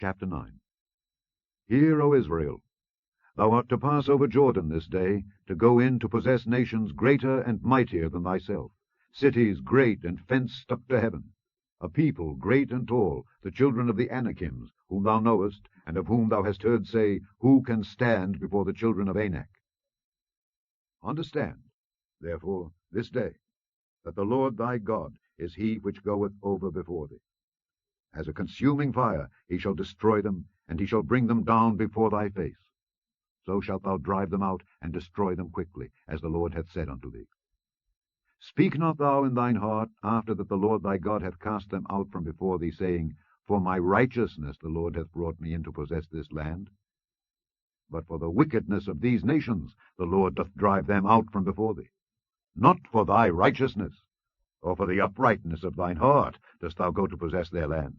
Chapter 9. Hear, O Israel, thou art to pass over Jordan this day, to go in to possess nations greater and mightier than thyself, cities great and fenced up to heaven, a people great and tall, the children of the Anakims, whom thou knowest, and of whom thou hast heard say, Who can stand before the children of Anak? Understand, therefore, this day, that the Lord thy God is he which goeth over before thee. As a consuming fire he shall destroy them, and he shall bring them down before thy face. So shalt thou drive them out, and destroy them quickly, as the Lord hath said unto thee. Speak not thou in thine heart, after that the Lord thy God hath cast them out from before thee, saying, For my righteousness the Lord hath brought me in to possess this land. But for the wickedness of these nations the Lord doth drive them out from before thee. Not for thy righteousness, or for the uprightness of thine heart dost thou go to possess their land.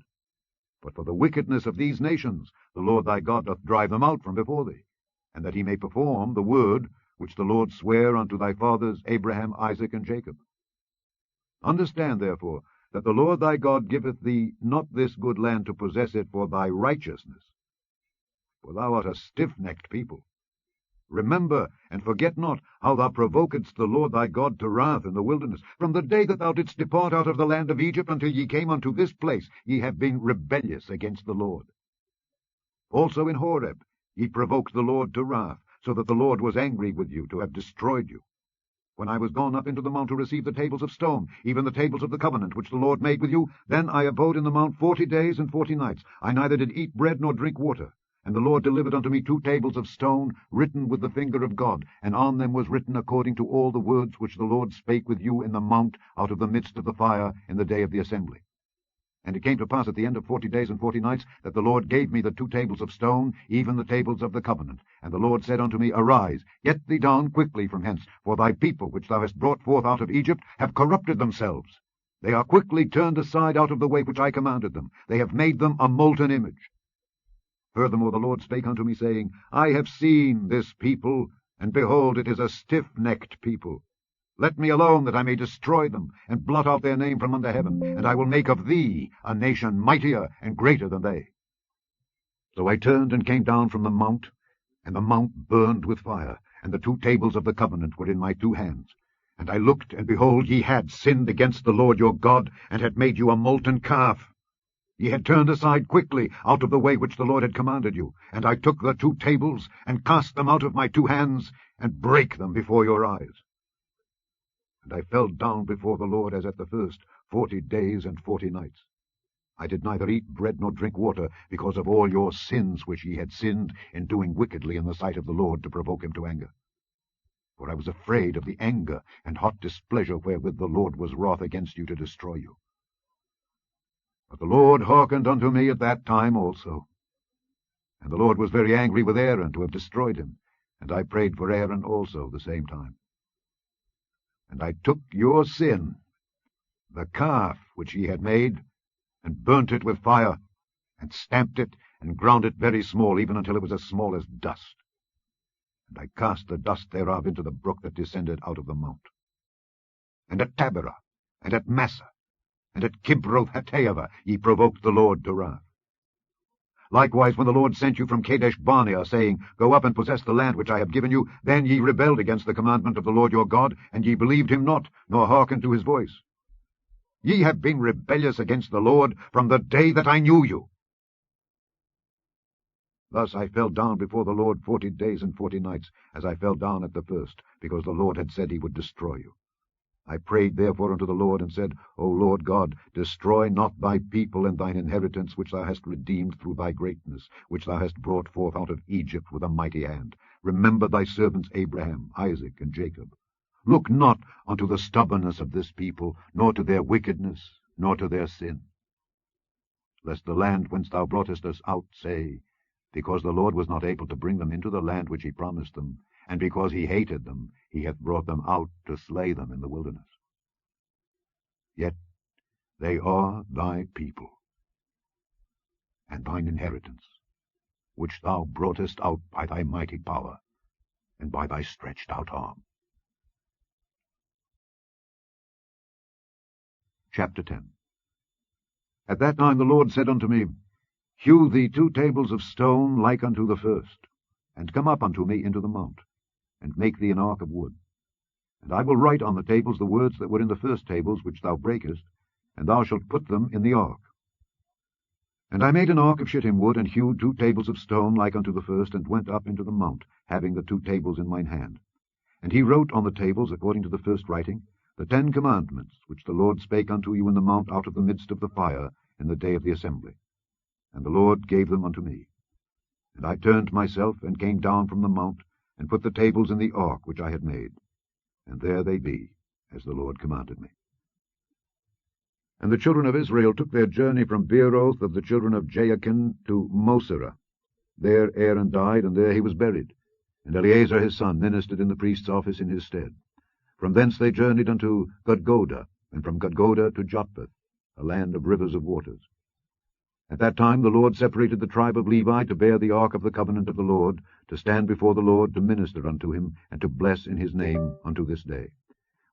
But for the wickedness of these nations the Lord thy God doth drive them out from before thee, and that he may perform the word which the Lord sware unto thy fathers Abraham, Isaac, and Jacob. Understand, therefore, that the Lord thy God giveth thee not this good land to possess it for thy righteousness, for thou art a stiff-necked people. Remember, and forget not, how thou provokedst the Lord thy God to wrath in the wilderness. From the day that thou didst depart out of the land of Egypt until ye came unto this place, ye have been rebellious against the Lord. Also in Horeb ye provoked the Lord to wrath, so that the Lord was angry with you to have destroyed you. When I was gone up into the mount to receive the tables of stone, even the tables of the covenant which the Lord made with you, then I abode in the mount 40 days and 40 nights. I neither did eat bread nor drink water. And the Lord delivered unto me 2 tables of stone, written with the finger of God, and on them was written according to all the words which the Lord spake with you in the mount out of the midst of the fire in the day of the assembly. And it came to pass at the end of 40 days and 40 nights, that the Lord gave me the 2 tables of stone, even the tables of the covenant. And the Lord said unto me, Arise, get thee down quickly from hence, for thy people which thou hast brought forth out of Egypt have corrupted themselves. They are quickly turned aside out of the way which I commanded them. They have made them a molten image. Furthermore the Lord spake unto me, saying, I have seen this people, and behold, it is a stiff-necked people. Let me alone, that I may destroy them, and blot out their name from under heaven, and I will make of thee a nation mightier and greater than they. So I turned and came down from the mount, and the mount burned with fire, and the 2 tables of the covenant were in my 2 hands. And I looked, and behold, ye had sinned against the Lord your God, and had made you a molten calf. Ye had turned aside quickly out of the way which the Lord had commanded you. And I took the 2 tables, and cast them out of my 2 hands, and brake them before your eyes. And I fell down before the Lord as at the first, 40 days and 40 nights. I did neither eat bread nor drink water, because of all your sins which ye had sinned in doing wickedly in the sight of the Lord, to provoke him to anger. For I was afraid of the anger and hot displeasure wherewith the Lord was wroth against you to destroy you. But the Lord hearkened unto me at that time also. And the Lord was very angry with Aaron to have destroyed him, and I prayed for Aaron also the same time. And I took your sin, the calf which ye had made, and burnt it with fire, and stamped it, and ground it very small, even until it was as small as dust. And I cast the dust thereof into the brook that descended out of the mount. And at Taberah, and at Massa, and at Kibroth-Hattaavah ye provoked the Lord to wrath. Likewise, when the Lord sent you from Kadesh-barnea, saying, Go up and possess the land which I have given you, then ye rebelled against the commandment of the Lord your God, and ye believed him not, nor hearkened to his voice. Ye have been rebellious against the Lord from the day that I knew you. Thus I fell down before the Lord 40 days and 40 nights, as I fell down at the first, because the Lord had said he would destroy you. I prayed therefore unto the Lord, and said, O Lord God, destroy not thy people and thine inheritance, which thou hast redeemed through thy greatness, which thou hast brought forth out of Egypt with a mighty hand. Remember thy servants Abraham, Isaac, and Jacob. Look not unto the stubbornness of this people, nor to their wickedness, nor to their sin. Lest the land whence thou broughtest us out say, Because the Lord was not able to bring them into the land which he promised them, and because he hated them, he hath brought them out to slay them in the wilderness. Yet they are thy people, and thine inheritance, which thou broughtest out by thy mighty power, and by thy stretched out arm. Chapter 10. At that time the Lord said unto me, Hew thee 2 tables of stone like unto the first, and come up unto me into the mount, and make thee an ark of wood. And I will write on the tables the words that were in the first tables which thou breakest, and thou shalt put them in the ark. And I made an ark of shittim wood, and hewed 2 tables of stone like unto the first, and went up into the mount, having the 2 tables in mine hand. And he wrote on the tables, according to the first writing, the 10 commandments, which the Lord spake unto you in the mount out of the midst of the fire in the day of the assembly. And the Lord gave them unto me. And I turned myself, and came down from the mount, and put the tables in the ark which I had made. And there they be, as the Lord commanded me. And the children of Israel took their journey from Beeroth of the children of Jaakan to Moserah. There Aaron died, and there he was buried. And Eleazar his son ministered in the priest's office in his stead. From thence they journeyed unto Gudgodah, and from Gudgodah to Jotbath, a land of rivers of waters. At that time the Lord separated the tribe of Levi to bear the ark of the covenant of the Lord, to stand before the Lord, to minister unto him, and to bless in his name unto this day.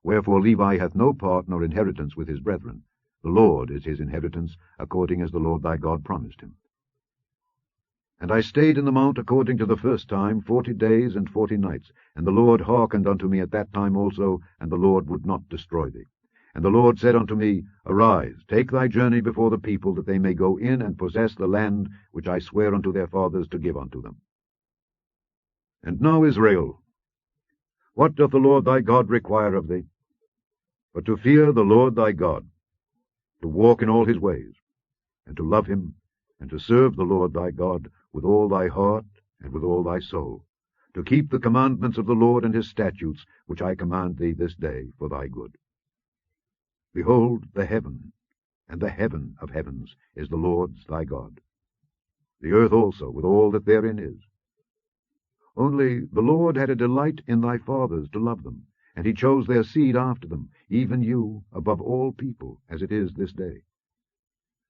Wherefore Levi hath no part nor inheritance with his brethren. The Lord is his inheritance, according as the Lord thy God promised him. And I stayed in the mount according to the first time 40 days and 40 nights, and the Lord hearkened unto me at that time also, and the Lord would not destroy thee. And the Lord said unto me, Arise, take thy journey before the people, that they may go in and possess the land which I swear unto their fathers to give unto them. And now, Israel, what doth the Lord thy God require of thee? But to fear the Lord thy God, to walk in all his ways, and to love him, and to serve the Lord thy God with all thy heart and with all thy soul, to keep the commandments of the Lord and his statutes, which I command thee this day for thy good. Behold, the heaven, and the heaven of heavens, is the Lord's thy God, the earth also with all that therein is. Only the Lord had a delight in thy fathers to love them, and he chose their seed after them, even you, above all people, as it is this day.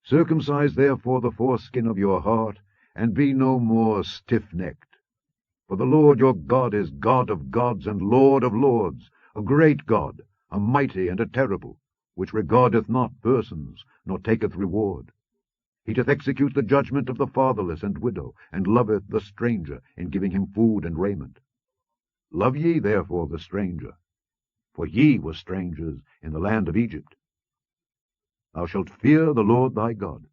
Circumcise therefore the foreskin of your heart, and be no more stiff-necked. For the Lord your God is God of gods and Lord of lords, a great God, a mighty and a terrible, which regardeth not persons, nor taketh reward. He doth execute the judgment of the fatherless and widow, and loveth the stranger, in giving him food and raiment. Love ye therefore the stranger, for ye were strangers in the land of Egypt. Thou shalt fear the Lord thy God.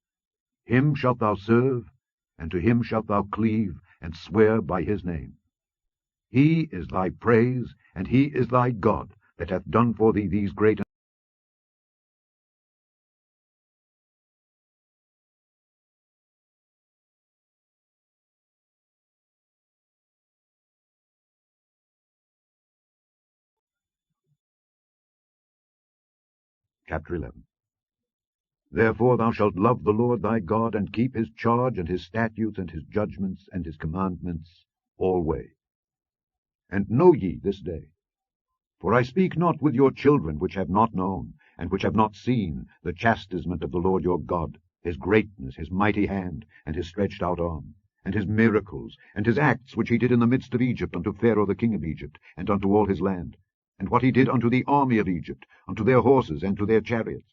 Him shalt thou serve, and to him shalt thou cleave, and swear by his name. He is thy praise, and he is thy God, that hath done for thee these great Chapter 11. Therefore thou shalt love the Lord thy God, and keep his charge, and his statutes, and his judgments, and his commandments alway. And know ye this day, for I speak not with your children which have not known, and which have not seen the chastisement of the Lord your God, his greatness, his mighty hand, and his stretched out arm, and his miracles, and his acts which he did in the midst of Egypt unto Pharaoh the king of Egypt, and unto all his land, and what he did unto the army of Egypt, unto their horses, and to their chariots,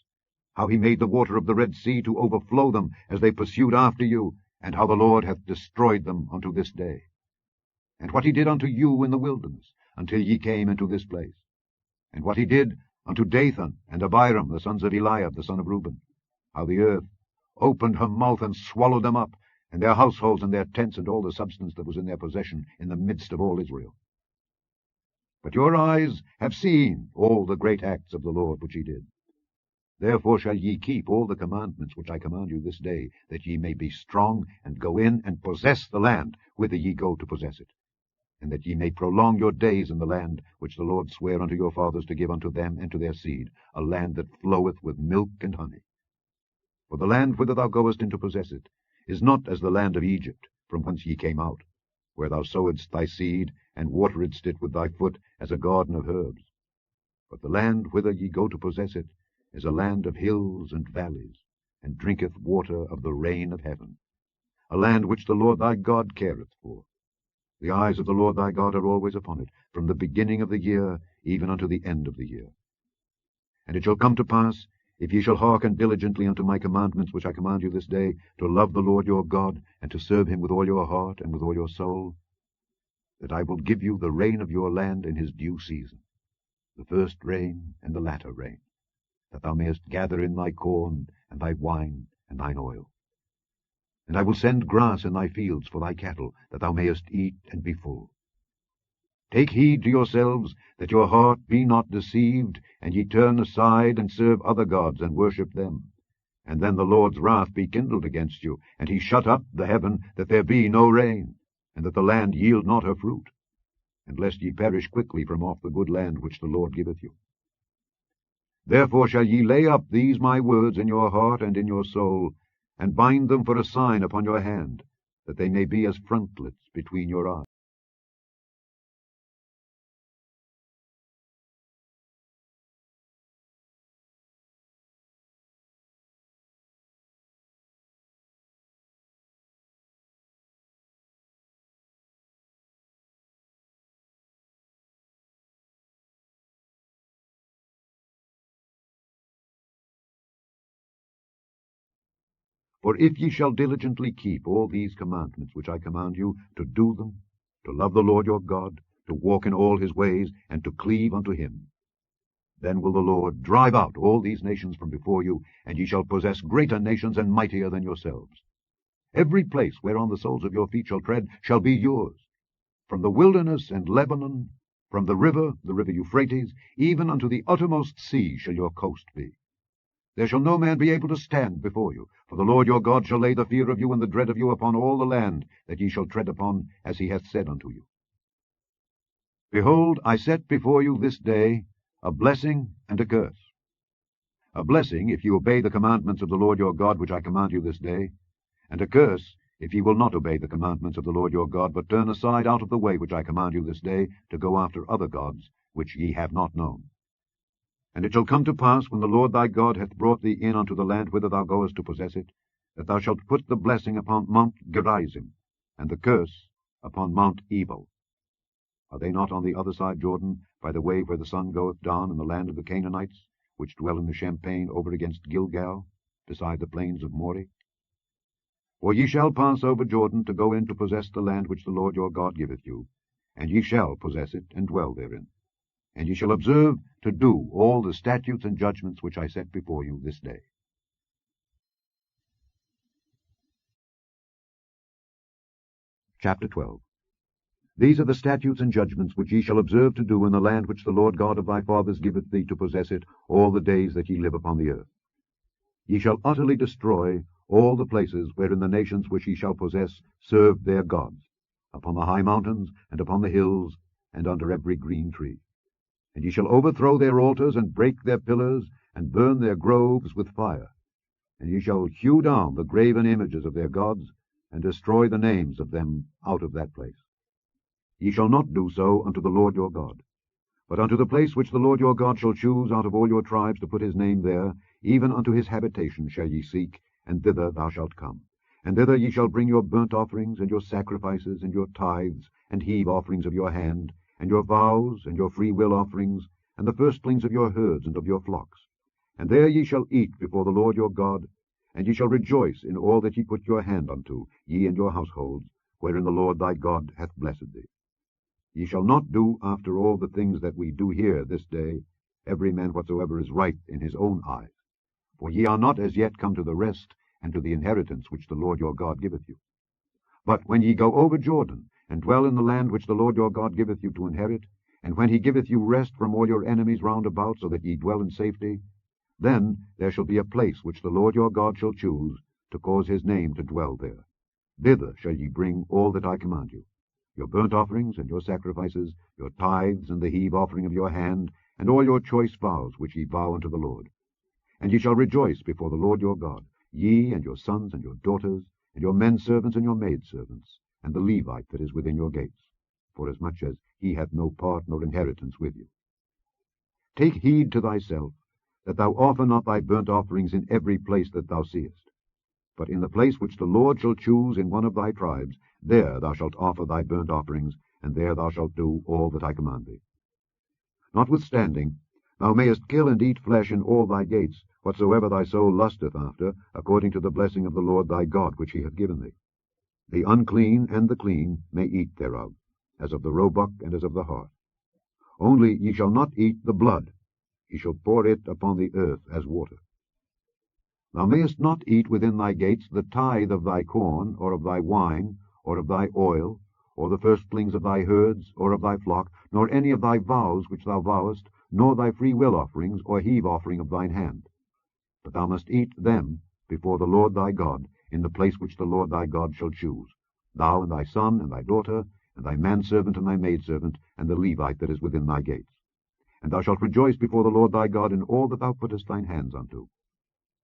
how he made the water of the Red Sea to overflow them as they pursued after you, and how the Lord hath destroyed them unto this day. And what he did unto you in the wilderness, until ye came into this place. And what he did unto Dathan and Abiram, the sons of Eliab, the son of Reuben, how the earth opened her mouth and swallowed them up, and their households and their tents, and all the substance that was in their possession, in the midst of all Israel. But your eyes have seen all the great acts of the Lord which he did. Therefore shall ye keep all the commandments which I command you this day, that ye may be strong, and go in and possess the land whither ye go to possess it, and that ye may prolong your days in the land which the Lord sware unto your fathers to give unto them and to their seed, a land that floweth with milk and honey. For the land whither thou goest in to possess it is not as the land of Egypt, from whence ye came out, where thou sowedst thy seed, and wateredst it with thy foot as a garden of herbs. But the land whither ye go to possess it is a land of hills and valleys, and drinketh water of the rain of heaven, a land which the Lord thy God careth for. The eyes of the Lord thy God are always upon it, from the beginning of the year even unto the end of the year. And it shall come to pass, if ye shall hearken diligently unto my commandments which I command you this day, to love the Lord your God, and to serve him with all your heart and with all your soul, that I will give you the rain of your land in his due season, the first rain and the latter rain, that thou mayest gather in thy corn, and thy wine, and thine oil. And I will send grass in thy fields for thy cattle, that thou mayest eat and be full. Take heed to yourselves, that your heart be not deceived, and ye turn aside and serve other gods, and worship them. And then the Lord's wrath be kindled against you, and he shut up the heaven, that there be no rain, and that the land yield not her fruit, and lest ye perish quickly from off the good land which the Lord giveth you. Therefore shall ye lay up these my words in your heart and in your soul, and bind them for a sign upon your hand, that they may be as frontlets between your eyes. For if ye shall diligently keep all these commandments which I command you, to do them, to love the Lord your God, to walk in all his ways, and to cleave unto him, then will the Lord drive out all these nations from before you, and ye shall possess greater nations and mightier than yourselves. Every place whereon the soles of your feet shall tread shall be yours, from the wilderness and Lebanon, from the river Euphrates, even unto the uttermost sea shall your coast be. There shall no man be able to stand before you, for the Lord your God shall lay the fear of you and the dread of you upon all the land that ye shall tread upon, as he hath said unto you. Behold, I set before you this day a blessing and a curse. A blessing, if ye obey the commandments of the Lord your God which I command you this day, and a curse, if ye will not obey the commandments of the Lord your God, but turn aside out of the way which I command you this day, to go after other gods which ye have not known. And it shall come to pass, when the Lord thy God hath brought thee in unto the land whither thou goest to possess it, that thou shalt put the blessing upon Mount Gerizim, and the curse upon Mount Ebal. Are they not on the other side Jordan, by the way where the sun goeth down, in the land of the Canaanites, which dwell in the champaign over against Gilgal, beside the plains of Moreh? For ye shall pass over Jordan to go in to possess the land which the Lord your God giveth you, and ye shall possess it, and dwell therein. And ye shall observe to do all the statutes and judgments which I set before you this day. Chapter 12. These are the statutes and judgments which ye shall observe to do in the land which the Lord God of thy fathers giveth thee to possess it all the days that ye live upon the earth. Ye shall utterly destroy all the places wherein the nations which ye shall possess serve their gods, upon the high mountains, and upon the hills, and under every green tree. And ye shall overthrow their altars, and break their pillars, and burn their groves with fire. And ye shall hew down the graven images of their gods, and destroy the names of them out of that place. Ye shall not do so unto the Lord your God, but unto the place which the Lord your God shall choose out of all your tribes to put his name there, even unto his habitation shall ye seek, and thither thou shalt come. And thither ye shall bring your burnt offerings, and your sacrifices, and your tithes, and heave offerings of your hand, and your vows, and your freewill offerings, and the firstlings of your herds and of your flocks. And there ye shall eat before the Lord your God, and ye shall rejoice in all that ye put your hand unto, ye and your households, wherein the Lord thy God hath blessed thee. Ye shall not do after all the things that we do here this day, every man whatsoever is right in his own eyes. For ye are not as yet come to the rest, and to the inheritance which the Lord your God giveth you. But when ye go over Jordan, and dwell in the land which the Lord your God giveth you to inherit, and when he giveth you rest from all your enemies round about, so that ye dwell in safety, then there shall be a place which the Lord your God shall choose, to cause his name to dwell there. Thither shall ye bring all that I command you, your burnt offerings, and your sacrifices, your tithes, and the heave offering of your hand, and all your choice vows which ye vow unto the Lord. And ye shall rejoice before the Lord your God, ye and your sons and your daughters, and your men servants and your maidservants, and the Levite that is within your gates, forasmuch as he hath no part nor inheritance with you. Take heed to thyself, that thou offer not thy burnt offerings in every place that thou seest, but in the place which the Lord shall choose in one of thy tribes, there thou shalt offer thy burnt offerings, and there thou shalt do all that I command thee. Notwithstanding, Thou mayest kill and eat flesh in all thy gates, whatsoever thy soul lusteth after, according to the blessing of the Lord thy God, which he hath given thee. The unclean and the clean may eat thereof, as of the roebuck and as of the hart. Only ye shall not eat the blood, ye shall pour it upon the earth as water. Thou mayest not eat within thy gates the tithe of thy corn, or of thy wine, or of thy oil, or the firstlings of thy herds, or of thy flock, nor any of thy vows which thou vowest, nor thy freewill offerings, or heave offering of thine hand. But thou must eat them before the Lord thy God, in the place which the Lord thy God shall choose, thou and thy son and thy daughter, and thy manservant and thy maidservant, and the Levite that is within thy gates. And thou shalt rejoice before the Lord thy God in all that thou puttest thine hands unto.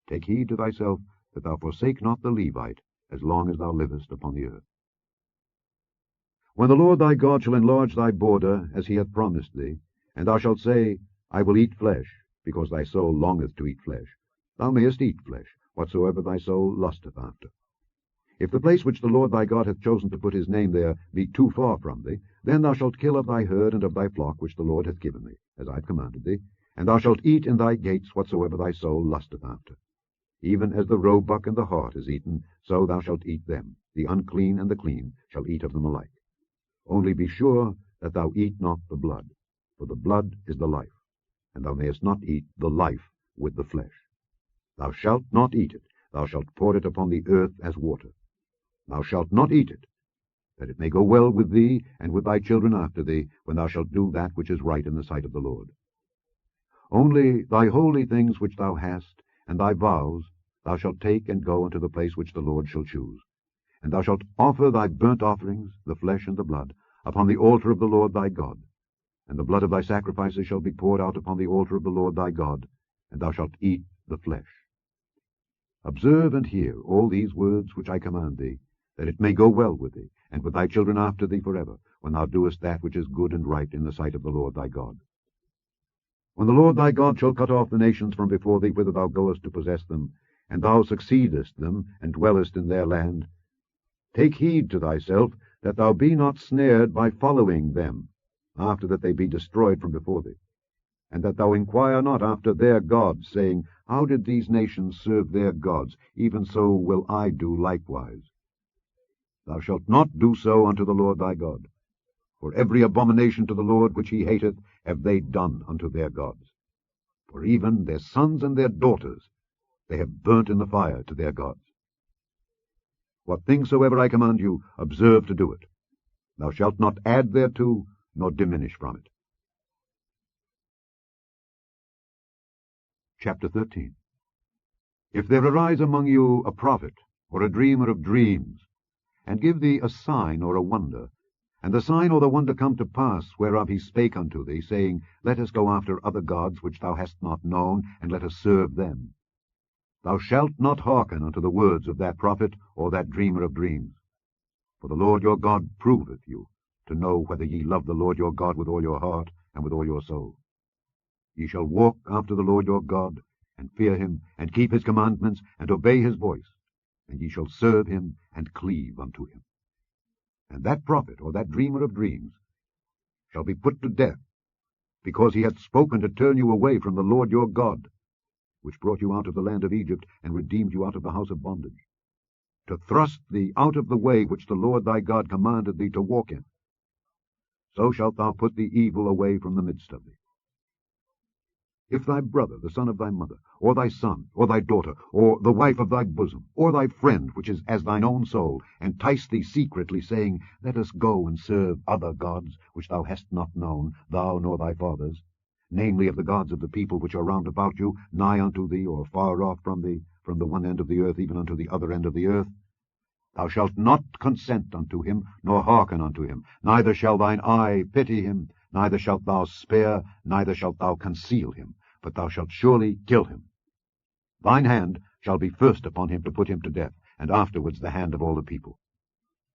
Take heed to thyself that thou forsake not the Levite, as long as thou livest upon the earth. When the Lord thy God shall enlarge thy border, as he hath promised thee, and thou shalt say, I will eat flesh, because thy soul longeth to eat flesh, thou mayest eat flesh, whatsoever thy soul lusteth after. If the place which the Lord thy God hath chosen to put his name there be too far from thee, then thou shalt kill of thy herd and of thy flock which the Lord hath given thee, as I have commanded thee, and thou shalt eat in thy gates whatsoever thy soul lusteth after. Even as the roebuck and the hart is eaten, so thou shalt eat them. The unclean and the clean shall eat of them alike. Only be sure that thou eat not the blood, for the blood is the life, and thou mayest not eat the life with the flesh. Thou shalt not eat it, thou shalt pour it upon the earth as water. Thou shalt not eat it, that it may go well with thee and with thy children after thee, when thou shalt do that which is right in the sight of the Lord. Only thy holy things which thou hast, and thy vows, thou shalt take and go unto the place which the Lord shall choose. And thou shalt offer thy burnt offerings, the flesh and the blood, upon the altar of the Lord thy God. And the blood of thy sacrifices shall be poured out upon the altar of the Lord thy God, and thou shalt eat the flesh. Observe and hear all these words which I command thee, that it may go well with thee, and with thy children after thee forever, when thou doest that which is good and right in the sight of the Lord thy God. When the Lord thy God shall cut off the nations from before thee whither thou goest to possess them, and thou succeedest them, and dwellest in their land, take heed to thyself that thou be not snared by following them, after that they be destroyed from before thee, and that thou inquire not after their gods, saying, How did these nations serve their gods? Even so will I do likewise. Thou shalt not do so unto the Lord thy God, for every abomination to the Lord which he hateth have they done unto their gods. For even their sons and their daughters they have burnt in the fire to their gods. What things soever I command you, observe to do it. Thou shalt not add thereto, nor diminish from it. Chapter 13. If there arise among you a prophet, or a dreamer of dreams, and give thee a sign or a wonder, and the sign or the wonder come to pass, whereof he spake unto thee, saying, Let us go after other gods which thou hast not known, and let us serve them, thou shalt not hearken unto the words of that prophet or that dreamer of dreams. For the Lord your God proveth you, to know whether ye love the Lord your God with all your heart and with all your soul. Ye shall walk after the Lord your God, and fear him, and keep his commandments, and obey his voice, and ye shall serve him, and cleave unto him. And that prophet or that dreamer of dreams shall be put to death, because he hath spoken to turn you away from the Lord your God, which brought you out of the land of Egypt, and redeemed you out of the house of bondage, to thrust thee out of the way which the Lord thy God commanded thee to walk in. So shalt thou put the evil away from the midst of thee. If thy brother, the son of thy mother, or thy son, or thy daughter, or the wife of thy bosom, or thy friend, which is as thine own soul, entice thee secretly, saying, Let us go and serve other gods, which thou hast not known, thou nor thy fathers, namely of the gods of the people which are round about you, nigh unto thee, or far off from thee, from the one end of the earth even unto the other end of the earth, thou shalt not consent unto him, nor hearken unto him, neither shall thine eye pity him, neither shalt thou spare, neither shalt thou conceal him, but thou shalt surely kill him. Thine hand shall be first upon him to put him to death, and afterwards the hand of all the people.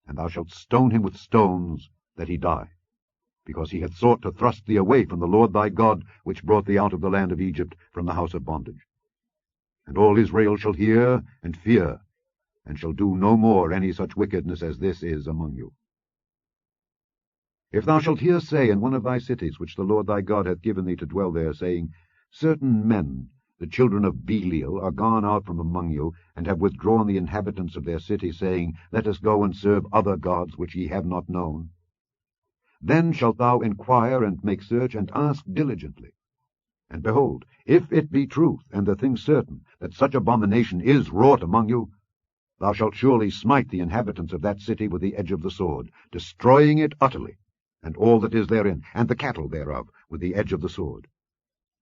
And thou shalt stone him with stones, that he die, because he hath sought to thrust thee away from the Lord thy God, which brought thee out of the land of Egypt, from the house of bondage. And all Israel shall hear and fear, and shall do no more any such wickedness as this is among you. If thou shalt hear say in one of thy cities, which the Lord thy God hath given thee to dwell there, saying, Certain men, the children of Belial, are gone out from among you, and have withdrawn the inhabitants of their city, saying, Let us go and serve other gods which ye have not known. Then shalt thou inquire and make search, and ask diligently. And behold, if it be truth, and the thing certain, that such abomination is wrought among you, thou shalt surely smite the inhabitants of that city with the edge of the sword, destroying it utterly, and all that is therein, and the cattle thereof, with the edge of the sword.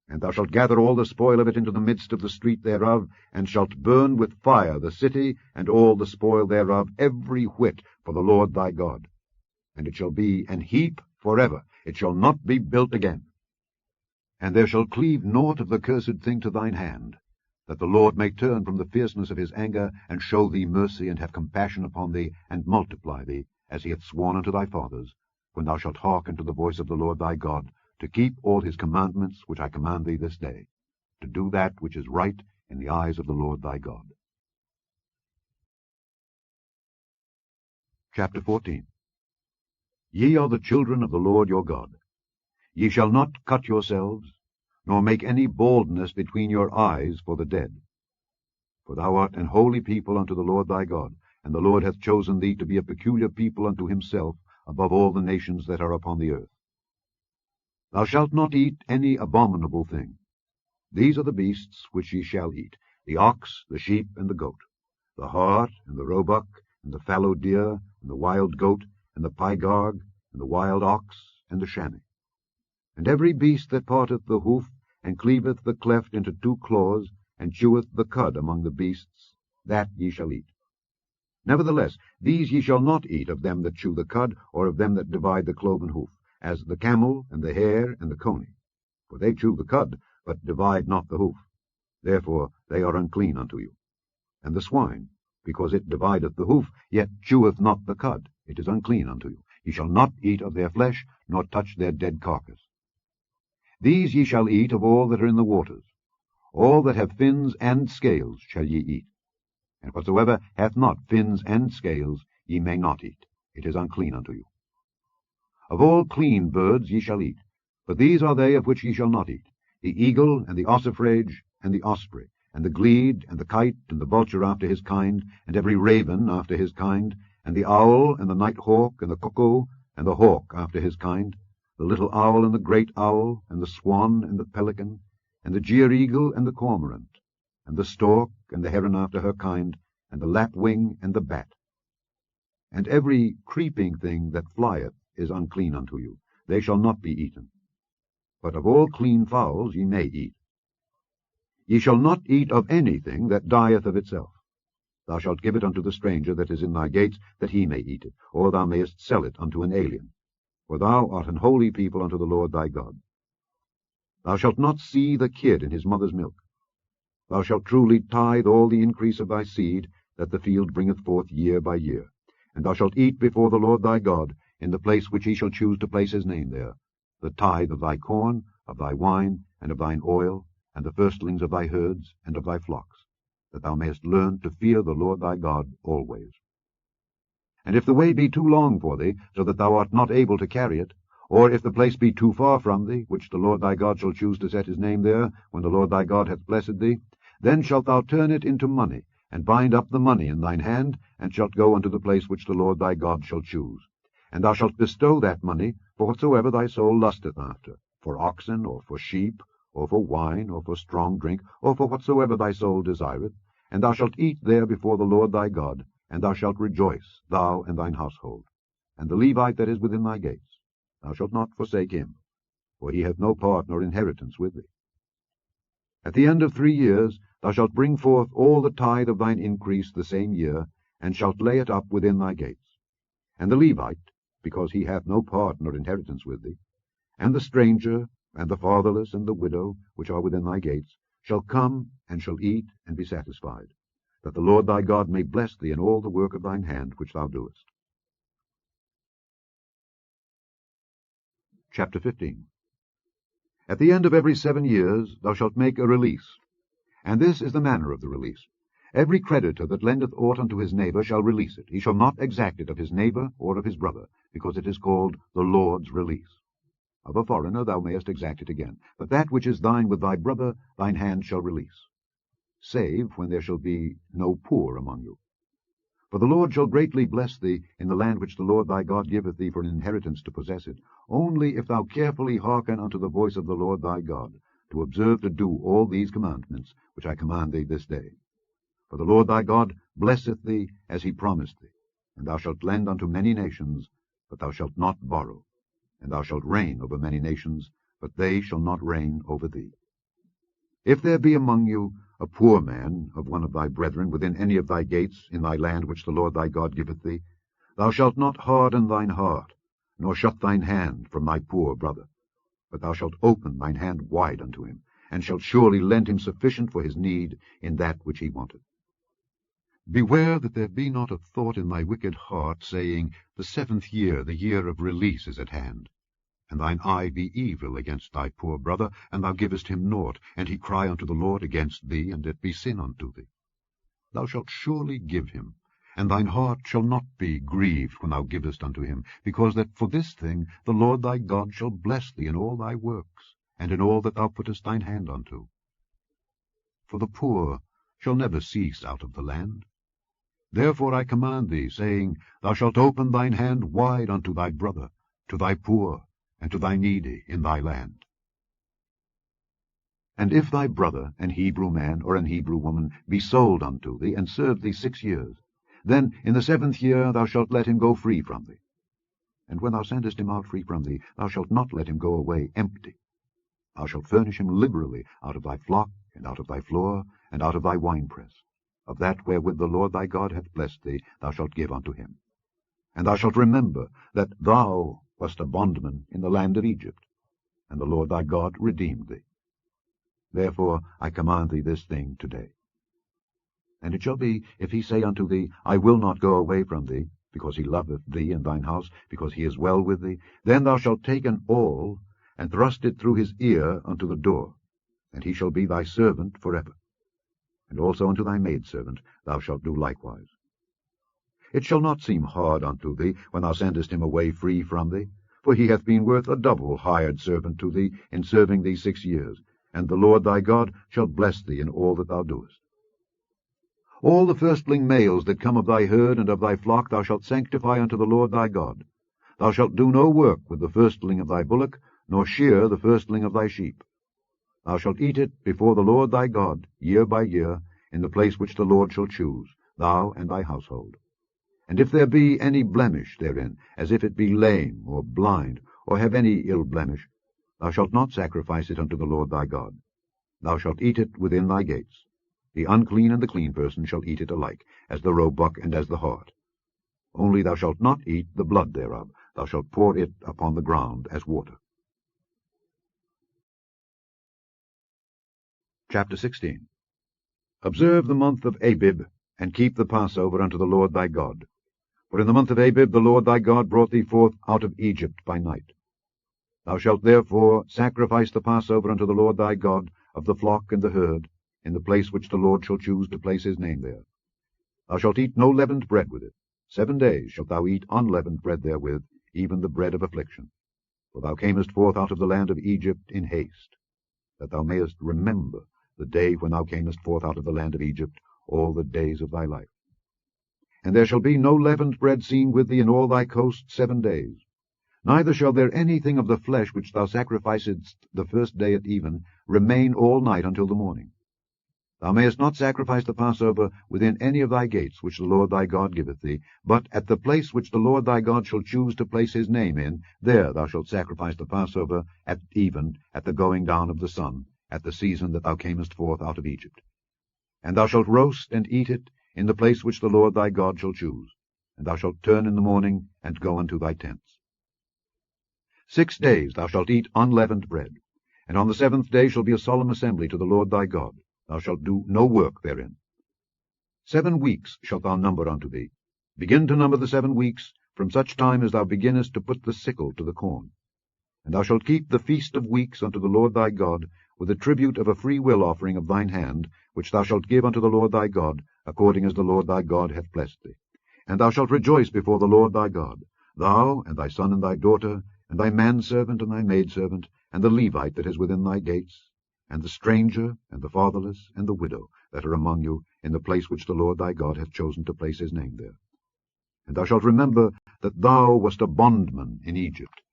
And thou shalt gather all the spoil of it into the midst of the street thereof, and shalt burn with fire the city, and all the spoil thereof, every whit, for the Lord thy God. And it shall be an heap forever, it shall not be built again. And there shall cleave naught of the cursed thing to thine hand, that the Lord may turn from the fierceness of his anger, and show thee mercy, and have compassion upon thee, and multiply thee, as he hath sworn unto thy fathers, when thou shalt hearken to the voice of the Lord thy God, to keep all his commandments which I command thee this day, to do that which is right in the eyes of the Lord thy God. Chapter 14. Ye are the children of the Lord your God. Ye shall not cut yourselves, nor make any baldness between your eyes for the dead. For thou art an holy people unto the Lord thy God, and the Lord hath chosen thee to be a peculiar people unto himself above all the nations that are upon the earth. Thou shalt not eat any abominable thing. These are the beasts which ye shall eat, the ox, the sheep, and the goat, the hart, and the roebuck, and the fallow deer, and the wild goat, and the pygarg, and the wild ox, and the chamois. And every beast that parteth the hoof, and cleaveth the cleft into two claws, and cheweth the cud among the beasts, that ye shall eat. Nevertheless, these ye shall not eat of them that chew the cud, or of them that divide the cloven hoof, as the camel, and the hare, and the coney. For they chew the cud, but divide not the hoof. Therefore they are unclean unto you. And the swine, because it divideth the hoof, yet cheweth not the cud, it is unclean unto you. Ye shall not eat of their flesh, nor touch their dead carcass. These ye shall eat of all that are in the waters. All that have fins and scales shall ye eat. And whatsoever hath not fins and scales ye may not eat. It is unclean unto you. Of all clean birds ye shall eat, but these are they of which ye shall not eat: the eagle, and the ossifrage, and the osprey, and the glede, and the kite, and the vulture after his kind, and every raven after his kind, and the owl, and the night hawk, and the cuckoo, and the hawk after his kind, the little owl, and the great owl, and the swan, and the pelican, and the jeer-eagle, and the cormorant, and the stork, and the heron after her kind, and the lapwing, and the bat. And every creeping thing that flieth is unclean unto you, they shall not be eaten. But of all clean fowls ye may eat. Ye shall not eat of anything that dieth of itself. Thou shalt give it unto the stranger that is in thy gates, that he may eat it, or thou mayest sell it unto an alien. For thou art an holy people unto the Lord thy God. Thou shalt not see the kid in his mother's milk. Thou shalt truly tithe all the increase of thy seed, that the field bringeth forth year by year. And thou shalt eat before the Lord thy God, in the place which he shall choose to place his name there, the tithe of thy corn, of thy wine, and of thine oil, and the firstlings of thy herds, and of thy flocks, that thou mayest learn to fear the Lord thy God always. And if the way be too long for thee, so that thou art not able to carry it, or if the place be too far from thee, which the Lord thy God shall choose to set his name there, when the Lord thy God hath blessed thee, then shalt thou turn it into money, and bind up the money in thine hand, and shalt go unto the place which the Lord thy God shall choose. And thou shalt bestow that money for whatsoever thy soul lusteth after, for oxen, or for sheep, or for wine, or for strong drink, or for whatsoever thy soul desireth, and thou shalt eat there before the Lord thy God, and thou shalt rejoice, thou and thine household. And the Levite that is within thy gates, thou shalt not forsake him, for he hath no part nor inheritance with thee. At the end of 3 years thou shalt bring forth all the tithe of thine increase the same year, and shalt lay it up within thy gates. And the Levite, because he hath no part nor inheritance with thee, and the stranger, and the fatherless, and the widow, which are within thy gates, shall come, and shall eat, and be satisfied, that the Lord thy God may bless thee in all the work of thine hand which thou doest. Chapter 15. At the end of every 7 years thou shalt make a release. And this is the manner of the release. Every creditor that lendeth aught unto his neighbour shall release it. He shall not exact it of his neighbour or of his brother, because it is called the Lord's release. Of a foreigner thou mayest exact it again, but that which is thine with thy brother thine hand shall release, save when there shall be no poor among you. For the Lord shall greatly bless thee in the land which the Lord thy God giveth thee for an inheritance to possess it, only if thou carefully hearken unto the voice of the Lord thy God, to observe to do all these commandments which I command thee this day. For the Lord thy God blesseth thee as he promised thee, and thou shalt lend unto many nations, but thou shalt not borrow, and thou shalt reign over many nations, but they shall not reign over thee. If there be among you a poor man of one of thy brethren within any of thy gates in thy land which the Lord thy God giveth thee, thou shalt not harden thine heart, nor shut thine hand from thy poor brother, but thou shalt open thine hand wide unto him, and shalt surely lend him sufficient for his need in that which he wanteth. Beware that there be not a thought in thy wicked heart, saying, The 7th year, the year of release, is at hand. And thine eye be evil against thy poor brother, and thou givest him naught, and he cry unto the Lord against thee, and it be sin unto thee. Thou shalt surely give him, and thine heart shall not be grieved when thou givest unto him, because that for this thing the Lord thy God shall bless thee in all thy works, and in all that thou puttest thine hand unto. For the poor shall never cease out of the land. Therefore I command thee, saying, Thou shalt open thine hand wide unto thy brother, to thy poor, and to thy needy in thy land. And if thy brother, an Hebrew man or an Hebrew woman, be sold unto thee, and serve thee 6 years, then in the 7th year thou shalt let him go free from thee. And when thou sendest him out free from thee, thou shalt not let him go away empty. Thou shalt furnish him liberally out of thy flock, and out of thy floor, and out of thy winepress. Of that wherewith the Lord thy God hath blessed thee, thou shalt give unto him. And thou shalt remember that thou wast a bondman in the land of Egypt, and the Lord thy God redeemed thee. Therefore I command thee this thing today. And it shall be, if he say unto thee, I will not go away from thee, because he loveth thee and thine house, because he is well with thee, then thou shalt take an awl, and thrust it through his ear unto the door, and he shall be thy servant forever. And also unto thy maidservant thou shalt do likewise. It shall not seem hard unto thee when thou sendest him away free from thee, for he hath been worth a double hired servant to thee in serving thee 6 years, and the Lord thy God shall bless thee in all that thou doest. All the firstling males that come of thy herd and of thy flock thou shalt sanctify unto the Lord thy God. Thou shalt do no work with the firstling of thy bullock, nor shear the firstling of thy sheep. Thou shalt eat it before the Lord thy God, year by year, in the place which the Lord shall choose, thou and thy household. And if there be any blemish therein, as if it be lame, or blind, or have any ill blemish, thou shalt not sacrifice it unto the Lord thy God. Thou shalt eat it within thy gates. The unclean and the clean person shall eat it alike, as the roebuck and as the hart. Only thou shalt not eat the blood thereof, thou shalt pour it upon the ground as water. Chapter 16. Observe the month of Abib, and keep the Passover unto the Lord thy God. For in the month of Abib the Lord thy God brought thee forth out of Egypt by night. Thou shalt therefore sacrifice the Passover unto the Lord thy God of the flock and the herd, in the place which the Lord shall choose to place his name there. Thou shalt eat no leavened bread with it. 7 days shalt thou eat unleavened bread therewith, even the bread of affliction. For thou camest forth out of the land of Egypt in haste, that thou mayest remember the day when thou camest forth out of the land of Egypt all the days of thy life. And there shall be no leavened bread seen with thee in all thy coasts 7 days. Neither shall there anything of the flesh which thou sacrificedst the first day at even remain all night until the morning. Thou mayest not sacrifice the Passover within any of thy gates which the Lord thy God giveth thee, but at the place which the Lord thy God shall choose to place his name in, there thou shalt sacrifice the Passover at even, at the going down of the sun, at the season that thou camest forth out of Egypt. And thou shalt roast and eat it in the place which the Lord thy God shall choose, and thou shalt turn in the morning, and go unto thy tents. 6 days thou shalt eat unleavened bread, and on the 7th day shall be a solemn assembly to the Lord thy God. Thou shalt do no work therein. 7 weeks shalt thou number unto thee. Begin to number the 7 weeks, from such time as thou beginnest to put the sickle to the corn. And thou shalt keep the feast of weeks unto the Lord thy God, with the tribute of a free will offering of thine hand, which thou shalt give unto the Lord thy God, according as the Lord thy God hath blessed thee. And thou shalt rejoice before the Lord thy God, thou, and thy son and thy daughter, and thy manservant and thy maidservant, and the Levite that is within thy gates, and the stranger, and the fatherless, and the widow that are among you, in the place which the Lord thy God hath chosen to place his name there. And thou shalt remember that thou wast a bondman in Egypt,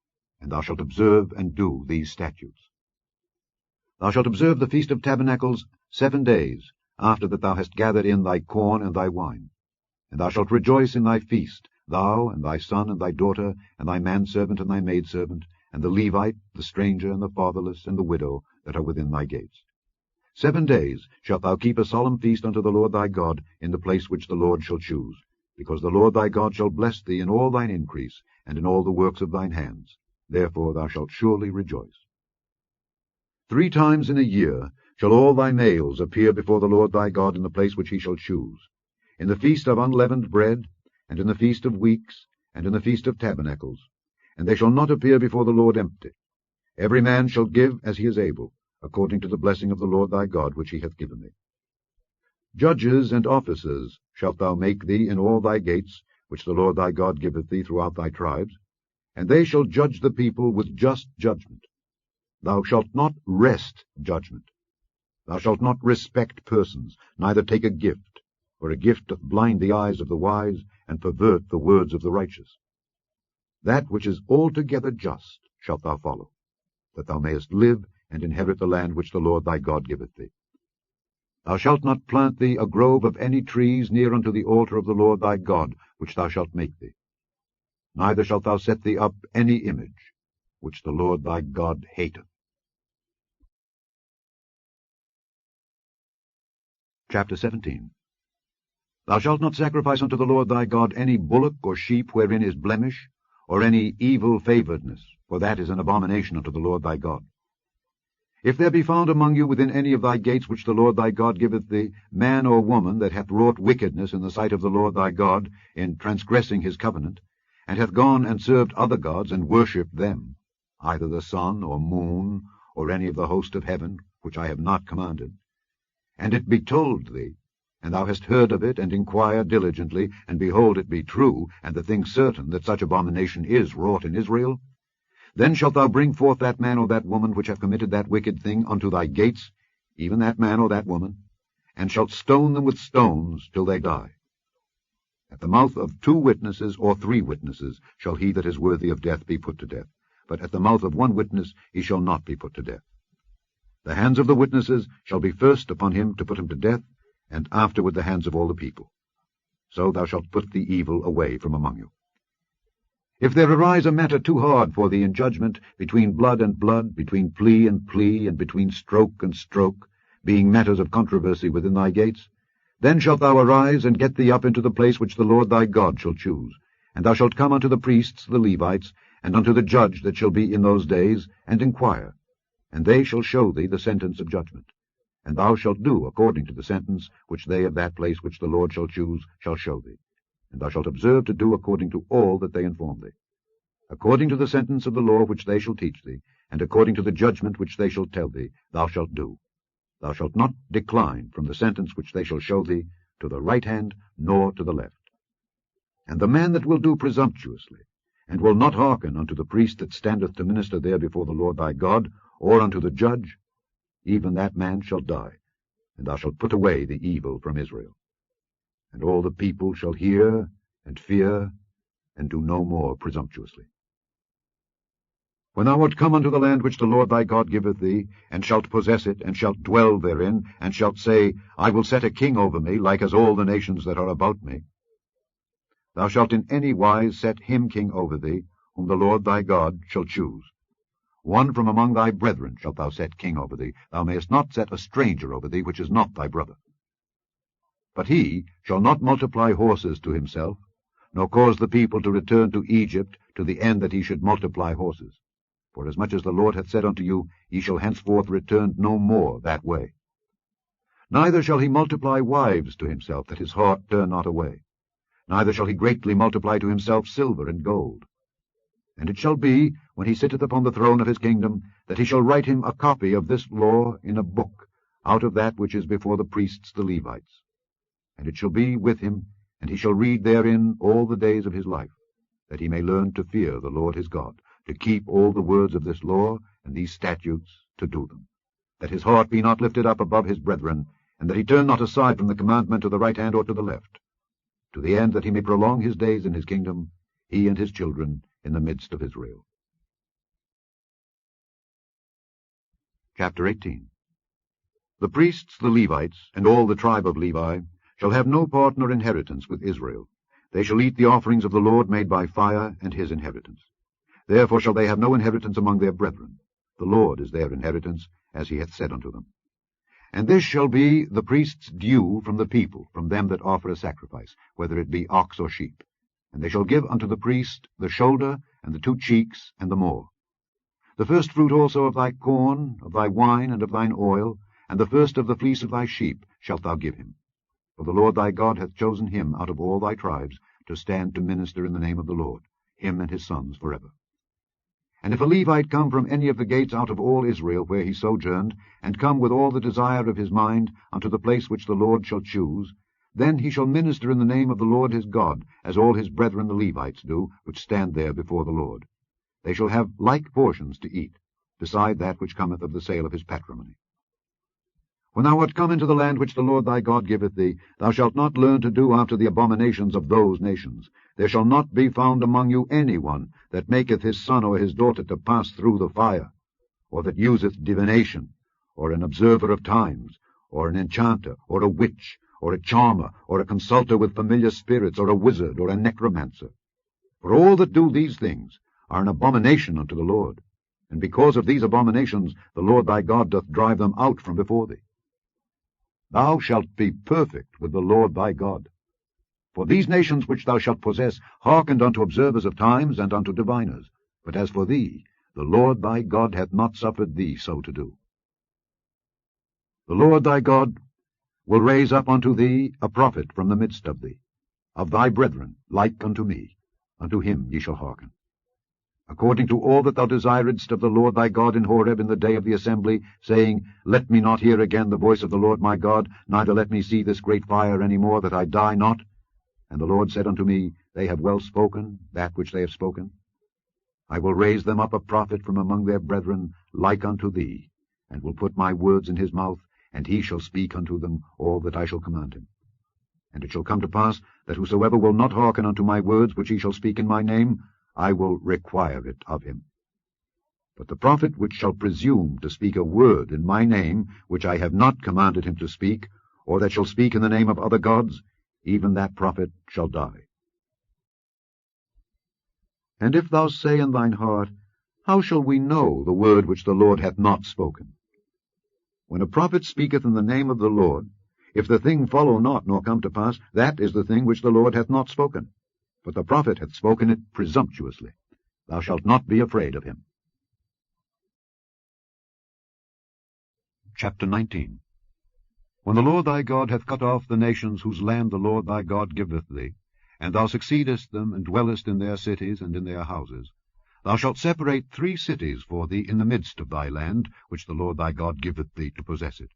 and thou shalt observe and do these statutes. Thou shalt observe the Feast of Tabernacles 7 days, after that thou hast gathered in thy corn and thy wine. And thou shalt rejoice in thy feast, thou, and thy son, and thy daughter, and thy manservant, and thy maidservant, and the Levite, the stranger, and the fatherless, and the widow that are within thy gates. 7 days shalt thou keep a solemn feast unto the Lord thy God in the place which the Lord shall choose, because the Lord thy God shall bless thee in all thine increase, and in all the works of thine hands. Therefore thou shalt surely rejoice. 3 times in a year shall all thy males appear before the Lord thy God in the place which he shall choose, in the feast of unleavened bread, and in the feast of weeks, and in the feast of tabernacles. And they shall not appear before the Lord empty. Every man shall give as he is able, according to the blessing of the Lord thy God which he hath given thee. Judges and officers shalt thou make thee in all thy gates, which the Lord thy God giveth thee throughout thy tribes, and they shall judge the people with just judgment. Thou shalt not wrest judgment. Thou shalt not respect persons, neither take a gift, for a gift doth blind the eyes of the wise, and pervert the words of the righteous. That which is altogether just shalt thou follow, that thou mayest live and inherit the land which the Lord thy God giveth thee. Thou shalt not plant thee a grove of any trees near unto the altar of the Lord thy God, which thou shalt make thee. Neither shalt thou set thee up any image, which the Lord thy God hateth. Chapter 17. Thou shalt not sacrifice unto the Lord thy God any bullock or sheep wherein is blemish, or any evil favouredness, for that is an abomination unto the Lord thy God. If there be found among you within any of thy gates which the Lord thy God giveth thee, man or woman that hath wrought wickedness in the sight of the Lord thy God, in transgressing his covenant, and hath gone and served other gods, and worshipped them, either the sun or moon, or any of the host of heaven, which I have not commanded, and it be told thee, and thou hast heard of it, and inquired diligently, and behold, it be true, and the thing certain, that such abomination is wrought in Israel, then shalt thou bring forth that man or that woman which have committed that wicked thing unto thy gates, even that man or that woman, and shalt stone them with stones till they die. At the mouth of 2 witnesses or 3 witnesses shall he that is worthy of death be put to death, but at the mouth of 1 witness he shall not be put to death. The hands of the witnesses shall be first upon him to put him to death, and afterward the hands of all the people. So thou shalt put the evil away from among you. If there arise a matter too hard for thee in judgment, between blood and blood, between plea, and between stroke and stroke, being matters of controversy within thy gates, then shalt thou arise and get thee up into the place which the Lord thy God shall choose, and thou shalt come unto the priests, the Levites, and unto the judge that shall be in those days, and inquire, and they shall show thee the sentence of judgment. And thou shalt do according to the sentence which they of that place which the Lord shall choose shall show thee. And thou shalt observe to do according to all that they inform thee. According to the sentence of the law which they shall teach thee, and according to the judgment which they shall tell thee, thou shalt do. Thou shalt not decline from the sentence which they shall show thee, to the right hand, nor to the left. And the man that will do presumptuously, and will not hearken unto the priest that standeth to minister there before the Lord thy God, or unto the judge, even that man shall die, and thou shalt put away the evil from Israel. And all the people shall hear, and fear, and do no more presumptuously. When thou art come unto the land which the Lord thy God giveth thee, and shalt possess it, and shalt dwell therein, and shalt say, I will set a king over me, like as all the nations that are about me, thou shalt in any wise set him king over thee, whom the Lord thy God shall choose. One from among thy brethren shalt thou set king over thee. Thou mayest not set a stranger over thee, which is not thy brother. But he shall not multiply horses to himself, nor cause the people to return to Egypt, to the end that he should multiply horses. Forasmuch as the Lord hath said unto you, Ye shall henceforth return no more that way. Neither shall he multiply wives to himself, that his heart turn not away. Neither shall he greatly multiply to himself silver and gold. And it shall be, when he sitteth upon the throne of his kingdom, that he shall write him a copy of this law in a book, out of that which is before the priests the Levites. And it shall be with him, and he shall read therein all the days of his life, that he may learn to fear the Lord his God, to keep all the words of this law and these statutes, to do them, that his heart be not lifted up above his brethren, and that he turn not aside from the commandment to the right hand or to the left, to the end that he may prolong his days in his kingdom, he and his children, in the midst of Israel. Chapter 18. The priests, the Levites, and all the tribe of Levi, shall have no part nor inheritance with Israel. They shall eat the offerings of the Lord made by fire, and his inheritance. Therefore shall they have no inheritance among their brethren. The Lord is their inheritance, as he hath said unto them. And this shall be the priest's due from the people, from them that offer a sacrifice, whether it be ox or sheep. And they shall give unto the priest the shoulder, and the 2 cheeks, and the maw. The first fruit also of thy corn, of thy wine, and of thine oil, and the first of the fleece of thy sheep shalt thou give him. For the Lord thy God hath chosen him out of all thy tribes to stand to minister in the name of the Lord, him and his sons forever. And if a Levite come from any of the gates out of all Israel where he sojourned, and come with all the desire of his mind unto the place which the Lord shall choose, then he shall minister in the name of the Lord his God, as all his brethren the Levites do, which stand there before the Lord. They shall have like portions to eat, beside that which cometh of the sale of his patrimony. When thou art come into the land which the Lord thy God giveth thee, thou shalt not learn to do after the abominations of those nations. There shall not be found among you any one that maketh his son or his daughter to pass through the fire, or that useth divination, or an observer of times, or an enchanter, or a witch, or a charmer, or a consulter with familiar spirits, or a wizard, or a necromancer. For all that do these things are an abomination unto the Lord, and because of these abominations the Lord thy God doth drive them out from before thee. Thou shalt be perfect with the Lord thy God. For these nations which thou shalt possess hearkened unto observers of times and unto diviners. But as for thee, the Lord thy God hath not suffered thee so to do. The Lord thy God will raise up unto thee a prophet from the midst of thee, of thy brethren, like unto me. Unto him ye shall hearken. According to all that thou desiredst of the Lord thy God in Horeb in the day of the assembly, saying, Let me not hear again the voice of the Lord my God, neither let me see this great fire any more, that I die not. And the Lord said unto me, They have well spoken that which they have spoken. I will raise them up a prophet from among their brethren, like unto thee, and will put my words in his mouth, and he shall speak unto them all that I shall command him. And it shall come to pass, that whosoever will not hearken unto my words which he shall speak in my name, I will require it of him. But the prophet which shall presume to speak a word in my name, which I have not commanded him to speak, or that shall speak in the name of other gods, even that prophet shall die. And if thou say in thine heart, How shall we know the word which the Lord hath not spoken? When a prophet speaketh in the name of the Lord, if the thing follow not, nor come to pass, that is the thing which the Lord hath not spoken. But the prophet hath spoken it presumptuously. Thou shalt not be afraid of him. Chapter 19. When the Lord thy God hath cut off the nations whose land the Lord thy God giveth thee, and thou succeedest them, and dwellest in their cities and in their houses, thou shalt separate 3 cities for thee in the midst of thy land, which the Lord thy God giveth thee to possess it.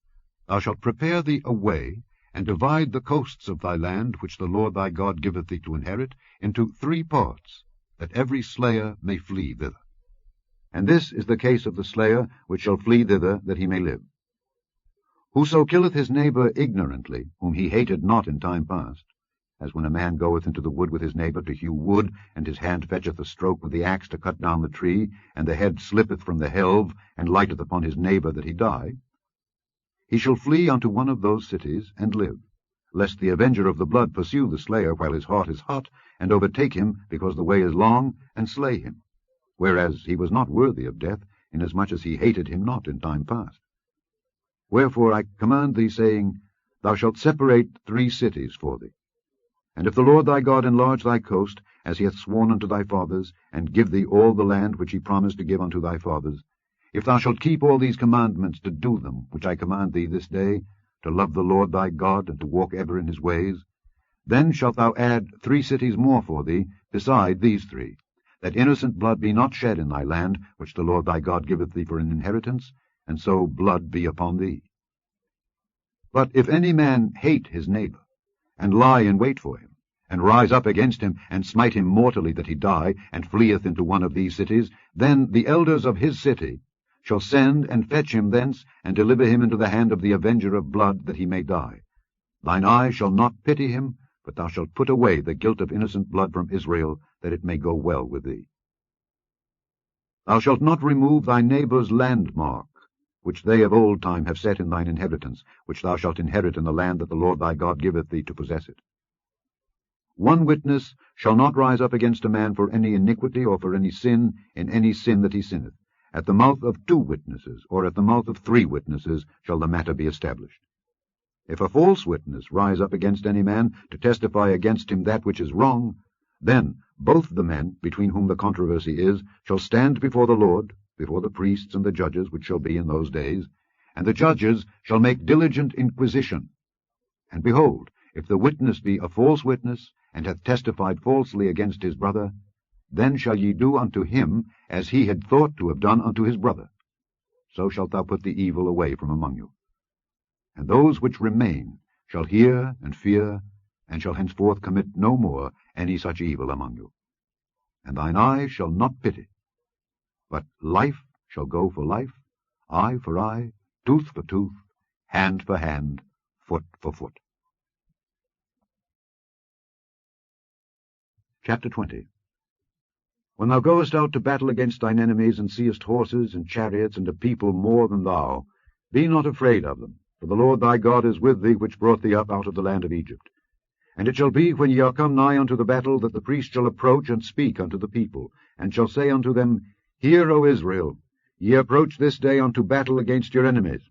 Thou shalt prepare thee a way, and divide the coasts of thy land, which the Lord thy God giveth thee to inherit, into 3 parts, that every slayer may flee thither. And this is the case of the slayer which shall flee thither, that he may live. Whoso killeth his neighbor ignorantly, whom he hated not in time past, as when a man goeth into the wood with his neighbor to hew wood, and his hand fetcheth a stroke with the axe to cut down the tree, and the head slippeth from the helve, and lighteth upon his neighbor that he die, he shall flee unto one of those cities, and live, lest the avenger of the blood pursue the slayer while his heart is hot, and overtake him, because the way is long, and slay him, whereas he was not worthy of death, inasmuch as he hated him not in time past. Wherefore I command thee, saying, Thou shalt separate 3 cities for thee. And if the Lord thy God enlarge thy coast, as he hath sworn unto thy fathers, and give thee all the land which he promised to give unto thy fathers, if thou shalt keep all these commandments to do them, which I command thee this day, to love the Lord thy God, and to walk ever in his ways, then shalt thou add 3 cities more for thee, beside these 3, that innocent blood be not shed in thy land, which the Lord thy God giveth thee for an inheritance, and so blood be upon thee. But if any man hate his neighbor, and lie in wait for him, and rise up against him, and smite him mortally that he die, and fleeth into one of these cities, then the elders of his city shall send and fetch him thence, and deliver him into the hand of the avenger of blood, that he may die. Thine eye shall not pity him, but thou shalt put away the guilt of innocent blood from Israel, that it may go well with thee. Thou shalt not remove thy neighbour's landmark, which they of old time have set in thine inheritance, which thou shalt inherit in the land that the Lord thy God giveth thee to possess it. One witness shall not rise up against a man for any iniquity or for any sin in any sin that he sinneth. At the mouth of 2 witnesses, or at the mouth of 3 witnesses, shall the matter be established. If a false witness rise up against any man to testify against him that which is wrong, then both the men between whom the controversy is shall stand before the Lord, before the priests and the judges which shall be in those days, and the judges shall make diligent inquisition. And behold, if the witness be a false witness, and hath testified falsely against his brother, then shall ye do unto him as he had thought to have done unto his brother. So shalt thou put the evil away from among you. And those which remain shall hear and fear, and shall henceforth commit no more any such evil among you. And thine eye shall not pity, but life shall go for life, eye for eye, tooth for tooth, hand for hand, foot for foot. Chapter 20. When thou goest out to battle against thine enemies, and seest horses and chariots, and a people more than thou, be not afraid of them, for the Lord thy God is with thee, which brought thee up out of the land of Egypt. And it shall be, when ye are come nigh unto the battle, that the priest shall approach and speak unto the people, and shall say unto them, Hear, O Israel, ye approach this day unto battle against your enemies.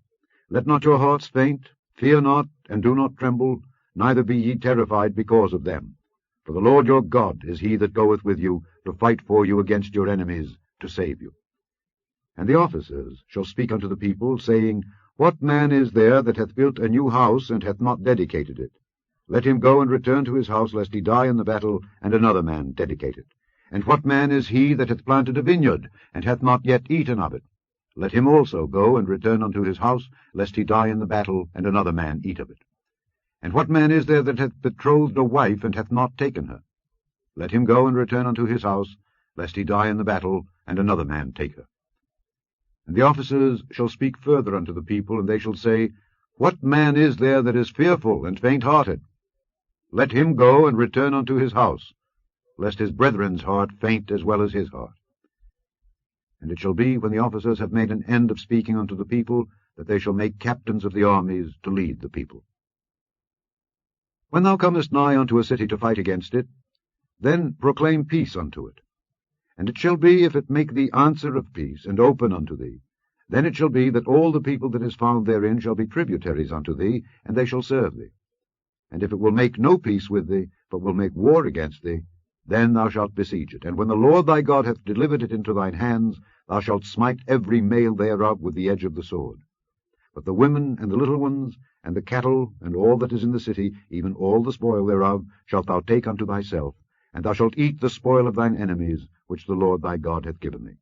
Let not your hearts faint, fear not, and do not tremble, neither be ye terrified because of them. For the Lord your God is he that goeth with you, to fight for you against your enemies, to save you. And the officers shall speak unto the people, saying, What man is there that hath built a new house, and hath not dedicated it? Let him go and return to his house, lest he die in the battle, and another man dedicate it. And what man is he that hath planted a vineyard, and hath not yet eaten of it? Let him also go and return unto his house, lest he die in the battle, and another man eat of it. And what man is there that hath betrothed a wife, and hath not taken her? Let him go and return unto his house, lest he die in the battle, and another man take her. And the officers shall speak further unto the people, and they shall say, What man is there that is fearful and faint-hearted? Let him go and return unto his house, lest his brethren's heart faint as well as his heart. And it shall be, when the officers have made an end of speaking unto the people, that they shall make captains of the armies to lead the people. When thou comest nigh unto a city to fight against it, then proclaim peace unto it. And it shall be, if it make thee answer of peace, and open unto thee, then it shall be that all the people that is found therein shall be tributaries unto thee, and they shall serve thee. And if it will make no peace with thee, but will make war against thee, then thou shalt besiege it. And when the Lord thy God hath delivered it into thine hands, thou shalt smite every male thereof with the edge of the sword. But the women and the little ones, and the cattle, and all that is in the city, even all the spoil thereof, shalt thou take unto thyself, and thou shalt eat the spoil of thine enemies, which the Lord thy God hath given thee.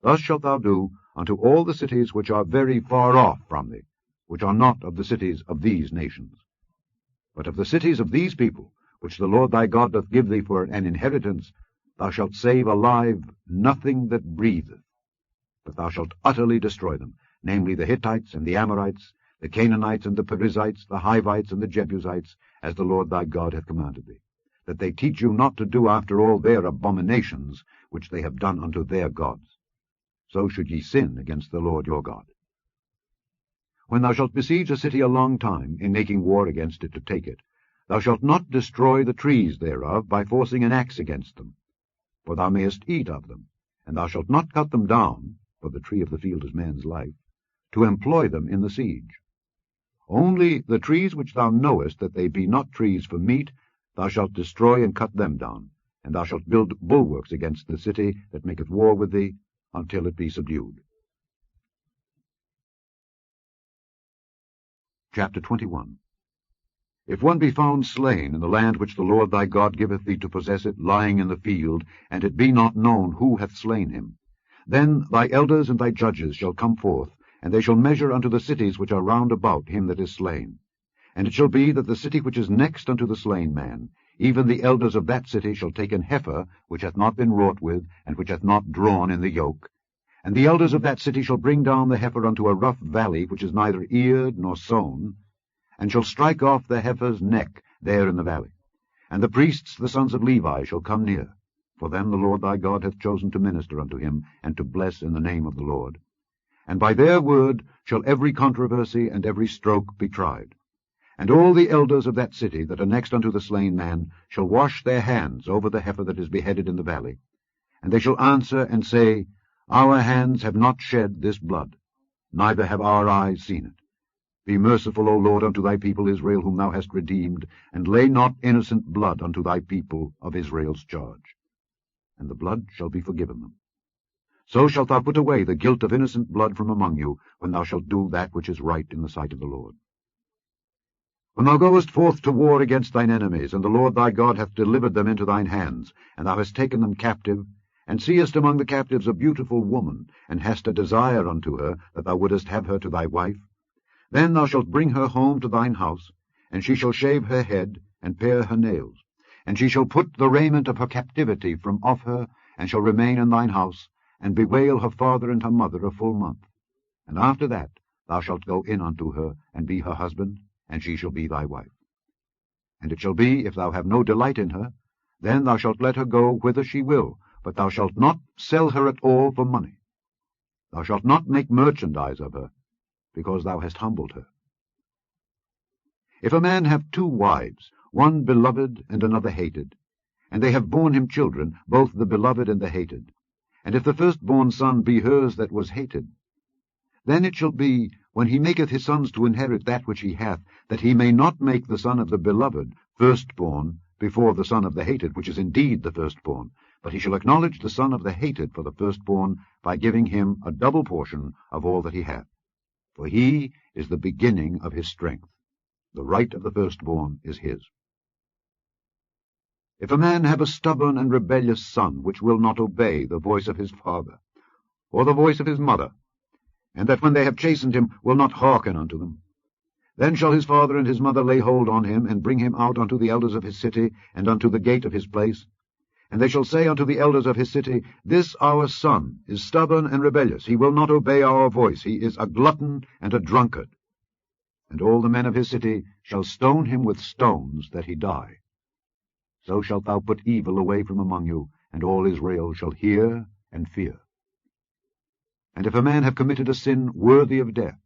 Thus shalt thou do unto all the cities which are very far off from thee, which are not of the cities of these nations. But of the cities of these people, which the Lord thy God doth give thee for an inheritance, thou shalt save alive nothing that breatheth, but thou shalt utterly destroy them, namely the Hittites and the Amorites, the Canaanites and the Perizzites, the Hivites and the Jebusites, as the Lord thy God hath commanded thee, that they teach you not to do after all their abominations, which they have done unto their gods. So should ye sin against the Lord your God. When thou shalt besiege a city a long time, in making war against it to take it, thou shalt not destroy the trees thereof by forcing an axe against them, for thou mayest eat of them, and thou shalt not cut them down, for the tree of the field is man's life, to employ them in the siege. Only the trees which thou knowest that they be not trees for meat, thou shalt destroy and cut them down, and thou shalt build bulwarks against the city that maketh war with thee, until it be subdued. Chapter 21. If one be found slain in the land which the Lord thy God giveth thee to possess it, lying in the field, and it be not known who hath slain him, then thy elders and thy judges shall come forth, and they shall measure unto the cities which are round about him that is slain. And it shall be that the city which is next unto the slain man, even the elders of that city shall take an heifer which hath not been wrought with, and which hath not drawn in the yoke. And the elders of that city shall bring down the heifer unto a rough valley, which is neither eared nor sown, and shall strike off the heifer's neck there in the valley. And the priests, the sons of Levi, shall come near. For them the Lord thy God hath chosen to minister unto him, and to bless in the name of the Lord. And by their word shall every controversy and every stroke be tried. And all the elders of that city that are next unto the slain man shall wash their hands over the heifer that is beheaded in the valley. And they shall answer and say, Our hands have not shed this blood, neither have our eyes seen it. Be merciful, O Lord, unto thy people Israel, whom thou hast redeemed, and lay not innocent blood unto thy people of Israel's charge. And the blood shall be forgiven them. So shalt thou put away the guilt of innocent blood from among you, when thou shalt do that which is right in the sight of the Lord. When thou goest forth to war against thine enemies, and the Lord thy God hath delivered them into thine hands, and thou hast taken them captive, and seest among the captives a beautiful woman, and hast a desire unto her, that thou wouldest have her to thy wife, then thou shalt bring her home to thine house, and she shall shave her head, and pare her nails, and she shall put the raiment of her captivity from off her, and shall remain in thine house, and bewail her father and her mother a full month. And after that thou shalt go in unto her, and be her husband, and she shall be thy wife. And it shall be, if thou have no delight in her, then thou shalt let her go whither she will, but thou shalt not sell her at all for money. Thou shalt not make merchandise of her, because thou hast humbled her. If a man have 2 wives, one beloved and another hated, and they have borne him children, both the beloved and the hated, and if the firstborn son be hers that was hated, then it shall be, when he maketh his sons to inherit that which he hath, that he may not make the son of the beloved firstborn before the son of the hated, which is indeed the firstborn, but he shall acknowledge the son of the hated for the firstborn, by giving him a double portion of all that he hath. For he is the beginning of his strength. The right of the firstborn is his. If a man have a stubborn and rebellious son, which will not obey the voice of his father, or the voice of his mother, and that when they have chastened him will not hearken unto them, then shall his father and his mother lay hold on him, and bring him out unto the elders of his city, and unto the gate of his place. And they shall say unto the elders of his city, This our son is stubborn and rebellious, he will not obey our voice, he is a glutton and a drunkard. And all the men of his city shall stone him with stones, that he die. So shalt thou put evil away from among you, and all Israel shall hear and fear. And if a man have committed a sin worthy of death,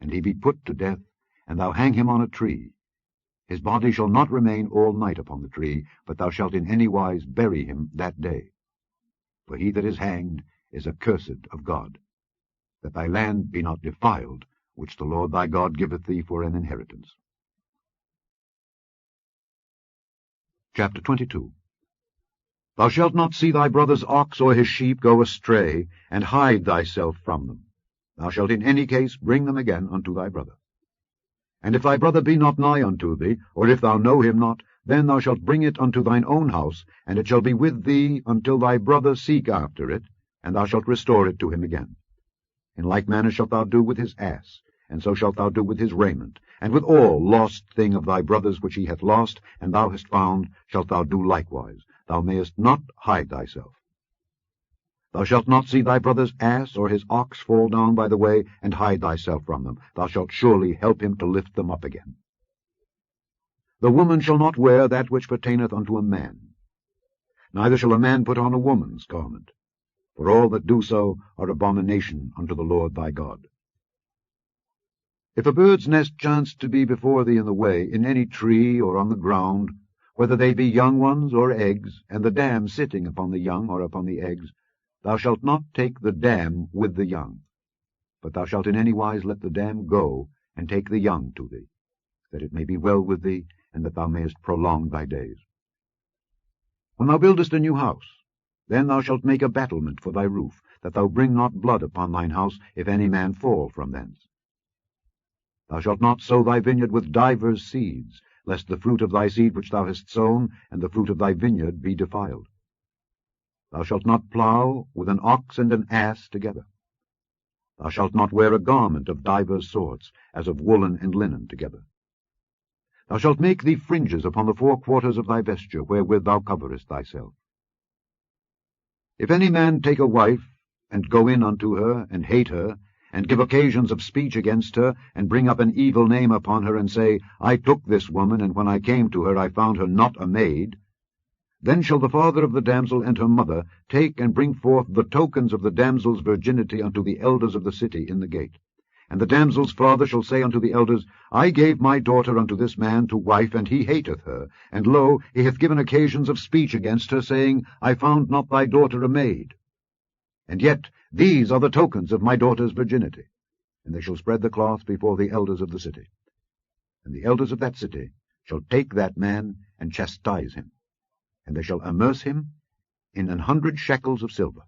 and he be put to death, and thou hang him on a tree, his body shall not remain all night upon the tree, but thou shalt in any wise bury him that day. For he that is hanged is accursed of God, that thy land be not defiled, which the Lord thy God giveth thee for an inheritance. Chapter 22. Thou shalt not see thy brother's ox or his sheep go astray, and hide thyself from them. Thou shalt in any case bring them again unto thy brother. And if thy brother be not nigh unto thee, or if thou know him not, then thou shalt bring it unto thine own house, and it shall be with thee until thy brother seek after it, and thou shalt restore it to him again. In like manner shalt thou do with his ass, and so shalt thou do with his raiment, and with all lost thing of thy brother's which he hath lost, and thou hast found, shalt thou do likewise. Thou mayest not hide thyself. Thou shalt not see thy brother's ass or his ox fall down by the way, and hide thyself from them. Thou shalt surely help him to lift them up again. The woman shall not wear that which pertaineth unto a man, neither shall a man put on a woman's garment, for all that do so are abomination unto the Lord thy God. If a bird's nest chance to be before thee in the way, in any tree or on the ground, whether they be young ones or eggs, and the dam sitting upon the young or upon the eggs, thou shalt not take the dam with the young, but thou shalt in any wise let the dam go, and take the young to thee, that it may be well with thee, and that thou mayest prolong thy days. When thou buildest a new house, then thou shalt make a battlement for thy roof, that thou bring not blood upon thine house, if any man fall from thence. Thou shalt not sow thy vineyard with divers seeds, lest the fruit of thy seed which thou hast sown, and the fruit of thy vineyard be defiled. Thou shalt not plow with an ox and an ass together. Thou shalt not wear a garment of divers sorts, as of woolen and linen together. Thou shalt make thee fringes upon the four quarters of thy vesture, wherewith thou coverest thyself. If any man take a wife, and go in unto her, and hate her, and give occasions of speech against her, and bring up an evil name upon her, and say, I took this woman, and when I came to her I found her not a maid, then shall the father of the damsel and her mother take and bring forth the tokens of the damsel's virginity unto the elders of the city in the gate. And the damsel's father shall say unto the elders, I gave my daughter unto this man to wife, and he hateth her. And lo, he hath given occasions of speech against her, saying, I found not thy daughter a maid. And yet these are the tokens of my daughter's virginity. And they shall spread the cloth before the elders of the city. And the elders of that city shall take that man and chastise him. And they shall amerce him in 100 shekels of silver,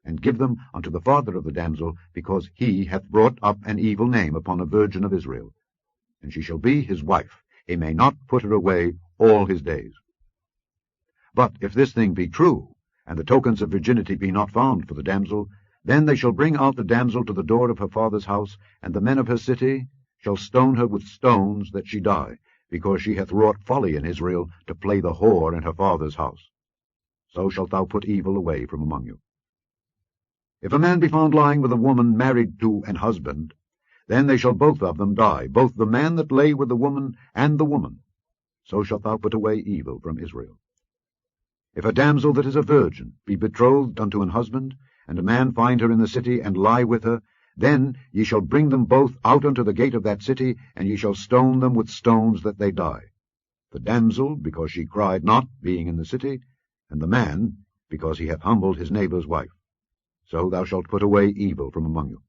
and give them unto the father of the damsel, because he hath brought up an evil name upon a virgin of Israel. And she shall be his wife. He may not put her away all his days. But if this thing be true, and the tokens of virginity be not found for the damsel, then they shall bring out the damsel to the door of her father's house, and the men of her city shall stone her with stones that she die, because she hath wrought folly in Israel, to play the whore in her father's house. So shalt thou put evil away from among you. If a man be found lying with a woman married to an husband, then they shall both of them die, both the man that lay with the woman and the woman. So shalt thou put away evil from Israel. If a damsel that is a virgin be betrothed unto an husband, and a man find her in the city, and lie with her, then ye shall bring them both out unto the gate of that city, and ye shall stone them with stones that they die. The damsel, because she cried not, being in the city, and the man, because he hath humbled his neighbour's wife. So thou shalt put away evil from among you.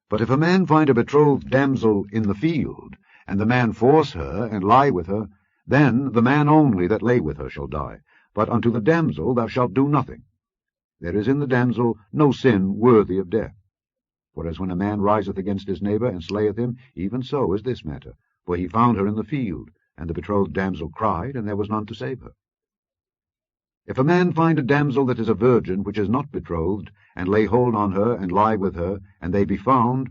But if a man find a betrothed damsel in the field, and the man force her, and lie with her, then the man only that lay with her shall die. But unto the damsel thou shalt do nothing. There is in the damsel no sin worthy of death. Whereas when a man riseth against his neighbour, and slayeth him, even so is this matter. For he found her in the field, and the betrothed damsel cried, and there was none to save her. If a man find a damsel that is a virgin, which is not betrothed, and lay hold on her, and lie with her, and they be found,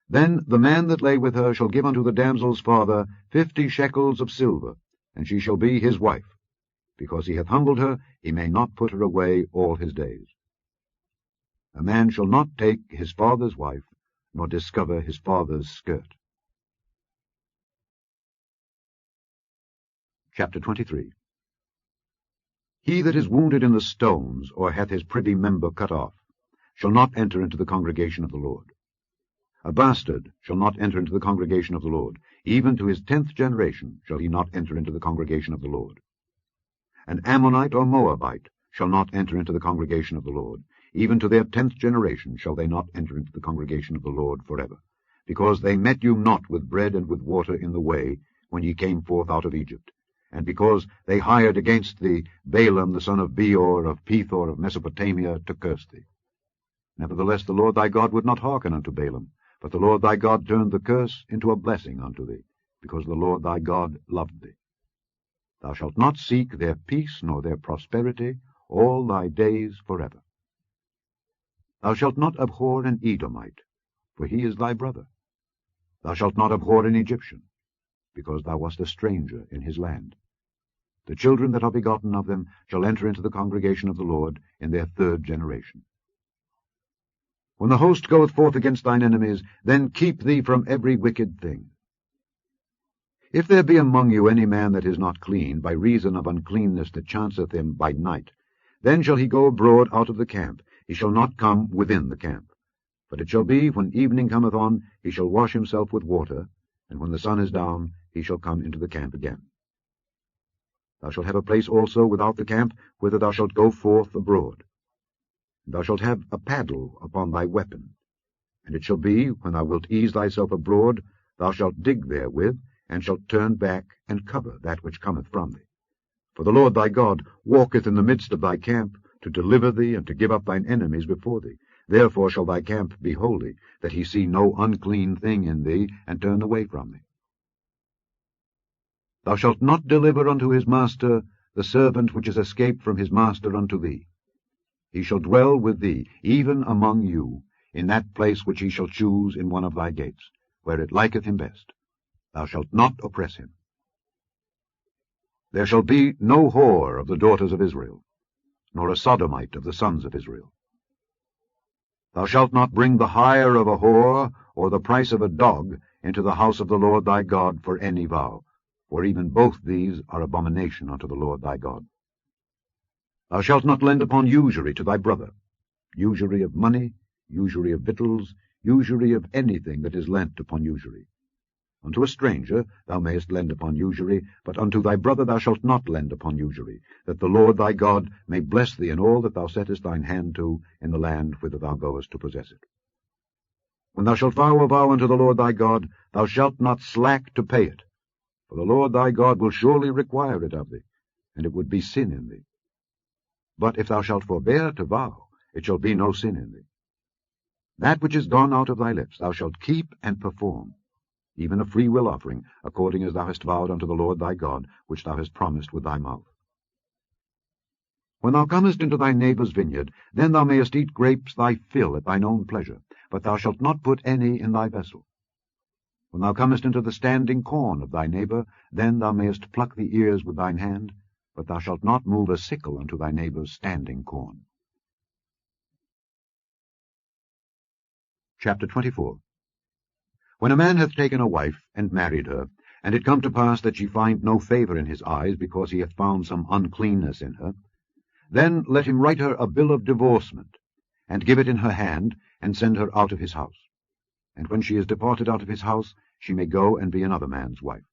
then the man that lay with her shall give unto the damsel's father 50 shekels of silver, and she shall be his wife. Because he hath humbled her, he may not put her away all his days. A man shall not take his father's wife, nor discover his father's skirt. Chapter 23. He that is wounded in the stones, or hath his privy member cut off, shall not enter into the congregation of the Lord. A bastard shall not enter into the congregation of the Lord. Even to his 10th generation shall he not enter into the congregation of the Lord. An Ammonite or Moabite shall not enter into the congregation of the Lord. Even to their 10th generation shall they not enter into the congregation of the Lord forever, because they met you not with bread and with water in the way, when ye came forth out of Egypt, and because they hired against thee Balaam the son of Beor of Pethor of Mesopotamia to curse thee. Nevertheless the Lord thy God would not hearken unto Balaam, but the Lord thy God turned the curse into a blessing unto thee, because the Lord thy God loved thee. Thou shalt not seek their peace nor their prosperity all thy days forever. Thou shalt not abhor an Edomite, for he is thy brother. Thou shalt not abhor an Egyptian, because thou wast a stranger in his land. The children that are begotten of them shall enter into the congregation of the Lord in their 3rd generation. When the host goeth forth against thine enemies, then keep thee from every wicked thing. If there be among you any man that is not clean, by reason of uncleanness that chanceth him by night, then shall he go abroad out of the camp. He shall not come within the camp. But it shall be, when evening cometh on, he shall wash himself with water, and when the sun is down, he shall come into the camp again. Thou shalt have a place also without the camp, whither thou shalt go forth abroad. And thou shalt have a paddle upon thy weapon. And it shall be, when thou wilt ease thyself abroad, thou shalt dig therewith, and shalt turn back, and cover that which cometh from thee. For the Lord thy God walketh in the midst of thy camp, to deliver thee, and to give up thine enemies before thee. Therefore shall thy camp be holy, that he see no unclean thing in thee, and turn away from thee. Thou shalt not deliver unto his master the servant which is escaped from his master unto thee. He shall dwell with thee, even among you, in that place which he shall choose in one of thy gates, where it liketh him best. Thou shalt not oppress him. There shall be no whore of the daughters of Israel, nor a sodomite of the sons of Israel. Thou shalt not bring the hire of a whore, or the price of a dog, into the house of the Lord thy God for any vow, for even both these are abomination unto the Lord thy God. Thou shalt not lend upon usury to thy brother, usury of money, usury of victuals, usury of anything that is lent upon usury. Unto a stranger thou mayest lend upon usury, but unto thy brother thou shalt not lend upon usury, that the Lord thy God may bless thee in all that thou settest thine hand to in the land whither thou goest to possess it. When thou shalt vow a vow unto the Lord thy God, thou shalt not slack to pay it, for the Lord thy God will surely require it of thee, and it would be sin in thee. But if thou shalt forbear to vow, it shall be no sin in thee. That which is gone out of thy lips thou shalt keep and perform, even a freewill offering, according as thou hast vowed unto the Lord thy God, which thou hast promised with thy mouth. When thou comest into thy neighbour's vineyard, then thou mayest eat grapes thy fill at thine own pleasure, but thou shalt not put any in thy vessel. When thou comest into the standing corn of thy neighbour, then thou mayest pluck the ears with thine hand, but thou shalt not move a sickle unto thy neighbour's standing corn. Chapter 24. When a man hath taken a wife, and married her, and it come to pass that she find no favour in his eyes, because he hath found some uncleanness in her, then let him write her a bill of divorcement, and give it in her hand, and send her out of his house. And when she is departed out of his house, she may go and be another man's wife.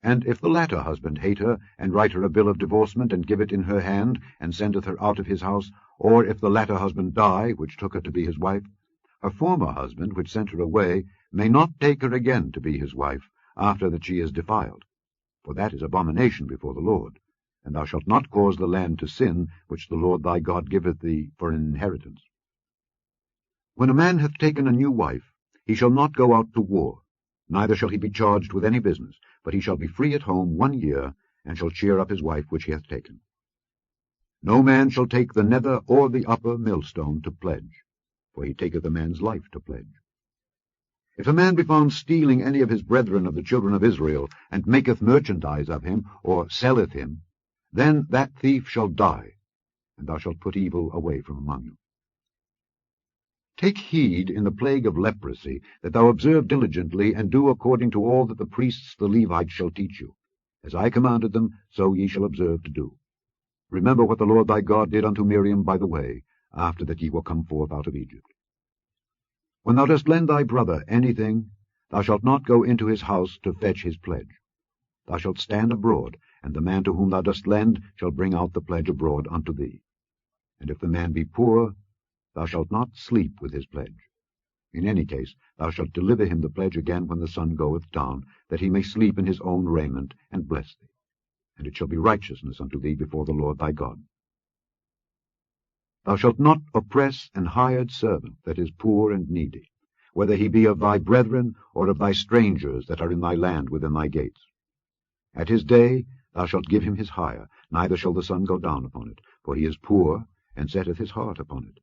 And if the latter husband hate her, and write her a bill of divorcement, and give it in her hand, and sendeth her out of his house, or if the latter husband die, which took her to be his wife, her former husband, which sent her away, may not take her again to be his wife, after that she is defiled. For that is abomination before the Lord, and thou shalt not cause the land to sin, which the Lord thy God giveth thee for an inheritance. When a man hath taken a new wife, he shall not go out to war, neither shall he be charged with any business, but he shall be free at home 1 year, and shall cheer up his wife which he hath taken. No man shall take the nether or the upper millstone to pledge, for he taketh a man's life to pledge. If a man be found stealing any of his brethren of the children of Israel, and maketh merchandise of him, or selleth him, then that thief shall die, and thou shalt put evil away from among you. Take heed in the plague of leprosy, that thou observe diligently, and do according to all that the priests the Levites shall teach you. As I commanded them, so ye shall observe to do. Remember what the Lord thy God did unto Miriam by the way, after that ye were come forth out of Egypt. When thou dost lend thy brother anything, thou shalt not go into his house to fetch his pledge. Thou shalt stand abroad, and the man to whom thou dost lend shall bring out the pledge abroad unto thee. And if the man be poor, thou shalt not sleep with his pledge. In any case, thou shalt deliver him the pledge again when the sun goeth down, that he may sleep in his own raiment, and bless thee. And it shall be righteousness unto thee before the Lord thy God. Thou shalt not oppress an hired servant that is poor and needy, whether he be of thy brethren, or of thy strangers that are in thy land within thy gates. At his day thou shalt give him his hire, neither shall the sun go down upon it, for he is poor, and setteth his heart upon it,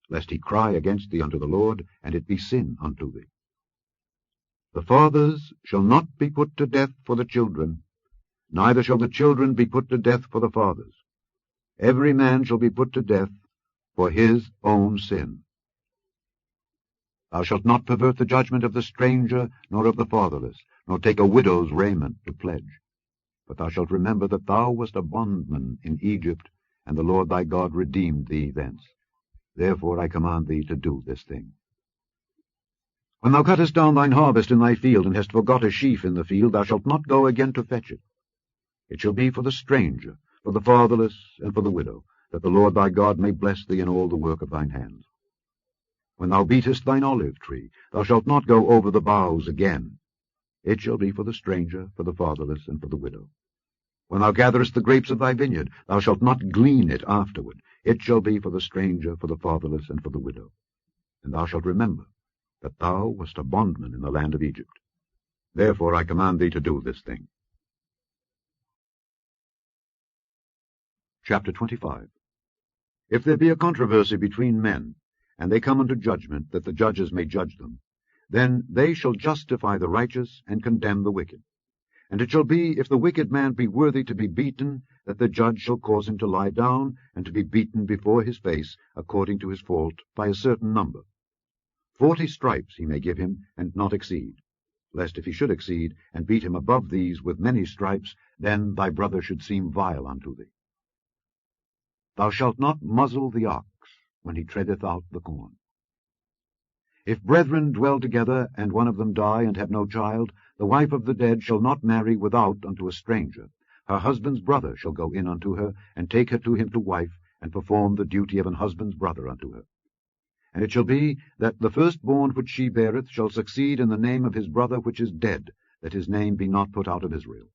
lest he cry against thee unto the Lord, and it be sin unto thee. The fathers shall not be put to death for the children, neither shall the children be put to death for the fathers. Every man shall be put to death for his own sin. Thou shalt not pervert the judgment of the stranger, nor of the fatherless, nor take a widow's raiment to pledge. But thou shalt remember that thou wast a bondman in Egypt, and the Lord thy God redeemed thee thence. Therefore I command thee to do this thing. When thou cuttest down thine harvest in thy field, and hast forgot a sheaf in the field, thou shalt not go again to fetch it. It shall be for the stranger, for the fatherless, and for the widow, that the Lord thy God may bless thee in all the work of thine hands. When thou beatest thine olive tree, thou shalt not go over the boughs again. It shall be for the stranger, for the fatherless, and for the widow. When thou gatherest the grapes of thy vineyard, thou shalt not glean it afterward. It shall be for the stranger, for the fatherless, and for the widow. And thou shalt remember that thou wast a bondman in the land of Egypt. Therefore I command thee to do this thing. Chapter 25. If there be a controversy between men, and they come unto judgment, that the judges may judge them, then they shall justify the righteous and condemn the wicked. And it shall be, if the wicked man be worthy to be beaten, that the judge shall cause him to lie down, and to be beaten before his face, according to his fault, by a certain number. 40 stripes he may give him, and not exceed. Lest if he should exceed, and beat him above these with many stripes, then thy brother should seem vile unto thee. Thou shalt not muzzle the ox when he treadeth out the corn. If brethren dwell together, and one of them die, and have no child, the wife of the dead shall not marry without unto a stranger. Her husband's brother shall go in unto her, and take her to him to wife, and perform the duty of an husband's brother unto her. And it shall be, that the firstborn which she beareth shall succeed in the name of his brother which is dead, that his name be not put out of Israel.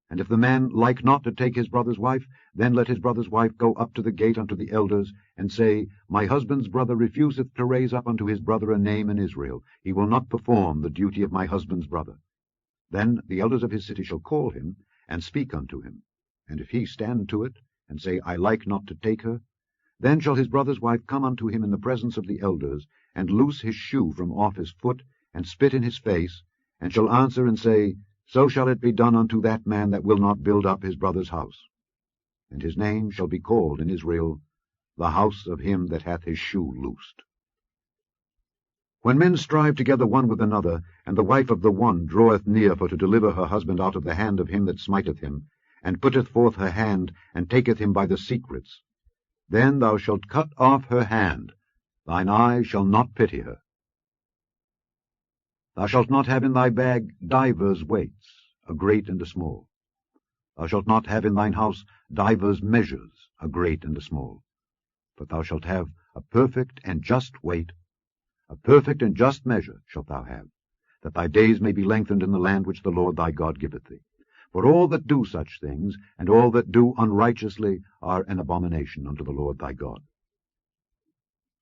And if the man like not to take his brother's wife, then let his brother's wife go up to the gate unto the elders, and say, My husband's brother refuseth to raise up unto his brother a name in Israel. He will not perform the duty of my husband's brother. Then the elders of his city shall call him, and speak unto him. And if he stand to it, and say, I like not to take her, then shall his brother's wife come unto him in the presence of the elders, and loose his shoe from off his foot, and spit in his face, and shall answer and say, So shall it be done unto that man that will not build up his brother's house. And his name shall be called in Israel, the house of him that hath his shoe loosed. When men strive together one with another, and the wife of the one draweth near for to deliver her husband out of the hand of him that smiteth him, and putteth forth her hand, and taketh him by the secrets, then thou shalt cut off her hand, thine eye shall not pity her. Thou shalt not have in thy bag divers weights, a great and a small. Thou shalt not have in thine house divers measures, a great and a small. But thou shalt have a perfect and just weight, a perfect and just measure shalt thou have, that thy days may be lengthened in the land which the Lord thy God giveth thee. For all that do such things, and all that do unrighteously, are an abomination unto the Lord thy God.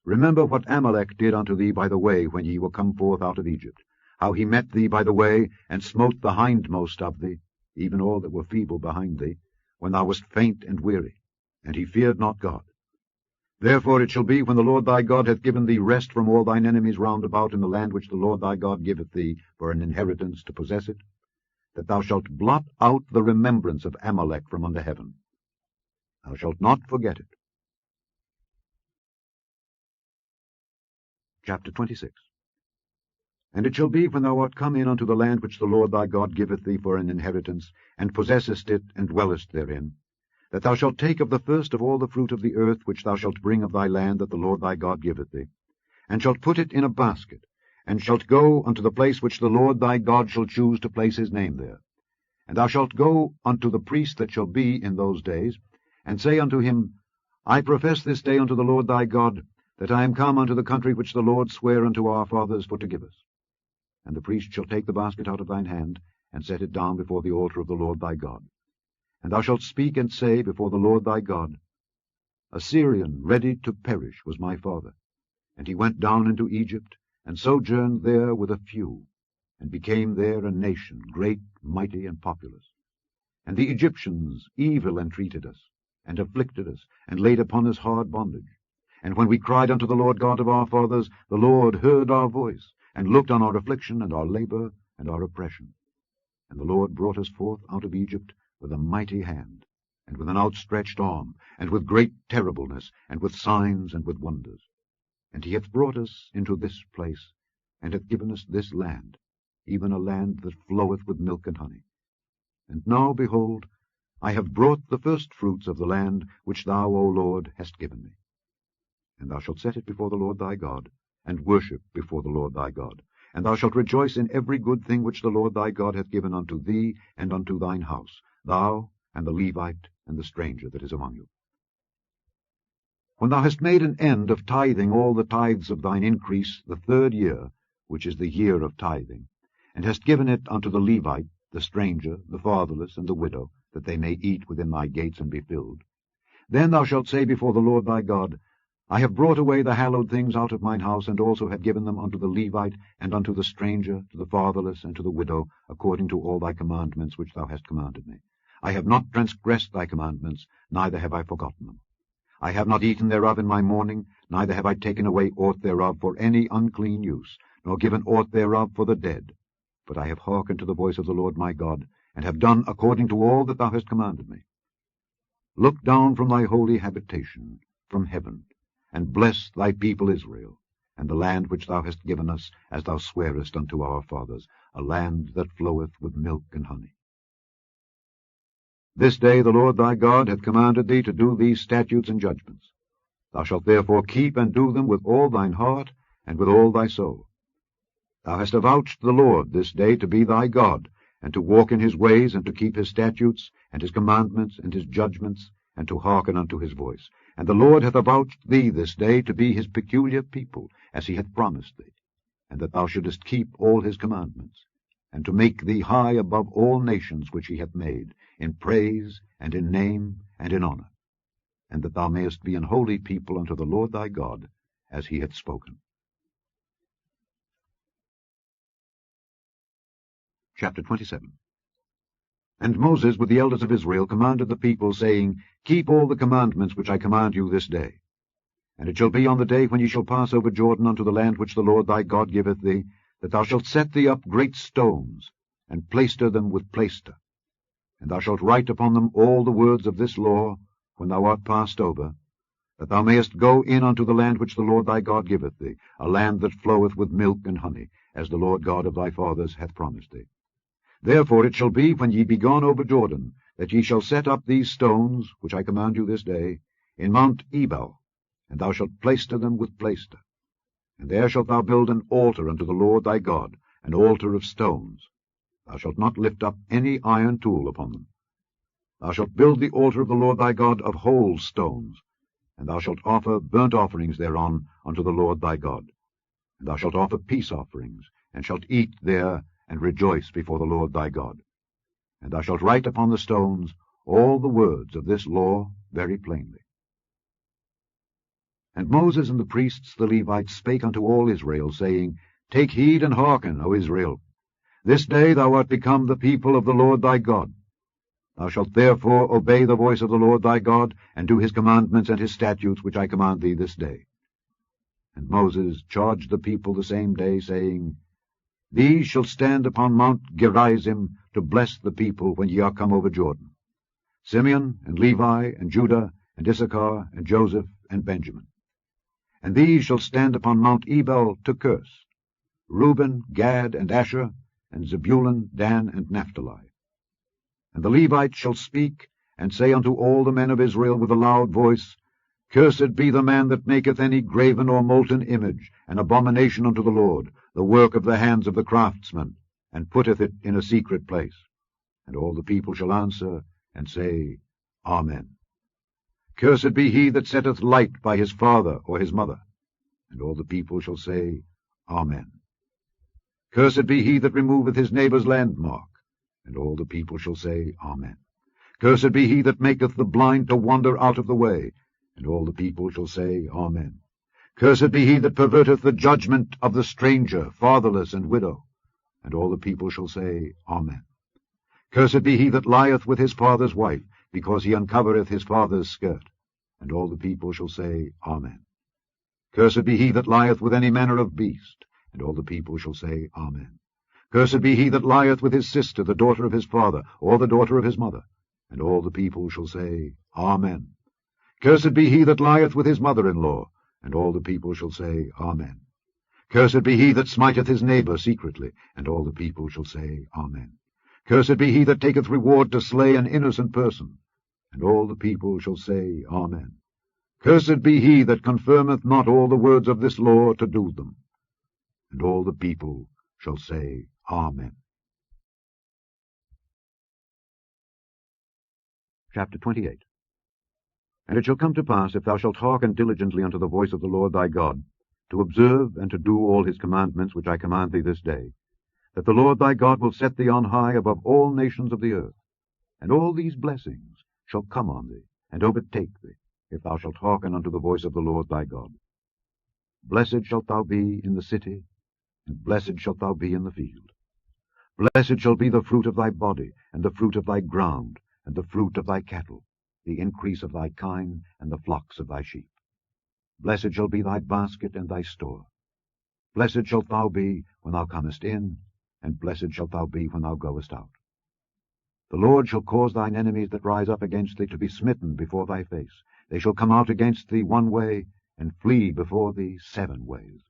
Remember what Amalek did unto thee by the way when ye were come forth out of Egypt, how he met thee by the way, and smote the hindmost of thee, even all that were feeble behind thee, when thou wast faint and weary, and he feared not God. Therefore it shall be, when the Lord thy God hath given thee rest from all thine enemies round about in the land which the Lord thy God giveth thee for an inheritance to possess it, that thou shalt blot out the remembrance of Amalek from under heaven. Thou shalt not forget it. Chapter 26. And it shall be, when thou art come in unto the land which the Lord thy God giveth thee for an inheritance, and possessest it, and dwellest therein, that thou shalt take of the first of all the fruit of the earth which thou shalt bring of thy land that the Lord thy God giveth thee, and shalt put it in a basket, and shalt go unto the place which the Lord thy God shall choose to place his name there. And thou shalt go unto the priest that shall be in those days, and say unto him, I profess this day unto the Lord thy God, that I am come unto the country which the Lord sware unto our fathers for to give us. And the priest shall take the basket out of thine hand, and set it down before the altar of the Lord thy God. And thou shalt speak and say before the Lord thy God, A Syrian ready to perish was my father, and he went down into Egypt, and sojourned there with a few, and became there a nation, great, mighty, and populous. And the Egyptians evil entreated us, and afflicted us, and laid upon us hard bondage. And when we cried unto the Lord God of our fathers, the Lord heard our voice, and looked on our affliction, and our labor, and our oppression. And the Lord brought us forth out of Egypt with a mighty hand, and with an outstretched arm, and with great terribleness, and with signs, and with wonders. And he hath brought us into this place, and hath given us this land, even a land that floweth with milk and honey. And now, behold, I have brought the firstfruits of the land which thou, O Lord, hast given me. And thou shalt set it before the Lord thy God, and worship before the Lord thy God. And thou shalt rejoice in every good thing which the Lord thy God hath given unto thee and unto thine house, thou and the Levite and the stranger that is among you. When thou hast made an end of tithing all the tithes of thine increase the 3rd year, which is the year of tithing, and hast given it unto the Levite, the stranger, the fatherless, and the widow, that they may eat within thy gates and be filled, then thou shalt say before the Lord thy God, I have brought away the hallowed things out of mine house, and also have given them unto the Levite, and unto the stranger, to the fatherless, and to the widow, according to all thy commandments which thou hast commanded me. I have not transgressed thy commandments, neither have I forgotten them. I have not eaten thereof in my mourning, neither have I taken away aught thereof for any unclean use, nor given aught thereof for the dead. But I have hearkened to the voice of the Lord my God, and have done according to all that thou hast commanded me. Look down from thy holy habitation, from heaven, and bless thy people Israel, and the land which thou hast given us, as thou swarest unto our fathers, a land that floweth with milk and honey. This day the Lord thy God hath commanded thee to do these statutes and judgments. Thou shalt therefore keep and do them with all thine heart and with all thy soul. Thou hast avouched the Lord this day to be thy God, and to walk in his ways, and to keep his statutes, and his commandments, and his judgments, and to hearken unto his voice. And the Lord hath avouched thee this day to be his peculiar people, as he hath promised thee, and that thou shouldest keep all his commandments, and to make thee high above all nations which he hath made, in praise, and in name, and in honor, and that thou mayest be an holy people unto the Lord thy God, as he hath spoken. Chapter 27. And Moses with the elders of Israel commanded the people, saying, Keep all the commandments which I command you this day. And it shall be on the day when ye shall pass over Jordan unto the land which the Lord thy God giveth thee, that thou shalt set thee up great stones, and plaister them with plaister. And thou shalt write upon them all the words of this law, when thou art passed over, that thou mayest go in unto the land which the Lord thy God giveth thee, a land that floweth with milk and honey, as the Lord God of thy fathers hath promised thee. Therefore it shall be, when ye be gone over Jordan, that ye shall set up these stones, which I command you this day, in Mount Ebal, and thou shalt plaister them with plaister. And there shalt thou build an altar unto the Lord thy God, an altar of stones. Thou shalt not lift up any iron tool upon them. Thou shalt build the altar of the Lord thy God of whole stones, and thou shalt offer burnt offerings thereon unto the Lord thy God. And thou shalt offer peace offerings, and shalt eat there, and rejoice before the Lord thy God. And thou shalt write upon the stones all the words of this law very plainly. And Moses and the priests the Levites spake unto all Israel, saying, Take heed and hearken, O Israel. This day thou art become the people of the Lord thy God. Thou shalt therefore obey the voice of the Lord thy God, and do his commandments and his statutes which I command thee this day. And Moses charged the people the same day, saying, These shall stand upon Mount Gerizim to bless the people when ye are come over Jordan, Simeon, and Levi, and Judah, and Issachar, and Joseph, and Benjamin. And these shall stand upon Mount Ebal to curse, Reuben, Gad, and Asher, and Zebulun, Dan, and Naphtali. And the Levites shall speak, and say unto all the men of Israel with a loud voice, Cursed be the man that maketh any graven or molten image, an abomination unto the Lord, the work of the hands of the craftsman, and putteth it in a secret place. And all the people shall answer, and say, Amen. Cursed be he that setteth light by his father or his mother. And all the people shall say, Amen. Cursed be he that removeth his neighbour's landmark. And all the people shall say, Amen. Cursed be he that maketh the blind to wander out of the way. And all the people shall say, Amen. Cursed be he that perverteth the judgment of the stranger, fatherless, and widow. And all the people shall say, Amen. Cursed be he that lieth with his father's wife, because he uncovereth his father's skirt. And all the people shall say, Amen. Cursed be he that lieth with any manner of beast. And all the people shall say, Amen. Cursed be he that lieth with his sister, the daughter of his father, or the daughter of his mother. And all the people shall say, Amen. Cursed be he that lieth with his mother-in-law. And all the people shall say, Amen. Cursed be he that smiteth his neighbour secretly. And all the people shall say, Amen. Cursed be he that taketh reward to slay an innocent person. And all the people shall say, Amen. Cursed be he that confirmeth not all the words of this law to do them. And all the people shall say, Amen. Chapter 28. And it shall come to pass, if thou shalt hearken diligently unto the voice of the Lord thy God, to observe and to do all his commandments which I command thee this day, that the Lord thy God will set thee on high above all nations of the earth, and all these blessings shall come on thee, and overtake thee, if thou shalt hearken unto the voice of the Lord thy God. Blessed shalt thou be in the city, and blessed shalt thou be in the field. Blessed shall be the fruit of thy body, and the fruit of thy ground, and the fruit of thy cattle, the increase of thy kine, and the flocks of thy sheep. Blessed shall be thy basket and thy store. Blessed shalt thou be when thou comest in, and blessed shalt thou be when thou goest out. The Lord shall cause thine enemies that rise up against thee to be smitten before thy face. They shall come out against thee one way, and flee before thee 7 ways.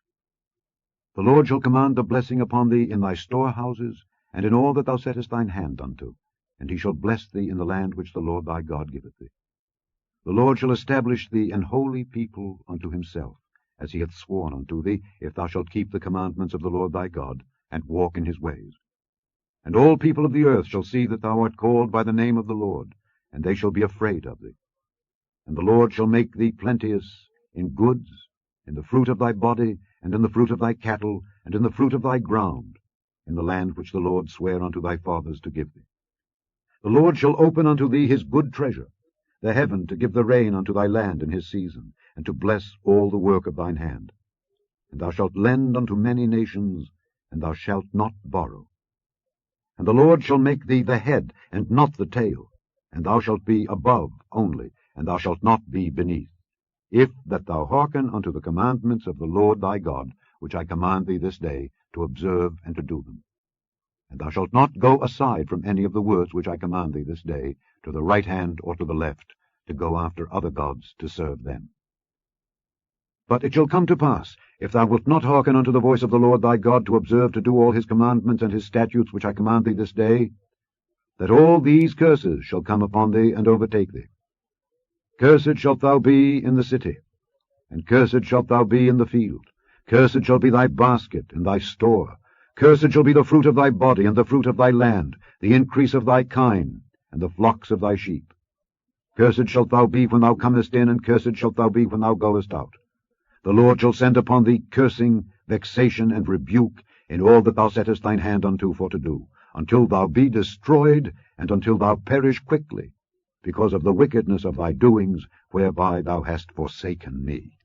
The Lord shall command the blessing upon thee in thy storehouses, and in all that thou settest thine hand unto, and he shall bless thee in the land which the Lord thy God giveth thee. The Lord shall establish thee an holy people unto himself, as he hath sworn unto thee, if thou shalt keep the commandments of the Lord thy God, and walk in his ways. And all people of the earth shall see that thou art called by the name of the Lord, and they shall be afraid of thee. And the Lord shall make thee plenteous in goods, in the fruit of thy body, and in the fruit of thy cattle, and in the fruit of thy ground, in the land which the Lord sware unto thy fathers to give thee. The Lord shall open unto thee his good treasure, the heaven to give the rain unto thy land in his season, and to bless all the work of thine hand. And thou shalt lend unto many nations, and thou shalt not borrow. And the Lord shall make thee the head, and not the tail, and thou shalt be above only, and thou shalt not be beneath, if that thou hearken unto the commandments of the Lord thy God, which I command thee this day, to observe and to do them. And thou shalt not go aside from any of the words which I command thee this day, to the right hand or to the left, to go after other gods to serve them. But it shall come to pass, if thou wilt not hearken unto the voice of the Lord thy God, to observe to do all his commandments and his statutes which I command thee this day, that all these curses shall come upon thee and overtake thee. Cursed shalt thou be in the city, and cursed shalt thou be in the field. Cursed shall be thy basket and thy store. Cursed shall be the fruit of thy body, and the fruit of thy land, the increase of thy kine, and the flocks of thy sheep. Cursed shalt thou be when thou comest in, and cursed shalt thou be when thou goest out. The Lord shall send upon thee cursing, vexation, and rebuke in all that thou settest thine hand unto for to do, until thou be destroyed, and until thou perish quickly, because of the wickedness of thy doings, whereby thou hast forsaken me.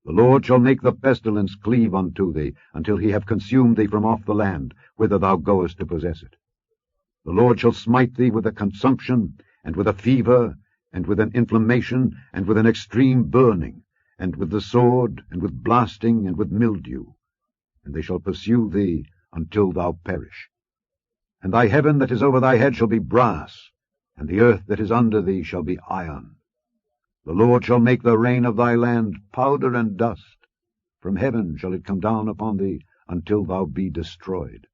The Lord shall make the pestilence cleave unto thee, until he have consumed thee from off the land, whither thou goest to possess it. The Lord shall smite thee with a consumption, and with a fever, and with an inflammation, and with an extreme burning, and with the sword, and with blasting, and with mildew, and they shall pursue thee until thou perish. And thy heaven that is over thy head shall be brass, and the earth that is under thee shall be iron. The Lord shall make the rain of thy land powder and dust. From heaven shall it come down upon thee until thou be destroyed.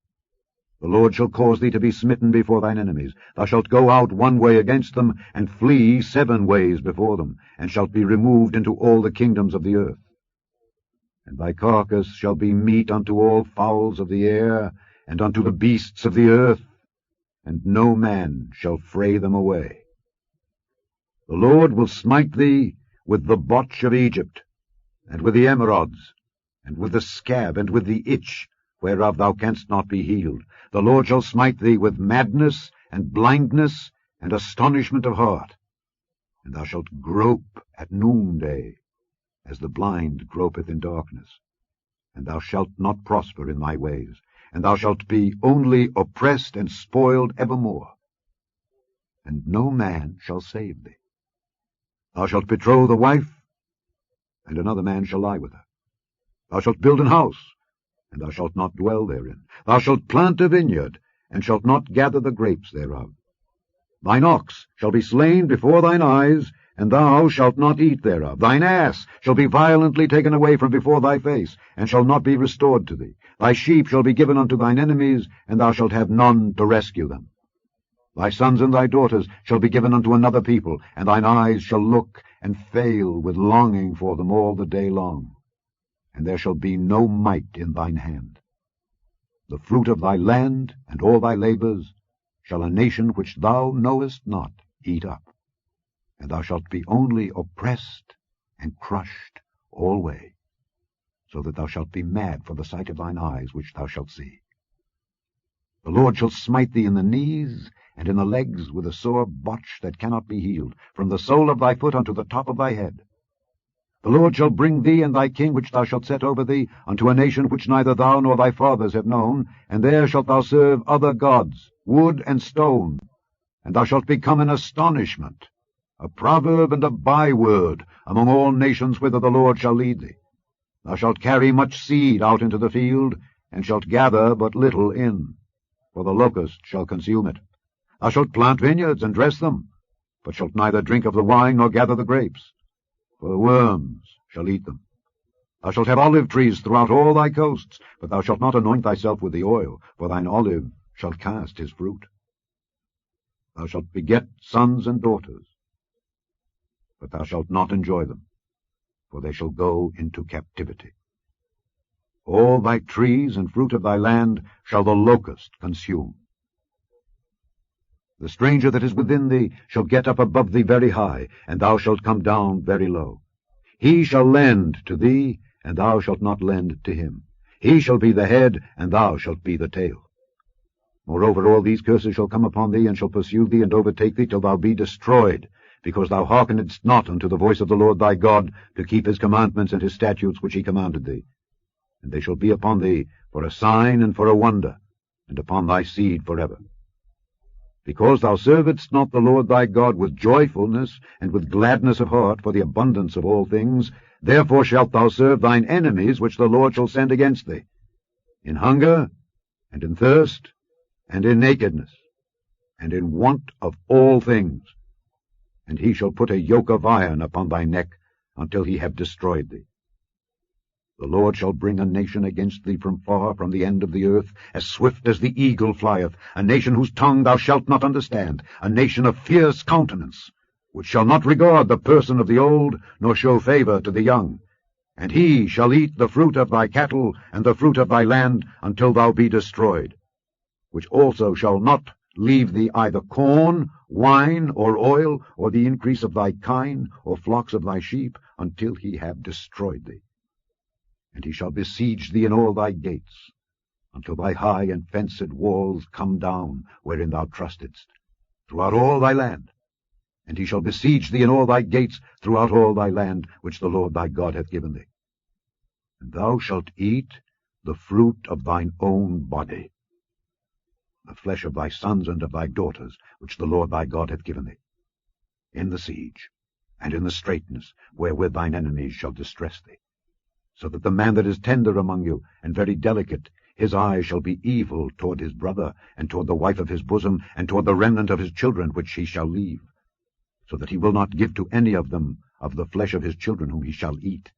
The Lord shall cause thee to be smitten before thine enemies. Thou shalt go out one way against them, and flee 7 ways before them, and shalt be removed into all the kingdoms of the earth. And thy carcass shall be meat unto all fowls of the air, and unto the beasts of the earth, and no man shall fray them away. The Lord will smite thee with the botch of Egypt, and with the emerods, and with the scab, and with the itch, whereof thou canst not be healed. The Lord shall smite thee with madness, and blindness, and astonishment of heart. And thou shalt grope at noonday, as the blind gropeth in darkness. And thou shalt not prosper in thy ways, and thou shalt be only oppressed and spoiled evermore. And no man shall save thee. Thou shalt betroth a wife, and another man shall lie with her. Thou shalt build an house, and thou shalt not dwell therein. Thou shalt plant a vineyard, and shalt not gather the grapes thereof. Thine ox shall be slain before thine eyes, and thou shalt not eat thereof. Thine ass shall be violently taken away from before thy face, and shall not be restored to thee. Thy sheep shall be given unto thine enemies, and thou shalt have none to rescue them. Thy sons and thy daughters shall be given unto another people, and thine eyes shall look and fail with longing for them all the day long. And there shall be no might in thine hand. The fruit of thy land and all thy labors shall a nation which thou knowest not eat up. And thou shalt be only oppressed and crushed alway, so that thou shalt be mad for the sight of thine eyes which thou shalt see. The Lord shall smite thee in the knees and in the legs with a sore botch that cannot be healed, from the sole of thy foot unto the top of thy head. The Lord shall bring thee and thy king which thou shalt set over thee unto a nation which neither thou nor thy fathers have known, and there shalt thou serve other gods, wood and stone, and thou shalt become an astonishment, a proverb and a byword among all nations whither the Lord shall lead thee. Thou shalt carry much seed out into the field, and shalt gather but little in, for the locust shall consume it. Thou shalt plant vineyards and dress them, but shalt neither drink of the wine nor gather the grapes, for the worms shall eat them. Thou shalt have olive trees throughout all thy coasts, but thou shalt not anoint thyself with the oil, for thine olive shall cast his fruit. Thou shalt beget sons and daughters, but thou shalt not enjoy them, for they shall go into captivity. All thy trees and fruit of thy land shall the locust consume. The stranger that is within thee shall get up above thee very high, and thou shalt come down very low. He shall lend to thee, and thou shalt not lend to him. He shall be the head, and thou shalt be the tail. Moreover, all these curses shall come upon thee, and shall pursue thee, and overtake thee, till thou be destroyed, because thou hearkenedst not unto the voice of the Lord thy God, to keep his commandments and his statutes which he commanded thee. And they shall be upon thee for a sign and for a wonder, and upon thy seed forever. Because thou servedst not the Lord thy God with joyfulness and with gladness of heart for the abundance of all things, therefore shalt thou serve thine enemies which the Lord shall send against thee, in hunger, and in thirst, and in nakedness, and in want of all things. And he shall put a yoke of iron upon thy neck, until he have destroyed thee. The Lord shall bring a nation against thee from far, from the end of the earth, as swift as the eagle flieth, a nation whose tongue thou shalt not understand, a nation of fierce countenance, which shall not regard the person of the old, nor show favor to the young. And he shall eat the fruit of thy cattle, and the fruit of thy land, until thou be destroyed, which also shall not leave thee either corn, wine, or oil, or the increase of thy kine, or flocks of thy sheep, until he have destroyed thee. And he shall besiege thee in all thy gates, until thy high and fenced walls come down, wherein thou trustedst, throughout all thy land. And he shall besiege thee in all thy gates, throughout all thy land, which the Lord thy God hath given thee. And thou shalt eat the fruit of thine own body, the flesh of thy sons and of thy daughters, which the Lord thy God hath given thee, in the siege, and in the straitness, wherewith thine enemies shall distress thee. So that the man that is tender among you, and very delicate, his eye shall be evil toward his brother, and toward the wife of his bosom, and toward the remnant of his children which he shall leave, so that he will not give to any of them of the flesh of his children whom he shall eat,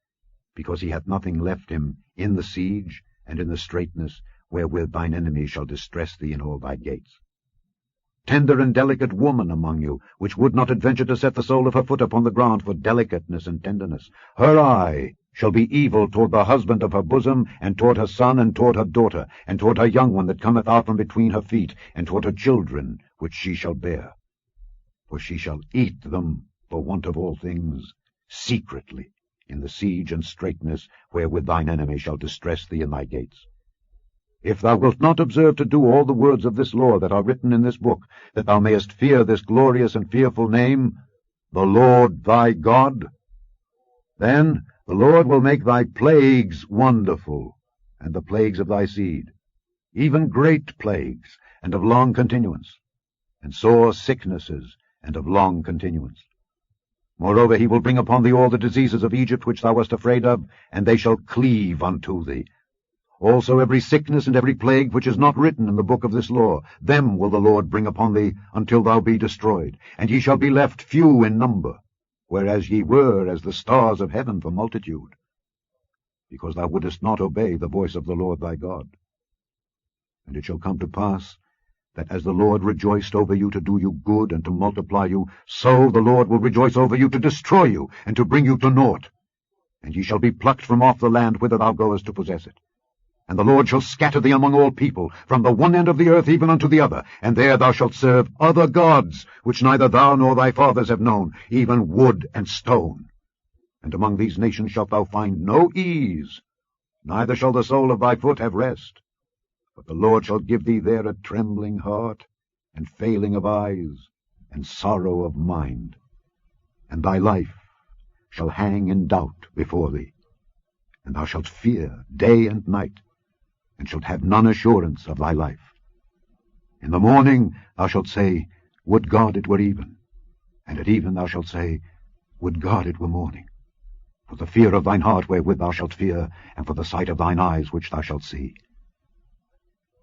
because he hath nothing left him in the siege, and in the straitness, wherewith thine enemies shall distress thee in all thy gates. Tender and delicate woman among you, which would not adventure to set the sole of her foot upon the ground for delicateness and tenderness, her eye shall be evil toward the husband of her bosom, and toward her son, and toward her daughter, and toward her young one that cometh out from between her feet, and toward her children which she shall bear. For she shall eat them for want of all things, secretly, in the siege and straitness, wherewith thine enemy shall distress thee in thy gates. If thou wilt not observe to do all the words of this law that are written in this book, that thou mayest fear this glorious and fearful name, the Lord thy God, then the Lord will make thy plagues wonderful, and the plagues of thy seed, even great plagues, and of long continuance, and sore sicknesses, and of long continuance. Moreover, he will bring upon thee all the diseases of Egypt which thou wast afraid of, and they shall cleave unto thee. Also every sickness and every plague which is not written in the book of this law, them will the Lord bring upon thee, until thou be destroyed, and ye shall be left few in number, whereas ye were as the stars of heaven for multitude, because thou wouldest not obey the voice of the Lord thy God. And it shall come to pass, that as the Lord rejoiced over you to do you good and to multiply you, so the Lord will rejoice over you to destroy you, and to bring you to naught. And ye shall be plucked from off the land whither thou goest to possess it. And the Lord shall scatter thee among all people, from the one end of the earth even unto the other, and there thou shalt serve other gods, which neither thou nor thy fathers have known, even wood and stone. And among these nations shalt thou find no ease, neither shall the sole of thy foot have rest. But the Lord shall give thee there a trembling heart, and failing of eyes, and sorrow of mind. And thy life shall hang in doubt before thee, and thou shalt fear day and night, and shalt have none assurance of thy life. In the morning thou shalt say, Would God it were even. And at even thou shalt say, Would God it were morning. For the fear of thine heart wherewith thou shalt fear, and for the sight of thine eyes which thou shalt see.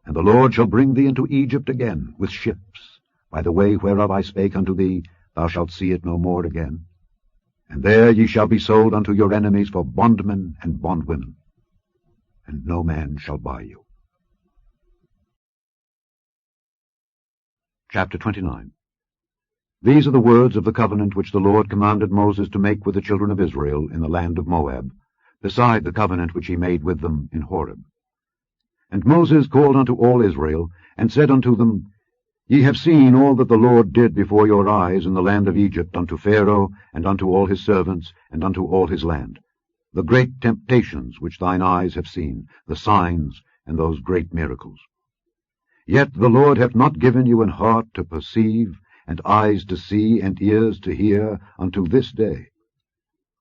And the Lord shall bring thee into Egypt again with ships, by the way whereof I spake unto thee, thou shalt see it no more again. And there ye shall be sold unto your enemies for bondmen and bondwomen, and no man shall buy you. Chapter 29. These are the words of the covenant which the Lord commanded Moses to make with the children of Israel in the land of Moab, beside the covenant which he made with them in Horeb. And Moses called unto all Israel, and said unto them, Ye have seen all that the Lord did before your eyes in the land of Egypt unto Pharaoh, and unto all his servants, and unto all his land, the great temptations which thine eyes have seen, the signs, and those great miracles. Yet the Lord hath not given you an heart to perceive, and eyes to see, and ears to hear, unto this day.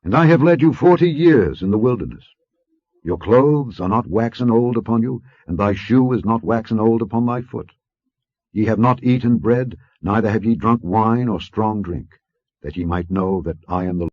And I have led you 40 years in the wilderness. Your clothes are not waxen old upon you, and thy shoe is not waxen old upon thy foot. Ye have not eaten bread, neither have ye drunk wine or strong drink, that ye might know that I am the Lord.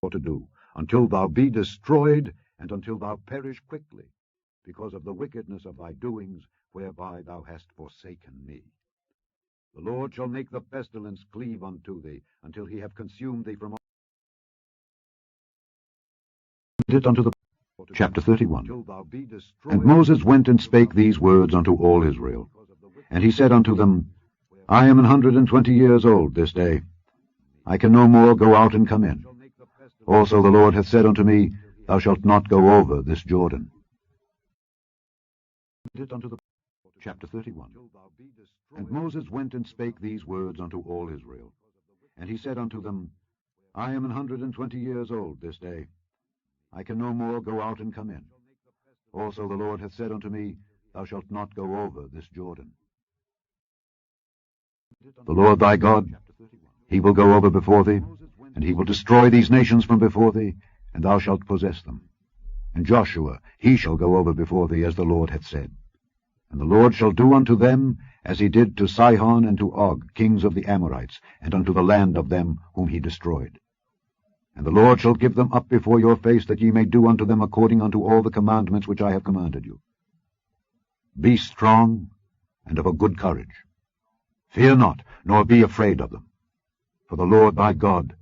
to do, until thou be destroyed, and until thou perish quickly, because of the wickedness of thy doings, whereby thou hast forsaken me. The Lord shall make the pestilence cleave unto thee, until he have consumed thee from all. It unto the Chapter 31. And Moses went and spake these words unto all Israel. And he said unto them, I am 120 years old this day. I can no more go out and come in. Also the Lord hath said unto me, Thou shalt not go over this Jordan. Chapter 31. And Moses went and spake these words unto all Israel. And he said unto them, I am 120 years old this day. I can no more go out and come in. Also the Lord hath said unto me, Thou shalt not go over this Jordan. The Lord thy God, he will go over before thee, and he will destroy these nations from before thee, and thou shalt possess them. And Joshua, he shall go over before thee, as the Lord hath said. And the Lord shall do unto them as he did to Sihon and to Og, kings of the Amorites, and unto the land of them whom he destroyed. And the Lord shall give them up before your face, that ye may do unto them according unto all the commandments which I have commanded you. Be strong and of a good courage. Fear not, nor be afraid of them. For the Lord thy God,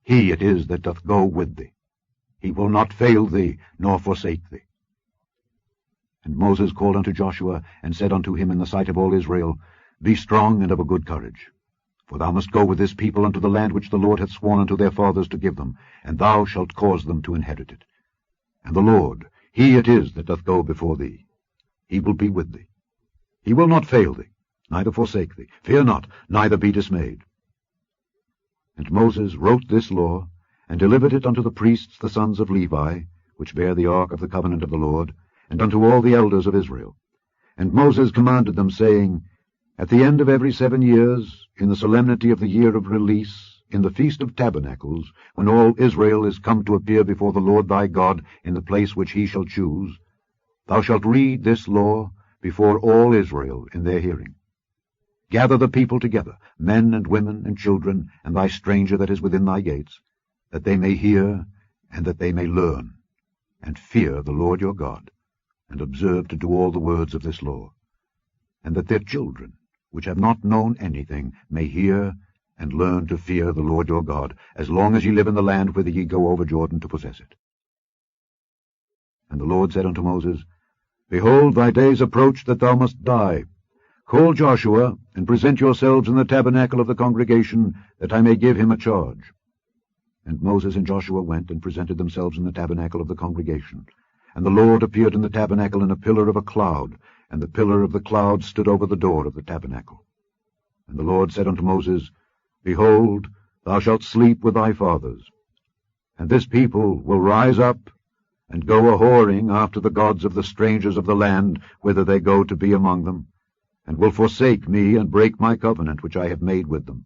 he it is that doth go with thee. He will not fail thee, nor forsake thee. And Moses called unto Joshua, and said unto him in the sight of all Israel, Be strong and of a good courage. For thou must go with this people unto the land which the Lord hath sworn unto their fathers to give them, and thou shalt cause them to inherit it. And the Lord, he it is that doth go before thee. He will be with thee. He will not fail thee, neither forsake thee. Fear not, neither be dismayed. And Moses wrote this law, and delivered it unto the priests the sons of Levi, which bear the ark of the covenant of the Lord, and unto all the elders of Israel. And Moses commanded them, saying, At the end of every 7 years, in the solemnity of the year of release, in the feast of tabernacles, when all Israel is come to appear before the Lord thy God in the place which he shall choose, thou shalt read this law before all Israel in their hearing. Gather the people together, men and women and children, and thy stranger that is within thy gates, that they may hear, and that they may learn, and fear the Lord your God, and observe to do all the words of this law, and that their children, which have not known anything, may hear and learn to fear the Lord your God, as long as ye live in the land whither ye go over Jordan to possess it. And the Lord said unto Moses, Behold, thy days approach that thou must die. Call Joshua, and present yourselves in the tabernacle of the congregation, that I may give him a charge. And Moses and Joshua went and presented themselves in the tabernacle of the congregation. And the Lord appeared in the tabernacle in a pillar of a cloud, and the pillar of the cloud stood over the door of the tabernacle. And the Lord said unto Moses, Behold, thou shalt sleep with thy fathers. And this people will rise up, and go a-whoring after the gods of the strangers of the land, whither they go to be among them, and will forsake me, and break my covenant which I have made with them.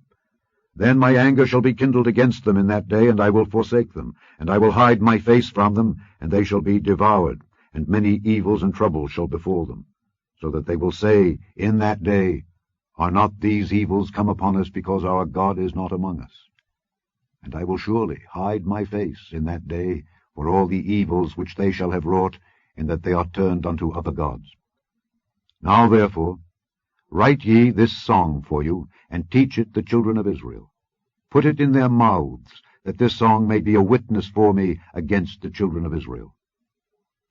Then my anger shall be kindled against them in that day, and I will forsake them, and I will hide my face from them, and they shall be devoured, and many evils and troubles shall befall them, so that they will say in that day, Are not these evils come upon us, because our God is not among us? And I will surely hide my face in that day for all the evils which they shall have wrought, in that they are turned unto other gods. Now therefore, write ye this song for you, and teach it the children of Israel. Put it in their mouths, that this song may be a witness for me against the children of Israel.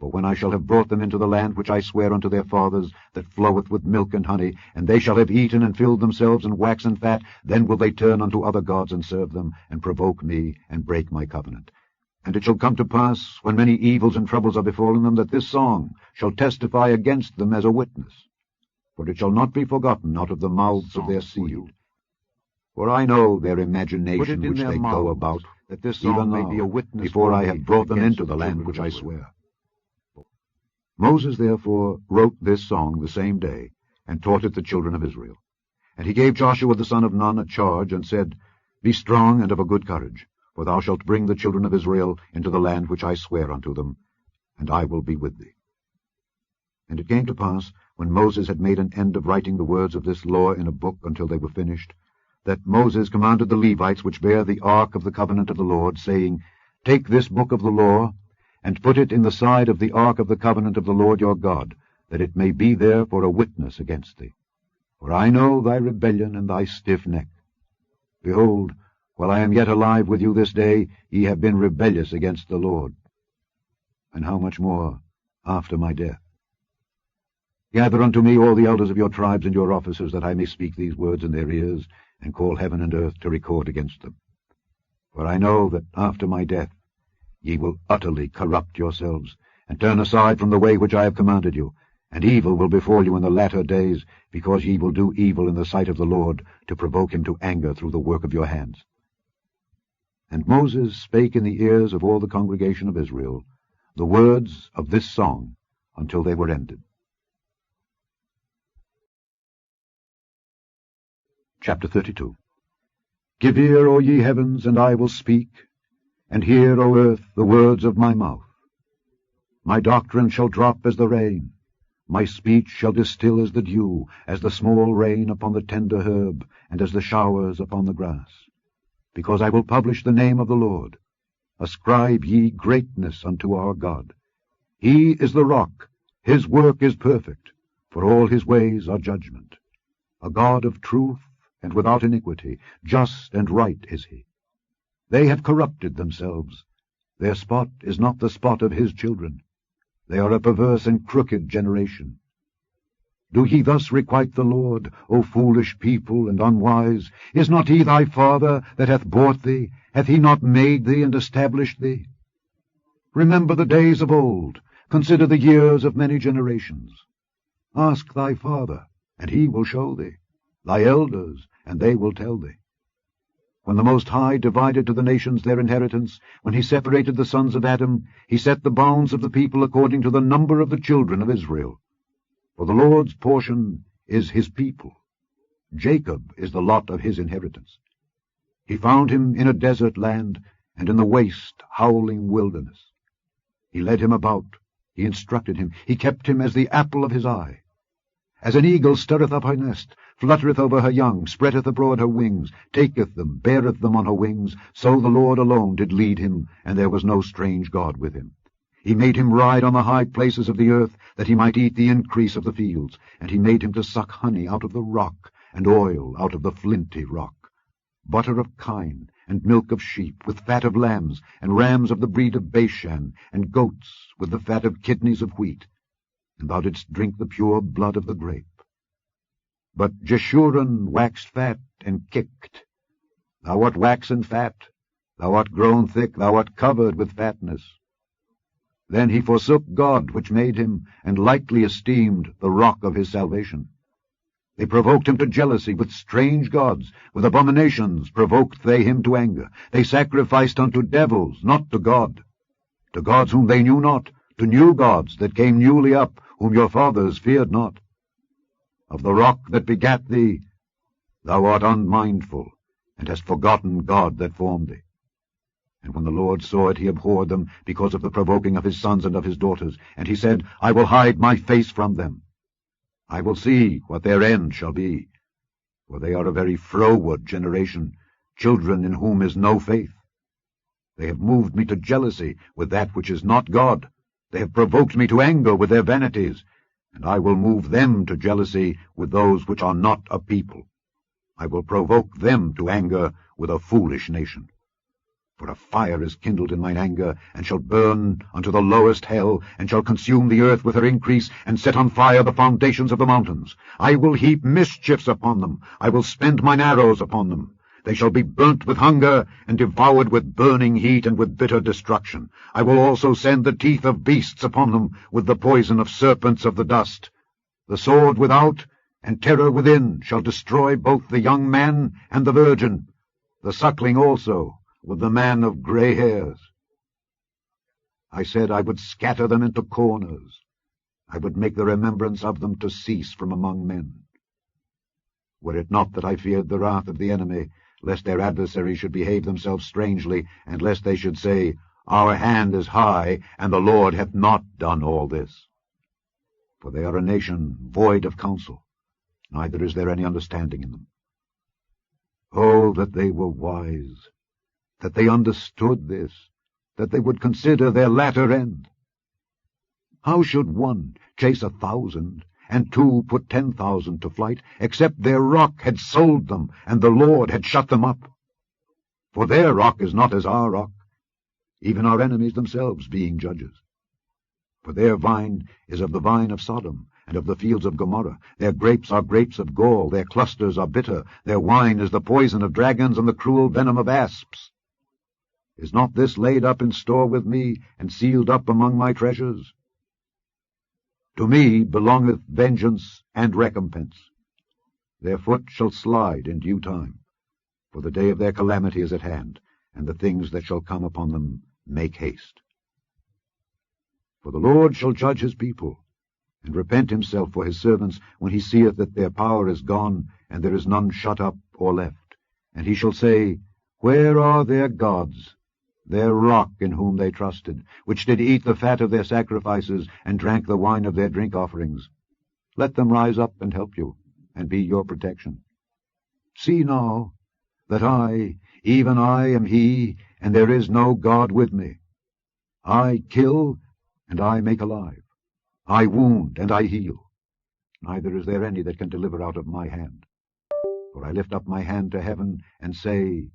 For when I shall have brought them into the land which I swear unto their fathers, that floweth with milk and honey, and they shall have eaten and filled themselves and waxen fat, then will they turn unto other gods and serve them, and provoke me, and break my covenant. And it shall come to pass, when many evils and troubles are befallen them, that this song shall testify against them as a witness. For it shall not be forgotten out of the mouths of their seed. For I know their imagination which they go about, that this song may be a witness before I have brought them into the land which I swear. Moses therefore wrote this song the same day, and taught it the children of Israel. And he gave Joshua the son of Nun a charge, and said, Be strong and of a good courage, for thou shalt bring the children of Israel into the land which I swear unto them, and I will be with thee. And it came to pass, when Moses had made an end of writing the words of this law in a book until they were finished, that Moses commanded the Levites which bear the ark of the covenant of the Lord, saying, Take this book of the law, and put it in the side of the ark of the covenant of the Lord your God, that it may be there for a witness against thee. For I know thy rebellion and thy stiff neck. Behold, while I am yet alive with you this day, ye have been rebellious against the Lord. And how much more after my death? Gather unto me all the elders of your tribes and your officers, that I may speak these words in their ears, and call heaven and earth to record against them. For I know that after my death ye will utterly corrupt yourselves, and turn aside from the way which I have commanded you, and evil will befall you in the latter days, because ye will do evil in the sight of the Lord, to provoke him to anger through the work of your hands. And Moses spake in the ears of all the congregation of Israel the words of this song until they were ended. Chapter 32. Give ear, O ye heavens, and I will speak, and hear, O earth, the words of my mouth. My doctrine shall drop as the rain, my speech shall distill as the dew, as the small rain upon the tender herb, and as the showers upon the grass. Because I will publish the name of the Lord. Ascribe ye greatness unto our God. He is the rock, his work is perfect, for all his ways are judgment. A God of truth and without iniquity, just and right is he. They have corrupted themselves. Their spot is not the spot of his children. They are a perverse and crooked generation. Do ye thus requite the Lord, O foolish people and unwise? Is not he thy father that hath bought thee? Hath he not made thee and established thee? Remember the days of old. Consider the years of many generations. Ask thy father, and he will show thee, thy elders, and they will tell thee. When the Most High divided to the nations their inheritance, when he separated the sons of Adam, he set the bounds of the people according to the number of the children of Israel. For the Lord's portion is his people. Jacob is the lot of his inheritance. He found him in a desert land, and in the waste, howling wilderness. He led him about, he instructed him, he kept him as the apple of his eye. As an eagle stirreth up her nest, fluttereth over her young, spreadeth abroad her wings, taketh them, beareth them on her wings, so the Lord alone did lead him, and there was no strange God with him. He made him ride on the high places of the earth, that he might eat the increase of the fields, and he made him to suck honey out of the rock, and oil out of the flinty rock, butter of kine, and milk of sheep, with fat of lambs, and rams of the breed of Bashan, and goats with the fat of kidneys of wheat. And thou didst drink the pure blood of the grape. But Jeshurun waxed fat and kicked. Thou art waxen fat, thou art grown thick, thou art covered with fatness. Then he forsook God which made him, and lightly esteemed the rock of his salvation. They provoked him to jealousy with strange gods, with abominations provoked they him to anger. They sacrificed unto devils, not to God, to gods whom they knew not, to new gods that came newly up, whom your fathers feared not. Of the rock that begat thee, thou art unmindful, and hast forgotten God that formed thee. And when the Lord saw it, he abhorred them, because of the provoking of his sons and of his daughters. And he said, I will hide my face from them. I will see what their end shall be. For they are a very froward generation, children in whom is no faith. They have moved me to jealousy with that which is not God. They have provoked me to anger with their vanities, and I will move them to jealousy with those which are not a people. I will provoke them to anger with a foolish nation. For a fire is kindled in mine anger, and shall burn unto the lowest hell, and shall consume the earth with her increase, and set on fire the foundations of the mountains. I will heap mischiefs upon them, I will spend mine arrows upon them. They shall be burnt with hunger, and devoured with burning heat, and with bitter destruction. I will also send the teeth of beasts upon them, with the poison of serpents of the dust. The sword without, and terror within, shall destroy both the young man and the virgin, the suckling also, with the man of grey hairs. I said I would scatter them into corners. I would make the remembrance of them to cease from among men. Were it not that I feared the wrath of the enemy, lest their adversaries should behave themselves strangely, and lest they should say, Our hand is high, and the Lord hath not done all this. For they are a nation void of counsel, neither is there any understanding in them. Oh, that they were wise, that they understood this, that they would consider their latter end. How should one chase 1,000, and two put 10,000 to flight, except their rock had sold them, and the Lord had shut them up? For their rock is not as our rock, even our enemies themselves being judges. For their vine is of the vine of Sodom, and of the fields of Gomorrah. Their grapes are grapes of gall, their clusters are bitter, their wine is the poison of dragons, and the cruel venom of asps. Is not this laid up in store with me, and sealed up among my treasures? To me belongeth vengeance and recompense. Their foot shall slide in due time, for the day of their calamity is at hand, and the things that shall come upon them make haste. For the Lord shall judge his people, and repent himself for his servants, when he seeth that their power is gone, and there is none shut up or left. And he shall say, Where are their gods, their rock in whom they trusted, which did eat the fat of their sacrifices, and drank the wine of their drink offerings? Let them rise up and help you, and be your protection. See now, that I, even I, am he, and there is no God with me. I kill, and I make alive. I wound, and I heal. Neither is there any that can deliver out of my hand. For I lift up my hand to heaven, and say,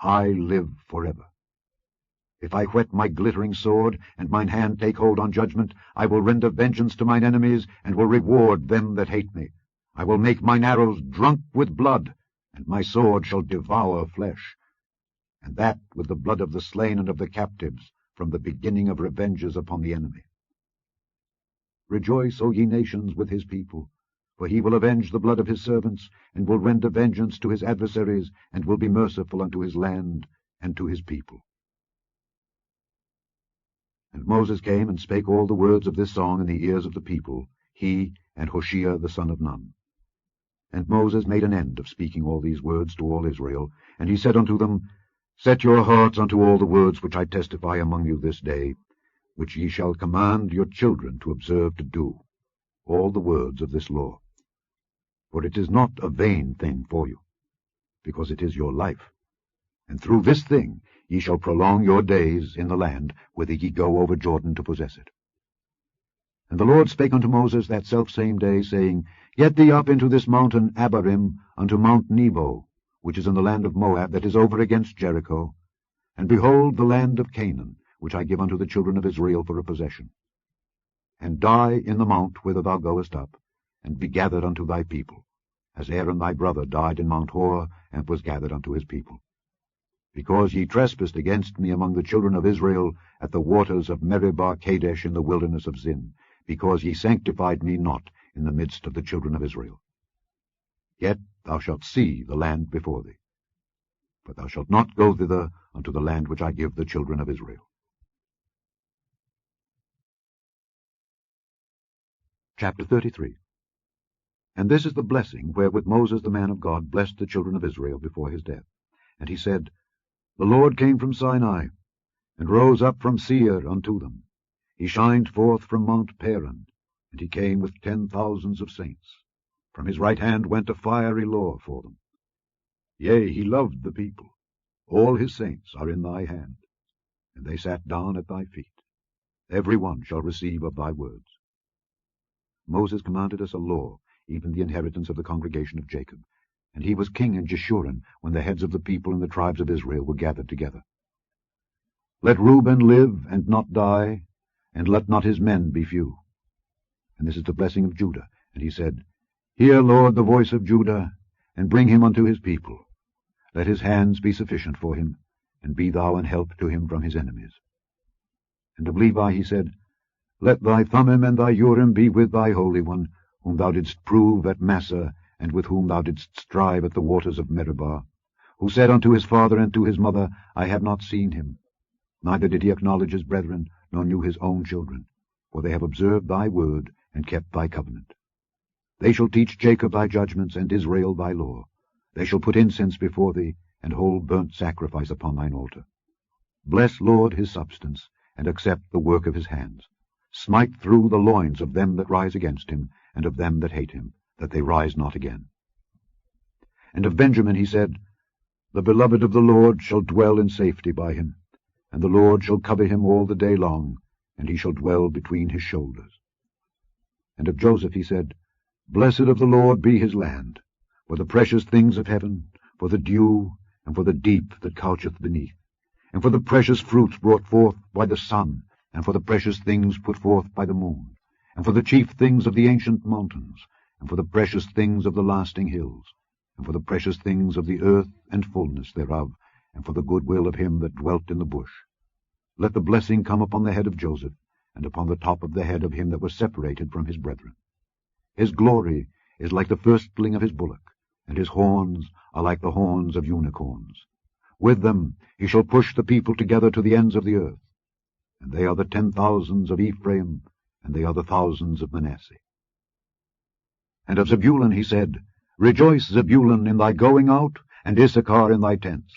I live forever. If I whet my glittering sword, and mine hand take hold on judgment, I will render vengeance to mine enemies, and will reward them that hate me. I will make mine arrows drunk with blood, and my sword shall devour flesh, and that with the blood of the slain and of the captives, from the beginning of revenges upon the enemy. Rejoice, O ye nations, with his people, for he will avenge the blood of his servants, and will render vengeance to his adversaries, and will be merciful unto his land and to his people. And Moses came and spake all the words of this song in the ears of the people, he and Hoshea the son of Nun. And Moses made an end of speaking all these words to all Israel, and he said unto them, Set your hearts unto all the words which I testify among you this day, which ye shall command your children to observe to do, all the words of this law. For it is not a vain thing for you, because it is your life. And through this thing ye shall prolong your days in the land, whither ye go over Jordan to possess it. And the Lord spake unto Moses that selfsame day, saying, Get thee up into this mountain Abarim, unto Mount Nebo, which is in the land of Moab, that is over against Jericho, and behold the land of Canaan, which I give unto the children of Israel for a possession. And die in the mount whither thou goest up, and be gathered unto thy people, as Aaron thy brother died in Mount Hor, and was gathered unto his people. Because ye trespassed against me among the children of Israel at the waters of Meribah Kadesh in the wilderness of Zin, because ye sanctified me not in the midst of the children of Israel. Yet thou shalt see the land before thee, but thou shalt not go thither unto the land which I give the children of Israel. Chapter 33. And this is the blessing wherewith Moses the man of God blessed the children of Israel before his death. And he said, The Lord came from Sinai, and rose up from Seir unto them. He shined forth from Mount Paran, and he came with 10,000s of saints. From his right hand went a fiery law for them. Yea, he loved the people. All his saints are in thy hand, and they sat down at thy feet. Every one shall receive of thy words. Moses commanded us a law, even the inheritance of the congregation of Jacob. And he was king in Jeshurun, when the heads of the people and the tribes of Israel were gathered together. Let Reuben live and not die, and let not his men be few. And this is the blessing of Judah. And he said, Hear, Lord, the voice of Judah, and bring him unto his people. Let his hands be sufficient for him, and be thou an help to him from his enemies. And of Levi he said, Let thy Thummim and thy Urim be with thy Holy One, whom thou didst prove at Massah, and with whom thou didst strive at the waters of Meribah, who said unto his father and to his mother, I have not seen him. Neither did he acknowledge his brethren, nor knew his own children, for they have observed thy word, and kept thy covenant. They shall teach Jacob thy judgments, and Israel thy law. They shall put incense before thee, and hold burnt sacrifice upon thine altar. Bless, Lord, his substance, and accept the work of his hands. Smite through the loins of them that rise against him, and of them that hate him, that they rise not again. And of Benjamin he said, The beloved of the Lord shall dwell in safety by him, and the Lord shall cover him all the day long, and he shall dwell between his shoulders. And of Joseph he said, Blessed of the Lord be his land, for the precious things of heaven, for the dew, and for the deep that coucheth beneath, and for the precious fruits brought forth by the sun, and for the precious things put forth by the moon, and for the chief things of the ancient mountains, and for the precious things of the lasting hills, and for the precious things of the earth and fullness thereof, and for the goodwill of him that dwelt in the bush. Let the blessing come upon the head of Joseph, and upon the top of the head of him that was separated from his brethren. His glory is like the firstling of his bullock, and his horns are like the horns of unicorns. With them he shall push the people together to the ends of the earth. And they are the 10,000s of Ephraim, and they are the thousands of Manasseh. And of Zebulun he said, Rejoice, Zebulun, in thy going out, and Issachar in thy tents.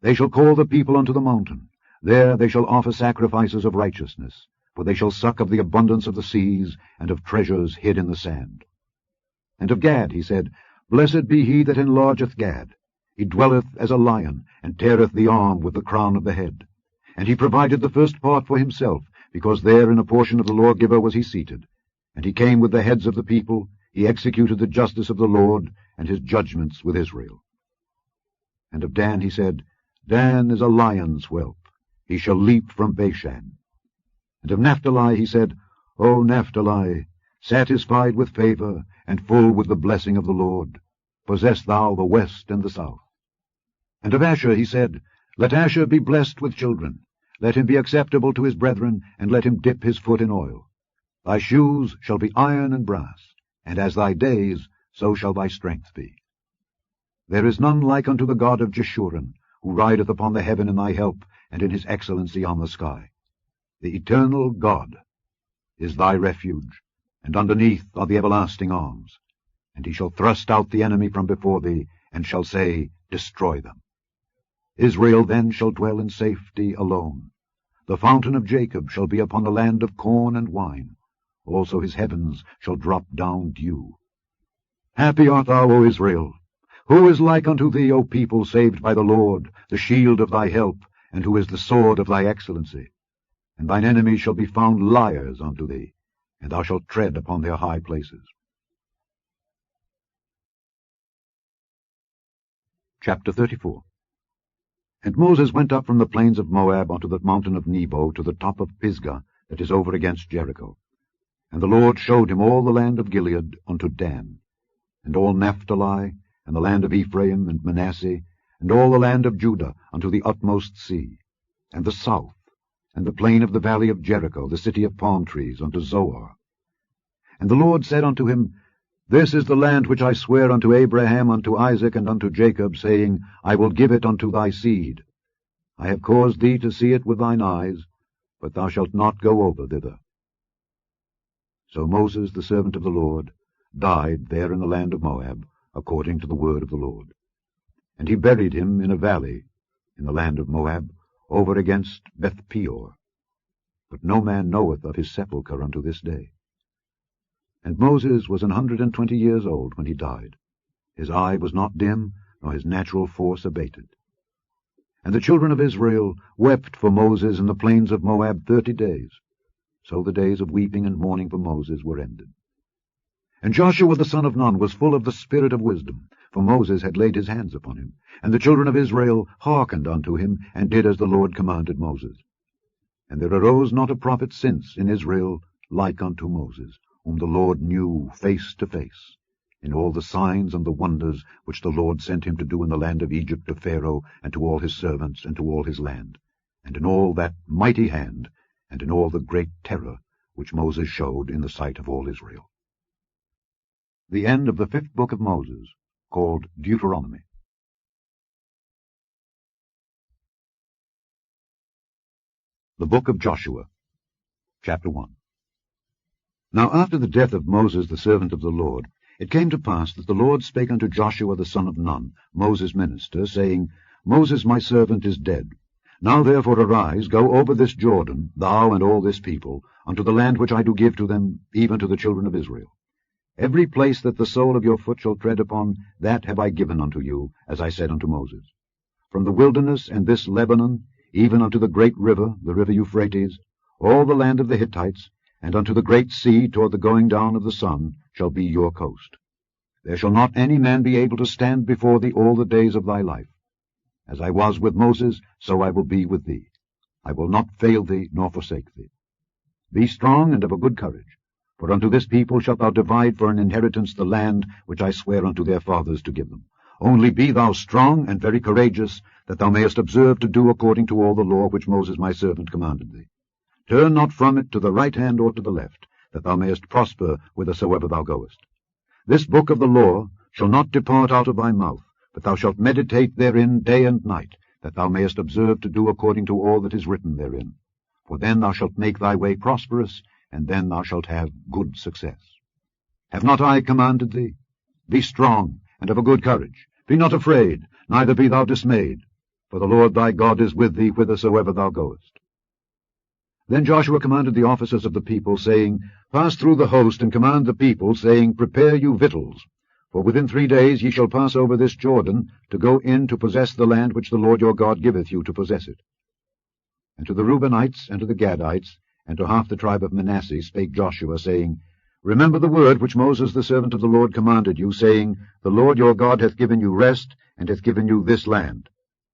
They shall call the people unto the mountain. There they shall offer sacrifices of righteousness, for they shall suck of the abundance of the seas, and of treasures hid in the sand. And of Gad he said, Blessed be he that enlargeth Gad. He dwelleth as a lion, and teareth the arm with the crown of the head. And he provided the first part for himself, because there in a portion of the lawgiver was he seated. And he came with the heads of the people, he executed the justice of the Lord, and his judgments with Israel. And of Dan he said, Dan is a lion's whelp, he shall leap from Bashan. And of Naphtali he said, O Naphtali, satisfied with favor, and full with the blessing of the Lord, possess thou the west and the south. And of Asher he said, Let Asher be blessed with children, let him be acceptable to his brethren, and let him dip his foot in oil. Thy shoes shall be iron and brass, and as thy days, so shall thy strength be. There is none like unto the God of Jeshurun, who rideth upon the heaven in thy help, and in his excellency on the sky. The eternal God is thy refuge, and underneath are the everlasting arms. And he shall thrust out the enemy from before thee, and shall say, Destroy them. Israel then shall dwell in safety alone. The fountain of Jacob shall be upon the land of corn and wine. Also his heavens shall drop down dew. Happy art thou, O Israel! Who is like unto thee, O people saved by the Lord, the shield of thy help, and who is the sword of thy excellency? And thine enemies shall be found liars unto thee, and thou shalt tread upon their high places. Chapter 34. And Moses went up from the plains of Moab unto the mountain of Nebo to the top of Pisgah, that is over against Jericho. And the Lord showed him all the land of Gilead unto Dan, and all Naphtali, and the land of Ephraim and Manasseh, and all the land of Judah unto the utmost sea, and the south, and the plain of the valley of Jericho, the city of palm trees, unto Zoar. And the Lord said unto him, This is the land which I swear unto Abraham, unto Isaac, and unto Jacob, saying, I will give it unto thy seed. I have caused thee to see it with thine eyes, but thou shalt not go over thither. So Moses, the servant of the Lord, died there in the land of Moab, according to the word of the Lord. And he buried him in a valley in the land of Moab, over against Beth-peor. But no man knoweth of his sepulchre unto this day. And Moses was 120 years old when he died. His eye was not dim, nor his natural force abated. And the children of Israel wept for Moses in the plains of Moab 30 days. So the days of weeping and mourning for Moses were ended. And Joshua the son of Nun was full of the spirit of wisdom, for Moses had laid his hands upon him. And the children of Israel hearkened unto him, and did as the Lord commanded Moses. And there arose not a prophet since in Israel like unto Moses, whom the Lord knew face to face, in all the signs and the wonders which the Lord sent him to do in the land of Egypt to Pharaoh, and to all his servants, and to all his land, and in all that mighty hand, and in all the great terror which Moses showed in the sight of all Israel. The end of the 5th book of Moses, called Deuteronomy. The book of Joshua, chapter 1. Now after the death of Moses the servant of the Lord, it came to pass that the Lord spake unto Joshua the son of Nun, Moses' minister, saying, Moses my servant is dead. Now therefore arise, go over this Jordan, thou and all this people, unto the land which I do give to them, even to the children of Israel. Every place that the sole of your foot shall tread upon, that have I given unto you, as I said unto Moses. From the wilderness and this Lebanon, even unto the great river, the river Euphrates, all the land of the Hittites, and unto the great sea toward the going down of the sun, shall be your coast. There shall not any man be able to stand before thee all the days of thy life. As I was with Moses, so I will be with thee. I will not fail thee, nor forsake thee. Be strong and of a good courage, for unto this people shalt thou divide for an inheritance the land which I swear unto their fathers to give them. Only be thou strong and very courageous, that thou mayest observe to do according to all the law which Moses my servant commanded thee. Turn not from it to the right hand or to the left, that thou mayest prosper whithersoever thou goest. This book of the law shall not depart out of thy mouth, but thou shalt meditate therein day and night, that thou mayest observe to do according to all that is written therein. For then thou shalt make thy way prosperous, and then thou shalt have good success. Have not I commanded thee? Be strong, and of a good courage. Be not afraid, neither be thou dismayed, for the Lord thy God is with thee whithersoever thou goest. Then Joshua commanded the officers of the people, saying, Pass through the host, and command the people, saying, Prepare you victuals. For within 3 days ye shall pass over this Jordan, to go in to possess the land which the Lord your God giveth you to possess it. And to the Reubenites, and to the Gadites, and to half the tribe of Manasseh spake Joshua, saying, Remember the word which Moses the servant of the Lord commanded you, saying, The Lord your God hath given you rest, and hath given you this land.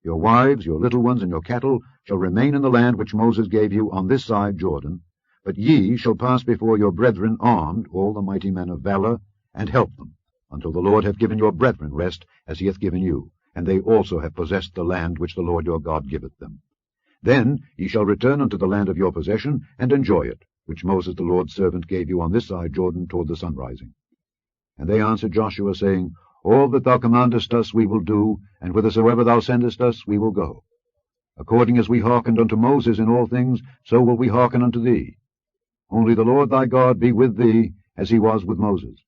Your wives, your little ones, and your cattle shall remain in the land which Moses gave you on this side Jordan, but ye shall pass before your brethren armed, all the mighty men of valor, and help them, until the Lord have given your brethren rest, as he hath given you, and they also have possessed the land which the Lord your God giveth them. Then ye shall return unto the land of your possession, and enjoy it, which Moses the Lord's servant gave you on this side Jordan toward the sunrising. And they answered Joshua, saying, All that thou commandest us we will do, and whithersoever thou sendest us we will go. According as we hearkened unto Moses in all things, so will we hearken unto thee. Only the Lord thy God be with thee, as he was with Moses.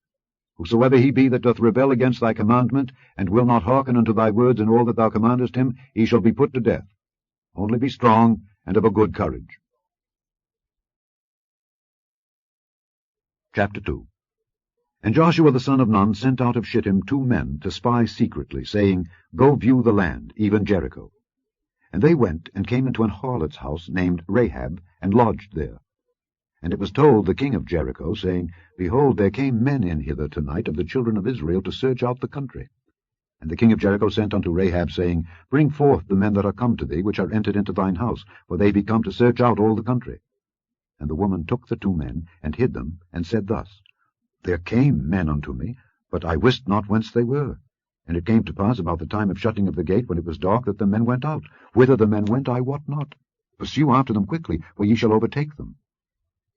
Whosoever he be that doth rebel against thy commandment, and will not hearken unto thy words in all that thou commandest him, he shall be put to death. Only be strong, and of a good courage. Chapter 2. And Joshua the son of Nun sent out of Shittim 2 men to spy secretly, saying, Go view the land, even Jericho. And they went, and came into an harlot's house named Rahab, and lodged there. And it was told the king of Jericho, saying, Behold, there came men in hither tonight of the children of Israel to search out the country. And the king of Jericho sent unto Rahab, saying, Bring forth the men that are come to thee, which are entered into thine house, for they be come to search out all the country. And the woman took the 2 men, and hid them, and said thus, There came men unto me, but I wist not whence they were. And it came to pass about the time of shutting of the gate, when it was dark, that the men went out. Whither the men went I wot not. Pursue after them quickly, for ye shall overtake them.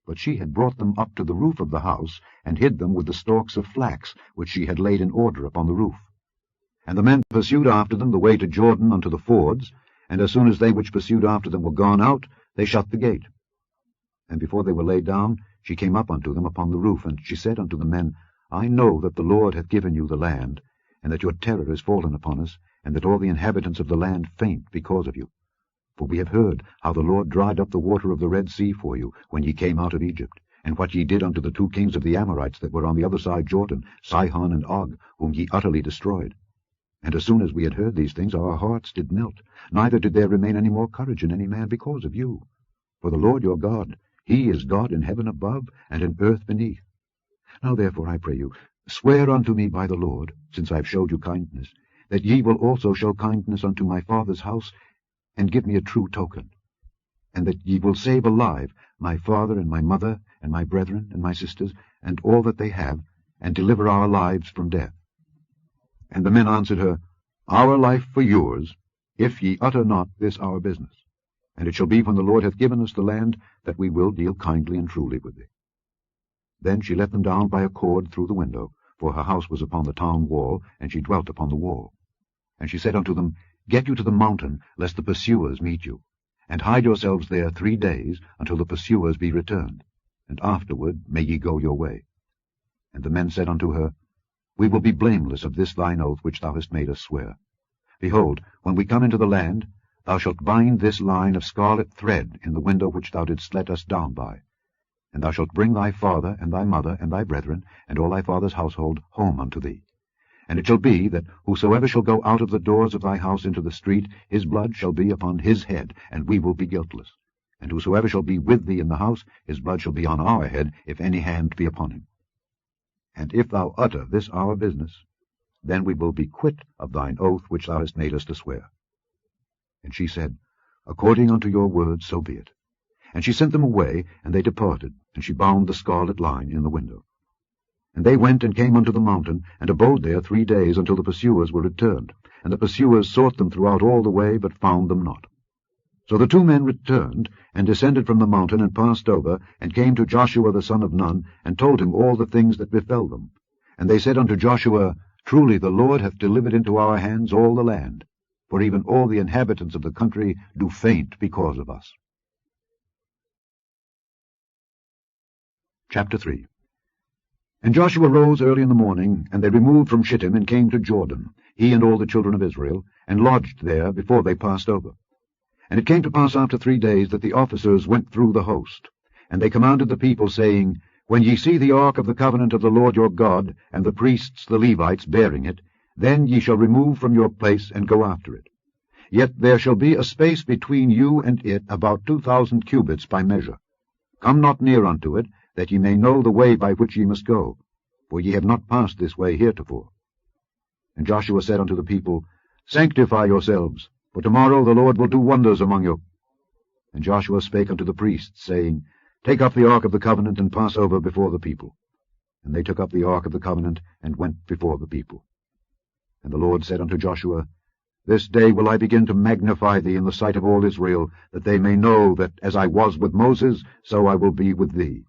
But she had brought them up to the roof of the house, and hid them with the stalks of flax, which she had laid in order upon the roof. And the men pursued after them the way to Jordan unto the fords, and as soon as they which pursued after them were gone out, they shut the gate. And before they were laid down, she came up unto them upon the roof, and she said unto the men, I know that the Lord hath given you the land, and that your terror is fallen upon us, and that all the inhabitants of the land faint because of you. For we have heard how the Lord dried up the water of the Red Sea for you, when ye came out of Egypt, and what ye did unto the 2 kings of the Amorites that were on the other side Jordan, Sihon and Og, whom ye utterly destroyed. And as soon as we had heard these things, our hearts did melt, neither did there remain any more courage in any man because of you. For the Lord your God, he is God in heaven above, and in earth beneath. Now therefore, I pray you, swear unto me by the Lord, since I have showed you kindness, that ye will also show kindness unto my father's house, and give me a true token, and that ye will save alive my father and my mother and my brethren and my sisters, and all that they have, and deliver our lives from death. And the men answered her, Our life for yours, if ye utter not this our business. And it shall be, when the Lord hath given us the land, that we will deal kindly and truly with thee. Then she let them down by a cord through the window, for her house was upon the town wall, and she dwelt upon the wall. And she said unto them, Get you to the mountain, lest the pursuers meet you, and hide yourselves there 3 days, until the pursuers be returned, and afterward may ye go your way. And the men said unto her, We will be blameless of this thine oath which thou hast made us swear. Behold, when we come into the land, thou shalt bind this line of scarlet thread in the window which thou didst let us down by. And thou shalt bring thy father and thy mother and thy brethren, and all thy father's household, home unto thee. And it shall be, that whosoever shall go out of the doors of thy house into the street, his blood shall be upon his head, and we will be guiltless. And whosoever shall be with thee in the house, his blood shall be on our head, if any hand be upon him. And if thou utter this our business, then we will be quit of thine oath which thou hast made us to swear. And she said, According unto your word, so be it. And she sent them away, and they departed, and she bound the scarlet line in the window. And they went and came unto the mountain, and abode there 3 days, until the pursuers were returned. And the pursuers sought them throughout all the way, but found them not. So the 2 men returned, and descended from the mountain, and passed over, and came to Joshua the son of Nun, and told him all the things that befell them. And they said unto Joshua, Truly the Lord hath delivered into our hands all the land, for even all the inhabitants of the country do faint because of us. Chapter 3. And Joshua rose early in the morning, and they removed from Shittim, and came to Jordan, he and all the children of Israel, and lodged there before they passed over. And it came to pass after 3 days that the officers went through the host. And they commanded the people, saying, When ye see the ark of the covenant of the Lord your God, and the priests the Levites bearing it, then ye shall remove from your place, and go after it. Yet there shall be a space between you and it about 2,000 cubits by measure. Come not near unto it, that ye may know the way by which ye must go, for ye have not passed this way heretofore. And Joshua said unto the people, Sanctify yourselves, for tomorrow the Lord will do wonders among you. And Joshua spake unto the priests, saying, Take up the ark of the covenant, and pass over before the people. And they took up the ark of the covenant, and went before the people. And the Lord said unto Joshua, This day will I begin to magnify thee in the sight of all Israel, that they may know that as I was with Moses, so I will be with thee.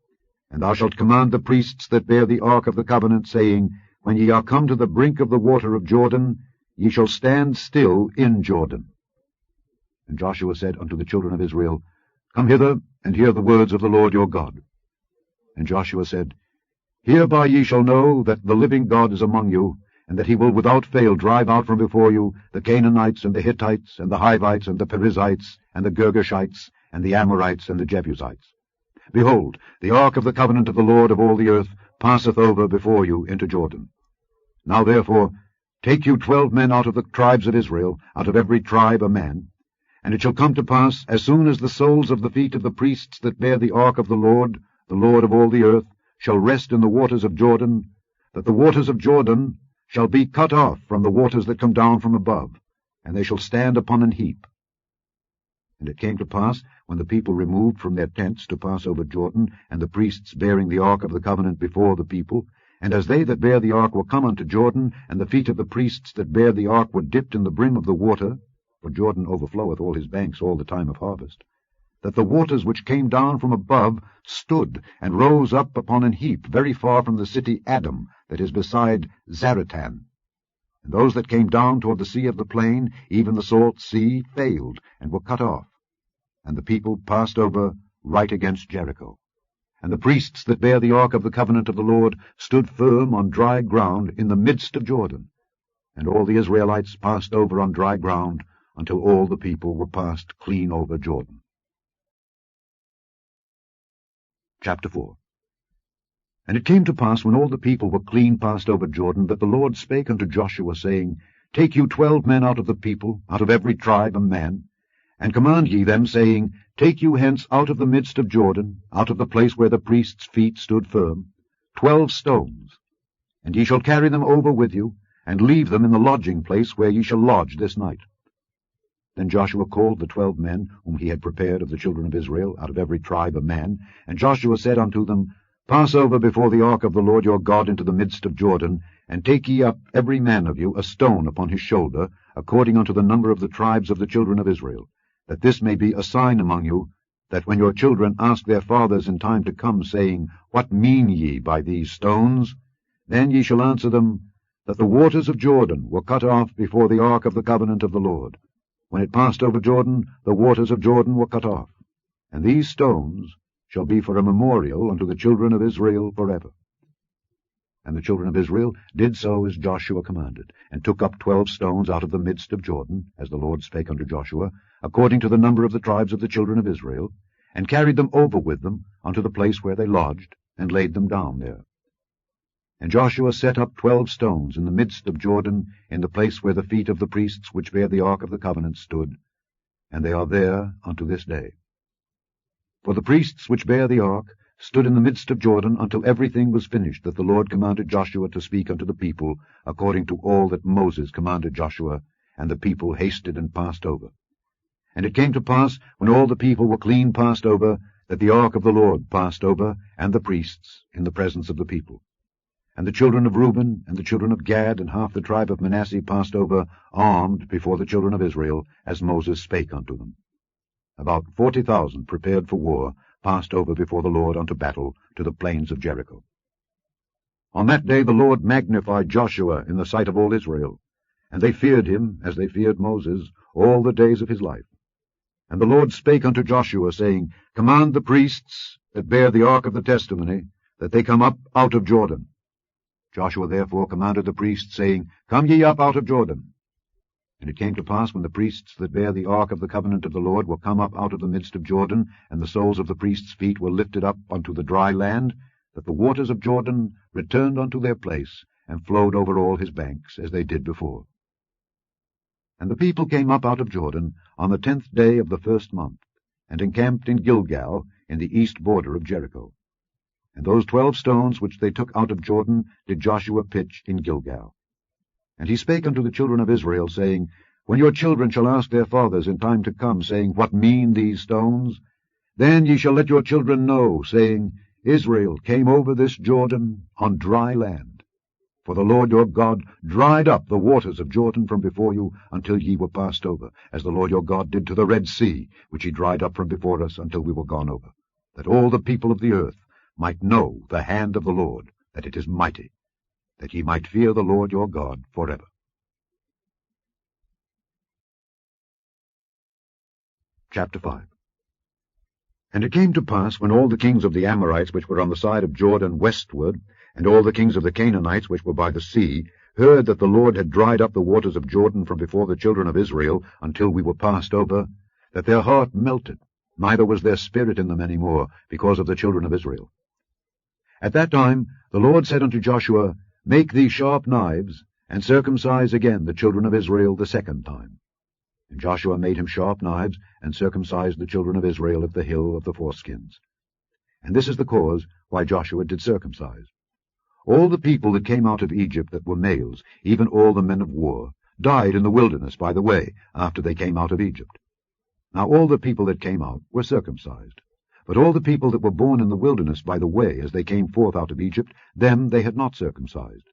And thou shalt command the priests that bear the ark of the covenant, saying, When ye are come to the brink of the water of Jordan, ye shall stand still in Jordan. And Joshua said unto the children of Israel, Come hither, and hear the words of the Lord your God. And Joshua said, Hereby ye shall know that the living God is among you, and that he will without fail drive out from before you the Canaanites, and the Hittites, and the Hivites, and the Perizzites, and the Girgashites, and the Amorites, and the Jebusites. Behold, the ark of the covenant of the Lord of all the earth passeth over before you into Jordan. Now therefore take you 12 men out of the tribes of Israel, out of every tribe a man. And it shall come to pass, as soon as the soles of the feet of the priests that bear the ark of the Lord of all the earth, shall rest in the waters of Jordan, that the waters of Jordan shall be cut off from the waters that come down from above, and they shall stand upon an heap. And it came to pass, when the people removed from their tents to pass over Jordan, and the priests bearing the ark of the covenant before the people, and as they that bear the ark were come unto Jordan, and the feet of the priests that bear the ark were dipped in the brim of the water, for Jordan overfloweth all his banks all the time of harvest, that the waters which came down from above stood and rose up upon an heap very far from the city Adam, that is beside Zaratan. And those that came down toward the sea of the plain, even the salt sea, failed, and were cut off. And the people passed over right against Jericho. And the priests that bear the ark of the covenant of the Lord stood firm on dry ground in the midst of Jordan. And all the Israelites passed over on dry ground, until all the people were passed clean over Jordan. Chapter 4. And it came to pass, when all the people were clean passed over Jordan, that the Lord spake unto Joshua, saying, Take you 12 men out of the people, out of every tribe a man, and command ye them, saying, Take you hence out of the midst of Jordan, out of the place where the priests' feet stood firm, 12 stones, and ye shall carry them over with you, and leave them in the lodging place where ye shall lodge this night. Then Joshua called the 12 men, whom he had prepared of the children of Israel, out of every tribe a man, and Joshua said unto them, Pass over before the ark of the Lord your God into the midst of Jordan, and take ye up every man of you a stone upon his shoulder, according unto the number of the tribes of the children of Israel, that this may be a sign among you, that when your children ask their fathers in time to come, saying, What mean ye by these stones? Then ye shall answer them, that the waters of Jordan were cut off before the ark of the covenant of the Lord. When it passed over Jordan, the waters of Jordan were cut off. And these stones shall be for a memorial unto the children of Israel forever. And the children of Israel did so as Joshua commanded, and took up 12 stones out of the midst of Jordan, as the Lord spake unto Joshua, according to the number of the tribes of the children of Israel, and carried them over with them unto the place where they lodged, and laid them down there. And Joshua set up 12 stones in the midst of Jordan, in the place where the feet of the priests which bear the ark of the covenant stood, and they are there unto this day. For the priests which bear the ark stood in the midst of Jordan until everything was finished that the Lord commanded Joshua to speak unto the people, according to all that Moses commanded Joshua, and the people hasted and passed over. And it came to pass, when all the people were clean passed over, that the ark of the Lord passed over, and the priests, in the presence of the people. And the children of Reuben, and the children of Gad, and half the tribe of Manasseh passed over, armed before the children of Israel, as Moses spake unto them. About 40,000 prepared for war passed over before the Lord unto battle to the plains of Jericho. On that day the Lord magnified Joshua in the sight of all Israel, and they feared him, as they feared Moses, all the days of his life. And the Lord spake unto Joshua, saying, Command the priests that bear the ark of the testimony, that they come up out of Jordan. Joshua therefore commanded the priests, saying, Come ye up out of Jordan. And it came to pass, when the priests that bear the ark of the covenant of the Lord were come up out of the midst of Jordan, and the soles of the priests' feet were lifted up unto the dry land, that the waters of Jordan returned unto their place, and flowed over all his banks, as they did before. And the people came up out of Jordan on the 10th day of the 1st month, and encamped in Gilgal, in the east border of Jericho. And those 12 stones which they took out of Jordan did Joshua pitch in Gilgal. And he spake unto the children of Israel, saying, When your children shall ask their fathers in time to come, saying, What mean these stones? Then ye shall let your children know, saying, Israel came over this Jordan on dry land. For the Lord your God dried up the waters of Jordan from before you, until ye were passed over, as the Lord your God did to the Red Sea, which he dried up from before us until we were gone over, that all the people of the earth might know the hand of the Lord, that it is mighty, that ye might fear the Lord your God forever. Chapter 5. And it came to pass, when all the kings of the Amorites which were on the side of Jordan westward, and all the kings of the Canaanites which were by the sea, heard that the Lord had dried up the waters of Jordan from before the children of Israel, until we were passed over, that their heart melted, neither was there spirit in them any more, because of the children of Israel. At that time the Lord said unto Joshua, Make thee sharp knives, and circumcise again the children of Israel the 2nd time. And Joshua made him sharp knives, and circumcised the children of Israel at the hill of the foreskins. And this is the cause why Joshua did circumcise. All the people that came out of Egypt that were males, even all the men of war, died in the wilderness by the way, after they came out of Egypt. Now all the people that came out were circumcised. But all the people that were born in the wilderness by the way, as they came forth out of Egypt, them they had not circumcised.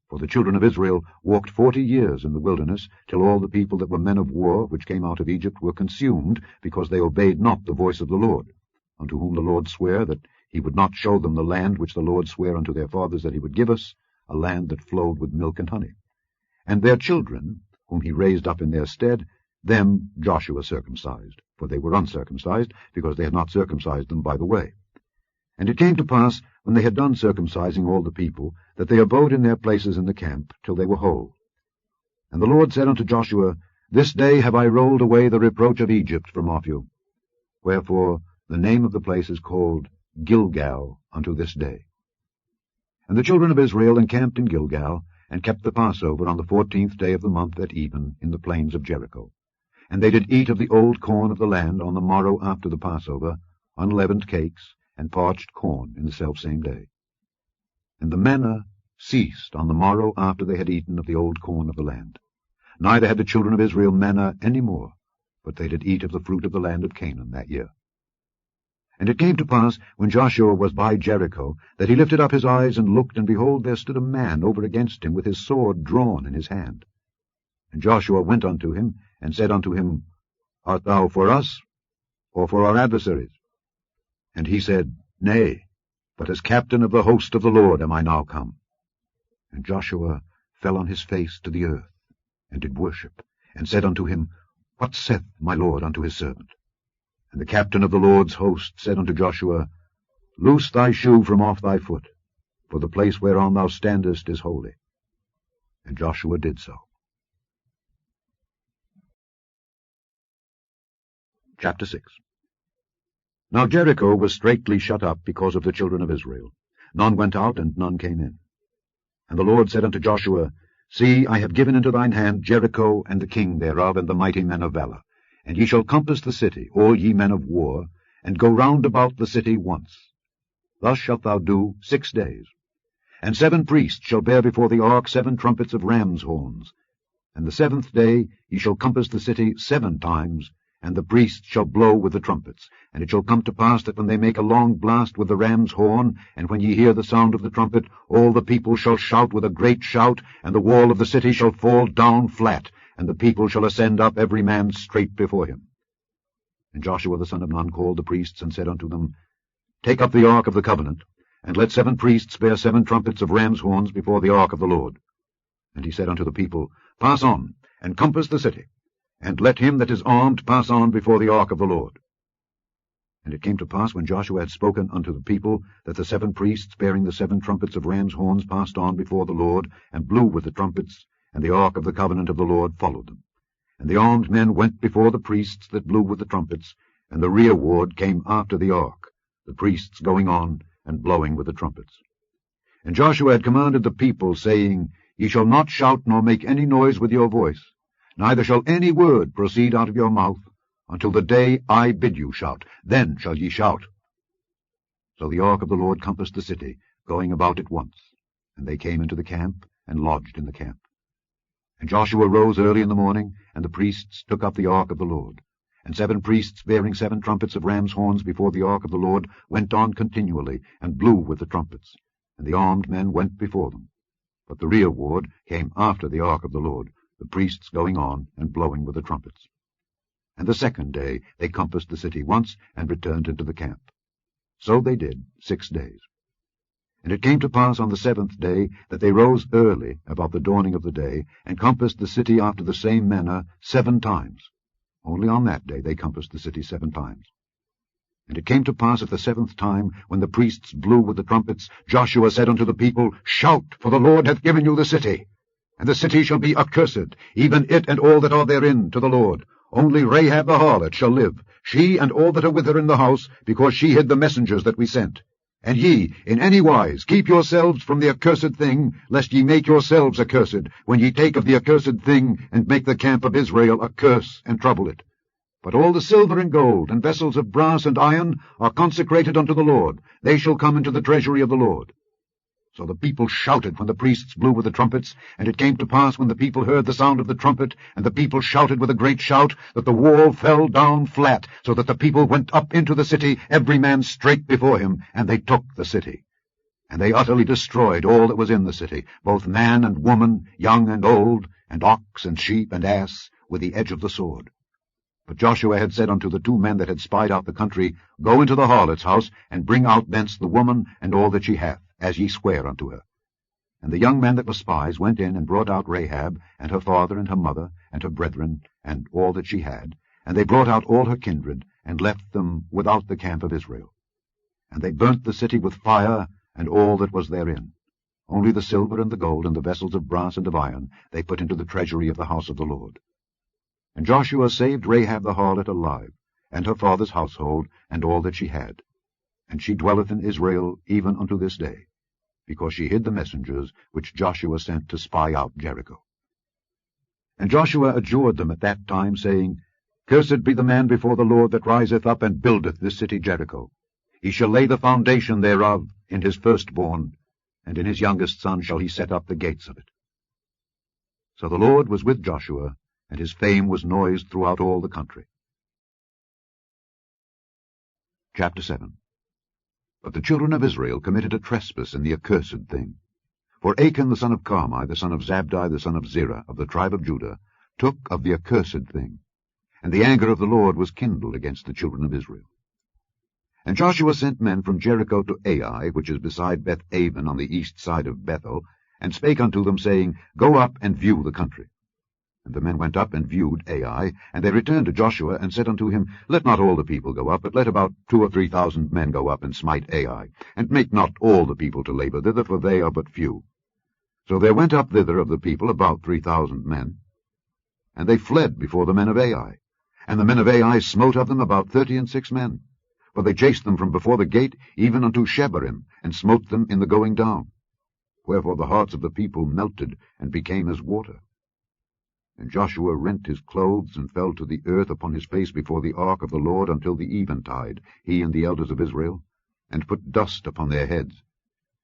For the children of Israel walked 40 years in the wilderness, till all the people that were men of war, which came out of Egypt, were consumed, because they obeyed not the voice of the Lord, unto whom the Lord sware that he would not show them the land which the Lord sware unto their fathers that he would give us, a land that flowed with milk and honey. And their children, whom he raised up in their stead, them Joshua circumcised, for they were uncircumcised, because they had not circumcised them by the way. And it came to pass, when they had done circumcising all the people, that they abode in their places in the camp, till they were whole. And the Lord said unto Joshua, This day have I rolled away the reproach of Egypt from off you. Wherefore the name of the place is called Gilgal unto this day. And the children of Israel encamped in Gilgal, and kept the Passover on the 14th day of the month at even, in the plains of Jericho. And they did eat of the old corn of the land on the morrow after the Passover, unleavened cakes, and parched corn in the selfsame day. And the manna ceased on the morrow after they had eaten of the old corn of the land. Neither had the children of Israel manna any more, but they did eat of the fruit of the land of Canaan that year. And it came to pass, when Joshua was by Jericho, that he lifted up his eyes and looked, and behold, there stood a man over against him with his sword drawn in his hand. And Joshua went unto him, and said unto him, Art thou for us, or for our adversaries? And he said, Nay, but as captain of the host of the Lord am I now come. And Joshua fell on his face to the earth, and did worship, and said unto him, What saith my Lord unto his servant? And the captain of the Lord's host said unto Joshua, Loose thy shoe from off thy foot, for the place whereon thou standest is holy. And Joshua did so. Chapter 6. Now Jericho was straitly shut up because of the children of Israel. None went out, and none came in. And the Lord said unto Joshua, See, I have given into thine hand Jericho, and the king thereof, and the mighty men of valor. And ye shall compass the city, all ye men of war, and go round about the city once. Thus shalt thou do 6 days. And 7 priests shall bear before the ark 7 trumpets of rams' horns. And the 7th day ye shall compass the city 7 times, and the priests shall blow with the trumpets. And it shall come to pass that when they make a long blast with the ram's horn, and when ye hear the sound of the trumpet, all the people shall shout with a great shout, and the wall of the city shall fall down flat, and the people shall ascend up every man straight before him. And Joshua the son of Nun called the priests, and said unto them, Take up the ark of the covenant, and let 7 priests bear 7 trumpets of ram's horns before the ark of the Lord. And he said unto the people, Pass on, and compass the city, and let him that is armed pass on before the ark of the Lord. And it came to pass, when Joshua had spoken unto the people, that the 7 priests bearing the 7 trumpets of ram's horns passed on before the Lord, and blew with the trumpets, and the ark of the covenant of the Lord followed them. And the armed men went before the priests that blew with the trumpets, and the rear ward came after the ark, the priests going on and blowing with the trumpets. And Joshua had commanded the people, saying, Ye shall not shout nor make any noise with your voice, neither shall any word proceed out of your mouth, until the day I bid you shout. Then shall ye shout. So the ark of the Lord compassed the city, going about it once. And they came into the camp, and lodged in the camp. And Joshua rose early in the morning, and the priests took up the ark of the Lord. And 7 priests bearing 7 trumpets of ram's horns before the ark of the Lord went on continually, and blew with the trumpets. And the armed men went before them. But the rear ward came after the ark of the Lord, the priests going on and blowing with the trumpets. And the 2nd day they compassed the city once, and returned into the camp. So they did 6 days. And it came to pass on the 7th day that they rose early about the dawning of the day, and compassed the city after the same manner 7 times. Only on that day they compassed the city 7 times. And it came to pass at the 7th time, when the priests blew with the trumpets, Joshua said unto the people, Shout, for the Lord hath given you the city. And the city shall be accursed, even it and all that are therein, to the Lord. Only Rahab the harlot shall live, she and all that are with her in the house, because she hid the messengers that we sent. And ye, in any wise, keep yourselves from the accursed thing, lest ye make yourselves accursed, when ye take of the accursed thing, and make the camp of Israel a curse, and trouble it. But all the silver and gold, and vessels of brass and iron, are consecrated unto the Lord. They shall come into the treasury of the Lord. So the people shouted when the priests blew with the trumpets, and it came to pass, when the people heard the sound of the trumpet, and the people shouted with a great shout, that the wall fell down flat, so that the people went up into the city, every man straight before him, and they took the city. And they utterly destroyed all that was in the city, both man and woman, young and old, and ox and sheep and ass, with the edge of the sword. But Joshua had said unto the 2 men that had spied out the country, Go into the harlot's house, and bring out thence the woman and all that she hath, as ye swear unto her. And the young men that were spies went in, and brought out Rahab, and her father, and her mother, and her brethren, and all that she had. And they brought out all her kindred, and left them without the camp of Israel. And they burnt the city with fire, and all that was therein. Only the silver and the gold, and the vessels of brass and of iron, they put into the treasury of the house of the Lord. And Joshua saved Rahab the harlot alive, and her father's household, and all that she had. And she dwelleth in Israel even unto this day, because she hid the messengers which Joshua sent to spy out Jericho. And Joshua adjured them at that time, saying, Cursed be the man before the Lord that riseth up and buildeth this city Jericho. He shall lay the foundation thereof in his firstborn, and in his youngest son shall he set up the gates of it. So the Lord was with Joshua, and his fame was noised throughout all the country. Chapter 7. But the children of Israel committed a trespass in the accursed thing. For Achan the son of Carmi, the son of Zabdi, the son of Zerah, of the tribe of Judah, took of the accursed thing. And the anger of the Lord was kindled against the children of Israel. And Joshua sent men from Jericho to Ai, which is beside Beth-aven on the east side of Bethel, and spake unto them, saying, Go up and view the country. And the men went up and viewed Ai, and they returned to Joshua, and said unto him, Let not all the people go up, but let about 2,000 or 3,000 men go up and smite Ai, and make not all the people to labor thither, for they are but few. So there went up thither of the people about 3,000 men. And they fled before the men of Ai. And the men of Ai smote of them about 36 men. For they chased them from before the gate, even unto Shebarim, and smote them in the going down. wherefore the hearts of the people melted and became as water. And Joshua rent his clothes and fell to the earth upon his face before the ark of the Lord until the eventide, he and the elders of Israel, and put dust upon their heads.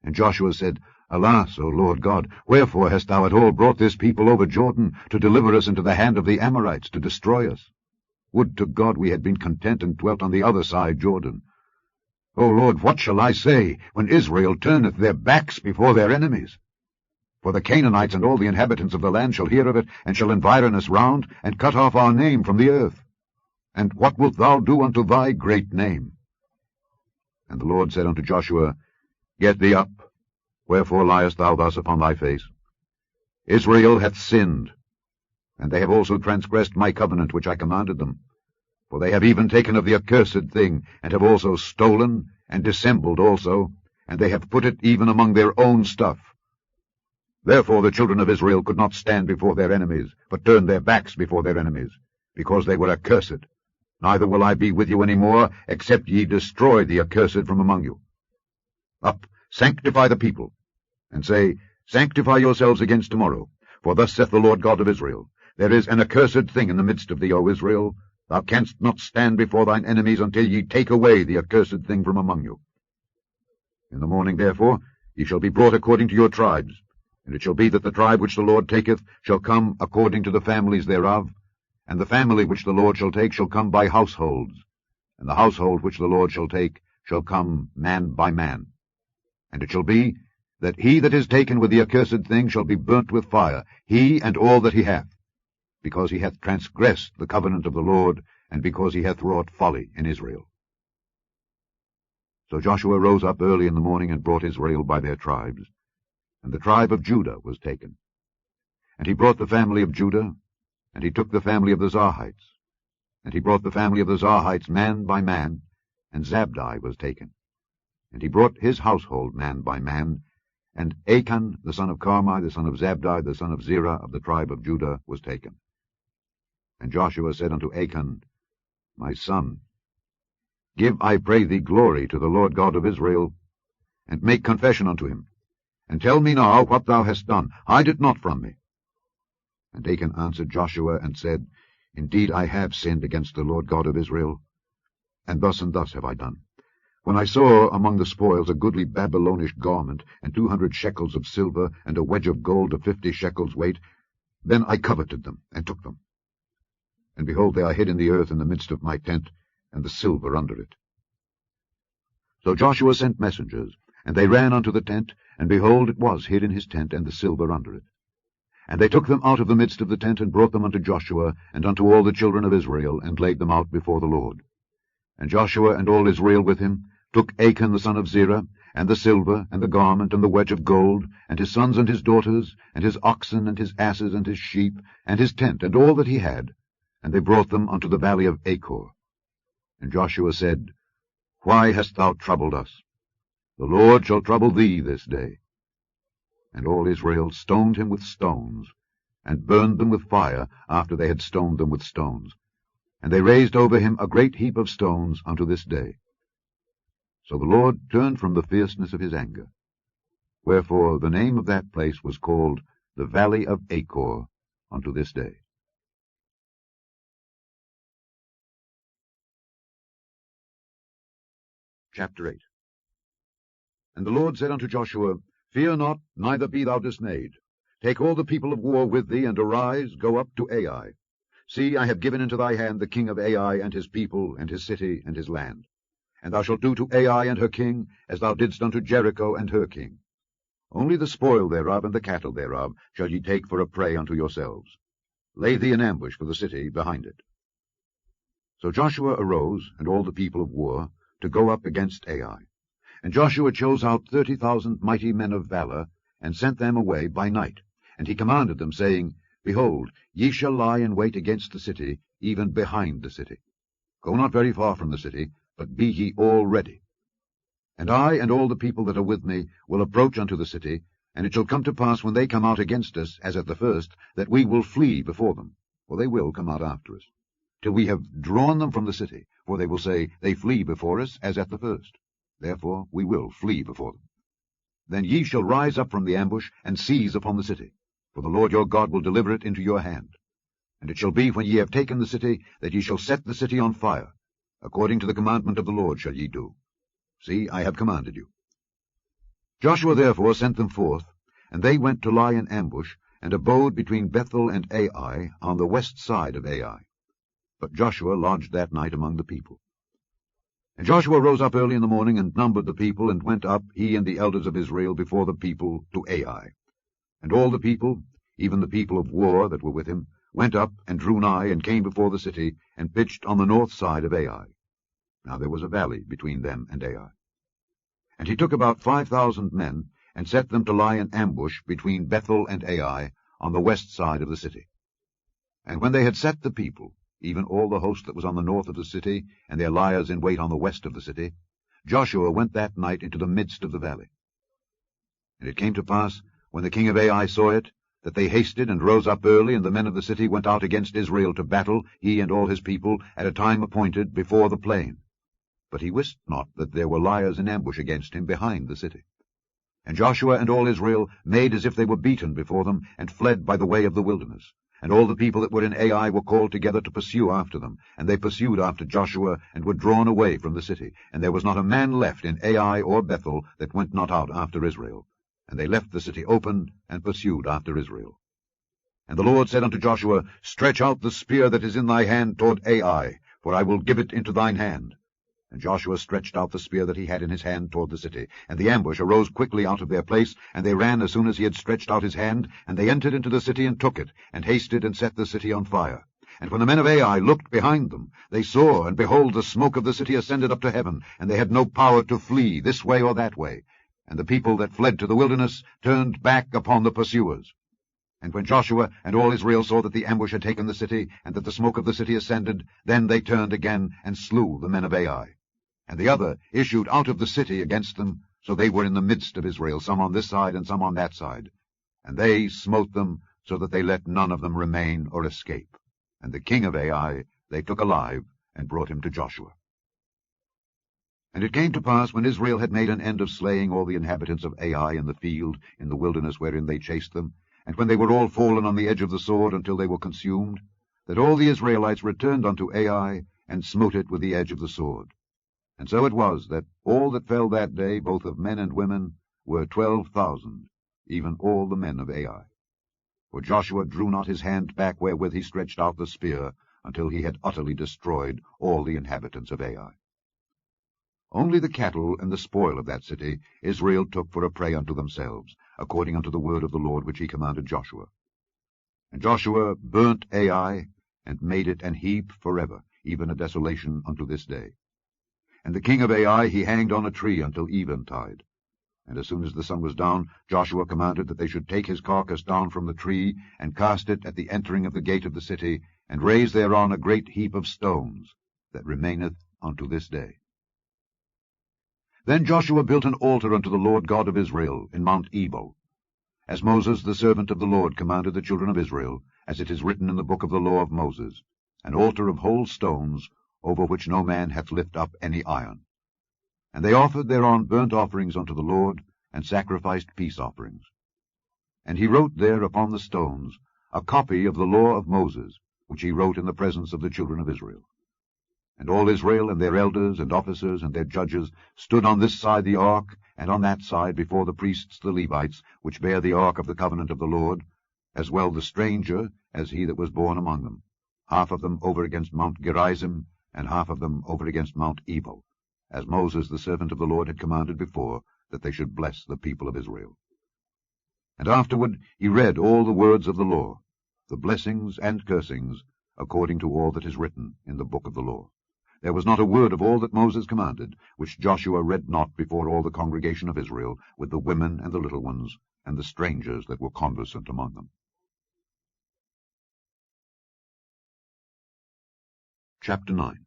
And Joshua said, Alas, O Lord God, wherefore hast thou at all brought this people over Jordan to deliver us into the hand of the Amorites, to destroy us? Would to God we had been content and dwelt on the other side Jordan. O Lord, what shall I say when Israel turneth their backs before their enemies? For the Canaanites and all the inhabitants of the land shall hear of it, and shall environ us round, and cut off our name from the earth. And what wilt thou do unto thy great name? And the Lord said unto Joshua, Get thee up, wherefore liest thou thus upon thy face? Israel hath sinned, and they have also transgressed my covenant which I commanded them. For they have even taken of the accursed thing, and have also stolen, and dissembled also, and they have put it even among their own stuff. Therefore the children of Israel could not stand before their enemies, but turned their backs before their enemies, because they were accursed. Neither will I be with you any more, except ye destroy the accursed from among you. Up, sanctify the people, and say, Sanctify yourselves against tomorrow. For thus saith the Lord God of Israel, There is an accursed thing in the midst of thee, O Israel. Thou canst not stand before thine enemies until ye take away the accursed thing from among you. In the morning, therefore, ye shall be brought according to your tribes. And it shall be that the tribe which the Lord taketh shall come according to the families thereof, and the family which the Lord shall take shall come by households, and the household which the Lord shall take shall come man by man. And it shall be that he that is taken with the accursed thing shall be burnt with fire, he and all that he hath, because he hath transgressed the covenant of the Lord, and because he hath wrought folly in Israel. So Joshua rose up early in the morning and brought Israel by their tribes. And the tribe of Judah was taken. And he brought the family of Judah, and he took the family of the Zarhites. And he brought the family of the Zarhites man by man, and Zabdi was taken. And he brought his household man by man, and Achan the son of Carmi, the son of Zabdi, the son of Zerah of the tribe of Judah, was taken. And Joshua said unto Achan, My son, give, I pray thee, glory to the Lord God of Israel, and make confession unto him. And tell me now what thou hast done. Hide it not from me. And Achan answered Joshua, and said, Indeed I have sinned against the Lord God of Israel, and thus have I done. When I saw among the spoils a goodly Babylonish garment, and 200 shekels of silver, and a wedge of gold of 50 shekels weight, then I coveted them, and took them. And behold, they are hid in the earth in the midst of my tent, and the silver under it. So Joshua sent messengers, and they ran unto the tent, and behold, it was hid in his tent, and the silver under it. And they took them out of the midst of the tent, and brought them unto Joshua, and unto all the children of Israel, and laid them out before the Lord. And Joshua and all Israel with him took Achan the son of Zerah, and the silver, and the garment, and the wedge of gold, and his sons and his daughters, and his oxen, and his asses, and his sheep, and his tent, and all that he had, and they brought them unto the valley of Achor. And Joshua said, Why hast thou troubled us? The Lord shall trouble thee this day. And all Israel stoned him with stones, and burned them with fire after they had stoned them with stones. And they raised over him a great heap of stones unto this day. So the Lord turned from the fierceness of his anger. Wherefore the name of that place was called the Valley of Achor unto this day. Chapter 8. And the Lord said unto Joshua, Fear not, neither be thou dismayed. Take all the people of war with thee, and arise, go up to Ai. See, I have given into thy hand the king of Ai, and his people, and his city, and his land. And thou shalt do to Ai and her king, as thou didst unto Jericho and her king. Only the spoil thereof and the cattle thereof shall ye take for a prey unto yourselves. Lay thee an ambush for the city behind it. So Joshua arose, and all the people of war, to go up against Ai. And Joshua chose out 30,000 mighty men of valor, and sent them away by night. And he commanded them, saying, Behold, ye shall lie in wait against the city, even behind the city. Go not very far from the city, but be ye all ready. And I and all the people that are with me will approach unto the city, and it shall come to pass, when they come out against us, as at the first, that we will flee before them, for they will come out after us, till we have drawn them from the city, for they will say, They flee before us, as at the first. Therefore we will flee before them. then ye shall rise up from the ambush, and seize upon the city, for the Lord your God will deliver it into your hand. And it shall be, when ye have taken the city, that ye shall set the city on fire. According to the commandment of the Lord shall ye do. See, I have commanded you. Joshua therefore sent them forth, and they went to lie in ambush, and abode between Bethel and Ai, on the west side of Ai. But Joshua lodged that night among the people. And Joshua rose up early in the morning, and numbered the people, and went up, he and the elders of Israel, before the people to Ai. And all the people, even the people of war that were with him, went up, and drew nigh, and came before the city, and pitched on the north side of Ai. Now there was a valley between them and Ai. And he took about 5,000 men, and set them to lie in ambush between Bethel and Ai, on the west side of the city. And when they had set the people, even all the host that was on the north of the city, and their liers in wait on the west of the city, Joshua went that night into the midst of the valley. And it came to pass, when the king of Ai saw it, that they hasted and rose up early, and the men of the city went out against Israel to battle, he and all his people, at a time appointed, before the plain. But he wist not that there were liers in ambush against him behind the city. And Joshua and all Israel made as if they were beaten before them, and fled by the way of the wilderness. And all the people that were in Ai were called together to pursue after them. And they pursued after Joshua, and were drawn away from the city. And there was not a man left in Ai or Bethel that went not out after Israel. And they left the city open, and pursued after Israel. And the Lord said unto Joshua, Stretch out the spear that is in thy hand toward Ai, for I will give it into thine hand. And Joshua stretched out the spear that he had in his hand toward the city. And the ambush arose quickly out of their place, and they ran as soon as he had stretched out his hand, and they entered into the city and took it, and hasted and set the city on fire. And when the men of Ai looked behind them, they saw, and behold, the smoke of the city ascended up to heaven, and they had no power to flee this way or that way. And the people that fled to the wilderness turned back upon the pursuers. And when Joshua and all Israel saw that the ambush had taken the city, and that the smoke of the city ascended, then they turned again, and slew the men of Ai. And the other issued out of the city against them, so they were in the midst of Israel, some on this side and some on that side. And they smote them, so that they let none of them remain or escape. And the king of Ai they took alive, and brought him to Joshua. And it came to pass, when Israel had made an end of slaying all the inhabitants of Ai in the field, in the wilderness wherein they chased them, and when they were all fallen on the edge of the sword until they were consumed, that all the Israelites returned unto Ai, and smote it with the edge of the sword. And so it was, that all that fell that day, both of men and women, were 12,000, even all the men of Ai. For Joshua drew not his hand back wherewith he stretched out the spear, until he had utterly destroyed all the inhabitants of Ai. Only the cattle and the spoil of that city Israel took for a prey unto themselves, according unto the word of the Lord which he commanded Joshua. And Joshua burnt Ai, and made it an heap forever, even a desolation unto this day. And the king of Ai he hanged on a tree until eventide. And as soon as the sun was down, Joshua commanded that they should take his carcass down from the tree, and cast it at the entering of the gate of the city, and raise thereon a great heap of stones, that remaineth unto this day. Then Joshua built an altar unto the Lord God of Israel in Mount Ebal, as Moses the servant of the Lord commanded the children of Israel, as it is written in the book of the law of Moses, an altar of whole stones, over which no man hath lift up any iron. And they offered thereon burnt offerings unto the Lord, and sacrificed peace offerings. And he wrote there upon the stones a copy of the law of Moses, which he wrote in the presence of the children of Israel. And all Israel and their elders and officers and their judges stood on this side the ark, and on that side before the priests the Levites, which bear the ark of the covenant of the Lord, as well the stranger as he that was born among them, half of them over against Mount Gerizim, and half of them over against Mount Ebal, as Moses the servant of the Lord had commanded before, that they should bless the people of Israel. And afterward he read all the words of the law, the blessings and cursings, according to all that is written in the book of the law. There was not a word of all that Moses commanded, which Joshua read not before all the congregation of Israel, with the women and the little ones, and the strangers that were conversant among them. Chapter 9.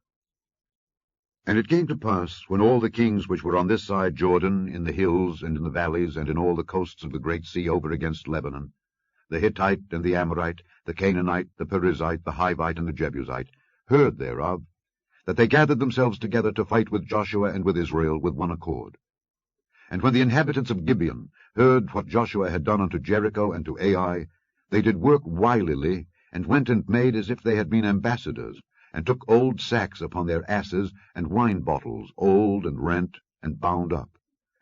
And it came to pass, when all the kings which were on this side Jordan, in the hills, and in the valleys, and in all the coasts of the great sea over against Lebanon, the Hittite and the Amorite, the Canaanite, the Perizzite, the Hivite, and the Jebusite, heard thereof, that they gathered themselves together to fight with Joshua and with Israel with one accord. And when the inhabitants of Gibeon heard what Joshua had done unto Jericho and to Ai, they did work wilily, and went and made as if they had been ambassadors, and took old sacks upon their asses, and wine bottles, old and rent, and bound up,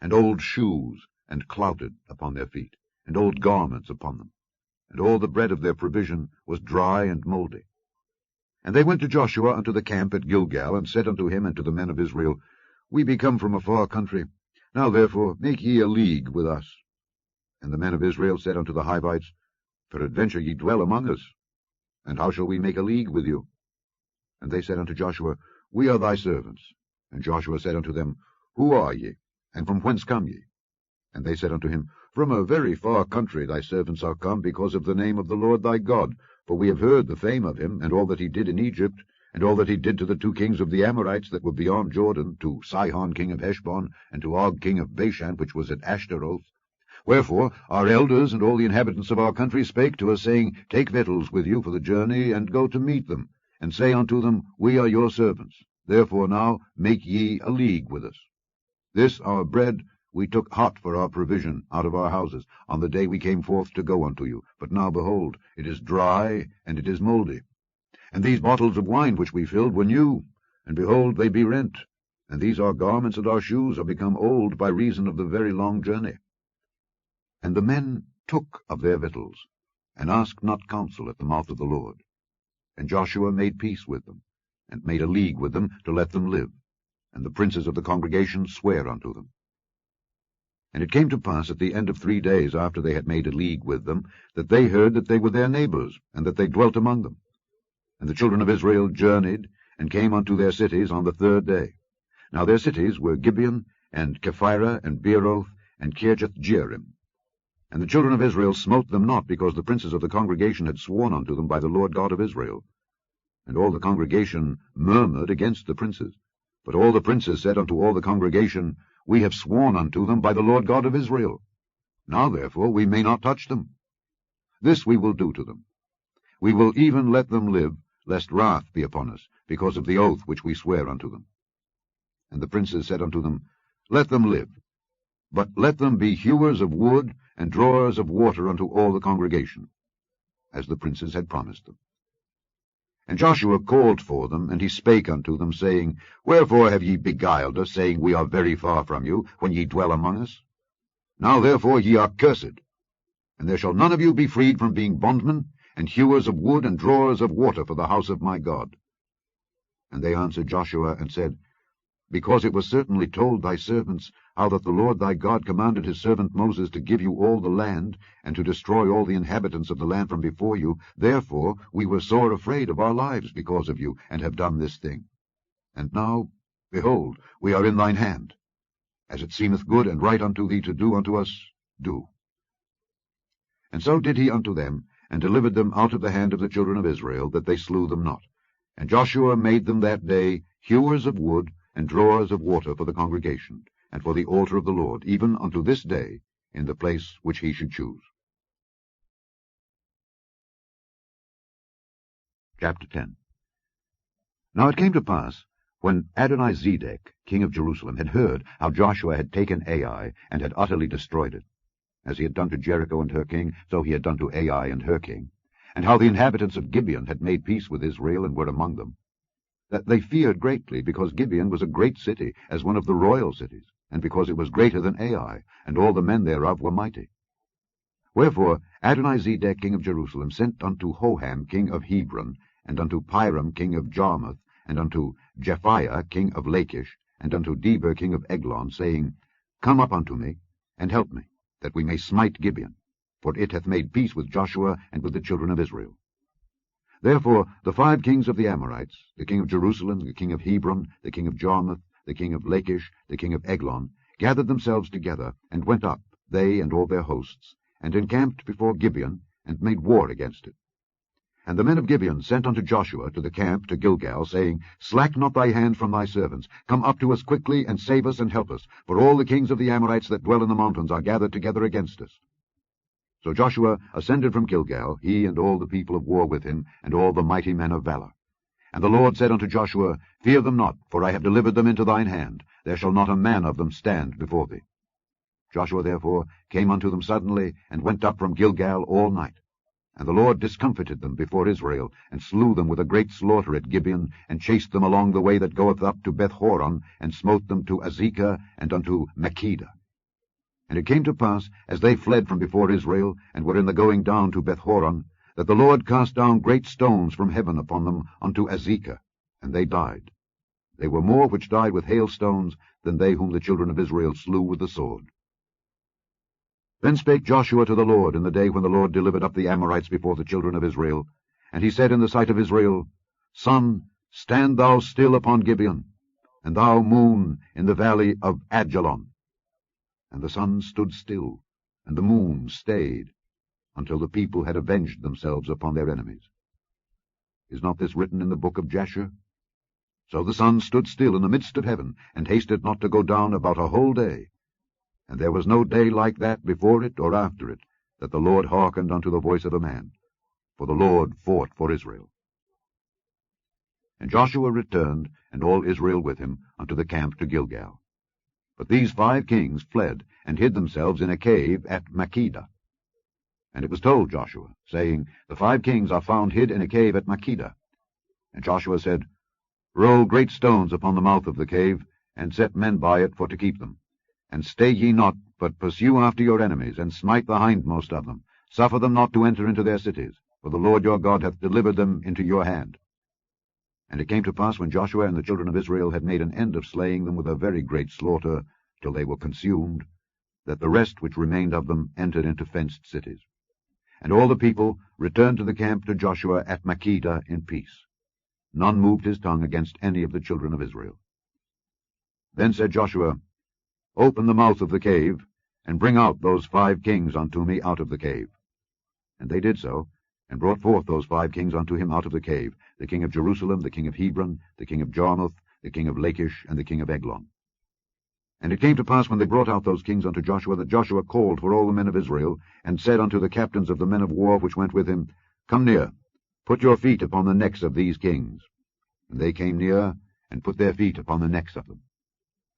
and old shoes, and clouted upon their feet, and old garments upon them. And all the bread of their provision was dry and mouldy. And they went to Joshua unto the camp at Gilgal, and said unto him and to the men of Israel, We be come from a far country. Now therefore make ye a league with us. And the men of Israel said unto the Hivites, Peradventure ye dwell among us, and how shall we make a league with you? And they said unto Joshua, We are thy servants. And Joshua said unto them, Who are ye, and from whence come ye? And they said unto him, From a very far country thy servants are come, because of the name of the Lord thy God. For we have heard the fame of him, and all that he did in Egypt, and all that he did to the 2 kings of the Amorites that were beyond Jordan, to Sihon king of Heshbon, and to Og king of Bashan, which was at Ashtaroth. Wherefore our elders and all the inhabitants of our country spake to us, saying, Take victuals with you for the journey, and go to meet them, and say unto them, We are your servants. Therefore now make ye a league with us. This our bread we took hot for our provision out of our houses, on the day we came forth to go unto you. But now, behold, it is dry, and it is mouldy. And these bottles of wine which we filled were new, and behold, they be rent. And these our garments and our shoes are become old by reason of the very long journey. And the men took of their victuals, and asked not counsel at the mouth of the Lord. And Joshua made peace with them, and made a league with them to let them live. And the princes of the congregation sware unto them. And it came to pass at the end of 3 days after they had made a league with them, that they heard that they were their neighbors, and that they dwelt among them. And the children of Israel journeyed, and came unto their cities on the 3rd day. Now their cities were Gibeon, and Kephirah, and Beeroth, and Kirjath-jearim. And the children of Israel smote them not, because the princes of the congregation had sworn unto them by the Lord God of Israel. And all the congregation murmured against the princes. But all the princes said unto all the congregation, We have sworn unto them by the Lord God of Israel. Now therefore we may not touch them. This we will do to them. We will even let them live, lest wrath be upon us, because of the oath which we swear unto them. And the princes said unto them, Let them live, but let them be hewers of wood, and drawers of water unto all the congregation, as the princes had promised them. And Joshua called for them, and he spake unto them, saying, Wherefore have ye beguiled us, saying, We are very far from you, when ye dwell among us? Now therefore ye are cursed, and there shall none of you be freed from being bondmen, and hewers of wood, and drawers of water for the house of my God. And they answered Joshua, and said, Because it was certainly told thy servants, how that the Lord thy God commanded his servant Moses to give you all the land, and to destroy all the inhabitants of the land from before you, therefore we were sore afraid of our lives because of you, and have done this thing. And now, behold, we are in thine hand. As it seemeth good and right unto thee to do unto us, do. And so did he unto them, and delivered them out of the hand of the children of Israel, that they slew them not. And Joshua made them that day hewers of wood, and drawers of water for the congregation, and for the altar of the Lord, even unto this day, in the place which he should choose. Chapter 10. Now it came to pass, when Adonizedec, king of Jerusalem, had heard how Joshua had taken Ai, and had utterly destroyed it, as he had done to Jericho and her king, so he had done to Ai and her king, and how the inhabitants of Gibeon had made peace with Israel, and were among them, that they feared greatly, because Gibeon was a great city, as one of the royal cities, and because it was greater than Ai, and all the men thereof were mighty. Wherefore Adonizedec king of Jerusalem sent unto Hoham king of Hebron, and unto Piram king of Jarmuth, and unto Japhiah king of Lachish, and unto Deber king of Eglon, saying, Come up unto me, and help me, that we may smite Gibeon, for it hath made peace with Joshua and with the children of Israel. Therefore the 5 kings of the Amorites, the king of Jerusalem, the king of Hebron, the king of Jarmuth, the king of Lachish, the king of Eglon, gathered themselves together, and went up, they and all their hosts, and encamped before Gibeon, and made war against it. And the men of Gibeon sent unto Joshua to the camp to Gilgal, saying, Slack not thy hand from thy servants. Come up to us quickly, and save us and help us, for all the kings of the Amorites that dwell in the mountains are gathered together against us. So Joshua ascended from Gilgal, he and all the people of war with him, and all the mighty men of valor. And the Lord said unto Joshua, Fear them not, for I have delivered them into thine hand. There shall not a man of them stand before thee. Joshua therefore came unto them suddenly, and went up from Gilgal all night. And the Lord discomfited them before Israel, and slew them with a great slaughter at Gibeon, and chased them along the way that goeth up to Beth-horon, and smote them to Azekah and unto Makkedah. And it came to pass, as they fled from before Israel, and were in the going down to Beth-horon, that the Lord cast down great stones from heaven upon them unto Azekah, and they died. They were more which died with hailstones than they whom the children of Israel slew with the sword. Then spake Joshua to the Lord in the day when the Lord delivered up the Amorites before the children of Israel. And he said in the sight of Israel, Sun, stand thou still upon Gibeon, and thou moon in the valley of Ajalon. And the sun stood still, and the moon stayed, until the people had avenged themselves upon their enemies. Is not this written in the book of Jasher? So the sun stood still in the midst of heaven, and hasted not to go down about a whole day. And there was no day like that before it or after it, that the Lord hearkened unto the voice of a man. For the Lord fought for Israel. And Joshua returned, and all Israel with him, unto the camp to Gilgal. But these 5 kings fled, and hid themselves in a cave at Makkedah. And it was told Joshua, saying, The 5 kings are found hid in a cave at Makkedah. And Joshua said, Roll great stones upon the mouth of the cave, and set men by it for to keep them. And stay ye not, but pursue after your enemies, and smite the hindmost of them. Suffer them not to enter into their cities, for the Lord your God hath delivered them into your hand. And it came to pass, when Joshua and the children of Israel had made an end of slaying them with a very great slaughter, till they were consumed, that the rest which remained of them entered into fenced cities. And all the people returned to the camp to Joshua at Makkedah in peace. None moved his tongue against any of the children of Israel. Then said Joshua, Open the mouth of the cave, and bring out those 5 kings unto me out of the cave. And they did so, and brought forth those 5 kings unto him out of the cave, the king of Jerusalem, the king of Hebron, the king of Jarmuth, the king of Lachish, and the king of Eglon. And it came to pass, when they brought out those kings unto Joshua, that Joshua called for all the men of Israel, and said unto the captains of the men of war which went with him, Come near, put your feet upon the necks of these kings. And they came near, and put their feet upon the necks of them.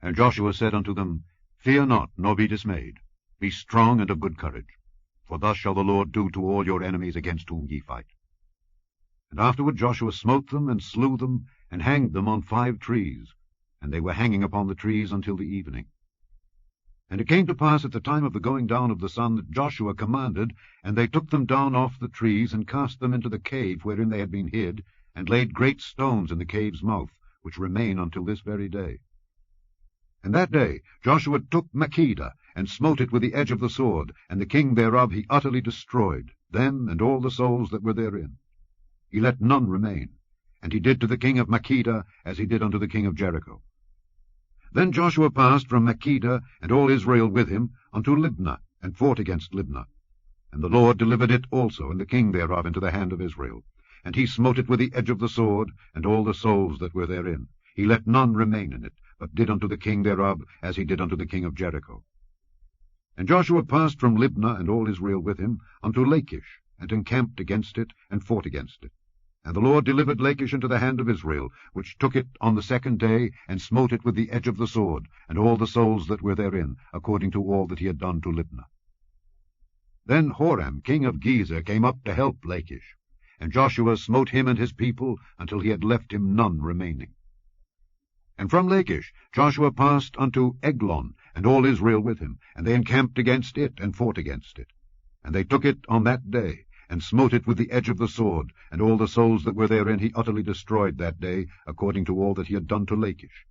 And Joshua said unto them, Fear not, nor be dismayed. Be strong and of good courage. For thus shall the Lord do to all your enemies against whom ye fight. And afterward Joshua smote them, and slew them, and hanged them on 5 trees. And they were hanging upon the trees until the evening. And it came to pass at the time of the going down of the sun, that Joshua commanded, and they took them down off the trees, and cast them into the cave wherein they had been hid, and laid great stones in the cave's mouth, which remain until this very day. And that day Joshua took Makkedah, and smote it with the edge of the sword, and the king thereof he utterly destroyed, them and all the souls that were therein. He let none remain, and he did to the king of Makkedah as he did unto the king of Jericho. Then Joshua passed from Makkedah, and all Israel with him, unto Libnah, and fought against Libnah. And the Lord delivered it also, and the king thereof, into the hand of Israel. And he smote it with the edge of the sword, and all the souls that were therein. He let none remain in it, but did unto the king thereof as he did unto the king of Jericho. And Joshua passed from Libnah, and all Israel with him, unto Lachish, and encamped against it, and fought against it. And the Lord delivered Lachish into the hand of Israel, which took it on the 2nd day, and smote it with the edge of the sword, and all the souls that were therein, according to all that he had done to Libnah. Then Horam king of Gezer came up to help Lachish, and Joshua smote him and his people, until he had left him none remaining. And from Lachish Joshua passed unto Eglon, and all Israel with him, and they encamped against it, and fought against it. And they took it on that day, and smote it with the edge of the sword, and all the souls that were therein he utterly destroyed that day, according to all that he had done to Lachish.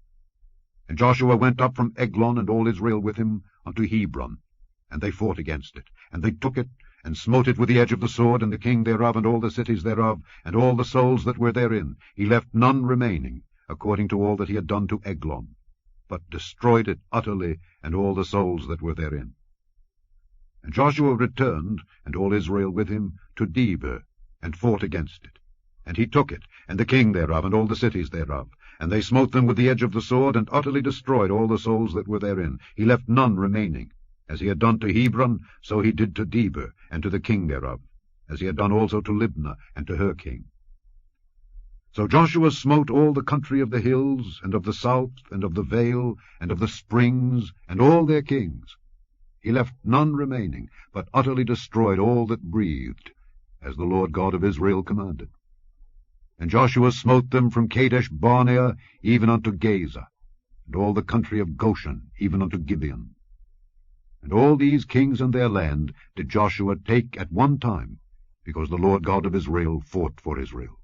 And Joshua went up from Eglon, and all Israel with him, unto Hebron, and they fought against it. And they took it, and smote it with the edge of the sword, and the king thereof, and all the cities thereof, and all the souls that were therein. He left none remaining, according to all that he had done to Eglon, but destroyed it utterly, and all the souls that were therein. And Joshua returned, and all Israel with him, to Debir, and fought against it. And he took it, and the king thereof, and all the cities thereof. And they smote them with the edge of the sword, and utterly destroyed all the souls that were therein. He left none remaining. As he had done to Hebron, so he did to Debir, and to the king thereof, as he had done also to Libnah, and to her king. So Joshua smote all the country of the hills, and of the south, and of the vale, and of the springs, and all their kings. He left none remaining, but utterly destroyed all that breathed, as the Lord God of Israel commanded. And Joshua smote them from Kadesh Barnea even unto Gaza, and all the country of Goshen even unto Gibeon. And all these kings and their land did Joshua take at one time, because the Lord God of Israel fought for Israel.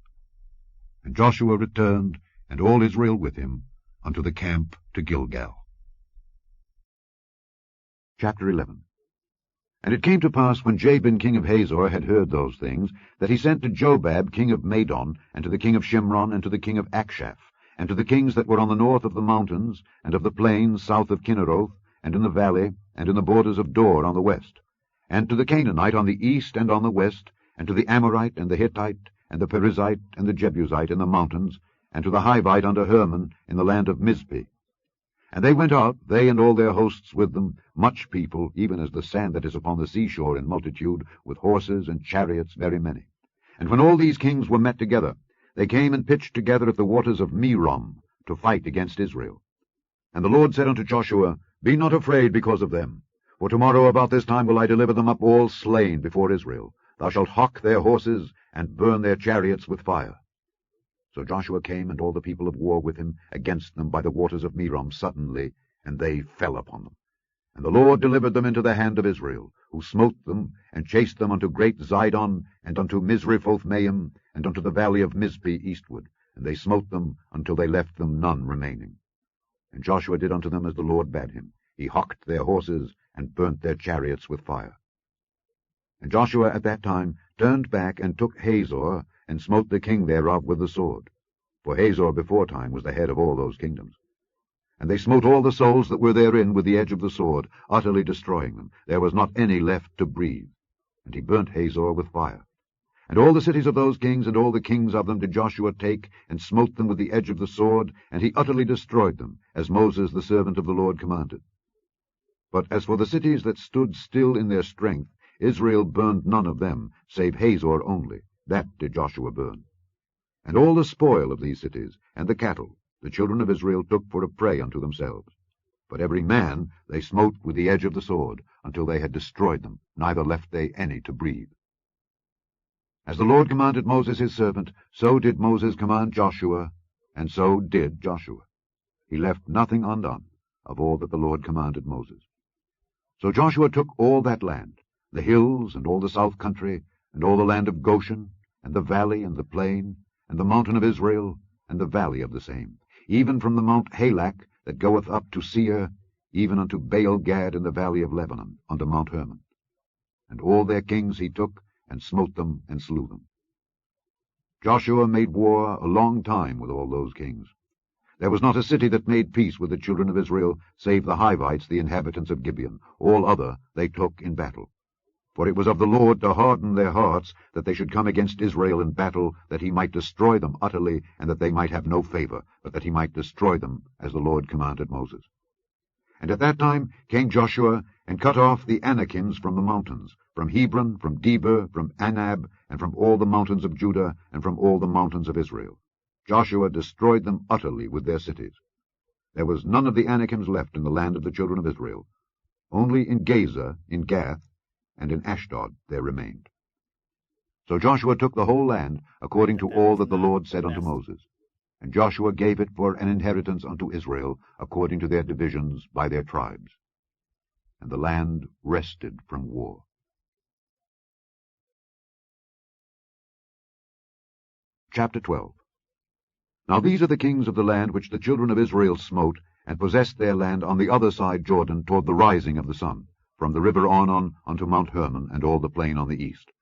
And Joshua returned, and all Israel with him, unto the camp to Gilgal. Chapter 11. And it came to pass, when Jabin king of Hazor had heard those things, that he sent to Jobab king of Madon, and to the king of Shimron, and to the king of Akshaph, and to the kings that were on the north of the mountains, and of the plains south of Kinneroth, and in the valley, and in the borders of Dor on the west, and to the Canaanite on the east and on the west, and to the Amorite, and the Hittite, and the Perizzite, and the Jebusite in the mountains, and to the Hivite under Hermon in the land of Mizpeh. And they went out, they and all their hosts with them, much people, even as the sand that is upon the seashore in multitude, with horses and chariots very many. And when all these kings were met together, they came and pitched together at the waters of Merom, to fight against Israel. And the Lord said unto Joshua, Be not afraid because of them, for tomorrow about this time will I deliver them up all slain before Israel. Thou shalt hock their horses, and burn their chariots with fire. So Joshua came, and all the people of war with him, against them by the waters of Merom suddenly, and they fell upon them. And the Lord delivered them into the hand of Israel, who smote them, and chased them unto great Zidon, and unto Misrephoth-maim, and unto the valley of Mizpeh eastward, and they smote them until they left them none remaining. And Joshua did unto them as the Lord bade him. He hocked their horses, and burnt their chariots with fire. And Joshua at that time turned back, and took Hazor, and smote the king thereof with the sword. For Hazor beforetime was the head of all those kingdoms. And they smote all the souls that were therein with the edge of the sword, utterly destroying them. There was not any left to breathe. And he burnt Hazor with fire. And all the cities of those kings, and all the kings of them, did Joshua take, and smote them with the edge of the sword, and he utterly destroyed them, as Moses the servant of the Lord commanded. But as for the cities that stood still in their strength, Israel burned none of them, save Hazor only. That did Joshua burn. And all the spoil of these cities, and the cattle, the children of Israel took for a prey unto themselves. But every man they smote with the edge of the sword, until they had destroyed them, neither left they any to breathe. As the Lord commanded Moses his servant, so did Moses command Joshua, and so did Joshua. He left nothing undone of all that the Lord commanded Moses. So Joshua took all that land, the hills, and all the south country, and all the land of Goshen, and the valley, and the plain, and the mountain of Israel, and the valley of the same, even from the Mount Halak that goeth up to Seir, even unto Baal-gad in the valley of Lebanon, unto Mount Hermon. And all their kings he took, and smote them, and slew them. Joshua made war a long time with all those kings. There was not a city that made peace with the children of Israel, save the Hivites, the inhabitants of Gibeon. All other they took in battle. For it was of the Lord to harden their hearts, that they should come against Israel in battle, that he might destroy them utterly, and that they might have no favor, but that he might destroy them, as the Lord commanded Moses. And at that time came Joshua, and cut off the Anakims from the mountains, from Hebron, from Debir, from Anab, and from all the mountains of Judah, and from all the mountains of Israel. Joshua destroyed them utterly with their cities. There was none of the Anakims left in the land of the children of Israel. Only in Gaza, in Gath, and in Ashdod there remained. So Joshua took the whole land, according to all that the Lord said unto Moses. And Joshua gave it for an inheritance unto Israel, according to their divisions by their tribes. And the land rested from war. Chapter 12. Now these are the kings of the land which the children of Israel smote, and possessed their land on the other side Jordan, toward the rising of the sun, from the river Arnon unto Mount Hermon, and all the plain on the east.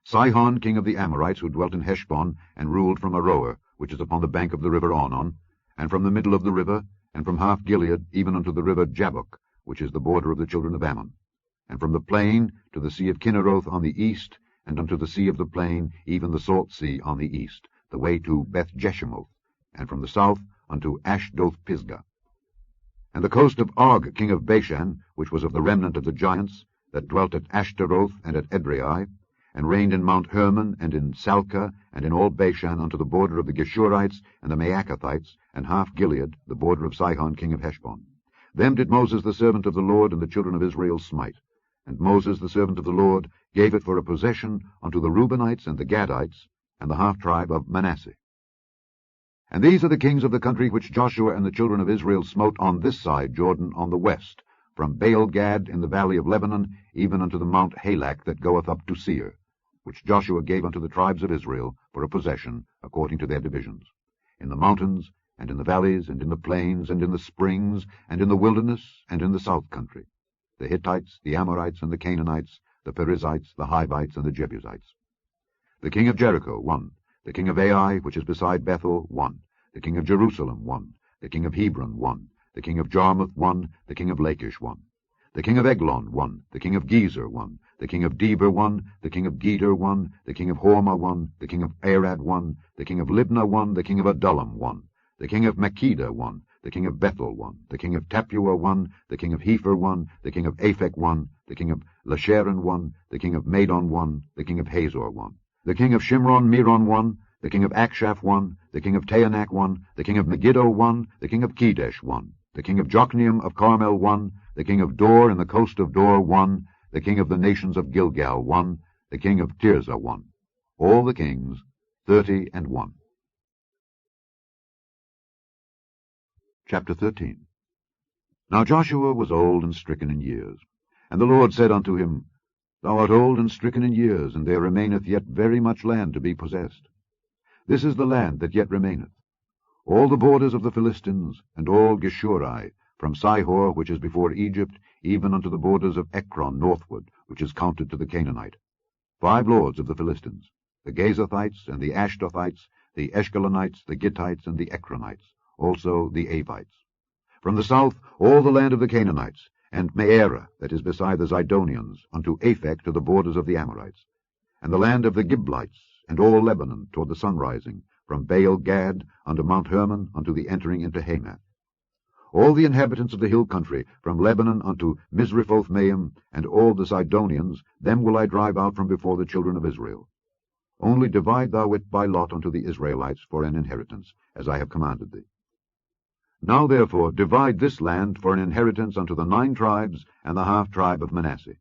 Sihon king of the Amorites, who dwelt in Heshbon, and ruled from Aroer, which is upon the bank of the river Arnon, and from the middle of the river, and from half Gilead, even unto the river Jabbok, which is the border of the children of Ammon, and from the plain to the sea of Kinneroth on the east, and unto the sea of the plain, even the salt sea on the east, the way to Beth-Jeshimoth, and from the south unto Ashdoth-Pisgah. And the coast of Og king of Bashan, which was of the remnant of the giants, that dwelt at Ashtaroth and at Edrei, and reigned in Mount Hermon, and in Salcah, and in all Bashan, unto the border of the Geshurites and the Maacathites, and half Gilead, the border of Sihon king of Heshbon. Them did Moses the servant of the Lord and the children of Israel smite. And Moses the servant of the Lord gave it for a possession unto the Reubenites and the Gadites, and the half-tribe of Manasseh. And these are the kings of the country which Joshua and the children of Israel smote on this side Jordan on the west, from Baal-Gad in the valley of Lebanon, even unto the Mount Halak that goeth up to Seir, which Joshua gave unto the tribes of Israel for a possession, according to their divisions, in the mountains, and in the valleys, and in the plains, and in the springs, and in the wilderness, and in the south country, the Hittites, the Amorites, and the Canaanites, the Perizzites, the Hivites, and the Jebusites. The king of Jericho, 1. The king of Ai, which is beside Bethel, 1. The king of Jerusalem, 1. The king of Hebron, 1. The king of Jarmuth, 1. The king of Lachish, 1. The king of Eglon, 1. The king of Gezer, 1. The king of Deber, 1. The king of Geder, 1. The king of Hormah, 1. The king of Arad, 1. The king of Libnah, 1. The king of Adullam, 1. The king of Makkedah, 1. The king of Bethel, 1. The king of Tappuah, 1. The king of Hepher, 1. The king of Aphek, 1. The king of Lasharon, 1. The king of Madon, 1. The king of Hazor, 1. The king of Shimron-Meron, 1. The king of Akshaph, 1. The king of Taanach, 1. The king of Megiddo, 1. The king of Kedesh, 1. The king of Jokneam of Carmel, 1. The king of Dor in the coast of Dor, 1. The king of the nations of Gilgal, 1. The king of Tirzah, 1. All the kings, 31. Chapter 13. Now Joshua was old and stricken in years. And the Lord said unto him, Thou art old and stricken in years, and there remaineth yet very much land to be possessed. This is the land that yet remaineth, all the borders of the Philistines, and all Geshuri, from Sihor, which is before Egypt, even unto the borders of Ekron northward, which is counted to the Canaanite. 5 lords of the Philistines, the Gazathites, and the Ashdothites, the Eshkelonites, the Gittites, and the Ekronites, also the Avites. From the south all the land of the Canaanites, and Mearah, that is beside the Zidonians, unto Aphek to the borders of the Amorites, and the land of the Giblites, and all Lebanon toward the sunrising, from Baal-Gad unto Mount Hermon, unto the entering into Hamath. All the inhabitants of the hill country, from Lebanon unto Misrephoth-Maim, and all the Zidonians, them will I drive out from before the children of Israel. Only divide thou it by lot unto the Israelites for an inheritance, as I have commanded thee. Now therefore divide this land for an inheritance unto the 9 tribes and the half-tribe of Manasseh,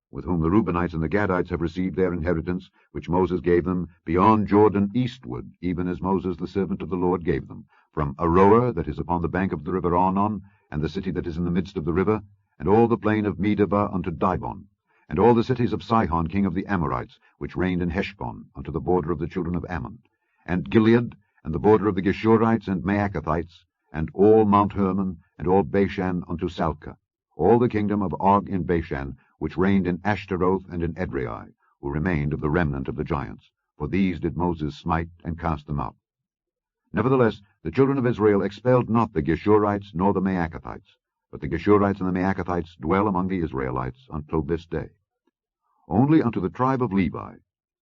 with whom the Reubenites and the Gadites have received their inheritance, which Moses gave them beyond Jordan eastward, even as Moses the servant of the Lord gave them, from Aroer that is upon the bank of the river Arnon, and the city that is in the midst of the river, and all the plain of Medeba unto Dibon, and all the cities of Sihon king of the Amorites, which reigned in Heshbon, unto the border of the children of Ammon, and Gilead, and the border of the Geshurites and Maacathites, and all Mount Hermon, and all Bashan unto Salcah, all the kingdom of Og in Bashan, which reigned in Ashtaroth and in Edrei, who remained of the remnant of the giants. For these did Moses smite and cast them out. Nevertheless, the children of Israel expelled not the Geshurites nor the Maacathites, but the Geshurites and the Maacathites dwell among the Israelites until this day. Only unto the tribe of Levi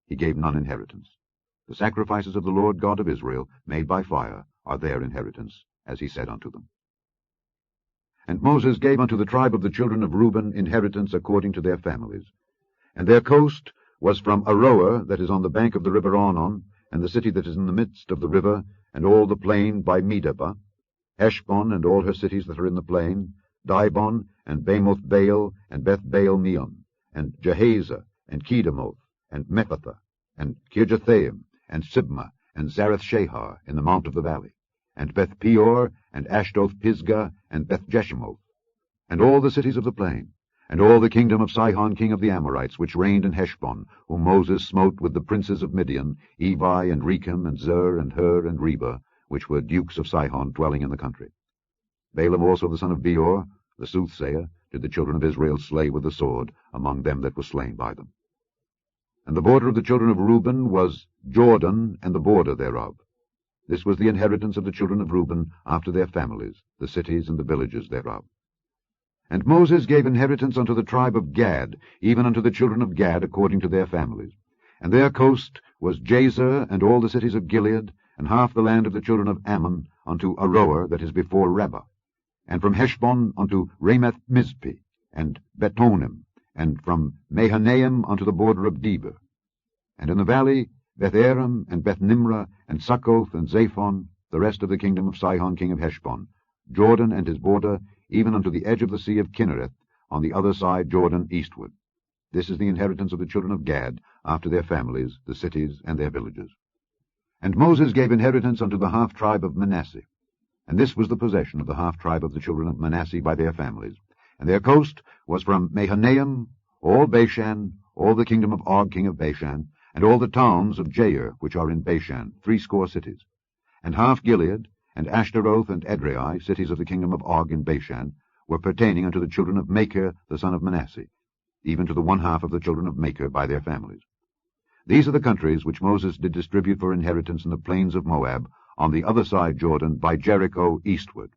he gave none inheritance. The sacrifices of the Lord God of Israel, made by fire, are their inheritance, as he said unto them. And Moses gave unto the tribe of the children of Reuben inheritance according to their families. And their coast was from Aroer, that is on the bank of the river Arnon, and the city that is in the midst of the river, and all the plain by Medeba, Heshbon, and all her cities that are in the plain, Dibon, and Bamoth Baal, and Beth Baal Meon, and Jahaza, and Kedemoth, and Mephathah, and Kirjathaim, and Sibmah, and Zareth Shahar, in the mount of the valley, and Beth Peor, and Ashdoth Pisgah, and Beth Jeshimoth, and all the cities of the plain, and all the kingdom of Sihon king of the Amorites, which reigned in Heshbon, whom Moses smote with the princes of Midian, Evi, and Rechem, and Zur, and Hur, and Reba, which were dukes of Sihon dwelling in the country. Balaam also the son of Beor, the soothsayer, did the children of Israel slay with the sword among them that were slain by them. And the border of the children of Reuben was Jordan, and the border thereof. This was the inheritance of the children of Reuben after their families, the cities and the villages thereof. And Moses gave inheritance unto the tribe of Gad, even unto the children of Gad according to their families. And their coast was Jazer, and all the cities of Gilead, and half the land of the children of Ammon, unto Aroer that is before Rabbah, and from Heshbon unto Ramath-Mizpeh, and Betonim, and from Mahanaim unto the border of Debir. And in the valley Beth-Aram, and Beth-Nimrah, and Succoth, and Zaphon, the rest of the kingdom of Sihon king of Heshbon, Jordan and his border, even unto the edge of the sea of Kinnereth, on the other side Jordan eastward. This is the inheritance of the children of Gad, after their families, the cities, and their villages. And Moses gave inheritance unto the half-tribe of Manasseh. And this was the possession of the half-tribe of the children of Manasseh by their families. And their coast was from Mahanaim, all Bashan, all the kingdom of Og king of Bashan, and all the towns of Jair, which are in Bashan, 60 cities. And half Gilead, and Ashtaroth, and Edrei, cities of the kingdom of Og in Bashan, were pertaining unto the children of Machir the son of Manasseh, even to the 1/2 of the children of Machir by their families. These are the countries which Moses did distribute for inheritance in the plains of Moab, on the other side Jordan, by Jericho eastward.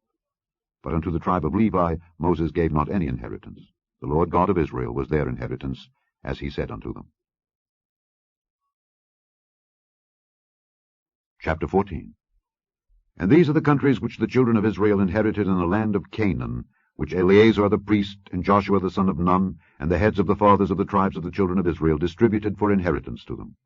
But unto the tribe of Levi Moses gave not any inheritance. The Lord God of Israel was their inheritance, as he said unto them. Chapter 14. And these are the countries which the children of Israel inherited in the land of Canaan, which Eleazar the priest, and Joshua the son of Nun, and the heads of the fathers of the tribes of the children of Israel distributed for inheritance to them.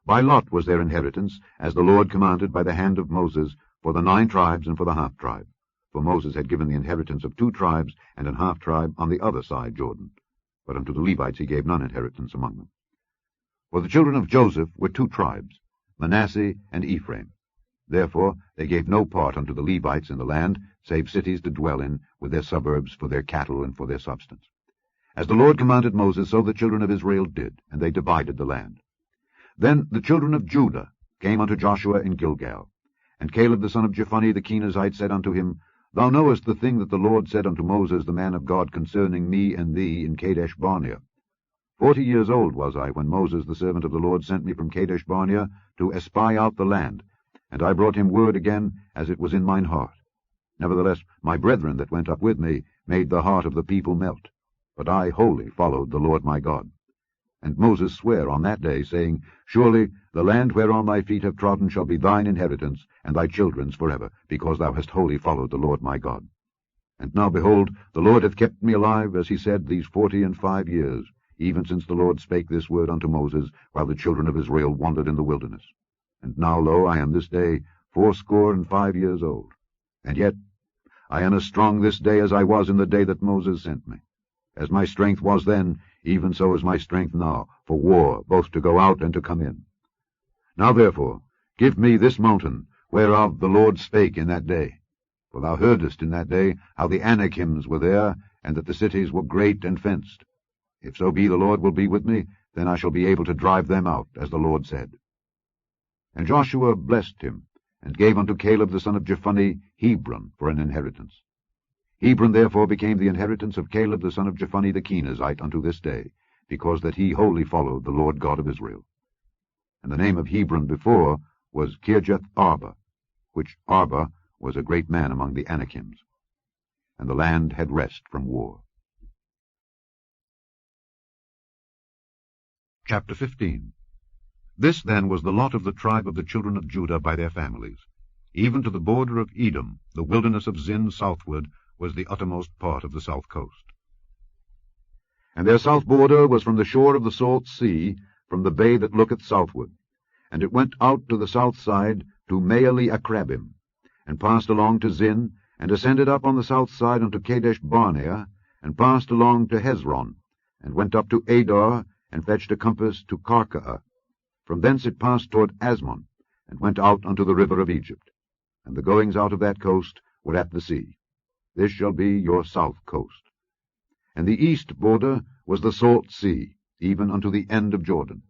By lot was their inheritance, as the Lord commanded by the hand of Moses, for the 9 tribes and for the half-tribe. For Moses had given the inheritance of 2 tribes and an half-tribe on the other side Jordan. But unto the Levites he gave none inheritance among them. For the children of Joseph were 2 tribes, Manasseh and Ephraim. Therefore they gave no part unto the Levites in the land, save cities to dwell in, with their suburbs for their cattle and for their substance. As the Lord commanded Moses, so the children of Israel did, and they divided the land. Then the children of Judah came unto Joshua in Gilgal. And Caleb the son of Jephunneh the Kenizzite said unto him, Thou knowest the thing that the Lord said unto Moses the man of God concerning me and thee in Kadesh-barnea. 40 years old was I when Moses the servant of the Lord sent me from Kadesh-barnea to espy out the land, and I brought him word again as it was in mine heart. Nevertheless my brethren that went up with me made the heart of the people melt, but I wholly followed the Lord my God. And Moses sware on that day, saying, Surely the land whereon thy feet have trodden shall be thine inheritance, and thy children's forever, because thou hast wholly followed the Lord my God. And now, behold, the Lord hath kept me alive, as he said, these 45 years, even since the Lord spake this word unto Moses, while the children of Israel wandered in the wilderness. And now, lo, I am this day 85 years old. And yet I am as strong this day as I was in the day that Moses sent me. As my strength was then, even so is my strength now, for war, both to go out and to come in. Now therefore, give me this mountain, whereof the Lord spake in that day. For thou heardest in that day how the Anakims were there, and that the cities were great and fenced. If so be the Lord will be with me, then I shall be able to drive them out, as the Lord said. And Joshua blessed him, and gave unto Caleb the son of Jephunneh Hebron for an inheritance. Hebron therefore became the inheritance of Caleb the son of Jephunneh the Kenizzite unto this day, because that he wholly followed the Lord God of Israel. And the name of Hebron before was Kirjath-arba, which Arba was a great man among the Anakims. And the land had rest from war. Chapter 15. This then was the lot of the tribe of the children of Judah by their families. Even to the border of Edom, the wilderness of Zin southward, was the uttermost part of the south coast. And their south border was from the shore of the salt sea, from the bay that looketh southward. And it went out to the south side to Maale-Akrabim, and passed along to Zin, and ascended up on the south side unto Kadesh-barnea, and passed along to Hezron, and went up to Adar, and fetched a compass to Karkaa. From thence it passed toward Asmon, and went out unto the river of Egypt. And the goings out of that coast were at the sea. This shall be your south coast. And the east border was the salt sea, even unto the end of Jordan.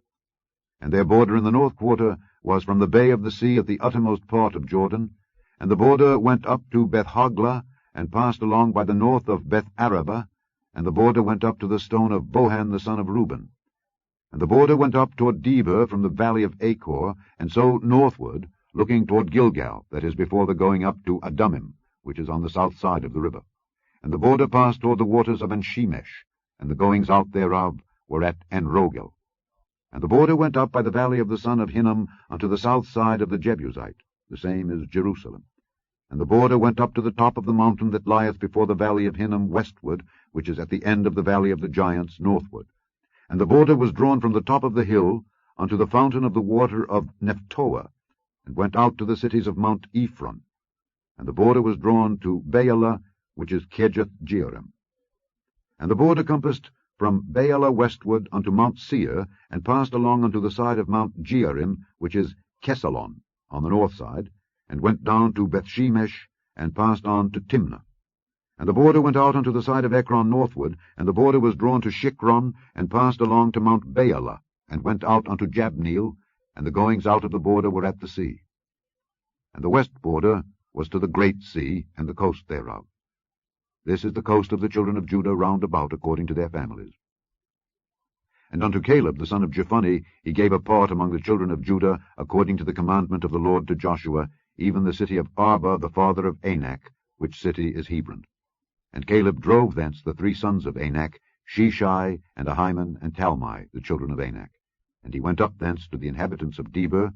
And their border in the north quarter was from the bay of the sea at the uttermost part of Jordan, and the border went up to Beth-hoglah, and passed along by the north of Beth-araba, and the border went up to the stone of Bohan the son of Reuben. And the border went up toward Debir from the valley of Achor, and so northward, looking toward Gilgal, that is before the going up to Adumim, which is on the south side of the river. And the border passed toward the waters of En-shemesh, and the goings out thereof were at En-rogel. And the border went up by the valley of the son of Hinnom unto the south side of the Jebusite, the same is Jerusalem. And the border went up to the top of the mountain that lieth before the valley of Hinnom westward, which is at the end of the valley of the giants northward. And the border was drawn from the top of the hill unto the fountain of the water of Nephtoah, and went out to the cities of Mount Ephron. And the border was drawn to Baalah, which is Kirjath-jearim. And the border compassed from Baalah westward unto Mount Seir, and passed along unto the side of Mount Jearim, which is Kesalon, on the north side, and went down to Bethshemesh, and passed on to Timnah. And the border went out unto the side of Ekron northward, and the border was drawn to Shikron, and passed along to Mount Baalah, and went out unto Jabneel, and the goings out of the border were at the sea. And the west border was to the great sea, and the coast thereof. This is the coast of the children of Judah round about according to their families. And unto Caleb the son of Jephunneh he gave a part among the children of Judah, according to the commandment of the Lord to Joshua, even the city of Arba the father of Anak, which city is Hebron. And Caleb drove thence the 3 sons of Anak, Sheshai, and Ahiman, and Talmai, the children of Anak. And he went up thence to the inhabitants of Debir,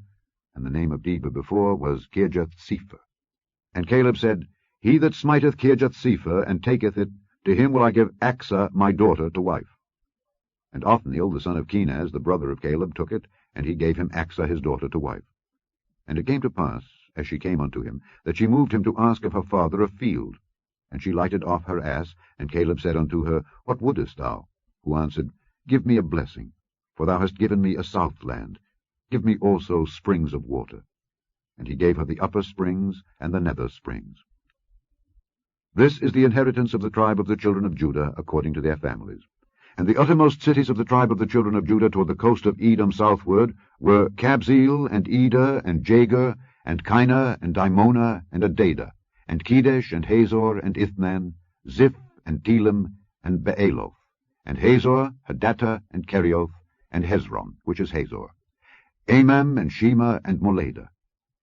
and the name of Debir before was Kirjath-sepher. And Caleb said, He that smiteth Kirjath-sepher, and taketh it, to him will I give Achsah my daughter to wife. And Othniel the son of Kenaz, the brother of Caleb, took it, and he gave him Achsah his daughter to wife. And it came to pass, as she came unto him, that she moved him to ask of her father a field. And she lighted off her ass, and Caleb said unto her, What wouldest thou? Who answered, Give me a blessing, for thou hast given me a south land. Give me also springs of water. And he gave her the upper springs and the nether springs. This is the inheritance of the tribe of the children of Judah, according to their families. And the uttermost cities of the tribe of the children of Judah toward the coast of Edom southward were Kabzeel, and Eder, and Jagur, and Kinah, and Dimonah, and Adadah, and Kedesh, and Hazor, and Ithnan, Ziph, and Telem, and Baaloth, and Hazor, Hadattah, and Kerioth, and Hezron, which is Hazor, Amam, and Shema, and Moladah,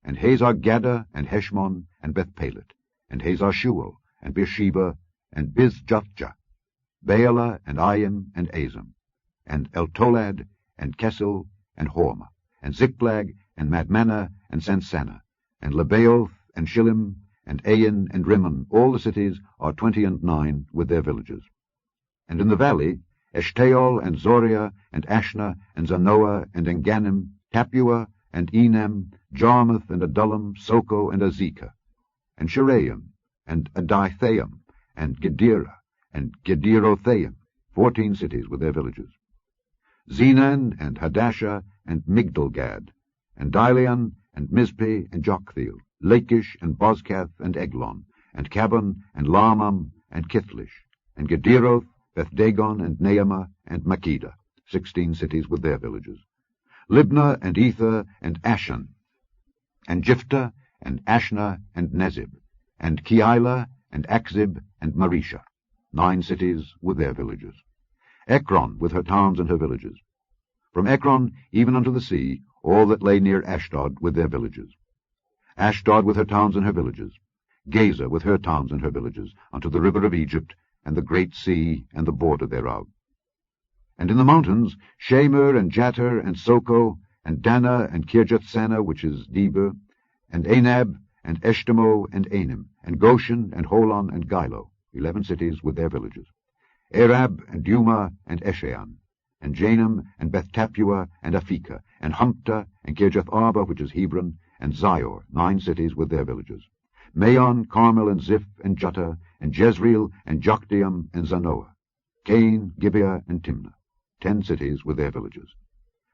and Hazar-Gaddah, and Heshmon, and Bethpelet, and Hazar-Shual, and Beersheba, and Bizjathjah, Baalah, and Ayim, and Azam, and Eltolad, and Kesel, and Hormah, and Ziklag, and Madmanah, and Sansannah, and Lebaoth, and Shillim, and Ain, and Rimmon. All the cities are 29 with their villages. And in the valley, Eshtaol, and Zoriah, and Ashna, and Zanoah, and Engannim, Tapua, and Enam, Jarmuth, and Adullam, Soko, and Azekah, and Sheraim, and Adithaim, and Gederah, and Gederothaim, 14 cities with their villages. Zenan, and Hadashah, and Migdalgad, and Dileon, and Mizpeh, and Joktheel, Lachish, and Bozkath, and Eglon, and Cabon, and Lahmam, and Kithlish, and Gederoth, Bethdagon, and Naamah, and Makkedah, 16 cities with their villages. Libnah, and Ether, and Ashan, and Jiphthah, and Ashna, and Nezib, and Keilah, and Akzib, and Mareshah, 9 cities with their villages. Ekron with her towns and her villages. From Ekron even unto the sea, all that lay near Ashdod with their villages. Ashdod with her towns and her villages. Gaza with her towns and her villages, unto the river of Egypt, and the great sea, and the border thereof. And in the mountains, Shamer, and Jatter, and Soko, and Dana, and Kirjath-Sanah, which is Debir, and Anab, and Eshtemoh, and Anim, and Goshen, and Holon, and Gilo, 11 cities with their villages. Arab, and Duma, and Eshean, and Janam, and Beth-Tapua, and Aphekah, and Humptah, and Kirjath-Arba, which is Hebron, and Zior, 9 cities with their villages. Maon, Carmel, and Ziph, and Juttah, and Jezreel, and Jokdeam, and Zanoah, Cain, Gibeah, and Timnah, 10 cities with their villages.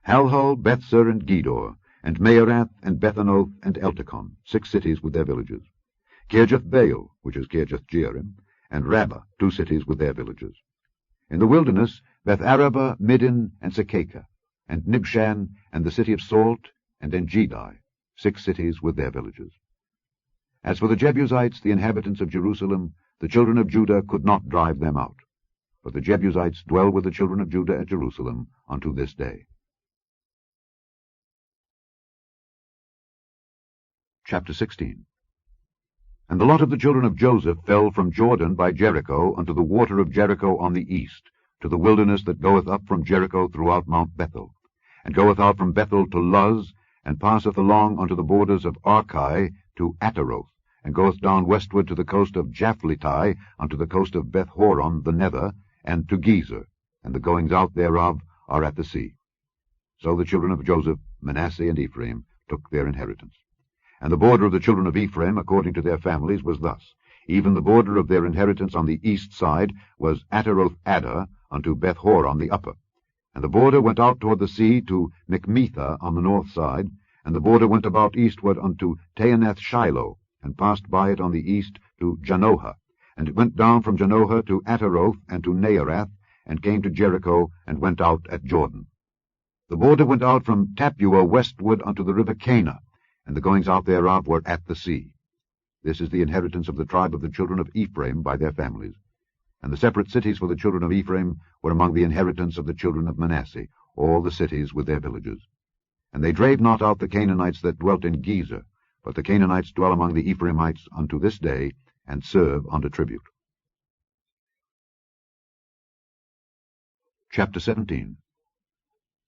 Halhul, Bethzur, and Gedor, and Meerath, and Bethanoth, and Eltekon, 6 cities with their villages. Kirjath-Baal, which is Kirjath-jearim, and Rabbah, 2 cities with their villages. In the wilderness, Beth-Arabah, Middin, and Sekekah, and Nibshan, and the city of Salt, and En-Gedi, 6 cities with their villages. As for the Jebusites, the inhabitants of Jerusalem, the children of Judah could not drive them out. But the Jebusites dwell with the children of Judah at Jerusalem unto this day. Chapter 16. And the lot of the children of Joseph fell from Jordan by Jericho unto the water of Jericho on the east, to the wilderness that goeth up from Jericho throughout Mount Bethel, and goeth out from Bethel to Luz, and passeth along unto the borders of Archi to Ataroth, and goeth down westward to the coast of Japhletai, unto the coast of Beth-horon the nether, and to Gezer, and the goings out thereof are at the sea. So the children of Joseph, Manasseh, and Ephraim took their inheritance. And the border of the children of Ephraim, according to their families, was thus. Even the border of their inheritance on the east side was Ataroth-Adar unto Beth-horon the upper. And the border went out toward the sea to Michmetha on the north side, and the border went about eastward unto Taanath-Shiloh, and passed by it on the east to Janohah. And it went down from Janohah to Ataroth and to Naarath, and came to Jericho, and went out at Jordan. The border went out from Tappuah westward unto the river Cana, and the goings out thereof were at the sea. This is the inheritance of the tribe of the children of Ephraim by their families. And the separate cities for the children of Ephraim were among the inheritance of the children of Manasseh, all the cities with their villages. And they drave not out the Canaanites that dwelt in Gezer, but the Canaanites dwell among the Ephraimites unto this day, and serve under tribute. Chapter 17.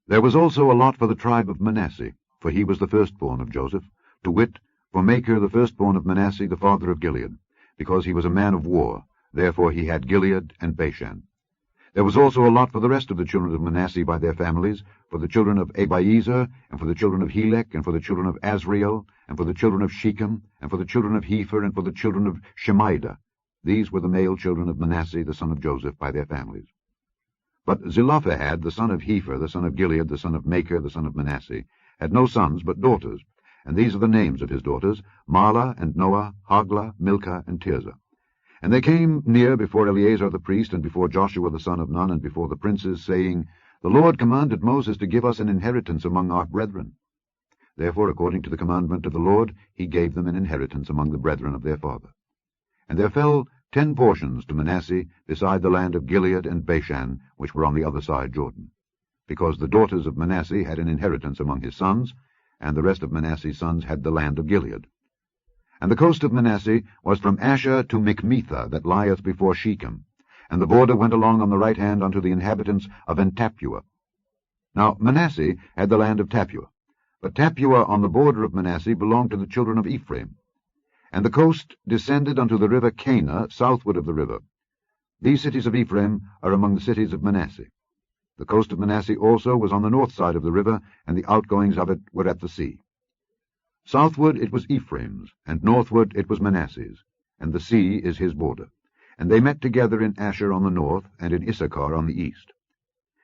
There was also a lot for the tribe of Manasseh, for he was the firstborn of Joseph, to wit, for Machir the firstborn of Manasseh, the father of Gilead, because he was a man of war, therefore he had Gilead and Bashan. There was also a lot for the rest of the children of Manasseh by their families, for the children of Abiezer, and for the children of Helek, and for the children of Azriel, and for the children of Shechem, and for the children of Hepher, and for the children of Shemida. These were the male children of Manasseh, the son of Joseph, by their families. But Zelophehad, the son of Hepher, the son of Gilead, the son of Machir, the son of Manasseh, had no sons but daughters, and these are the names of his daughters, Mahlah and Noah, Hoglah, Milcah, and Tirzah. And they came near before Eleazar the priest, and before Joshua the son of Nun, and before the princes, saying, The Lord commanded Moses to give us an inheritance among our brethren. Therefore, according to the commandment of the Lord, he gave them an inheritance among the brethren of their father. And there fell 10 portions to Manasseh, beside the land of Gilead and Bashan, which were on the other side Jordan, because the daughters of Manasseh had an inheritance among his sons, and the rest of Manasseh's sons had the land of Gilead. And the coast of Manasseh was from Asher to Michmetha, that lieth before Shechem, and the border went along on the right hand unto the inhabitants of En-Tappuah. Now Manasseh had the land of Tappuah, but Tappuah on the border of Manasseh belonged to the children of Ephraim. And the coast descended unto the river Cana, southward of the river. These cities of Ephraim are among the cities of Manasseh. The coast of Manasseh also was on the north side of the river, and the outgoings of it were at the sea. Southward it was Ephraim's, and northward it was Manasseh's, and the sea is his border. And they met together in Asher on the north, and in Issachar on the east.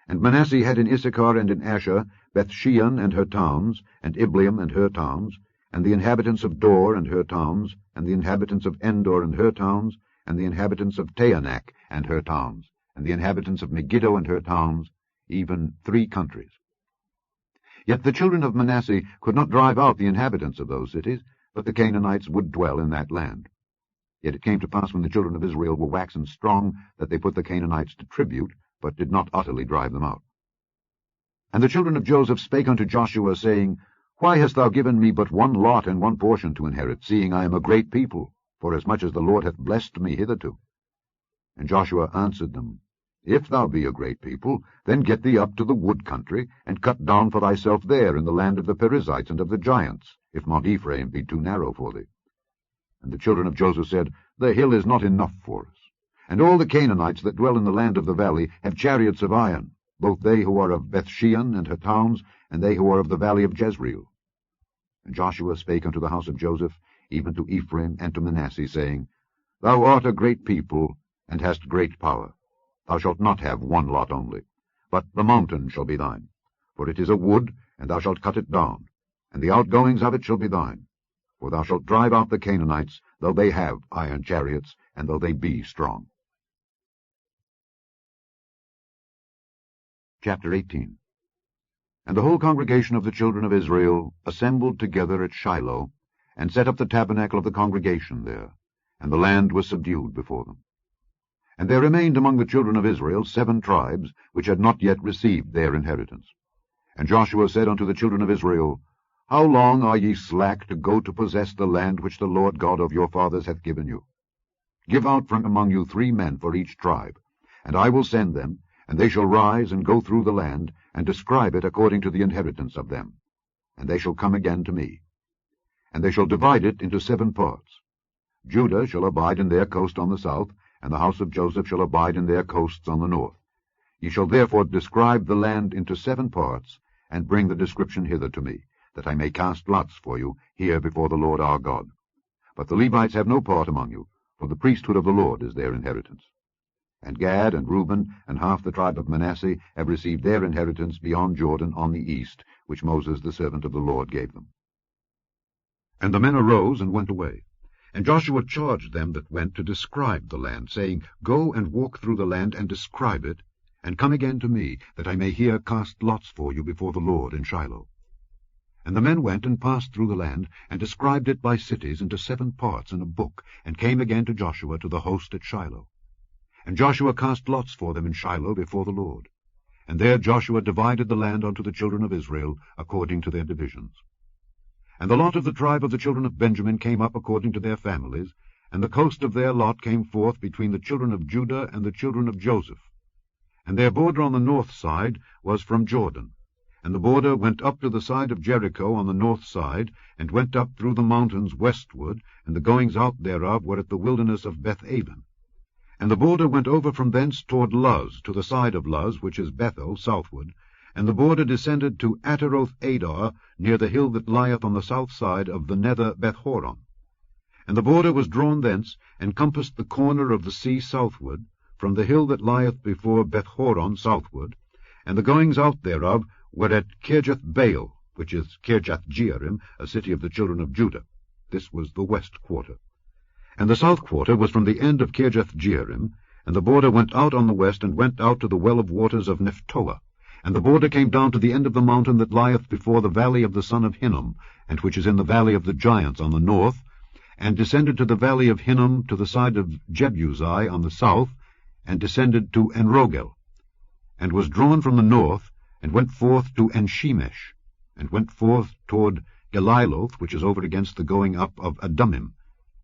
And Manasseh had in Issachar and in Asher Bethshean and her towns, and Ibleam and her towns, and the inhabitants of Dor and her towns, and the inhabitants of Endor and her towns, and the inhabitants of Taanach and her towns, and the inhabitants of Megiddo and her towns, even 3 countries. Yet the children of Manasseh could not drive out the inhabitants of those cities, but the Canaanites would dwell in that land. Yet it came to pass when the children of Israel were waxen strong, that they put the Canaanites to tribute, but did not utterly drive them out. And the children of Joseph spake unto Joshua, saying, Why hast thou given me but 1 lot and 1 portion to inherit, seeing I am a great people, forasmuch as the Lord hath blessed me hitherto? And Joshua answered them, If thou be a great people, then get thee up to the wood country, and cut down for thyself there in the land of the Perizzites and of the giants, if Mount Ephraim be too narrow for thee. And the children of Joseph said, The hill is not enough for us. And all the Canaanites that dwell in the land of the valley have chariots of iron, both they who are of Bethshean and her towns, and they who are of the valley of Jezreel. And Joshua spake unto the house of Joseph, even to Ephraim and to Manasseh, saying, Thou art a great people, and hast great power. Thou shalt not have 1 lot only, but the mountain shall be thine. For it is a wood, and thou shalt cut it down, and the outgoings of it shall be thine. For thou shalt drive out the Canaanites, though they have iron chariots, and though they be strong. Chapter 18. And the whole congregation of the children of Israel assembled together at Shiloh, and set up the tabernacle of the congregation there, and the land was subdued before them. And there remained among the children of Israel 7 tribes, which had not yet received their inheritance. And Joshua said unto the children of Israel, How long are ye slack to go to possess the land which the Lord God of your fathers hath given you? Give out from among you 3 men for each tribe, and I will send them, and they shall rise and go through the land, and describe it according to the inheritance of them. And they shall come again to me. And they shall divide it into 7 parts. Judah shall abide in their coast on the south, and the house of Joseph shall abide in their coasts on the north. Ye shall therefore describe the land into 7 parts, and bring the description hither to me, that I may cast lots for you here before the Lord our God. But the Levites have no part among you, for the priesthood of the Lord is their inheritance. And Gad and Reuben and half the tribe of Manasseh have received their inheritance beyond Jordan on the east, which Moses the servant of the Lord gave them. And the men arose and went away. And Joshua charged them that went to describe the land, saying, Go and walk through the land and describe it, and come again to me, that I may here cast lots for you before the Lord in Shiloh. And the men went and passed through the land, and described it by cities into 7 parts in a book, and came again to Joshua to the host at Shiloh. And Joshua cast lots for them in Shiloh before the Lord. And there Joshua divided the land unto the children of Israel according to their divisions. And the lot of the tribe of the children of Benjamin came up according to their families, and the coast of their lot came forth between the children of Judah and the children of Joseph. And their border on the north side was from Jordan. And the border went up to the side of Jericho on the north side, and went up through the mountains westward, and the goings out thereof were at the wilderness of Beth-aven. And the border went over from thence toward Luz, to the side of Luz, which is Bethel, southward, and the border descended to Ataroth-adar, near the hill that lieth on the south side of the nether Beth-horon. And the border was drawn thence, and compassed the corner of the sea southward, from the hill that lieth before Beth-horon southward, and the goings out thereof were at Kirjath-baal, which is Kirjath-jearim, a city of the children of Judah. This was the west quarter. And the south quarter was from the end of Kirjath-jearim, and the border went out on the west, and went out to the well of waters of Nephtoah. And the border came down to the end of the mountain that lieth before the valley of the son of Hinnom, and which is in the valley of the giants on the north, and descended to the valley of Hinnom to the side of Jebusi on the south, and descended to Enrogel, and was drawn from the north, and went forth to Enshemesh, and went forth toward Geliloth, which is over against the going up of Adummim,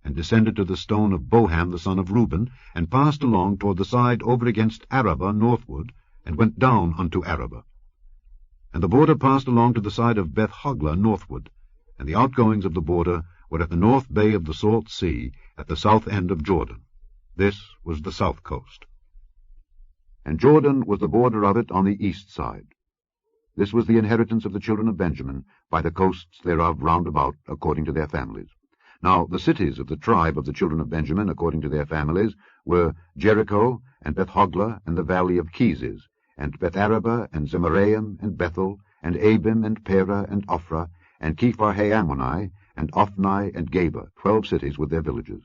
and descended to the stone of Bohan the son of Reuben, and passed along toward the side over against Arabah northward, and went down unto Arabah. And the border passed along to the side of Beth-hoglah northward, and the outgoings of the border were at the north bay of the salt sea, at the south end of Jordan. This was the south coast. And Jordan was the border of it on the east side. This was the inheritance of the children of Benjamin, by the coasts thereof round about, according to their families. Now the cities of the tribe of the children of Benjamin, according to their families, were Jericho, and Beth-hoglah, and the valley of Keziz, and Beth-arabah, and Zemaraim, and Bethel, and Abim, and Perah, and Ophrah, and Kephar-haamoni, and Ophni, and Geba, 12 cities with their villages,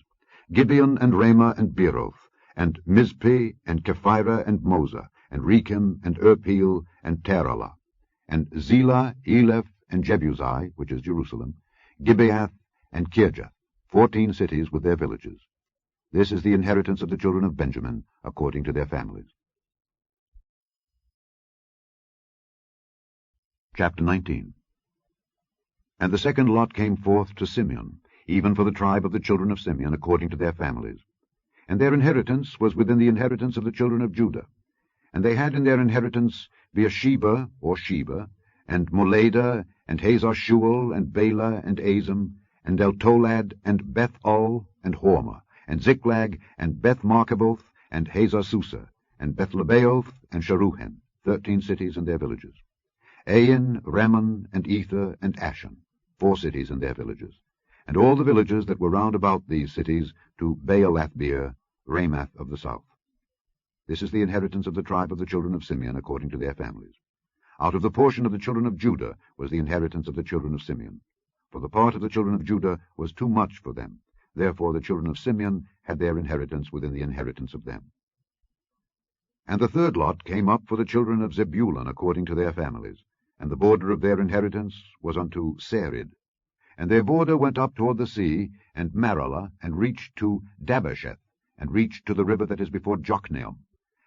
Gibeon, and Ramah, and Beeroth, and Mizpeh, and Kephirah, and Moza, and Rechem, and Irpeel, and Taralah, and Zelah, Eleph, and Jebusi, which is Jerusalem, Gibeath, and Kirjath, 14 cities with their villages. This is the inheritance of the children of Benjamin, according to their families. Chapter 19. And the second lot came forth to Simeon, even for the tribe of the children of Simeon, according to their families. And their inheritance was within the inheritance of the children of Judah. And they had in their inheritance Beersheba, or Sheba, and Moladah, and Hazar-shual, and Bela, and Azim, and Eltolad, and Beth-ul, and Hormah, and Ziklag, and Beth-markaboth, and Hazar-susa, and Beth-lebaoth, and Sharuhen, 13 cities and their villages. Ain, Rammon, and Ether, and Ashan, 4 cities and their villages, and all the villages that were round about these cities to Baalathbeer, Ramath of the south. This is the inheritance of the tribe of the children of Simeon, according to their families. Out of the portion of the children of Judah was the inheritance of the children of Simeon. For the part of the children of Judah was too much for them. Therefore the children of Simeon had their inheritance within the inheritance of them. And the third lot came up for the children of Zebulun according to their families, and the border of their inheritance was unto Sarid. And their border went up toward the sea, and Maralah, and reached to Dabasheth, and reached to the river that is before Jokneam,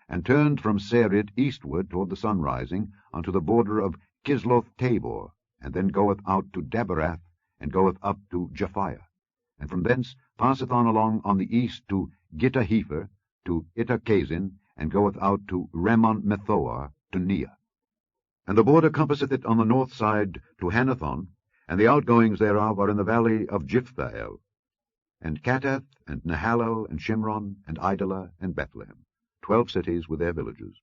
and turned from Sarid eastward toward the sunrising, unto the border of Kisloth-tabor, and then goeth out to Daberath, and goeth up to Japhiah, and from thence passeth on along on the east to Gittahepher, to Ittachazin, and goeth out to Rammon-methoar, to Neah. And the border compasseth it on the north side to Hanathon, and the outgoings thereof are in the valley of Jiphthahel, and Kattath, and Nahalal, and Shimron, and Idalah, and Bethlehem, 12 cities with their villages.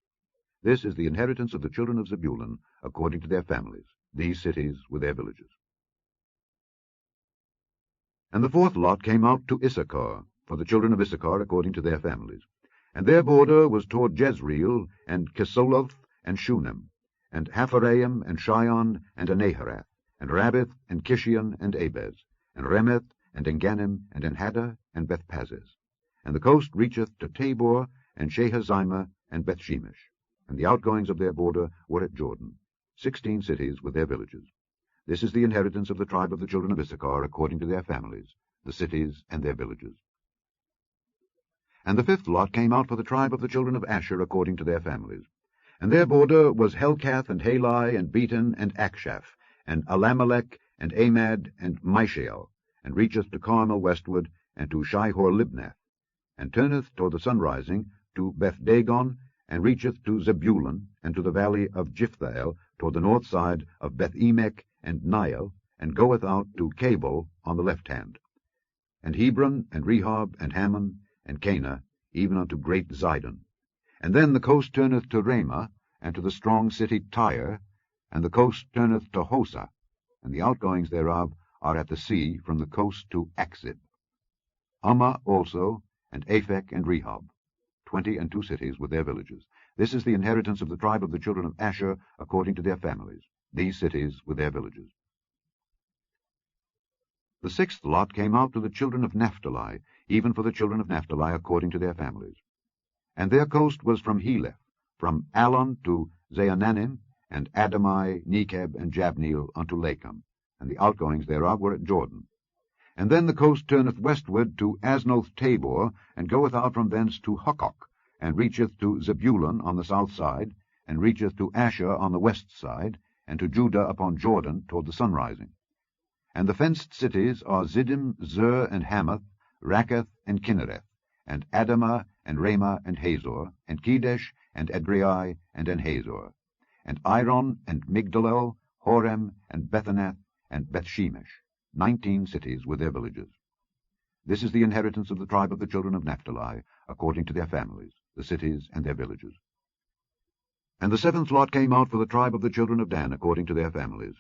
This is the inheritance of the children of Zebulun, according to their families, these cities with their villages. And the fourth lot came out to Issachar, for the children of Issachar according to their families. And their border was toward Jezreel, and Kesoloth, and Shunem, and Hapharaim, and Shion, and Anaharath, and Rabbith, and Kishion, and Abez, and Remeth, and Enganim, and Enhaddah, and Bethpazez. And the coast reacheth to Tabor, and Shahazimah, and Bethshemesh. And the outgoings of their border were at Jordan, 16 cities with their villages. This is the inheritance of the tribe of the children of Issachar according to their families, the cities and their villages. And the fifth lot came out for the tribe of the children of Asher according to their families. And their border was Helkath, and Halai, and Beton, and Akshaph, and Alamelech, and Amad, and Mishael, and reacheth to Carmel westward, and to Shihor-Libnath, and turneth toward the sunrising to Beth-Dagon, and reacheth to Zebulun, and to the valley of Jiphthahel, toward the north side of Beth-Emek and Niel, and goeth out to Cabul on the left hand, and Hebron, and Rehob, and Hammon, and Cana, even unto great Zidon. And then the coast turneth to Ramah, and to the strong city Tyre, and the coast turneth to Hosa, and the outgoings thereof are at the sea from the coast to Akzib. Ummah also, and Aphek, and Rehob, 22 cities with their villages. This is the inheritance of the tribe of the children of Asher according to their families, these cities with their villages. The sixth lot came out to the children of Naphtali, even for the children of Naphtali according to their families. And their coast was from Heleph, from Allon to Zaananim, and Adamai, Nekeb, and Jabneel unto Lachem, and the outgoings thereof were at Jordan. And then the coast turneth westward to Aznoth Tabor, and goeth out from thence to Hukkok, and reacheth to Zebulun on the south side, and reacheth to Asher on the west side, and to Judah upon Jordan toward the sunrising. And the fenced cities are Ziddim, Zer, and Hamath, Rakkath, and Kinnereth, and Adamah, and Ramah, and Hazor, and Kedesh, and Edrei, and Enhazor, and Iron, and Migdalel, Horem, and Bethanath, and Bethshemesh, 19 cities with their villages. This is the inheritance of the tribe of the children of Naphtali, according to their families, the cities and their villages. And the seventh lot came out for the tribe of the children of Dan, according to their families.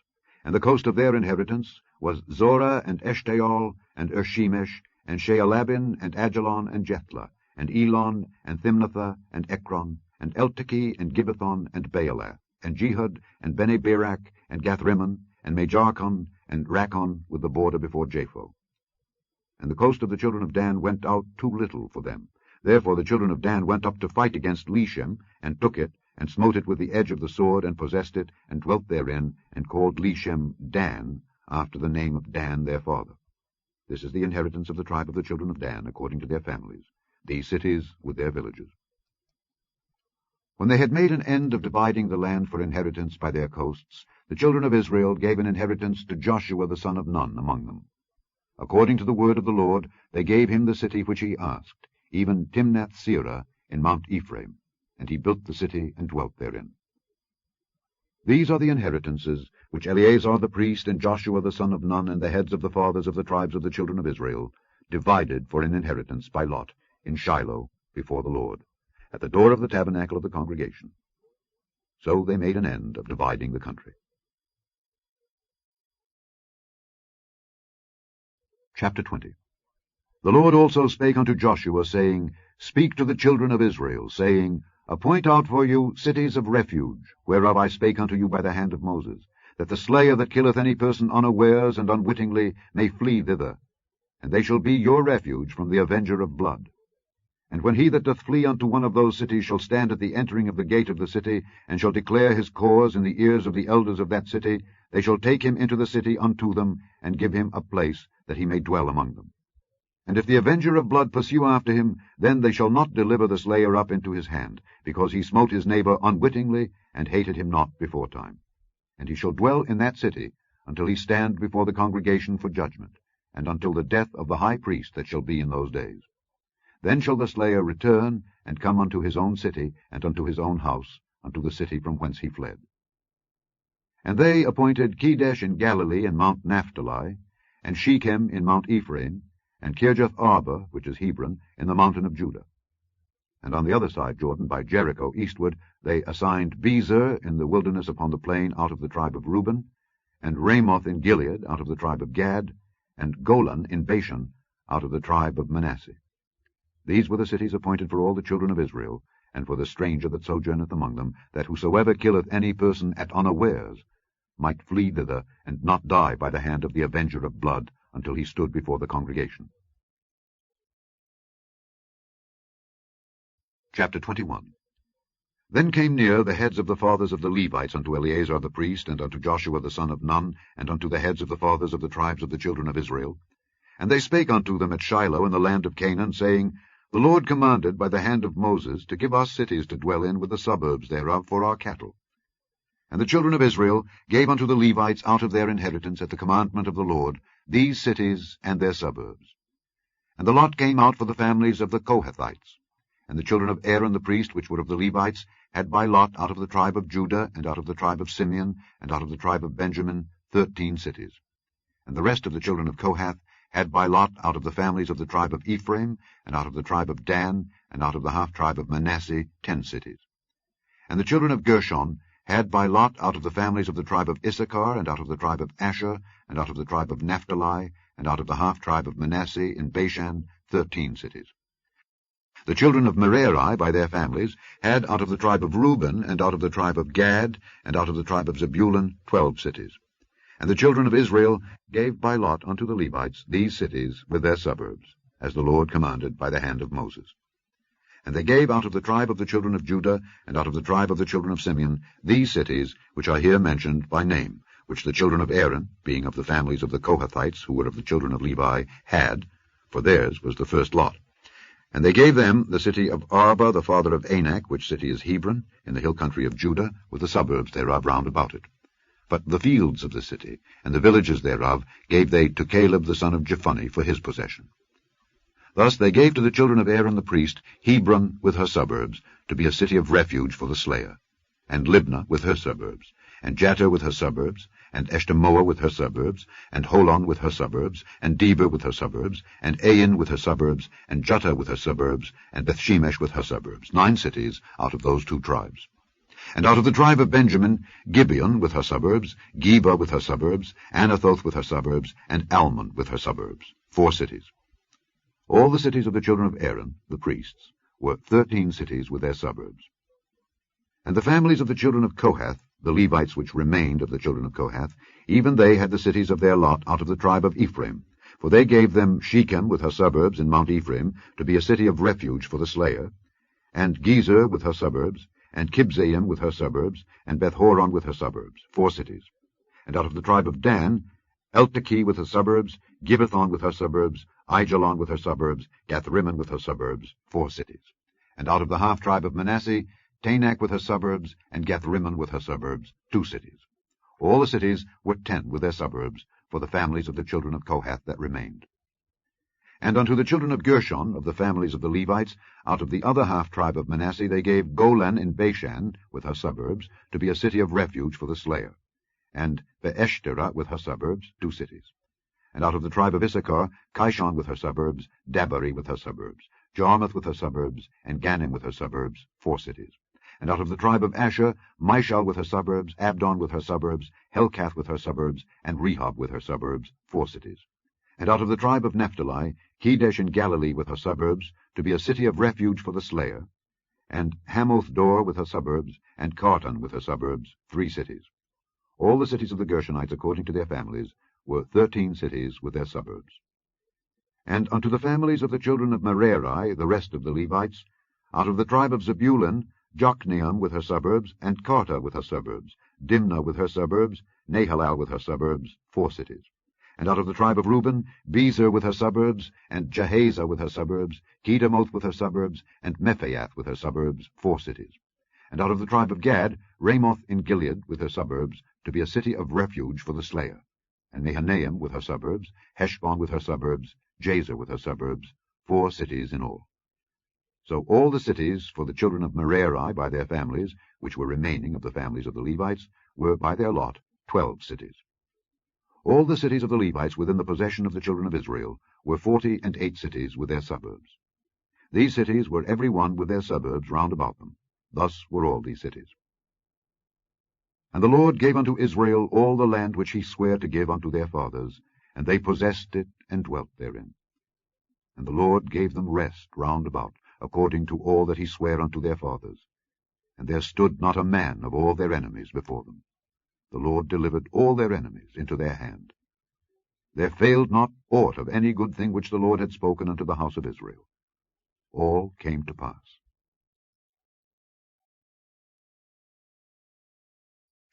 And the coast of their inheritance was Zorah, and Eshtaol, and Ershemesh, and Shealabin, and Ajalon, and Jethlah, and Elon, and Thimnathah, and Ekron, and Eltekeh, and Gibbethon, and Baalath, and Jehud, and Bene-Berak, and Gathrimmon, and Majarkon, and Rakkon, with the border before Japho. And the coast of the children of Dan went out too little for them. Therefore the children of Dan went up to fight against Leshem, and took it, and smote it with the edge of the sword, and possessed it, and dwelt therein, and called Leshem Dan, after the name of Dan their father. This is the inheritance of the tribe of the children of Dan, according to their families, these cities with their villages. When they had made an end of dividing the land for inheritance by their coasts, the children of Israel gave an inheritance to Joshua the son of Nun among them. According to the word of the Lord, they gave him the city which he asked, even Timnath-Serah in Mount Ephraim, and he built the city and dwelt therein. These are the inheritances which Eleazar the priest and Joshua the son of Nun and the heads of the fathers of the tribes of the children of Israel divided for an inheritance by lot in Shiloh before the Lord, at the door of the tabernacle of the congregation. So they made an end of dividing the country. Chapter 20. The Lord also spake unto Joshua, saying, Speak to the children of Israel, saying, Appoint out for you cities of refuge, whereof I spake unto you by the hand of Moses, that the slayer that killeth any person unawares and unwittingly may flee thither, and they shall be your refuge from the avenger of blood. And when he that doth flee unto one of those cities shall stand at the entering of the gate of the city, and shall declare his cause in the ears of the elders of that city, they shall take him into the city unto them, and give him a place, that he may dwell among them. And if the avenger of blood pursue after him, then they shall not deliver the slayer up into his hand, because he smote his neighbor unwittingly, and hated him not beforetime. And he shall dwell in that city, until he stand before the congregation for judgment, and until the death of the high priest that shall be in those days. Then shall the slayer return, and come unto his own city, and unto his own house, unto the city from whence he fled. And they appointed Kedesh in Galilee and Mount Naphtali, and Shechem in Mount Ephraim, and Kirjath-Arba, which is Hebron, in the mountain of Judah. And on the other side Jordan, by Jericho eastward, they assigned Bezer in the wilderness upon the plain out of the tribe of Reuben, and Ramoth in Gilead out of the tribe of Gad, and Golan in Bashan out of the tribe of Manasseh. These were the cities appointed for all the children of Israel, and for the stranger that sojourneth among them, that whosoever killeth any person at unawares might flee thither, and not die by the hand of the avenger of blood, until he stood before the congregation. Chapter 21. Then came near the heads of the fathers of the Levites unto Eleazar the priest, and unto Joshua the son of Nun, and unto the heads of the fathers of the tribes of the children of Israel. And they spake unto them at Shiloh in the land of Canaan, saying, The Lord commanded by the hand of Moses to give us cities to dwell in with the suburbs thereof for our cattle. And the children of Israel gave unto the Levites out of their inheritance at the commandment of the Lord these cities and their suburbs. And the lot came out for the families of the Kohathites. And the children of Aaron the priest, which were of the Levites, had by lot out of the tribe of Judah, and out of the tribe of Simeon, and out of the tribe of Benjamin, 13 cities. And the rest of the children of Kohath had by lot out of the families of the tribe of Ephraim, and out of the tribe of Dan, and out of the half-tribe of Manasseh, 10 cities. And the children of Gershon had by lot out of the families of the tribe of Issachar, and out of the tribe of Asher, and out of the tribe of Naphtali, and out of the half-tribe of Manasseh in Bashan, 13 cities. The children of Merari, by their families, had out of the tribe of Reuben, and out of the tribe of Gad, and out of the tribe of Zebulun, 12 cities. And the children of Israel gave by lot unto the Levites these cities with their suburbs, as the Lord commanded by the hand of Moses. And they gave out of the tribe of the children of Judah, and out of the tribe of the children of Simeon, these cities, which are here mentioned by name, which the children of Aaron, being of the families of the Kohathites, who were of the children of Levi, had, for theirs was the first lot. And they gave them the city of Arba, the father of Anak, which city is Hebron, in the hill country of Judah, with the suburbs thereof round about it. But the fields of the city, and the villages thereof, gave they to Caleb the son of Jephunneh for his possession. Thus they gave to the children of Aaron the priest Hebron with her suburbs, to be a city of refuge for the slayer, and Libnah with her suburbs, and Jatir with her suburbs, and Eshtemoa with her suburbs, and Holon with her suburbs, and Debir with her suburbs, and Ain with her suburbs, and Juttah with her suburbs, and Bethshemesh with her suburbs, 9 cities out of those 2 tribes. And out of the tribe of Benjamin, Gibeon with her suburbs, Geba with her suburbs, Anathoth with her suburbs, and Almon with her suburbs, 4 cities. All the cities of the children of Aaron, the priests, were 13 cities with their suburbs. And the families of the children of Kohath, the Levites which remained of the children of Kohath, even they had the cities of their lot out of the tribe of Ephraim. For they gave them Shechem with her suburbs in Mount Ephraim, to be a city of refuge for the slayer, and Gezer with her suburbs, and Kibzaim with her suburbs, and Bethhoron with her suburbs, 4 cities. And out of the tribe of Dan, Eltekeh with her suburbs, Gibbethon with her suburbs, Aijalon with her suburbs, Gathrimmon with her suburbs, 4 cities. And out of the half-tribe of Manasseh, Taanach with her suburbs, and Gathrimmon with her suburbs, 2 cities. All the cities were 10 with their suburbs, for the families of the children of Kohath that remained. And unto the children of Gershon, of the families of the Levites, out of the other half-tribe of Manasseh, they gave Golan in Bashan, with her suburbs, to be a city of refuge for the slayer, and Beeshterah with her suburbs, 2 cities. And out of the tribe of Issachar, Kishon with her suburbs, Dabari with her suburbs, Jarmuth with her suburbs, and Ganim with her suburbs, 4 cities. And out of the tribe of Asher, Mishal with her suburbs, Abdon with her suburbs, Helkath with her suburbs, and Rehob with her suburbs, 4 cities. And out of the tribe of Naphtali, Kedesh in Galilee with her suburbs, to be a city of refuge for the slayer, and Hamoth-dor with her suburbs, and Kartan with her suburbs, 3 cities. All the cities of the Gershonites, according to their families, were 13 cities with their suburbs. And unto the families of the children of Merari, the rest of the Levites, out of the tribe of Zebulun, Jokneam with her suburbs, and Karta with her suburbs, Dimnah with her suburbs, Nahalal with her suburbs, 4 cities. And out of the tribe of Reuben, Bezer with her suburbs, and Jahaziah with her suburbs, Kedemoth with her suburbs, and Mephaath with her suburbs, 4 cities. And out of the tribe of Gad, Ramoth in Gilead with her suburbs, to be a city of refuge for the slayer, and Mahanaim with her suburbs, Heshbon with her suburbs, Jazer with her suburbs, 4 cities in all. So all the cities for the children of Merari by their families, which were remaining of the families of the Levites, were by their lot 12 cities. All the cities of the Levites within the possession of the children of Israel were 48 cities with their suburbs. These cities were every one with their suburbs round about them. Thus were all these cities. And the Lord gave unto Israel all the land which he sware to give unto their fathers, and they possessed it and dwelt therein. And the Lord gave them rest round about, according to all that he sware unto their fathers. And there stood not a man of all their enemies before them. The Lord delivered all their enemies into their hand. There failed not aught of any good thing which the Lord had spoken unto the house of Israel. All came to pass.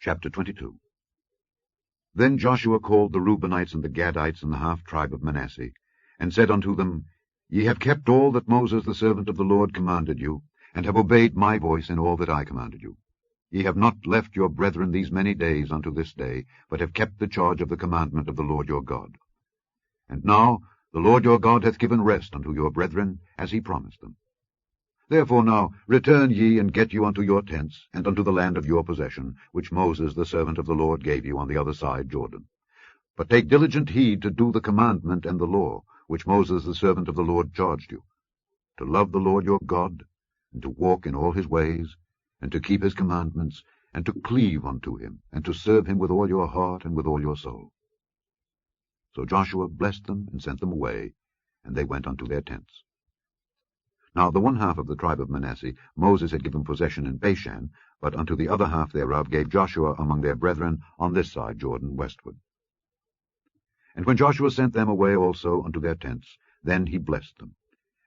Chapter 22. Then Joshua called the Reubenites and the Gadites and the half-tribe of Manasseh, and said unto them, Ye have kept all that Moses the servant of the Lord commanded you, and have obeyed my voice in all that I commanded you. Ye have not left your brethren these many days unto this day, but have kept the charge of the commandment of the Lord your God. And now the Lord your God hath given rest unto your brethren, as he promised them. Therefore now return ye, and get you unto your tents, and unto the land of your possession, which Moses the servant of the Lord gave you on the other side Jordan. But take diligent heed to do the commandment and the law, which Moses the servant of the Lord charged you, to love the Lord your God, and to walk in all his ways, and to keep his commandments, and to cleave unto him, and to serve him with all your heart and with all your soul. So Joshua blessed them, and sent them away, and they went unto their tents. Now the one half of the tribe of Manasseh Moses had given possession in Bashan, but unto the other half thereof gave Joshua among their brethren on this side Jordan westward. And when Joshua sent them away also unto their tents, then he blessed them.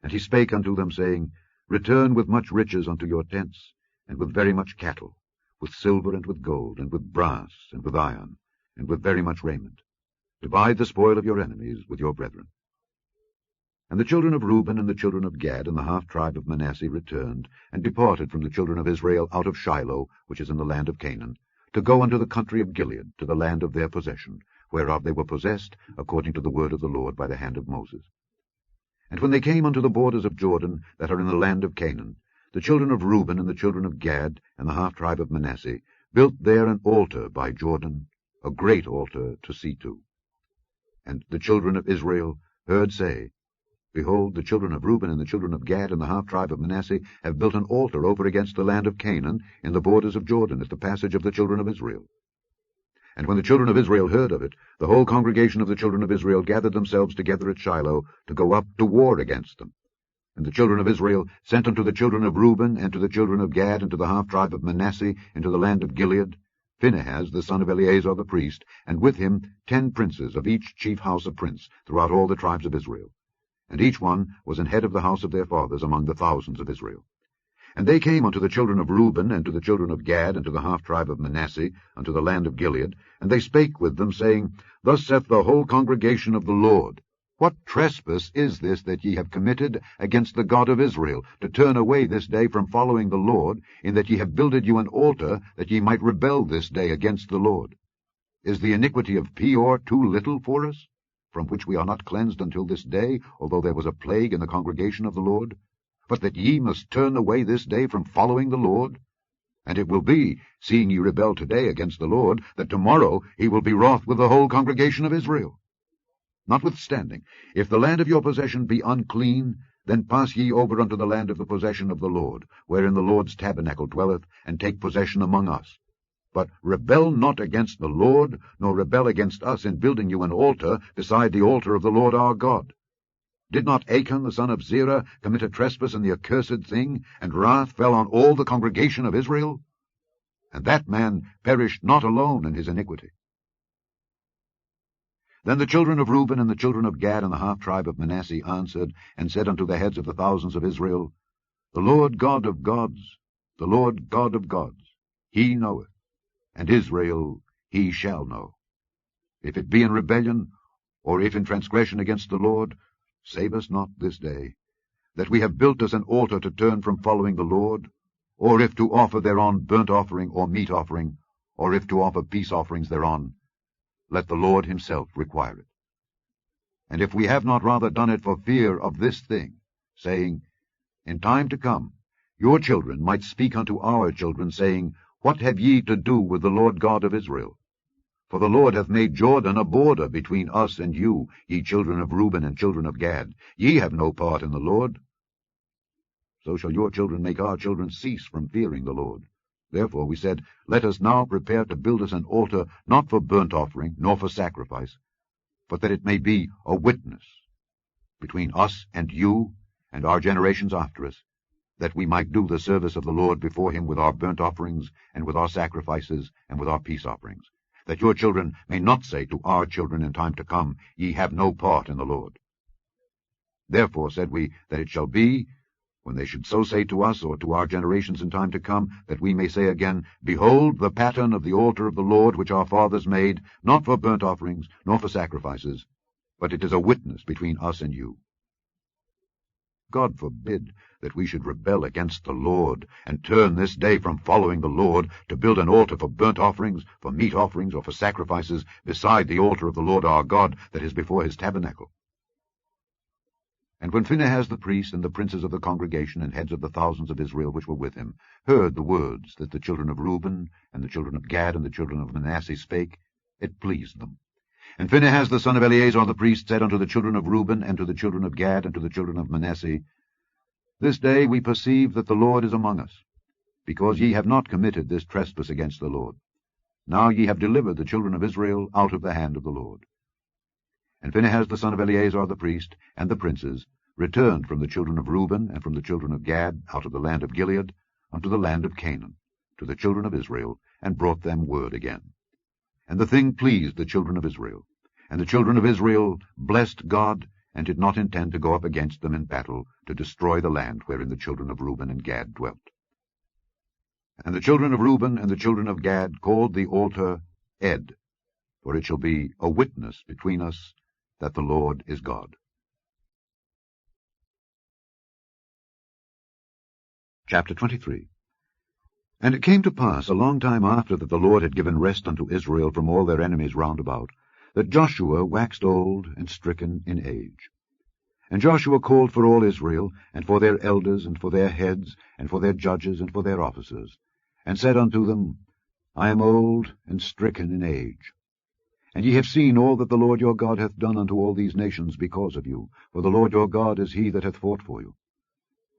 And he spake unto them, saying, Return with much riches unto your tents, and with very much cattle, with silver and with gold, and with brass, and with iron, and with very much raiment. Divide the spoil of your enemies with your brethren. And the children of Reuben and the children of Gad and the half-tribe of Manasseh returned, and departed from the children of Israel out of Shiloh, which is in the land of Canaan, to go unto the country of Gilead, to the land of their possession, whereof they were possessed, according to the word of the Lord by the hand of Moses. And when they came unto the borders of Jordan, that are in the land of Canaan, the children of Reuben and the children of Gad and the half-tribe of Manasseh built there an altar by Jordan, a great altar to see to. And the children of Israel heard say, Behold, the children of Reuben and the children of Gad and the half-tribe of Manasseh have built an altar over against the land of Canaan, in the borders of Jordan, at the passage of the children of Israel. And when the children of Israel heard of it, the whole congregation of the children of Israel gathered themselves together at Shiloh, to go up to war against them. And the children of Israel sent unto the children of Reuben, and to the children of Gad, and to the half-tribe of Manasseh, into the land of Gilead, Phinehas the son of Eleazar the priest, and with him 10 princes of each chief house a prince, throughout all the tribes of Israel. And each one was an head of the house of their fathers among the thousands of Israel. And they came unto the children of Reuben, and to the children of Gad, and to the half-tribe of Manasseh, unto the land of Gilead, and they spake with them, saying, Thus saith the whole congregation of the Lord, What trespass is this that ye have committed against the God of Israel, to turn away this day from following the Lord, in that ye have builded you an altar, that ye might rebel this day against the Lord? Is the iniquity of Peor too little for us, from which we are not cleansed until this day, although there was a plague in the congregation of the Lord? But that ye must turn away this day from following the Lord? And it will be, seeing ye rebel today against the Lord, that tomorrow he will be wroth with the whole congregation of Israel. Notwithstanding, if the land of your possession be unclean, then pass ye over unto the land of the possession of the Lord, wherein the Lord's tabernacle dwelleth, and take possession among us. But rebel not against the Lord, nor rebel against us in building you an altar beside the altar of the Lord our God. Did not Achan the son of Zerah commit a trespass in the accursed thing, and wrath fell on all the congregation of Israel? And that man perished not alone in his iniquity. Then the children of Reuben and the children of Gad and the half-tribe of Manasseh answered, and said unto the heads of the thousands of Israel, The Lord God of gods, the Lord God of gods, he knoweth, and Israel he shall know. If it be in rebellion, or if in transgression against the Lord, save us not this day, that we have built us an altar to turn from following the Lord, or if to offer thereon burnt offering or meat offering, or if to offer peace offerings thereon, let the Lord himself require it. And if we have not rather done it for fear of this thing, saying, In time to come, your children might speak unto our children, saying, What have ye to do with the Lord God of Israel? For the Lord hath made Jordan a border between us and you, ye children of Reuben and children of Gad. Ye have no part in the Lord. So shall your children make our children cease from fearing the Lord. Therefore we said, Let us now prepare to build us an altar, not for burnt offering, nor for sacrifice, but that it may be a witness between us and you and our generations after us, that we might do the service of the Lord before him with our burnt offerings, and with our sacrifices, and with our peace offerings, that your children may not say to our children in time to come, Ye have no part in the Lord. Therefore said we, that it shall be, when they should so say to us, or to our generations in time to come, that we may say again, Behold the pattern of the altar of the Lord, which our fathers made, not for burnt offerings, nor for sacrifices, but it is a witness between us and you. God forbid that we should rebel against the Lord, and turn this day from following the Lord, to build an altar for burnt offerings, for meat offerings, or for sacrifices, beside the altar of the Lord our God, that is before his tabernacle. And when Phinehas the priest, and the princes of the congregation, and heads of the thousands of Israel which were with him, heard the words that the children of Reuben, and the children of Gad, and the children of Manasseh spake, it pleased them. And Phinehas the son of Eleazar the priest said unto the children of Reuben, and to the children of Gad, and to the children of Manasseh, This day we perceive that the Lord is among us, because ye have not committed this trespass against the Lord. Now ye have delivered the children of Israel out of the hand of the Lord. And Phinehas the son of Eleazar the priest, and the princes, returned from the children of Reuben, and from the children of Gad, out of the land of Gilead, unto the land of Canaan, to the children of Israel, and brought them word again. And the thing pleased the children of Israel. And the children of Israel blessed God, and did not intend to go up against them in battle, to destroy the land wherein the children of Reuben and Gad dwelt. And the children of Reuben and the children of Gad called the altar Ed, for it shall be a witness between us that the Lord is God. Chapter 23. And it came to pass, a long time after that the Lord had given rest unto Israel from all their enemies round about, that Joshua waxed old and stricken in age. And Joshua called for all Israel, and for their elders, and for their heads, and for their judges, and for their officers, and said unto them, I am old and stricken in age. And ye have seen all that the Lord your God hath done unto all these nations because of you, for the Lord your God is he that hath fought for you.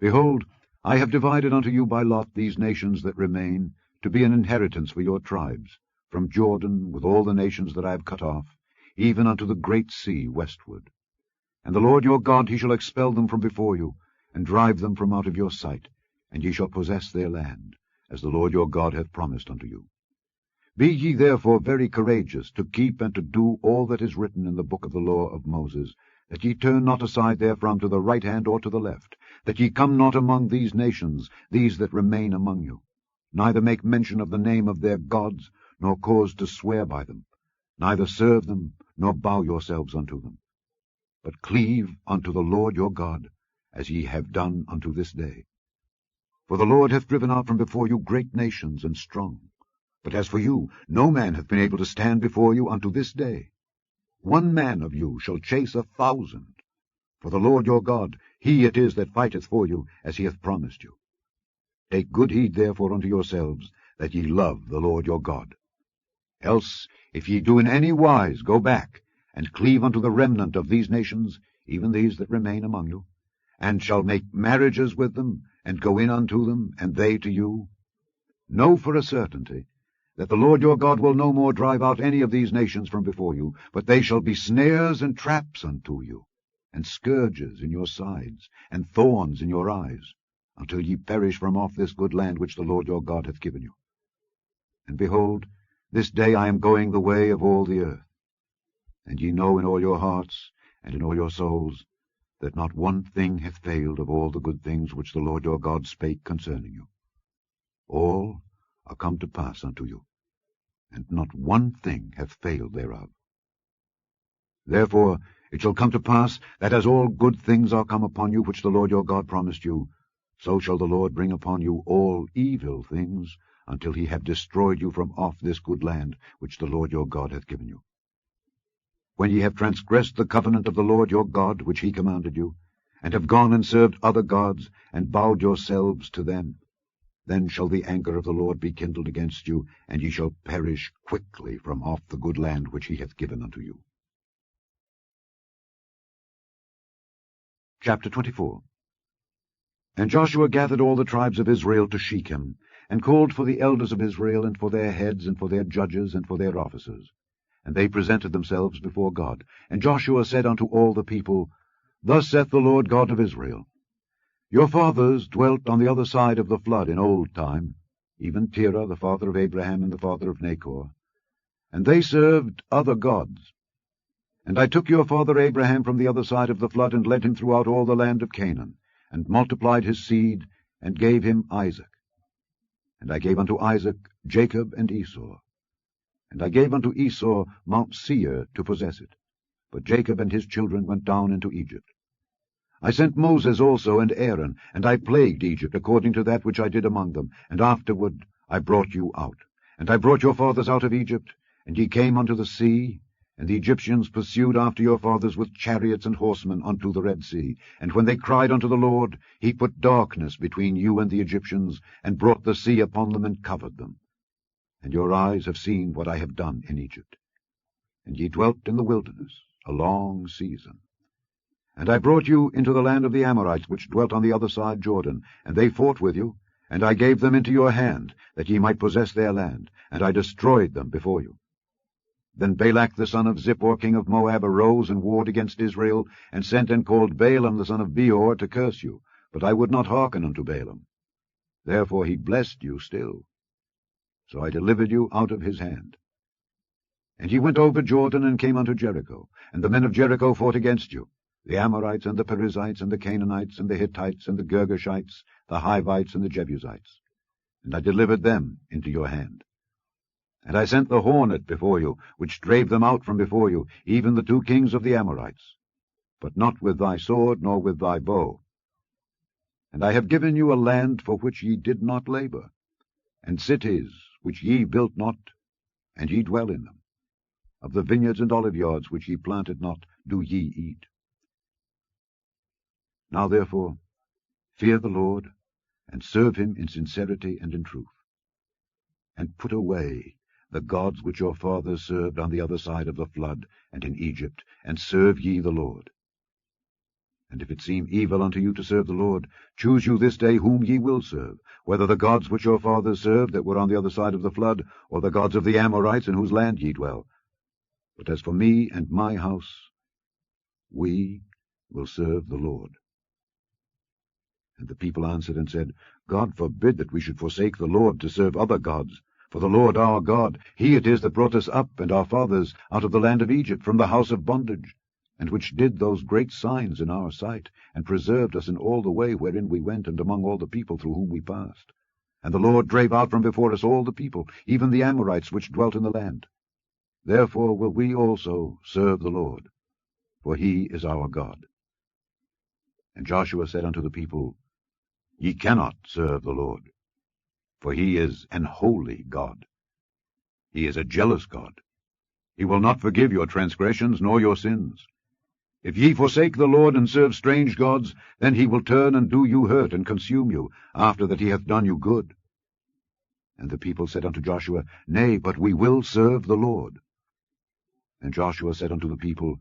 Behold, I have divided unto you by lot these nations that remain, to be an inheritance for your tribes, from Jordan with all the nations that I have cut off, even unto the great sea westward. And the Lord your God, he shall expel them from before you, and drive them from out of your sight, and ye shall possess their land, as the Lord your God hath promised unto you. Be ye therefore very courageous, to keep and to do all that is written in the book of the law of Moses, that ye turn not aside therefrom to the right hand or to the left, that ye come not among these nations, these that remain among you, neither make mention of the name of their gods, nor cause to swear by them, neither serve them, nor bow yourselves unto them. But cleave unto the Lord your God, as ye have done unto this day. For the Lord hath driven out from before you great nations and strong. But as for you, no man hath been able to stand before you unto this day. 1 man of you shall chase 1,000. For the Lord your God, he it is that fighteth for you, as he hath promised you. Take good heed therefore unto yourselves, that ye love the Lord your God. Else, if ye do in any wise go back, and cleave unto the remnant of these nations, even these that remain among you, and shall make marriages with them, and go in unto them, and they to you, know for a certainty that the Lord your God will no more drive out any of these nations from before you, but they shall be snares and traps unto you, and scourges in your sides, and thorns in your eyes, until ye perish from off this good land which the Lord your God hath given you. And behold, this day I am going the way of all the earth. And ye know in all your hearts, and in all your souls, that not one thing hath failed of all the good things which the Lord your God spake concerning you. All are come to pass unto you, and not one thing hath failed thereof. Therefore it shall come to pass, that as all good things are come upon you which the Lord your God promised you, so shall the Lord bring upon you all evil things, until he have destroyed you from off this good land which the Lord your God hath given you. When ye have transgressed the covenant of the Lord your God which he commanded you, and have gone and served other gods, and bowed yourselves to them, then shall the anger of the Lord be kindled against you, and ye shall perish quickly from off the good land which he hath given unto you. Chapter 24. And Joshua gathered all the tribes of Israel to Shechem, and called for the elders of Israel, and for their heads, and for their judges, and for their officers. And they presented themselves before God. And Joshua said unto all the people, Thus saith the Lord God of Israel, Your fathers dwelt on the other side of the flood in old time, even Terah, the father of Abraham and the father of Nachor, and they served other gods. And I took your father Abraham from the other side of the flood, and led him throughout all the land of Canaan, and multiplied his seed, and gave him Isaac. And I gave unto Isaac Jacob and Esau. And I gave unto Esau Mount Seir to possess it. But Jacob and his children went down into Egypt. I sent Moses also and Aaron, and I plagued Egypt according to that which I did among them. And afterward I brought you out. And I brought your fathers out of Egypt, and ye came unto the sea, and the Egyptians pursued after your fathers with chariots and horsemen unto the Red Sea. And when they cried unto the Lord, he put darkness between you and the Egyptians, and brought the sea upon them, and covered them. And your eyes have seen what I have done in Egypt. And ye dwelt in the wilderness a long season. And I brought you into the land of the Amorites, which dwelt on the other side Jordan, and they fought with you, and I gave them into your hand, that ye might possess their land, and I destroyed them before you. Then Balak the son of Zippor, king of Moab, arose and warred against Israel, and sent and called Balaam the son of Beor to curse you. But I would not hearken unto Balaam. Therefore he blessed you still. So I delivered you out of his hand. And ye went over Jordan, and came unto Jericho. And the men of Jericho fought against you, the Amorites, and the Perizzites, and the Canaanites, and the Hittites, and the Girgashites, the Hivites, and the Jebusites. And I delivered them into your hand. And I sent the hornet before you, which drave them out from before you, even the 2 kings of the Amorites, but not with thy sword, nor with thy bow. And I have given you a land for which ye did not labor, and cities which ye built not, and ye dwell in them. Of the vineyards and oliveyards which ye planted not, do ye eat. Now therefore fear the Lord, and serve him in sincerity and in truth, and put away the gods which your fathers served on the other side of the flood, and in Egypt, and serve ye the Lord. And if it seem evil unto you to serve the Lord, choose you this day whom ye will serve, whether the gods which your fathers served that were on the other side of the flood, or the gods of the Amorites in whose land ye dwell. But as for me and my house, we will serve the Lord. And the people answered and said, God forbid that we should forsake the Lord to serve other gods. For the Lord our God, he it is that brought us up and our fathers out of the land of Egypt from the house of bondage, and which did those great signs in our sight, and preserved us in all the way wherein we went, and among all the people through whom we passed. And the Lord drave out from before us all the people, even the Amorites which dwelt in the land. Therefore will we also serve the Lord, for he is our God. And Joshua said unto the people, Ye cannot serve the Lord, for he is an holy God. He is a jealous God. He will not forgive your transgressions nor your sins. If ye forsake the Lord and serve strange gods, then he will turn and do you hurt and consume you, after that he hath done you good. And the people said unto Joshua, Nay, but we will serve the Lord. And Joshua said unto the people,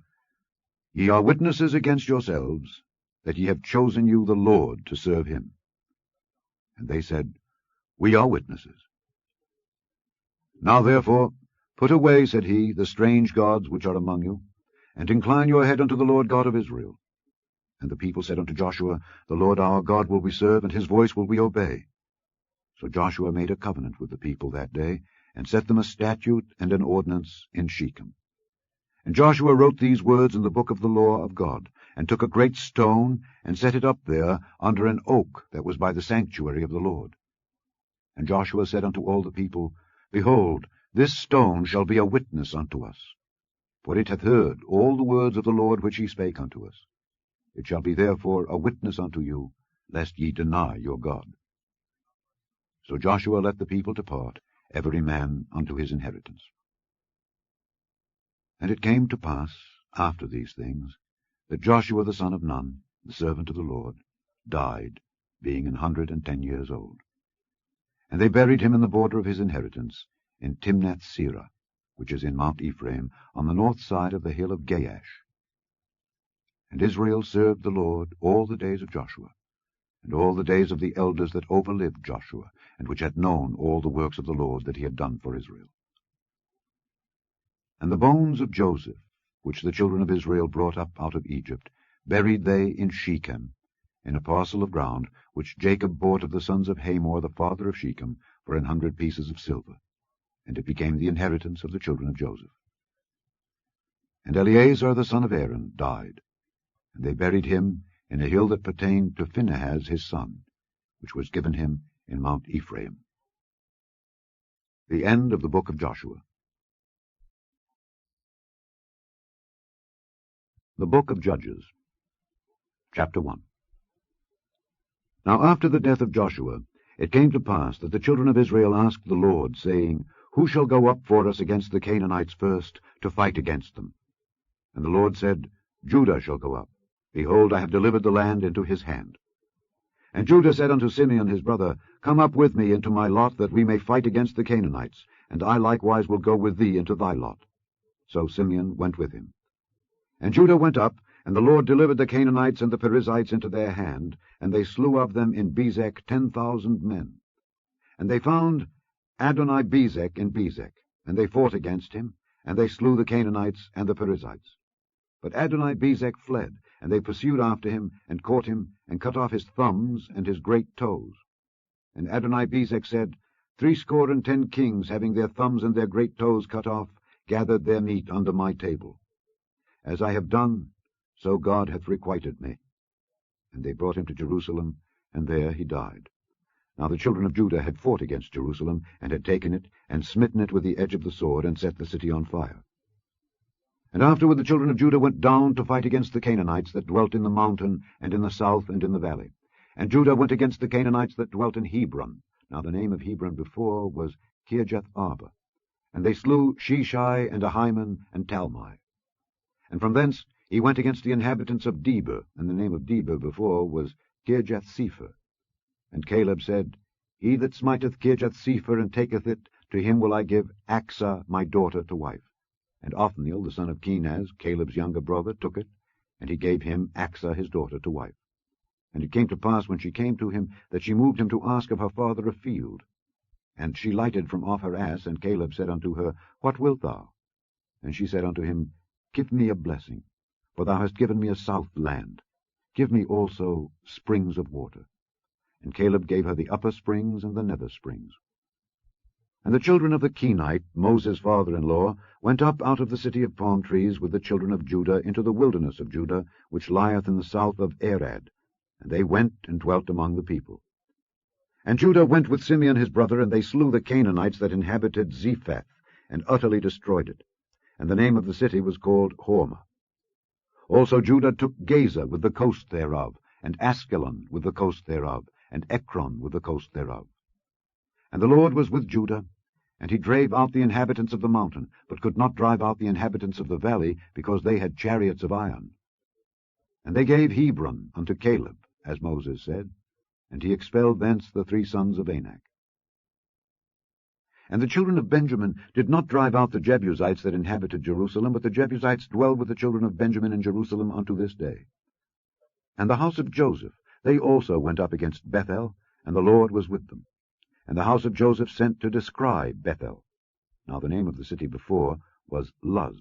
Ye are witnesses against yourselves, that ye have chosen you the Lord to serve him. And they said, We are witnesses. Now therefore put away, said he, the strange gods which are among you, and incline your head unto the Lord God of Israel. And the people said unto Joshua, The Lord our God will we serve, and his voice will we obey. So Joshua made a covenant with the people that day, and set them a statute and an ordinance in Shechem. And Joshua wrote these words in the book of the law of God, and took a great stone, and set it up there under an oak that was by the sanctuary of the Lord. And Joshua said unto all the people, Behold, this stone shall be a witness unto us, for it hath heard all the words of the Lord which he spake unto us. It shall be therefore a witness unto you, lest ye deny your God. So Joshua let the people depart, every man unto his inheritance. And it came to pass, after these things, that Joshua the son of Nun, the servant of the Lord, died, being 110 years old. And they buried him in the border of his inheritance, in Timnath-Serah, which is in Mount Ephraim, on the north side of the hill of Gaash. And Israel served the Lord all the days of Joshua, and all the days of the elders that overlived Joshua, and which had known all the works of the Lord that he had done for Israel. And the bones of Joseph, which the children of Israel brought up out of Egypt, buried they in Shechem, in a parcel of ground which Jacob bought of the sons of Hamor the father of Shechem for 100 pieces of silver, and it became the inheritance of the children of Joseph. And Eleazar the son of Aaron died, and they buried him in a hill that pertained to Phinehas his son, which was given him in Mount Ephraim. The end of the book of Joshua. The book of Judges. Chapter 1. Now after the death of Joshua, it came to pass that the children of Israel asked the Lord, saying, Who shall go up for us against the Canaanites first, to fight against them? And the Lord said, Judah shall go up. Behold, I have delivered the land into his hand. And Judah said unto Simeon his brother, Come up with me into my lot, that we may fight against the Canaanites, and I likewise will go with thee into thy lot. So Simeon went with him. And Judah went up, and the Lord delivered the Canaanites and the Perizzites into their hand, and they slew of them in Bezek 10,000 men. And they found Adoni-Bezek in Bezek, and they fought against him, and they slew the Canaanites and the Perizzites. But Adoni-Bezek fled, and they pursued after him, and caught him, and cut off his thumbs and his great toes. And Adoni-Bezek said, 70 kings, having their thumbs and their great toes cut off, gathered their meat under my table. As I have done, so God hath requited me. And they brought him to Jerusalem, and there he died. Now the children of Judah had fought against Jerusalem, and had taken it, and smitten it with the edge of the sword, and set the city on fire. And afterward the children of Judah went down to fight against the Canaanites that dwelt in the mountain, and in the south, and in the valley. And Judah went against the Canaanites that dwelt in Hebron. Now the name of Hebron before was Kirjath-Arba. And they slew Sheshai, and Ahiman, and Talmai. And from thence he went against the inhabitants of Debir, and the name of Debir before was Kirjath-Sepher. And Caleb said, He that smiteth Kirjath-Sepher, and taketh it, to him will I give Achsah my daughter to wife. And Othniel the son of Kenaz, Caleb's younger brother, took it, and he gave him Achsah his daughter to wife. And it came to pass, when she came to him, that she moved him to ask of her father a field. And she lighted from off her ass, and Caleb said unto her, What wilt thou? And she said unto him, Give me a blessing, for thou hast given me a south land. Give me also springs of water. And Caleb gave her the upper springs and the nether springs. And the children of the Kenite, Moses' father-in-law, went up out of the city of palm trees with the children of Judah into the wilderness of Judah, which lieth in the south of Arad. And they went and dwelt among the people. And Judah went with Simeon his brother, and they slew the Canaanites that inhabited Zephath, and utterly destroyed it. And the name of the city was called Hormah. Also Judah took Gaza with the coast thereof, and Askelon with the coast thereof, and Ekron with the coast thereof. And the Lord was with Judah, and he drave out the inhabitants of the mountain, but could not drive out the inhabitants of the valley, because they had chariots of iron. And they gave Hebron unto Caleb, as Moses said, and he expelled thence the 3 sons of Anak. And the children of Benjamin did not drive out the Jebusites that inhabited Jerusalem, but the Jebusites dwell with the children of Benjamin in Jerusalem unto this day. And the house of Joseph, they also went up against Bethel, and the Lord was with them. And the house of Joseph sent to descry Bethel. Now the name of the city before was Luz.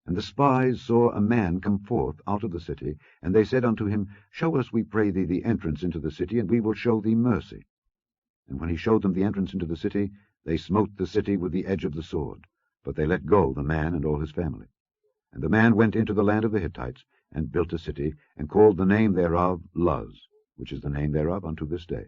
And the spies saw a man come forth out of the city, and they said unto him, Show us, we pray thee, the entrance into the city, and we will show thee mercy. And when he showed them the entrance into the city, they smote the city with the edge of the sword, but they let go the man and all his family. And the man went into the land of the Hittites, and built a city, and called the name thereof Luz, which is the name thereof unto this day.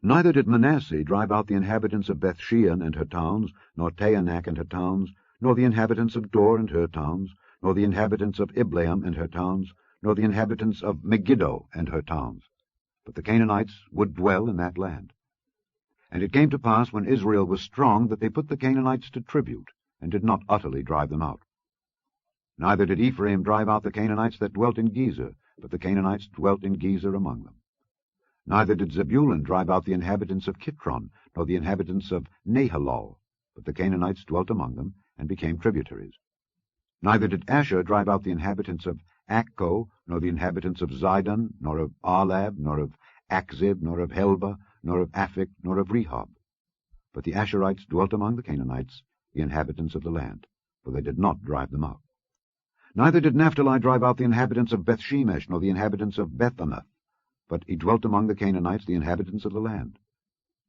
Neither did Manasseh drive out the inhabitants of Bethshean and her towns, nor Taanach and her towns, nor the inhabitants of Dor and her towns, nor the inhabitants of Ibleam and her towns, nor the inhabitants of Megiddo and her towns. But the Canaanites would dwell in that land. And it came to pass, when Israel was strong, that they put the Canaanites to tribute, and did not utterly drive them out. Neither did Ephraim drive out the Canaanites that dwelt in Gezer, but the Canaanites dwelt in Gezer among them. Neither did Zebulun drive out the inhabitants of Kitron, nor the inhabitants of Nahalol, but the Canaanites dwelt among them, and became tributaries. Neither did Asher drive out the inhabitants of Akko, nor the inhabitants of Zidon, nor of Arlab, nor of Achzib, nor of Helba, nor of Aphik, nor of Rehob. But the Asherites dwelt among the Canaanites, the inhabitants of the land, for they did not drive them out. Neither did Naphtali drive out the inhabitants of Bethshemesh, nor the inhabitants of Bethanath, but he dwelt among the Canaanites, the inhabitants of the land.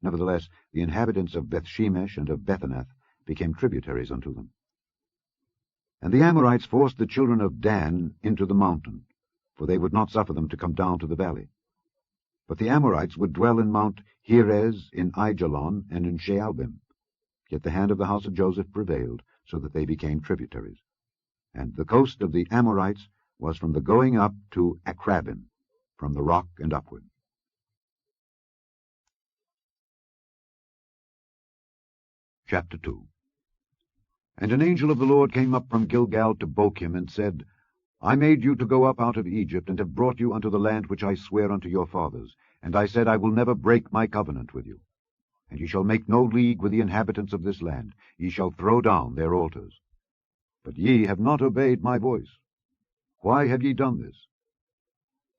Nevertheless, the inhabitants of Bethshemesh and of Bethanath became tributaries unto them. And the Amorites forced the children of Dan into the mountain, for they would not suffer them to come down to the valley. But the Amorites would dwell in Mount Heres, in Aijalon, and in Shaalbim. Yet the hand of the house of Joseph prevailed, so that they became tributaries. And the coast of the Amorites was from the going up to Akrabim, from the rock and upward. Chapter 2. And an angel of the Lord came up from Gilgal to Bochim, and said, I made you to go up out of Egypt, and have brought you unto the land which I sware unto your fathers. And I said, I will never break my covenant with you. And ye shall make no league with the inhabitants of this land. Ye shall throw down their altars. But ye have not obeyed my voice. Why have ye done this?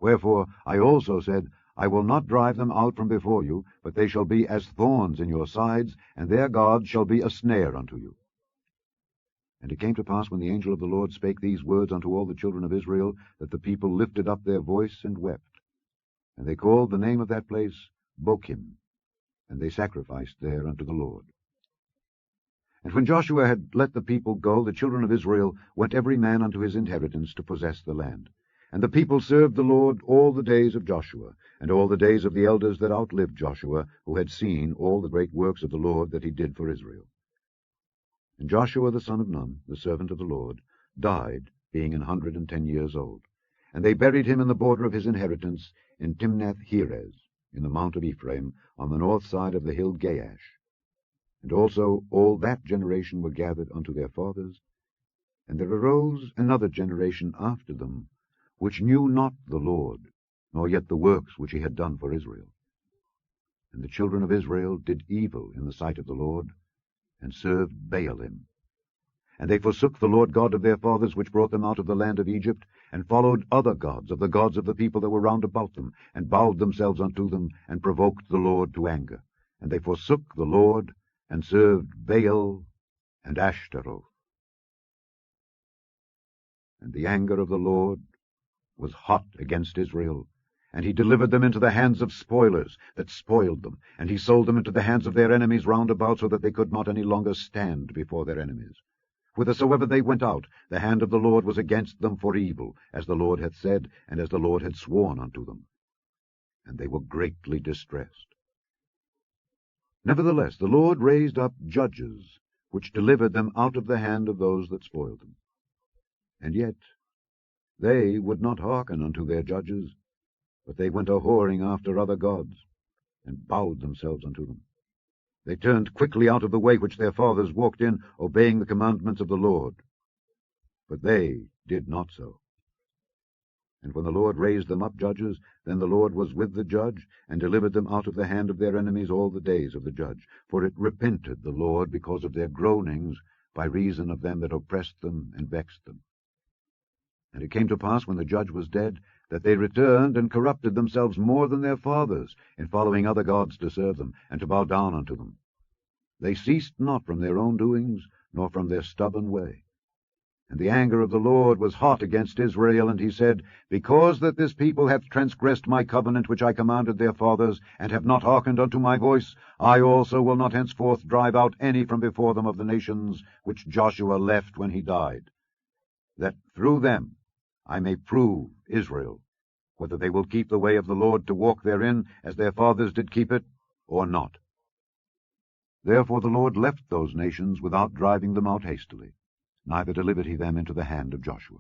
Wherefore I also said, I will not drive them out from before you, but they shall be as thorns in your sides, and their gods shall be a snare unto you. And it came to pass, when the angel of the Lord spake these words unto all the children of Israel, that the people lifted up their voice and wept. And they called the name of that place Bochim, and they sacrificed there unto the Lord. And when Joshua had let the people go, the children of Israel went every man unto his inheritance to possess the land. And the people served the Lord all the days of Joshua, and all the days of the elders that outlived Joshua, who had seen all the great works of the Lord that he did for Israel. And Joshua the son of Nun, the servant of the Lord, died, being 110 years old. And they buried him in the border of his inheritance, in Timnath-Heres, in the mount of Ephraim, on the north side of the hill Gaash. And also all that generation were gathered unto their fathers. And there arose another generation after them, which knew not the Lord, nor yet the works which he had done for Israel. And the children of Israel did evil in the sight of the Lord, and served Baalim. And they forsook the Lord God of their fathers, which brought them out of the land of Egypt, and followed other gods of the gods of the people that were round about them, and bowed themselves unto them, and provoked the Lord to anger. And they forsook the Lord, and served Baal and Ashtaroth. And the anger of the Lord was hot against Israel, and he delivered them into the hands of spoilers that spoiled them, and he sold them into the hands of their enemies round about, so that they could not any longer stand before their enemies. Whithersoever they went out, the hand of the Lord was against them for evil, as the Lord hath said, and as the Lord had sworn unto them. And they were greatly distressed. Nevertheless the Lord raised up judges, which delivered them out of the hand of those that spoiled them. And yet they would not hearken unto their judges, but they went a-whoring after other gods, and bowed themselves unto them. They turned quickly out of the way which their fathers walked in, obeying the commandments of the Lord. But they did not so. And when the Lord raised them up judges, then the Lord was with the judge, and delivered them out of the hand of their enemies all the days of the judge. For it repented the Lord because of their groanings, by reason of them that oppressed them and vexed them. And it came to pass, when the judge was dead, that they returned and corrupted themselves more than their fathers, in following other gods to serve them, and to bow down unto them. They ceased not from their own doings, nor from their stubborn way. And the anger of the Lord was hot against Israel, and he said, Because that this people hath transgressed my covenant which I commanded their fathers, and have not hearkened unto my voice, I also will not henceforth drive out any from before them of the nations which Joshua left when he died, that through them I may prove Israel, whether they will keep the way of the Lord to walk therein, as their fathers did keep it, or not. Therefore the Lord left those nations without driving them out hastily, neither delivered he them into the hand of Joshua.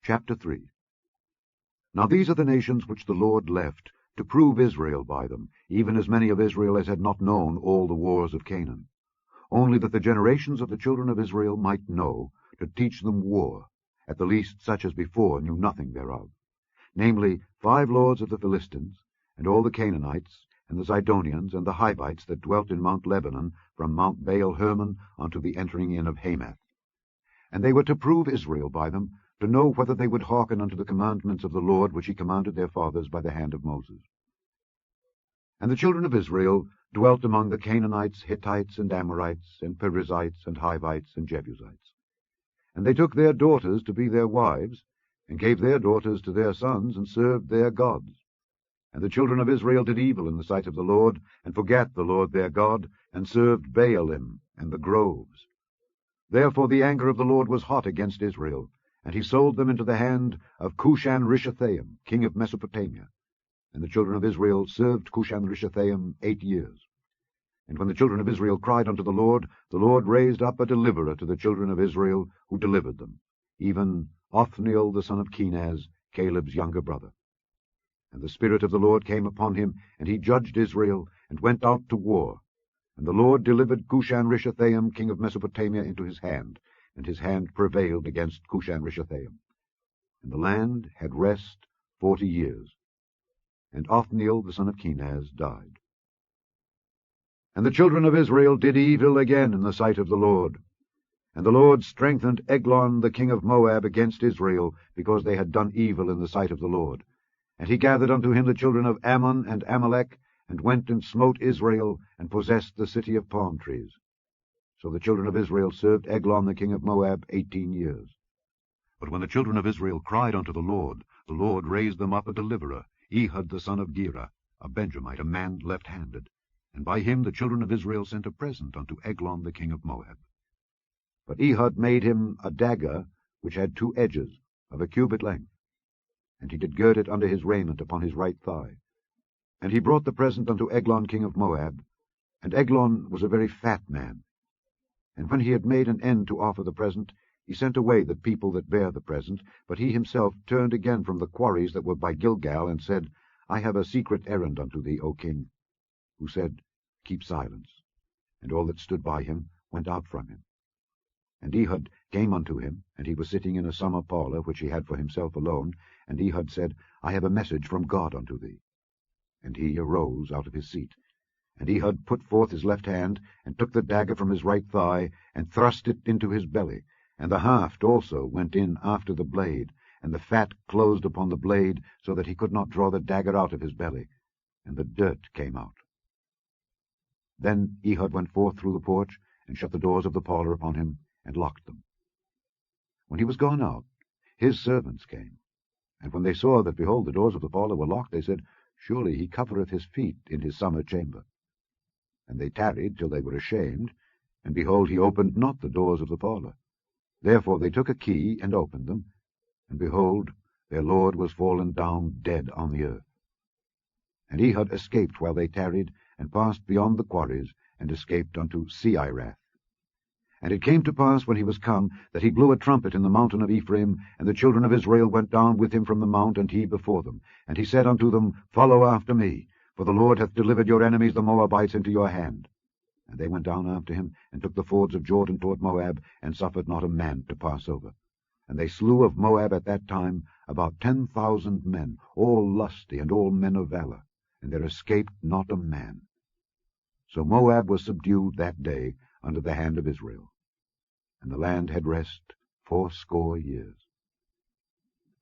Chapter 3. Now these are the nations which the Lord left, to prove Israel by them, even as many of Israel as had not known all the wars of Canaan, only that the generations of the children of Israel might know, to teach them war, at the least such as before knew nothing thereof, namely 5 lords of the Philistines, and all the Canaanites, and the Zidonians, and the Hivites that dwelt in Mount Lebanon, from Mount Baal-Hermon unto the entering in of Hamath. And they were to prove Israel by them, to know whether they would hearken unto the commandments of the Lord which he commanded their fathers by the hand of Moses. And the children of Israel dwelt among the Canaanites, Hittites, and Amorites, and Perizzites, and Hivites, and Jebusites. And they took their daughters to be their wives, and gave their daughters to their sons, and served their gods. And the children of Israel did evil in the sight of the Lord, and forgat the Lord their God, and served Baalim and the groves. Therefore the anger of the Lord was hot against Israel, and he sold them into the hand of Cushan-Rishathaim, king of Mesopotamia. And the children of Israel served Cushan-Rishathaim 8 years. And when the children of Israel cried unto the Lord raised up a deliverer to the children of Israel, who delivered them, even Othniel the son of Kenaz, Caleb's younger brother. And the Spirit of the Lord came upon him, and he judged Israel, and went out to war. And the Lord delivered Cushan-Rishathaim, king of Mesopotamia, into his hand, and his hand prevailed against Cushan-Rishathaim. And the land had rest 40 years. And Othniel the son of Kenaz died. And the children of Israel did evil again in the sight of the Lord. And the Lord strengthened Eglon the king of Moab against Israel, because they had done evil in the sight of the Lord. And he gathered unto him the children of Ammon and Amalek, and went and smote Israel, and possessed the city of palm trees. So the children of Israel served Eglon the king of Moab 18 years. But when the children of Israel cried unto the Lord raised them up a deliverer, Ehud the son of Gera, a Benjamite, a man left-handed. And by him the children of Israel sent a present unto Eglon the king of Moab. But Ehud made him a dagger which had 2 edges, of a cubit length. And he did gird it under his raiment upon his right thigh. And he brought the present unto Eglon king of Moab. And Eglon was a very fat man. And when he had made an end to offer the present, he sent away the people that bare the present, but he himself turned again from the quarries that were by Gilgal, and said, I have a secret errand unto thee, O king. Who said, Keep silence. And all that stood by him went out from him. And Ehud came unto him, and he was sitting in a summer parlour, which he had for himself alone. And Ehud said, I have a message from God unto thee. And he arose out of his seat. And Ehud put forth his left hand, and took the dagger from his right thigh, and thrust it into his belly. And the haft also went in after the blade, and the fat closed upon the blade, so that he could not draw the dagger out of his belly. And the dirt came out. Then Ehud went forth through the porch, and shut the doors of the parlour upon him, and locked them. When he was gone out, his servants came. And when they saw that, behold, the doors of the parlour were locked, they said, Surely he covereth his feet in his summer chamber. And they tarried till they were ashamed, and behold, he opened not the doors of the parlour. Therefore they took a key, and opened them, and behold, their lord was fallen down dead on the earth. And Ehud escaped while they tarried, and passed beyond the quarries, and escaped unto Seirath. And it came to pass, when he was come, that he blew a trumpet in the mountain of Ephraim, and the children of Israel went down with him from the mount, and he before them. And he said unto them, Follow after me, for the Lord hath delivered your enemies the Moabites into your hand. And they went down after him, and took the fords of Jordan toward Moab, and suffered not a man to pass over. And they slew of Moab at that time about 10,000 men, all lusty, and all men of valor, and there escaped not a man. So Moab was subdued that day under the hand of Israel. And the land had rest 80 years.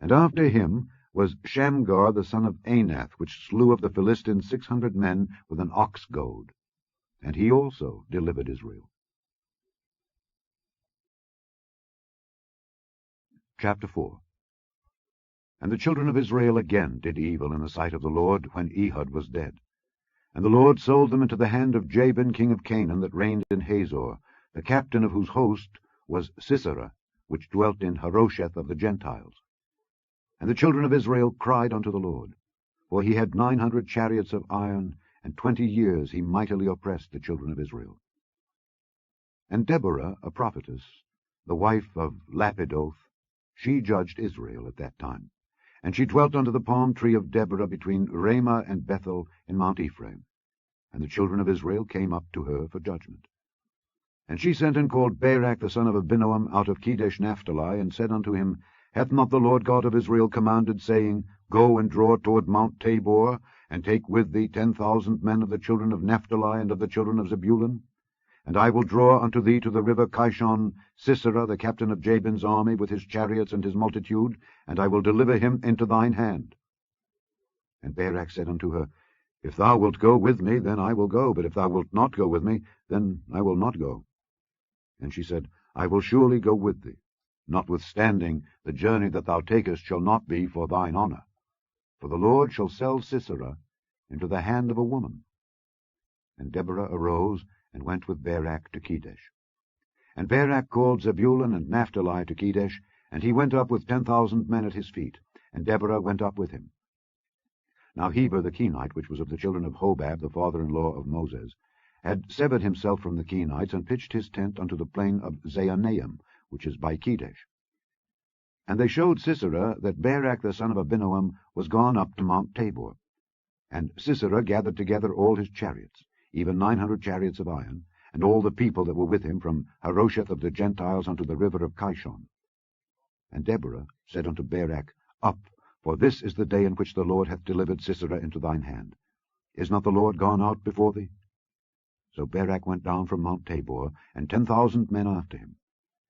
And after him was Shamgar the son of Anath, which slew of the Philistines 600 men with an ox goad. And he also delivered Israel. Chapter 4. And the children of Israel again did evil in the sight of the Lord, when Ehud was dead. And the Lord sold them into the hand of Jabin king of Canaan, that reigned in Hazor, the captain of whose host was Sisera, which dwelt in Harosheth of the Gentiles. And the children of Israel cried unto the Lord, for he had 900 chariots of iron, and 20 years he mightily oppressed the children of Israel. And Deborah, a prophetess, the wife of Lapidoth, she judged Israel at that time. And she dwelt under the palm tree of Deborah between Ramah and Bethel in Mount Ephraim. And the children of Israel came up to her for judgment. And she sent and called Barak the son of Abinoam out of Kedesh Naphtali, and said unto him, Hath not the Lord God of Israel commanded, saying, Go and draw toward Mount Tabor, and take with thee 10,000 men of the children of Naphtali and of the children of Zebulun? And I will draw unto thee to the river Kishon Sisera, the captain of Jabin's army, with his chariots and his multitude, and I will deliver him into thine hand. And Barak said unto her, If thou wilt go with me, then I will go, but if thou wilt not go with me, then I will not go. And she said, I will surely go with thee. Notwithstanding, the journey that thou takest shall not be for thine honour. For the Lord shall sell Sisera into the hand of a woman. And Deborah arose, and went with Barak to Kedesh. And Barak called Zebulun and Naphtali to Kedesh, and he went up with 10,000 men at his feet, and Deborah went up with him. Now Heber the Kenite, which was of the children of Hobab, the father-in-law of Moses, had severed himself from the Kenites, and pitched his tent unto the plain of Zaanaim, which is by Kedesh. And they showed Sisera that Barak the son of Abinoam was gone up to Mount Tabor. And Sisera gathered together all his chariots, even 900 chariots of iron, and all the people that were with him from Harosheth of the Gentiles unto the river of Kishon. And Deborah said unto Barak, Up, for this is the day in which the Lord hath delivered Sisera into thine hand. Is not the Lord gone out before thee? So Barak went down from Mount Tabor, and 10,000 men after him.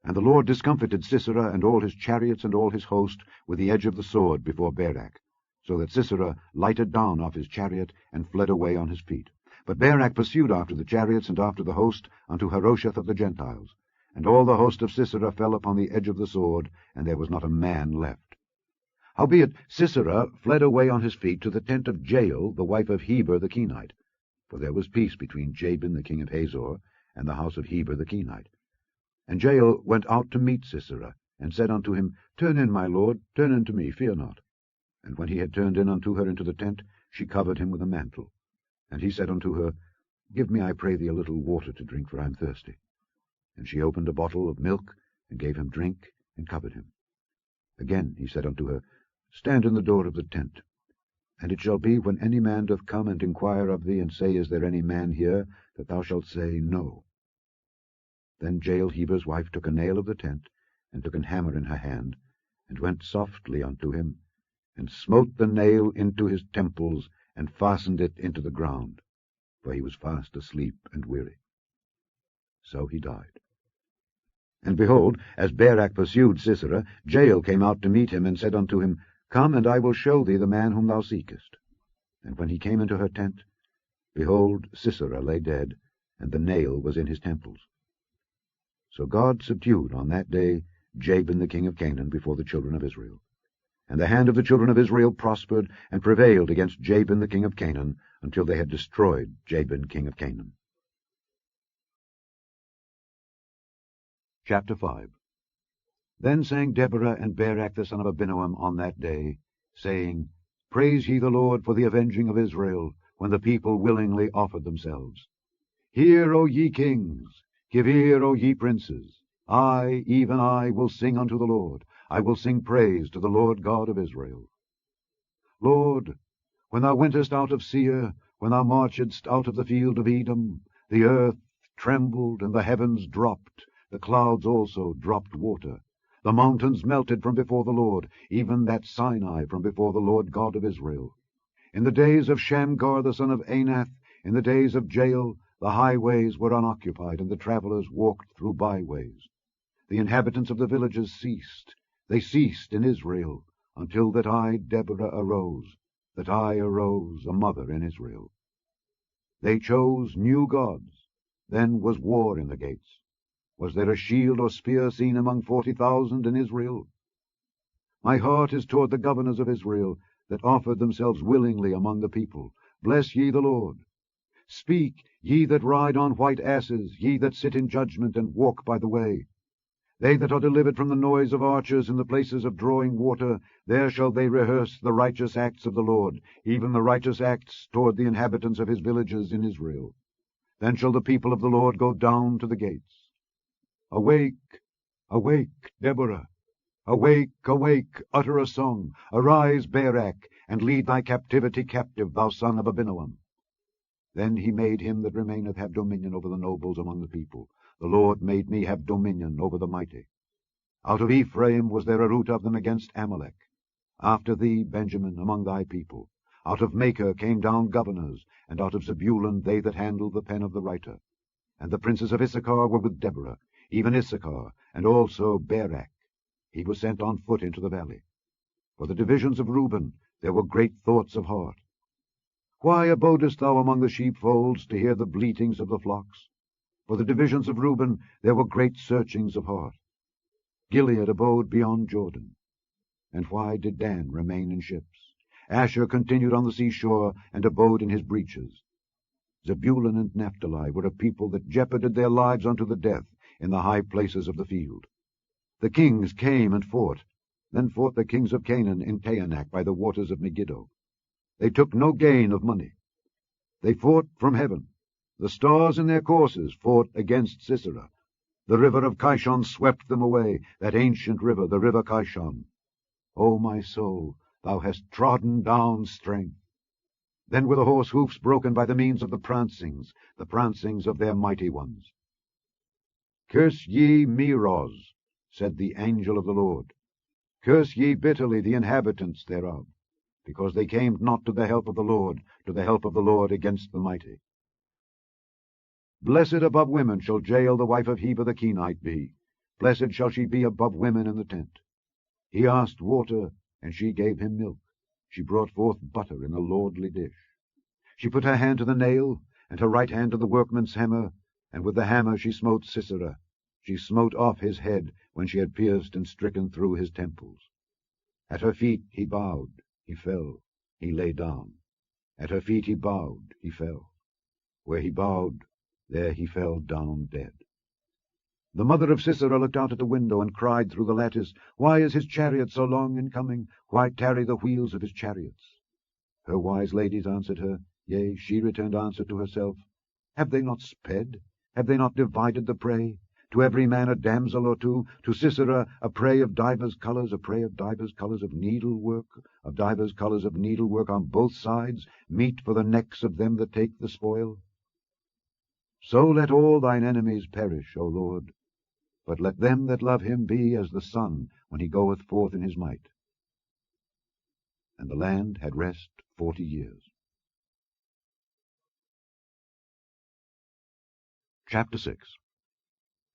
And the Lord discomfited Sisera and all his chariots and all his host with the edge of the sword before Barak, so that Sisera lighted down off his chariot and fled away on his feet. But Barak pursued after the chariots and after the host unto Harosheth of the Gentiles. And all the host of Sisera fell upon the edge of the sword, and there was not a man left. Howbeit Sisera fled away on his feet to the tent of Jael, the wife of Heber the Kenite. For there was peace between Jabin the king of Hazor and the house of Heber the Kenite. And Jael went out to meet Sisera, and said unto him, Turn in, my lord, turn in to me, fear not. And when he had turned in unto her into the tent, she covered him with a mantle. And he said unto her, Give me, I pray thee, a little water to drink, for I am thirsty. And she opened a bottle of milk, and gave him drink, and covered him. Again he said unto her, Stand in the door of the tent. And it shall be, when any man doth come and inquire of thee, and say, Is there any man here? That thou shalt say, No. Then Jael Heber's wife took a nail of the tent, and took an hammer in her hand, and went softly unto him, and smote the nail into his temples, and fastened it into the ground, for he was fast asleep and weary. So he died. And behold, as Barak pursued Sisera, Jael came out to meet him, and said unto him, Come, and I will show thee the man whom thou seekest. And when he came into her tent, behold, Sisera lay dead, and the nail was in his temples. So God subdued on that day Jabin the king of Canaan before the children of Israel. And the hand of the children of Israel prospered, and prevailed against Jabin the king of Canaan, until they had destroyed Jabin king of Canaan. Chapter 5. Then sang Deborah and Barak the son of Abinoam on that day, saying, Praise ye the Lord for the avenging of Israel, when the people willingly offered themselves. Hear, O ye kings, give ear, O ye princes. I, even I, will sing unto the Lord. I will sing praise to the Lord God of Israel. Lord, when thou wentest out of Seir, when thou marchedst out of the field of Edom, the earth trembled, and the heavens dropped, the clouds also dropped water. The mountains melted from before the Lord, even that Sinai from before the Lord God of Israel. In the days of Shamgar the son of Anath, in the days of Jael, the highways were unoccupied, and the travelers walked through byways. The inhabitants of the villages ceased. They ceased in Israel, until that I, Deborah, arose, a mother in Israel. They chose new gods. Then was war in the gates. Was there a shield or spear seen among 40,000 in Israel? My heart is toward the governors of Israel, that offered themselves willingly among the people. Bless ye the Lord. Speak, ye that ride on white asses, ye that sit in judgment and walk by the way. They that are delivered from the noise of archers in the places of drawing water, there shall they rehearse the righteous acts of the Lord, even the righteous acts toward the inhabitants of his villages in Israel. Then shall the people of the Lord go down to the gates. Awake, awake, Deborah! Awake, awake, utter a song. Arise, Barak, and lead thy captivity captive, thou son of Abinoam. Then he made him that remaineth have dominion over the nobles among the people. The Lord made me have dominion over the mighty. Out of Ephraim was there a root of them against Amalek. After thee, Benjamin, among thy people. Out of Machir came down governors, and out of Zebulun they that handled the pen of the writer. And the princes of Issachar were with Deborah, even Issachar, and also Barak. He was sent on foot into the valley. For the divisions of Reuben there were great thoughts of heart. Why abodest thou among the sheepfolds to hear the bleatings of the flocks? For the divisions of Reuben there were great searchings of heart. Gilead abode beyond Jordan. And why did Dan remain in ships? Asher continued on the seashore, and abode in his breaches. Zebulun and Naphtali were a people that jeoparded their lives unto the death in the high places of the field. The kings came and fought. Then fought the kings of Canaan in Taanach by the waters of Megiddo. They took no gain of money. They fought from heaven. The stars in their courses fought against Sisera. The river of Kishon swept them away, that ancient river, the river Kishon. O my soul, thou hast trodden down strength. Then were the horse hoofs broken by the means of the prancings of their mighty ones. Curse ye Meroz, said the angel of the Lord. Curse ye bitterly the inhabitants thereof, because they came not to the help of the Lord against the mighty. Blessed above women shall Jael the wife of Heber the Kenite be. Blessed shall she be above women in the tent. He asked water, and she gave him milk. She brought forth butter in a lordly dish. She put her hand to the nail, and her right hand to the workman's hammer, and with the hammer she smote Sisera. She smote off his head when she had pierced and stricken through his temples. At her feet he bowed, he fell, he lay down. At her feet he bowed, he fell. Where he bowed, there he fell down dead. The mother of Sisera looked out at the window, and cried through the lattice, Why is his chariot so long in coming? Why tarry the wheels of his chariots? Her wise ladies answered her, yea, she returned answer to herself, Have they not sped? Have they not divided the prey? To every man a damsel or two, to Sisera a prey of divers colours, a prey of divers colours of needlework on both sides, meat for the necks of them that take the spoil. So let all thine enemies perish, O Lord, but let them that love him be as the sun when he goeth forth in his might. And the land had rest 40 years. Chapter 6.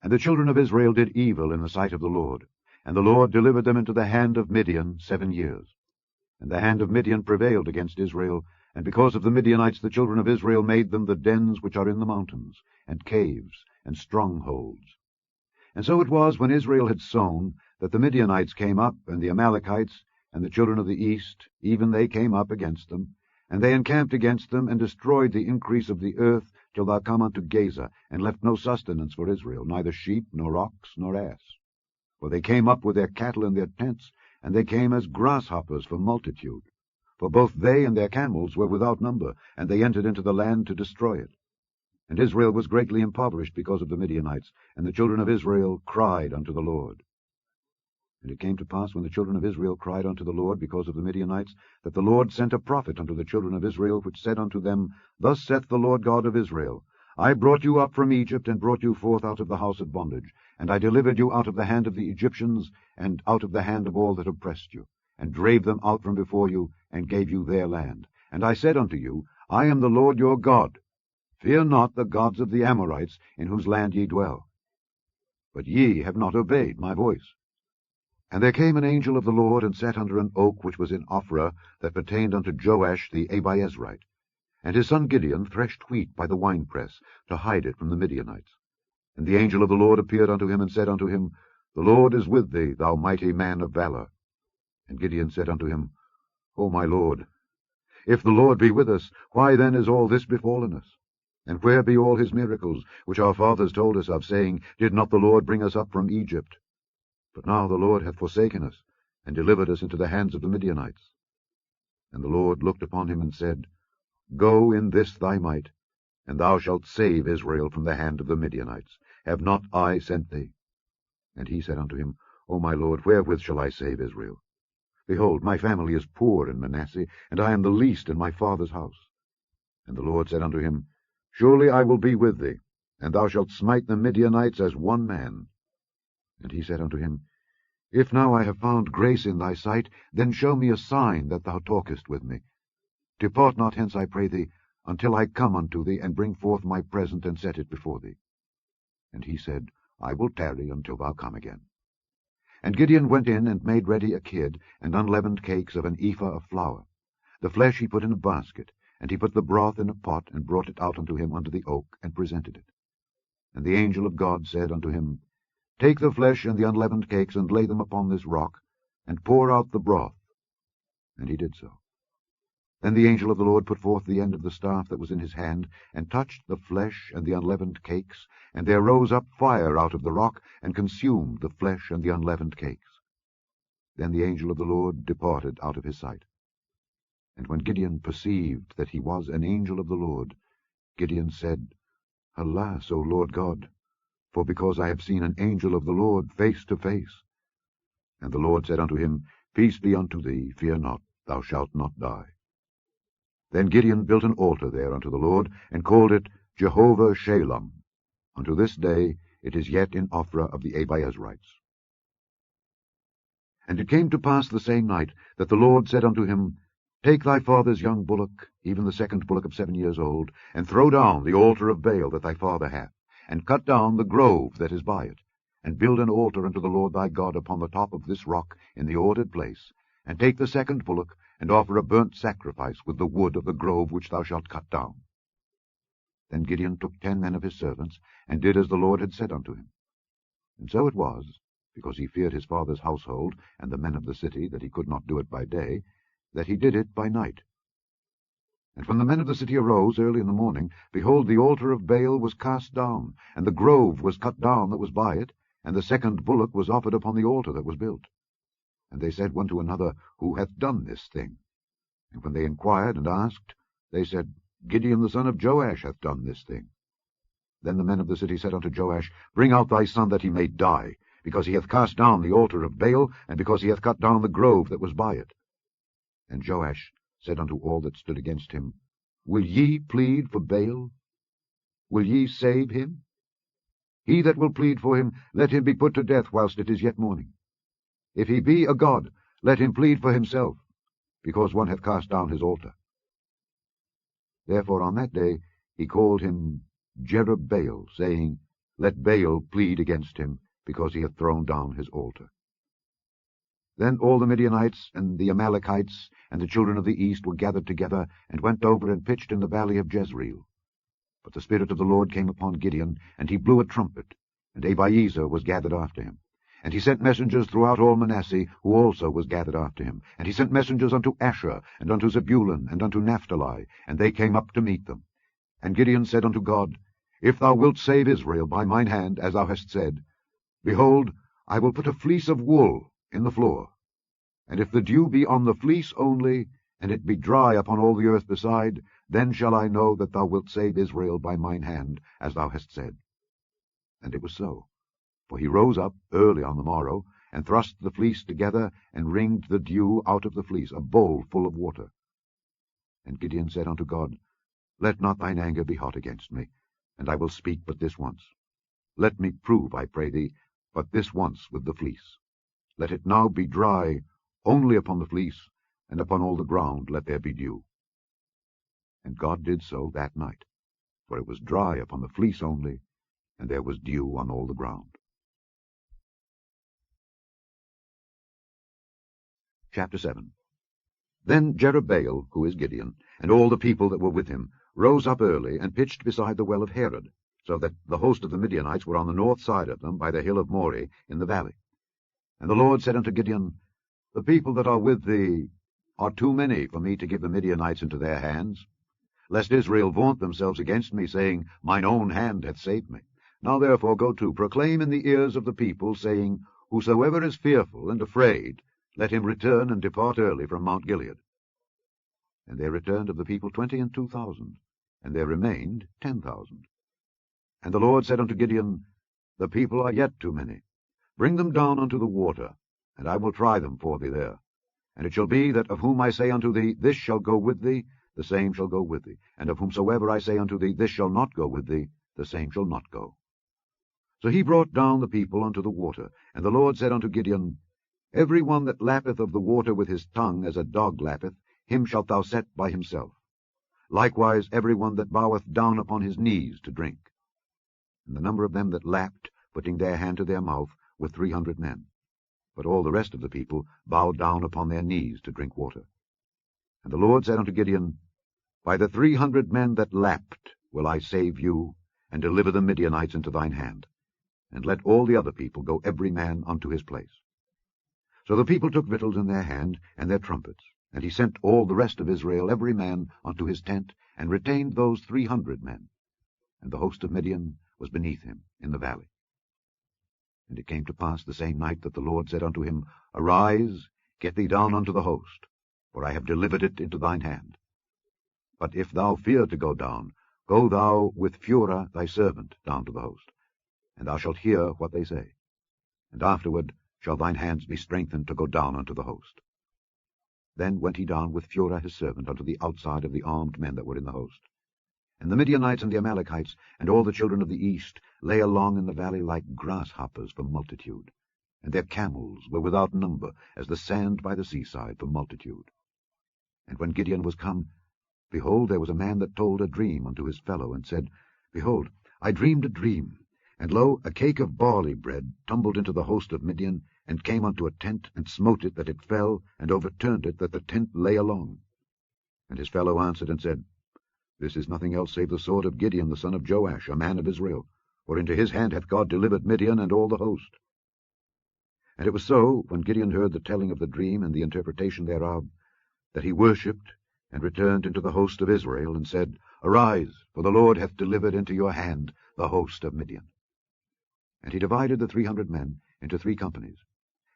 And the children of Israel did evil in the sight of the Lord, and the Lord delivered them into the hand of Midian 7 years. And the hand of Midian prevailed against Israel, and because of the Midianites the children of Israel made them the dens which are in the mountains, and caves, and strongholds. And so it was, when Israel had sown, that the Midianites came up, and the Amalekites, and the children of the east, even they came up against them, and they encamped against them, and destroyed the increase of the earth, till thou come unto Gaza, and left no sustenance for Israel, neither sheep, nor ox, nor ass. For they came up with their cattle and their tents, and they came as grasshoppers for multitude. For both they and their camels were without number, and they entered into the land to destroy it. And Israel was greatly impoverished because of the Midianites, and the children of Israel cried unto the Lord. And it came to pass, when the children of Israel cried unto the Lord because of the Midianites, that the Lord sent a prophet unto the children of Israel, which said unto them, Thus saith the Lord God of Israel, I brought you up from Egypt, and brought you forth out of the house of bondage, and I delivered you out of the hand of the Egyptians, and out of the hand of all that oppressed you, and drave them out from before you, and gave you their land. And I said unto you, I am the Lord your God. Fear not the gods of the Amorites, in whose land ye dwell. But ye have not obeyed my voice. And there came an angel of the Lord, and sat under an oak which was in Ophrah, that pertained unto Joash the Abiezrite. And his son Gideon threshed wheat by the winepress, to hide it from the Midianites. And the angel of the Lord appeared unto him, and said unto him, The Lord is with thee, thou mighty man of valor. And Gideon said unto him, O my Lord, if the Lord be with us, why then is all this befallen us? And where be all his miracles, which our fathers told us of, saying, Did not the Lord bring us up from Egypt? But now the Lord hath forsaken us, and delivered us into the hands of the Midianites. And the Lord looked upon him, and said, Go in this thy might, and thou shalt save Israel from the hand of the Midianites. Have not I sent thee? And he said unto him, O my Lord, wherewith shall I save Israel? Behold, my family is poor in Manasseh, and I am the least in my father's house. And the Lord said unto him, Surely I will be with thee, and thou shalt smite the Midianites as one man. And he said unto him, If now I have found grace in thy sight, then show me a sign that thou talkest with me. Depart not hence, I pray thee, until I come unto thee, and bring forth my present, and set it before thee. And he said, I will tarry until thou come again. And Gideon went in, and made ready a kid, and unleavened cakes of an ephah of flour. The flesh he put in a basket, And he put the broth in a pot, and brought it out unto him under the oak, and presented it. And the angel of God said unto him, Take the flesh and the unleavened cakes, and lay them upon this rock, and pour out the broth. And he did so. Then the angel of the Lord put forth the end of the staff that was in his hand, and touched the flesh and the unleavened cakes, and there rose up fire out of the rock, and consumed the flesh and the unleavened cakes. Then the angel of the Lord departed out of his sight. And when Gideon perceived that he was an angel of the Lord, Gideon said, Alas, O Lord God, for because I have seen an angel of the Lord face to face. And the Lord said unto him, Peace be unto thee, fear not, thou shalt not die. Then Gideon built an altar there unto the Lord, and called it Jehovah Shalom. Unto this day it is yet in Ophrah of the Abiezrites. And it came to pass the same night that the Lord said unto him, Take thy father's young bullock, even the second bullock of 7 years old, and throw down the altar of Baal that thy father hath, and cut down the grove that is by it, and build an altar unto the Lord thy God upon the top of this rock in the ordered place, and take the second bullock, and offer a burnt sacrifice with the wood of the grove which thou shalt cut down. Then Gideon took 10 men of his servants, and did as the Lord had said unto him. And so it was, because he feared his father's household and the men of the city, that he could not do it by day, that he did it by night. And when the men of the city arose early in the morning, behold, the altar of Baal was cast down, and the grove was cut down that was by it, and the second bullock was offered upon the altar that was built. And they said one to another, Who hath done this thing? And when they inquired and asked, they said, Gideon the son of Joash hath done this thing. Then the men of the city said unto Joash, Bring out thy son, that he may die, because he hath cast down the altar of Baal, and because he hath cut down the grove that was by it. And Joash said unto all that stood against him, Will ye plead for Baal? Will ye save him? He that will plead for him, let him be put to death whilst it is yet morning. If he be a god, let him plead for himself, because one hath cast down his altar. Therefore on that day he called him Jerubbaal, saying, Let Baal plead against him, because he hath thrown down his altar. Then all the Midianites and the Amalekites and the children of the east were gathered together, and went over and pitched in the valley of Jezreel. But the Spirit of the Lord came upon Gideon, and he blew a trumpet, and Abiezer was gathered after him. And he sent messengers throughout all Manasseh, who also was gathered after him. And he sent messengers unto Asher, and unto Zebulun, and unto Naphtali, and they came up to meet them. And Gideon said unto God, If thou wilt save Israel by mine hand, as thou hast said, behold, I will put a fleece of wool in the floor. And if the dew be on the fleece only, and it be dry upon all the earth beside, then shall I know that thou wilt save Israel by mine hand, as thou hast said. And it was so. For he rose up early on the morrow, and thrust the fleece together, and wringed the dew out of the fleece, a bowl full of water. And Gideon said unto God, Let not thine anger be hot against me, and I will speak but this once. Let me prove, I pray thee, but this once with the fleece. Let it now be dry only upon the fleece, and upon all the ground let there be dew. And God did so that night, for it was dry upon the fleece only, and there was dew on all the ground. Chapter 7. Then Jerubbaal, who is Gideon, and all the people that were with him, rose up early, and pitched beside the well of Herod, so that the host of the Midianites were on the north side of them, by the hill of Moreh, in the valley. And the Lord said unto Gideon, The people that are with thee are too many for me to give the Midianites into their hands, lest Israel vaunt themselves against me, saying, Mine own hand hath saved me. Now therefore go to, proclaim in the ears of the people, saying, Whosoever is fearful and afraid, let him return and depart early from Mount Gilead. And there returned of the people 22,000, and there remained 10,000. And the Lord said unto Gideon, The people are yet too many. Bring them down unto the water, and I will try them for thee there. And it shall be that of whom I say unto thee, This shall go with thee, the same shall go with thee. And of whomsoever I say unto thee, This shall not go with thee, the same shall not go. So he brought down the people unto the water. And the Lord said unto Gideon, Every one that lappeth of the water with his tongue, as a dog lappeth, him shalt thou set by himself. Likewise every one that boweth down upon his knees to drink. And the number of them that lapped, putting their hand to their mouth, were 300 men. But all the rest of the people bowed down upon their knees to drink water. And the Lord said unto Gideon, By the 300 men that lapped will I save you, and deliver the Midianites into thine hand. And let all the other people go every man unto his place. So the people took victuals in their hand, and their trumpets. And he sent all the rest of Israel every man unto his tent, and retained those 300 men. And the host of Midian was beneath him in the valley. And it came to pass the same night that the Lord said unto him, Arise, get thee down unto the host, for I have delivered it into thine hand. But if thou fear to go down, go thou with Phurah thy servant down to the host, and thou shalt hear what they say. And afterward shall thine hands be strengthened to go down unto the host. Then went he down with Phurah his servant unto the outside of the armed men that were in the host. And the Midianites and the Amalekites and all the children of the east lay along in the valley like grasshoppers for multitude, and their camels were without number, as the sand by the seaside for multitude. And when Gideon was come, behold, there was a man that told a dream unto his fellow, and said, Behold, I dreamed a dream, and lo, a cake of barley bread tumbled into the host of Midian, and came unto a tent, and smote it that it fell, and overturned it that the tent lay along. And his fellow answered and said, This is nothing else save the sword of Gideon the son of Joash, a man of Israel, for into his hand hath God delivered Midian and all the host. And it was so, when Gideon heard the telling of the dream and the interpretation thereof, that he worshipped, and returned into the host of Israel, and said, Arise, for the Lord hath delivered into your hand the host of Midian. And he divided the 300 men into 3 companies,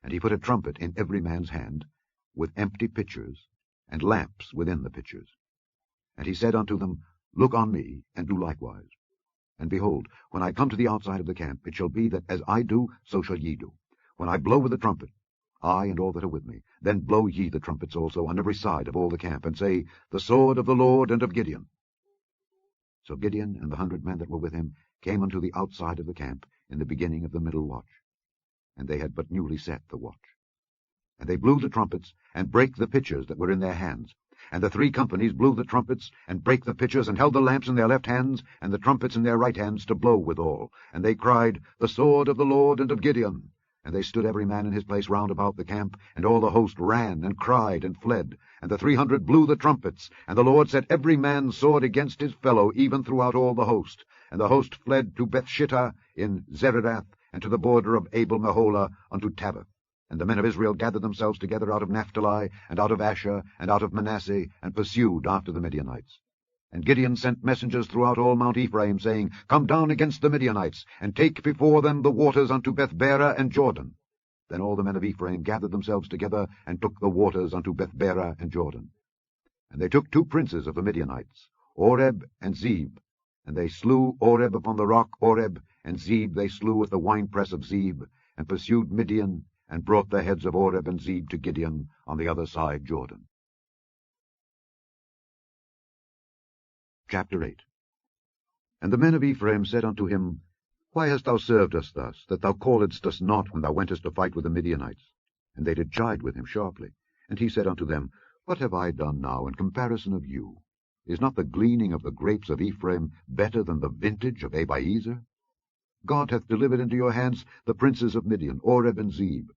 and he put a trumpet in every man's hand, with empty pitchers, and lamps within the pitchers. And he said unto them, Look on me, and do likewise. And behold, when I come to the outside of the camp, it shall be that as I do, so shall ye do. When I blow with the trumpet, I and all that are with me, then blow ye the trumpets also on every side of all the camp, and say, The sword of the Lord and of Gideon. So Gideon and the 100 men that were with him came unto the outside of the camp in the beginning of the middle watch, and they had but newly set the watch. And they blew the trumpets, and brake the pitchers that were in their hands. And the 3 companies blew the trumpets, and brake the pitchers, and held the lamps in their left hands, and the trumpets in their right hands, to blow withal. And they cried, The sword of the Lord and of Gideon. And they stood every man in his place round about the camp, and all the host ran, and cried, and fled. And the 300 blew the trumpets, and the Lord set every man's sword against his fellow, even throughout all the host. And the host fled to Bethshittah in Zererath, and to the border of Abel-Meholah unto Tabbath. And the men of Israel gathered themselves together out of Naphtali, and out of Asher, and out of Manasseh, and pursued after the Midianites. And Gideon sent messengers throughout all Mount Ephraim, saying, Come down against the Midianites, and take before them the waters unto Bethbara and Jordan. Then all the men of Ephraim gathered themselves together, and took the waters unto Bethbara and Jordan. And they took 2 princes of the Midianites, Oreb and Zeb. And they slew Oreb upon the rock Oreb, and Zeb they slew at the winepress of Zeb, and pursued Midian, and brought the heads of Oreb and Zeb to Gideon on the other side Jordan. Chapter 8. And the men of Ephraim said unto him, Why hast thou served us thus, that thou calledst us not when thou wentest to fight with the Midianites? And they did chide with him sharply. And he said unto them, What have I done now in comparison of you? Is not the gleaning of the grapes of Ephraim better than the vintage of Abiezer? God hath delivered into your hands the princes of Midian, Oreb and Zeb.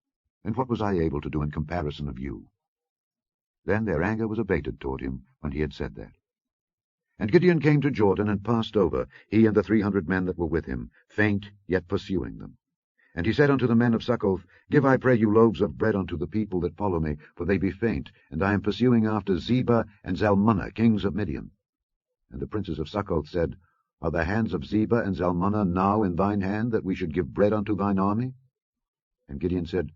And what was I able to do in comparison of you? Then their anger was abated toward him when he had said that. And Gideon came to Jordan, and passed over, he and the 300 men that were with him, faint, yet pursuing them. And he said unto the men of Succoth, Give, I pray you, loaves of bread unto the people that follow me, for they be faint, and I am pursuing after Zebah and Zalmunna, kings of Midian. And the princes of Succoth said, Are the hands of Zebah and Zalmunna now in thine hand, that we should give bread unto thine army? And Gideon said,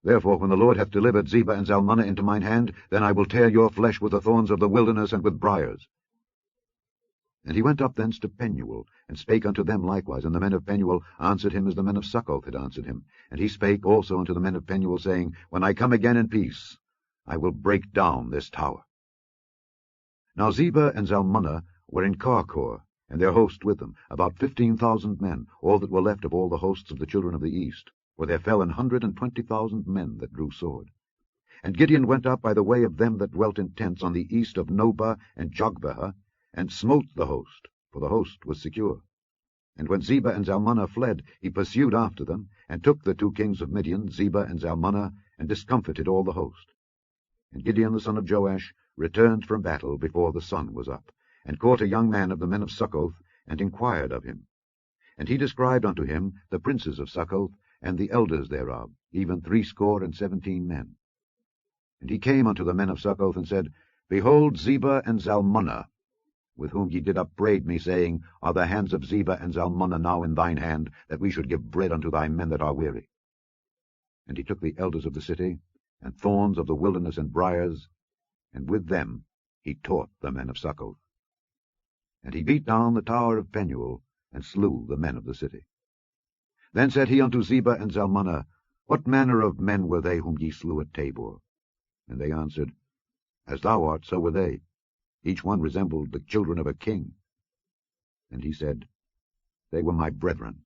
Therefore, when the Lord hath delivered Zebah and Zalmunna into mine hand, then I will tear your flesh with the thorns of the wilderness and with briars. And he went up thence to Penuel, and spake unto them likewise. And the men of Penuel answered him as the men of Succoth had answered him. And he spake also unto the men of Penuel, saying, When I come again in peace, I will break down this tower. Now Zebah and Zalmunna were in Karkor, and their host with them, about 15,000 men, all that were left of all the hosts of the children of the east. For there fell 120,000 men that drew sword. And Gideon went up by the way of them that dwelt in tents on the east of Nobah and Jogbehah, and smote the host, for the host was secure. And when Zebah and Zalmunna fled, he pursued after them, and took the 2 kings of Midian, Zebah and Zalmunna, and discomfited all the host. And Gideon the son of Joash returned from battle before the sun was up, and caught a young man of the men of Succoth, and inquired of him. And he described unto him the princes of Succoth, and the elders thereof, even 17 men. And he came unto the men of Succoth, and said, Behold, Zebah and Zalmunna, with whom ye did upbraid me, saying, Are the hands of Zebah and Zalmunna now in thine hand, that we should give bread unto thy men that are weary? And he took the elders of the city, and thorns of the wilderness and briers, and with them he taught the men of Succoth. And he beat down the tower of Penuel, and slew the men of the city. Then said he unto Zebah and Zalmunna, What manner of men were they whom ye slew at Tabor? And they answered, As thou art, so were they. Each one resembled the children of a king. And he said, They were my brethren,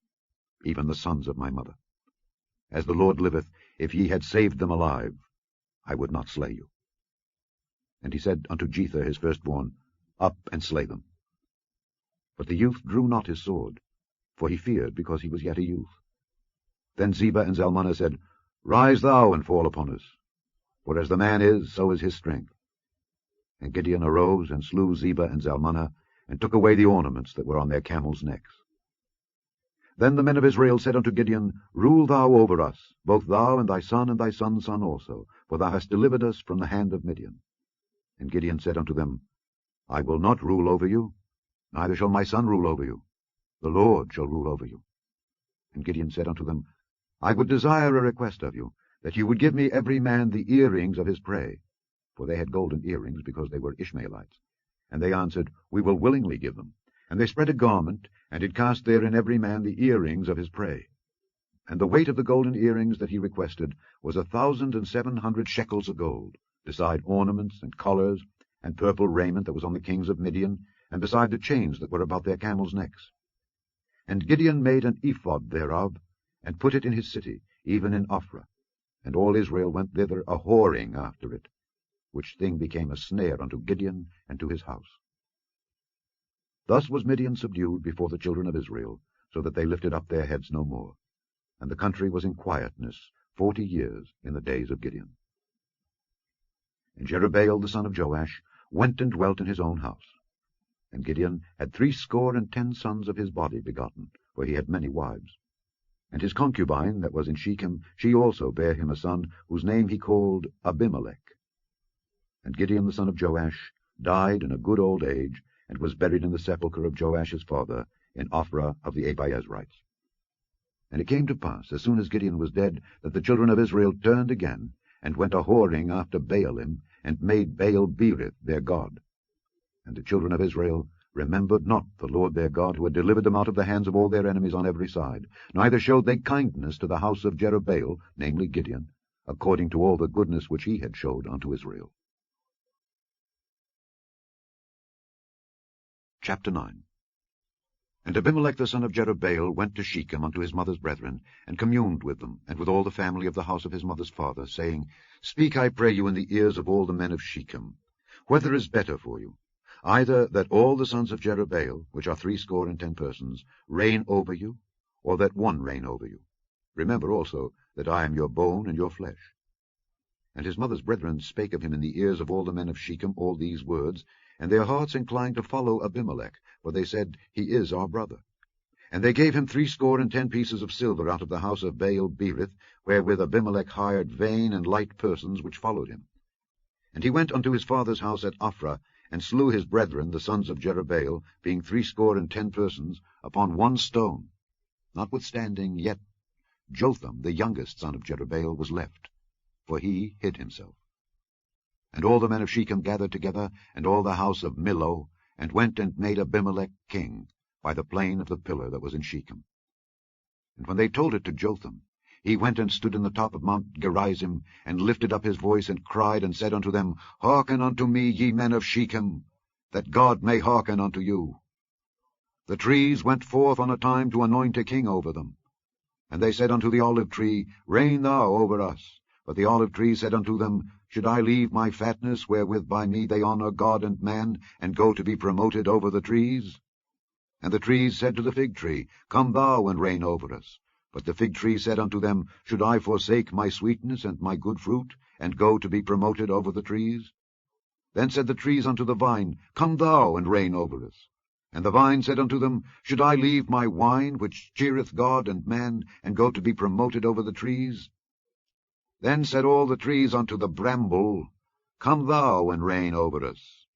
even the sons of my mother. As the Lord liveth, if ye had saved them alive, I would not slay you. And he said unto Jether his firstborn, Up and slay them. But the youth drew not his sword, for he feared, because he was yet a youth. Then Zebah and Zalmunna said, Rise thou and fall upon us, for as the man is, so is his strength. And Gideon arose and slew Zebah and Zalmunna, and took away the ornaments that were on their camels' necks. Then the men of Israel said unto Gideon, Rule thou over us, both thou and thy son's son also, for thou hast delivered us from the hand of Midian. And Gideon said unto them, I will not rule over you, neither shall my son rule over you. The Lord shall rule over you. And Gideon said unto them, I would desire a request of you, that you would give me every man the earrings of his prey. For they had golden earrings, because they were Ishmaelites. And they answered, We will willingly give them. And they spread a garment, and did cast therein every man the earrings of his prey. And the weight of the golden earrings that he requested was 1,700 shekels of gold, beside ornaments and collars, and purple raiment that was on the kings of Midian, and beside the chains that were about their camels' necks. And Gideon made an ephod thereof, and put it in his city, even in Ophrah. And all Israel went thither a-whoring after it, which thing became a snare unto Gideon and to his house. Thus was Midian subdued before the children of Israel, so that they lifted up their heads no more. And the country was in quietness 40 years in the days of Gideon. And Jerubbaal the son of Joash went and dwelt in his own house. And Gideon had 70 sons of his body begotten, for he had many wives. And his concubine that was in Shechem, she also bare him a son, whose name he called Abimelech. And Gideon the son of Joash died in a good old age, and was buried in the sepulchre of Joash his father, in Ophrah of the Abiezrites. And it came to pass, as soon as Gideon was dead, that the children of Israel turned again, and went a-whoring after Baalim, and made Baal-berith their god. And the children of Israel remembered not the Lord their God, who had delivered them out of the hands of all their enemies on every side, neither showed they kindness to the house of Jerubbaal, namely Gideon, according to all the goodness which he had showed unto Israel. Chapter 9. And Abimelech the son of Jerubbaal went to Shechem unto his mother's brethren, and communed with them, and with all the family of the house of his mother's father, saying, Speak, I pray you, in the ears of all the men of Shechem, whether is better for you, either that all the sons of Jerubbaal, which are 70 persons, reign over you, or that one reign over you. Remember also that I am your bone and your flesh. And his mother's brethren spake of him in the ears of all the men of Shechem all these words, and their hearts inclined to follow Abimelech, for they said, He is our brother. And they gave him 70 pieces of silver out of the house of Baal-berith, wherewith Abimelech hired vain and light persons which followed him. And he went unto his father's house at Ophrah, and slew his brethren, the sons of Jerubbaal, being 70 persons, upon one stone. Notwithstanding, yet Jotham, the youngest son of Jerubbaal, was left, for he hid himself. And all the men of Shechem gathered together, and all the house of Millo, and went and made Abimelech king, by the plain of the pillar that was in Shechem. And when they told it to Jotham, he went and stood in the top of Mount Gerizim, and lifted up his voice, and cried, and said unto them, Hearken unto me, ye men of Shechem, that God may hearken unto you. The trees went forth on a time to anoint a king over them. And they said unto the olive tree, Reign thou over us. But the olive tree said unto them, Should I leave my fatness, wherewith by me they honour God and man, and go to be promoted over the trees? And the trees said to the fig tree, Come thou and reign over us. But the fig tree said unto them, Should I forsake my sweetness and my good fruit, and go to be promoted over the trees? Then said the trees unto the vine, Come thou and reign over us. And the vine said unto them, Should I leave my wine, which cheereth God and man, and go to be promoted over the trees? Then said all the trees unto the bramble, Come thou and reign over us.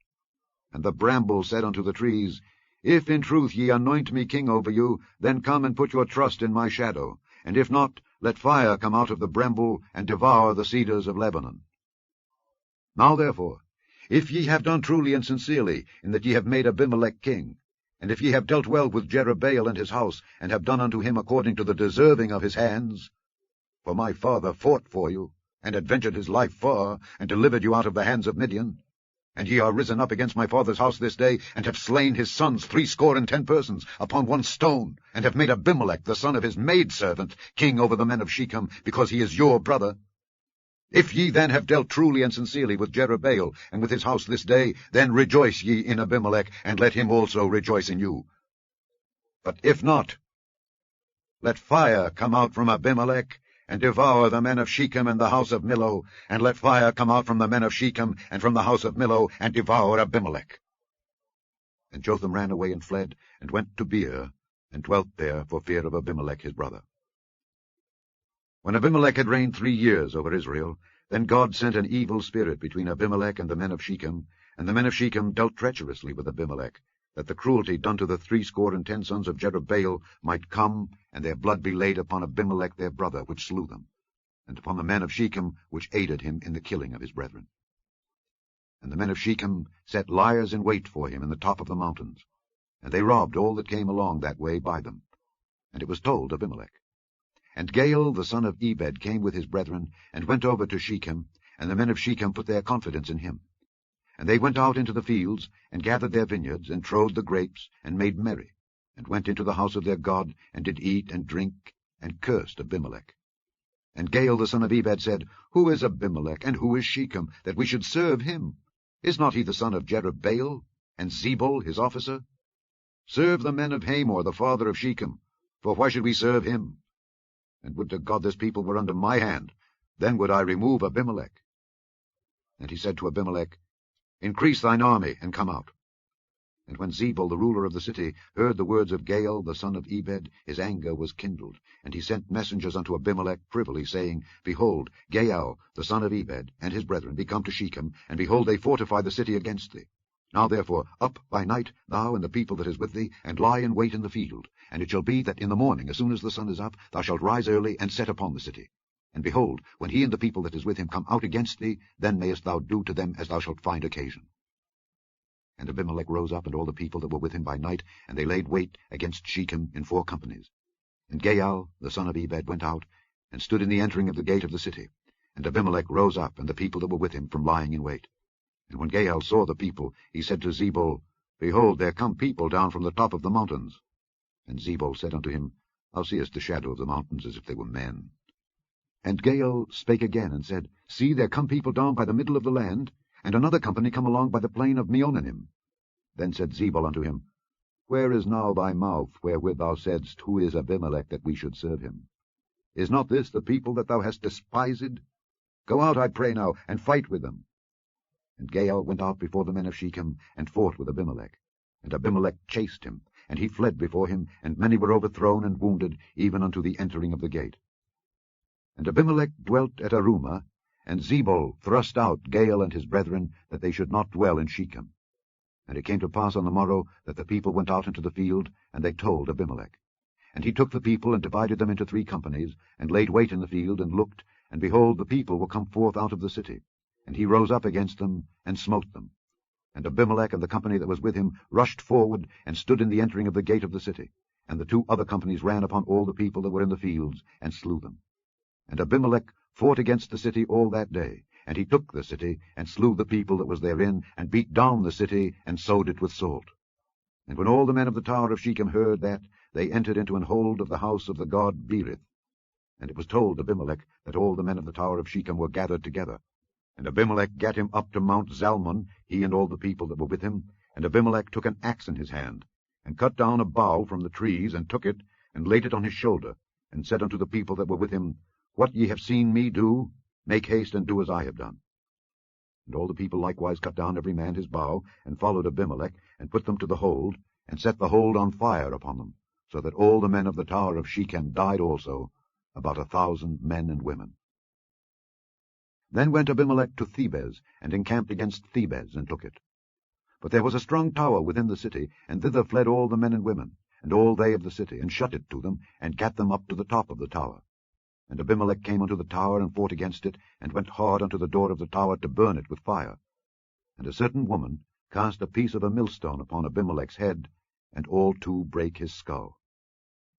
And the bramble said unto the trees, If in truth ye anoint me king over you, then come and put your trust in my shadow. And if not, let fire come out of the bramble, and devour the cedars of Lebanon. Now therefore, if ye have done truly and sincerely, in that ye have made Abimelech king, and if ye have dealt well with Jerubbaal and his house, and have done unto him according to the deserving of his hands, for my father fought for you, and adventured his life far, and delivered you out of the hands of Midian, and ye are risen up against my father's house this day, and have slain his sons 60 persons upon one stone, and have made Abimelech the son of his maidservant king over the men of Shechem, because he is your brother. If ye then have dealt truly and sincerely with Jerubbaal and with his house this day, then rejoice ye in Abimelech, and let him also rejoice in you. But if not, let fire come out from Abimelech, and devour the men of Shechem and the house of Millo, and let fire come out from the men of Shechem and from the house of Millo, and devour Abimelech. And Jotham ran away and fled, and went to Beer, and dwelt there for fear of Abimelech his brother. When Abimelech had reigned 3 years over Israel, then God sent an evil spirit between Abimelech and the men of Shechem, and the men of Shechem dealt treacherously with Abimelech, that the cruelty done to the 60 sons of Jerubbaal might come, and their blood be laid upon Abimelech their brother, which slew them, and upon the men of Shechem, which aided him in the killing of his brethren. And the men of Shechem set liers in wait for him in the top of the mountains, and they robbed all that came along that way by them. And it was told Abimelech. And Gaal the son of Ebed came with his brethren, and went over to Shechem, and the men of Shechem put their confidence in him. And they went out into the fields, and gathered their vineyards, and trode the grapes, and made merry, and went into the house of their God, and did eat and drink, and cursed Abimelech. And Gaal the son of Ebed said, Who is Abimelech, and who is Shechem, that we should serve him? Is not he the son of Jerubbaal, and Zebul his officer? Serve the men of Hamor, the father of Shechem, for why should we serve him? And would to God this people were under my hand, then would I remove Abimelech. And he said to Abimelech, Increase thine army, and come out. And when Zebul, the ruler of the city, heard the words of Gaal the son of Ebed, his anger was kindled, and he sent messengers unto Abimelech privily, saying, Behold, Gaal the son of Ebed and his brethren be come to Shechem, and behold, they fortify the city against thee. Now therefore, up by night, thou and the people that is with thee, and lie in wait in the field. And it shall be that in the morning, as soon as the sun is up, thou shalt rise early, and set upon the city. And behold, when he and the people that is with him come out against thee, then mayest thou do to them as thou shalt find occasion. And Abimelech rose up, and all the people that were with him by night, and they laid wait against Shechem in 4 companies. And Gaal the son of Ebed went out, and stood in the entering of the gate of the city. And Abimelech rose up, and the people that were with him, from lying in wait. And when Gaal saw the people, he said to Zebul, Behold, there come people down from the top of the mountains. And Zebul said unto him, Thou seest the shadow of the mountains as if they were men. And Gaal spake again, and said, See, there come people down by the middle of the land, and another company come along by the plain of Meonanim. Then said Zebul unto him, Where is now thy mouth, wherewith thou saidst, Who is Abimelech, that we should serve him? Is not this the people that thou hast despised? Go out, I pray now, and fight with them. And Gaal went out before the men of Shechem, and fought with Abimelech. And Abimelech chased him, and he fled before him, and many were overthrown and wounded, even unto the entering of the gate. And Abimelech dwelt at Arumah, and Zebul thrust out Gaal and his brethren, that they should not dwell in Shechem. And it came to pass on the morrow that the people went out into the field, and they told Abimelech. And he took the people, and divided them into 3 companies, and laid wait in the field, and looked, and behold, the people were come forth out of the city. And he rose up against them, and smote them. And Abimelech and the company that was with him rushed forward, and stood in the entering of the gate of the city. And the 2 other companies ran upon all the people that were in the fields, and slew them. And Abimelech fought against the city all that day, and he took the city, and slew the people that was therein, and beat down the city, and sowed it with salt. And when all the men of the tower of Shechem heard that, they entered into an hold of the house of the god Berith. And it was told Abimelech that all the men of the tower of Shechem were gathered together. And Abimelech gat him up to Mount Zalmon, he and all the people that were with him. And Abimelech took an axe in his hand, and cut down a bough from the trees, and took it, and laid it on his shoulder, and said unto the people that were with him, What ye have seen me do, make haste and do as I have done. And all the people likewise cut down every man his bow, and followed Abimelech, and put them to the hold, and set the hold on fire upon them, so that all the men of the tower of Shechem died also, about 1,000 men and women. Then went Abimelech to Thebez, and encamped against Thebez, and took it. But there was a strong tower within the city, and thither fled all the men and women, and all they of the city, and shut it to them, and gat them up to the top of the tower. And Abimelech came unto the tower, and fought against it, and went hard unto the door of the tower to burn it with fire. And a certain woman cast a piece of a millstone upon Abimelech's head, and all two brake his skull.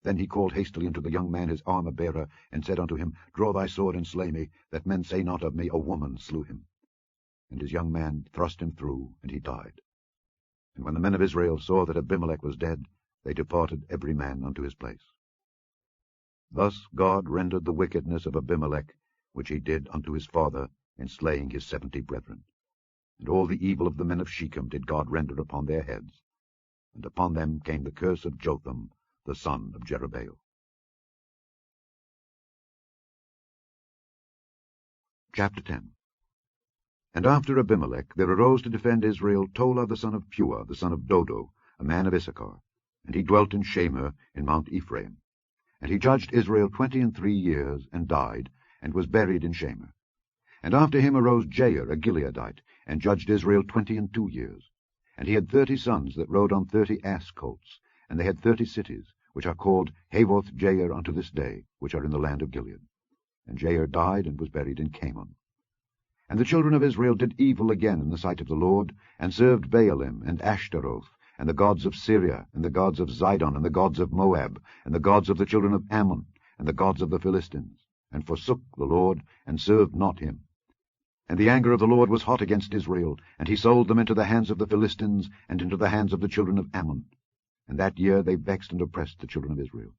Then he called hastily unto the young man his armor-bearer, and said unto him, Draw thy sword, and slay me, that men say not of me, A woman slew him. And his young man thrust him through, and he died. And when the men of Israel saw that Abimelech was dead, they departed every man unto his place. Thus God rendered the wickedness of Abimelech, which he did unto his father, in slaying his 70 brethren. And all the evil of the men of Shechem did God render upon their heads. And upon them came the curse of Jotham, the son of Jerubbaal. Chapter 10. And after Abimelech there arose to defend Israel Tola the son of Pua, the son of Dodo, a man of Issachar, and he dwelt in Shamir in Mount Ephraim. And he judged Israel 23 years, and died, and was buried in Shamir. And after him arose Jair, a Gileadite, and judged Israel 22 years. And he had 30 sons that rode on 30 ass-colts, and they had 30 cities, which are called Havoth Jair unto this day, which are in the land of Gilead. And Jair died, and was buried in Camon. And the children of Israel did evil again in the sight of the Lord, and served Baalim and Ashtaroth, and the gods of Syria, and the gods of Zidon, and the gods of Moab, and the gods of the children of Ammon, and the gods of the Philistines, and forsook the Lord, and served not him. And the anger of the Lord was hot against Israel, and he sold them into the hands of the Philistines, and into the hands of the children of Ammon. And that year they vexed and oppressed the children of Israel.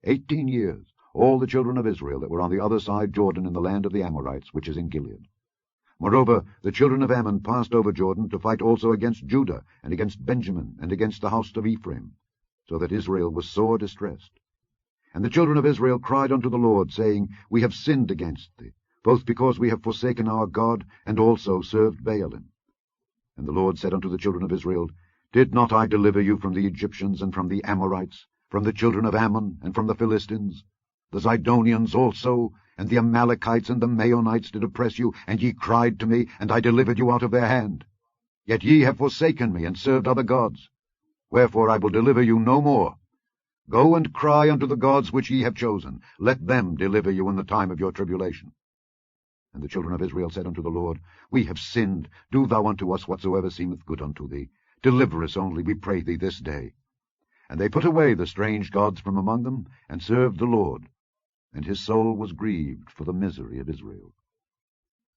18 years, all the children of Israel that were on the other side Jordan in the land of the Amorites, which is in Gilead. Moreover, the children of Ammon passed over Jordan to fight also against Judah, and against Benjamin, and against the house of Ephraim, so that Israel was sore distressed. And the children of Israel cried unto the Lord, saying, We have sinned against thee, both because we have forsaken our God, and also served Baalim. And the Lord said unto the children of Israel, Did not I deliver you from the Egyptians, and from the Amorites, from the children of Ammon, and from the Philistines? The Zidonians also, and the Amalekites and the Maonites did oppress you, and ye cried to me, and I delivered you out of their hand. Yet ye have forsaken me, and served other gods. Wherefore I will deliver you no more. Go and cry unto the gods which ye have chosen. Let them deliver you in the time of your tribulation. And the children of Israel said unto the Lord, We have sinned. Do thou unto us whatsoever seemeth good unto thee. Deliver us only, we pray thee, this day. And they put away the strange gods from among them, and served the Lord. And his soul was grieved for the misery of Israel.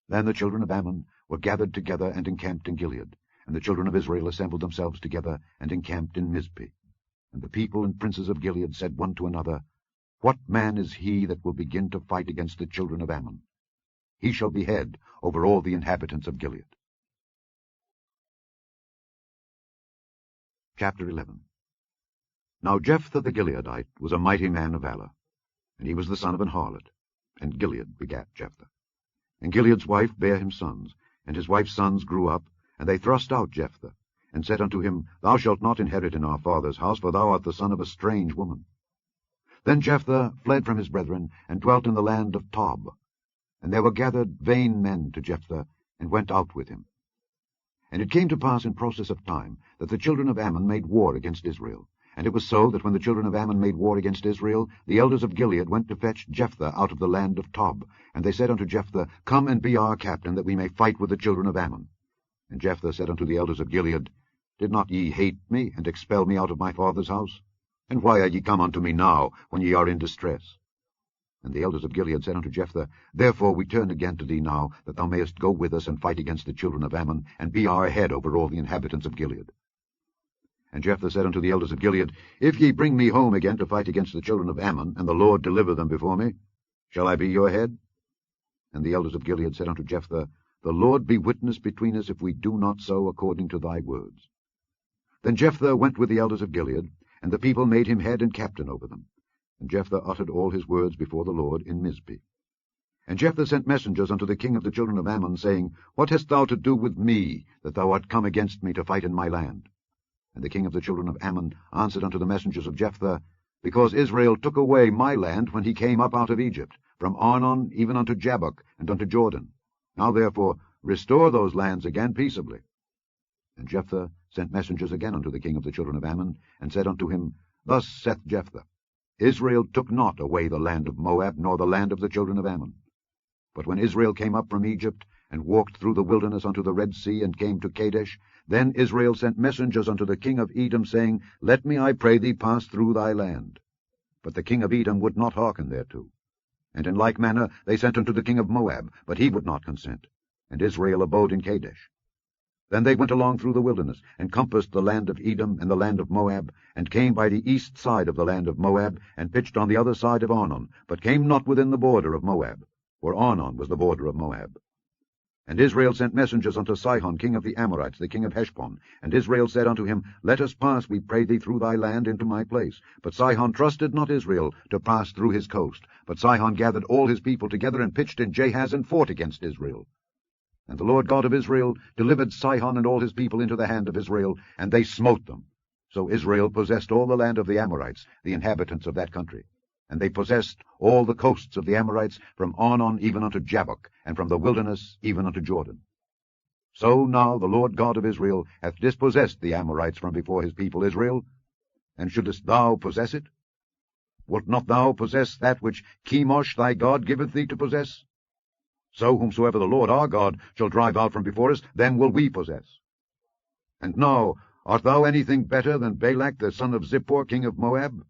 Then the children of Ammon were gathered together and encamped in Gilead, and the children of Israel assembled themselves together and encamped in Mizpeh. And the people and princes of Gilead said one to another, What man is he that will begin to fight against the children of Ammon? He shall be head over all the inhabitants of Gilead. Chapter 11. Now Jephthah the Gileadite was a mighty man of valor, and he was the son of an harlot, and Gilead begat Jephthah. And Gilead's wife bare him sons, and his wife's sons grew up, and they thrust out Jephthah, and said unto him, Thou shalt not inherit in our father's house, for thou art the son of a strange woman. Then Jephthah fled from his brethren, and dwelt in the land of Tob. And there were gathered vain men to Jephthah, and went out with him. And it came to pass in process of time, that the children of Ammon made war against Israel. And it was so, that when the children of Ammon made war against Israel, the elders of Gilead went to fetch Jephthah out of the land of Tob. And they said unto Jephthah, Come and be our captain, that we may fight with the children of Ammon. And Jephthah said unto the elders of Gilead, Did not ye hate me, and expel me out of my father's house? And why are ye come unto me now, when ye are in distress? And the elders of Gilead said unto Jephthah, Therefore we turn again to thee now, that thou mayest go with us and fight against the children of Ammon, and be our head over all the inhabitants of Gilead. And Jephthah said unto the elders of Gilead, If ye bring me home again to fight against the children of Ammon, and the Lord deliver them before me, shall I be your head? And the elders of Gilead said unto Jephthah, The Lord be witness between us, if we do not so according to thy words. Then Jephthah went with the elders of Gilead, and the people made him head and captain over them. And Jephthah uttered all his words before the Lord in Mizpeh. And Jephthah sent messengers unto the king of the children of Ammon, saying, What hast thou to do with me, that thou art come against me to fight in my land? And the king of the children of Ammon answered unto the messengers of Jephthah, Because Israel took away my land when he came up out of Egypt, from Arnon even unto Jabbok, and unto Jordan. Now therefore restore those lands again peaceably. And Jephthah sent messengers again unto the king of the children of Ammon, and said unto him, Thus saith Jephthah, Israel took not away the land of Moab, nor the land of the children of Ammon. But when Israel came up from Egypt, and walked through the wilderness unto the Red Sea, and came to Kadesh, then Israel sent messengers unto the king of Edom, saying, Let me, I pray thee, pass through thy land. But the king of Edom would not hearken thereto. And in like manner they sent unto the king of Moab, but he would not consent. And Israel abode in Kadesh. Then they went along through the wilderness, and compassed the land of Edom and the land of Moab, and came by the east side of the land of Moab, and pitched on the other side of Arnon, but came not within the border of Moab, for Arnon was the border of Moab. And Israel sent messengers unto Sihon king of the Amorites, the king of Heshbon. And Israel said unto him, Let us pass, we pray thee, through thy land into my place. But Sihon trusted not Israel to pass through his coast. But Sihon gathered all his people together, and pitched in Jahaz, and fought against Israel. And the Lord God of Israel delivered Sihon and all his people into the hand of Israel, and they smote them. So Israel possessed all the land of the Amorites, the inhabitants of that country. And they possessed all the coasts of the Amorites, from Arnon even unto Jabbok, and from the wilderness even unto Jordan. So now the Lord God of Israel hath dispossessed the Amorites from before his people Israel. And shouldest thou possess it? Wilt not thou possess that which Chemosh thy God giveth thee to possess? So whomsoever the Lord our God shall drive out from before us, them will we possess. And now, art thou anything better than Balak the son of Zippor, king of Moab?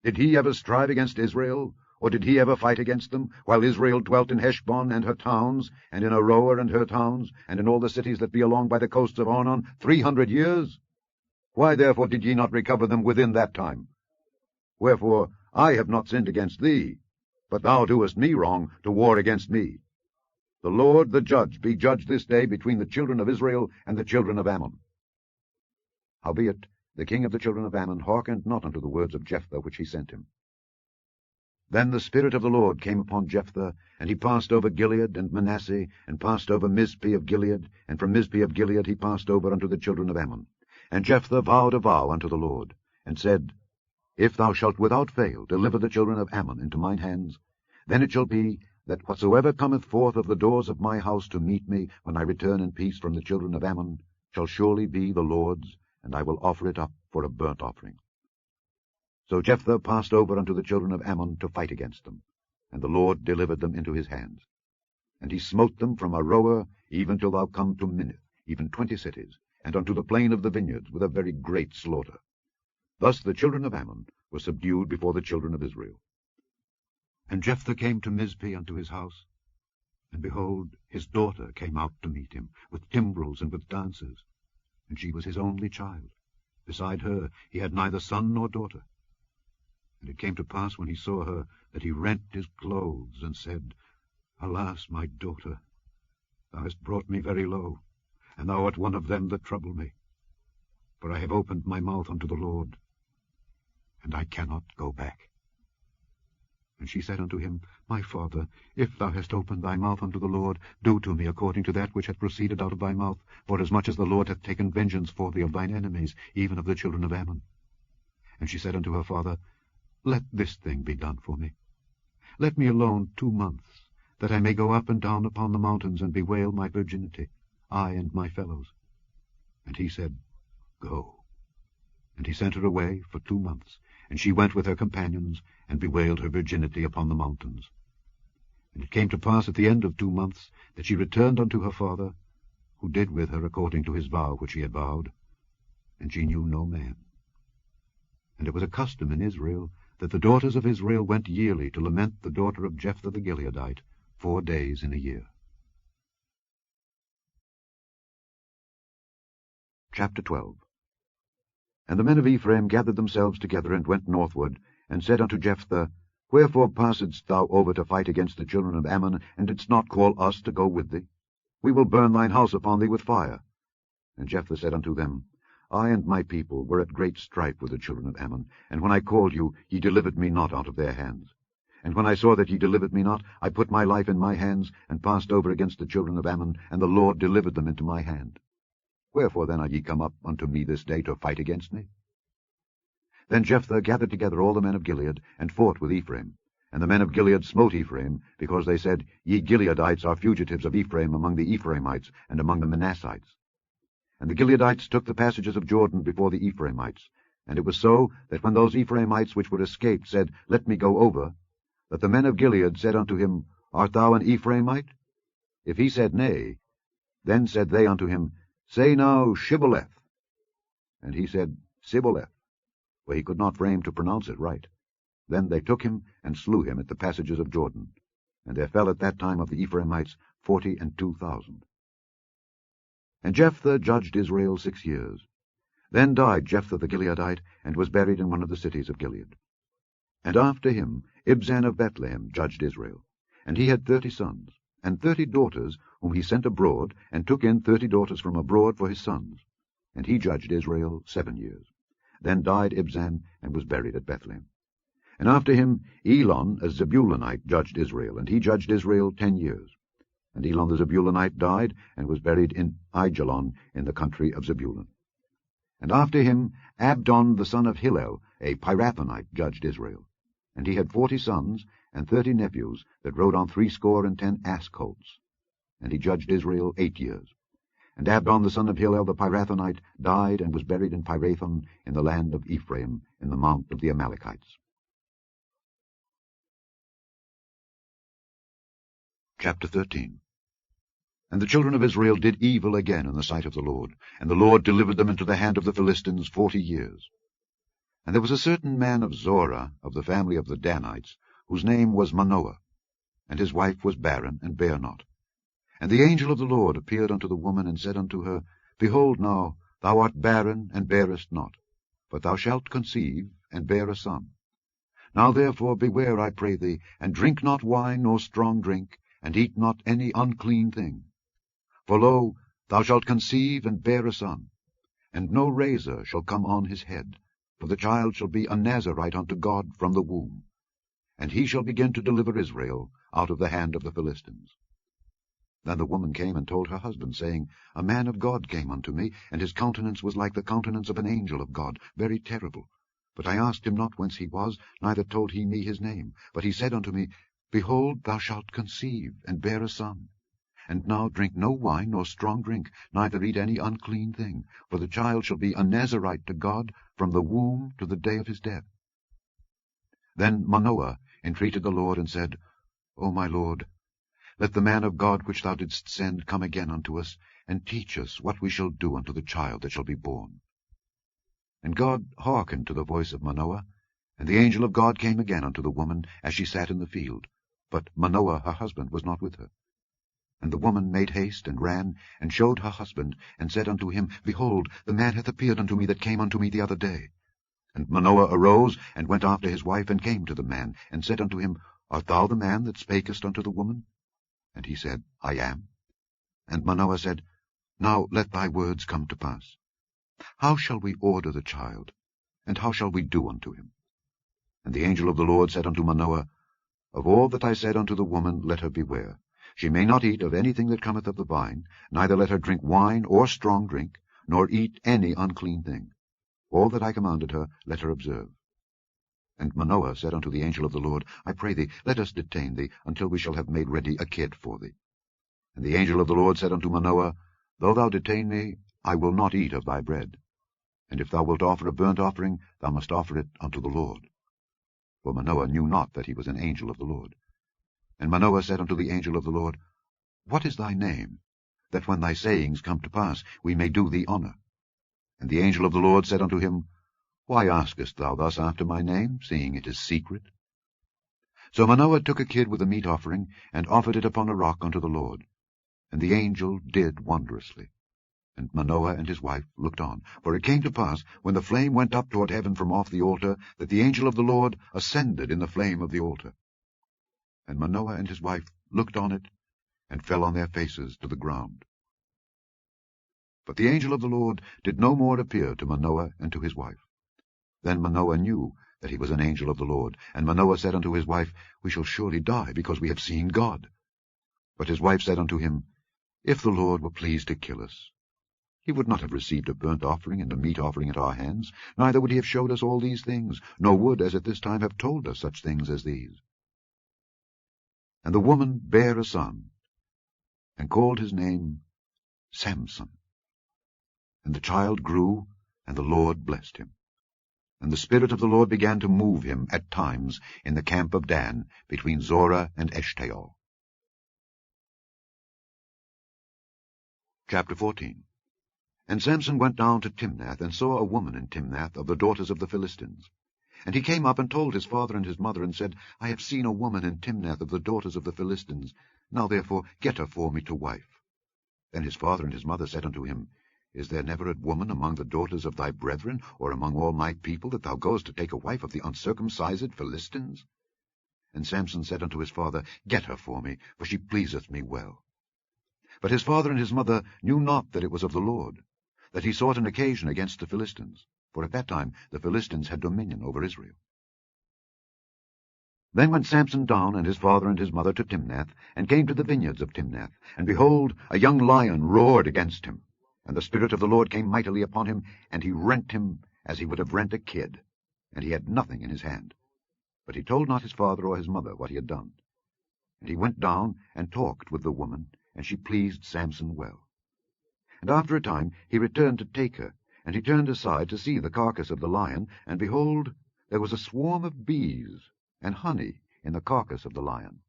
Did he ever strive against Israel, or did he ever fight against them, while Israel dwelt in Heshbon and her towns, and in Aroer and her towns, and in all the cities that be along by the coasts of Arnon, 300 years? Why therefore did ye not recover them within that time? Wherefore I have not sinned against thee, but thou doest me wrong to war against me. The Lord the judge be judged this day between the children of Israel and the children of Ammon. Howbeit the king of the children of Ammon hearkened not unto the words of Jephthah which he sent him. Then the Spirit of the Lord came upon Jephthah, and he passed over Gilead and Manasseh, and passed over Mizpeh of Gilead, and from Mizpeh of Gilead he passed over unto the children of Ammon. And Jephthah vowed a vow unto the Lord, and said, If thou shalt without fail deliver the children of Ammon into mine hands, then it shall be, that whatsoever cometh forth of the doors of my house to meet me, when I return in peace from the children of Ammon, shall surely be the Lord's, and I will offer it up for a burnt offering. So Jephthah passed over unto the children of Ammon to fight against them, and the Lord delivered them into his hands. And he smote them from Aroer even till thou come to Minnith, even 20 cities, and unto the plain of the vineyards, with a very great slaughter. Thus the children of Ammon were subdued before the children of Israel. And Jephthah came to Mizpeh unto his house, and behold, his daughter came out to meet him, with timbrels and with dances, and she was his only child. Beside her he had neither son nor daughter. And it came to pass, when he saw her, that he rent his clothes, and said, Alas, my daughter, thou hast brought me very low, and thou art one of them that trouble me. For I have opened my mouth unto the Lord, and I cannot go back. And she said unto him, My father, if thou hast opened thy mouth unto the Lord, do to me according to that which hath proceeded out of thy mouth, forasmuch as the Lord hath taken vengeance for thee of thine enemies, even of the children of Ammon. And she said unto her father, Let this thing be done for me. Let me alone 2 months, that I may go up and down upon the mountains, and bewail my virginity, I and my fellows. And he said, Go. And he sent her away for 2 months, and she went with her companions, and bewailed her virginity upon the mountains. And it came to pass at the end of 2 months, that she returned unto her father, who did with her according to his vow which he had vowed, and she knew no man. And it was a custom in Israel, that the daughters of Israel went yearly to lament the daughter of Jephthah the Gileadite 4 days in a year. Chapter 12. And the men of Ephraim gathered themselves together, and went northward, and said unto Jephthah, Wherefore passedst thou over to fight against the children of Ammon, and didst not call us to go with thee? We will burn thine house upon thee with fire. And Jephthah said unto them, I and my people were at great strife with the children of Ammon, and when I called you, ye delivered me not out of their hands. And when I saw that ye delivered me not, I put my life in my hands, and passed over against the children of Ammon, and the Lord delivered them into my hand. Wherefore then are ye come up unto me this day to fight against me? Then Jephthah gathered together all the men of Gilead, and fought with Ephraim. And the men of Gilead smote Ephraim, because they said, Ye Gileadites are fugitives of Ephraim among the Ephraimites and among the Manassites. And the Gileadites took the passages of Jordan before the Ephraimites. And it was so, that when those Ephraimites which were escaped said, Let me go over, that the men of Gilead said unto him, Art thou an Ephraimite? If he said, Nay, then said they unto him, Say now, Shibboleth. And he said, Sibboleth, for he could not frame to pronounce it right. Then they took him, and slew him at the passages of Jordan. And there fell at that time of the Ephraimites 42,000. And Jephthah judged Israel 6 years. Then died Jephthah the Gileadite, and was buried in one of the cities of Gilead. And after him Ibzan of Bethlehem judged Israel. And he had 30 sons, and 30 daughters, whom he sent abroad, and took in 30 daughters from abroad for his sons. And he judged Israel 7 years. Then died Ibzan, and was buried at Bethlehem. And after him Elon, a Zebulunite, judged Israel, and he judged Israel 10 years. And Elon the Zebulunite died, and was buried in Aijalon, in the country of Zebulun. And after him Abdon the son of Hillel, a Pirathonite, judged Israel. And he had 40 sons, and 30 nephews, that rode on 60 ass colts. And he judged Israel 8 years. And Abdon the son of Hillel the Pirathonite died, and was buried in Pirathon, in the land of Ephraim, in the mount of the Amalekites. Chapter 13. And the children of Israel did evil again in the sight of the Lord, and the Lord delivered them into the hand of the Philistines 40 years. And there was a certain man of Zorah, of the family of the Danites, whose name was Manoah, and his wife was barren, and bare not. And the angel of the Lord appeared unto the woman, and said unto her, Behold now, thou art barren, and bearest not, but thou shalt conceive, and bear a son. Now therefore beware, I pray thee, and drink not wine nor strong drink, and eat not any unclean thing. For lo, thou shalt conceive, and bear a son, and no razor shall come on his head, for the child shall be a Nazarite unto God from the womb. And he shall begin to deliver Israel out of the hand of the Philistines. Then the woman came and told her husband, saying, A man of God came unto me, and his countenance was like the countenance of an angel of God, very terrible. But I asked him not whence he was, neither told he me his name. But he said unto me, Behold, thou shalt conceive, and bear a son. And now drink no wine nor strong drink, neither eat any unclean thing, for the child shall be a Nazarite to God from the womb to the day of his death. Then Manoah entreated the Lord, and said, O my Lord, let the man of God which thou didst send come again unto us, and teach us what we shall do unto the child that shall be born. And God hearkened to the voice of Manoah, and the angel of God came again unto the woman as she sat in the field, but Manoah her husband was not with her. And the woman made haste, and ran, and showed her husband, and said unto him, Behold, the man hath appeared unto me that came unto me the other day. And Manoah arose, and went after his wife, and came to the man, and said unto him, Art thou the man that spakest unto the woman? And he said, I am. And Manoah said, Now let thy words come to pass. How shall we order the child, and how shall we do unto him? And the angel of the Lord said unto Manoah, Of all that I said unto the woman, let her beware. She may not eat of anything that cometh of the vine, neither let her drink wine or strong drink, nor eat any unclean thing. All that I commanded her, let her observe. And Manoah said unto the angel of the Lord, I pray thee, let us detain thee, until we shall have made ready a kid for thee. And the angel of the Lord said unto Manoah, Though thou detain me, I will not eat of thy bread. And if thou wilt offer a burnt offering, thou must offer it unto the Lord. For Manoah knew not that he was an angel of the Lord. And Manoah said unto the angel of the Lord, What is thy name, that when thy sayings come to pass, we may do thee honor? And the angel of the Lord said unto him, Why askest thou thus after my name, seeing it is secret? So Manoah took a kid with a meat offering, and offered it upon a rock unto the Lord. And the angel did wondrously. And Manoah and his wife looked on. For it came to pass, when the flame went up toward heaven from off the altar, that the angel of the Lord ascended in the flame of the altar. And Manoah and his wife looked on it, and fell on their faces to the ground. But the angel of the Lord did no more appear to Manoah and to his wife. Then Manoah knew that he was an angel of the Lord, and Manoah said unto his wife, We shall surely die, because we have seen God. But his wife said unto him, If the Lord were pleased to kill us, he would not have received a burnt offering and a meat offering at our hands, neither would he have showed us all these things, nor would, as at this time, have told us such things as these. And the woman bare a son, and called his name Samson. And the child grew, and the Lord blessed him. And the Spirit of the Lord began to move him at times in the camp of Dan, between Zorah and Eshtaol. Chapter 14. And Samson went down to Timnath, and saw a woman in Timnath of the daughters of the Philistines. And he came up and told his father and his mother, and said, I have seen a woman in Timnath of the daughters of the Philistines. Now therefore get her for me to wife. Then his father and his mother said unto him, Is there never a woman among the daughters of thy brethren, or among all my people, that thou goest to take a wife of the uncircumcised Philistines? And Samson said unto his father, Get her for me, for she pleaseth me well. But his father and his mother knew not that it was of the Lord, that he sought an occasion against the Philistines, for at that time the Philistines had dominion over Israel. Then went Samson down and his father and his mother to Timnath, and came to the vineyards of Timnath. And behold, a young lion roared against him. And the Spirit of the Lord came mightily upon him, and he rent him as he would have rent a kid, and he had nothing in his hand. But he told not his father or his mother what he had done. And he went down and talked with the woman, and she pleased Samson well. And after a time he returned to take her, and he turned aside to see the carcass of the lion, and behold, there was a swarm of bees and honey in the carcass of the lion.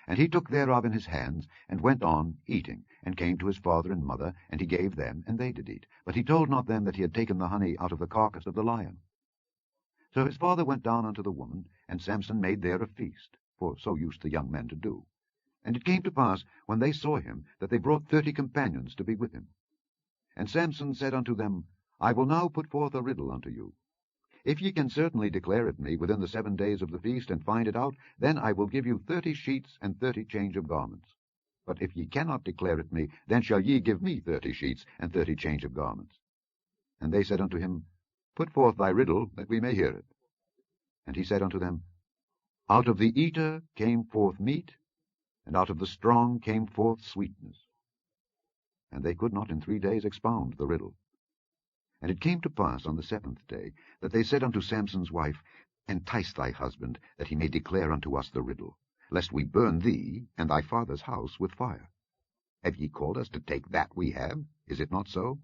And he took thereof in his hands, and went on eating, and came to his father and mother, and he gave them, and they did eat. But he told not them that he had taken the honey out of the carcass of the lion. So his father went down unto the woman, and Samson made there a feast, for so used the young men to do. And it came to pass, when they saw him, that they brought 30 companions to be with him. And Samson said unto them, I will now put forth a riddle unto you. If ye can certainly declare it me within the 7 days of the feast, and find it out, then I will give you 30 sheets and 30 change of garments. But if ye cannot declare it me, then shall ye give me 30 sheets and 30 change of garments. And they said unto him, Put forth thy riddle, that we may hear it. And he said unto them, Out of the eater came forth meat, and out of the strong came forth sweetness. And they could not in 3 days expound the riddle. And it came to pass on the 7th day, that they said unto Samson's wife, Entice thy husband, that he may declare unto us the riddle, lest we burn thee and thy father's house with fire. Have ye called us to take that we have? Is it not so?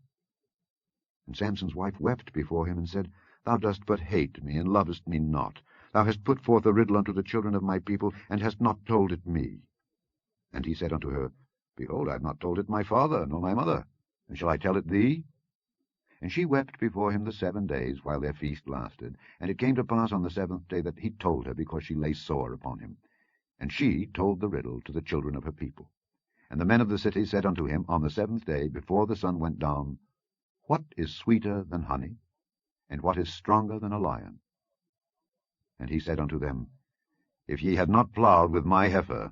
And Samson's wife wept before him, and said, Thou dost but hate me, and lovest me not. Thou hast put forth a riddle unto the children of my people, and hast not told it me. And he said unto her, Behold, I have not told it my father, nor my mother, and shall I tell it thee? And she wept before him the 7 days, while their feast lasted. And it came to pass on the 7th day that he told her, because she lay sore upon him. And she told the riddle to the children of her people. And the men of the city said unto him on the 7th day, before the sun went down, What is sweeter than honey? And what is stronger than a lion? And he said unto them, If ye had not plowed with my heifer,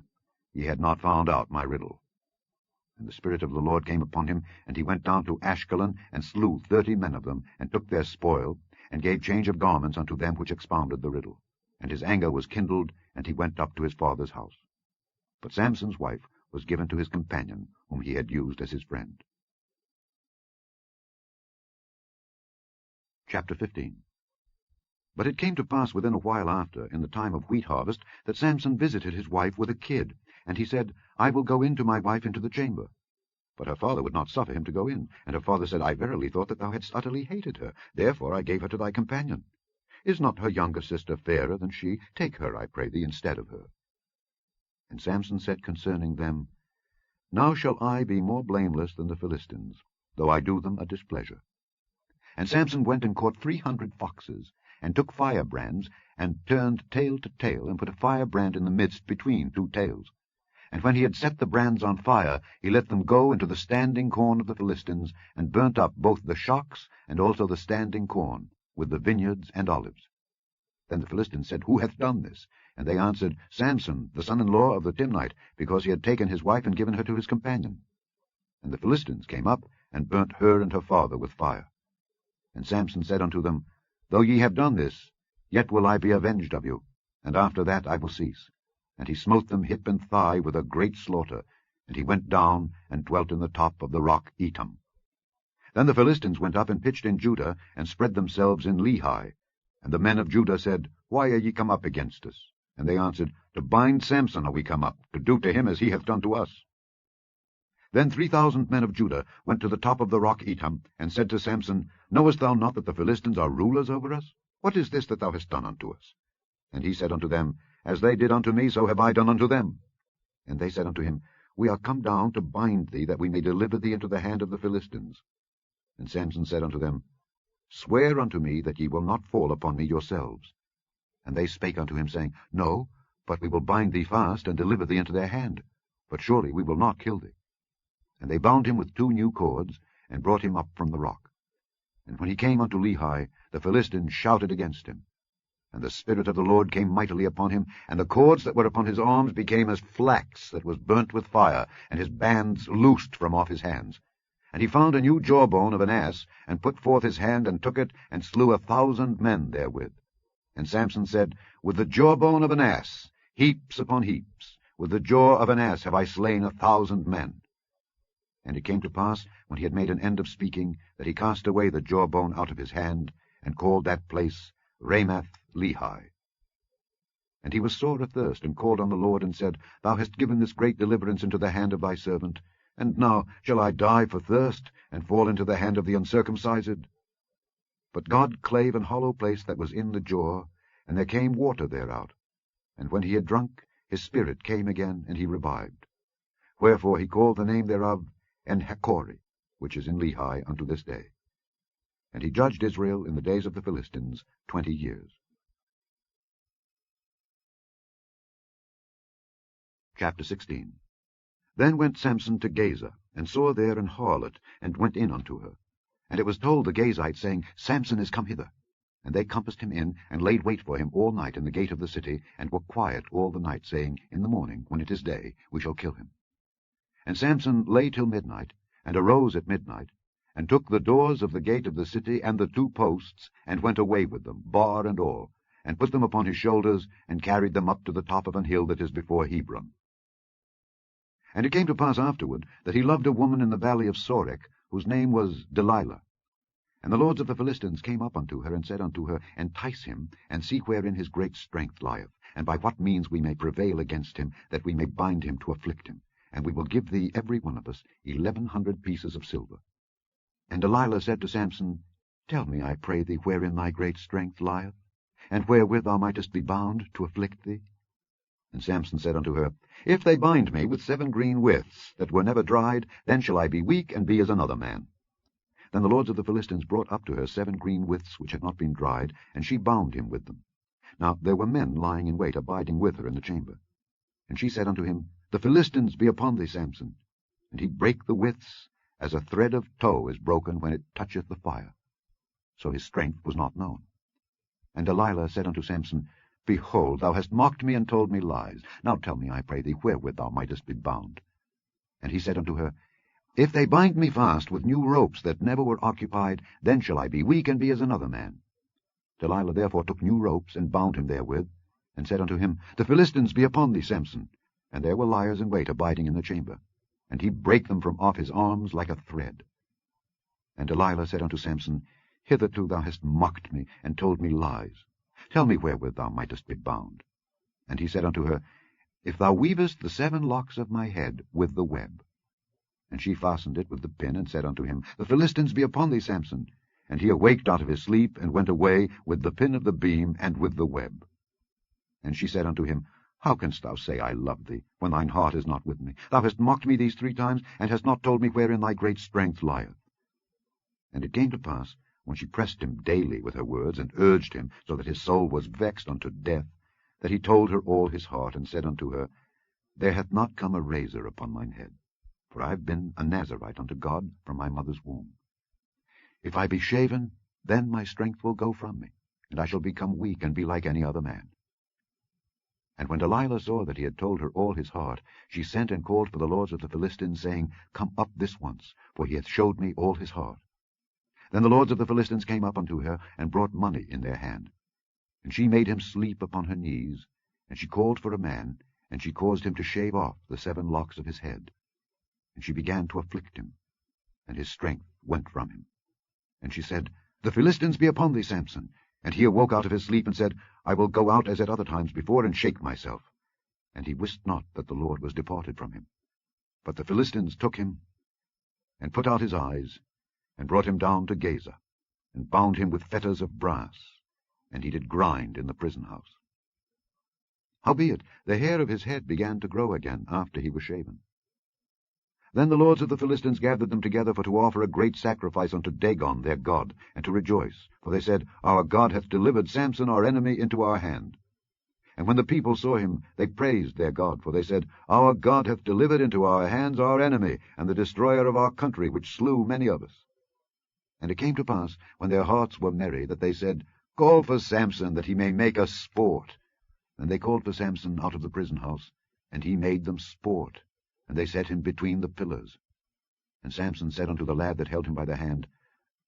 ye had not found out my riddle. And the Spirit of the Lord came upon him, and he went down to Ashkelon, and slew 30 men of them, and took their spoil, and gave change of garments unto them which expounded the riddle. And his anger was kindled, and he went up to his father's house. But Samson's wife was given to his companion, whom he had used as his friend. Chapter 15. But it came to pass within a while after, in the time of wheat harvest, that Samson visited his wife with a kid. And he said, I will go in to my wife into the chamber. But her father would not suffer him to go in. And her father said, I verily thought that thou hadst utterly hated her. Therefore I gave her to thy companion. Is not her younger sister fairer than she? Take her, I pray thee, instead of her. And Samson said concerning them, Now shall I be more blameless than the Philistines, though I do them a displeasure. And Samson went and caught 300 foxes, and took firebrands, and turned tail to tail, and put a firebrand in the midst between 2 tails. And when he had set the brands on fire, he let them go into the standing corn of the Philistines, and burnt up both the shocks and also the standing corn, with the vineyards and olives. Then the Philistines said, Who hath done this? And they answered, Samson, the son-in-law of the Timnite, because he had taken his wife and given her to his companion. And the Philistines came up, and burnt her and her father with fire. And Samson said unto them, Though ye have done this, yet will I be avenged of you, and after that I will cease. And he smote them hip and thigh with a great slaughter, and he went down and dwelt in the top of the rock Etam. Then the Philistines went up and pitched in Judah, and spread themselves in Lehi. And the men of Judah said, Why are ye come up against us? And they answered, To bind Samson are we come up, to do to him as he hath done to us. Then 3,000 men of Judah went to the top of the rock Etam, and said to Samson, Knowest thou not that the Philistines are rulers over us? What is this that thou hast done unto us? And he said unto them, As they did unto me, so have I done unto them. And they said unto him, We are come down to bind thee, that we may deliver thee into the hand of the Philistines. And Samson said unto them, Swear unto me that ye will not fall upon me yourselves. And they spake unto him, saying, No, but we will bind thee fast, and deliver thee into their hand. But surely we will not kill thee. And they bound him with 2 new cords, and brought him up from the rock. And when he came unto Lehi, the Philistines shouted against him. And the Spirit of the Lord came mightily upon him, and the cords that were upon his arms became as flax that was burnt with fire, and his bands loosed from off his hands. And he found a new jawbone of an ass, and put forth his hand, and took it, and slew 1,000 men therewith. And Samson said, With the jawbone of an ass, heaps upon heaps, with the jaw of an ass have I slain 1,000 men. And it came to pass, when he had made an end of speaking, that he cast away the jawbone out of his hand, and called that place Ramath-Lehi. And he was sore athirst, and called on the Lord, and said, Thou hast given this great deliverance into the hand of thy servant, and now shall I die for thirst, and fall into the hand of the uncircumcised? But God clave an hollow place that was in the jaw, and there came water thereout. And when he had drunk, his spirit came again, and he revived. Wherefore he called the name thereof En-Hakkore, which is in Lehi unto this day. And he judged Israel in the days of the Philistines 20 years. Chapter 16. Then went Samson to Gaza, and saw there an harlot, and went in unto her. And it was told the Gazites, saying, Samson is come hither. And they compassed him in, and laid wait for him all night in the gate of the city, and were quiet all the night, saying, In the morning, when it is day, we shall kill him. And Samson lay till midnight, and arose at midnight, and took the doors of the gate of the city, and the 2 posts, and went away with them, bar and all, and put them upon his shoulders, and carried them up to the top of an hill that is before Hebron. And it came to pass afterward, that he loved a woman in the valley of Sorek, whose name was Delilah. And the lords of the Philistines came up unto her, and said unto her, Entice him, and see wherein his great strength lieth, and by what means we may prevail against him, that we may bind him to afflict him. And we will give thee every one of us 1,100 pieces of silver. And Delilah said to Samson, Tell me, I pray thee, wherein thy great strength lieth, and wherewith thou mightest be bound to afflict thee. And Samson said unto her, If they bind me with 7 green withs that were never dried, then shall I be weak, and be as another man. Then the lords of the Philistines brought up to her 7 green withs which had not been dried, and she bound him with them. Now there were men lying in wait, abiding with her in the chamber. And she said unto him, The Philistines be upon thee, Samson. And he brake the withs, as a thread of tow is broken when it toucheth the fire. So his strength was not known. And Delilah said unto Samson, Behold, thou hast mocked me, and told me lies. Now tell me, I pray thee, wherewith thou mightest be bound. And he said unto her, If they bind me fast with new ropes that never were occupied, then shall I be weak, and be as another man. Delilah therefore took new ropes, and bound him therewith, and said unto him, The Philistines be upon thee, Samson. And there were liers in wait abiding in the chamber. And he brake them from off his arms like a thread. And Delilah said unto Samson, Hitherto thou hast mocked me, and told me lies. Tell me wherewith thou mightest be bound. And he said unto her, If thou weavest the 7 locks of my head with the web. And she fastened it with the pin, and said unto him, The Philistines be upon thee, Samson. And he awaked out of his sleep, and went away with the pin of the beam, and with the web. And she said unto him, How canst thou say, I love thee, when thine heart is not with me? Thou hast mocked me these 3 times, and hast not told me wherein thy great strength lieth. And it came to pass, when she pressed him daily with her words, and urged him, so that his soul was vexed unto death, that he told her all his heart, and said unto her, There hath not come a razor upon mine head, for I have been a Nazarite unto God from my mother's womb. If I be shaven, then my strength will go from me, and I shall become weak, and be like any other man. And when Delilah saw that he had told her all his heart, she sent and called for the lords of the Philistines, saying, Come up this once, for he hath showed me all his heart. Then the lords of the Philistines came up unto her, and brought money in their hand. And she made him sleep upon her knees, and she called for a man, and she caused him to shave off the 7 locks of his head. And she began to afflict him, and his strength went from him. And she said, The Philistines be upon thee, Samson. And he awoke out of his sleep, and said, I will go out as at other times before, and shake myself. And he wist not that the Lord was departed from him. But the Philistines took him, and put out his eyes, and brought him down to Gaza, and bound him with fetters of brass, and he did grind in the prison house. Howbeit the hair of his head began to grow again after he was shaven. Then the lords of the Philistines gathered them together for to offer a great sacrifice unto Dagon their god, and to rejoice. For they said, Our God hath delivered Samson our enemy into our hand. And when the people saw him, they praised their God. For they said, Our God hath delivered into our hands our enemy, and the destroyer of our country, which slew many of us. And it came to pass, when their hearts were merry, that they said, Call for Samson, that he may make us sport. And they called for Samson out of the prison house, and he made them sport. And they set him between the pillars. And Samson said unto the lad that held him by the hand,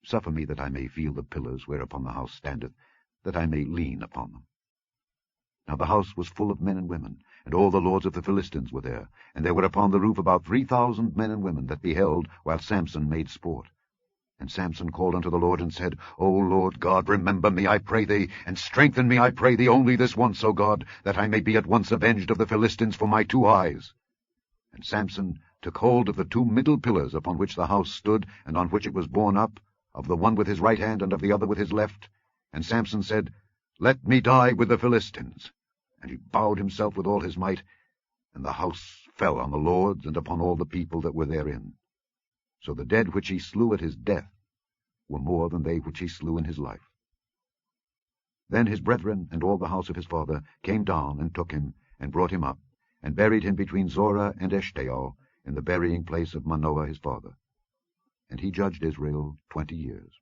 Suffer me that I may feel the pillars whereupon the house standeth, that I may lean upon them. Now the house was full of men and women, and all the lords of the Philistines were there, and there were upon the roof about 3,000 men and women that beheld while Samson made sport. And Samson called unto the Lord, and said, O Lord God, remember me, I pray thee, and strengthen me, I pray thee, only this once, O God, that I may be at once avenged of the Philistines for my 2 eyes. And Samson took hold of the 2 middle pillars upon which the house stood, and on which it was borne up, of the one with his right hand, and of the other with his left. And Samson said, Let me die with the Philistines. And he bowed himself with all his might, and the house fell on the lords and upon all the people that were therein. So the dead which he slew at his death were more than they which he slew in his life. Then his brethren and all the house of his father came down and took him, and brought him up, and buried him between Zorah and Eshtaol, in the burying place of Manoah his father. And he judged Israel 20 years.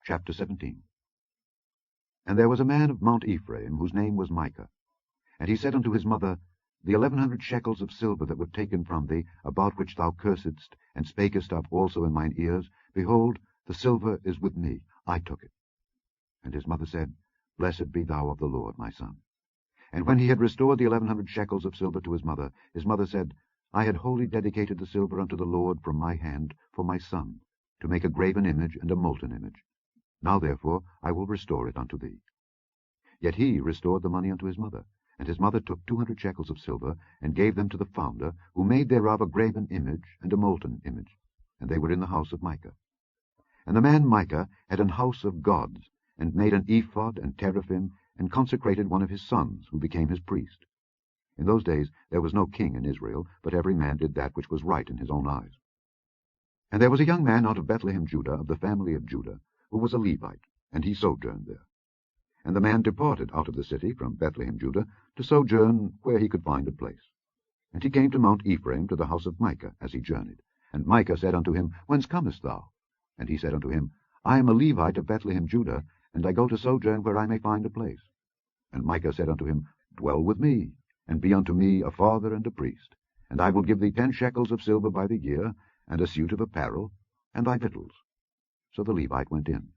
Chapter 17. And there was a man of Mount Ephraim, whose name was Micah. And he said unto his mother, The 1,100 shekels of silver that were taken from thee, about which thou cursedst, and spakest of also in mine ears, behold, the silver is with me, I took it. And his mother said, Blessed be thou of the Lord, my son. And when he had restored the 1,100 shekels of silver to his mother said, I had wholly dedicated the silver unto the Lord from my hand for my son, to make a graven image and a molten image. Now therefore I will restore it unto thee. Yet he restored the money unto his mother, and his mother took 200 shekels of silver, and gave them to the founder, who made thereof a graven image and a molten image, and they were in the house of Micah. And the man Micah had an house of gods, and made an ephod and teraphim, and consecrated one of his sons, who became his priest. In those days there was no king in Israel, but every man did that which was right in his own eyes. And there was a young man out of Bethlehem, Judah, of the family of Judah, who was a Levite, and he sojourned there. And the man departed out of the city from Bethlehem, Judah, to sojourn where he could find a place. And he came to Mount Ephraim, to the house of Micah, as he journeyed. And Micah said unto him, Whence comest thou? And he said unto him, I am a Levite of Bethlehem, Judah, and I go to sojourn where I may find a place. And Micah said unto him, Dwell with me, and be unto me a father and a priest, and I will give thee 10 shekels of silver by the year, and a suit of apparel, and thy victuals. So the Levite went in.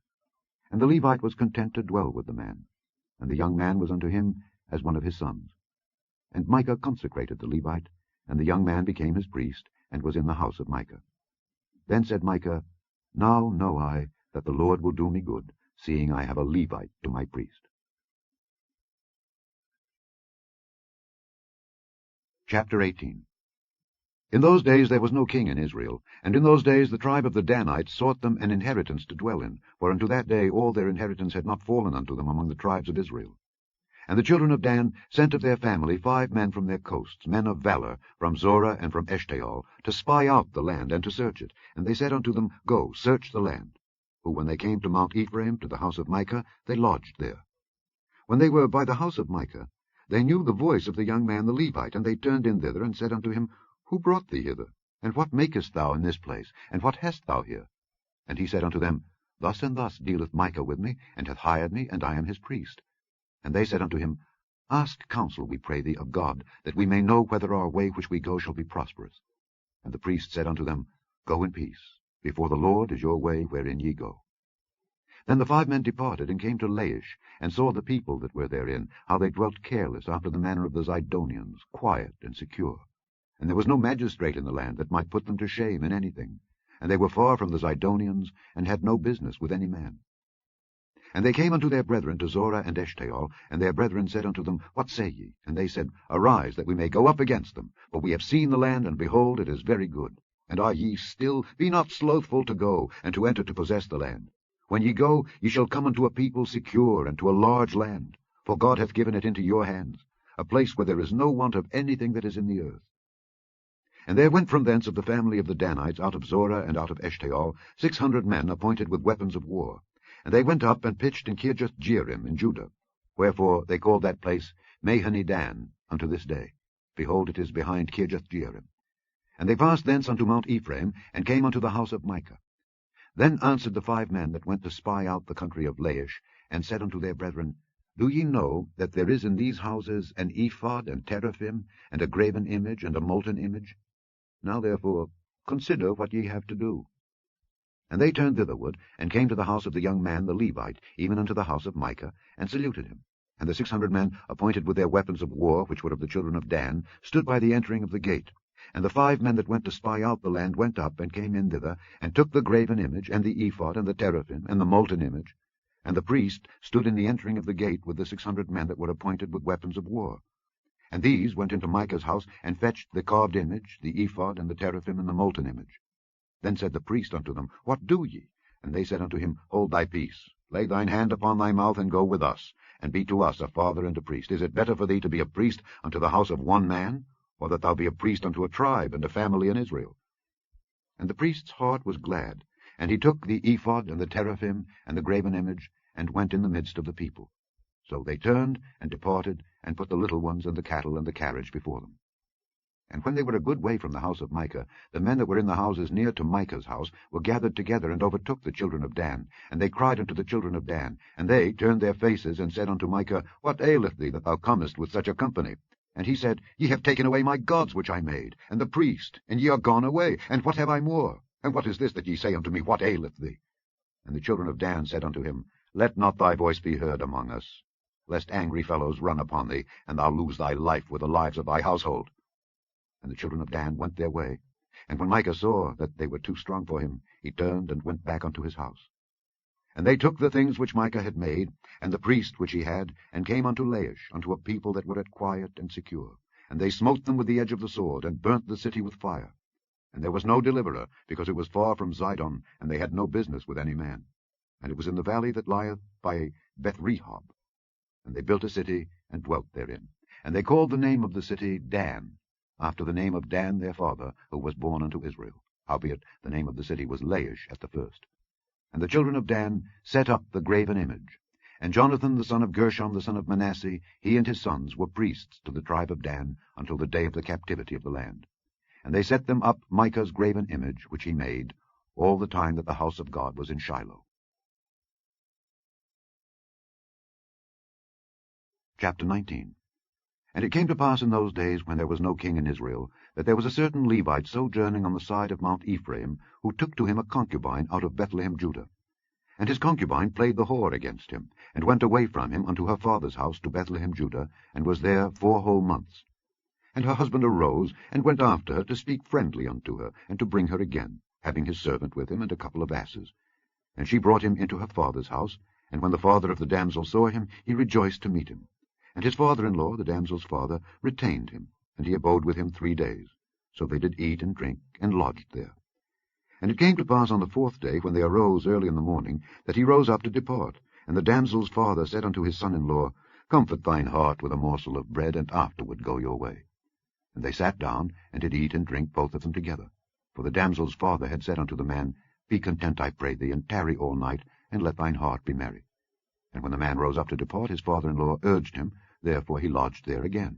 And the Levite was content to dwell with the man, and the young man was unto him as one of his sons. And Micah consecrated the Levite, and the young man became his priest, and was in the house of Micah. Then said Micah, Now know I that the Lord will do me good, seeing I have a Levite to my priest. Chapter 18. In those days there was no king in Israel, and in those days the tribe of the Danites sought them an inheritance to dwell in, for unto that day all their inheritance had not fallen unto them among the tribes of Israel. And the children of Dan sent of their family 5 men from their coasts, men of valor, from Zorah and from Eshtaol, to spy out the land and to search it. And they said unto them, Go, search the land. Who, when they came to Mount Ephraim, to the house of Micah, they lodged there. When they were by the house of Micah, they knew the voice of the young man the Levite, and they turned in thither, and said unto him, Who brought thee hither? And what makest thou in this place? And what hast thou here? And he said unto them, Thus and thus dealeth Micah with me, and hath hired me, and I am his priest. And they said unto him, Ask counsel, we pray thee, of God, that we may know whether our way which we go shall be prosperous. And the priest said unto them, Go in peace. Before the Lord is your way wherein ye go. Then the 5 men departed, and came to Laish, and saw the people that were therein, how they dwelt careless after the manner of the Zidonians, quiet and secure. And there was no magistrate in the land that might put them to shame in anything. And they were far from the Zidonians, and had no business with any man. And they came unto their brethren to Zorah and Eshtaol, and their brethren said unto them, What say ye? And they said, Arise, that we may go up against them. For we have seen the land, and behold, it is very good. And are ye still? Be not slothful to go, and to enter to possess the land. When ye go, ye shall come unto a people secure, and to a large land. For God hath given it into your hands, a place where there is no want of anything that is in the earth. And there went from thence of the family of the Danites, out of Zorah and out of Eshtaol, 600 men appointed with weapons of war. And they went up and pitched in Kirjath-jearim in Judah. Wherefore they called that place Mahane-dan unto this day. Behold, it is behind Kirjath-jearim. And they passed thence unto Mount Ephraim, and came unto the house of Micah. Then answered the 5 men that went to spy out the country of Laish, and said unto their brethren, Do ye know that there is in these houses an ephod and teraphim, and a graven image, and a molten image? Now therefore consider what ye have to do. And they turned thitherward, and came to the house of the young man the Levite, even unto the house of Micah, and saluted him. And the 600 men, appointed with their weapons of war, which were of the children of Dan, stood by the entering of the gate. And the 5 men that went to spy out the land went up, and came in thither, and took the graven image, and the ephod, and the teraphim, and the molten image. And the priest stood in the entering of the gate with the 600 men that were appointed with weapons of war. And these went into Micah's house, and fetched the carved image, the ephod, and the teraphim, and the molten image. Then said the priest unto them, What do ye? And they said unto him, Hold thy peace. Lay thine hand upon thy mouth, and go with us, and be to us a father and a priest. Is it better for thee to be a priest unto the house of one man, or that thou be a priest unto a tribe and a family in Israel? And the priest's heart was glad, and he took the ephod and the teraphim and the graven image, and went in the midst of the people. So they turned and departed, and put the little ones and the cattle and the carriage before them. And when they were a good way from the house of Micah, the men that were in the houses near to Micah's house were gathered together, and overtook the children of Dan. And they cried unto the children of Dan. And they turned their faces, and said unto Micah, What aileth thee, that thou comest with such a company? And he said, Ye have taken away my gods which I made, and the priest, and ye are gone away. And what have I more? And what is this that ye say unto me, What aileth thee? And the children of Dan said unto him, Let not thy voice be heard among us, lest angry fellows run upon thee, and thou lose thy life with the lives of thy household. And the children of Dan went their way. And when Micah saw that they were too strong for him, he turned and went back unto his house. And they took the things which Micah had made, and the priest which he had, and came unto Laish, unto a people that were at quiet and secure. And they smote them with the edge of the sword, and burnt the city with fire. And there was no deliverer, because it was far from Zidon, and they had no business with any man. And it was in the valley that lieth by Beth-rehob. And they built a city, and dwelt therein. And they called the name of the city Dan, after the name of Dan their father, who was born unto Israel. Howbeit the name of the city was Laish at the first. And the children of Dan set up the graven image. And Jonathan the son of Gershom the son of Manasseh, he and his sons, were priests to the tribe of Dan, until the day of the captivity of the land. And they set them up Micah's graven image, which he made, all the time that the house of God was in Shiloh. Chapter 19. And it came to pass in those days, when there was no king in Israel, that there was a certain Levite sojourning on the side of Mount Ephraim, who took to him a concubine out of Bethlehem Judah. And his concubine played the whore against him, and went away from him unto her father's house to Bethlehem Judah, and was there 4 whole months. And her husband arose, and went after her to speak friendly unto her, and to bring her again, having his servant with him, and a couple of asses. And she brought him into her father's house, and when the father of the damsel saw him, he rejoiced to meet him. And his father-in-law, the damsel's father, retained him, and he abode with him 3 days. So they did eat and drink, and lodged there. And it came to pass on the 4th day, when they arose early in the morning, that he rose up to depart. And the damsel's father said unto his son-in-law, Comfort thine heart with a morsel of bread, and afterward go your way. And they sat down, and did eat and drink, both of them together. For the damsel's father had said unto the man, Be content, I pray thee, and tarry all night, and let thine heart be merry. And when the man rose up to depart, his father-in-law urged him, therefore he lodged there again.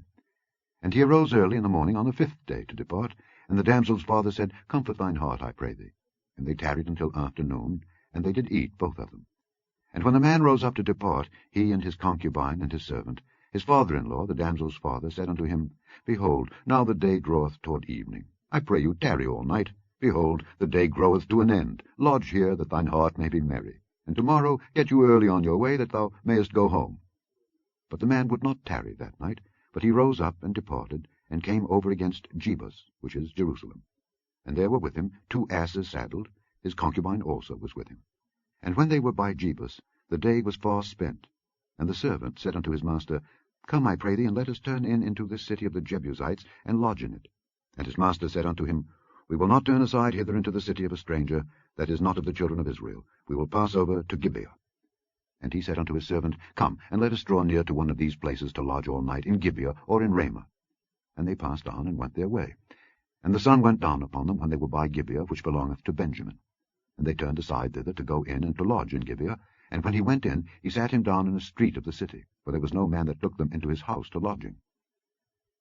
And he arose early in the morning on the 5th day to depart, and the damsel's father said, Comfort thine heart, I pray thee. And they tarried until afternoon, and they did eat both of them. And when the man rose up to depart, he and his concubine and his servant, his father-in-law, the damsel's father, said unto him, Behold, now the day draweth toward evening. I pray you, tarry all night. Behold, the day groweth to an end. Lodge here, that thine heart may be merry. And tomorrow get you early on your way, that thou mayest go home. But the man would not tarry that night, but he rose up and departed, and came over against Jebus, which is Jerusalem. And there were with him 2 asses saddled. His concubine also was with him. And when they were by Jebus, the day was far spent. And the servant said unto his master, Come, I pray thee, and let us turn in into this city of the Jebusites, and lodge in it. And his master said unto him, We will not turn aside hither into the city of a stranger, that is not of the children of Israel. We will pass over to Gibeah. And he said unto his servant, Come, and let us draw near to one of these places to lodge all night, in Gibeah or in Ramah. And they passed on, and went their way. And the sun went down upon them when they were by Gibeah, which belongeth to Benjamin. And they turned aside thither to go in and to lodge in Gibeah. And when he went in, he sat him down in a street of the city, for there was no man that took them into his house to lodging.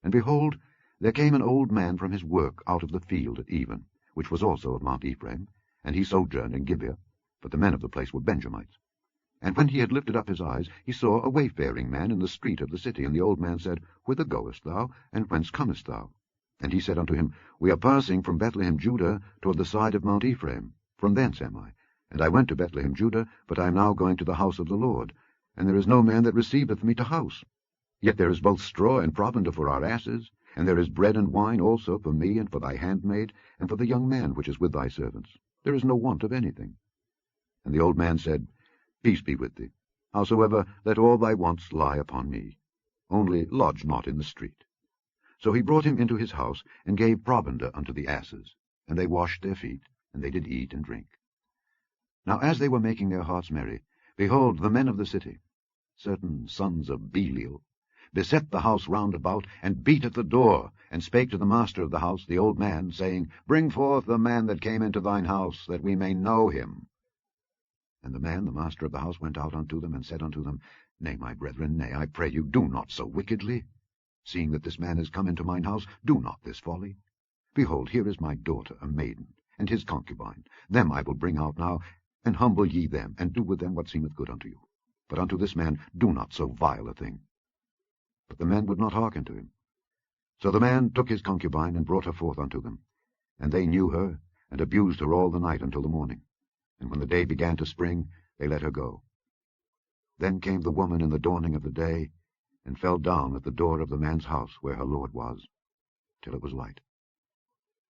And behold, there came an old man from his work out of the field at even, which was also of Mount Ephraim, and he sojourned in Gibeah, but the men of the place were Benjamites. And when he had lifted up his eyes, he saw a wayfaring man in the street of the city. And the old man said, Whither goest thou, and whence comest thou? And he said unto him, We are passing from Bethlehem, Judah, toward the side of Mount Ephraim. From thence am I. And I went to Bethlehem, Judah, but I am now going to the house of the Lord. And there is no man that receiveth me to house. Yet there is both straw and provender for our asses, and there is bread and wine also for me, and for thy handmaid, and for the young man which is with thy servants. There is no want of anything. And the old man said, Peace be with thee. Howsoever, let all thy wants lie upon me. Only lodge not in the street. So he brought him into his house, and gave provender unto the asses. And they washed their feet, and they did eat and drink. Now as they were making their hearts merry, behold, the men of the city, certain sons of Belial, beset the house round about, and beat at the door, and spake to the master of the house, the old man, saying, Bring forth the man that came into thine house, that we may know him. And the man, the master of the house, went out unto them, and said unto them, Nay, my brethren, nay, I pray you, do not so wickedly. Seeing that this man is come into mine house, do not this folly. Behold, here is my daughter, a maiden, and his concubine. Them I will bring out now, and humble ye them, and do with them what seemeth good unto you. But unto this man do not so vile a thing. But the men would not hearken to him. So the man took his concubine, and brought her forth unto them. And they knew her, and abused her all the night until the morning. And when the day began to spring, they let her go. Then came the woman in the dawning of the day, and fell down at the door of the man's house where her lord was, till it was light.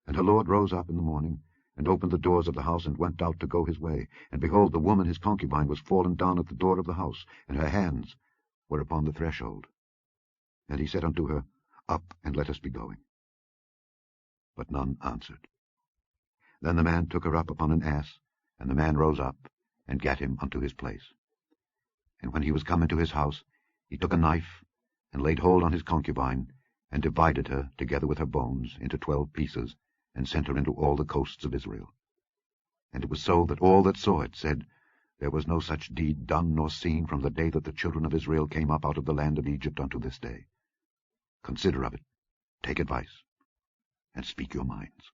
And her lord rose up in the morning, and opened the doors of the house, and went out to go his way. And behold, the woman his concubine was fallen down at the door of the house, and her hands were upon the threshold. And he said unto her, Up, and let us be going. But none answered. Then the man took her up upon an ass, and the man rose up, and gat him unto his place. And when he was come into his house, he took a knife, and laid hold on his concubine, and divided her, together with her bones, into 12 pieces, and sent her into all the coasts of Israel. And it was so that all that saw it said, There was no such deed done nor seen from the day that the children of Israel came up out of the land of Egypt unto this day. Consider of it, take advice, and speak your minds.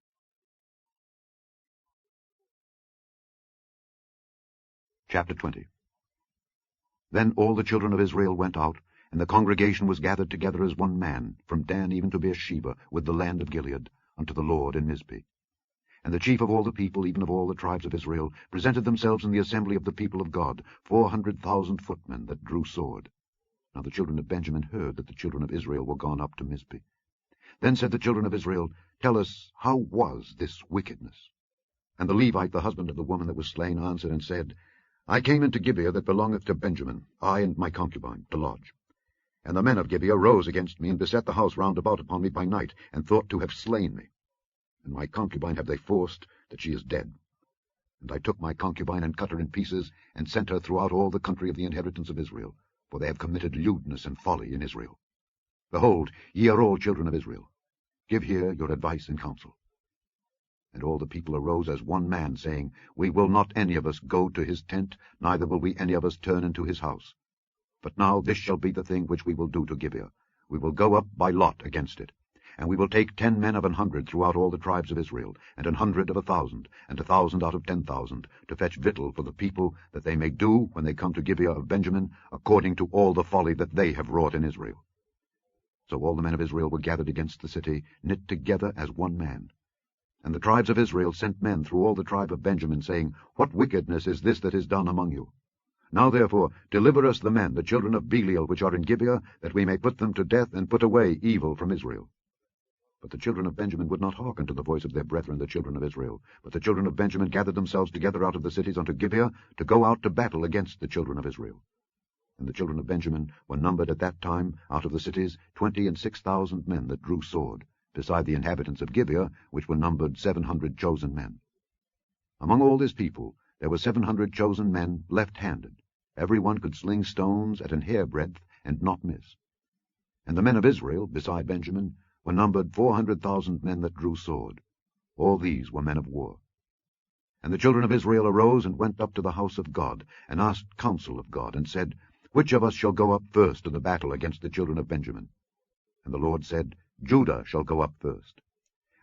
Chapter 20. Then all the children of Israel went out, and the congregation was gathered together as one man, from Dan even to Beersheba, with the land of Gilead, unto the Lord in Mizpeh. And the chief of all the people, even of all the tribes of Israel, presented themselves in the assembly of the people of God, 400,000 footmen that drew sword. Now the children of Benjamin heard that the children of Israel were gone up to Mizpeh. Then said the children of Israel, Tell us, how was this wickedness? And the Levite, the husband of the woman that was slain, answered and said, I came into Gibeah that belongeth to Benjamin, I and my concubine, to lodge. And the men of Gibeah rose against me, and beset the house round about upon me by night, and thought to have slain me. And my concubine have they forced, that she is dead. And I took my concubine, and cut her in pieces, and sent her throughout all the country of the inheritance of Israel, for they have committed lewdness and folly in Israel. Behold, ye are all children of Israel. Give here your advice and counsel. And all the people arose as one man, saying, We will not any of us go to his tent, neither will we any of us turn into his house. But now this shall be the thing which we will do to Gibeah. We will go up by lot against it. And we will take 10 men of 100 throughout all the tribes of Israel, and 100 of 1,000, and 1,000 out of 10,000, to fetch victual for the people, that they may do, when they come to Gibeah of Benjamin, according to all the folly that they have wrought in Israel. So all the men of Israel were gathered against the city, knit together as one man. And the tribes of Israel sent men through all the tribe of Benjamin, saying, What wickedness is this that is done among you? Now therefore deliver us the men, the children of Belial, which are in Gibeah, that we may put them to death, and put away evil from Israel. But the children of Benjamin would not hearken to the voice of their brethren, the children of Israel. But the children of Benjamin gathered themselves together out of the cities unto Gibeah, to go out to battle against the children of Israel. And the children of Benjamin were numbered at that time out of the cities 26,000 men that drew sword, beside the inhabitants of Gibeah, which were numbered 700 chosen men. Among all this people there were 700 chosen men left-handed. Every one could sling stones at an hairbreadth, and not miss. And the men of Israel, beside Benjamin, were numbered 400,000 men that drew sword. All these were men of war. And the children of Israel arose and went up to the house of God, and asked counsel of God, and said, Which of us shall go up first to the battle against the children of Benjamin? And the Lord said, Judah shall go up first.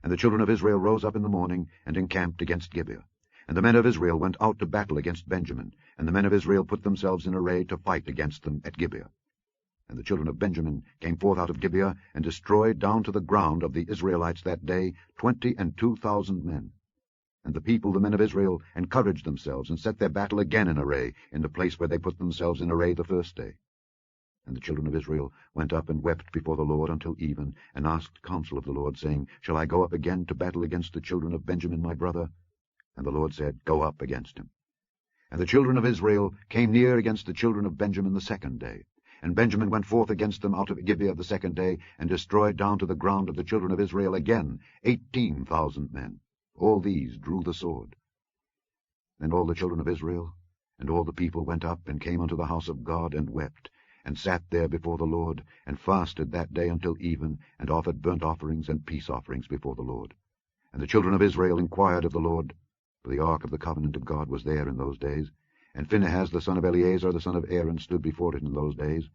And the children of Israel rose up in the morning, and encamped against Gibeah. And the men of Israel went out to battle against Benjamin, and the men of Israel put themselves in array to fight against them at Gibeah. And the children of Benjamin came forth out of Gibeah, and destroyed down to the ground of the Israelites that day 22,000 men. And the people, the men of Israel, encouraged themselves, and set their battle again in array, in the place where they put themselves in array the first day. And the children of Israel went up and wept before the Lord until even, and asked counsel of the Lord, saying, Shall I go up again to battle against the children of Benjamin my brother? And the Lord said, Go up against him. And the children of Israel came near against the children of Benjamin the second day. And Benjamin went forth against them out of Gibeah the second day, and destroyed down to the ground of the children of Israel again 18,000 men. All these drew the sword. Then all the children of Israel and all the people went up, and came unto the house of God, and wept, and sat there before the Lord, and fasted that day until even, and offered burnt offerings and peace offerings before the Lord. And the children of Israel inquired of the Lord, for the ark of the covenant of God was there in those days, and Phinehas the son of Eleazar the son of Aaron stood before it in those days,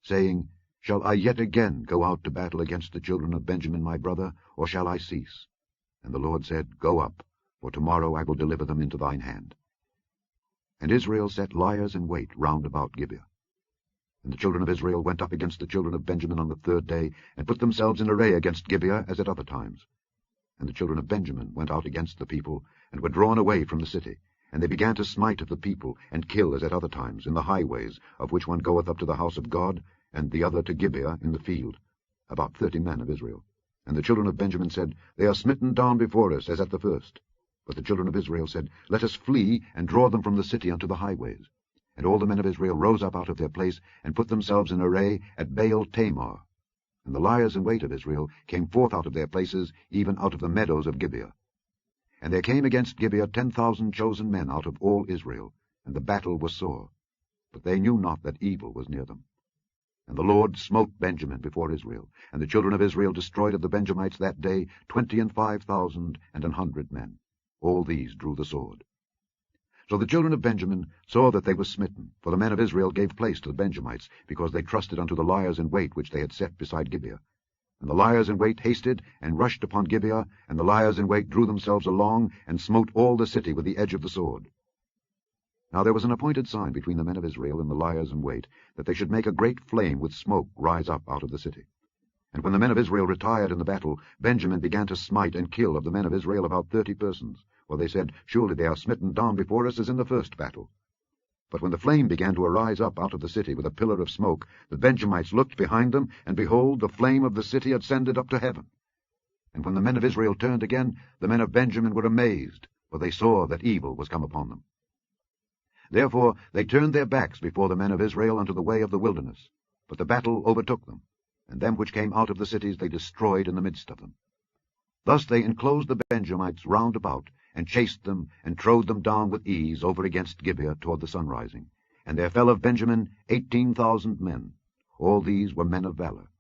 saying, Shall I yet again go out to battle against the children of Benjamin my brother, or shall I cease? And the Lord said, Go up, for tomorrow I will deliver them into thine hand. And Israel set liers in wait round about Gibeah. And the children of Israel went up against the children of Benjamin on the third day, and put themselves in array against Gibeah, as at other times. And the children of Benjamin went out against the people, and were drawn away from the city. And they began to smite of the people, and kill as at other times, in the highways, of which one goeth up to the house of God, and the other to Gibeah in the field, about 30 men of Israel. And the children of Benjamin said, They are smitten down before us, as at the first. But the children of Israel said, Let us flee, and draw them from the city unto the highways. And all the men of Israel rose up out of their place, and put themselves in array at Baal Tamar. And the liers in wait of Israel came forth out of their places, even out of the meadows of Gibeah. And there came against Gibeah 10,000 chosen men out of all Israel, and the battle was sore. But they knew not that evil was near them. And the Lord smote Benjamin before Israel, and the children of Israel destroyed of the Benjamites that day 25,000 and 100 men. All these drew the sword. So the children of Benjamin saw that they were smitten, for the men of Israel gave place to the Benjamites, because they trusted unto the liers in wait which they had set beside Gibeah. And the liers in wait hasted, and rushed upon Gibeah, and the liers in wait drew themselves along, and smote all the city with the edge of the sword. Now there was an appointed sign between the men of Israel and the liers in wait, that they should make a great flame with smoke rise up out of the city. And when the men of Israel retired in the battle, Benjamin began to smite and kill of the men of Israel about 30 persons. For they said, Surely they are smitten down before us as in the first battle. But when the flame began to arise up out of the city with a pillar of smoke, the Benjamites looked behind them, and behold, the flame of the city ascended up to heaven. And when the men of Israel turned again, the men of Benjamin were amazed, for they saw that evil was come upon them. Therefore they turned their backs before the men of Israel unto the way of the wilderness. But the battle overtook them, and them which came out of the cities they destroyed in the midst of them. Thus they enclosed the Benjamites round about, and chased them, and trode them down with ease over against Gibeah toward the sunrising. And there fell of Benjamin 18,000 men. All these were men of valor.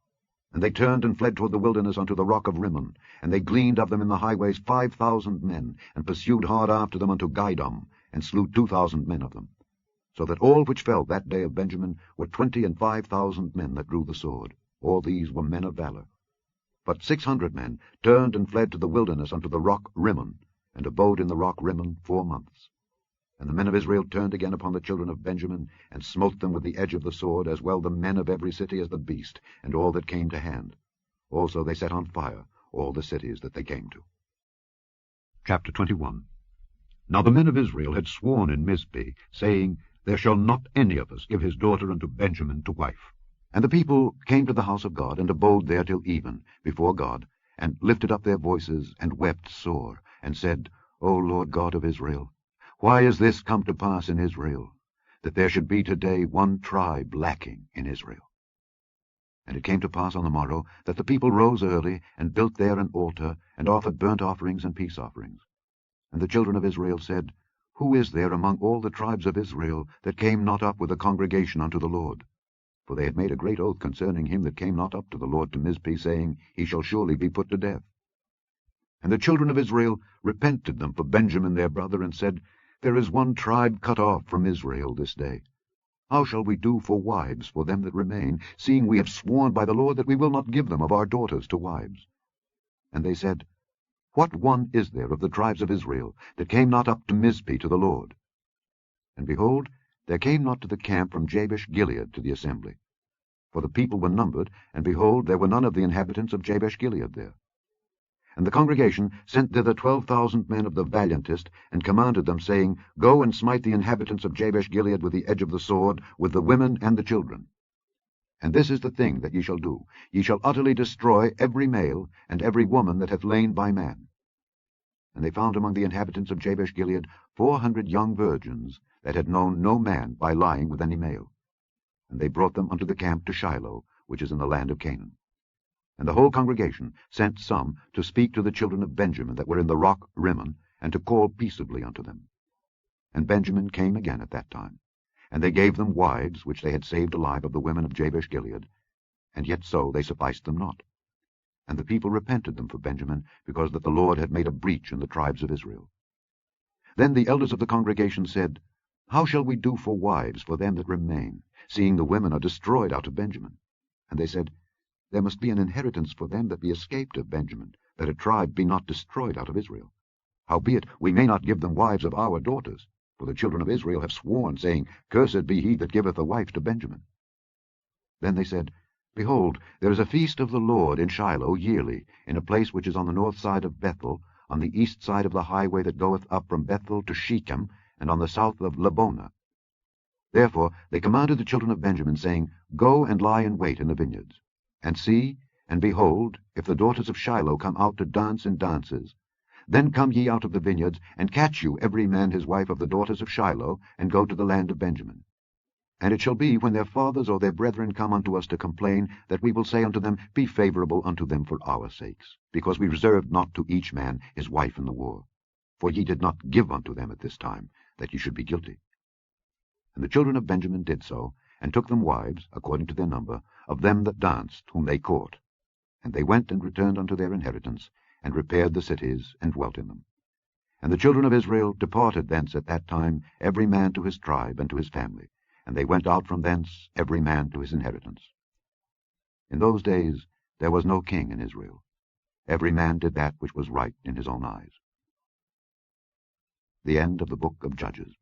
And they turned and fled toward the wilderness unto the rock of Rimmon. And they gleaned of them in the highways 5,000 men, and pursued hard after them unto Gidom, and slew 2,000 men of them. So that all which fell that day of Benjamin were 25,000 men that drew the sword. All these were men of valor. But 600 men turned and fled to the wilderness unto the rock Rimmon, and abode in the rock Rimmon 4 months. And the men of Israel turned again upon the children of Benjamin, and smote them with the edge of the sword, as well the men of every city as the beast, and all that came to hand. Also they set on fire all the cities that they came to. Chapter 21. Now the men of Israel had sworn in Mizpeh, saying, There shall not any of us give his daughter unto Benjamin to wife. And the people came to the house of God, and abode there till even, before God, and lifted up their voices, and wept sore, and said, O Lord God of Israel, why is this come to pass in Israel, that there should be today one tribe lacking in Israel? And it came to pass on the morrow, that the people rose early, and built there an altar, and offered burnt offerings and peace offerings. And the children of Israel said, Who is there among all the tribes of Israel that came not up with the congregation unto the Lord? For they had made a great oath concerning him that came not up to the Lord to Mizpeh, saying, He shall surely be put to death. And the children of Israel repented them for Benjamin their brother, and said, There is one tribe cut off from Israel this day. How shall we do for wives for them that remain, seeing we have sworn by the Lord that we will not give them of our daughters to wives? And they said, What one is there of the tribes of Israel that came not up to Mizpeh to the Lord? And behold, there came not to the camp from Jabesh Gilead to the assembly. For the people were numbered, and behold, there were none of the inhabitants of Jabesh Gilead there. And the congregation sent thither 12,000 men of the valiantest, and commanded them, saying, Go and smite the inhabitants of Jabesh Gilead with the edge of the sword, with the women and the children. And this is the thing that ye shall do. Ye shall utterly destroy every male, and every woman that hath lain by man. And they found among the inhabitants of Jabesh Gilead 400 young virgins, that had known no man by lying with any male. And they brought them unto the camp to Shiloh, which is in the land of Canaan. And the whole congregation sent some to speak to the children of Benjamin that were in the rock Rimmon, and to call peaceably unto them. And Benjamin came again at that time, and they gave them wives which they had saved alive of the women of Jabesh Gilead, and yet so they sufficed them not. And the people repented them for Benjamin, because that the Lord had made a breach in the tribes of Israel. Then the elders of the congregation said, How shall we do for wives for them that remain, seeing the women are destroyed out of Benjamin? And they said, There must be an inheritance for them that be escaped of Benjamin, that a tribe be not destroyed out of Israel. Howbeit we may not give them wives of our daughters, for the children of Israel have sworn, saying, Cursed be he that giveth a wife to Benjamin. Then they said, Behold, there is a feast of the Lord in Shiloh yearly, in a place which is on the north side of Bethel, on the east side of the highway that goeth up from Bethel to Shechem, and on the south of Lebonah. Therefore they commanded the children of Benjamin, saying, Go and lie in wait in the vineyards. And see, and behold, if the daughters of Shiloh come out to dance in dances, then come ye out of the vineyards, and catch you every man his wife of the daughters of Shiloh, and go to the land of Benjamin. And it shall be, when their fathers or their brethren come unto us to complain, that we will say unto them, Be favorable unto them for our sakes, because we reserved not to each man his wife in the war. For ye did not give unto them at this time, that ye should be guilty. And the children of Benjamin did so, and took them wives, according to their number, of them that danced, whom they caught. And they went and returned unto their inheritance, and repaired the cities, and dwelt in them. And the children of Israel departed thence at that time, every man to his tribe and to his family, and they went out from thence, every man to his inheritance. In those days there was no king in Israel. Every man did that which was right in his own eyes. The end of the book of Judges.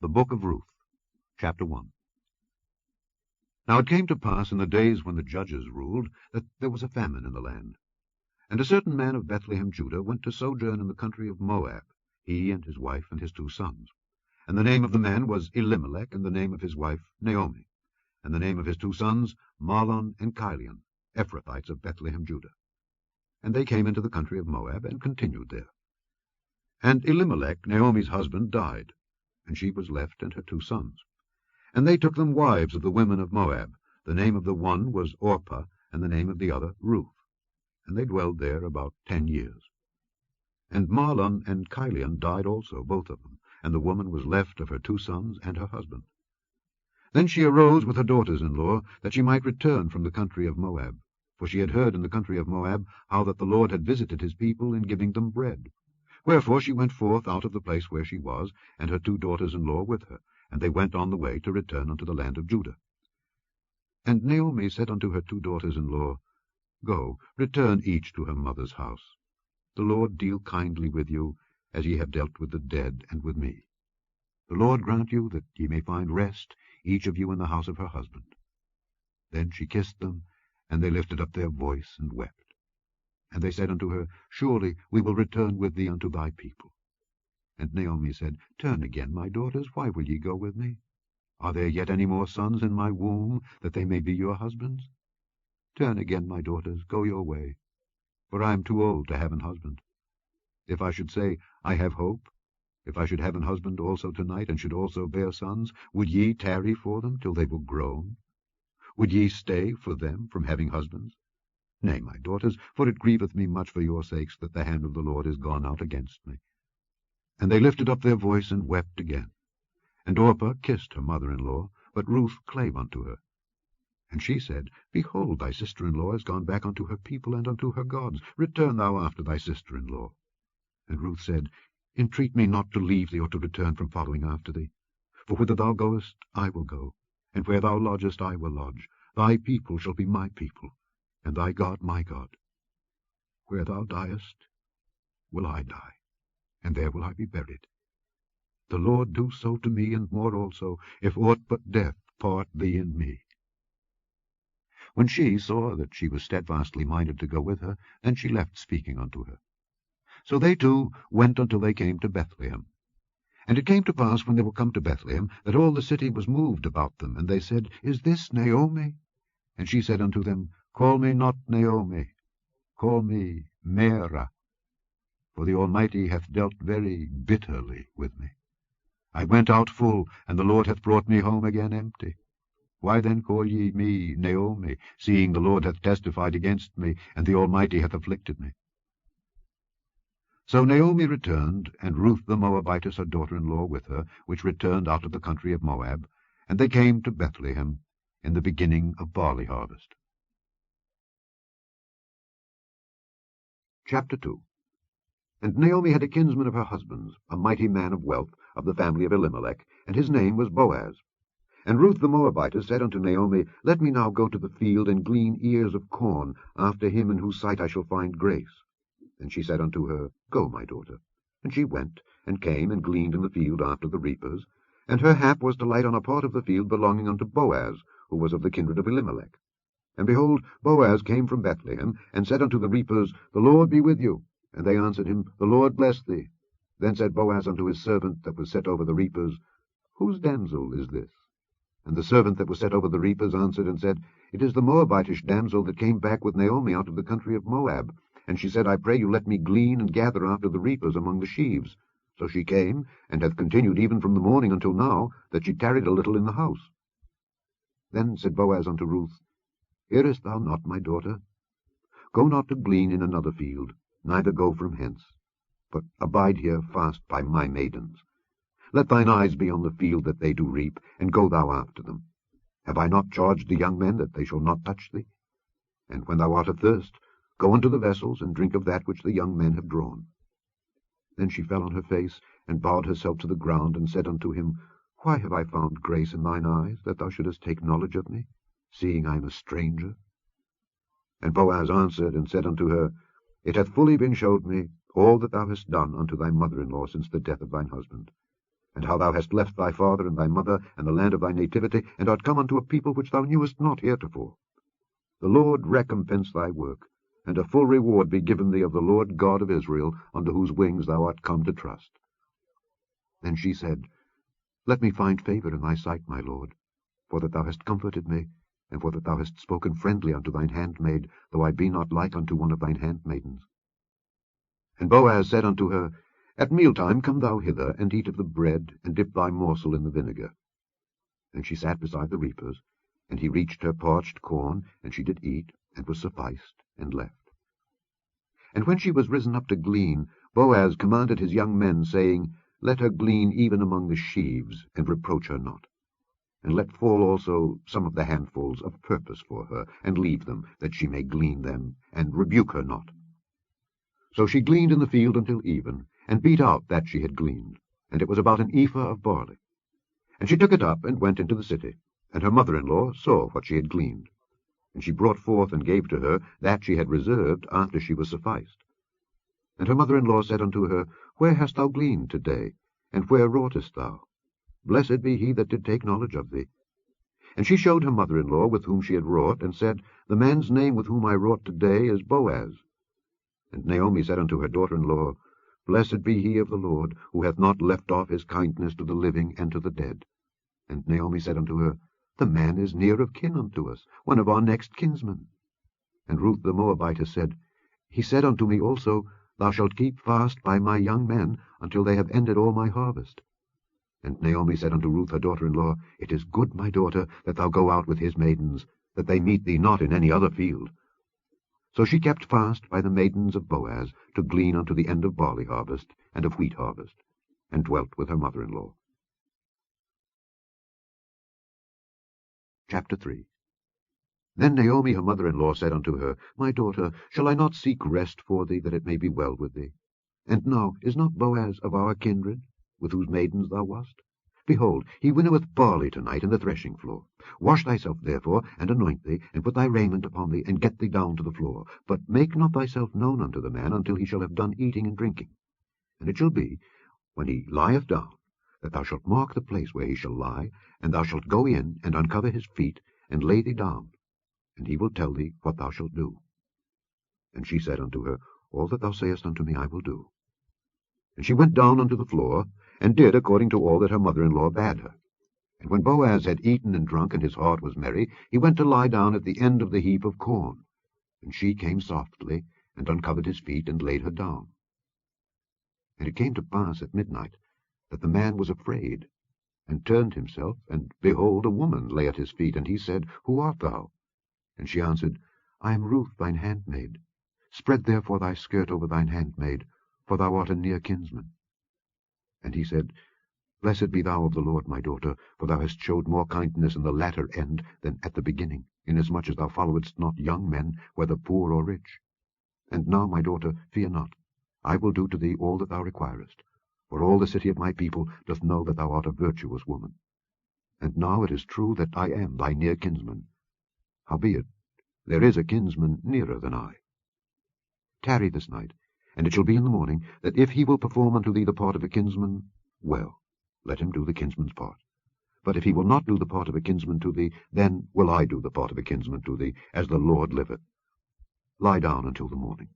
The book of Ruth, chapter 1. Now it came to pass in the days when the judges ruled, that there was a famine in the land. And a certain man of Bethlehem, Judah, went to sojourn in the country of Moab, he and his wife and his 2 sons. And the name of the man was Elimelech, and the name of his wife Naomi, and the name of his 2 sons Mahlon and Chilion, Ephrathites of Bethlehem, Judah. And they came into the country of Moab, and continued there. And Elimelech, Naomi's husband, died, and she was left and her 2 sons. And they took them wives of the women of Moab. The name of the one was Orpah, and the name of the other Ruth. And they dwelled there about 10 years. And Mahlon and Chilion died also, both of them, and the woman was left of her 2 sons and her husband. Then she arose with her daughters-in-law, that she might return from the country of Moab. For she had heard in the country of Moab how that the Lord had visited his people in giving them bread. Wherefore she went forth out of the place where she was, and her 2 daughters-in-law with her, and they went on the way to return unto the land of Judah. And Naomi said unto her 2 daughters-in-law, Go, return each to her mother's house. The Lord deal kindly with you, as ye have dealt with the dead and with me. The Lord grant you that ye may find rest, each of you in the house of her husband. Then she kissed them, and they lifted up their voice and wept. And they said unto her, Surely we will return with thee unto thy people. And Naomi said, Turn again, my daughters, why will ye go with me? Are there yet any more sons in my womb, that they may be your husbands? Turn again, my daughters, go your way, for I am too old to have an husband. If I should say, I have hope, if I should have an husband also tonight, and should also bear sons, would ye tarry for them till they were grown? Would ye stay for them from having husbands? Nay, my daughters, for it grieveth me much for your sakes that the hand of the Lord is gone out against me. And they lifted up their voice and wept again. And Orpah kissed her mother-in-law, but Ruth clave unto her. And she said, Behold, thy sister-in-law is gone back unto her people and unto her gods. Return thou after thy sister-in-law. And Ruth said, Entreat me not to leave thee or to return from following after thee. For whither thou goest, I will go, and where thou lodgest, I will lodge. Thy people shall be my people, and thy God my God. Where thou diest, will I die, and there will I be buried. The Lord do so to me, and more also, if aught but death part thee and me. When she saw that she was steadfastly minded to go with her, then she left speaking unto her. So they two went until they came to Bethlehem. And it came to pass, when they were come to Bethlehem, that all the city was moved about them. And they said, Is this Naomi? And she said unto them, Call me not Naomi, call me Mara, for the Almighty hath dealt very bitterly with me. I went out full, and the Lord hath brought me home again empty. Why then call ye me Naomi, seeing the Lord hath testified against me, and the Almighty hath afflicted me? So Naomi returned, and Ruth the Moabitess her daughter-in-law with her, which returned out of the country of Moab, and they came to Bethlehem in the beginning of barley harvest. Chapter 2. And Naomi had a kinsman of her husband's, a mighty man of wealth, of the family of Elimelech, and his name was Boaz. And Ruth the Moabitess said unto Naomi, Let me now go to the field, and glean ears of corn, after him in whose sight I shall find grace. And she said unto her, Go, my daughter. And she went, and came, and gleaned in the field after the reapers. And her hap was to light on a part of the field belonging unto Boaz, who was of the kindred of Elimelech. And behold, Boaz came from Bethlehem, and said unto the reapers, The Lord be with you. And they answered him, The Lord bless thee. Then said Boaz unto his servant that was set over the reapers, Whose damsel is this? And the servant that was set over the reapers answered and said, It is the Moabitish damsel that came back with Naomi out of the country of Moab. And she said, I pray you, let me glean and gather after the reapers among the sheaves. So she came, and hath continued even from the morning until now, that she tarried a little in the house. Then said Boaz unto Ruth, Hearest thou not, my daughter? Go not to glean in another field, neither go from hence, but abide here fast by my maidens. Let thine eyes be on the field that they do reap, and go thou after them. Have I not charged the young men that they shall not touch thee? And when thou art athirst, go unto the vessels, and drink of that which the young men have drawn. Then she fell on her face, and bowed herself to the ground, and said unto him, Why have I found grace in thine eyes, that thou shouldest take knowledge of me, seeing I am a stranger? And Boaz answered and said unto her, It hath fully been showed me all that thou hast done unto thy mother-in-law since the death of thine husband, and how thou hast left thy father and thy mother and the land of thy nativity, and art come unto a people which thou knewest not heretofore. The Lord recompense thy work, and a full reward be given thee of the Lord God of Israel, under whose wings thou art come to trust. Then she said, Let me find favour in thy sight, my lord, for that thou hast comforted me, and for that thou hast spoken friendly unto thine handmaid, though I be not like unto one of thine handmaidens. And Boaz said unto her, At mealtime come thou hither, and eat of the bread, and dip thy morsel in the vinegar. And she sat beside the reapers, and he reached her parched corn, and she did eat, and was sufficed, and left. And when she was risen up to glean, Boaz commanded his young men, saying, Let her glean even among the sheaves, and reproach her not. And let fall also some of the handfuls of purpose for her, and leave them, that she may glean them, and rebuke her not. So she gleaned in the field until even, and beat out that she had gleaned, and it was about an ephah of barley. And she took it up, and went into the city. And her mother-in-law saw what she had gleaned. And she brought forth and gave to her that she had reserved after she was sufficed. And her mother-in-law said unto her, Where hast thou gleaned today? And where wroughtest thou? Blessed be he that did take knowledge of thee. And she showed her mother-in-law with whom she had wrought, and said, The man's name with whom I wrought today is Boaz. And Naomi said unto her daughter-in-law, Blessed be he of the Lord, who hath not left off his kindness to the living and to the dead. And Naomi said unto her, The man is near of kin unto us, one of our next kinsmen. And Ruth the Moabitess said, He said unto me also, Thou shalt keep fast by my young men until they have ended all my harvest. And Naomi said unto Ruth her daughter-in-law, It is good, my daughter, that thou go out with his maidens, that they meet thee not in any other field. So she kept fast by the maidens of Boaz to glean unto the end of barley harvest and of wheat harvest, and dwelt with her mother-in-law. Chapter 3. Then Naomi her mother-in-law said unto her, My daughter, shall I not seek rest for thee, that it may be well with thee? And now is not Boaz of our kindred, with whose maidens thou wast? Behold, he winnoweth barley tonight in the threshing floor. Wash thyself therefore, and anoint thee, and put thy raiment upon thee, and get thee down to the floor. But make not thyself known unto the man until he shall have done eating and drinking. And it shall be, when he lieth down, that thou shalt mark the place where he shall lie, and thou shalt go in, and uncover his feet, and lay thee down, and he will tell thee what thou shalt do. And she said unto her, All that thou sayest unto me I will do. And she went down unto the floor, and did according to all that her mother-in-law bade her. And when Boaz had eaten and drunk, and his heart was merry, he went to lie down at the end of the heap of corn. And she came softly, and uncovered his feet, and laid her down. And it came to pass at midnight, that the man was afraid, and turned himself, and behold, a woman lay at his feet. And he said, Who art thou? And she answered, I am Ruth thine handmaid. Spread therefore thy skirt over thine handmaid, for thou art a near kinsman. And he said, Blessed be thou of the Lord, my daughter, for thou hast showed more kindness in the latter end than at the beginning, inasmuch as thou followedst not young men, whether poor or rich. And now, my daughter, fear not. I will do to thee all that thou requirest, for all the city of my people doth know that thou art a virtuous woman. And now it is true that I am thy near kinsman. Howbeit, there is a kinsman nearer than I. Tarry this night, and it shall be in the morning, that if he will perform unto thee the part of a kinsman, well, let him do the kinsman's part. But if he will not do the part of a kinsman to thee, then will I do the part of a kinsman to thee, as the Lord liveth. Lie down until the morning.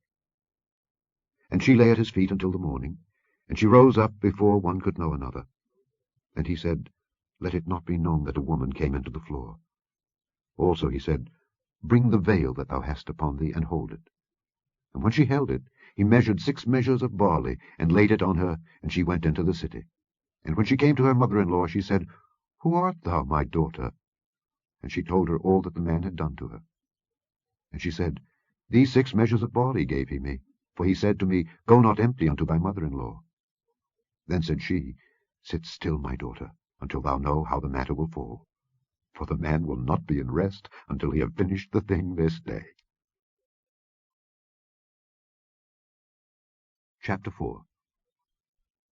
And she lay at his feet until the morning, and she rose up before one could know another. And he said, Let it not be known that a woman came into the floor. Also he said, Bring the veil that thou hast upon thee, and hold it. And when she held it, he measured 6 measures of barley, and laid it on her, and she went into the city. And when she came to her mother-in-law, she said, Who art thou, my daughter? And she told her all that the man had done to her. And she said, These 6 measures of barley gave he me, for he said to me, Go not empty unto thy mother-in-law. Then said she, Sit still, my daughter, until thou know how the matter will fall. For the man will not be in rest until he have finished the thing this day. Chapter 4.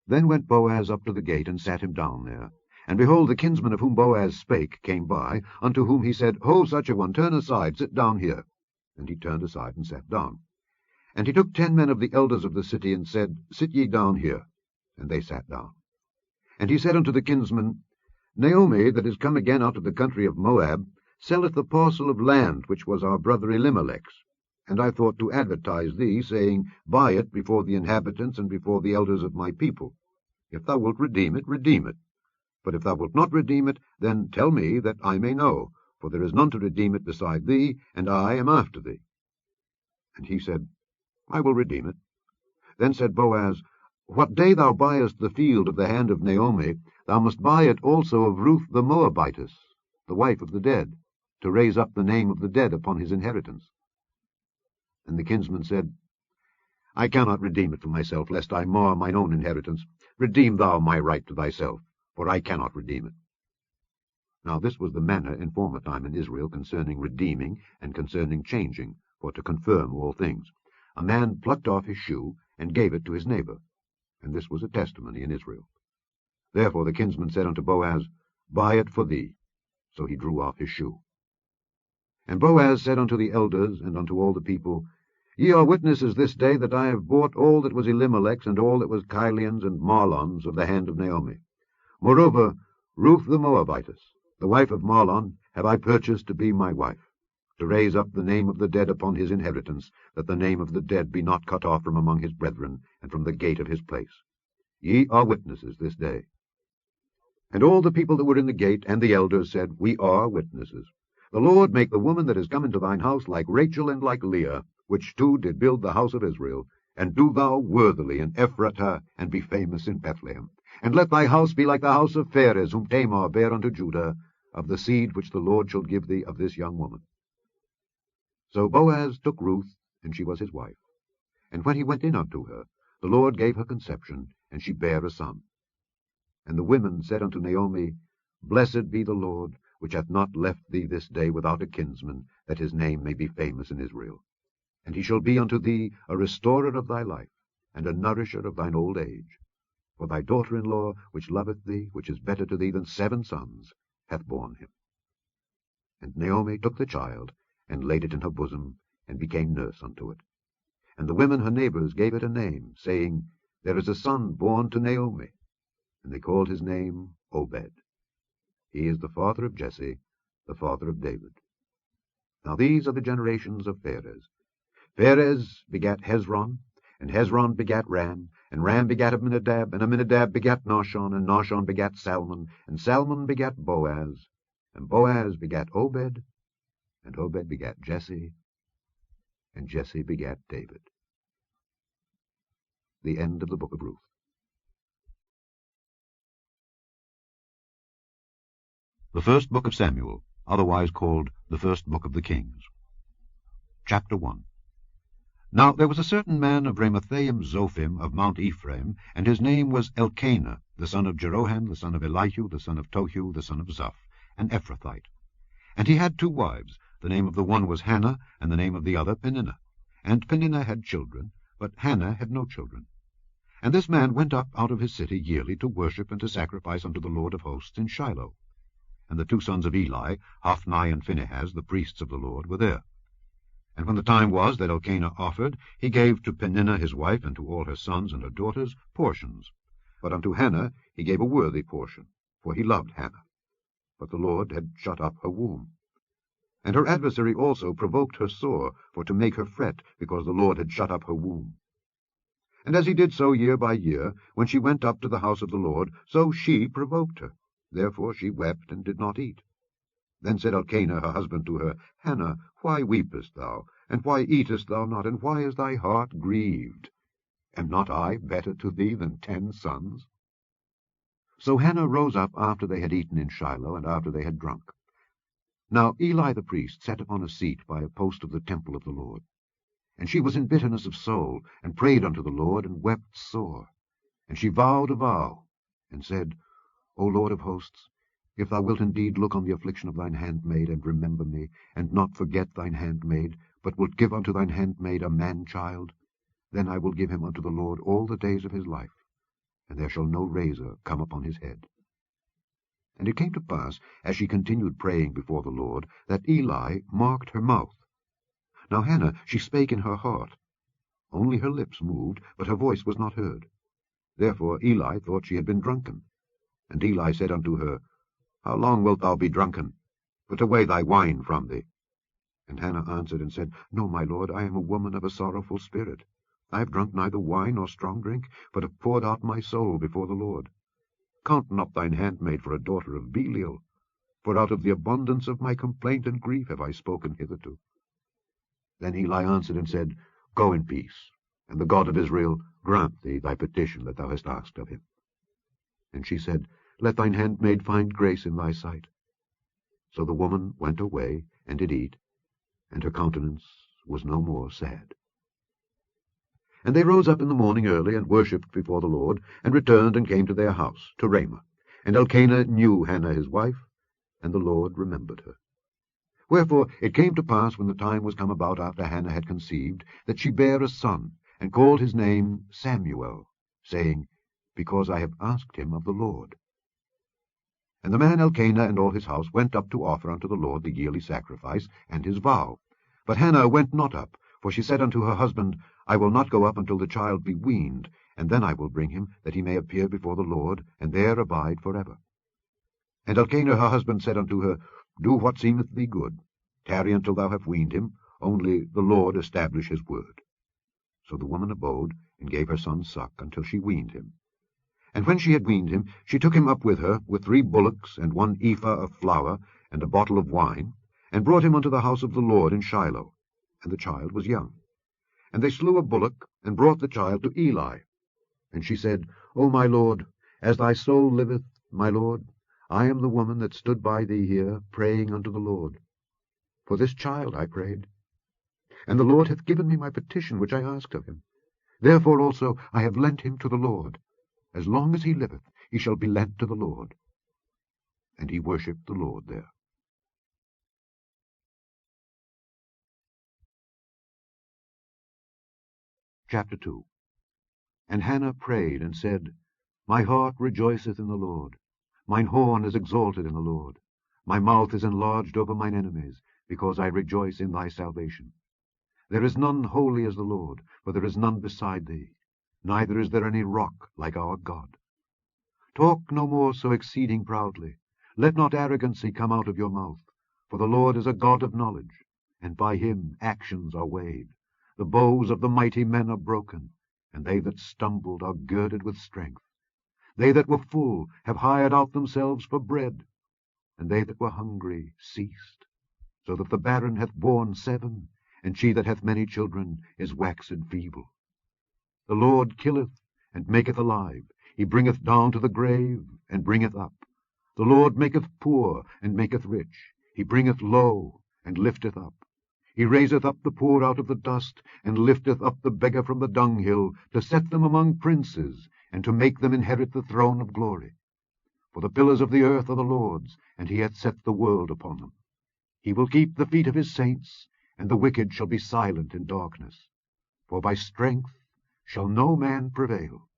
Then went Boaz up to the gate, and sat him down there. And behold, the kinsman of whom Boaz spake came by, unto whom he said, Ho, such a one, turn aside, sit down here. And he turned aside, and sat down. And he took 10 men of the elders of the city, and said, Sit ye down here. And they sat down. And he said unto the kinsman, Naomi, that is come again out of the country of Moab, selleth the parcel of land which was our brother Elimelech's. And I thought to advertise thee, saying, Buy it before the inhabitants and before the elders of my people. If thou wilt redeem it, redeem it. But if thou wilt not redeem it, then tell me, that I may know, for there is none to redeem it beside thee, and I am after thee. And he said, I will redeem it. Then said Boaz, What day thou buyest the field of the hand of Naomi, thou must buy it also of Ruth the Moabitess, the wife of the dead, to raise up the name of the dead upon his inheritance. And the kinsman said, I cannot redeem it for myself, lest I mar mine own inheritance. Redeem thou my right to thyself, for I cannot redeem it. Now this was the manner in former time in Israel concerning redeeming and concerning changing, for to confirm all things. A man plucked off his shoe, and gave it to his neighbor, and this was a testimony in Israel. Therefore the kinsman said unto Boaz, Buy it for thee. So he drew off his shoe. And Boaz said unto the elders and unto all the people, Ye are witnesses this day that I have bought all that was Elimelech's and all that was Chilion's and Mahlon's of the hand of Naomi. Moreover, Ruth the Moabitess, the wife of Mahlon, have I purchased to be my wife, to raise up the name of the dead upon his inheritance, that the name of the dead be not cut off from among his brethren, and from the gate of his place. Ye are witnesses this day. And all the people that were in the gate and the elders said, We are witnesses. The Lord make the woman that is come into thine house like Rachel and like Leah, which two did build the house of Israel, and do thou worthily in Ephratah, and be famous in Bethlehem. And let thy house be like the house of Pharez, whom Tamar bare unto Judah, of the seed which the Lord shall give thee of this young woman. So Boaz took Ruth, and she was his wife. And when he went in unto her, the Lord gave her conception, and she bare a son. And the women said unto Naomi, Blessed be the Lord, which hath not left thee this day without a kinsman, that his name may be famous in Israel. And he shall be unto thee a restorer of thy life, and a nourisher of thine old age. For thy daughter-in-law, which loveth thee, which is better to thee than 7 sons, hath borne him. And Naomi took the child, and laid it in her bosom, and became nurse unto it. And the women her neighbors gave it a name, saying, There is a son born to Naomi. And they called his name Obed. He is the father of Jesse, the father of David. Now these are the generations of Pharez. Pharez begat Hezron, and Hezron begat Ram, and Ram begat Amminadab, and Amminadab begat Nahshon, and Nahshon begat Salmon, and Salmon begat Boaz, and Boaz begat Obed, and Obed begat Jesse, and Jesse begat David. The end of the book of Ruth. The first book of Samuel, otherwise called the first book of the Kings. Chapter 1. Now there was a certain man of Ramathaim Zophim of Mount Ephraim, and his name was Elkanah, the son of Jeroham, the son of Elihu, the son of Tohu, the son of Zoph, an Ephrathite. And he had 2 wives. The name of the one was Hannah, and the name of the other Peninnah. And Peninnah had children, but Hannah had no children. And this man went up out of his city yearly to worship and to sacrifice unto the Lord of hosts in Shiloh. And the 2 sons of Eli, Hophni and Phinehas, the priests of the Lord, were there. And when the time was that Elkanah offered, he gave to Peninnah his wife, and to all her sons and her daughters, portions. But unto Hannah he gave a worthy portion, for he loved Hannah. But the Lord had shut up her womb. And her adversary also provoked her sore, for to make her fret, because the Lord had shut up her womb. And as he did so year by year, when she went up to the house of the Lord, so she provoked her. Therefore she wept and did not eat. Then said Elkanah her husband to her, Hannah, why weepest thou? And why eatest thou not? And why is thy heart grieved? Am not I better to thee than 10 sons? So Hannah rose up after they had eaten in Shiloh, and after they had drunk. Now Eli the priest sat upon a seat by a post of the temple of the Lord. And she was in bitterness of soul, and prayed unto the Lord, and wept sore. And she vowed a vow, and said, O Lord of hosts, if thou wilt indeed look on the affliction of thine handmaid, and remember me, and not forget thine handmaid, but wilt give unto thine handmaid a man-child, then I will give him unto the Lord all the days of his life, and there shall no razor come upon his head. And it came to pass, as she continued praying before the Lord, that Eli marked her mouth. Now Hannah, she spake in her heart. Only her lips moved, but her voice was not heard. Therefore Eli thought she had been drunken. And Eli said unto her, How long wilt thou be drunken? Put away thy wine from thee. And Hannah answered and said, No, my lord, I am a woman of a sorrowful spirit. I have drunk neither wine nor strong drink, but have poured out my soul before the Lord. Count not thine handmaid for a daughter of Belial, for out of the abundance of my complaint and grief have I spoken hitherto. Then Eli answered and said, Go in peace, and the God of Israel grant thee thy petition that thou hast asked of him. And she said, Let thine handmaid find grace in thy sight. So the woman went away, and did eat, and her countenance was no more sad. And they rose up in the morning early, and worshipped before the Lord, and returned and came to their house, to Ramah. And Elkanah knew Hannah his wife, and the Lord remembered her. Wherefore it came to pass, when the time was come about after Hannah had conceived, that she bare a son, and called his name Samuel, saying, Because I have asked him of the Lord. And the man Elkanah and all his house went up to offer unto the Lord the yearly sacrifice and his vow. But Hannah went not up, for she said unto her husband, I will not go up until the child be weaned, and then I will bring him, that he may appear before the Lord, and there abide forever. And Elkanah her husband said unto her, Do what seemeth thee good. Tarry until thou have weaned him, only the Lord establish his word. So the woman abode, and gave her son suck, until she weaned him. And when she had weaned him, she took him up with her, with 3 bullocks, and 1 ephah of flour, and a bottle of wine, and brought him unto the house of the Lord in Shiloh. And the child was young. And they slew a bullock, and brought the child to Eli. And she said, O my lord, as thy soul liveth, my lord, I am the woman that stood by thee here, praying unto the Lord. For this child I prayed, and the Lord hath given me my petition which I asked of him. Therefore also I have lent him to the Lord. As long as he liveth, he shall be lent to the Lord. And he worshipped the Lord there. Chapter 2. And Hannah prayed and said, My heart rejoiceth in the Lord. Mine horn is exalted in the Lord. My mouth is enlarged over mine enemies, because I rejoice in thy salvation. There is none holy as the Lord, for there is none beside thee, neither is there any rock like our God. Talk no more so exceeding proudly. Let not arrogancy come out of your mouth. For the Lord is a God of knowledge, and by him actions are weighed. The bows of the mighty men are broken, and they that stumbled are girded with strength. They that were full have hired out themselves for bread, and they that were hungry ceased. So that the barren hath borne 7, and she that hath many children is waxed feeble. The Lord killeth and maketh alive. He bringeth down to the grave, and bringeth up. The Lord maketh poor, and maketh rich. He bringeth low, and lifteth up. He raiseth up the poor out of the dust, and lifteth up the beggar from the dunghill, to set them among princes, and to make them inherit the throne of glory. For the pillars of the earth are the Lord's, and he hath set the world upon them. He will keep the feet of his saints, and the wicked shall be silent in darkness. For by strength shall no man prevail.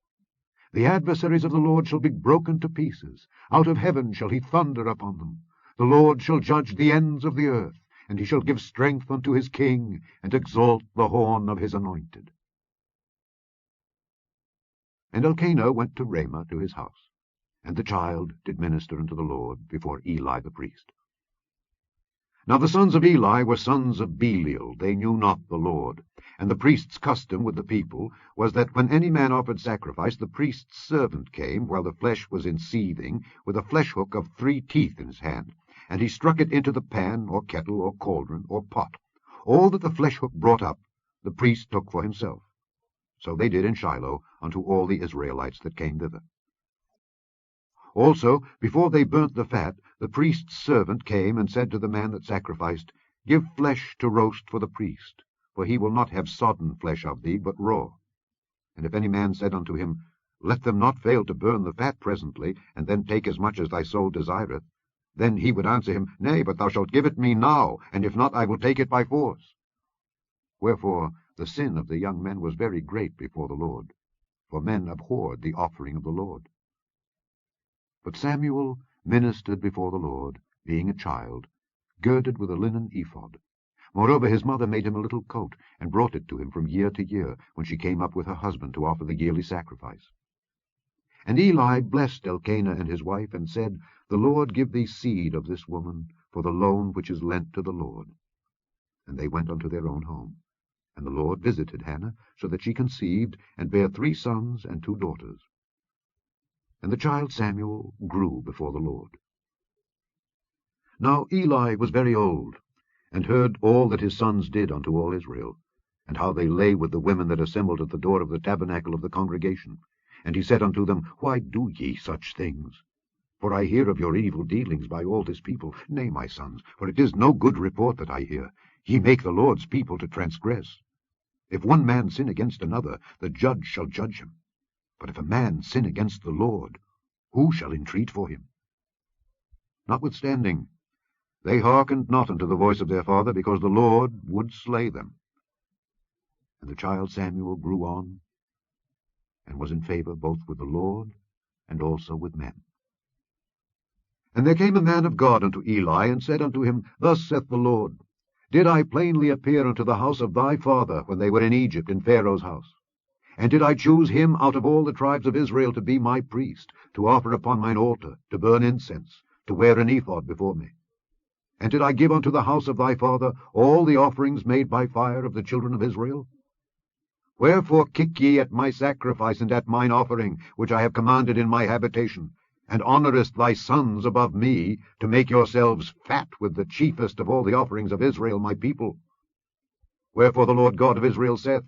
The adversaries of the Lord shall be broken to pieces. Out of heaven shall he thunder upon them. The Lord shall judge the ends of the earth, and he shall give strength unto his king, and exalt the horn of his anointed. And Elkanah went to Ramah to his house, and the child did minister unto the Lord before Eli the priest. Now the sons of Eli were sons of Belial. They knew not the Lord. And the priest's custom with the people was that when any man offered sacrifice, the priest's servant came, while the flesh was in seething, with a flesh hook of 3 teeth in his hand, and he struck it into the pan, or kettle, or cauldron, or pot. All that the flesh hook brought up, the priest took for himself. So they did in Shiloh unto all the Israelites that came thither. Also, before they burnt the fat, the priest's servant came and said to the man that sacrificed, Give flesh to roast for the priest, for he will not have sodden flesh of thee, but raw. And if any man said unto him, Let them not fail to burn the fat presently, and then take as much as thy soul desireth, then he would answer him, Nay, but thou shalt give it me now, and if not, I will take it by force. Wherefore the sin of the young men was very great before the Lord, for men abhorred the offering of the Lord. But Samuel ministered before the Lord, being a child, girded with a linen ephod. Moreover his mother made him a little coat, and brought it to him from year to year, when she came up with her husband to offer the yearly sacrifice. And Eli blessed Elkanah and his wife, and said, The Lord give thee seed of this woman, for the loan which is lent to the Lord. And they went unto their own home. And the Lord visited Hannah, so that she conceived, and bare 3 sons and 2 daughters. And the child Samuel grew before the Lord. Now Eli was very old, and heard all that his sons did unto all Israel, and how they lay with the women that assembled at the door of the tabernacle of the congregation. And he said unto them, Why do ye such things? For I hear of your evil dealings by all this people. Nay, my sons, for it is no good report that I hear. Ye make the Lord's people to transgress. If one man sin against another, the judge shall judge him. But if a man sin against the Lord, who shall entreat for him? Notwithstanding, they hearkened not unto the voice of their father, because the Lord would slay them. And the child Samuel grew on, and was in favor both with the Lord and also with men. And there came a man of God unto Eli, and said unto him, Thus saith the Lord, Did I plainly appear unto the house of thy father when they were in Egypt in Pharaoh's house? And did I choose him out of all the tribes of Israel to be my priest, to offer upon mine altar, to burn incense, to wear an ephod before me? And did I give unto the house of thy father all the offerings made by fire of the children of Israel? Wherefore kick ye at my sacrifice and at mine offering, which I have commanded in my habitation, and honourest thy sons above me, to make yourselves fat with the chiefest of all the offerings of Israel my people? Wherefore the Lord God of Israel saith,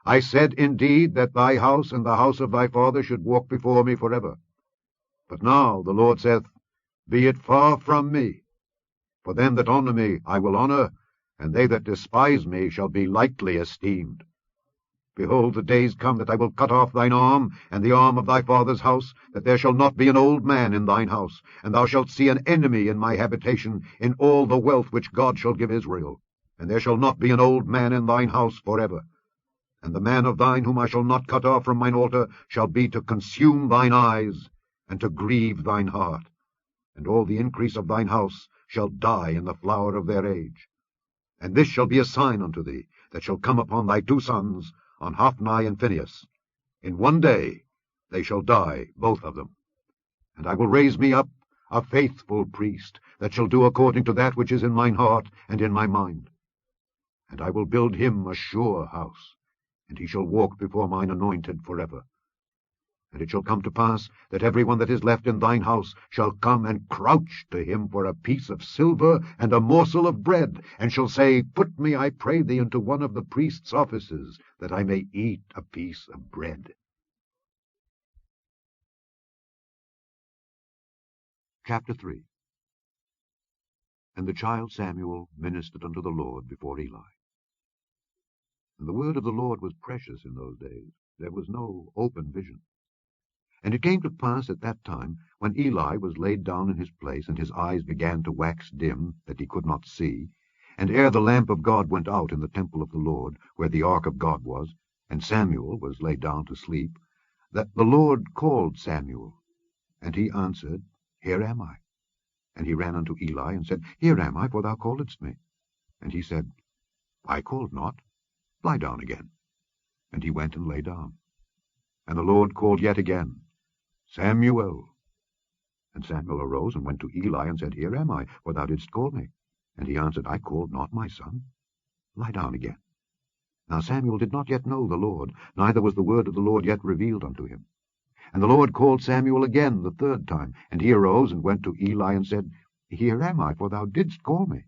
I said indeed that thy house and the house of thy father should walk before me forever. But now the Lord saith, Be it far from me. For them that honour me I will honour, and they that despise me shall be lightly esteemed. Behold, the days come that I will cut off thine arm, and the arm of thy father's house, that there shall not be an old man in thine house, and thou shalt see an enemy in my habitation, in all the wealth which God shall give Israel. And there shall not be an old man in thine house forever. And the man of thine whom I shall not cut off from mine altar shall be to consume thine eyes, and to grieve thine heart. And all the increase of thine house shall die in the flower of their age. And this shall be a sign unto thee, that shall come upon thy two sons, on Hophni and Phinehas. In one day they shall die, both of them. And I will raise me up a faithful priest, that shall do according to that which is in mine heart and in my mind. And I will build him a sure house, and he shall walk before mine anointed forever. And it shall come to pass that every one that is left in thine house shall come and crouch to him for a piece of silver and a morsel of bread, and shall say, Put me, I pray thee, into one of the priest's offices, that I may eat a piece of bread. Chapter 3. And the child Samuel ministered unto the Lord before Eli. And the word of the Lord was precious in those days. There was no open vision. And it came to pass at that time, when Eli was laid down in his place, and his eyes began to wax dim, that he could not see, and ere the lamp of God went out in the temple of the Lord, where the ark of God was, and Samuel was laid down to sleep, that the Lord called Samuel. And he answered, Here am I. And he ran unto Eli, and said, Here am I, for thou calledst me. And he said, I called not. Lie down again. And he went and lay down. And the Lord called yet again, Samuel. And Samuel arose and went to Eli, and said, Here am I, for thou didst call me. And he answered, I called not, my son. Lie down again. Now Samuel did not yet know the Lord, neither was the word of the Lord yet revealed unto him. And the Lord called Samuel again the third time. And he arose and went to Eli, and said, Here am I, for thou didst call me.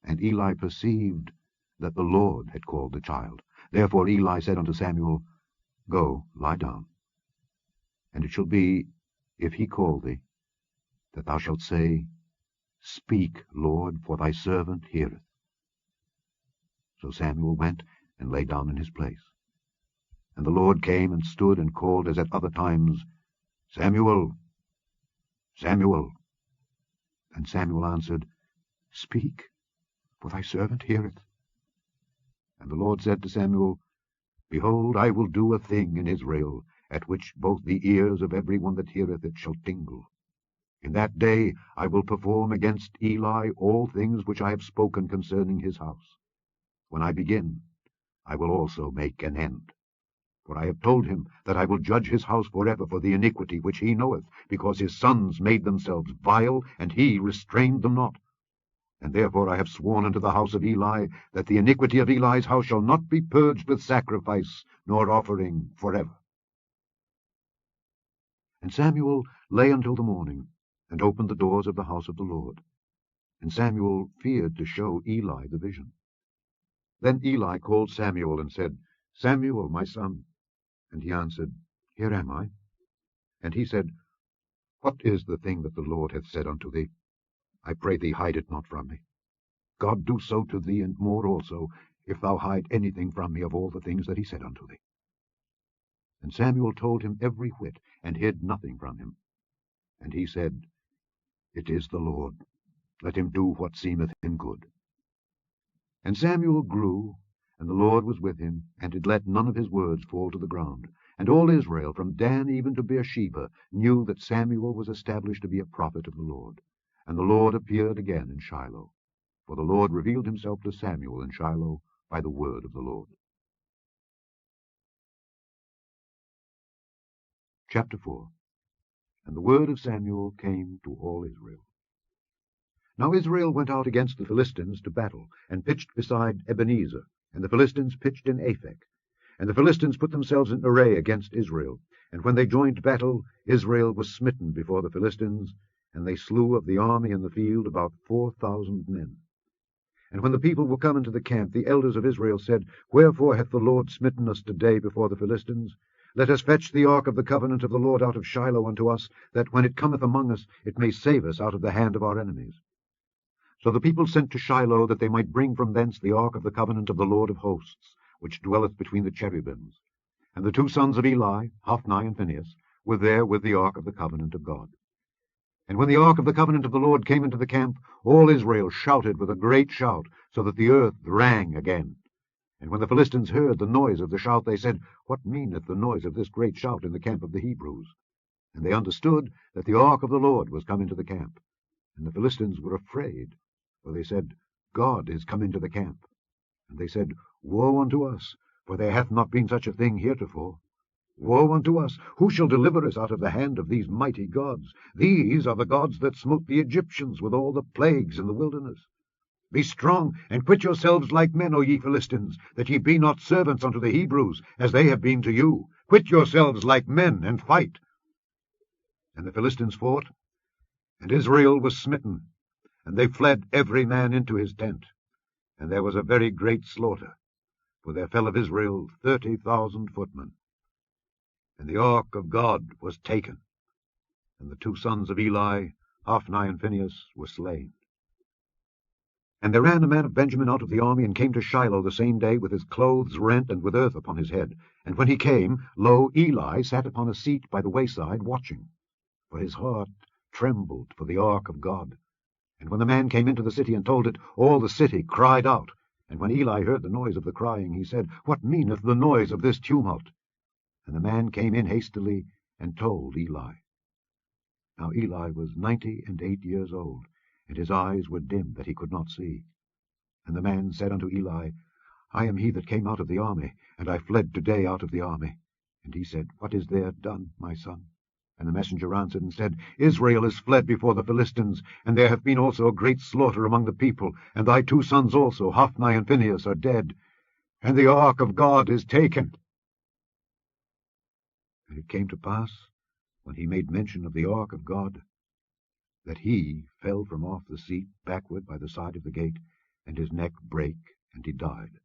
And Eli perceived that the Lord had called the child. Therefore Eli said unto Samuel, Go, lie down. And it shall be, if he call thee, that thou shalt say, Speak, Lord, for thy servant heareth. So Samuel went and lay down in his place. And the Lord came and stood and called as at other times, Samuel, Samuel. And Samuel answered, Speak, for thy servant heareth. And the Lord said to Samuel, Behold, I will do a thing in Israel, at which both the ears of every one that heareth it shall tingle. In that day I will perform against Eli all things which I have spoken concerning his house. When I begin, I will also make an end. For I have told him that I will judge his house forever for the iniquity which he knoweth, because his sons made themselves vile, and he restrained them not. And therefore I have sworn unto the house of Eli, that the iniquity of Eli's house shall not be purged with sacrifice, nor offering forever. And Samuel lay until the morning, and opened the doors of the house of the Lord. And Samuel feared to show Eli the vision. Then Eli called Samuel, and said, Samuel, my son. And he answered, Here am I. And he said, What is the thing that the Lord hath said unto thee? I pray thee, hide it not from me. God do so to thee, and more also, if thou hide anything from me of all the things that he said unto thee. And Samuel told him every whit, and hid nothing from him. And he said, It is the Lord. Let him do what seemeth him good. And Samuel grew, and the Lord was with him, and did let none of his words fall to the ground. And all Israel, from Dan even to Beersheba, knew that Samuel was established to be a prophet of the Lord. And the Lord appeared again in Shiloh. For the Lord revealed himself to Samuel in Shiloh by the word of the Lord. Chapter 4. And the word of Samuel came to all Israel. Now Israel went out against the Philistines to battle, and pitched beside Ebenezer, and the Philistines pitched in Aphek. And the Philistines put themselves in array against Israel. And when they joined battle, Israel was smitten before the Philistines, and they slew of the army in the field about 4,000 men. And when the people were come into the camp, the elders of Israel said, Wherefore hath the Lord smitten us today before the Philistines? Let us fetch the ark of the covenant of the Lord out of Shiloh unto us, that when it cometh among us, it may save us out of the hand of our enemies. So the people sent to Shiloh, that they might bring from thence the ark of the covenant of the Lord of hosts, which dwelleth between the cherubims. And the two sons of Eli, Hophni and Phinehas, were there with the ark of the covenant of God. And when the ark of the covenant of the Lord came into the camp, all Israel shouted with a great shout, so that the earth rang again. And when the Philistines heard the noise of the shout, they said, What meaneth the noise of this great shout in the camp of the Hebrews? And they understood that the ark of the Lord was come into the camp. And the Philistines were afraid, for they said, God is come into the camp. And they said, Woe unto us, for there hath not been such a thing heretofore. Woe unto us! Who shall deliver us out of the hand of these mighty gods? These are the gods that smote the Egyptians with all the plagues in the wilderness. Be strong, and quit yourselves like men, O ye Philistines, that ye be not servants unto the Hebrews, as they have been to you. Quit yourselves like men, and fight. And the Philistines fought, and Israel was smitten, and they fled every man into his tent. And there was a very great slaughter, for there fell of Israel 30,000 footmen. And the ark of God was taken, and the two sons of Eli, Hophni and Phinehas, were slain. And there ran a man of Benjamin out of the army, and came to Shiloh the same day, with his clothes rent, and with earth upon his head. And when he came, lo, Eli sat upon a seat by the wayside, watching. For his heart trembled for the ark of God. And when the man came into the city and told it, all the city cried out. And when Eli heard the noise of the crying, he said, What meaneth the noise of this tumult? And the man came in hastily, and told Eli. Now Eli was 98 years old, and his eyes were dim, that he could not see. And the man said unto Eli, I am he that came out of the army, and I fled today out of the army. And he said, What is there done, my son? And the messenger answered and said, Israel is fled before the Philistines, and there hath been also a great slaughter among the people, and thy two sons also, Hophni and Phinehas, are dead, and the ark of God is taken. And it came to pass, when he made mention of the ark of God, that he fell from off the seat backward by the side of the gate, and his neck brake, and he died.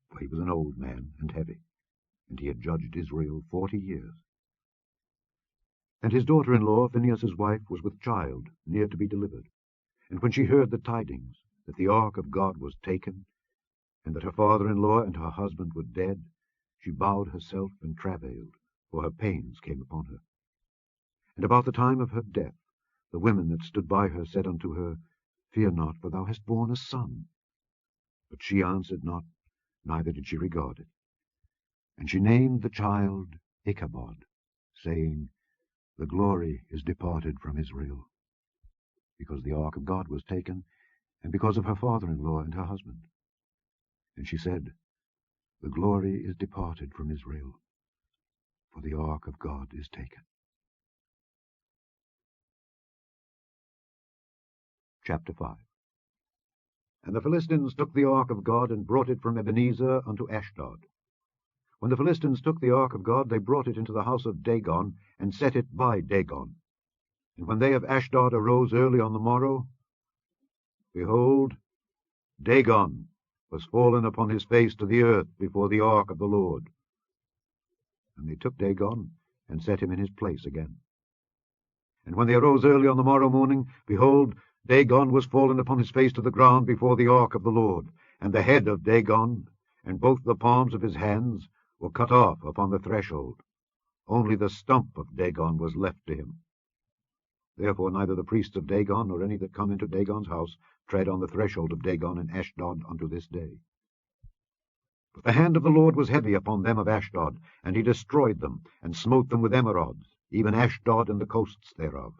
For he was an old man and heavy, and he had judged Israel 40 years. And his daughter-in-law, Phinehas' wife, was with child, near to be delivered. And when she heard the tidings, that the ark of God was taken, and that her father-in-law and her husband were dead, she bowed herself and travailed, for her pains came upon her. And about the time of her death, the women that stood by her said unto her, Fear not, for thou hast borne a son. But she answered not, neither did she regard it. And she named the child Ichabod, saying, The glory is departed from Israel, because the ark of God was taken, and because of her father-in-law and her husband. And she said, The glory is departed from Israel, for the ark of God is taken. Chapter 5. And the Philistines took the ark of God, and brought it from Ebenezer unto Ashdod. When the Philistines took the ark of God, they brought it into the house of Dagon, and set it by Dagon. And when they of Ashdod arose early on the morrow, behold, Dagon was fallen upon his face to the earth before the ark of the Lord. And they took Dagon, and set him in his place again. And when they arose early on the morrow morning, behold, Dagon was fallen upon his face to the ground before the ark of the Lord. And the head of Dagon, and both the palms of his hands, were cut off upon the threshold. Only the stump of Dagon was left to him. Therefore neither the priests of Dagon, nor any that come into Dagon's house, tread on the threshold of Dagon in Ashdod unto this day. But the hand of the Lord was heavy upon them of Ashdod, and he destroyed them, and smote them with emerods, even Ashdod and the coasts thereof.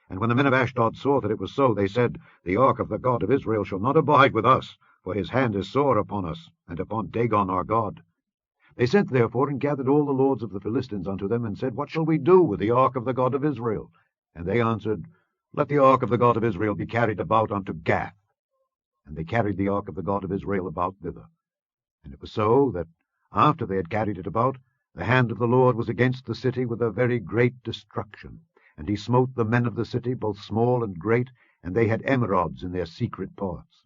And when the men of Ashdod saw that it was so, they said, The ark of the God of Israel shall not abide with us, for his hand is sore upon us, and upon Dagon our God. They sent therefore and gathered all the lords of the Philistines unto them, and said, What shall we do with the ark of the God of Israel? And they answered, Let the ark of the God of Israel be carried about unto Gath. And they carried the ark of the God of Israel about thither. And it was so, that after they had carried it about, the hand of the Lord was against the city with a very great destruction. And he smote the men of the city, both small and great, and they had emerods in their secret parts.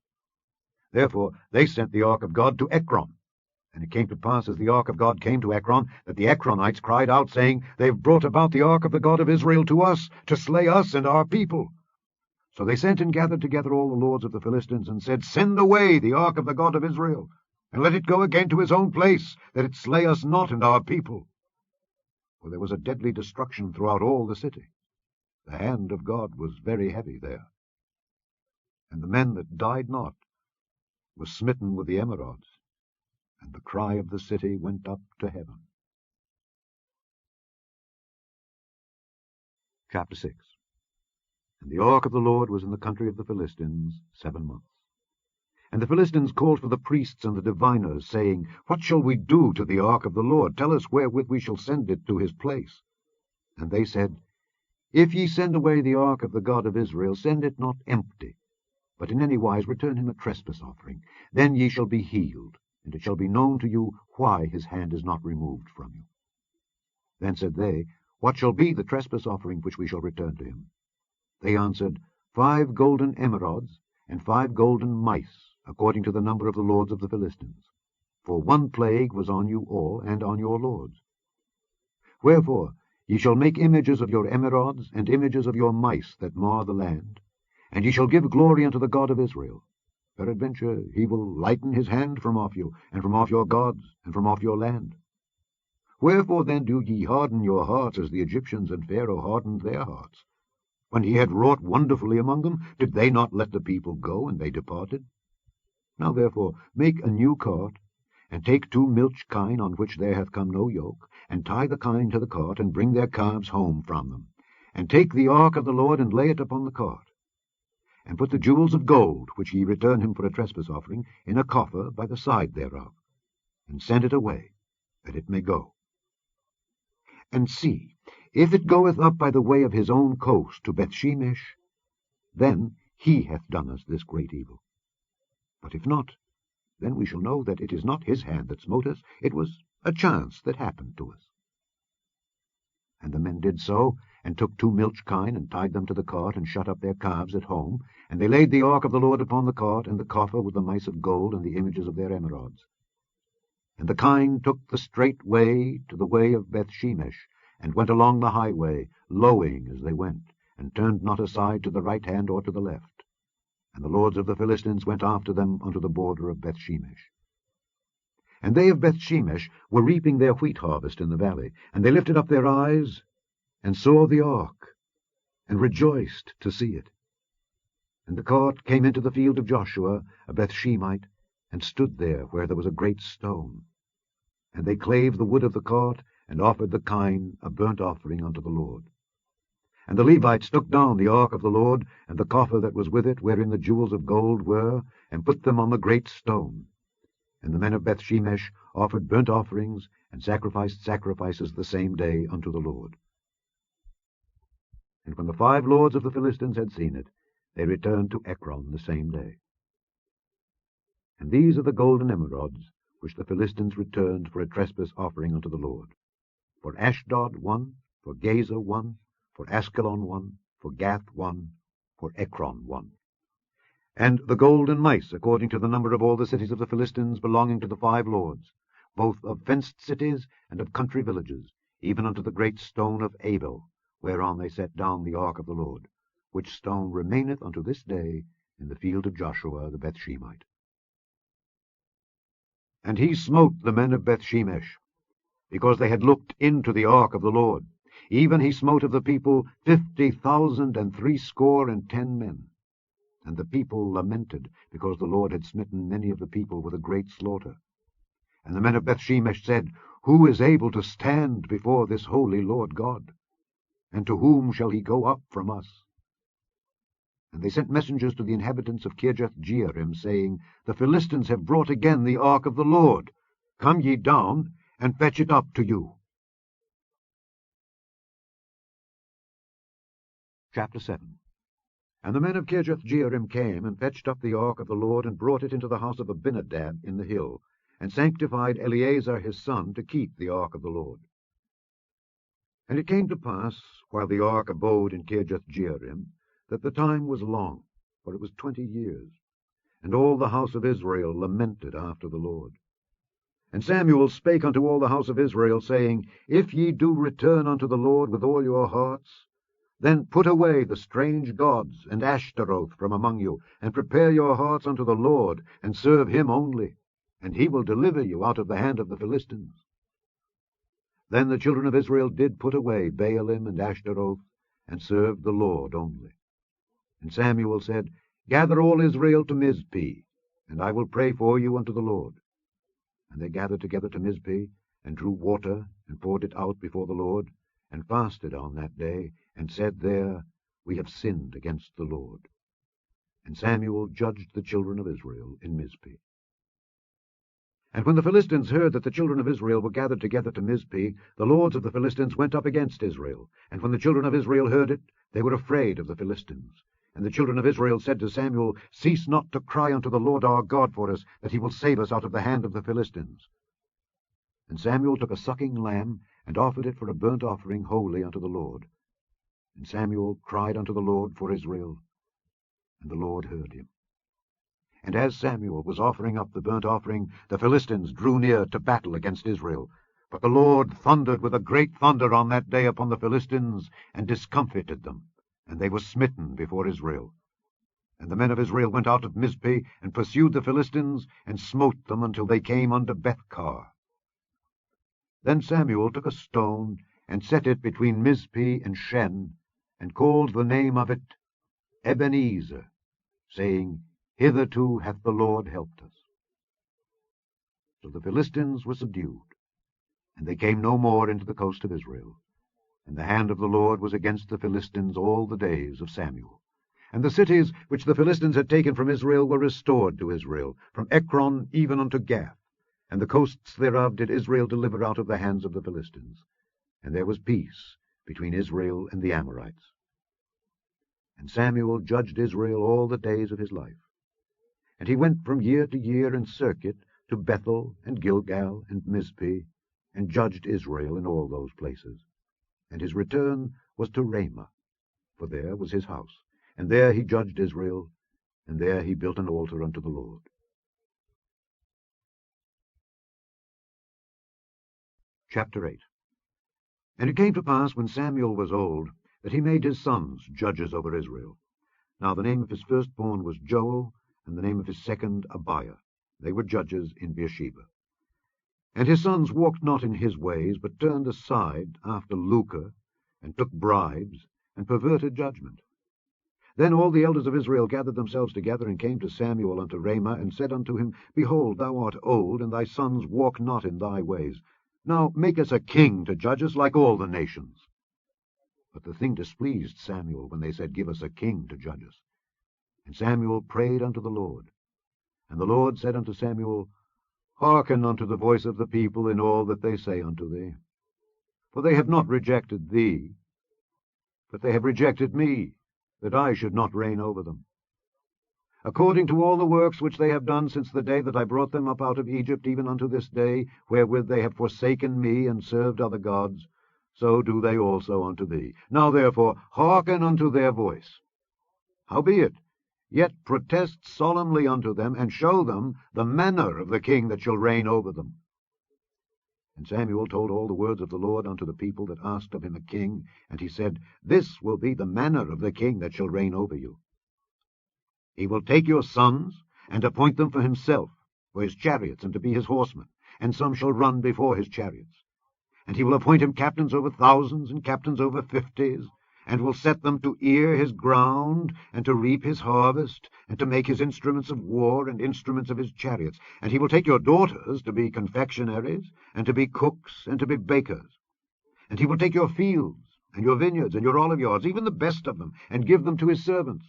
Therefore they sent the ark of God to Ekron. And it came to pass, as the ark of God came to Ekron, that the Ekronites cried out, saying, They have brought about the ark of the God of Israel to us, to slay us and our people. So they sent and gathered together all the lords of the Philistines, and said, Send away the ark of the God of Israel, and let it go again to his own place, that it slay us not and our people. For there was a deadly destruction throughout all the city. The hand of God was very heavy there. And the men that died not were smitten with the emerods, and the cry of the city went up to heaven. Chapter 6. And the ark of the Lord was in the country of the Philistines 7 months. And the Philistines called for the priests and the diviners, saying, What shall we do to the ark of the Lord? Tell us wherewith we shall send it to his place. And they said, If ye send away the ark of the God of Israel, send it not empty, but in any wise return him a trespass offering. Then ye shall be healed, and it shall be known to you why his hand is not removed from you. Then said they, What shall be the trespass offering which we shall return to him? They answered, 5 golden emerods, and 5 golden mice, according to the number of the lords of the Philistines. For one plague was on you all, and on your lords. Wherefore ye shall make images of your emerods, and images of your mice that mar the land, and ye shall give glory unto the God of Israel. Peradventure he will lighten his hand from off you, and from off your gods, and from off your land. Wherefore then do ye harden your hearts, as the Egyptians and Pharaoh hardened their hearts? When he had wrought wonderfully among them, did they not let the people go, and they departed? Now therefore make a new cart, and take 2 milch kine on which there hath come no yoke, and tie the kine to the cart, and bring their calves home from them. And take the ark of the Lord, and lay it upon the cart. And put the jewels of gold, which ye return him for a trespass offering, in a coffer by the side thereof, and send it away, that it may go. And see, if it goeth up by the way of his own coast to Bethshemesh, then he hath done us this great evil. But if not, then we shall know that it is not his hand that smote us, it was a chance that happened to us. And the men did so, and took 2 milch kine, and tied them to the cart, and shut up their calves at home. And they laid the ark of the Lord upon the cart, and the coffer with the mice of gold, and the images of their emerods. And the kine took the straight way to the way of Bethshemesh, and went along the highway, lowing as they went, and turned not aside to the right hand or to the left. And the lords of the Philistines went after them unto the border of Bethshemesh. And they of Bethshemesh were reaping their wheat harvest in the valley, and they lifted up their eyes, and saw the ark, and rejoiced to see it. And the cart came into the field of Joshua, a Bethshemite, and stood there where there was a great stone. And they clave the wood of the cart, and offered the kine a burnt offering unto the Lord. And the Levites took down the ark of the Lord, and the coffer that was with it, wherein the jewels of gold were, and put them on the great stone. And the men of Bethshemesh offered burnt offerings, and sacrificed sacrifices the same day unto the Lord. And when the 5 lords of the Philistines had seen it, they returned to Ekron the same day. And these are the golden emerods, which the Philistines returned for a trespass offering unto the Lord. For Ashdod 1, for Gaza 1, for Askelon 1, for Gath 1, for Ekron 1. And the golden mice, according to the number of all the cities of the Philistines belonging to the 5 lords, both of fenced cities and of country villages, even unto the great stone of Abel, whereon they set down the ark of the Lord, which stone remaineth unto this day in the field of Joshua the Bethshemite. And he smote the men of Bethshemesh, because they had looked into the ark of the Lord. Even he smote of the people 50,060 men. And the people lamented, because the Lord had smitten many of the people with a great slaughter. And the men of Bethshemesh said, Who is able to stand before this holy Lord God? And to whom shall he go up from us? And they sent messengers to the inhabitants of Kirjath-jearim, saying, The Philistines have brought again the ark of the Lord. Come ye down, and fetch it up to you. Chapter 7. And the men of Kirjath-jearim came, and fetched up the ark of the Lord, and brought it into the house of Abinadab in the hill, and sanctified Eleazar his son to keep the ark of the Lord. And it came to pass, while the ark abode in Kirjath-jearim, that the time was long, for it was 20 years. And all the house of Israel lamented after the Lord. And Samuel spake unto all the house of Israel, saying, If ye do return unto the Lord with all your hearts, then put away the strange gods and Ashtaroth from among you, and prepare your hearts unto the Lord, and serve him only, and he will deliver you out of the hand of the Philistines. Then the children of Israel did put away Baalim and Ashtaroth, and served the Lord only. And Samuel said, Gather all Israel to Mizpeh, and I will pray for you unto the Lord. And they gathered together to Mizpeh, and drew water, and poured it out before the Lord, and fasted on that day, and said there, We have sinned against the Lord. And Samuel judged the children of Israel in Mizpeh. And when the Philistines heard that the children of Israel were gathered together to Mizpeh, the lords of the Philistines went up against Israel. And when the children of Israel heard it, they were afraid of the Philistines. And the children of Israel said to Samuel, Cease not to cry unto the Lord our God for us, that he will save us out of the hand of the Philistines. And Samuel took a sucking lamb, and offered it for a burnt offering holy unto the Lord. And Samuel cried unto the Lord for Israel, and the Lord heard him. And as Samuel was offering up the burnt offering, the Philistines drew near to battle against Israel. But the Lord thundered with a great thunder on that day upon the Philistines, and discomfited them, and they were smitten before Israel. And the men of Israel went out of Mizpeh, and pursued the Philistines, and smote them until they came unto Bethkar. Then Samuel took a stone, and set it between Mizpeh and Shen, and called the name of it Ebenezer, saying, Hitherto hath the Lord helped us. So the Philistines were subdued, and they came no more into the coast of Israel. And the hand of the Lord was against the Philistines all the days of Samuel. And the cities which the Philistines had taken from Israel were restored to Israel, from Ekron even unto Gath. And the coasts thereof did Israel deliver out of the hands of the Philistines. And there was peace between Israel and the Amorites. And Samuel judged Israel all the days of his life. And he went from year to year in circuit to Bethel and Gilgal and Mizpeh, and judged Israel in all those places. And his return was to Ramah, for there was his house. And there he judged Israel, and there he built an altar unto the Lord. Chapter 8. And it came to pass, when Samuel was old, that he made his sons judges over Israel. Now the name of his firstborn was Joel, and the name of his second Abiah. They were judges in Beersheba. And his sons walked not in his ways, but turned aside after lucre, and took bribes, and perverted judgment. Then all the elders of Israel gathered themselves together, and came to Samuel unto Ramah, and said unto him, Behold, thou art old, and thy sons walk not in thy ways. Now make us a king to judge us like all the nations. But the thing displeased Samuel, when they said, Give us a king to judge us. And Samuel prayed unto the Lord. And the Lord said unto Samuel, Hearken unto the voice of the people in all that they say unto thee. For they have not rejected thee, but they have rejected me, that I should not reign over them. According to all the works which they have done since the day that I brought them up out of Egypt, even unto this day, wherewith they have forsaken me, and served other gods, so do they also unto thee. Now therefore hearken unto their voice. Howbeit, yet protest solemnly unto them, and show them the manner of the king that shall reign over them. And Samuel told all the words of the Lord unto the people that asked of him a king, and he said, This will be the manner of the king that shall reign over you. He will take your sons, and appoint them for himself, for his chariots, and to be his horsemen, and some shall run before his chariots. And he will appoint him captains over thousands, and captains over 50s, and will set them to ear his ground, and to reap his harvest, and to make his instruments of war, and instruments of his chariots. And he will take your daughters to be confectionaries, and to be cooks, and to be bakers. And he will take your fields, and your vineyards, and your olive yards, even the best of them, and give them to his servants.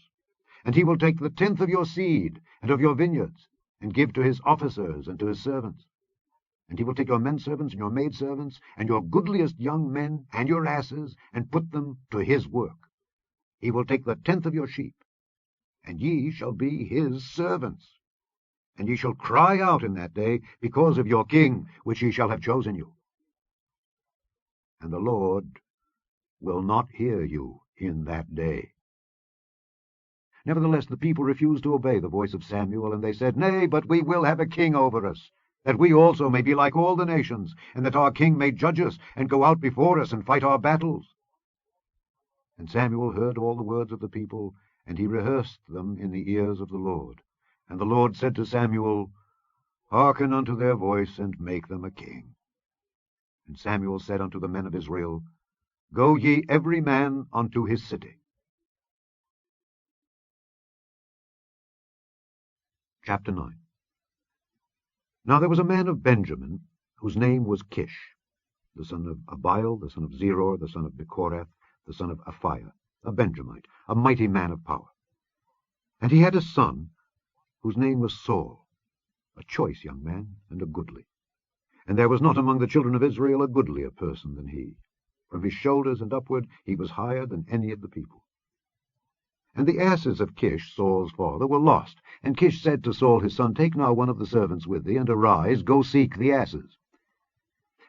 And he will take the tenth of your seed, and of your vineyards, and give to his officers, and to his servants. And he will take your menservants and your maidservants, and your goodliest young men, and your asses, and put them to his work. He will take the tenth of your sheep, and ye shall be his servants. And ye shall cry out in that day because of your king, which ye shall have chosen you. And the Lord will not hear you in that day. Nevertheless the people refused to obey the voice of Samuel, and they said, Nay, but we will have a king over us, that we also may be like all the nations, and that our king may judge us, and go out before us, and fight our battles. And Samuel heard all the words of the people, and he rehearsed them in the ears of the Lord. And the Lord said to Samuel, Hearken unto their voice, and make them a king. And Samuel said unto the men of Israel, Go ye every man unto his city. Chapter 9. Now there was a man of Benjamin, whose name was Kish, the son of Abiel, the son of Zeror, the son of Bechorath, the son of Aphiah, a Benjamite, a mighty man of power. And he had a son, whose name was Saul, a choice young man, and a goodly. And there was not among the children of Israel a goodlier person than he. From his shoulders and upward he was higher than any of the people. And the asses of Kish, Saul's father, were lost. And Kish said to Saul his son, Take now one of the servants with thee, and arise, go seek the asses.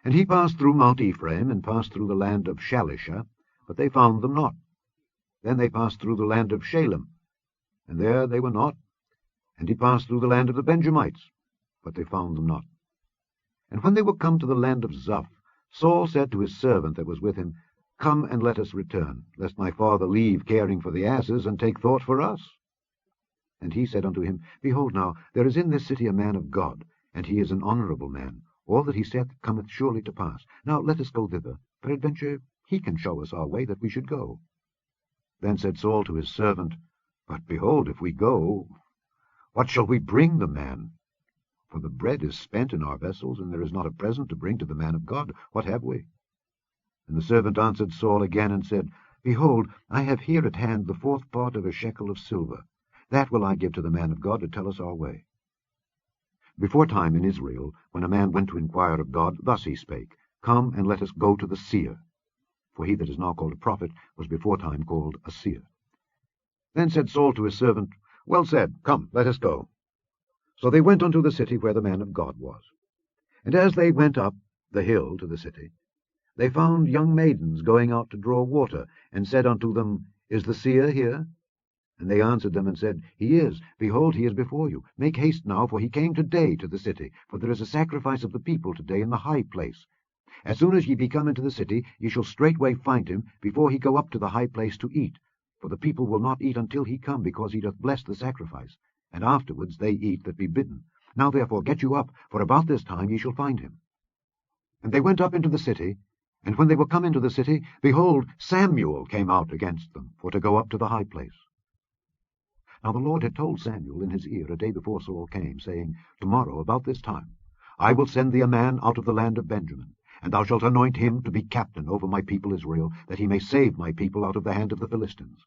And he passed through Mount Ephraim, and passed through the land of Shalisha, but they found them not. Then they passed through the land of Shalem, and there they were not. And he passed through the land of the Benjamites, but they found them not. And when they were come to the land of Zuph, Saul said to his servant that was with him, Come and let us return, lest my father leave caring for the asses, and take thought for us. And he said unto him, Behold now, there is in this city a man of God, and he is an honourable man. All that he saith cometh surely to pass. Now let us go thither. Peradventure he can show us our way that we should go. Then said Saul to his servant, But behold, if we go, what shall we bring the man? For the bread is spent in our vessels, and there is not a present to bring to the man of God. What have we? And the servant answered Saul again, and said, Behold, I have here at hand the fourth part of a shekel of silver. That will I give to the man of God to tell us our way. Before time in Israel, when a man went to inquire of God, thus he spake, Come and let us go to the seer. For he that is now called a prophet was before time called a seer. Then said Saul to his servant, Well said, come, let us go. So they went unto the city where the man of God was. And as they went up the hill to the city, they found young maidens going out to draw water, and said unto them, Is the seer here? And they answered them and said, He is. Behold, he is before you. Make haste now, for he came today to the city. For there is a sacrifice of the people today in the high place. As soon as ye be come into the city, ye shall straightway find him, before he go up to the high place to eat. For the people will not eat until he come, because he doth bless the sacrifice. And afterwards they eat that be bidden. Now therefore get you up, for about this time ye shall find him. And they went up into the city, and when they were come into the city, behold, Samuel came out against them, for to go up to the high place. Now the Lord had told Samuel in his ear a day before Saul came, saying, Tomorrow, about this time, I will send thee a man out of the land of Benjamin, and thou shalt anoint him to be captain over my people Israel, that he may save my people out of the hand of the Philistines.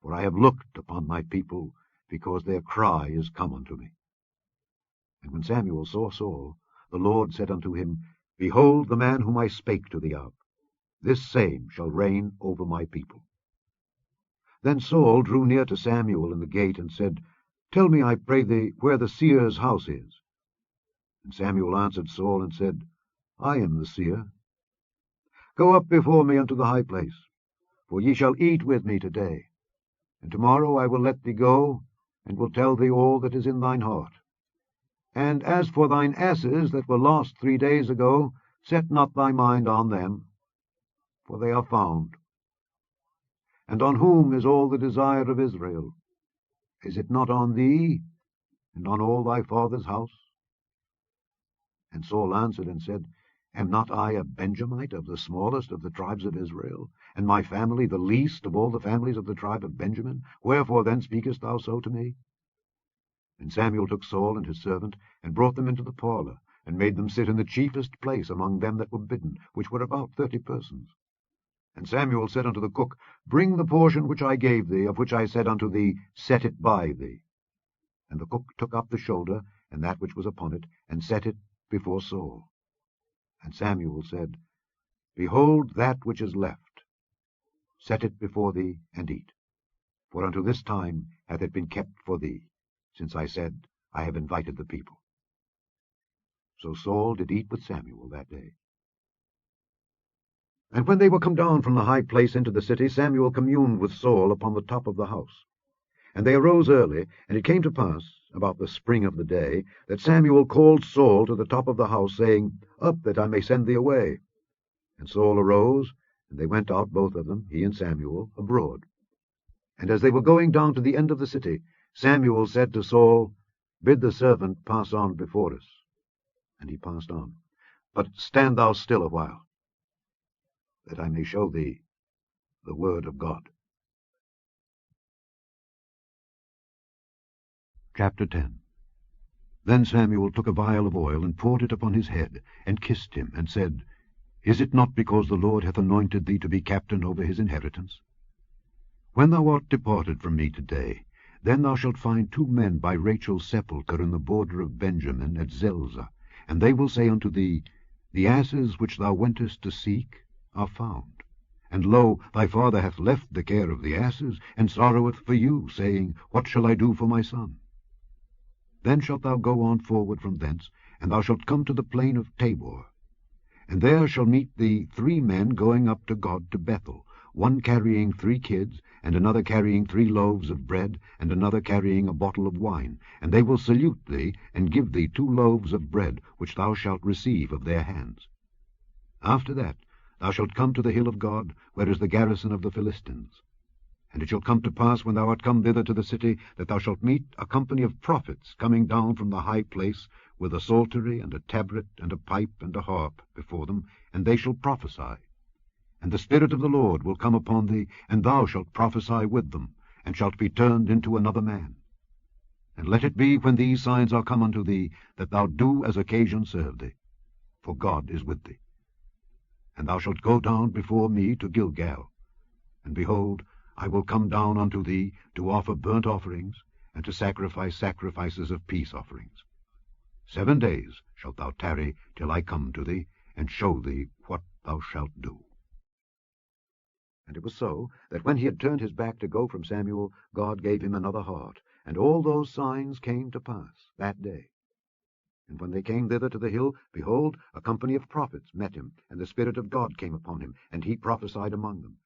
For I have looked upon my people, because their cry is come unto me. And when Samuel saw Saul, the Lord said unto him, Behold the man whom I spake to thee of. This same shall reign over my people. Then Saul drew near to Samuel in the gate, and said, Tell me, I pray thee, where the seer's house is. And Samuel answered Saul, and said, I am the seer. Go up before me unto the high place, for ye shall eat with me today. And tomorrow I will let thee go, and will tell thee all that is in thine heart. And as for thine asses that were lost 3 days ago, set not thy mind on them, for they are found. And on whom is all the desire of Israel? Is it not on thee, and on all thy father's house? And Saul answered and said, Am not I a Benjamite of the smallest of the tribes of Israel, and my family the least of all the families of the tribe of Benjamin? Wherefore then speakest thou so to me? And Samuel took Saul and his servant, and brought them into the parlour, and made them sit in the chiefest place among them that were bidden, which were about 30 persons. And Samuel said unto the cook, Bring the portion which I gave thee, of which I said unto thee, Set it by thee. And the cook took up the shoulder, and that which was upon it, and set it before Saul. And Samuel said, Behold that which is left. Set it before thee, and eat. For unto this time hath it been kept for thee, since I said, I have invited the people. So Saul did eat with Samuel that day. And when they were come down from the high place into the city, Samuel communed with Saul upon the top of the house. And they arose early, and it came to pass, about the spring of the day, that Samuel called Saul to the top of the house, saying, Up, that I may send thee away. And Saul arose, and they went out both of them, he and Samuel, abroad. And as they were going down to the end of the city, Samuel said to Saul, Bid the servant pass on before us. And he passed on. But stand thou still a while, that I may show thee the word of God. Chapter 10. Then Samuel took a vial of oil, and poured it upon his head, and kissed him, and said, Is it not because the Lord hath anointed thee to be captain over his inheritance? When thou art departed from me today, then thou shalt find 2 men by Rachel's sepulchre in the border of Benjamin at Zelzah, and they will say unto thee, The asses which thou wentest to seek are found. And lo, thy father hath left the care of the asses, and sorroweth for you, saying, What shall I do for my son? Then shalt thou go on forward from thence, and thou shalt come to the plain of Tabor. And there shall meet thee 3 men going up to God to Bethel, one carrying 3 kids, and another carrying 3 loaves of bread, and another carrying a bottle of wine. And they will salute thee, and give thee 2 loaves of bread, which thou shalt receive of their hands. After that thou shalt come to the hill of God, where is the garrison of the Philistines. And it shall come to pass, when thou art come thither to the city, that thou shalt meet a company of prophets coming down from the high place, with a psaltery, and a tabret, and a pipe, and a harp before them, and they shall prophesy. And the Spirit of the Lord will come upon thee, and thou shalt prophesy with them, and shalt be turned into another man. And let it be, when these signs are come unto thee, that thou do as occasion serve thee, for God is with thee. And thou shalt go down before me to Gilgal. And behold, I will come down unto thee to offer burnt offerings, and to sacrifice sacrifices of peace offerings. 7 days shalt thou tarry till I come to thee, and show thee what thou shalt do. And it was so, that when he had turned his back to go from Samuel, God gave him another heart, and all those signs came to pass that day. And when they came thither to the hill, behold, a company of prophets met him, and the Spirit of God came upon him, and he prophesied among them.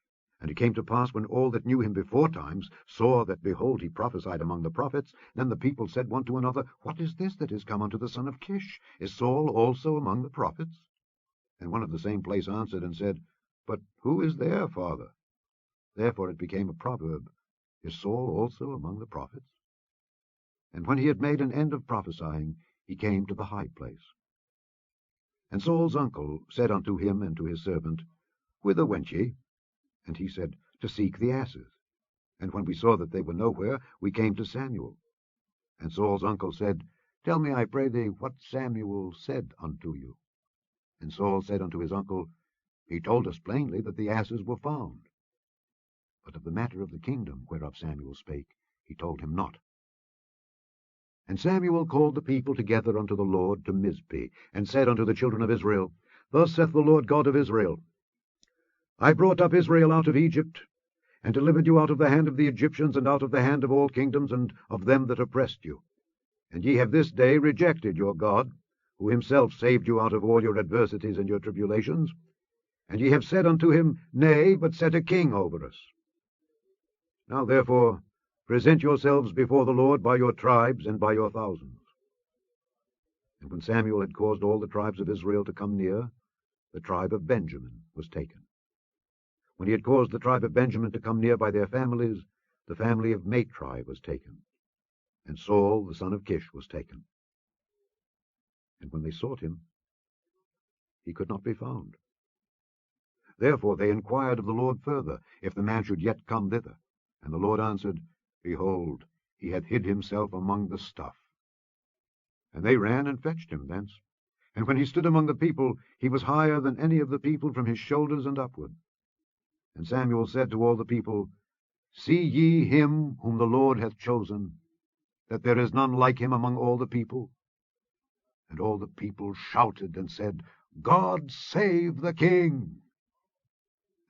And it came to pass, when all that knew him before times saw that, behold, he prophesied among the prophets, then the people said one to another, What is this that is come unto the son of Kish? Is Saul also among the prophets? And one of the same place answered and said, But who is their father? Therefore it became a proverb, Is Saul also among the prophets? And when he had made an end of prophesying, he came to the high place. And Saul's uncle said unto him and to his servant, Whither went ye? And he said, To seek the asses. And when we saw that they were nowhere, we came to Samuel. And Saul's uncle said, Tell me, I pray thee, what Samuel said unto you. And Saul said unto his uncle, He told us plainly that the asses were found. But of the matter of the kingdom whereof Samuel spake, he told him not. And Samuel called the people together unto the Lord to Mizpeh, and said unto the children of Israel, Thus saith the Lord God of Israel, I brought up Israel out of Egypt, and delivered you out of the hand of the Egyptians, and out of the hand of all kingdoms, and of them that oppressed you. And ye have this day rejected your God, who himself saved you out of all your adversities and your tribulations. And ye have said unto him, Nay, but set a king over us. Now therefore present yourselves before the Lord by your tribes and by your thousands. And when Samuel had caused all the tribes of Israel to come near, the tribe of Benjamin was taken. When he had caused the tribe of Benjamin to come near by their families, the family of Matri was taken, and Saul the son of Kish was taken. And when they sought him, he could not be found. Therefore they inquired of the Lord further, if the man should yet come thither. And the Lord answered, Behold, he hath hid himself among the stuff. And they ran and fetched him thence. And when he stood among the people, he was higher than any of the people from his shoulders and upward. And Samuel said to all the people, See ye him whom the Lord hath chosen, that there is none like him among all the people? And all the people shouted and said, God save the king.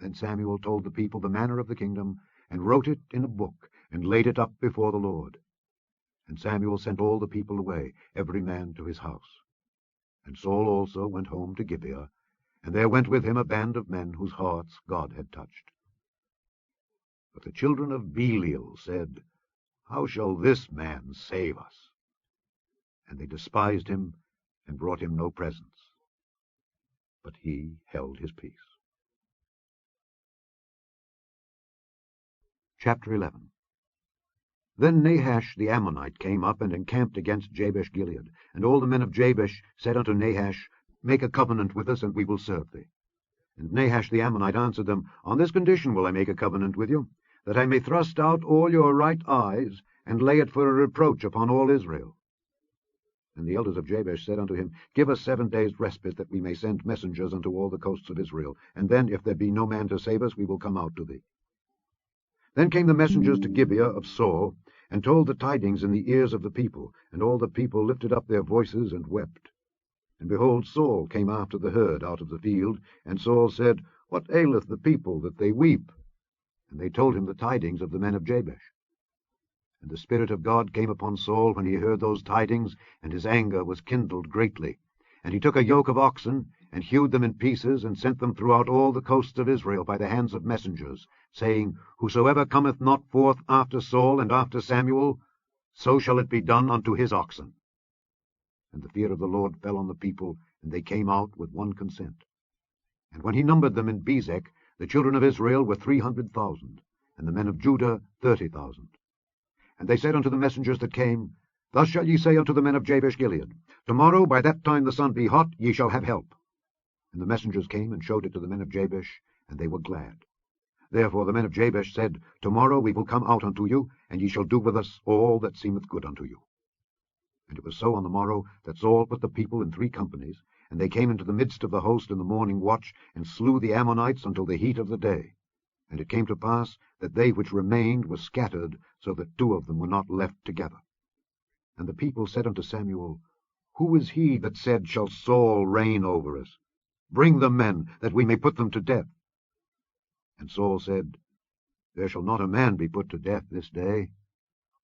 Then Samuel told the people the manner of the kingdom, and wrote it in a book, and laid it up before the Lord. And Samuel sent all the people away, every man to his house. And Saul also went home to Gibeah, and there went with him a band of men whose hearts God had touched. But the children of Belial said, How shall this man save us? And they despised him, and brought him no presents. But he held his peace. Chapter 11. Then Nahash the Ammonite came up and encamped against Jabesh-Gilead. And all the men of Jabesh said unto Nahash, Make a covenant with us, and we will serve thee. And Nahash the Ammonite answered them, On this condition will I make a covenant with you, that I may thrust out all your right eyes, and lay it for a reproach upon all Israel. And the elders of Jabesh said unto him, Give us 7 days' respite, that we may send messengers unto all the coasts of Israel, and then, if there be no man to save us, we will come out to thee. Then came the messengers to Gibeah of Saul, and told the tidings in the ears of the people, and all the people lifted up their voices and wept. And behold, Saul came after the herd out of the field, and Saul said, What aileth the people that they weep? And they told him the tidings of the men of Jabesh. And the Spirit of God came upon Saul when he heard those tidings, and his anger was kindled greatly. And he took a yoke of oxen, and hewed them in pieces, and sent them throughout all the coasts of Israel by the hands of messengers, saying, Whosoever cometh not forth after Saul and after Samuel, so shall it be done unto his oxen. And the fear of the Lord fell on the people, and they came out with one consent. And when he numbered them in Bezek, the children of Israel were 300,000, and the men of Judah 30,000. And they said unto the messengers that came, Thus shall ye say unto the men of Jabesh-Gilead, Tomorrow by that time the sun be hot, ye shall have help. And the messengers came and showed it to the men of Jabesh, and they were glad. Therefore the men of Jabesh said, Tomorrow we will come out unto you, and ye shall do with us all that seemeth good unto you. And it was so on the morrow, that Saul put the people in 3 companies, and they came into the midst of the host in the morning watch, and slew the Ammonites until the heat of the day. And it came to pass that they which remained were scattered, so that 2 of them were not left together. And the people said unto Samuel, Who is he that said, Shall Saul reign over us? Bring the men, that we may put them to death. And Saul said, There shall not a man be put to death this day,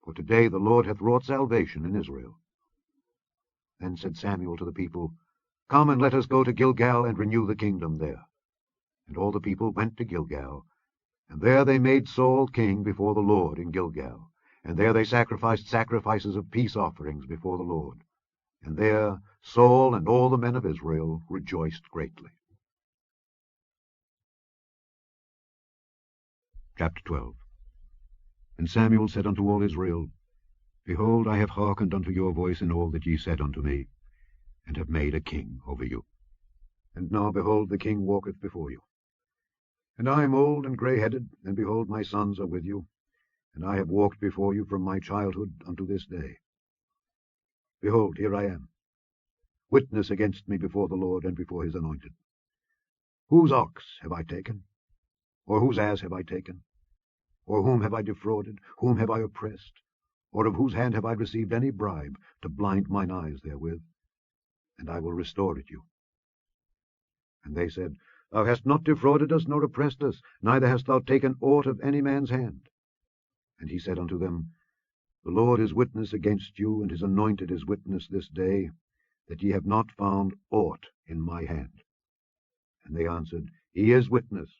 for today the Lord hath wrought salvation in Israel. Then said Samuel to the people, Come and let us go to Gilgal, and renew the kingdom there. And all the people went to Gilgal, and there they made Saul king before the Lord in Gilgal. And there they sacrificed sacrifices of peace offerings before the Lord. And there Saul and all the men of Israel rejoiced greatly. Chapter 12. And Samuel said unto all Israel, Behold, I have hearkened unto your voice in all that ye said unto me, and have made a king over you. And now, behold, the king walketh before you. And I am old and grey-headed, and behold, my sons are with you, and I have walked before you from my childhood unto this day. Behold, here I am. Witness against me before the Lord and before his anointed. Whose ox have I taken? Or whose ass have I taken? Or whom have I defrauded? Whom have I oppressed? Or of whose hand have I received any bribe to blind mine eyes therewith? And I will restore it you. And they said, Thou hast not defrauded us, nor oppressed us, neither hast thou taken aught of any man's hand. And he said unto them, The Lord is witness against you, and his anointed is witness this day, that ye have not found aught in my hand. And they answered, He is witness.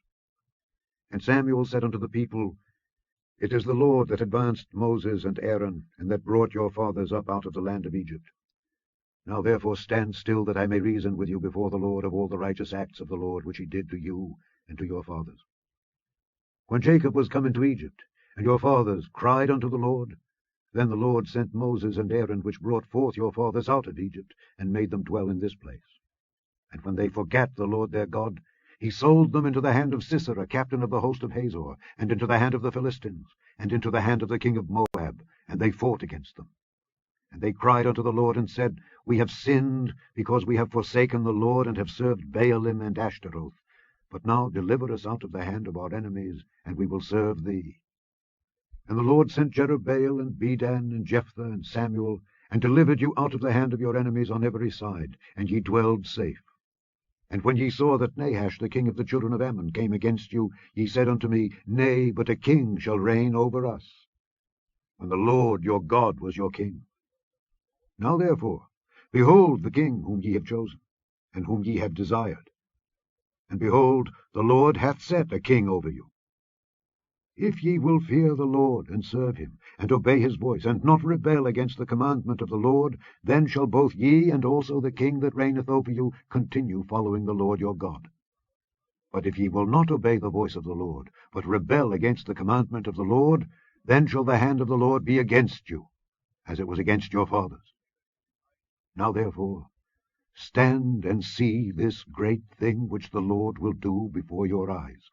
And Samuel said unto the people, It is the Lord that advanced Moses and Aaron, and that brought your fathers up out of the land of Egypt. Now therefore stand still, that I may reason with you before the Lord of all the righteous acts of the Lord, which he did to you and to your fathers. When Jacob was come into Egypt, and your fathers cried unto the Lord, then the Lord sent Moses and Aaron, which brought forth your fathers out of Egypt, and made them dwell in this place. And when they forgat the Lord their God, he sold them into the hand of Sisera, captain of the host of Hazor, and into the hand of the Philistines, and into the hand of the king of Moab, and they fought against them. And they cried unto the Lord, and said, We have sinned, because we have forsaken the Lord, and have served Baalim and Ashtaroth. But now deliver us out of the hand of our enemies, and we will serve thee. And the Lord sent Jerubbaal, and Bedan, and Jephthah, and Samuel, and delivered you out of the hand of your enemies on every side, and ye dwelled safe. And when ye saw that Nahash the king of the children of Ammon came against you, ye said unto me, Nay, but a king shall reign over us. And the Lord your God was your king. Now therefore, behold the king whom ye have chosen, and whom ye have desired. And behold, the Lord hath set a king over you. If ye will fear the Lord, and serve him, and obey his voice, and not rebel against the commandment of the Lord, then shall both ye and also the king that reigneth over you continue following the Lord your God. But if ye will not obey the voice of the Lord, but rebel against the commandment of the Lord, then shall the hand of the Lord be against you, as it was against your fathers. Now therefore, stand and see this great thing which the Lord will do before your eyes.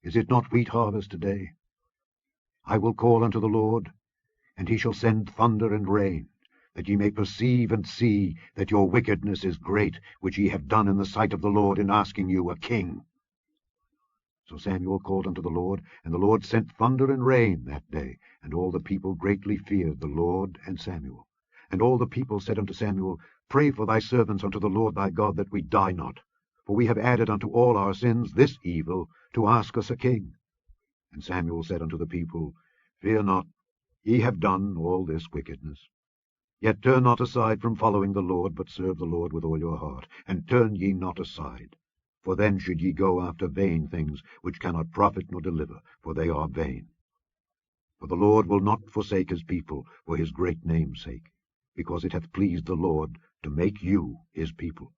Is it not wheat harvest today? I will call unto the Lord, and he shall send thunder and rain, that ye may perceive and see that your wickedness is great, which ye have done in the sight of the Lord in asking you a king. So Samuel called unto the Lord, and the Lord sent thunder and rain that day, and all the people greatly feared the Lord and Samuel. And all the people said unto Samuel, Pray for thy servants unto the Lord thy God, that we die not. For we have added unto all our sins this evil, to ask us a king. And Samuel said unto the people, Fear not, ye have done all this wickedness. Yet turn not aside from following the Lord, but serve the Lord with all your heart, and turn ye not aside. For then should ye go after vain things, which cannot profit nor deliver, for they are vain. For the Lord will not forsake his people for his great name's sake, because it hath pleased the Lord to make you his people.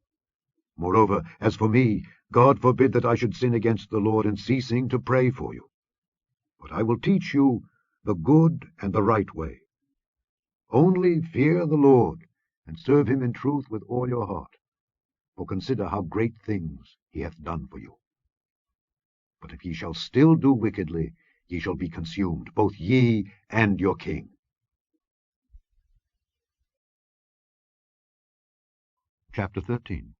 Moreover, as for me, God forbid that I should sin against the Lord in ceasing to pray for you. But I will teach you the good and the right way. Only fear the Lord, and serve him in truth with all your heart. For consider how great things he hath done for you. But if ye shall still do wickedly, ye shall be consumed, both ye and your king. Chapter 13.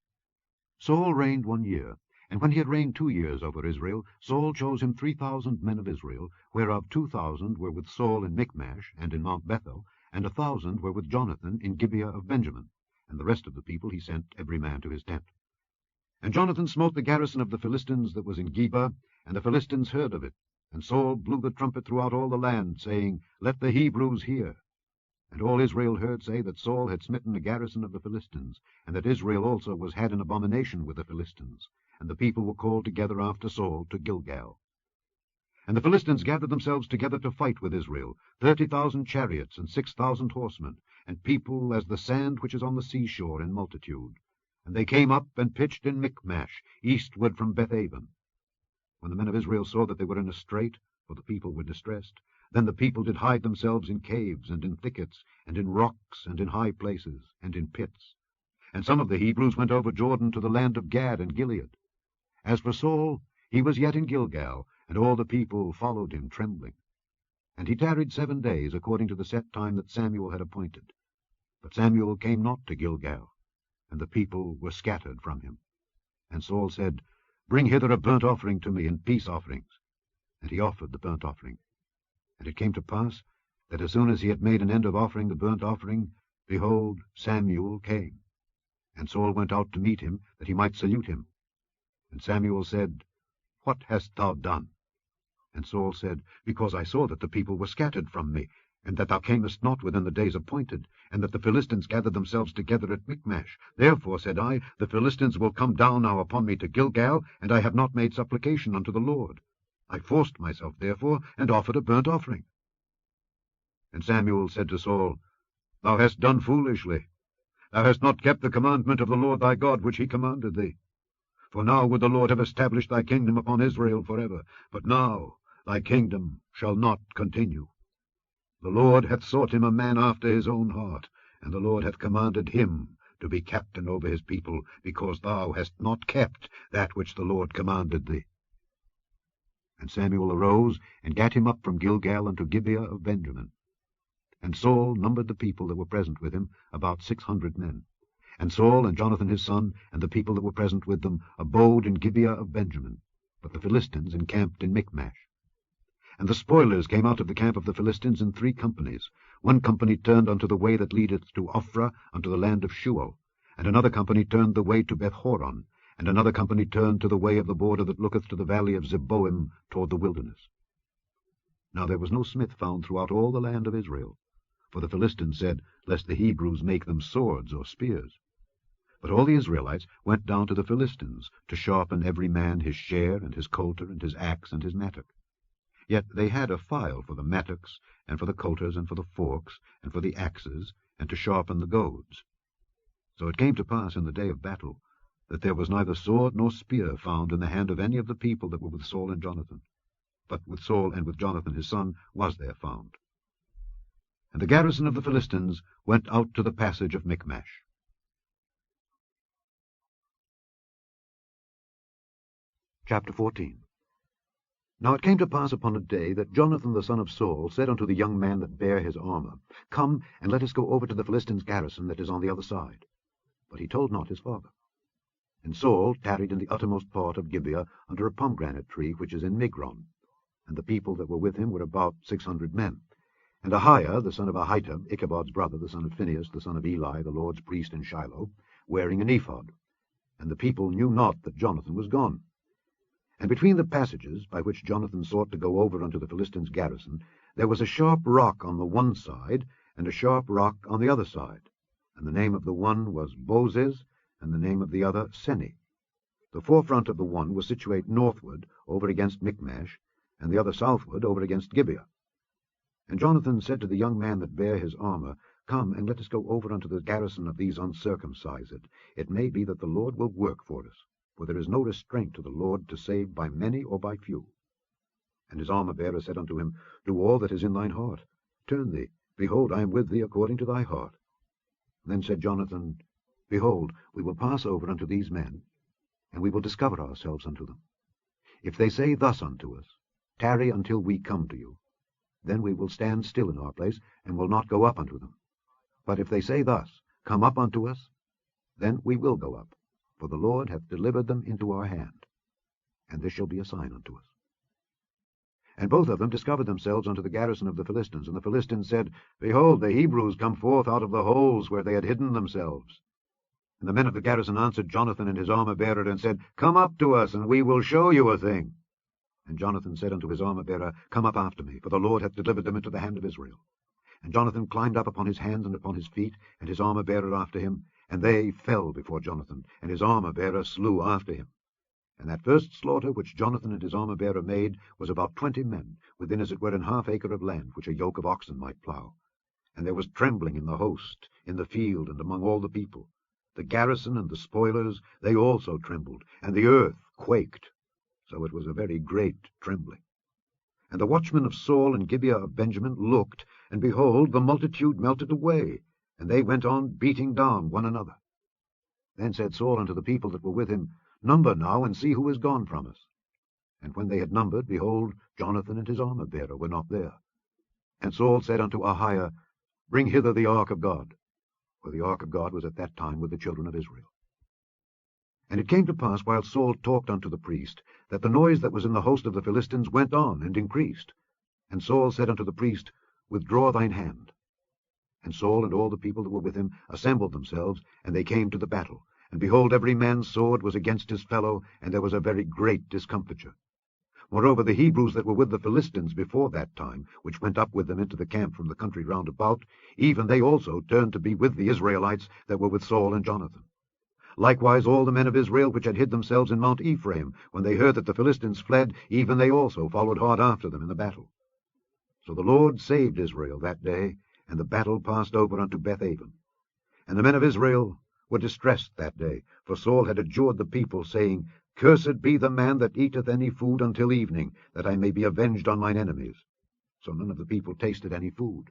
Saul reigned 1 year, and when he had reigned 2 years over Israel, Saul chose him 3,000 men of Israel, whereof 2,000 were with Saul in Michmash and in Mount Bethel, and 1,000 were with Jonathan in Gibeah of Benjamin, and the rest of the people he sent every man to his tent. And Jonathan smote the garrison of the Philistines that was in Geba, and the Philistines heard of it. And Saul blew the trumpet throughout all the land, saying, Let the Hebrews hear. And all Israel heard say that Saul had smitten the garrison of the Philistines, and that Israel also was had an abomination with the Philistines. And the people were called together after Saul to Gilgal. And the Philistines gathered themselves together to fight with Israel, 30,000 chariots and 6,000 horsemen, and people as the sand which is on the seashore in multitude. And they came up and pitched in Michmash, eastward from Bethaven. When the men of Israel saw that they were in a strait, for the people were distressed, then the people did hide themselves in caves, and in thickets, and in rocks, and in high places, and in pits. And some of the Hebrews went over Jordan to the land of Gad and Gilead. As for Saul, he was yet in Gilgal, and all the people followed him trembling. And he tarried 7 days, according to the set time that Samuel had appointed. But Samuel came not to Gilgal, and the people were scattered from him. And Saul said, Bring hither a burnt offering to me, and peace offerings. And he offered the burnt offering. And it came to pass, that as soon as he had made an end of offering the burnt offering, behold, Samuel came. And Saul went out to meet him, that he might salute him. And Samuel said, What hast thou done? And Saul said, Because I saw that the people were scattered from me, and that thou camest not within the days appointed, and that the Philistines gathered themselves together at Michmash. Therefore, said I, the Philistines will come down now upon me to Gilgal, and I have not made supplication unto the Lord. I forced myself, therefore, and offered a burnt offering. And Samuel said to Saul, Thou hast done foolishly. Thou hast not kept the commandment of the Lord thy God, which he commanded thee. For now would the Lord have established thy kingdom upon Israel forever. But now thy kingdom shall not continue. The Lord hath sought him a man after his own heart, and the Lord hath commanded him to be captain over his people, because thou hast not kept that which the Lord commanded thee. And Samuel arose, and gat him up from Gilgal unto Gibeah of Benjamin. And Saul numbered the people that were present with him, about 600 men. And Saul and Jonathan his son, and the people that were present with them, abode in Gibeah of Benjamin, but the Philistines encamped in Michmash. And the spoilers came out of the camp of the Philistines in 3 companies. One company turned unto the way that leadeth to Ophrah, unto the land of Shual, and another company turned the way to Bethhoron, and another company turned to the way of the border that looketh to the valley of Zeboim toward the wilderness. Now there was no smith found throughout all the land of Israel, for the Philistines said, lest the Hebrews make them swords or spears. But all the Israelites went down to the Philistines, to sharpen every man his share, and his coulter, and his axe, and his mattock. Yet they had a file for the mattocks, and for the coulters, and for the forks, and for the axes, and to sharpen the goads. So it came to pass in the day of battle, that there was neither sword nor spear found in the hand of any of the people that were with Saul and Jonathan. But with Saul and with Jonathan his son was there found. And the garrison of the Philistines went out to the passage of Michmash. Chapter 14. Now it came to pass upon a day that Jonathan the son of Saul said unto the young man that bare his armour, Come, and let us go over to the Philistines' garrison that is on the other side. But he told not his father. And Saul tarried in the uttermost part of Gibeah under a pomegranate tree which is in Migron. And the people that were with him were about 600 men. And Ahiah, the son of Ahitub, Ichabod's brother, the son of Phinehas, the son of Eli, the Lord's priest in Shiloh, wearing an ephod. And the people knew not that Jonathan was gone. And between the passages by which Jonathan sought to go over unto the Philistines' garrison, there was a sharp rock on the one side, and a sharp rock on the other side. And the name of the one was Bozez, and the name of the other Seni. The forefront of the one was situate northward, over against Michmash, and the other southward, over against Gibeah. And Jonathan said to the young man that bare his armour, Come, and let us go over unto the garrison of these uncircumcised. It may be that the Lord will work for us. For there is no restraint to the Lord to save by many or by few. And his armour-bearer said unto him, Do all that is in thine heart. Turn thee. Behold, I am with thee according to thy heart. Then said Jonathan, Behold, we will pass over unto these men, and we will discover ourselves unto them. If they say thus unto us, Tarry until we come to you, then we will stand still in our place, and will not go up unto them. But if they say thus, Come up unto us, then we will go up. For the Lord hath delivered them into our hand, and this shall be a sign unto us. And both of them discovered themselves unto the garrison of the Philistines. And the Philistines said, Behold, the Hebrews come forth out of the holes where they had hidden themselves. And the men of the garrison answered Jonathan and his armour-bearer, and said, Come up to us, and we will show you a thing. And Jonathan said unto his armour-bearer, Come up after me, for the Lord hath delivered them into the hand of Israel. And Jonathan climbed up upon his hands and upon his feet, and his armour-bearer after him. And they fell before Jonathan, and his armour-bearer slew after him. And that first slaughter which Jonathan and his armour-bearer made was about 20 men, within as it were an half acre of land, which a yoke of oxen might plough. And there was trembling in the host, in the field, and among all the people. The garrison and the spoilers, they also trembled, and the earth quaked. So it was a very great trembling. And the watchmen of Saul and Gibeah of Benjamin looked, and behold, the multitude melted away, and they went on beating down one another. Then said Saul unto the people that were with him, Number now, and see who is gone from us. And when they had numbered, behold, Jonathan and his armour-bearer were not there. And Saul said unto Ahiah, Bring hither the ark of God. For the ark of God was at that time with the children of Israel. And it came to pass, while Saul talked unto the priest, that the noise that was in the host of the Philistines went on and increased. And Saul said unto the priest, Withdraw thine hand. And Saul and all the people that were with him assembled themselves, and they came to the battle. And behold, every man's sword was against his fellow, and there was a very great discomfiture. Moreover, the Hebrews that were with the Philistines before that time, which went up with them into the camp from the country round about, even they also turned to be with the Israelites that were with Saul and Jonathan. Likewise all the men of Israel which had hid themselves in Mount Ephraim, when they heard that the Philistines fled, even they also followed hard after them in the battle. So the Lord saved Israel that day, and the battle passed over unto Bethaven. And the men of Israel were distressed that day, for Saul had adjured the people, saying, Cursed be the man that eateth any food until evening, that I may be avenged on mine enemies. So none of the people tasted any food.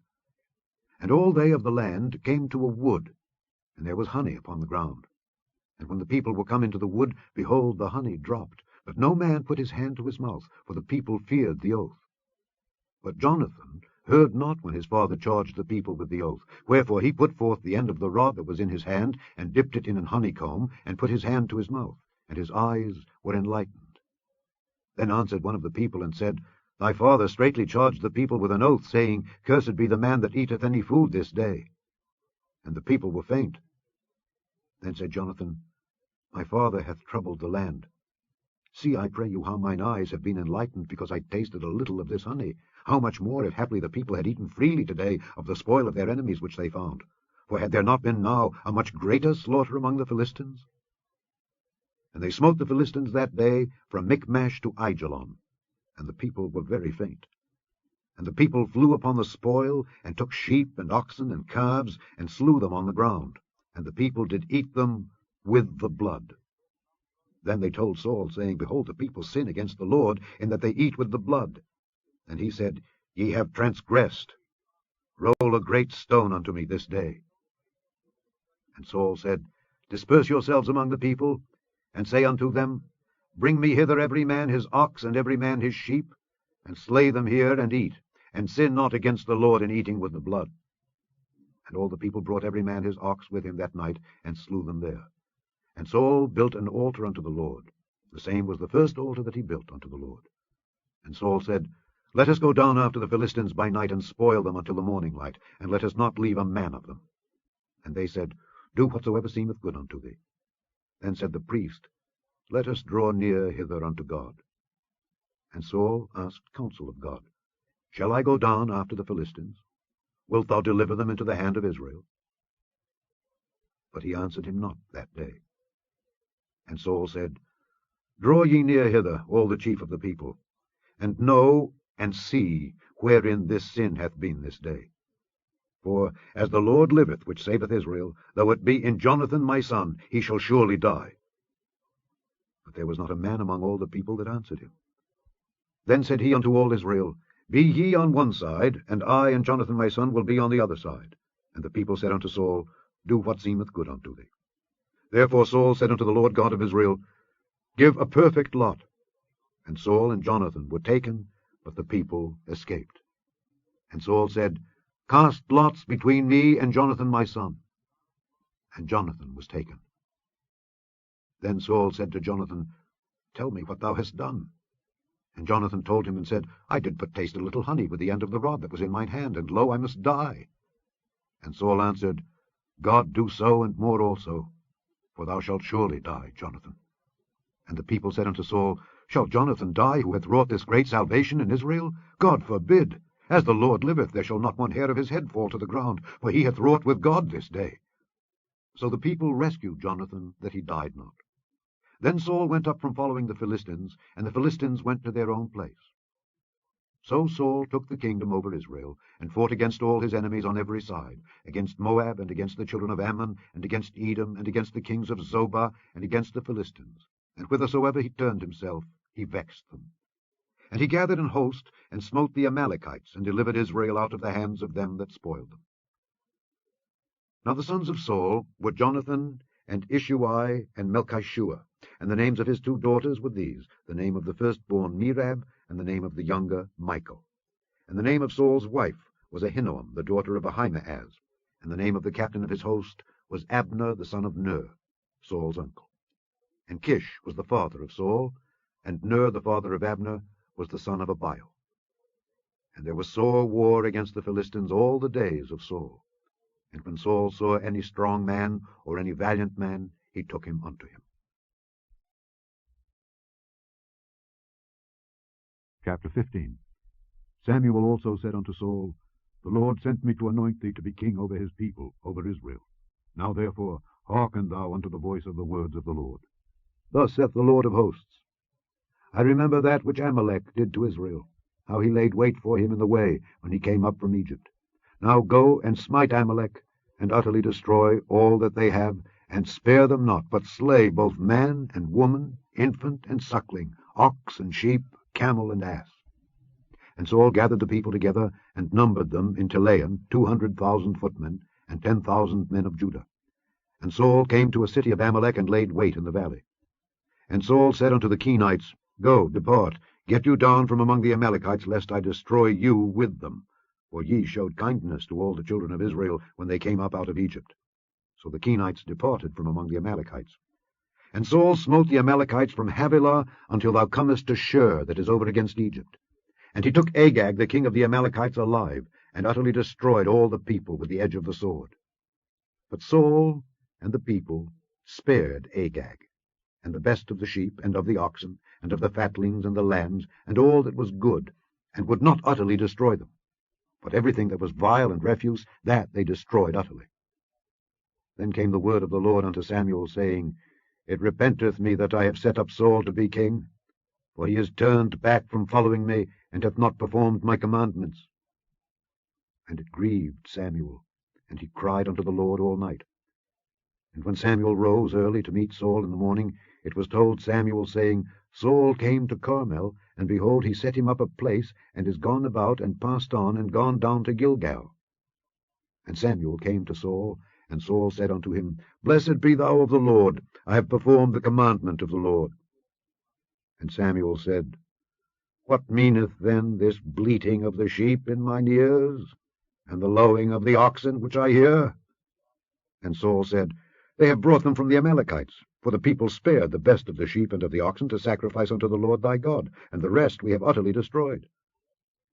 And all they of the land came to a wood, and there was honey upon the ground. And when the people were come into the wood, behold, the honey dropped. But no man put his hand to his mouth, for the people feared the oath. But Jonathan heard not when his father charged the people with the oath. Wherefore he put forth the end of the rod that was in his hand, and dipped it in an honeycomb, and put his hand to his mouth, and his eyes were enlightened. Then answered one of the people, and said, Thy father straitly charged the people with an oath, saying, Cursed be the man that eateth any food this day. And the people were faint. Then said Jonathan, My father hath troubled the land. See, I pray you, how mine eyes have been enlightened, because I tasted a little of this honey. How much more, if haply the people had eaten freely today of the spoil of their enemies which they found? For had there not been now a much greater slaughter among the Philistines? And they smote the Philistines that day from Michmash to Aijalon, and the people were very faint. And the people flew upon the spoil, and took sheep and oxen and calves, and slew them on the ground. And the people did eat them with the blood. Then they told Saul, saying, Behold, the people sin against the Lord, in that they eat with the blood. And he said, Ye have transgressed. Roll a great stone unto me this day. And Saul said, Disperse yourselves among the people, and say unto them, Bring me hither every man his ox, and every man his sheep, and slay them here, and eat, and sin not against the Lord in eating with the blood. And all the people brought every man his ox with him that night, and slew them there. And Saul built an altar unto the Lord. The same was the first altar that he built unto the Lord. And Saul said, Let us go down after the Philistines by night, and spoil them until the morning light, and let us not leave a man of them. And they said, Do whatsoever seemeth good unto thee. Then said the priest, Let us draw near hither unto God. And Saul asked counsel of God, Shall I go down after the Philistines? Wilt thou deliver them into the hand of Israel? But he answered him not that day. And Saul said, Draw ye near hither, all the chief of the people, and know and see wherein this sin hath been this day. For as the Lord liveth, which saveth Israel, though it be in Jonathan my son, he shall surely die. But there was not a man among all the people that answered him. Then said he unto all Israel, Be ye on one side, and I and Jonathan my son will be on the other side. And the people said unto Saul, Do what seemeth good unto thee. Therefore Saul said unto the Lord God of Israel, Give a perfect lot. And Saul and Jonathan were taken, but the people escaped. And Saul said, Cast lots between me and Jonathan my son. And Jonathan was taken. Then Saul said to Jonathan, Tell me what thou hast done. And Jonathan told him, and said, I did but taste a little honey with the end of the rod that was in mine hand, and lo, I must die. And Saul answered, God do so, and more also, for thou shalt surely die, Jonathan. And the people said unto Saul, Shall Jonathan die, who hath wrought this great salvation in Israel? God forbid! As the Lord liveth, there shall not one hair of his head fall to the ground, for he hath wrought with God this day. So the people rescued Jonathan, that he died not. Then Saul went up from following the Philistines, and the Philistines went to their own place. So Saul took the kingdom over Israel, and fought against all his enemies on every side, against Moab, and against the children of Ammon, and against Edom, and against the kings of Zobah, and against the Philistines. And whithersoever he turned himself, he vexed them. And he gathered an host, and smote the Amalekites, and delivered Israel out of the hands of them that spoiled them. Now the sons of Saul were Jonathan, and Ishuai, and Melchishua, and the names of his two daughters were these, the name of the firstborn Merab, and the name of the younger Michal. And the name of Saul's wife was Ahinoam, the daughter of Ahimaaz, and the name of the captain of his host was Abner, the son of Ner, Saul's uncle. And Kish was the father of Saul, and Ner, the father of Abner, was the son of Abiel. And there was sore war against the Philistines all the days of Saul. And when Saul saw any strong man, or any valiant man, he took him unto him. Chapter 15. Samuel also said unto Saul, The Lord sent me to anoint thee to be king over his people, over Israel. Now therefore hearken thou unto the voice of the words of the Lord. Thus saith the Lord of hosts, I remember that which Amalek did to Israel, how he laid wait for him in the way when he came up from Egypt. Now go and smite Amalek, and utterly destroy all that they have, and spare them not, but slay both man and woman, infant and suckling, ox and sheep, camel and ass. And Saul gathered the people together, and numbered them in Telaim 200,000 footmen, and 10,000 men of Judah. And Saul came to a city of Amalek, and laid wait in the valley. And Saul said unto the Kenites, Go, depart, get you down from among the Amalekites, lest I destroy you with them. For ye showed kindness to all the children of Israel when they came up out of Egypt. So the Kenites departed from among the Amalekites. And Saul smote the Amalekites from Havilah until thou comest to Shur, that is over against Egypt. And he took Agag the king of the Amalekites alive, and utterly destroyed all the people with the edge of the sword. But Saul and the people spared Agag, and the best of the sheep, and of the oxen, and of the fatlings, and the lambs, and all that was good, and would not utterly destroy them. But everything that was vile and refuse, that they destroyed utterly. Then came the word of the Lord unto Samuel, saying, It repenteth me that I have set up Saul to be king, for he is turned back from following me, and hath not performed my commandments. And it grieved Samuel, and he cried unto the Lord all night. And when Samuel rose early to meet Saul in the morning, it was told Samuel, saying, Saul came to Carmel, and behold, he set him up a place, and is gone about, and passed on, and gone down to Gilgal. And Samuel came to Saul, and Saul said unto him, Blessed be thou of the Lord, I have performed the commandment of the Lord. And Samuel said, What meaneth then this bleating of the sheep in mine ears, and the lowing of the oxen which I hear? And Saul said, They have brought them from the Amalekites, for the people spared the best of the sheep and of the oxen to sacrifice unto the Lord thy God, and the rest we have utterly destroyed.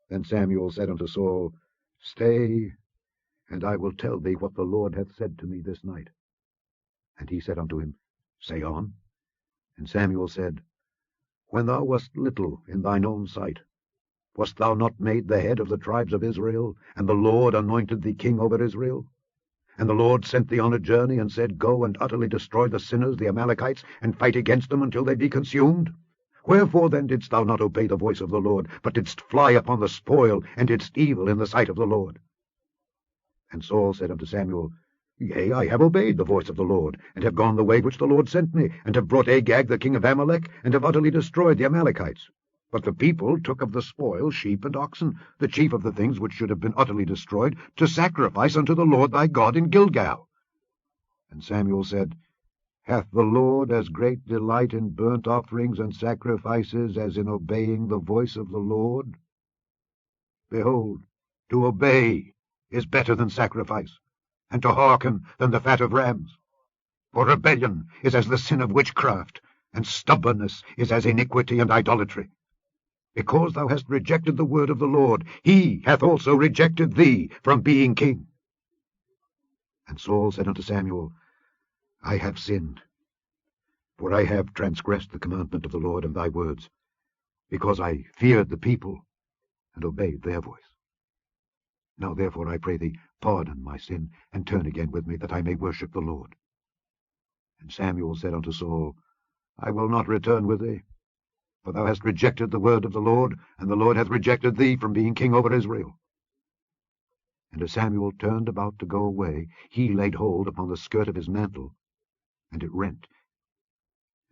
Then Samuel said unto Saul, Stay, and I will tell thee what the Lord hath said to me this night. And he said unto him, Say on. And Samuel said, When thou wast little in thine own sight, wast thou not made the head of the tribes of Israel, and the Lord anointed thee king over Israel? And the Lord sent thee on a journey, and said, Go and utterly destroy the sinners, the Amalekites, and fight against them until they be consumed? Wherefore then didst thou not obey the voice of the Lord, but didst fly upon the spoil, and didst evil in the sight of the Lord? And Saul said unto Samuel, Yea, I have obeyed the voice of the Lord, and have gone the way which the Lord sent me, and have brought Agag the king of Amalek, and have utterly destroyed the Amalekites. But the people took of the spoil sheep and oxen, the chief of the things which should have been utterly destroyed, to sacrifice unto the Lord thy God in Gilgal. And Samuel said, Hath the Lord as great delight in burnt offerings and sacrifices as in obeying the voice of the Lord? Behold, to obey is better than sacrifice, and to hearken than the fat of rams. For rebellion is as the sin of witchcraft, and stubbornness is as iniquity and idolatry. Because thou hast rejected the word of the Lord, he hath also rejected thee from being king. And Saul said unto Samuel, I have sinned, for I have transgressed the commandment of the Lord and thy words, because I feared the people and obeyed their voice. Now therefore, I pray thee, pardon my sin, and turn again with me, that I may worship the Lord. And Samuel said unto Saul, I will not return with thee, for thou hast rejected the word of the Lord, and the Lord hath rejected thee from being king over Israel. And as Samuel turned about to go away, he laid hold upon the skirt of his mantle, and it rent.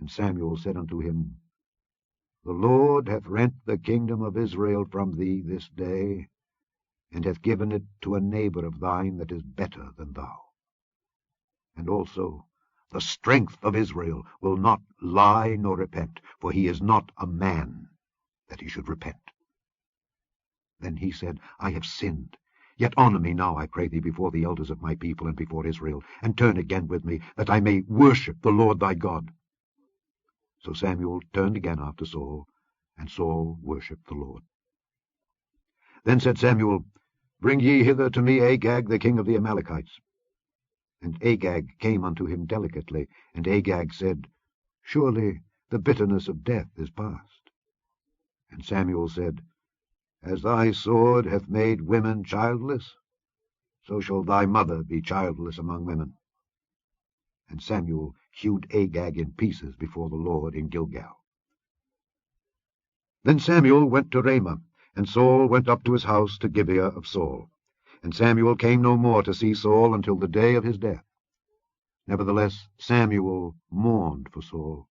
And Samuel said unto him, The Lord hath rent the kingdom of Israel from thee this day, and hath given it to a neighbor of thine that is better than thou. And also the strength of Israel will not lie nor repent, for he is not a man that he should repent. Then he said, I have sinned. Yet honor me now, I pray thee, before the elders of my people and before Israel, and turn again with me, that I may worship the Lord thy God. So Samuel turned again after Saul, and Saul worshipped the Lord. Then said Samuel, Bring ye hither to me Agag the king of the Amalekites. And Agag came unto him delicately, and Agag said, Surely the bitterness of death is past. And Samuel said, As thy sword hath made women childless, so shall thy mother be childless among women. And Samuel hewed Agag in pieces before the Lord in Gilgal. Then Samuel went to Ramah, and Saul went up to his house to Gibeah of Saul. And Samuel came no more to see Saul until the day of his death. Nevertheless Samuel mourned for Saul,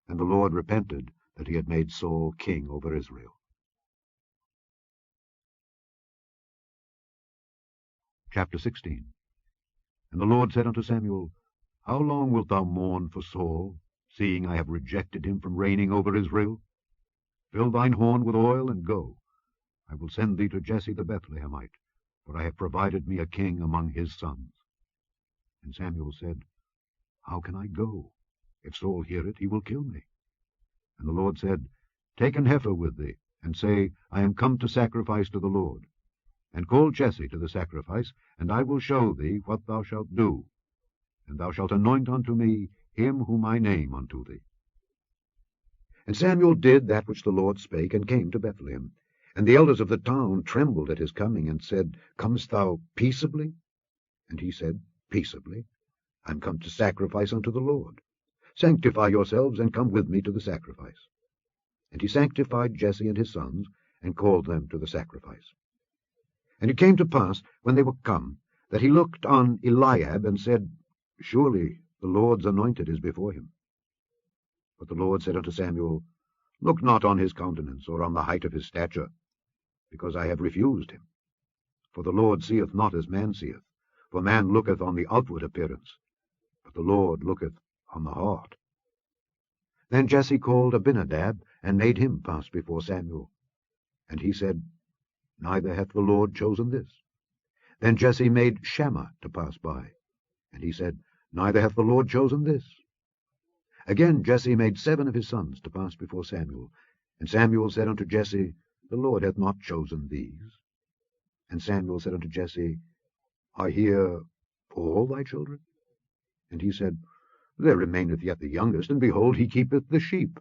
and the Lord repented that he had made Saul king over Israel. Chapter 16. And the Lord said unto Samuel, How long wilt thou mourn for Saul, seeing I have rejected him from reigning over Israel? Fill thine horn with oil, and go. I will send thee to Jesse the Bethlehemite, for I have provided me a king among his sons. And Samuel said, How can I go? If Saul hear it, he will kill me. And the Lord said, Take an heifer with thee, and say, I am come to sacrifice to the Lord. And call Jesse to the sacrifice, and I will show thee what thou shalt do. And thou shalt anoint unto me him whom I name unto thee. And Samuel did that which the Lord spake, and came to Bethlehem. And the elders of the town trembled at his coming, and said, Comest thou peaceably? And he said, Peaceably. I am come to sacrifice unto the Lord. Sanctify yourselves, and come with me to the sacrifice. And he sanctified Jesse and his sons, and called them to the sacrifice. And it came to pass, when they were come, that he looked on Eliab, and said, Surely the Lord's anointed is before him. But the Lord said unto Samuel, Look not on his countenance, or on the height of his stature, because I have refused him. For the Lord seeth not as man seeth, for man looketh on the outward appearance, but the Lord looketh on the heart. Then Jesse called Abinadab, and made him pass before Samuel. And he said, Neither hath the Lord chosen this. Then Jesse made Shammah to pass by. And he said, Neither hath the Lord chosen this. Again Jesse made 7 of his sons to pass before Samuel. And Samuel said unto Jesse, The Lord hath not chosen these. And Samuel said unto Jesse, Are here all thy children? And he said, There remaineth yet the youngest, and behold, he keepeth the sheep.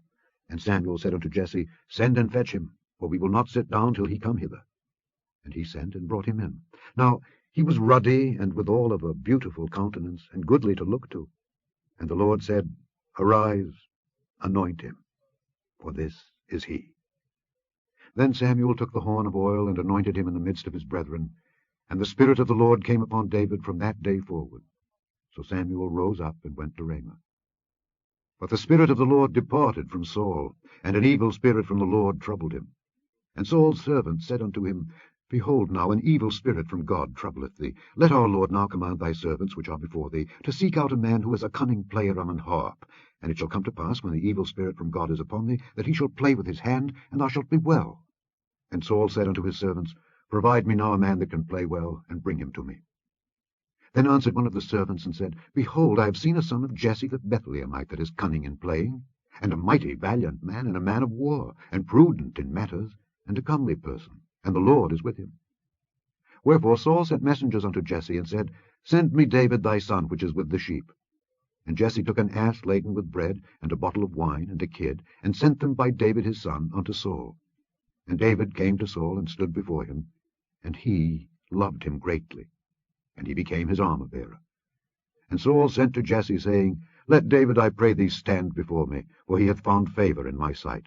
And Samuel said unto Jesse, Send and fetch him, for we will not sit down till he come hither. And he sent and brought him in. Now he was ruddy, and withal of a beautiful countenance, and goodly to look to. And the Lord said, Arise, anoint him, for this is he. Then Samuel took the horn of oil, and anointed him in the midst of his brethren. And the Spirit of the Lord came upon David from that day forward. So Samuel rose up and went to Ramah. But the Spirit of the Lord departed from Saul, and an evil spirit from the Lord troubled him. And Saul's servants said unto him, Behold now, an evil spirit from God troubleth thee. Let our Lord now command thy servants which are before thee to seek out a man who is a cunning player on an harp. And it shall come to pass, when the evil spirit from God is upon thee, that he shall play with his hand, and thou shalt be well. And Saul said unto his servants, Provide me now a man that can play well, and bring him to me. Then answered one of the servants, and said, Behold, I have seen a son of Jesse the Bethlehemite that is cunning in playing, and a mighty valiant man, and a man of war, and prudent in matters, and a comely person, and the Lord is with him. Wherefore Saul sent messengers unto Jesse, and said, Send me David thy son, which is with the sheep. And Jesse took an ass laden with bread, and a bottle of wine, and a kid, and sent them by David his son unto Saul. And David came to Saul, and stood before him, and he loved him greatly, and he became his armor-bearer. And Saul sent to Jesse, saying, Let David, I pray thee, stand before me, for he hath found favor in my sight.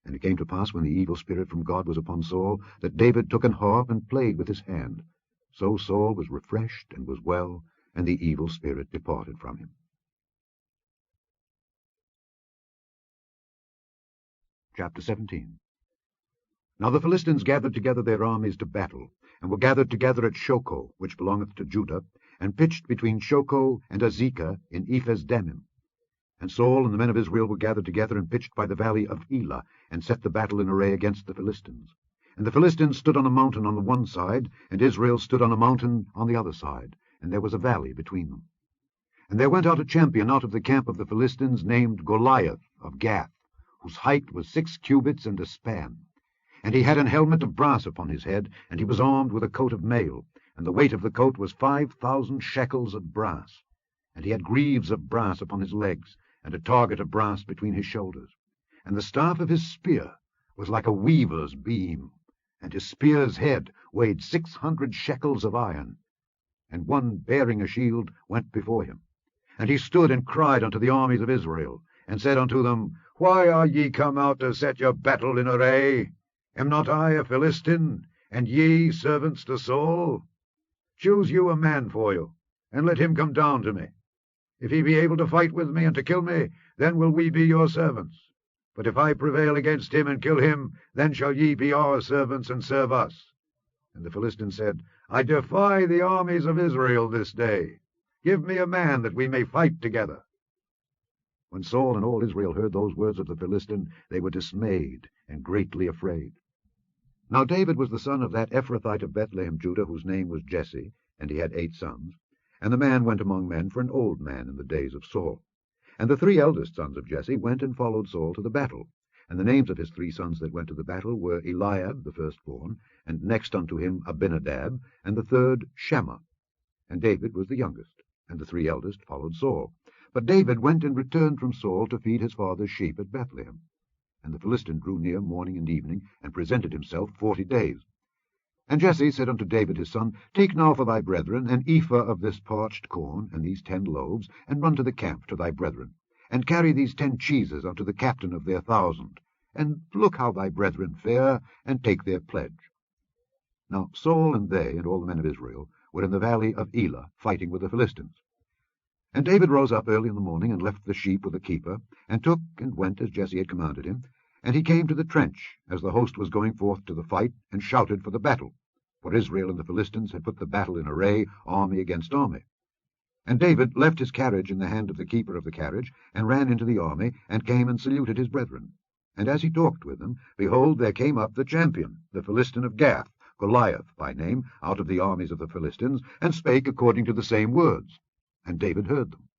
And it came to pass, when the evil spirit from God was upon Saul, that David took an harp and played with his hand. So Saul was refreshed and was well, and the evil spirit departed from him. Chapter 17. Now the Philistines gathered together their armies to battle, and were gathered together at Shoco, which belongeth to Judah, and pitched between Shoco and Azekah in Ephes-dammim. And Saul and the men of Israel were gathered together, and pitched by the valley of Elah, and set the battle in array against the Philistines. And the Philistines stood on a mountain on the one side, and Israel stood on a mountain on the other side, and there was a valley between them. And there went out a champion out of the camp of the Philistines, named Goliath of Gath, whose height was 6 cubits and a span. And he had an helmet of brass upon his head, and he was armed with a coat of mail, and the weight of the coat was 5,000 shekels of brass. And he had greaves of brass upon his legs, and a target of brass between his shoulders. And the staff of his spear was like a weaver's beam, and his spear's head weighed 600 shekels of iron. And one bearing a shield went before him. And he stood and cried unto the armies of Israel, and said unto them, Why are ye come out to set your battle in array? Am not I a Philistine, and ye servants to Saul? Choose you a man for you, and let him come down to me. If he be able to fight with me and to kill me, then will we be your servants. But if I prevail against him and kill him, then shall ye be our servants and serve us. And the Philistines said, I defy the armies of Israel this day. Give me a man that we may fight together. When Saul and all Israel heard those words of the Philistine, they were dismayed and greatly afraid. Now David was the son of that Ephrathite of Bethlehem, Judah, whose name was Jesse, and he had 8 sons. And the man went among men for an old man in the days of Saul. And the 3 eldest sons of Jesse went and followed Saul to the battle. And the names of his 3 sons that went to the battle were Eliab, the firstborn, and next unto him Abinadab, and the third Shammah. And David was the youngest, and the 3 eldest followed Saul. But David went and returned from Saul to feed his father's sheep at Bethlehem. And the Philistine drew near morning and evening, and presented himself 40 days. And Jesse said unto David his son, Take now for thy brethren an ephah of this parched corn, and these 10 loaves, and run to the camp to thy brethren, and carry these 10 cheeses unto the captain of their 1,000, and look how thy brethren fare, and take their pledge. Now Saul and they, and all the men of Israel, were in the valley of Elah, fighting with the Philistines. And David rose up early in the morning, and left the sheep with the keeper, and took and went as Jesse had commanded him. And he came to the trench, as the host was going forth to the fight, and shouted for the battle. For Israel and the Philistines had put the battle in array, army against army. And David left his carriage in the hand of the keeper of the carriage, and ran into the army, and came and saluted his brethren. And as he talked with them, behold, there came up the champion, the Philistine of Gath, Goliath by name, out of the armies of the Philistines, and spake according to the same words. And David heard them.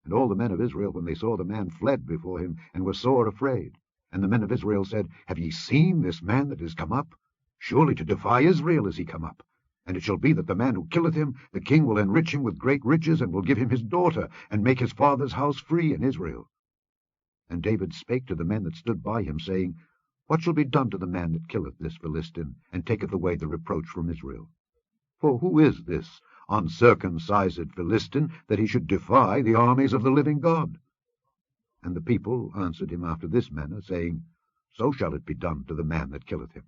And all the men of Israel, when they saw the man, fled before him, and were sore afraid. And the men of Israel said, Have ye seen this man that is come up? Surely to defy Israel is he come up. And it shall be that the man who killeth him, the king will enrich him with great riches, and will give him his daughter, and make his father's house free in Israel. And David spake to the men that stood by him, saying, What shall be done to the man that killeth this Philistine, and taketh away the reproach from Israel? For who is this uncircumcised Philistine, that he should defy the armies of the living God? And the people answered him after this manner, saying, So shall it be done to the man that killeth him.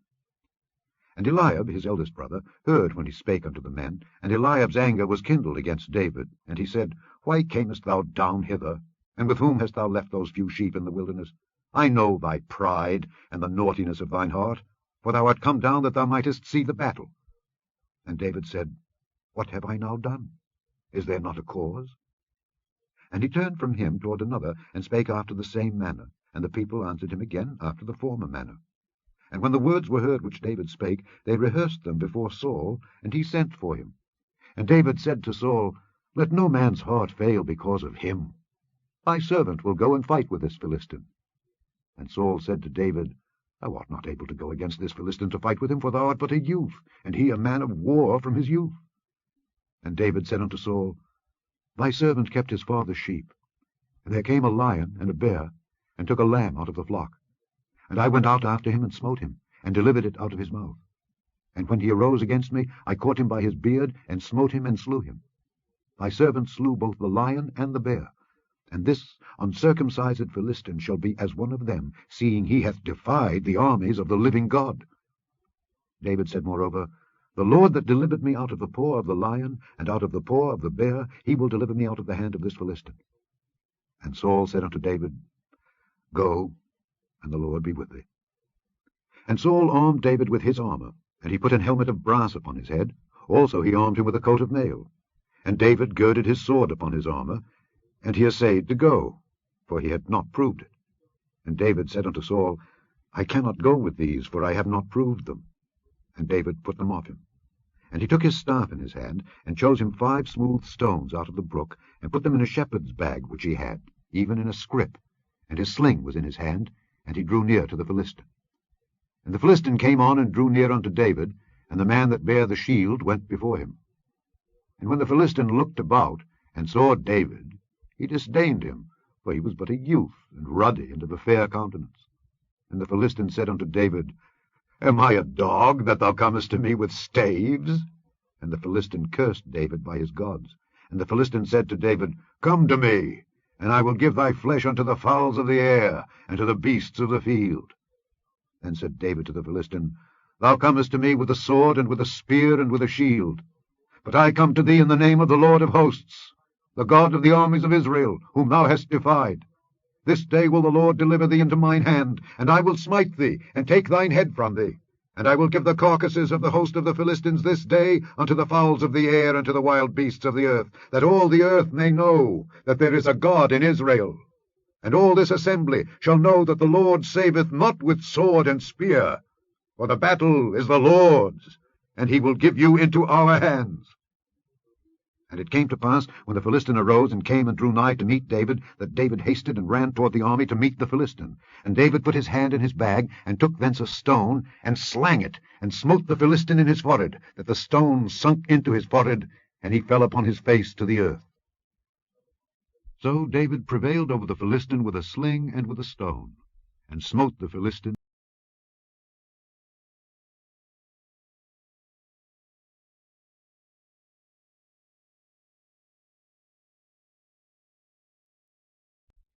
And Eliab, his eldest brother, heard when he spake unto the men, and Eliab's anger was kindled against David. And he said, Why camest thou down hither? And with whom hast thou left those few sheep in the wilderness? I know thy pride, and the naughtiness of thine heart, for thou art come down that thou mightest see the battle. And David said, What have I now done? Is there not a cause? And he turned from him toward another, and spake after the same manner. And the people answered him again after the former manner. And when the words were heard which David spake, they rehearsed them before Saul, and he sent for him. And David said to Saul, Let no man's heart fail because of him. Thy servant will go and fight with this Philistine. And Saul said to David, Thou art not able to go against this Philistine to fight with him, for thou art but a youth, and he a man of war from his youth. And David said unto Saul, Thy servant kept his father's sheep. And there came a lion and a bear, and took a lamb out of the flock. And I went out after him, and smote him, and delivered it out of his mouth. And when he arose against me, I caught him by his beard, and smote him, and slew him. Thy servant slew both the lion and the bear. And this uncircumcised Philistine shall be as one of them, seeing he hath defied the armies of the living God. David said moreover, The Lord that delivered me out of the paw of the lion, and out of the paw of the bear, he will deliver me out of the hand of this Philistine. And Saul said unto David, Go, and the Lord be with thee. And Saul armed David with his armour, and he put an helmet of brass upon his head. Also he armed him with a coat of mail. And David girded his sword upon his armour, and he essayed to go, for he had not proved it. And David said unto Saul, I cannot go with these, for I have not proved them. And David put them off him. And he took his staff in his hand, and chose him 5 smooth stones out of the brook, and put them in a shepherd's bag which he had, even in a scrip. And his sling was in his hand, and he drew near to the Philistine. And the Philistine came on and drew near unto David, and the man that bare the shield went before him. And when the Philistine looked about, and saw David, he disdained him, for he was but a youth, and ruddy, and of a fair countenance. And the Philistine said unto David, Am I a dog, that thou comest to me with staves? And the Philistine cursed David by his gods. And the Philistine said to David, Come to me, and I will give thy flesh unto the fowls of the air, and to the beasts of the field. Then said David to the Philistine, Thou comest to me with a sword, and with a spear, and with a shield. But I come to thee in the name of the Lord of hosts, the God of the armies of Israel, whom thou hast defied. This day will the Lord deliver thee into mine hand, and I will smite thee, and take thine head from thee. And I will give the carcasses of the host of the Philistines this day unto the fowls of the air and to the wild beasts of the earth, that all the earth may know that there is a God in Israel. And all this assembly shall know that the Lord saveth not with sword and spear, for the battle is the Lord's, and he will give you into our hands. And it came to pass, when the Philistine arose and came and drew nigh to meet David, that David hasted and ran toward the army to meet the Philistine. And David put his hand in his bag, and took thence a stone, and slang it, and smote the Philistine in his forehead, that the stone sunk into his forehead, and he fell upon his face to the earth. So David prevailed over the Philistine with a sling and with a stone, and smote the Philistine.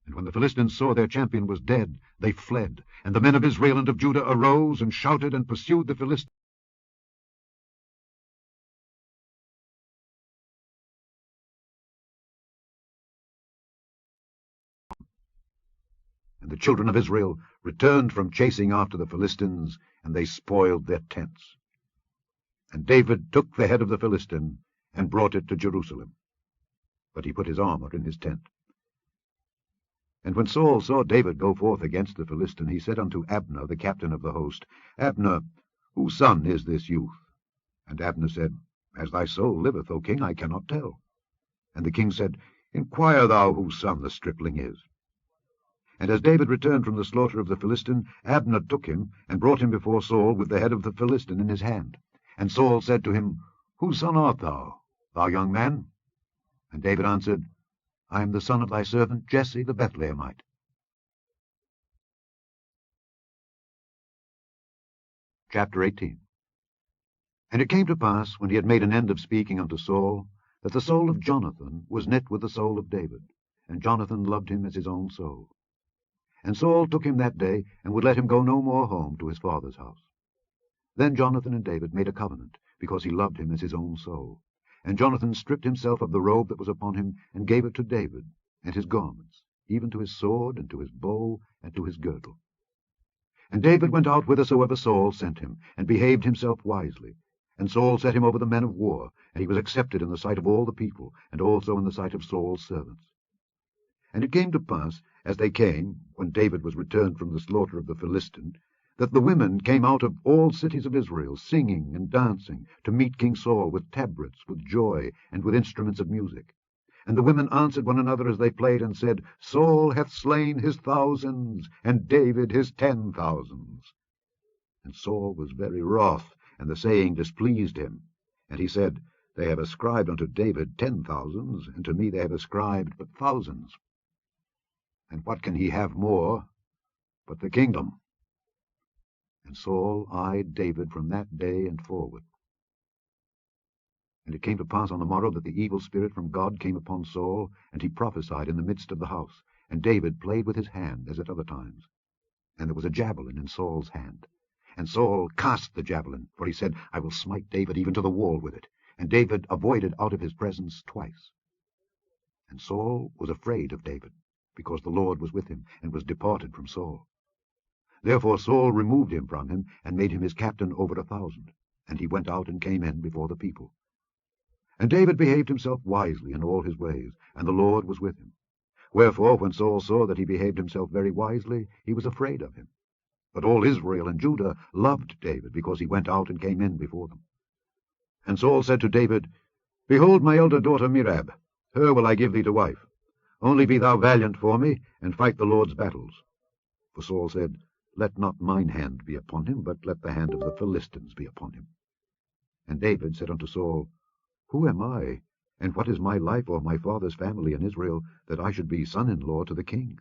And when the Philistines saw their champion was dead, they fled. And the men of Israel and of Judah arose and shouted and pursued the Philistines. And the children of Israel returned from chasing after the Philistines, and they spoiled their tents. And David took the head of the Philistine, and brought it to Jerusalem. But he put his armor in his tent. And when Saul saw David go forth against the Philistine, he said unto Abner, the captain of the host, Abner, whose son is this youth? And Abner said, As thy soul liveth, O king, I cannot tell. And the king said, Inquire thou whose son the stripling is. And as David returned from the slaughter of the Philistine, Abner took him, and brought him before Saul with the head of the Philistine in his hand. And Saul said to him, Whose son art thou, thou young man? And David answered, I am the son of thy servant Jesse the Bethlehemite. Chapter 18. And it came to pass, when he had made an end of speaking unto Saul, that the soul of Jonathan was knit with the soul of David, and Jonathan loved him as his own soul. And Saul took him that day, and would let him go no more home to his father's house. Then Jonathan and David made a covenant, because he loved him as his own soul. And Jonathan stripped himself of the robe that was upon him, and gave it to David, and his garments, even to his sword, and to his bow, and to his girdle. And David went out whithersoever Saul sent him, and behaved himself wisely. And Saul set him over the men of war, and he was accepted in the sight of all the people, and also in the sight of Saul's servants. And it came to pass, as they came, when David was returned from the slaughter of the Philistine, that the women came out of all cities of Israel, singing and dancing, to meet King Saul with tabrets, with joy, and with instruments of music. And the women answered one another as they played, and said, Saul hath slain his thousands, and David his 10,000s. And Saul was very wroth, and the saying displeased him. And he said, They have ascribed unto David 10,000s, and to me they have ascribed but thousands. And what can he have more but the kingdom? And Saul eyed David from that day and forward. And it came to pass on the morrow that the evil spirit from God came upon Saul, and he prophesied in the midst of the house. And David played with his hand as at other times. And there was a javelin in Saul's hand. And Saul cast the javelin, for he said, I will smite David even to the wall with it. And David avoided out of his presence twice. And Saul was afraid of David, because the Lord was with him, and was departed from Saul. Therefore Saul removed him from him, and made him his captain over 1,000. And he went out and came in before the people. And David behaved himself wisely in all his ways, and the Lord was with him. Wherefore, when Saul saw that he behaved himself very wisely, he was afraid of him. But all Israel and Judah loved David, because he went out and came in before them. And Saul said to David, Behold my elder daughter Merab, her will I give thee to wife. Only be thou valiant for me, and fight the Lord's battles. For Saul said, Let not mine hand be upon him, but let the hand of the Philistines be upon him. And David said unto Saul, Who am I, and what is my life or my father's family in Israel, that I should be son-in-law to the king?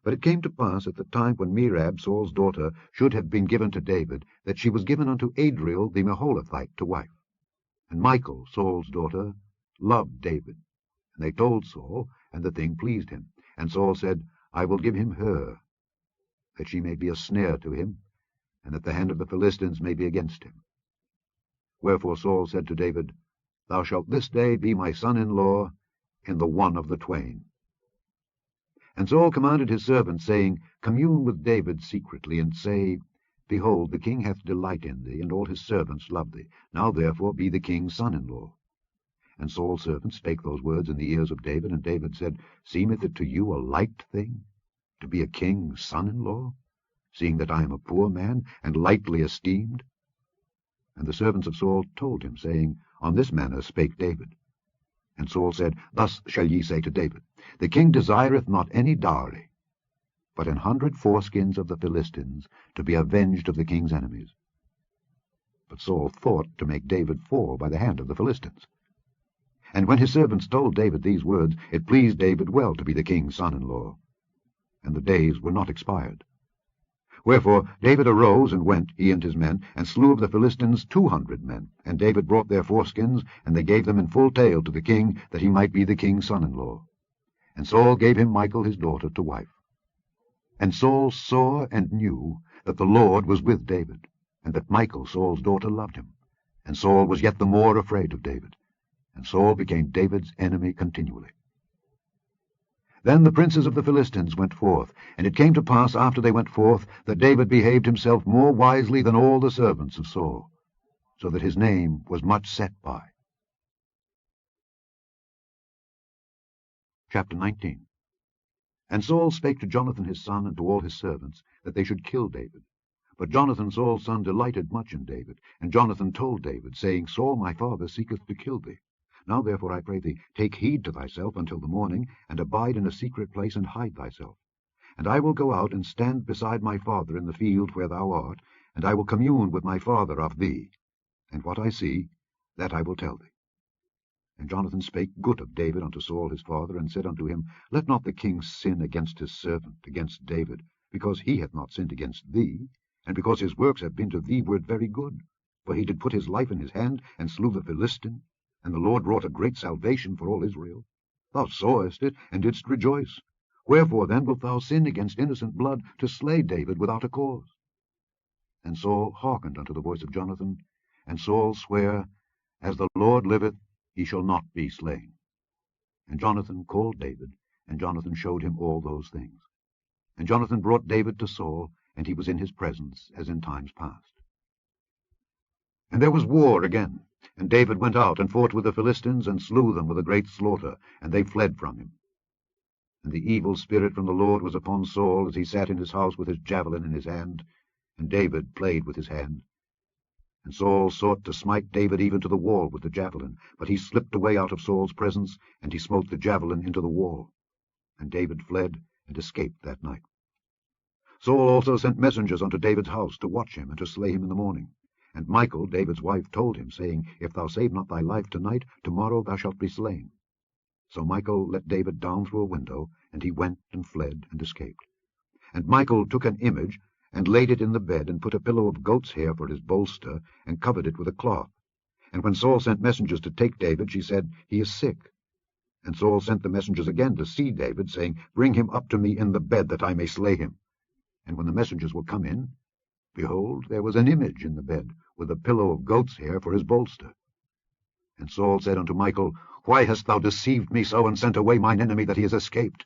But it came to pass at the time when Merab, Saul's daughter, should have been given to David, that she was given unto Adriel the Meholathite to wife. And Michal, Saul's daughter, loved David. And they told Saul, and the thing pleased him. And Saul said, I will give him her, that she may be a snare to him, and that the hand of the Philistines may be against him. Wherefore Saul said to David, Thou shalt this day be my son-in-law in the one of the twain. And Saul commanded his servants, saying, Commune with David secretly, and say, Behold, the king hath delight in thee, and all his servants love thee. Now therefore be the king's son-in-law. And Saul's servants spake those words in the ears of David, and David said, Seemeth it to you a light thing, to be a king's son-in-law, seeing that I am a poor man, and lightly esteemed? And the servants of Saul told him, saying, On this manner spake David. And Saul said, Thus shall ye say to David, The king desireth not any dowry, but 100 foreskins of the Philistines, to be avenged of the king's enemies. But Saul thought to make David fall by the hand of the Philistines. And when his servants told David these words, it pleased David well to be the king's son-in-law. And the days were not expired. Wherefore David arose and went, he and his men, and slew of the Philistines 200 men. And David brought their foreskins, and they gave them in full tale to the king, that he might be the king's son-in-law. And Saul gave him Michal his daughter to wife. And Saul saw and knew that the Lord was with David, and that Michal Saul's daughter loved him. And Saul was yet the more afraid of David. And Saul became David's enemy continually. Then the princes of the Philistines went forth, and it came to pass after they went forth that David behaved himself more wisely than all the servants of Saul, so that his name was much set by. Chapter 19. And Saul spake to Jonathan his son and to all his servants, that they should kill David. But Jonathan Saul's son delighted much in David. And Jonathan told David, saying, Saul my father seeketh to kill thee. Now therefore, I pray thee, take heed to thyself until the morning, and abide in a secret place, and hide thyself. And I will go out and stand beside my father in the field where thou art, and I will commune with my father of thee. And what I see, that I will tell thee. And Jonathan spake good of David unto Saul his father, and said unto him, Let not the king sin against his servant, against David, because he hath not sinned against thee, and because his works have been to thee word very good. For he did put his life in his hand, and slew the Philistine, and the Lord wrought a great salvation for all Israel. Thou sawest it, and didst rejoice. Wherefore then wilt thou sin against innocent blood, to slay David without a cause? And Saul hearkened unto the voice of Jonathan, and Saul sware, As the Lord liveth, he shall not be slain. And Jonathan called David, and Jonathan showed him all those things. And Jonathan brought David to Saul, and he was in his presence, as in times past. And there was war again. And David went out and fought with the Philistines, and slew them with a great slaughter, and they fled from him. And the evil spirit from the Lord was upon Saul, as he sat in his house with his javelin in his hand, and David played with his hand. And Saul sought to smite David even to the wall with the javelin, but he slipped away out of Saul's presence, and he smote the javelin into the wall. And David fled, and escaped that night. Saul also sent messengers unto David's house, to watch him, and to slay him in the morning. And Michal, David's wife, told him, saying, If thou save not thy life tonight, tomorrow thou shalt be slain. So Michal let David down through a window, and he went and fled and escaped. And Michal took an image, and laid it in the bed, and put a pillow of goat's hair for his bolster, and covered it with a cloth. And when Saul sent messengers to take David, she said, He is sick. And Saul sent the messengers again to see David, saying, Bring him up to me in the bed, that I may slay him. And when the messengers were come in, behold, there was an image in the bed, with a pillow of goat's hair for his bolster. And Saul said unto Michal, Why hast thou deceived me so, and sent away mine enemy, that he is escaped?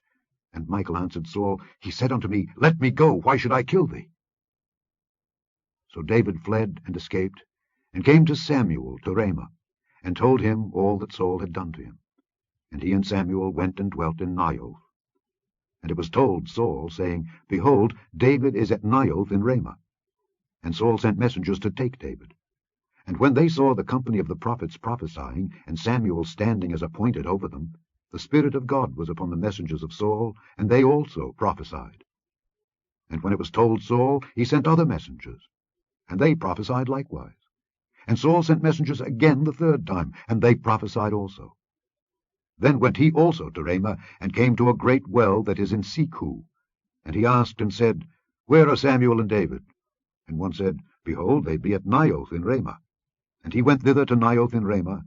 And Michal answered Saul, He said unto me, Let me go, why should I kill thee? So David fled and escaped, and came to Samuel to Ramah, and told him all that Saul had done to him. And he and Samuel went and dwelt in Naioth. And it was told Saul, saying, Behold, David is at Naioth in Ramah. And Saul sent messengers to take David. And when they saw the company of the prophets prophesying, and Samuel standing as appointed over them, the Spirit of God was upon the messengers of Saul, and they also prophesied. And when it was told Saul, he sent other messengers, and they prophesied likewise. And Saul sent messengers again the third time, and they prophesied also. Then went he also to Ramah, and came to a great well that is in Sechu. And he asked and said, Where are Samuel and David? And one said, Behold, they be at Naioth in Ramah. And he went thither to Naioth in Ramah,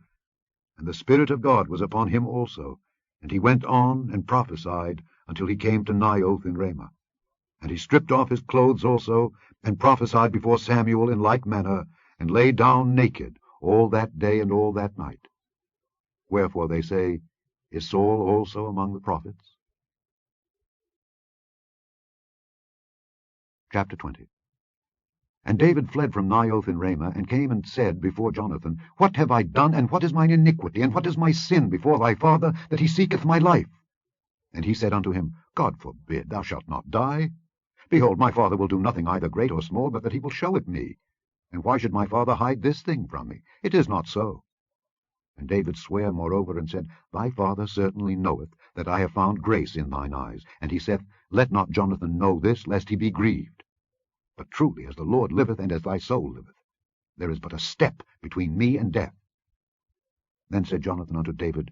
and the Spirit of God was upon him also. And he went on and prophesied until he came to Naioth in Ramah. And he stripped off his clothes also, and prophesied before Samuel in like manner, and lay down naked all that day and all that night. Wherefore they say, Is Saul also among the prophets? Chapter 20. And David fled from Naioth in Ramah, and came and said before Jonathan, What have I done, and what is mine iniquity, and what is my sin before thy father, that he seeketh my life? And he said unto him, God forbid, thou shalt not die. Behold, my father will do nothing either great or small, but that he will show it me. And why should my father hide this thing from me? It is not so. And David sware moreover, and said, Thy father certainly knoweth that I have found grace in thine eyes. And he saith, Let not Jonathan know this, lest he be grieved. But truly, as the Lord liveth, and as thy soul liveth, there is but a step between me and death. Then said Jonathan unto David,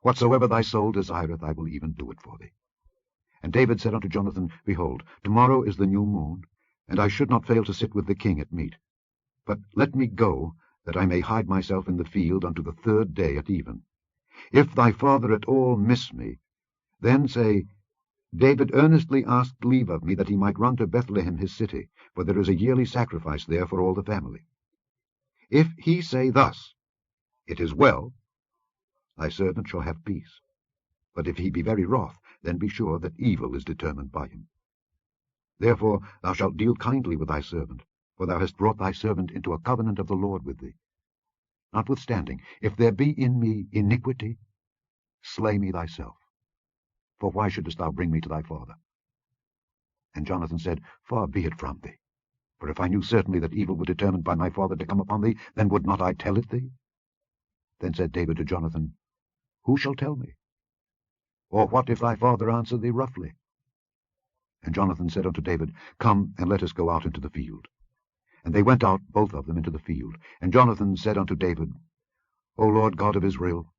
Whatsoever thy soul desireth, I will even do it for thee. And David said unto Jonathan, Behold, tomorrow is the new moon, and I should not fail to sit with the king at meat. But let me go, that I may hide myself in the field unto the 3rd day at even. If thy father at all miss me, then say, David earnestly asked leave of me that he might run to Bethlehem his city, for there is a yearly sacrifice there for all the family. If he say thus, It is well, thy servant shall have peace. But if he be very wroth, then be sure that evil is determined by him. Therefore thou shalt deal kindly with thy servant, for thou hast brought thy servant into a covenant of the Lord with thee. Notwithstanding, if there be in me iniquity, slay me thyself. For why shouldest thou bring me to thy father? And Jonathan said, Far be it from thee. For if I knew certainly that evil were determined by my father to come upon thee, then would not I tell it thee? Then said David to Jonathan, Who shall tell me? Or what if thy father answer thee roughly? And Jonathan said unto David, Come, and let us go out into the field. And they went out both of them into the field. And Jonathan said unto David, O Lord God of Israel,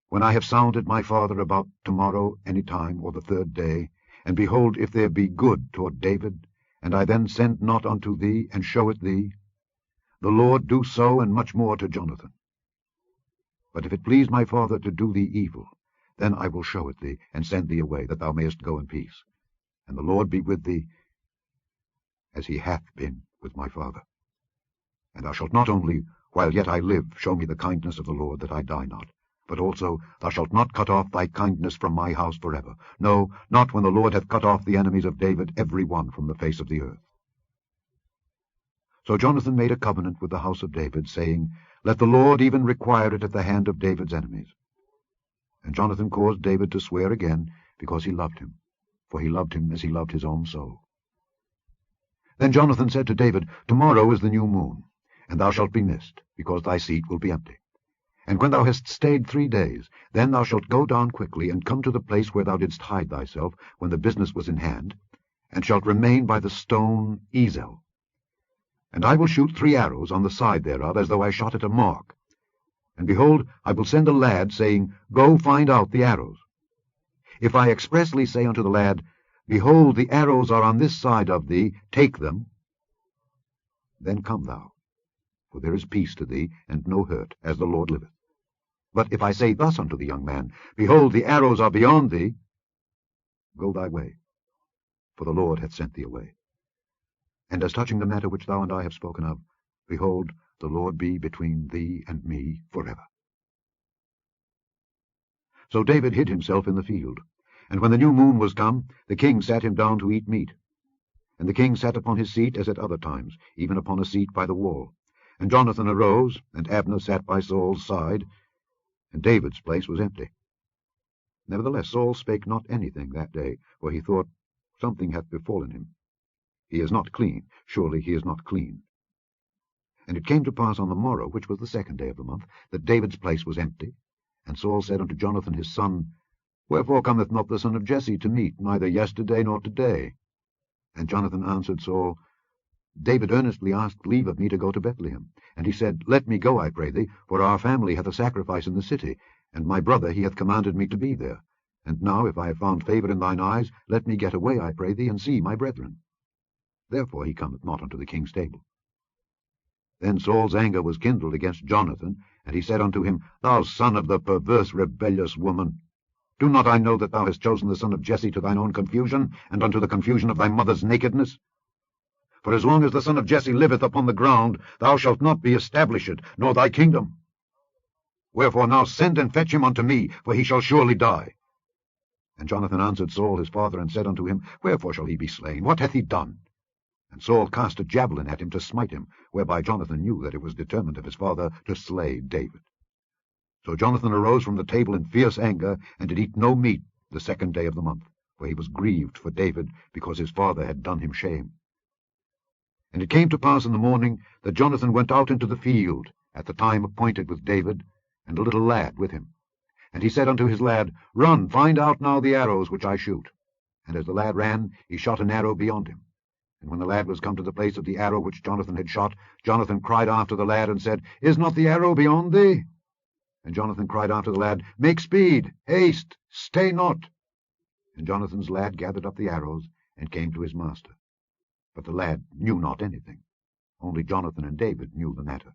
when I have sounded my father about tomorrow any time, or the 3rd day, and behold, if there be good toward David, and I then send not unto thee, and show it thee, the Lord do so, and much more to Jonathan. But if it please my father to do thee evil, then I will show it thee, and send thee away, that thou mayest go in peace. And the Lord be with thee, as he hath been with my father. And thou shalt not only, while yet I live, show me the kindness of the Lord, that I die not, but also thou shalt not cut off thy kindness from my house forever. No, not when the Lord hath cut off the enemies of David, every one from the face of the earth. So Jonathan made a covenant with the house of David, saying, Let the Lord even require it at the hand of David's enemies. And Jonathan caused David to swear again, because he loved him, for he loved him as he loved his own soul. Then Jonathan said to David, Tomorrow is the new moon, and thou shalt be missed, because thy seat will be empty. And when thou hast stayed 3 days, then thou shalt go down quickly, and come to the place where thou didst hide thyself, when the business was in hand, and shalt remain by the stone Ezel. And I will shoot 3 arrows on the side thereof, as though I shot at a mark. And behold, I will send a lad, saying, Go find out the arrows. If I expressly say unto the lad, Behold, the arrows are on this side of thee, take them, then come thou, for there is peace to thee, and no hurt, as the Lord liveth. But if I say thus unto the young man, Behold, the arrows are beyond thee, go thy way, for the Lord hath sent thee away. And as touching the matter which thou and I have spoken of, behold, the Lord be between thee and me forever. So David hid himself in the field. And when the new moon was come, the king sat him down to eat meat. And the king sat upon his seat as at other times, even upon a seat by the wall. And Jonathan arose, and Abner sat by Saul's side, and David's place was empty. Nevertheless Saul spake not anything that day, for he thought, Something hath befallen him. He is not clean, surely he is not clean. And it came to pass on the morrow, which was the 2nd day of the month, that David's place was empty. And Saul said unto Jonathan his son, Wherefore cometh not the son of Jesse to meat, neither yesterday nor today? And Jonathan answered Saul, David earnestly asked leave of me to go to Bethlehem. And he said, Let me go, I pray thee, for our family hath a sacrifice in the city, and my brother he hath commanded me to be there. And now, if I have found favour in thine eyes, let me get away, I pray thee, and see my brethren. Therefore he cometh not unto the king's table. Then Saul's anger was kindled against Jonathan, and he said unto him, Thou son of the perverse rebellious woman, do not I know that thou hast chosen the son of Jesse to thine own confusion, and unto the confusion of thy mother's nakedness? For as long as the son of Jesse liveth upon the ground, thou shalt not be established, nor thy kingdom. Wherefore now send and fetch him unto me, for he shall surely die. And Jonathan answered Saul his father, and said unto him, Wherefore shall he be slain? What hath he done? And Saul cast a javelin at him to smite him, whereby Jonathan knew that it was determined of his father to slay David. So Jonathan arose from the table in fierce anger, and did eat no meat the 2nd day of the month, for he was grieved for David, because his father had done him shame. And it came to pass in the morning that Jonathan went out into the field at the time appointed with David, and a little lad with him. And he said unto his lad, Run, find out now the arrows which I shoot. And as the lad ran, he shot an arrow beyond him. And when the lad was come to the place of the arrow which Jonathan had shot, Jonathan cried after the lad, and said, Is not the arrow beyond thee? And Jonathan cried after the lad, Make speed, haste, stay not. And Jonathan's lad gathered up the arrows, and came to his master. But the lad knew not anything. Only Jonathan and David knew the matter.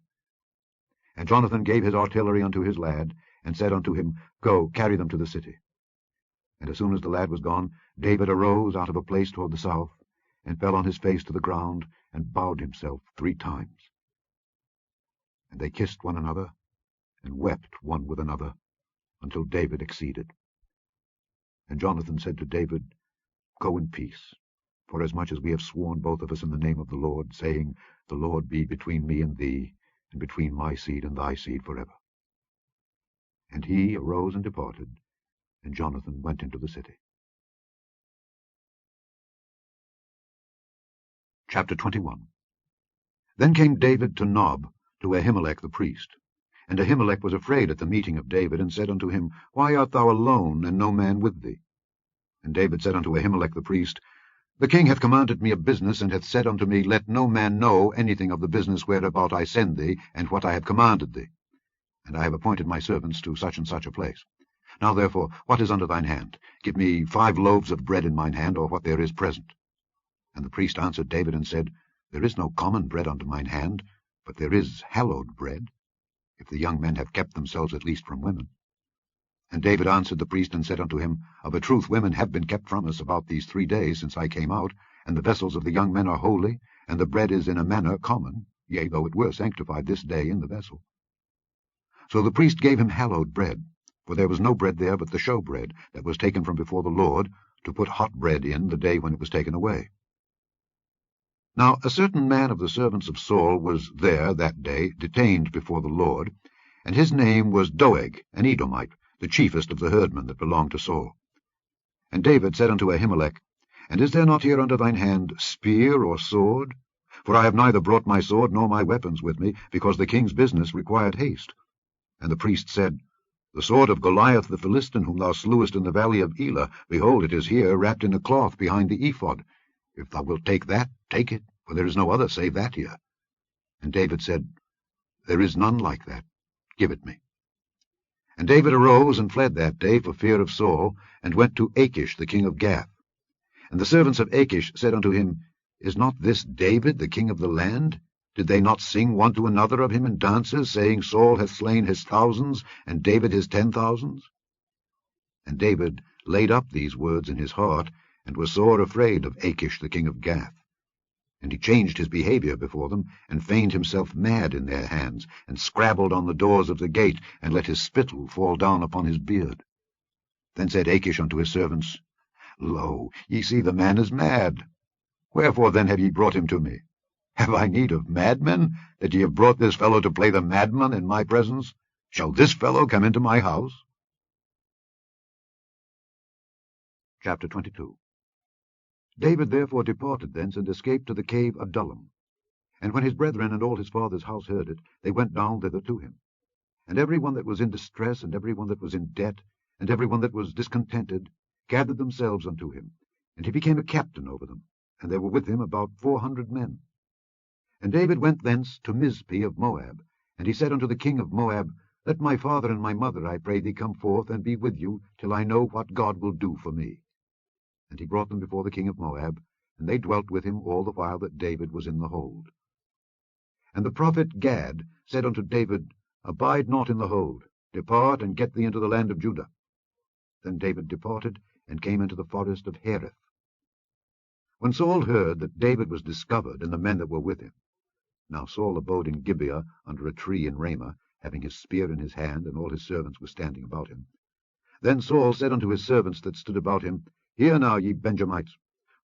And Jonathan gave his artillery unto his lad, and said unto him, Go, carry them to the city. And as soon as the lad was gone, David arose out of a place toward the south, and fell on his face to the ground, and bowed himself 3 times. And they kissed one another, and wept one with another, until David exceeded. And Jonathan said to David, Go in peace, forasmuch as we have sworn both of us in the name of the Lord, saying, The Lord be between me and thee, and between my seed and thy seed forever. And he arose and departed, and Jonathan went into the city. Chapter 21. Then came David to Nob, to Ahimelech the priest. And Ahimelech was afraid at the meeting of David, and said unto him, Why art thou alone, and no man with thee? And David said unto Ahimelech the priest, The king hath commanded me a business, and hath said unto me, Let no man know anything of the business whereabout I send thee, and what I have commanded thee. And I have appointed my servants to such and such a place. Now therefore, what is under thine hand? Give me 5 loaves of bread in mine hand, or what there is present. And the priest answered David, and said, There is no common bread under mine hand, but there is hallowed bread, if the young men have kept themselves at least from women. And David answered the priest, and said unto him, Of a truth women have been kept from us about these 3 days since I came out, and the vessels of the young men are holy, and the bread is in a manner common, yea, though it were sanctified this day in the vessel. So the priest gave him hallowed bread, for there was no bread there but the show bread that was taken from before the Lord, to put hot bread in the day when it was taken away. Now a certain man of the servants of Saul was there that day, detained before the Lord, and his name was Doeg, an Edomite, the chiefest of the herdmen that belonged to Saul. And David said unto Ahimelech, And is there not here under thine hand spear or sword? For I have neither brought my sword nor my weapons with me, because the king's business required haste. And the priest said, The sword of Goliath the Philistine, whom thou slewest in the valley of Elah, behold, it is here, wrapped in a cloth behind the ephod. If thou wilt take that, take it, for there is no other save that here. And David said, There is none like that. Give it me. And David arose and fled that day for fear of Saul, and went to Achish the king of Gath. And the servants of Achish said unto him, Is not this David the king of the land? Did they not sing one to another of him in dances, saying, Saul hath slain his 1,000s, and David his 10,000s? And David laid up these words in his heart, and was sore afraid of Achish the king of Gath. And he changed his behavior before them, and feigned himself mad in their hands, and scrabbled on the doors of the gate, and let his spittle fall down upon his beard. Then said Achish unto his servants, Lo, ye see the man is mad. Wherefore then have ye brought him to me? Have I need of madmen, that ye have brought this fellow to play the madman in my presence? Shall this fellow come into my house? Chapter 22. David therefore departed thence, and escaped to the cave Adullam. And when his brethren and all his father's house heard it, they went down thither to him. And every one that was in distress, and every one that was in debt, and every one that was discontented, gathered themselves unto him, and he became a captain over them, and there were with him about 400 men. And David went thence to Mizpeh of Moab, and he said unto the king of Moab, Let my father and my mother, I pray thee, come forth, and be with you, till I know what God will do for me. And he brought them before the king of Moab, and they dwelt with him all the while that David was in the hold. And the prophet Gad said unto David, Abide not in the hold, depart, and get thee into the land of Judah. Then David departed, and came into the forest of Hereth. When Saul heard that David was discovered, and the men that were with him, now Saul abode in Gibeah under a tree in Ramah, having his spear in his hand, and all his servants were standing about him. Then Saul said unto his servants that stood about him, Hear now, ye Benjamites,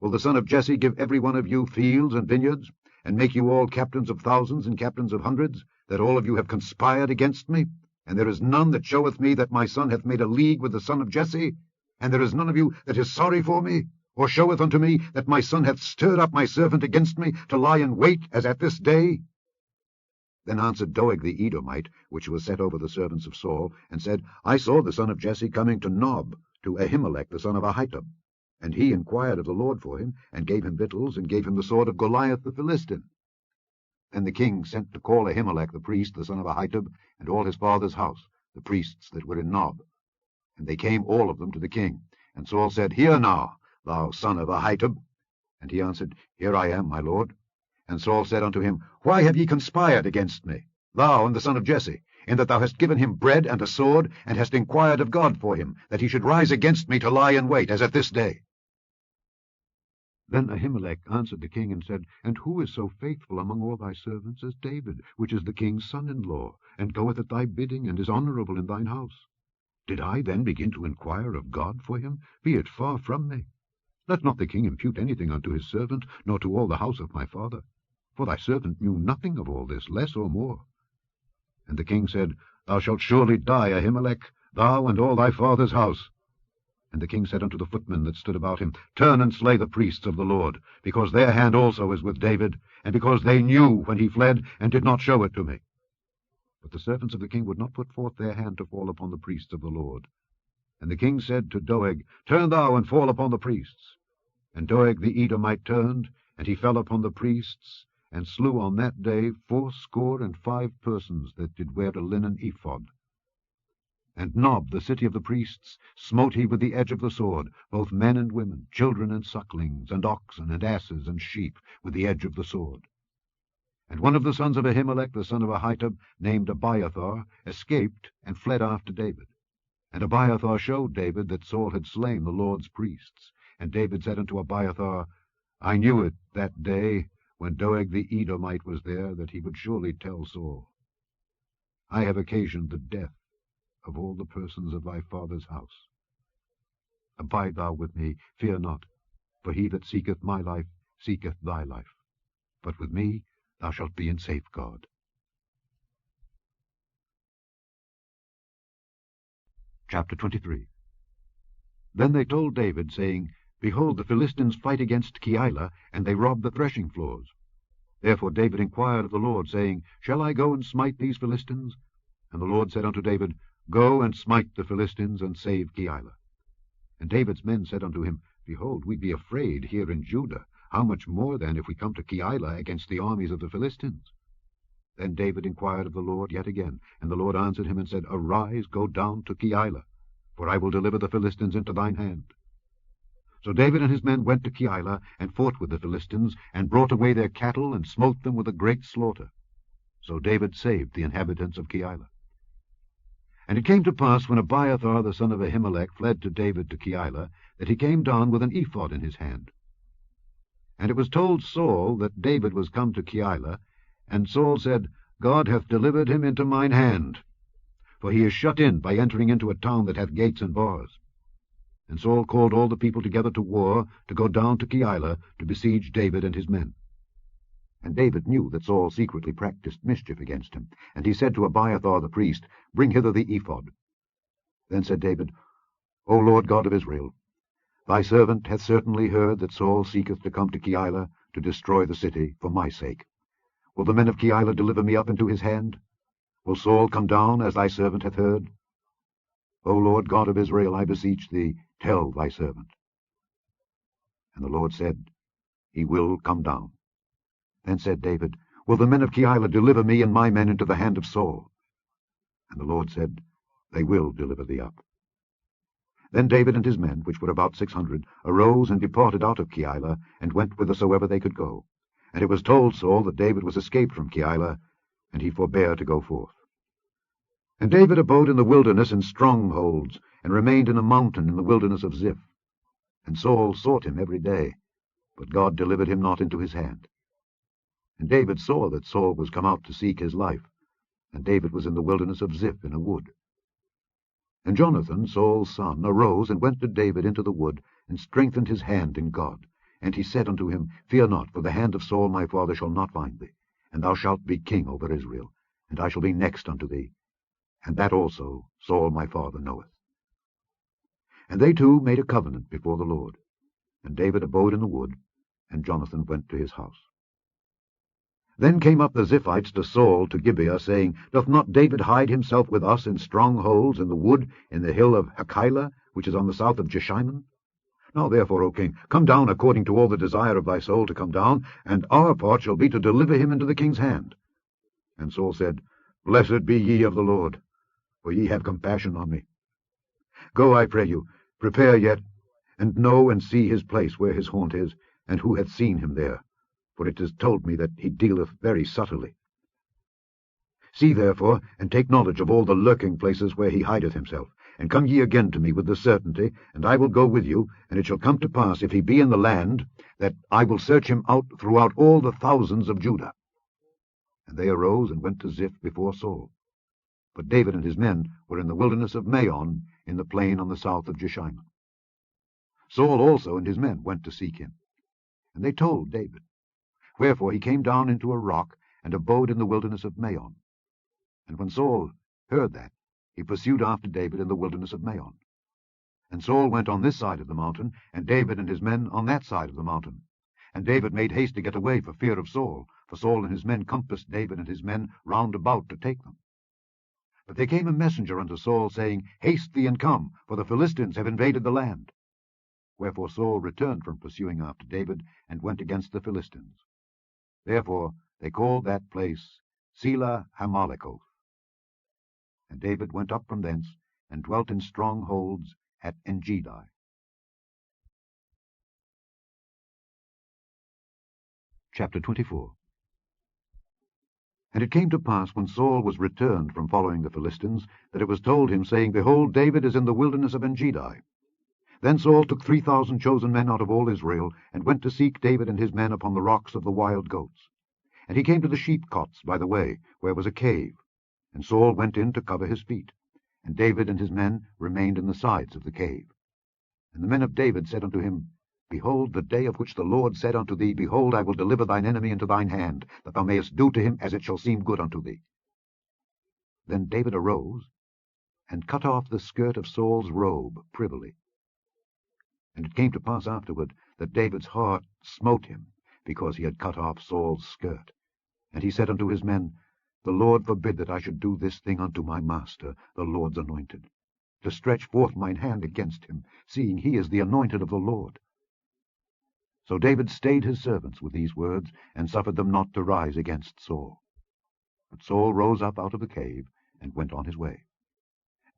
Will the son of Jesse give every one of you fields and vineyards, and make you all captains of thousands and captains of hundreds, that all of you have conspired against me? And there is none that showeth me that my son hath made a league with the son of Jesse? And there is none of you that is sorry for me, or showeth unto me that my son hath stirred up my servant against me, to lie in wait, as at this day? Then answered Doeg the Edomite, which was set over the servants of Saul, and said, I saw the son of Jesse coming to Nob, to Ahimelech the son of Ahitub. And he inquired of the Lord for him, and gave him victuals, and gave him the sword of Goliath the Philistine. Then the king sent to call Ahimelech the priest, the son of Ahitub, and all his father's house, the priests that were in Nob. And they came all of them to the king. And Saul said, Hear now, thou son of Ahitub. And he answered, Here I am, my lord. And Saul said unto him, Why have ye conspired against me, thou and the son of Jesse, in that thou hast given him bread and a sword, and hast inquired of God for him, that he should rise against me to lie in wait, as at this day? Then Ahimelech answered the king, and said, And who is so faithful among all thy servants as David, which is the king's son-in-law, and goeth at thy bidding, and is honourable in thine house? Did I then begin to inquire of God for him? Be it far from me. Let not the king impute anything unto his servant, nor to all the house of my father. For thy servant knew nothing of all this, less or more. And the king said, Thou shalt surely die, Ahimelech, thou and all thy father's house. And the king said unto the footmen that stood about him, Turn and slay the priests of the Lord, because their hand also is with David, and because they knew when he fled, and did not show it to me. But the servants of the king would not put forth their hand to fall upon the priests of the Lord. And the king said to Doeg, Turn thou and fall upon the priests. And Doeg the Edomite turned, and he fell upon the priests, and slew on that day 75 persons that did wear a linen ephod. And Nob, the city of the priests, smote he with the edge of the sword, both men and women, children and sucklings, and oxen, and asses, and sheep, with the edge of the sword. And one of the sons of Ahimelech, the son of Ahitub, named Abiathar, escaped, and fled after David. And Abiathar showed David that Saul had slain the Lord's priests. And David said unto Abiathar, I knew it that day, when Doeg the Edomite was there, that he would surely tell Saul. I have occasioned the death of all the persons of thy father's house. Abide thou with me, fear not, for he that seeketh my life seeketh thy life. But with me thou shalt be in safeguard. Chapter 23. Then they told David, saying, Behold, the Philistines fight against Keilah, and they rob the threshing floors. Therefore David inquired of the Lord, saying, Shall I go and smite these Philistines? And the Lord said unto David, Go and smite the Philistines, and save Keilah. And David's men said unto him, Behold, we be afraid here in Judah. How much more then if we come to Keilah against the armies of the Philistines? Then David inquired of the Lord yet again, and the Lord answered him and said, Arise, go down to Keilah, for I will deliver the Philistines into thine hand. So David and his men went to Keilah, and fought with the Philistines, and brought away their cattle, and smote them with a great slaughter. So David saved the inhabitants of Keilah. And it came to pass, when Abiathar the son of Ahimelech fled to David to Keilah, that he came down with an ephod in his hand. And it was told Saul that David was come to Keilah, and Saul said, God hath delivered him into mine hand, for he is shut in by entering into a town that hath gates and bars. And Saul called all the people together to war, to go down to Keilah, to besiege David and his men. And David knew that Saul secretly practiced mischief against him. And he said to Abiathar the priest, Bring hither the ephod. Then said David, O Lord God of Israel, thy servant hath certainly heard that Saul seeketh to come to Keilah, to destroy the city, for my sake. Will the men of Keilah deliver me up into his hand? Will Saul come down, as thy servant hath heard? O Lord God of Israel, I beseech thee, tell thy servant. And the Lord said, He will come down. Then said David, Will the men of Keilah deliver me and my men into the hand of Saul? And the Lord said, They will deliver thee up. Then David and his men, which were about 600, arose and departed out of Keilah, and went whithersoever they could go. And it was told Saul that David was escaped from Keilah, and he forbare to go forth. And David abode in the wilderness in strongholds, and remained in a mountain in the wilderness of Ziph. And Saul sought him every day, but God delivered him not into his hand. And David saw that Saul was come out to seek his life, and David was in the wilderness of Ziph in a wood. And Jonathan, Saul's son, arose and went to David into the wood, and strengthened his hand in God. And he said unto him, Fear not, for the hand of Saul my father shall not find thee, and thou shalt be king over Israel, and I shall be next unto thee, and that also Saul my father knoweth. And they two made a covenant before the Lord. And David abode in the wood, and Jonathan went to his house. Then came up the Ziphites to Saul to Gibeah, saying, Doth not David hide himself with us in strongholds in the wood in the hill of Hachilah, which is on the south of Jeshimon? Now therefore, O king, come down according to all the desire of thy soul to come down, and our part shall be to deliver him into the king's hand. And Saul said, Blessed be ye of the Lord, for ye have compassion on me. Go, I pray you, prepare yet, and know and see his place where his haunt is, and who hath seen him there, for it is told me that he dealeth very subtly. See therefore, and take knowledge of all the lurking places where he hideth himself, and come ye again to me with the certainty, and I will go with you, and it shall come to pass, if he be in the land, that I will search him out throughout all the thousands of Judah. And they arose and went to Ziph before Saul. But David and his men were in the wilderness of Maon, in the plain on the south of Jeshimon. Saul also and his men went to seek him. And they told David. Wherefore he came down into a rock, and abode in the wilderness of Maon. And when Saul heard that, he pursued after David in the wilderness of Maon. And Saul went on this side of the mountain, and David and his men on that side of the mountain. And David made haste to get away for fear of Saul, for Saul and his men compassed David and his men round about to take them. But there came a messenger unto Saul, saying, Haste thee and come, for the Philistines have invaded the land. Wherefore Saul returned from pursuing after David, and went against the Philistines. Therefore they called that place Selah Hamaleketh. And David went up from thence, and dwelt in strongholds at Engedi. Chapter 24. And it came to pass, when Saul was returned from following the Philistines, that it was told him, saying, Behold, David is in the wilderness of Engedi. Then Saul took 3,000 chosen men out of all Israel, and went to seek David and his men upon the rocks of the wild goats. And he came to the sheepcots by the way, where was a cave. And Saul went in to cover his feet, and David and his men remained in the sides of the cave. And the men of David said unto him, Behold, the day of which the Lord said unto thee, Behold, I will deliver thine enemy into thine hand, that thou mayest do to him as it shall seem good unto thee. Then David arose, and cut off the skirt of Saul's robe privily. And it came to pass afterward, that David's heart smote him, because he had cut off Saul's skirt. And he said unto his men, The Lord forbid that I should do this thing unto my master, the Lord's anointed, to stretch forth mine hand against him, seeing he is the anointed of the Lord. So David stayed his servants with these words, and suffered them not to rise against Saul. But Saul rose up out of the cave, and went on his way.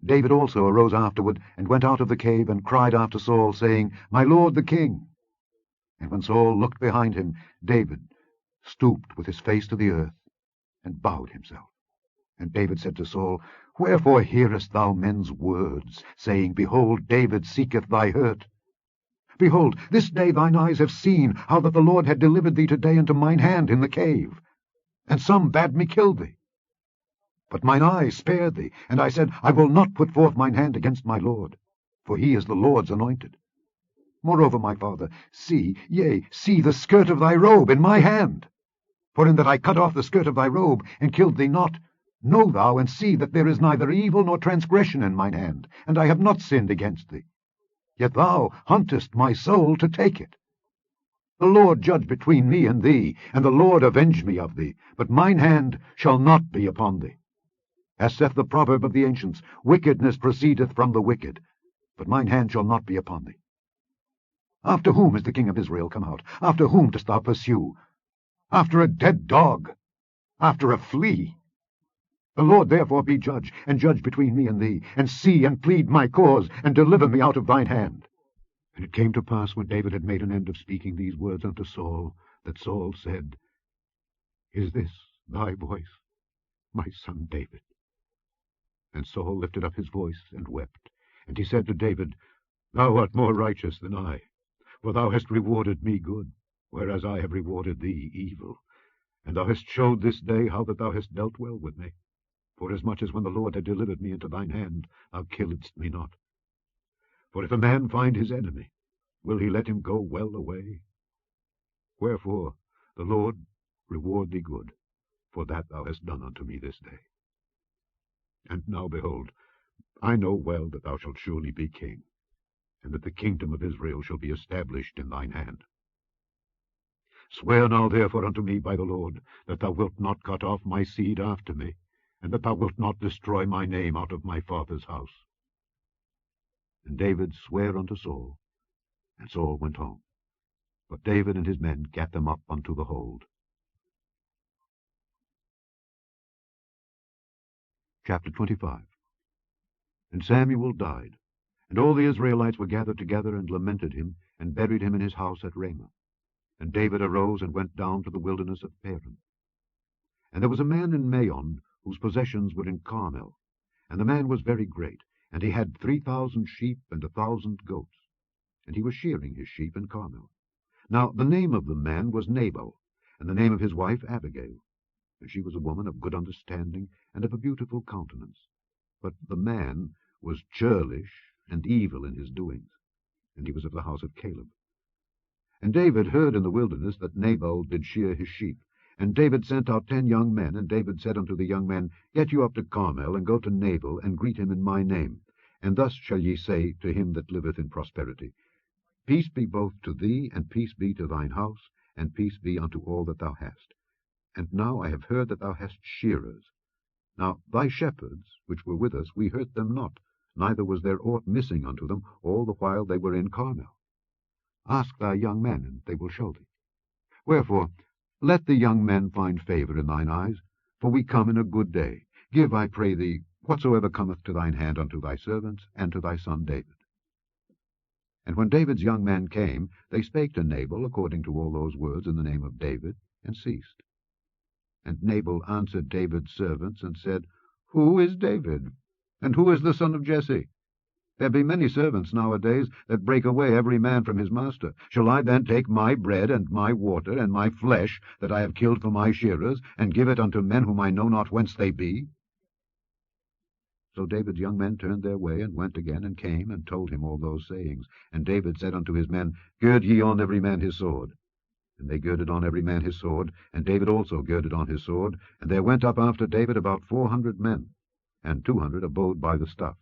David also arose afterward, and went out of the cave, and cried after Saul, saying, My lord the king. And when Saul looked behind him, David stooped with his face to the earth, and bowed himself. And David said to Saul, Wherefore hearest thou men's words, saying, Behold, David seeketh thy hurt? Behold, this day thine eyes have seen how that the Lord had delivered thee today into mine hand in the cave. And some bade me kill thee. But mine eye spared thee, and I said, I will not put forth mine hand against my Lord, for he is the Lord's anointed. Moreover, my father, see, yea, see the skirt of thy robe in my hand. For in that I cut off the skirt of thy robe, and killed thee not, know thou and see that there is neither evil nor transgression in mine hand, and I have not sinned against thee. Yet thou huntest my soul to take it. The Lord judge between me and thee, and the Lord avenge me of thee, but mine hand shall not be upon thee. As saith the proverb of the ancients, Wickedness proceedeth from the wicked, but mine hand shall not be upon thee. After whom is the king of Israel come out? After whom dost thou pursue? After a dead dog, after a flea. The Lord therefore be judge, and judge between me and thee, and see and plead my cause, and deliver me out of thine hand. And it came to pass, when David had made an end of speaking these words unto Saul, that Saul said, Is this thy voice, my son David? And Saul lifted up his voice and wept. And he said to David, Thou art more righteous than I, for thou hast rewarded me good, whereas I have rewarded thee evil. And thou hast showed this day how that thou hast dealt well with me. Forasmuch as when the Lord had delivered me into thine hand, thou killedst me not. For if a man find his enemy, will he let him go well away? Wherefore the Lord reward thee good, for that thou hast done unto me this day. And now, behold, I know well that thou shalt surely be king, and that the kingdom of Israel shall be established in thine hand. Swear now therefore unto me by the Lord, that thou wilt not cut off my seed after me, and that thou wilt not destroy my name out of my father's house. And David sware unto Saul, and Saul went home. But David and his men gat them up unto the hold. Chapter 25. And Samuel died, and all the Israelites were gathered together, and lamented him, and buried him in his house at Ramah. And David arose and went down to the wilderness of Paran. And there was a man in Maon, whose possessions were in Carmel. And the man was very great, and he had 3,000 sheep and 1,000 goats. And he was shearing his sheep in Carmel. Now the name of the man was Nabal, and the name of his wife Abigail. And she was a woman of good understanding, and of a beautiful countenance. But the man was churlish and evil in his doings, and he was of the house of Caleb. And David heard in the wilderness that Nabal did shear his sheep. And David sent out 10 young men, and David said unto the young men, Get you up to Carmel, and go to Nabal, and greet him in my name. And thus shall ye say to him that liveth in prosperity, Peace be both to thee, and peace be to thine house, and peace be unto all that thou hast. And now I have heard that thou hast shearers. Now thy shepherds, which were with us, we hurt them not, neither was there aught missing unto them all the while they were in Carmel. Ask thy young men, and they will show thee. Wherefore, let the young men find favour in thine eyes, for we come in a good day. Give, I pray thee, whatsoever cometh to thine hand unto thy servants, and to thy son David. And when David's young men came, they spake to Nabal according to all those words in the name of David, and ceased. And Nabal answered David's servants, and said, Who is David? And who is the son of Jesse? There be many servants nowadays that break away every man from his master. Shall I then take my bread and my water and my flesh that I have killed for my shearers, and give it unto men whom I know not whence they be? So David's young men turned their way, and went again, and came, and told him all those sayings. And David said unto his men, Gird ye on every man his sword. And they girded on every man his sword, and David also girded on his sword. And there went up after David about 400 men, and 200 abode by the stuff.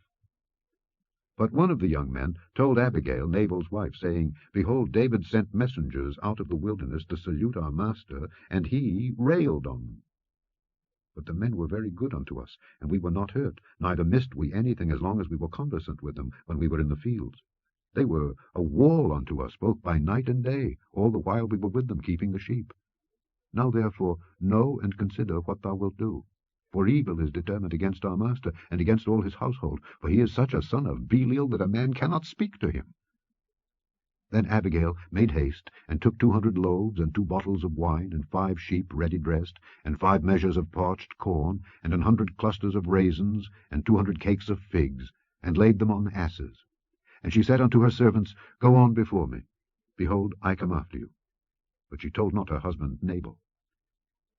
But one of the young men told Abigail, Nabal's wife, saying, Behold, David sent messengers out of the wilderness to salute our master, and he railed on them. But the men were very good unto us, and we were not hurt, neither missed we anything as long as we were conversant with them when we were in the fields. They were a wall unto us, both by night and day, all the while we were with them keeping the sheep. Now therefore know and consider what thou wilt do. For evil is determined against our master, and against all his household, for he is such a son of Belial that a man cannot speak to him. Then Abigail made haste, and took 200 loaves, and 2 bottles of wine, and 5 sheep ready dressed, and 5 measures of parched corn, and 100 clusters of raisins, and 200 cakes of figs, and laid them on asses. And she said unto her servants, Go on before me. Behold, I come after you. But she told not her husband Nabal.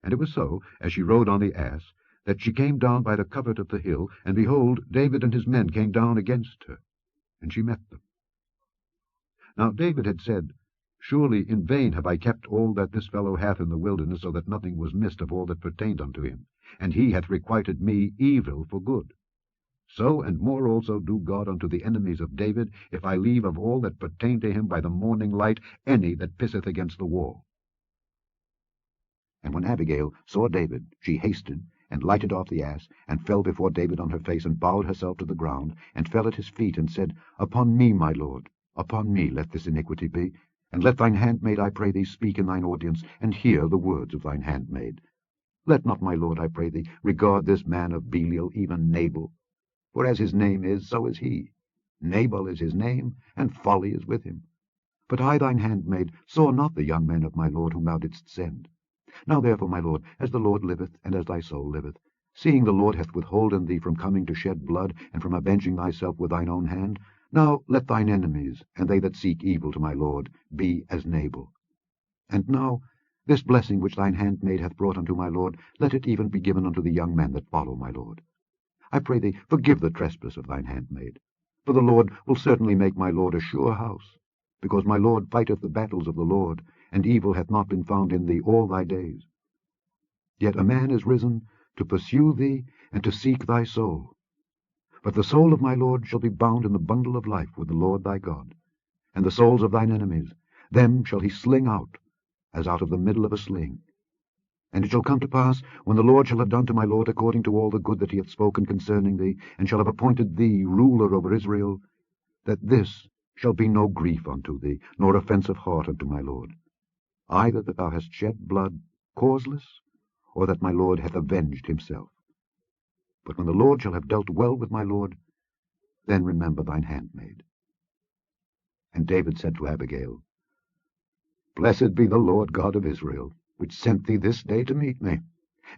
And it was so, as she rode on the ass, that she came down by the covert of the hill, and behold, David and his men came down against her, and she met them. Now David had said, Surely in vain have I kept all that this fellow hath in the wilderness, so that nothing was missed of all that pertained unto him, and he hath requited me evil for good. So and more also do God unto the enemies of David, if I leave of all that pertain to him by the morning light any that pisseth against the wall. And when Abigail saw David, she hasted, and lighted off the ass, and fell before David on her face, and bowed herself to the ground, and fell at his feet, and said, Upon me, my lord, upon me let this iniquity be, and let thine handmaid, I pray thee, speak in thine audience, and hear the words of thine handmaid. Let not my lord, I pray thee, regard this man of Belial, even Nabal, for as his name is, so is he. Nabal is his name, and folly is with him. But I, thine handmaid, saw not the young men of my lord whom thou didst send. Now therefore, my lord, as the Lord liveth, and as thy soul liveth, seeing the Lord hath withholden thee from coming to shed blood, and from avenging thyself with thine own hand, now let thine enemies, and they that seek evil to my lord, be as Nabal. And now this blessing which thine handmaid hath brought unto my lord, let it even be given unto the young men that follow my lord. I pray thee, forgive the trespass of thine handmaid, for the Lord will certainly make my lord a sure house, because my Lord fighteth the battles of the Lord, and evil hath not been found in thee all thy days. Yet a man is risen to pursue thee, and to seek thy soul. But the soul of my Lord shall be bound in the bundle of life with the Lord thy God, and the souls of thine enemies, them shall he sling out, as out of the middle of a sling. And it shall come to pass, when the Lord shall have done to my Lord according to all the good that he hath spoken concerning thee, and shall have appointed thee ruler over Israel, that this shall be no grief unto thee, nor offence of heart unto my Lord, either that thou hast shed blood causeless, or that my Lord hath avenged himself. But when the Lord shall have dealt well with my Lord, then remember thine handmaid. And David said to Abigail, Blessed be the Lord God of Israel, which sent thee this day to meet me.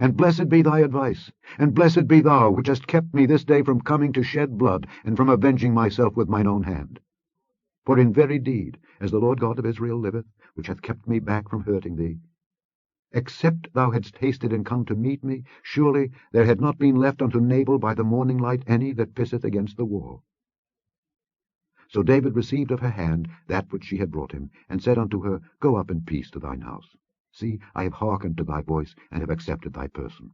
And blessed be thy advice, and blessed be thou, which hast kept me this day from coming to shed blood, and from avenging myself with mine own hand. For in very deed, as the Lord God of Israel liveth, which hath kept me back from hurting thee, except thou hadst hasted and come to meet me, surely there had not been left unto Nabal by the morning light any that pisseth against the wall. So David received of her hand that which she had brought him, and said unto her, Go up in peace to thine house. See, I have hearkened to thy voice, and have accepted thy person.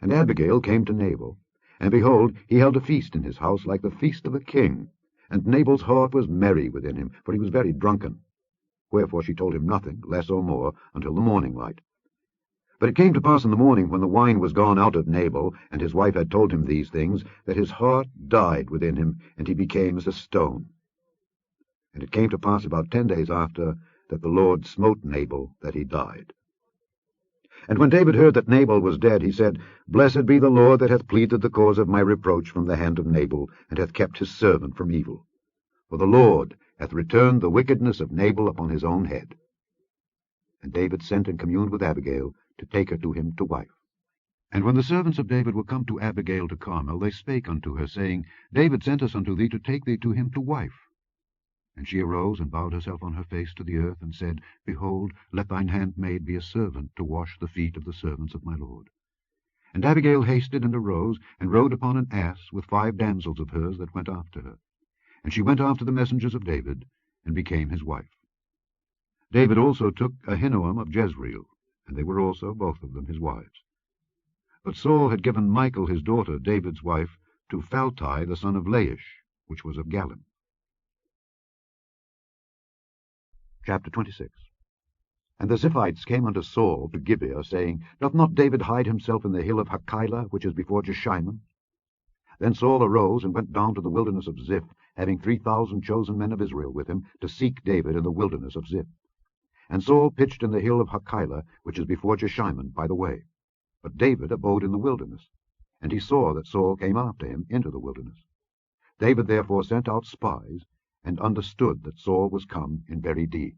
And Abigail came to Nabal, and behold, he held a feast in his house like the feast of a king. And Nabal's heart was merry within him, for he was very drunken. Wherefore she told him nothing, less or more, until the morning light. But it came to pass in the morning, when the wine was gone out of Nabal, and his wife had told him these things, that his heart died within him, and he became as a stone. And it came to pass about 10 days after, that the Lord smote Nabal, that he died. And when David heard that Nabal was dead, he said, Blessed be the Lord that hath pleaded the cause of my reproach from the hand of Nabal, and hath kept his servant from evil. For the Lord hath returned the wickedness of Nabal upon his own head. And David sent and communed with Abigail, to take her to him to wife. And when the servants of David were come to Abigail to Carmel, they spake unto her, saying, David sent us unto thee to take thee to him to wife. And she arose, and bowed herself on her face to the earth, and said, Behold, let thine handmaid be a servant to wash the feet of the servants of my lord. And Abigail hasted and arose, and rode upon an ass with 5 damsels of hers that went after her. And she went after the messengers of David, and became his wife. David also took Ahinoam of Jezreel, and they were also both of them his wives. But Saul had given Michal his daughter, David's wife, to Phalti the son of Laish, which was of Galim. Chapter 26. And the Ziphites came unto Saul to Gibeah, saying, Doth not David hide himself in the hill of Hachilah, which is before Jeshimon? Then Saul arose and went down to the wilderness of Ziph, having 3,000 chosen men of Israel with him, to seek David in the wilderness of Ziph. And Saul pitched in the hill of Hachilah, which is before Jeshimon, by the way. But David abode in the wilderness, and he saw that Saul came after him into the wilderness. David therefore sent out spies, and understood that Saul was come in very deed.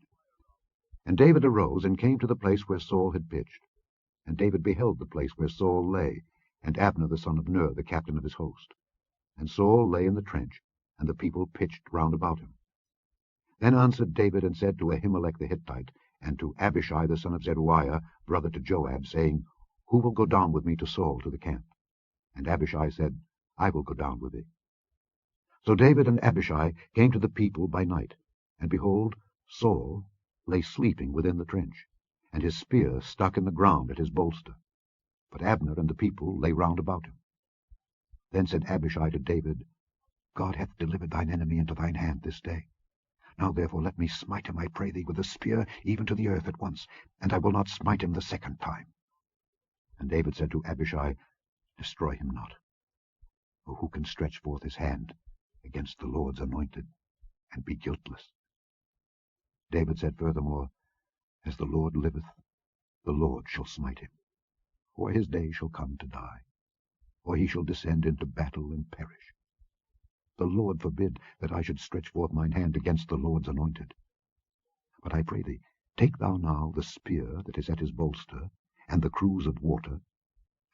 And David arose and came to the place where Saul had pitched. And David beheld the place where Saul lay, and Abner the son of Ner, the captain of his host. And Saul lay in the trench, and the people pitched round about him. Then answered David and said to Ahimelech the Hittite, and to Abishai the son of Zeruiah, brother to Joab, saying, Who will go down with me to Saul to the camp? And Abishai said, I will go down with thee. So David and Abishai came to the people by night, and behold, Saul lay sleeping within the trench, and his spear stuck in the ground at his bolster. But Abner and the people lay round about him. Then said Abishai to David, God hath delivered thine enemy into thine hand this day. Now therefore let me smite him, I pray thee, with a spear even to the earth at once, and I will not smite him the second time. And David said to Abishai, Destroy him not. For who can stretch forth his hand against the Lord's anointed, and be guiltless? David said furthermore, As the Lord liveth, the Lord shall smite him, or his day shall come to die, or he shall descend into battle and perish. The Lord forbid that I should stretch forth mine hand against the Lord's anointed. But I pray thee, take thou now the spear that is at his bolster, and the cruse of water,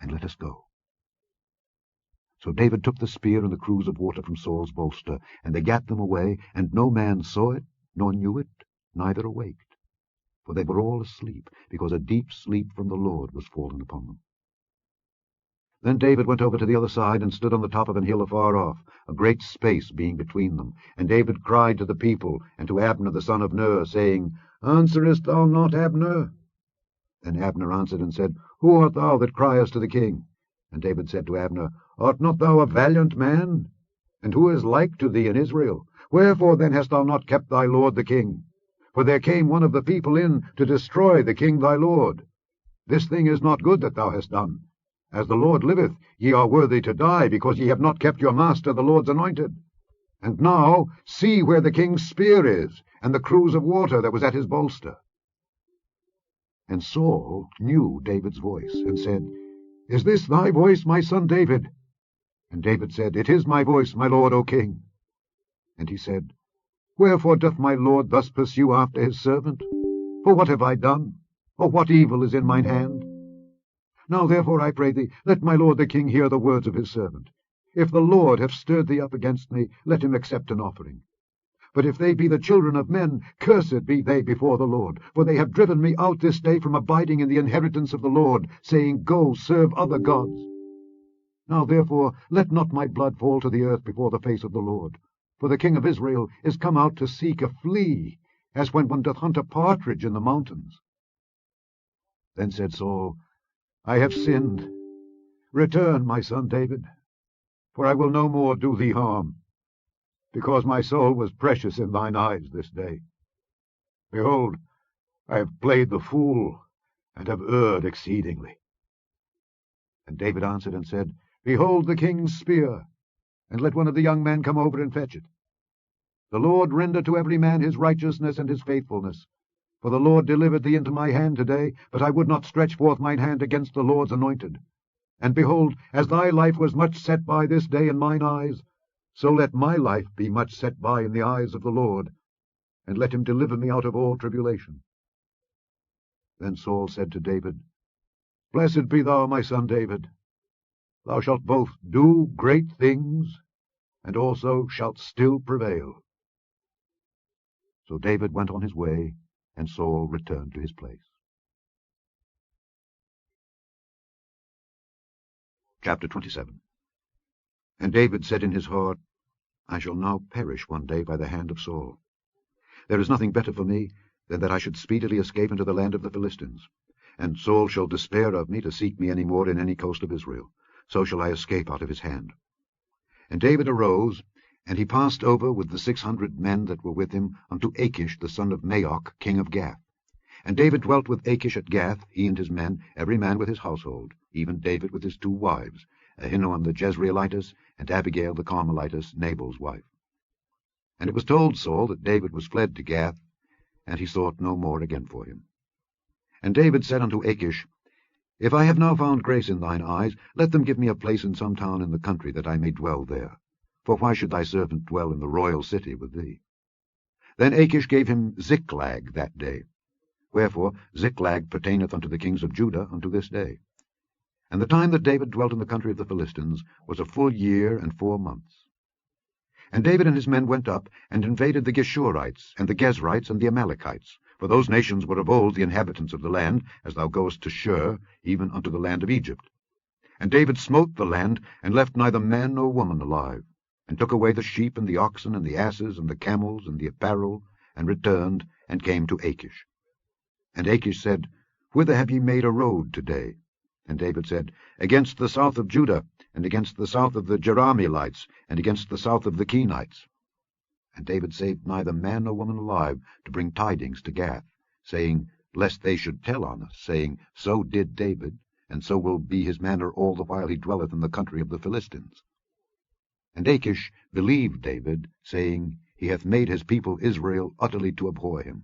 and let us go. So David took the spear and the cruse of water from Saul's bolster, and they gat them away, and no man saw it, nor knew it, neither awaked. For they were all asleep, because a deep sleep from the Lord was fallen upon them. Then David went over to the other side, and stood on the top of an hill afar off, a great space being between them. And David cried to the people, and to Abner the son of Ner, saying, Answerest thou not, Abner? Then Abner answered and said, Who art thou that criest to the king? And David said to Abner, Art not thou a valiant man? And who is like to thee in Israel? Wherefore then hast thou not kept thy lord the king? For there came one of the people in to destroy the king thy lord. This thing is not good that thou hast done. As the Lord liveth, ye are worthy to die, because ye have not kept your master the Lord's anointed. And now see where the king's spear is, and the cruse of water that was at his bolster. And Saul knew David's voice, and said, Is this thy voice, my son David? And David said, It is my voice, my lord, O king. And he said, Wherefore doth my lord thus pursue after his servant? For what have I done? Or what evil is in mine hand? Now therefore, I pray thee, let my lord the king hear the words of his servant. If the Lord have stirred thee up against me, let him accept an offering. But if they be the children of men, cursed be they before the Lord. For they have driven me out this day from abiding in the inheritance of the Lord, saying, Go, serve other gods. Now therefore, let not my blood fall to the earth before the face of the Lord. For the king of Israel is come out to seek a flea, as when one doth hunt a partridge in the mountains. Then said Saul, I have sinned. Return, my son David, for I will no more do thee harm, because my soul was precious in thine eyes this day. Behold, I have played the fool, and have erred exceedingly. And David answered and said, Behold the king's spear, and let one of the young men come over and fetch it. The Lord render to every man his righteousness and his faithfulness. For the Lord delivered thee into my hand today, but I would not stretch forth mine hand against the Lord's anointed. And behold, as thy life was much set by this day in mine eyes, so let my life be much set by in the eyes of the Lord, and let him deliver me out of all tribulation. Then Saul said to David, Blessed be thou, my son David. Thou shalt both do great things, and also shalt still prevail. So David went on his way, and Saul returned to his place. Chapter 27. And David said in his heart, I shall now perish one day by the hand of Saul. There is nothing better for me than that I should speedily escape into the land of the Philistines. And Saul shall despair of me to seek me any more in any coast of Israel. So shall I escape out of his hand. And David arose, and he passed over with the 600 men that were with him unto Achish the son of Maoch, king of Gath. And David dwelt with Achish at Gath, he and his men, every man with his household, even David with his 2 wives, Ahinoam the Jezreelitess, and Abigail the Carmelitess, Nabal's wife. And it was told Saul that David was fled to Gath, and he sought no more again for him. And David said unto Achish, If I have now found grace in thine eyes, let them give me a place in some town in the country, that I may dwell there. For why should thy servant dwell in the royal city with thee? Then Achish gave him Ziklag that day. Wherefore Ziklag pertaineth unto the kings of Judah unto this day. And the time that David dwelt in the country of the Philistines was a full year and 4 months. And David and his men went up, and invaded the Geshurites, and the Gezrites, and the Amalekites. For those nations were of old the inhabitants of the land, as thou goest to Shur, even unto the land of Egypt. And David smote the land, and left neither man nor woman alive, and took away the sheep, and the oxen, and the asses, and the camels, and the apparel, and returned, and came to Achish. And Achish said, Whither have ye made a road today? And David said, Against the south of Judah, and against the south of the Jerahmeelites, and against the south of the Kenites. And David saved neither man nor woman alive, to bring tidings to Gath, saying, Lest they should tell on us, saying, So did David, and so will be his manner all the while he dwelleth in the country of the Philistines. And Achish believed David, saying, He hath made his people Israel utterly to abhor him.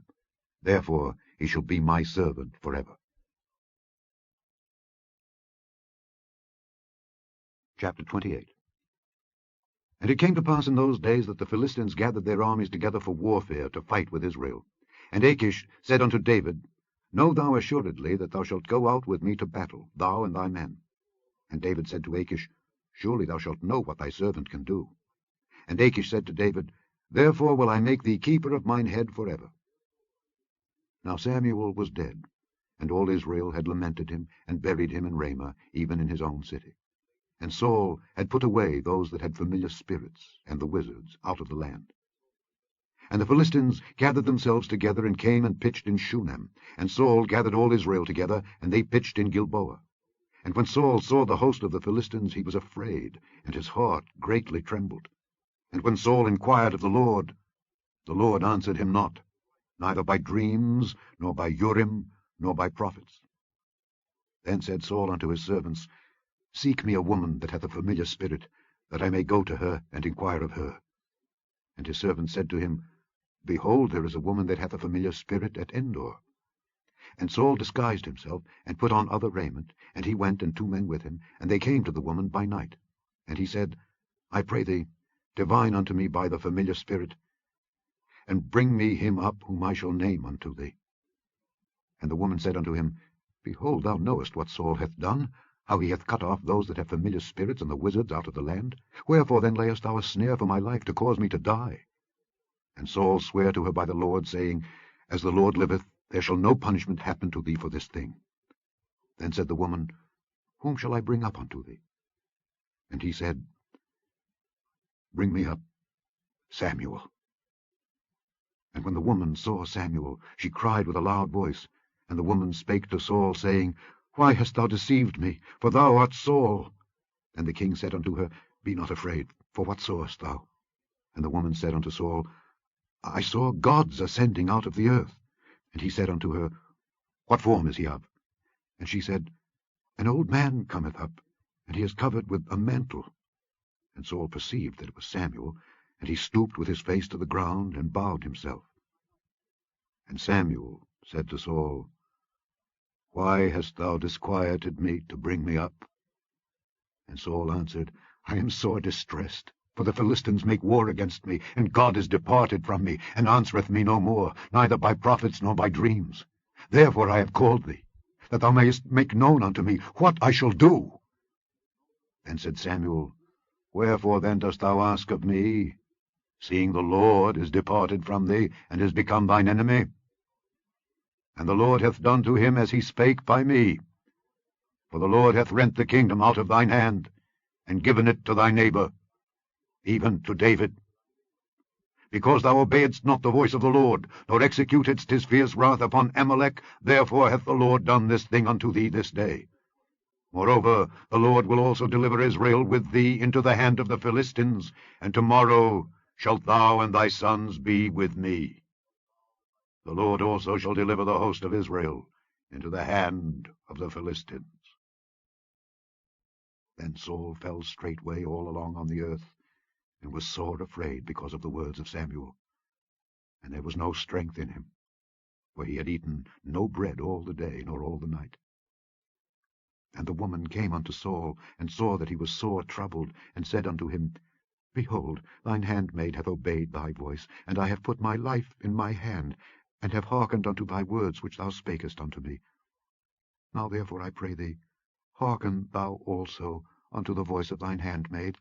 Therefore he shall be my servant forever. Chapter 28. And it came to pass in those days that the Philistines gathered their armies together for warfare, to fight with Israel. And Achish said unto David, Know thou assuredly that thou shalt go out with me to battle, thou and thy men. And David said to Achish, Surely thou shalt know what thy servant can do. And Achish said to David, Therefore will I make thee keeper of mine head forever. Now Samuel was dead, and all Israel had lamented him, and buried him in Ramah, even in his own city. And Saul had put away those that had familiar spirits and the wizards out of the land. And the Philistines gathered themselves together, and came and pitched in Shunem. And Saul gathered all Israel together, and they pitched in Gilboa. And when Saul saw the host of the Philistines, he was afraid, and his heart greatly trembled. And when Saul inquired of the Lord answered him not, neither by dreams, nor by Urim, nor by prophets. Then said Saul unto his servants, Seek me a woman that hath a familiar spirit, that I may go to her and inquire of her. And his servants said to him, Behold, there is a woman that hath a familiar spirit at Endor. And Saul disguised himself, and put on other raiment, and he went, and 2 men with him, and they came to the woman by night. And he said, I pray thee, divine unto me by the familiar spirit, and bring me him up whom I shall name unto thee. And the woman said unto him, Behold, thou knowest what Saul hath done, how he hath cut off those that have familiar spirits and the wizards out of the land. Wherefore then layest thou a snare for my life, to cause me to die? And Saul sware to her by the Lord, saying, As the Lord liveth, there shall no punishment happen to thee for this thing. Then said the woman, Whom shall I bring up unto thee? And he said, Bring me up Samuel. And when the woman saw Samuel, she cried with a loud voice. And the woman spake to Saul, saying, Why hast thou deceived me? For thou art Saul. And the king said unto her, Be not afraid, for what sawest thou? And the woman said unto Saul, I saw gods ascending out of the earth. And he said unto her, What form is he of? And she said, An old man cometh up, and he is covered with a mantle. And Saul perceived that it was Samuel, and he stooped with his face to the ground, and bowed himself. And Samuel said to Saul, Why hast thou disquieted me to bring me up? And Saul answered, I am sore distressed, for the Philistines make war against me, and God is departed from me, and answereth me no more, neither by prophets nor by dreams. Therefore I have called thee, that thou mayest make known unto me what I shall do. Then said Samuel, Wherefore then dost thou ask of me, seeing the Lord is departed from thee, and is become thine enemy? And the Lord hath done to him as he spake by me. For the Lord hath rent the kingdom out of thine hand, and given it to thy neighbor, even to David. Because thou obeyedst not the voice of the Lord, nor executedst his fierce wrath upon Amalek, therefore hath the Lord done this thing unto thee this day. Moreover, the Lord will also deliver Israel with thee into the hand of the Philistines, and tomorrow shalt thou and thy sons be with me. The Lord also shall deliver the host of Israel into the hand of the Philistines. Then Saul fell straightway all along on the earth, and was sore afraid because of the words of Samuel. And there was no strength in him, for he had eaten no bread all the day nor all the night. And the woman came unto Saul, and saw that he was sore troubled, and said unto him, Behold, thine handmaid hath obeyed thy voice, and I have put my life in my hand, and have hearkened unto thy words which thou spakest unto me. Now therefore I pray thee, hearken thou also unto the voice of thine handmaid,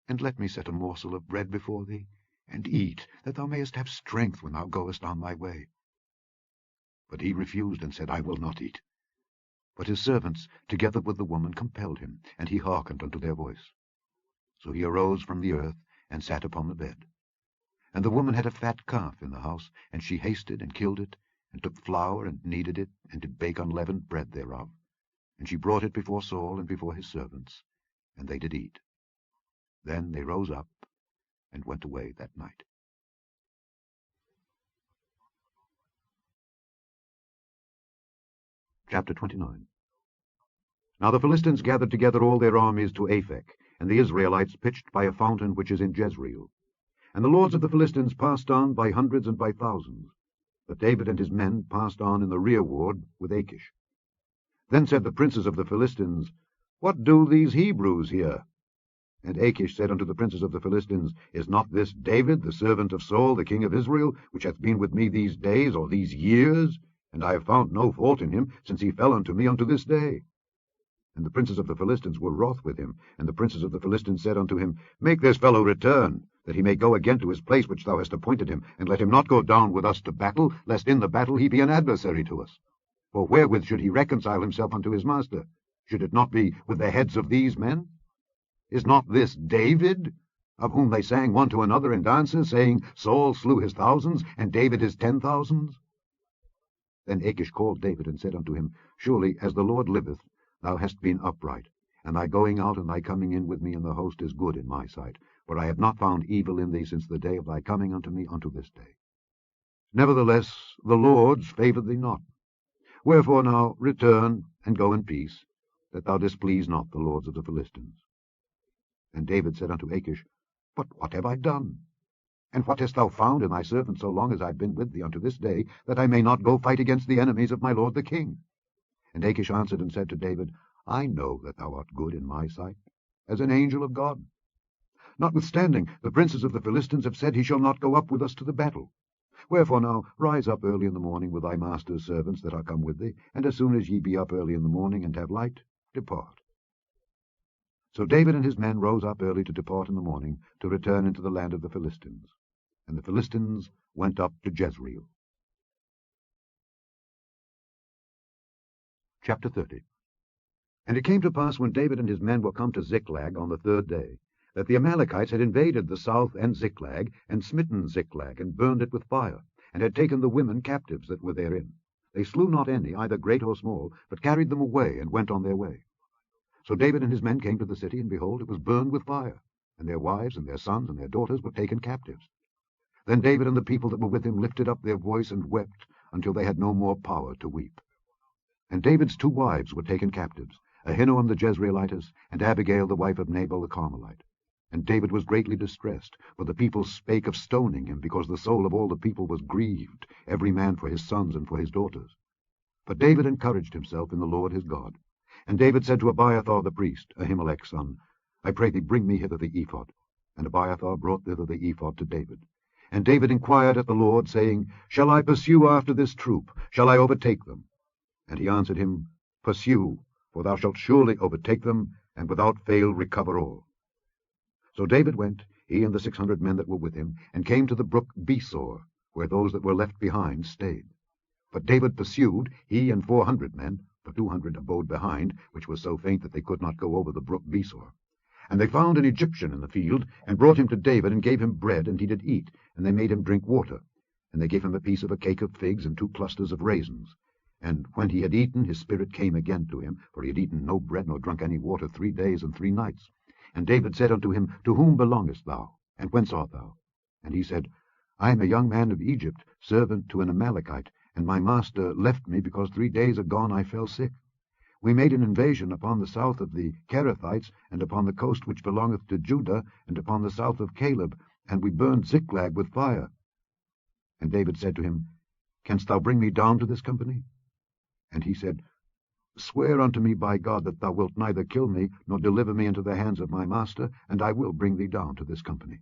and let me set a morsel of bread before thee, and eat, that thou mayest have strength when thou goest on thy way. But he refused, and said, I will not eat. But his servants, together with the woman, compelled him, and he hearkened unto their voice. So he arose from the earth, and sat upon the bed. And the woman had a fat calf in the house, and she hasted and killed it, and took flour, and kneaded it, and did bake unleavened bread thereof. And she brought it before Saul and before his servants, and they did eat. Then they rose up, and went away that night. Chapter 29. Now the Philistines gathered together all their armies to Aphek, and the Israelites pitched by a fountain which is in Jezreel. And the lords of the Philistines passed on by hundreds and by thousands. But David and his men passed on in the rearward with Achish. Then said the princes of the Philistines, What do these Hebrews here? And Achish said unto the princes of the Philistines, Is not this David, the servant of Saul, the king of Israel, which hath been with me these days, or these years? And I have found no fault in him, since he fell unto me unto this day. And the princes of the Philistines were wroth with him. And the princes of the Philistines said unto him, Make this fellow return, that he may go again to his place which thou hast appointed him, and let him not go down with us to battle, lest in the battle he be an adversary to us. For wherewith should he reconcile himself unto his master? Should it not be with the heads of these men? Is not this David, of whom they sang one to another in dances, saying, Saul slew his thousands, and David his 10,000s? Then Achish called David, and said unto him, Surely, as the Lord liveth, thou hast been upright, and thy going out and thy coming in with me in the host is good in my sight, for I have not found evil in thee since the day of thy coming unto me unto this day. Nevertheless the Lord's favoured thee not. Wherefore now return, and go in peace, that thou displease not the lords of the Philistines. And David said unto Achish, But what have I done? And what hast thou found in thy servant so long as I have been with thee unto this day, that I may not go fight against the enemies of my lord the king? And Achish answered and said to David, I know that thou art good in my sight, as an angel of God. Notwithstanding, the princes of the Philistines have said, He shall not go up with us to the battle. Wherefore now rise up early in the morning with thy master's servants that are come with thee, and as soon as ye be up early in the morning and have light, depart. So David and his men rose up early to depart in the morning, to return into the land of the Philistines. And the Philistines went up to Jezreel. Chapter 30. And it came to pass, when David and his men were come to Ziklag on the 3rd day, that the Amalekites had invaded the south and Ziklag, and smitten Ziklag, and burned it with fire, and had taken the women captives that were therein. They slew not any, either great or small, but carried them away, and went on their way. So David and his men came to the city, and behold, it was burned with fire, and their wives and their sons and their daughters were taken captives. Then David and the people that were with him lifted up their voice and wept, until they had no more power to weep. And David's 2 wives were taken captives, Ahinoam the Jezreelitess, and Abigail the wife of Nabal the Carmelite. And David was greatly distressed, for the people spake of stoning him, because the soul of all the people was grieved, every man for his sons and for his daughters. But David encouraged himself in the Lord his God. And David said to Abiathar the priest, Ahimelech's son, I pray thee, bring me hither the ephod. And Abiathar brought thither the ephod to David. And David inquired at the Lord, saying, Shall I pursue after this troop? Shall I overtake them? And he answered him, Pursue, for thou shalt surely overtake them, and without fail recover all. So David went, he and the 600 men that were with him, and came to the brook Besor, where those that were left behind stayed. But David pursued, he and 400 men, for 200 abode behind, which was so faint that they could not go over the brook Besor. And they found an Egyptian in the field, and brought him to David, and gave him bread, and he did eat, and they made him drink water. And they gave him a piece of a cake of figs, and 2 clusters of raisins. And when he had eaten, his spirit came again to him, for he had eaten no bread nor drunk any water 3 days and 3 nights. And David said unto him, To whom belongest thou? And whence art thou? And he said, I am a young man of Egypt, servant to an Amalekite, and my master left me, because 3 days agone I fell sick. We made an invasion upon the south of the Kerethites, and upon the coast which belongeth to Judah, and upon the south of Caleb, and we burned Ziklag with fire. And David said to him, Canst thou bring me down to this company? And he said, Swear unto me by God that thou wilt neither kill me, nor deliver me into the hands of my master, and I will bring thee down to this company.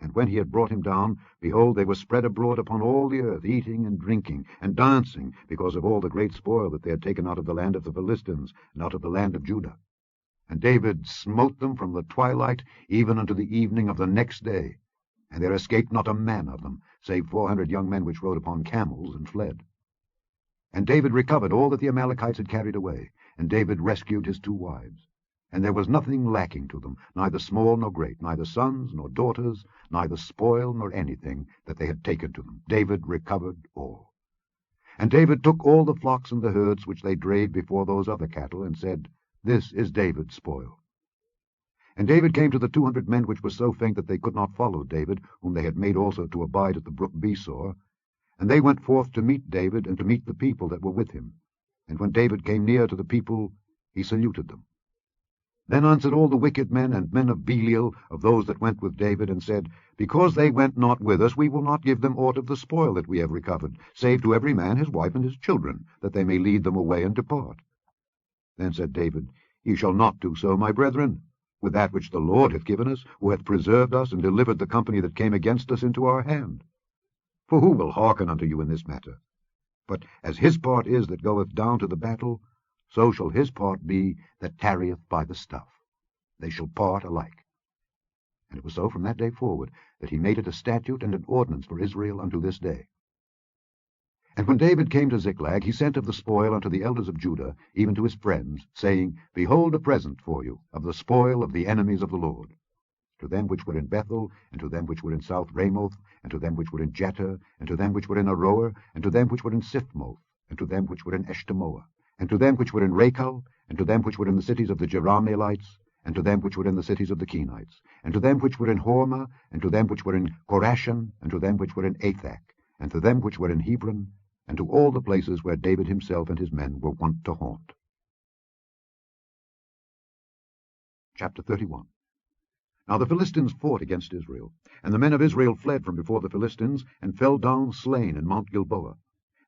And when he had brought him down, behold, they were spread abroad upon all the earth, eating and drinking, and dancing, because of all the great spoil that they had taken out of the land of the Philistines, and out of the land of Judah. And David smote them from the twilight even unto the evening of the next day, and there escaped not a man of them, save 400 young men which rode upon camels and fled. And David recovered all that the Amalekites had carried away, and David rescued his 2 wives. And there was nothing lacking to them, neither small nor great, neither sons nor daughters, neither spoil nor anything that they had taken to them. David recovered all. And David took all the flocks and the herds which they drave before those other cattle, and said, This is David's spoil. And David came to the 200 men which were so faint that they could not follow David, whom they had made also to abide at the brook Besor. And they went forth to meet David, and to meet the people that were with him. And when David came near to the people, he saluted them. Then answered all the wicked men and men of Belial, of those that went with David, and said, Because they went not with us, we will not give them aught of the spoil that we have recovered, save to every man his wife and his children, that they may lead them away and depart. Then said David, Ye shall not do so, my brethren, with that which the Lord hath given us, who hath preserved us, and delivered the company that came against us into our hand. For who will hearken unto you in this matter? But as his part is that goeth down to the battle, so shall his part be that tarrieth by the stuff. They shall part alike. And it was so from that day forward, that he made it a statute and an ordinance for Israel unto this day. And when David came to Ziklag, he sent of the spoil unto the elders of Judah, even to his friends, saying, Behold a present for you of the spoil of the enemies of the Lord. To them which were in Bethel, and to them which were in South Ramoth, and to them which were in Jeter, and to them which were in Aroer, and to them which were in Siphmoth, and to them which were in Eshtemoa, and to them which were in Rachel, and to them which were in the cities of the Jerahmeelites, and to them which were in the cities of the Kenites, and to them which were in Hormah, and to them which were in Korashan, and to them which were in Athak, and to them which were in Hebron, and to all the places where David himself and his men were wont to haunt. Chapter 31. Now the Philistines fought against Israel, and the men of Israel fled from before the Philistines, and fell down slain in Mount Gilboa.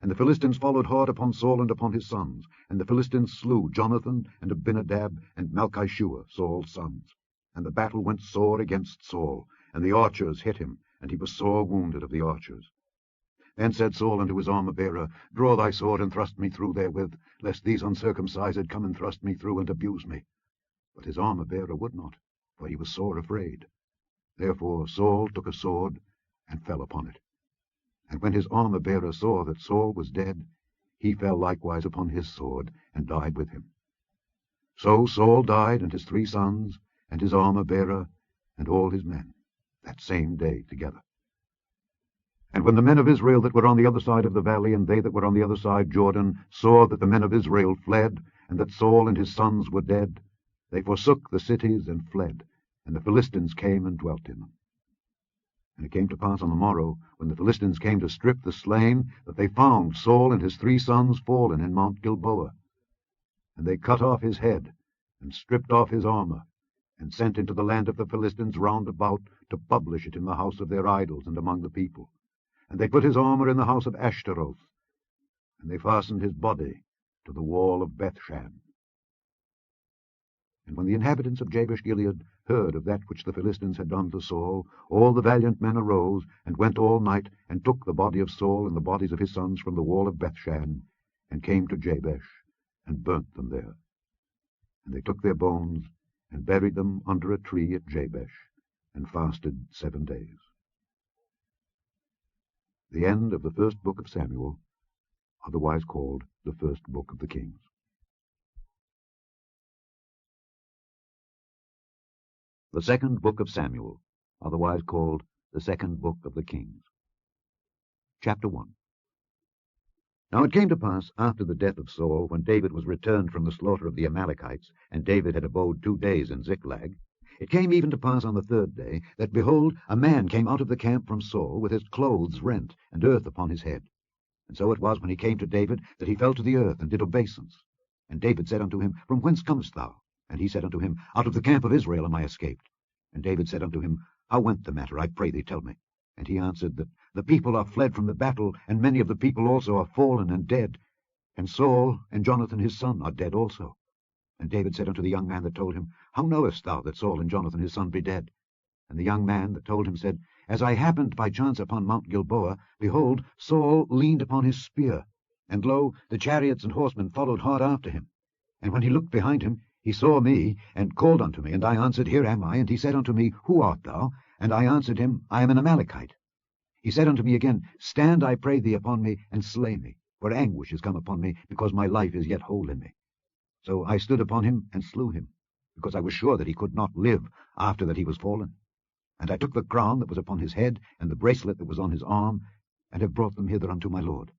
And the Philistines followed hard upon Saul and upon his sons, and the Philistines slew Jonathan, and Abinadab, and Malchishua, Saul's sons. And the battle went sore against Saul, and the archers hit him, and he was sore wounded of the archers. Then said Saul unto his armor-bearer, Draw thy sword, and thrust me through therewith, lest these uncircumcised come and thrust me through, and abuse me. But his armor-bearer would not, for he was sore afraid. Therefore Saul took a sword, and fell upon it. And when his armor-bearer saw that Saul was dead, he fell likewise upon his sword, and died with him. So Saul died, and his 3 sons, and his armor-bearer, and all his men, that same day together. And when the men of Israel that were on the other side of the valley, and they that were on the other side Jordan, saw that the men of Israel fled, and that Saul and his sons were dead, they forsook the cities and fled, and the Philistines came and dwelt in them. And it came to pass on the morrow, when the Philistines came to strip the slain, that they found Saul and his 3 sons fallen in Mount Gilboa. And they cut off his head, and stripped off his armor, and sent into the land of the Philistines round about to publish it in the house of their idols and among the people. And they put his armor in the house of Ashtaroth, and they fastened his body to the wall of Bethshan. And when the inhabitants of Jabesh-Gilead heard of that which the Philistines had done to Saul, all the valiant men arose, and went all night, and took the body of Saul and the bodies of his sons from the wall of Bethshan, and came to Jabesh, and burnt them there. And they took their bones, and buried them under a tree at Jabesh, and fasted 7 days. The end of the first book of Samuel, otherwise called the first book of the Kings. The second book of Samuel, otherwise called the second book of the Kings. Chapter 1. Now it came to pass, after the death of Saul, when David was returned from the slaughter of the Amalekites, and David had abode 2 days in Ziklag, it came even to pass on the 3rd day, that, behold, a man came out of the camp from Saul, with his clothes rent, and earth upon his head. And so it was, when he came to David, that he fell to the earth, and did obeisance. And David said unto him, From whence comest thou? And he said unto him, Out of the camp of Israel am I escaped. And David said unto him, How went the matter? I pray thee, tell me. And he answered, That the people are fled from the battle, and many of the people also are fallen and dead. And Saul and Jonathan his son are dead also. And David said unto the young man that told him, How knowest thou that Saul and Jonathan his son be dead? And the young man that told him said, As I happened by chance upon Mount Gilboa, behold, Saul leaned upon his spear, and lo, the chariots and horsemen followed hard after him. And when he looked behind him, he saw me, and called unto me, and I answered, Here am I. And he said unto me, Who art thou? And I answered him, I am an Amalekite. He said unto me again, Stand, I pray thee, upon me, and slay me, for anguish is come upon me, because my life is yet whole in me. So I stood upon him, and slew him, because I was sure that he could not live after that he was fallen. And I took the crown that was upon his head, and the bracelet that was on his arm, and have brought them hither unto my lord.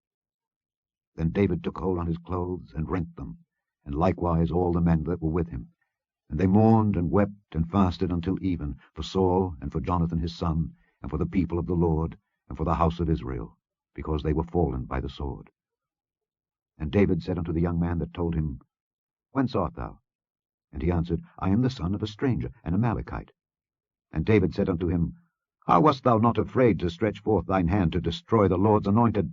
Then David took hold on his clothes, and rent them, and likewise all the men that were with him. And they mourned and wept and fasted until even, for Saul and for Jonathan his son, and for the people of the Lord, and for the house of Israel, because they were fallen by the sword. And David said unto the young man that told him, Whence art thou? And he answered, I am the son of a stranger, an Amalekite. And David said unto him, How wast thou not afraid to stretch forth thine hand to destroy the Lord's anointed?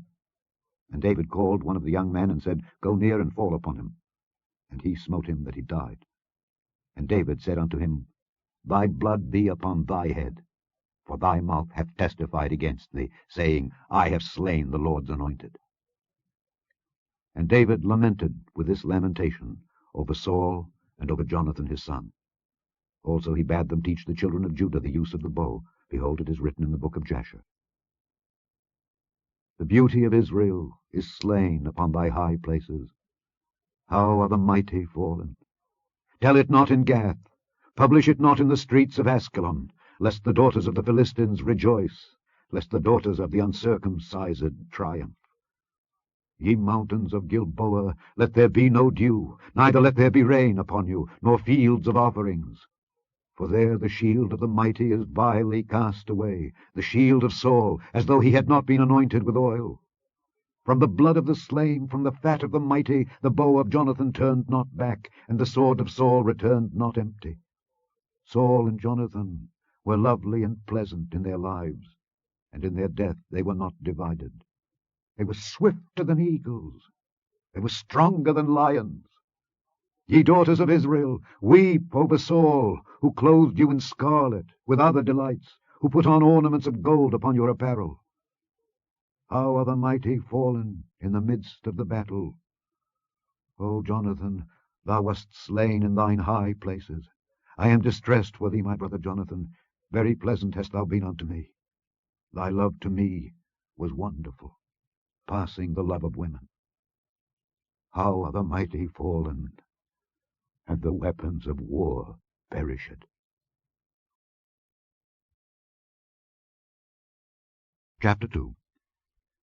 And David called one of the young men, and said, Go near and fall upon him. And he smote him that he died. And David said unto him, Thy blood be upon thy head, for thy mouth hath testified against thee, saying, I have slain the Lord's anointed. And David lamented with this lamentation over Saul and over Jonathan his son. Also he bade them teach the children of Judah the use of the bow. Behold, it is written in the book of Jasher. The beauty of Israel is slain upon thy high places. How are the mighty fallen! Tell it not in Gath, publish it not in the streets of Askelon, lest the daughters of the Philistines rejoice, lest the daughters of the uncircumcised triumph. Ye mountains of Gilboa, let there be no dew, neither let there be rain upon you, nor fields of offerings. For there the shield of the mighty is vilely cast away, the shield of Saul, as though he had not been anointed with oil. From the blood of the slain, from the fat of the mighty, the bow of Jonathan turned not back, and the sword of Saul returned not empty. Saul and Jonathan were lovely and pleasant in their lives, and in their death they were not divided. They were swifter than eagles, they were stronger than lions. Ye daughters of Israel, weep over Saul, who clothed you in scarlet, with other delights, who put on ornaments of gold upon your apparel. How are the mighty fallen in the midst of the battle! O Jonathan, thou wast slain in thine high places. I am distressed for thee, my brother Jonathan. Very pleasant hast thou been unto me. Thy love to me was wonderful, passing the love of women. How are the mighty fallen, and the weapons of war perished. Chapter 2.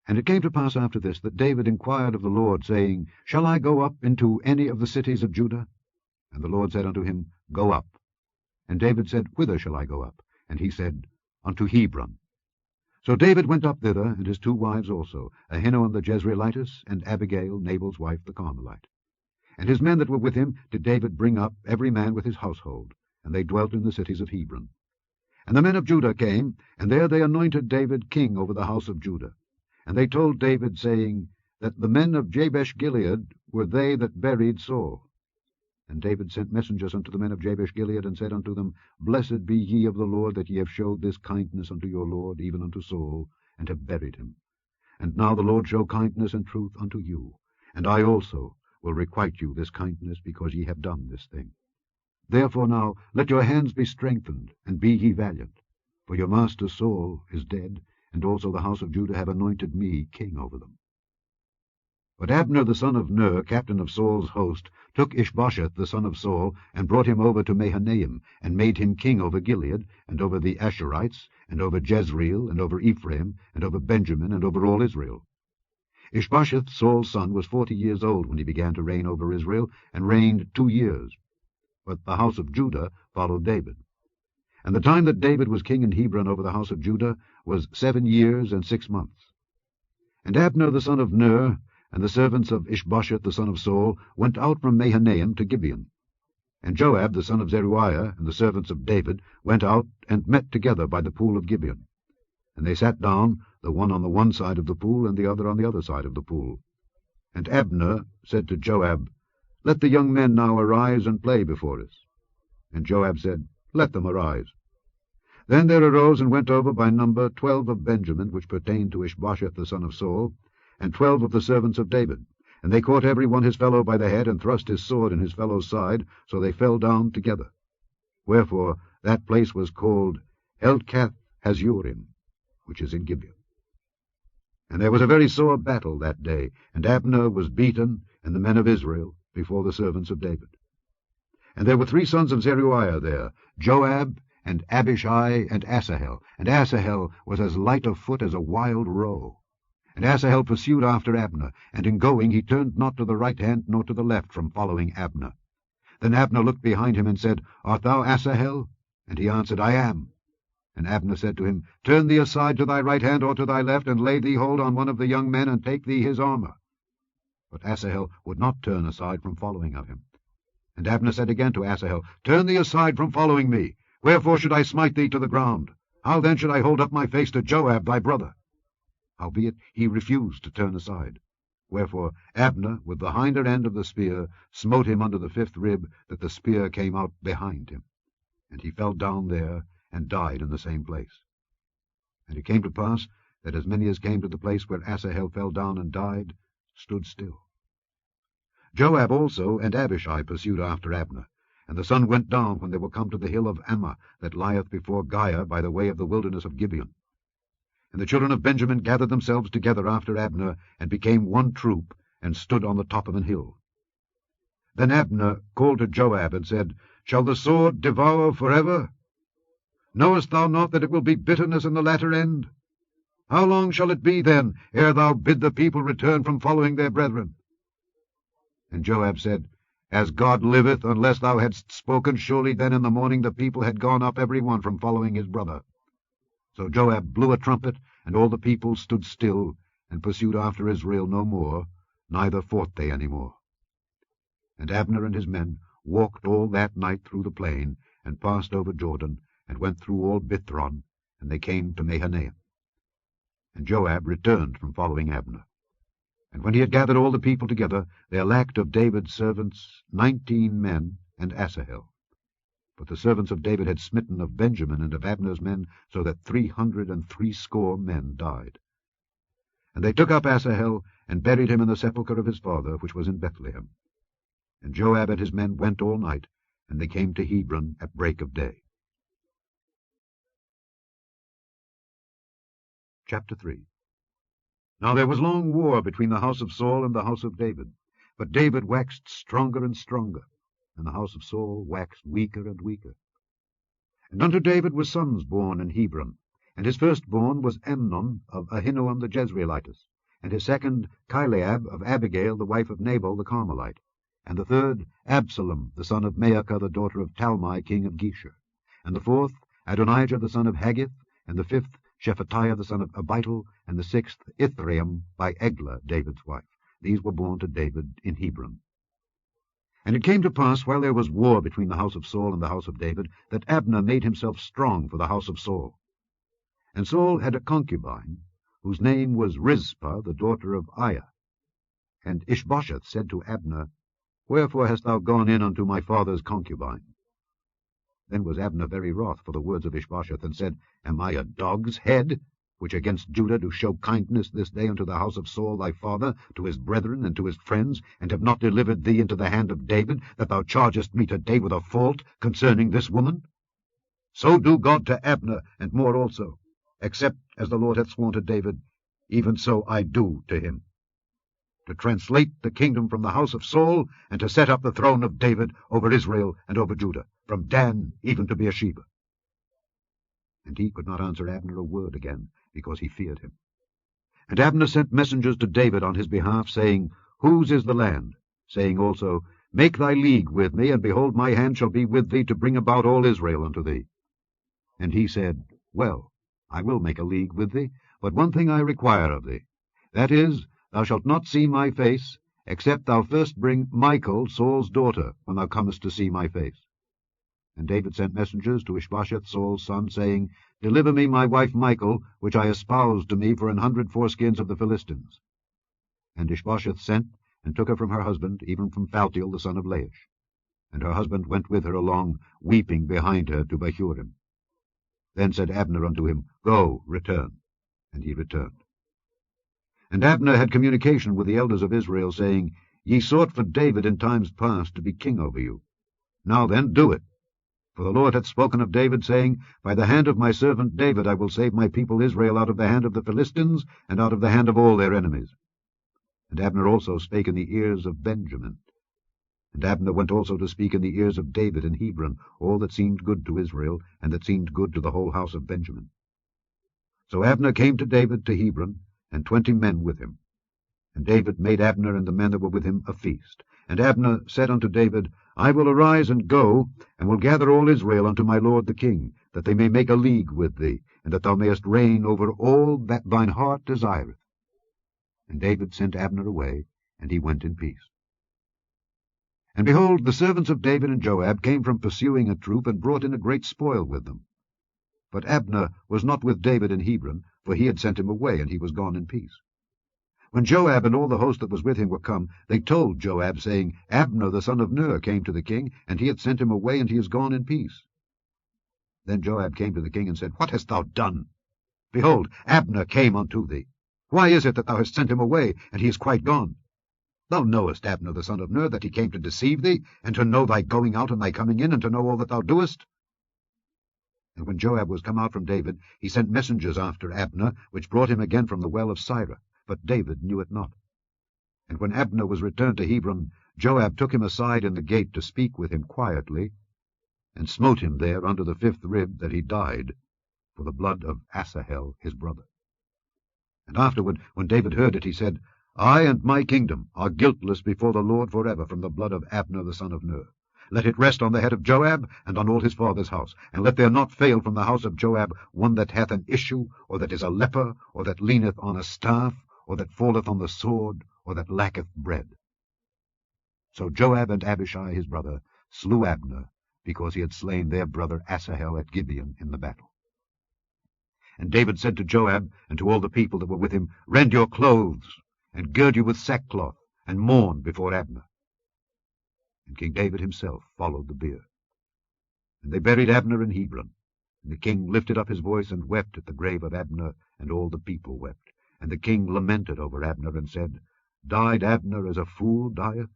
And it came to pass after this, that David inquired of the Lord, saying, Shall I go up into any of the cities of Judah? And the Lord said unto him, Go up. And David said, Whither shall I go up? And he said, Unto Hebron. So David went up thither, and his 2 wives also, Ahinoam the Jezreelitess, and Abigail, Nabal's wife, the Carmelite. And his men that were with him did David bring up, every man with his household, and they dwelt in the cities of Hebron. And the men of Judah came, and there they anointed David king over the house of Judah. And they told David, saying, that the men of Jabesh-Gilead were they that buried Saul. And David sent messengers unto the men of Jabesh-Gilead, and said unto them, Blessed be ye of the Lord, that ye have showed this kindness unto your Lord, even unto Saul, and have buried him. And now the Lord show kindness and truth unto you, and I also will requite you this kindness, because ye have done this thing. Therefore now let your hands be strengthened, and be ye valiant. For your master Saul is dead, and also the house of Judah have anointed me king over them. But Abner the son of Ner, captain of Saul's host, took Ishbosheth the son of Saul, and brought him over to Mahanaim, and made him king over Gilead, and over the Asherites, and over Jezreel, and over Ephraim, and over Benjamin, and over all Israel. Ishbosheth, Saul's son, was 40 years old when he began to reign over Israel, and reigned 2 years. But the house of Judah followed David. And the time that David was king in Hebron over the house of Judah was 7 years and 6 months. And Abner the son of Ner, and the servants of Ishbosheth the son of Saul, went out from Mahanaim to Gibeon. And Joab the son of Zeruiah, and the servants of David, went out and met together by the pool of Gibeon. And they sat down, the one on the one side of the pool, and the other on the other side of the pool. And Abner said to Joab, Let the young men now arise and play before us. And Joab said, Let them arise. Then there arose and went over by number 12 of Benjamin, which pertained to Ishbosheth the son of Saul, and 12 of the servants of David. And they caught every one his fellow by the head, and thrust his sword in his fellow's side, so they fell down together. Wherefore that place was called Helkath-Hazurim, which is in Gibeon. And there was a very sore battle that day, and Abner was beaten, and the men of Israel, before the servants of David. And there were 3 sons of Zeruiah there, Joab, and Abishai, and Asahel. And Asahel was as light of foot as a wild roe. And Asahel pursued after Abner, and in going he turned not to the right hand nor to the left from following Abner. Then Abner looked behind him, and said, Art thou Asahel? And he answered, I am. And Abner said to him, Turn thee aside to thy right hand or to thy left, and lay thee hold on one of the young men, and take thee his armor. But Asahel would not turn aside from following of him. And Abner said again to Asahel, Turn thee aside from following me. Wherefore should I smite thee to the ground? How then should I hold up my face to Joab thy brother? Howbeit he refused to turn aside. Wherefore Abner, with the hinder end of the spear, smote him under the 5th rib, that the spear came out behind him. And he fell down there, and died in the same place. And it came to pass, that as many as came to the place where Asahel fell down and died, stood still. Joab also and Abishai pursued after Abner. And the sun went down when they were come to the hill of Ammah, that lieth before Giah by the way of the wilderness of Gibeon. And the children of Benjamin gathered themselves together after Abner, and became one troop, and stood on the top of an hill. Then Abner called to Joab, and said, Shall the sword devour forever? Knowest thou not that it will be bitterness in the latter end? How long shall it be, then, ere thou bid the people return from following their brethren? And Joab said, As God liveth, unless thou hadst spoken, surely then in the morning the people had gone up every one from following his brother. So Joab blew a trumpet, and all the people stood still, and pursued after Israel no more, neither fought they any more. And Abner and his men walked all that night through the plain, and passed over Jordan, and went through all Bithron, and they came to Mahanaim. And Joab returned from following Abner. And when he had gathered all the people together, there lacked of David's servants 19 men, and Asahel. But the servants of David had smitten of Benjamin and of Abner's men, so that 360 men died. And they took up Asahel, and buried him in the sepulchre of his father, which was in Bethlehem. And Joab and his men went all night, and they came to Hebron at break of day. Chapter 3. Now there was long war between the house of Saul and the house of David. But David waxed stronger and stronger, and the house of Saul waxed weaker and weaker. And unto David were sons born in Hebron, and his firstborn was Amnon of Ahinoam the Jezreelitess, and his second Chileab of Abigail the wife of Nabal the Carmelite, and the third Absalom the son of Maacah the daughter of Talmai king of Geshur, and the fourth Adonijah the son of Haggith, and the fifth Shephatiah the son of Abital, and the sixth Ithream by Eglah David's wife. These were born to David in Hebron. And it came to pass, while there was war between the house of Saul and the house of David, that Abner made himself strong for the house of Saul. And Saul had a concubine, whose name was Rizpah, the daughter of Aiah. And Ishbosheth said to Abner, Wherefore hast thou gone in unto my father's concubine? Then was Abner very wroth for the words of Ishbosheth, and said, Am I a dog's head, which against Judah do show kindness this day unto the house of Saul thy father, to his brethren and to his friends, and have not delivered thee into the hand of David, that thou chargest me today with a fault concerning this woman? So do God to Abner, and more also, except as the Lord hath sworn to David, even so I do to him, to translate the kingdom from the house of Saul, and to set up the throne of David over Israel and over Judah, from Dan even to Beersheba. And he could not answer Abner a word again, because he feared him. And Abner sent messengers to David on his behalf, saying, Whose is the land? Saying also, Make thy league with me, and behold, my hand shall be with thee to bring about all Israel unto thee. And he said, Well, I will make a league with thee, but one thing I require of thee, that is, thou shalt not see my face, except thou first bring Michal, Saul's daughter, when thou comest to see my face. And David sent messengers to Ishbosheth Saul's son, saying, Deliver me my wife Michal, which I espoused to me for 100 foreskins of the Philistines. And Ishbosheth sent, and took her from her husband, even from Phaltiel the son of Laish. And her husband went with her along, weeping behind her to Bahurim. Then said Abner unto him, Go, return. And he returned. And Abner had communication with the elders of Israel, saying, Ye sought for David in times past to be king over you. Now then, do it. For the Lord hath spoken of David, saying, By the hand of my servant David I will save my people Israel out of the hand of the Philistines, and out of the hand of all their enemies. And Abner also spake in the ears of Benjamin. And Abner went also to speak in the ears of David in Hebron, all that seemed good to Israel, and that seemed good to the whole house of Benjamin. So Abner came to David to Hebron, and 20 men with him. And David made Abner and the men that were with him a feast. And Abner said unto David, I will arise and go, and will gather all Israel unto my lord the king, that they may make a league with thee, and that thou mayest reign over all that thine heart desireth. And David sent Abner away, and he went in peace. And behold, the servants of David and Joab came from pursuing a troop, and brought in a great spoil with them. But Abner was not with David in Hebron, for he had sent him away, and he was gone in peace. When Joab and all the host that was with him were come, they told Joab, saying, Abner the son of Ner came to the king, and he had sent him away, and he is gone in peace. Then Joab came to the king, and said, What hast thou done? Behold, Abner came unto thee. Why is it that thou hast sent him away, and he is quite gone? Thou knowest Abner the son of Ner, that he came to deceive thee, and to know thy going out and thy coming in, and to know all that thou doest. And when Joab was come out from David, he sent messengers after Abner, which brought him again from the well of Sirah. But David knew it not. And when Abner was returned to Hebron, Joab took him aside in the gate to speak with him quietly, and smote him there under the 5th rib, that he died, for the blood of Asahel his brother. And afterward, when David heard it, he said, I and my kingdom are guiltless before the Lord forever from the blood of Abner the son of Ner. Let it rest on the head of Joab, and on all his father's house. And let there not fail from the house of Joab one that hath an issue, or that is a leper, or that leaneth on a staff, or that falleth on the sword, or that lacketh bread. So Joab and Abishai his brother slew Abner, because he had slain their brother Asahel at Gibeon in the battle. And David said to Joab and to all the people that were with him, Rend your clothes, and gird you with sackcloth, and mourn before Abner. And King David himself followed the bier. And they buried Abner in Hebron. And the king lifted up his voice and wept at the grave of Abner, and all the people wept. And the king lamented over Abner, and said, Died Abner as a fool dieth?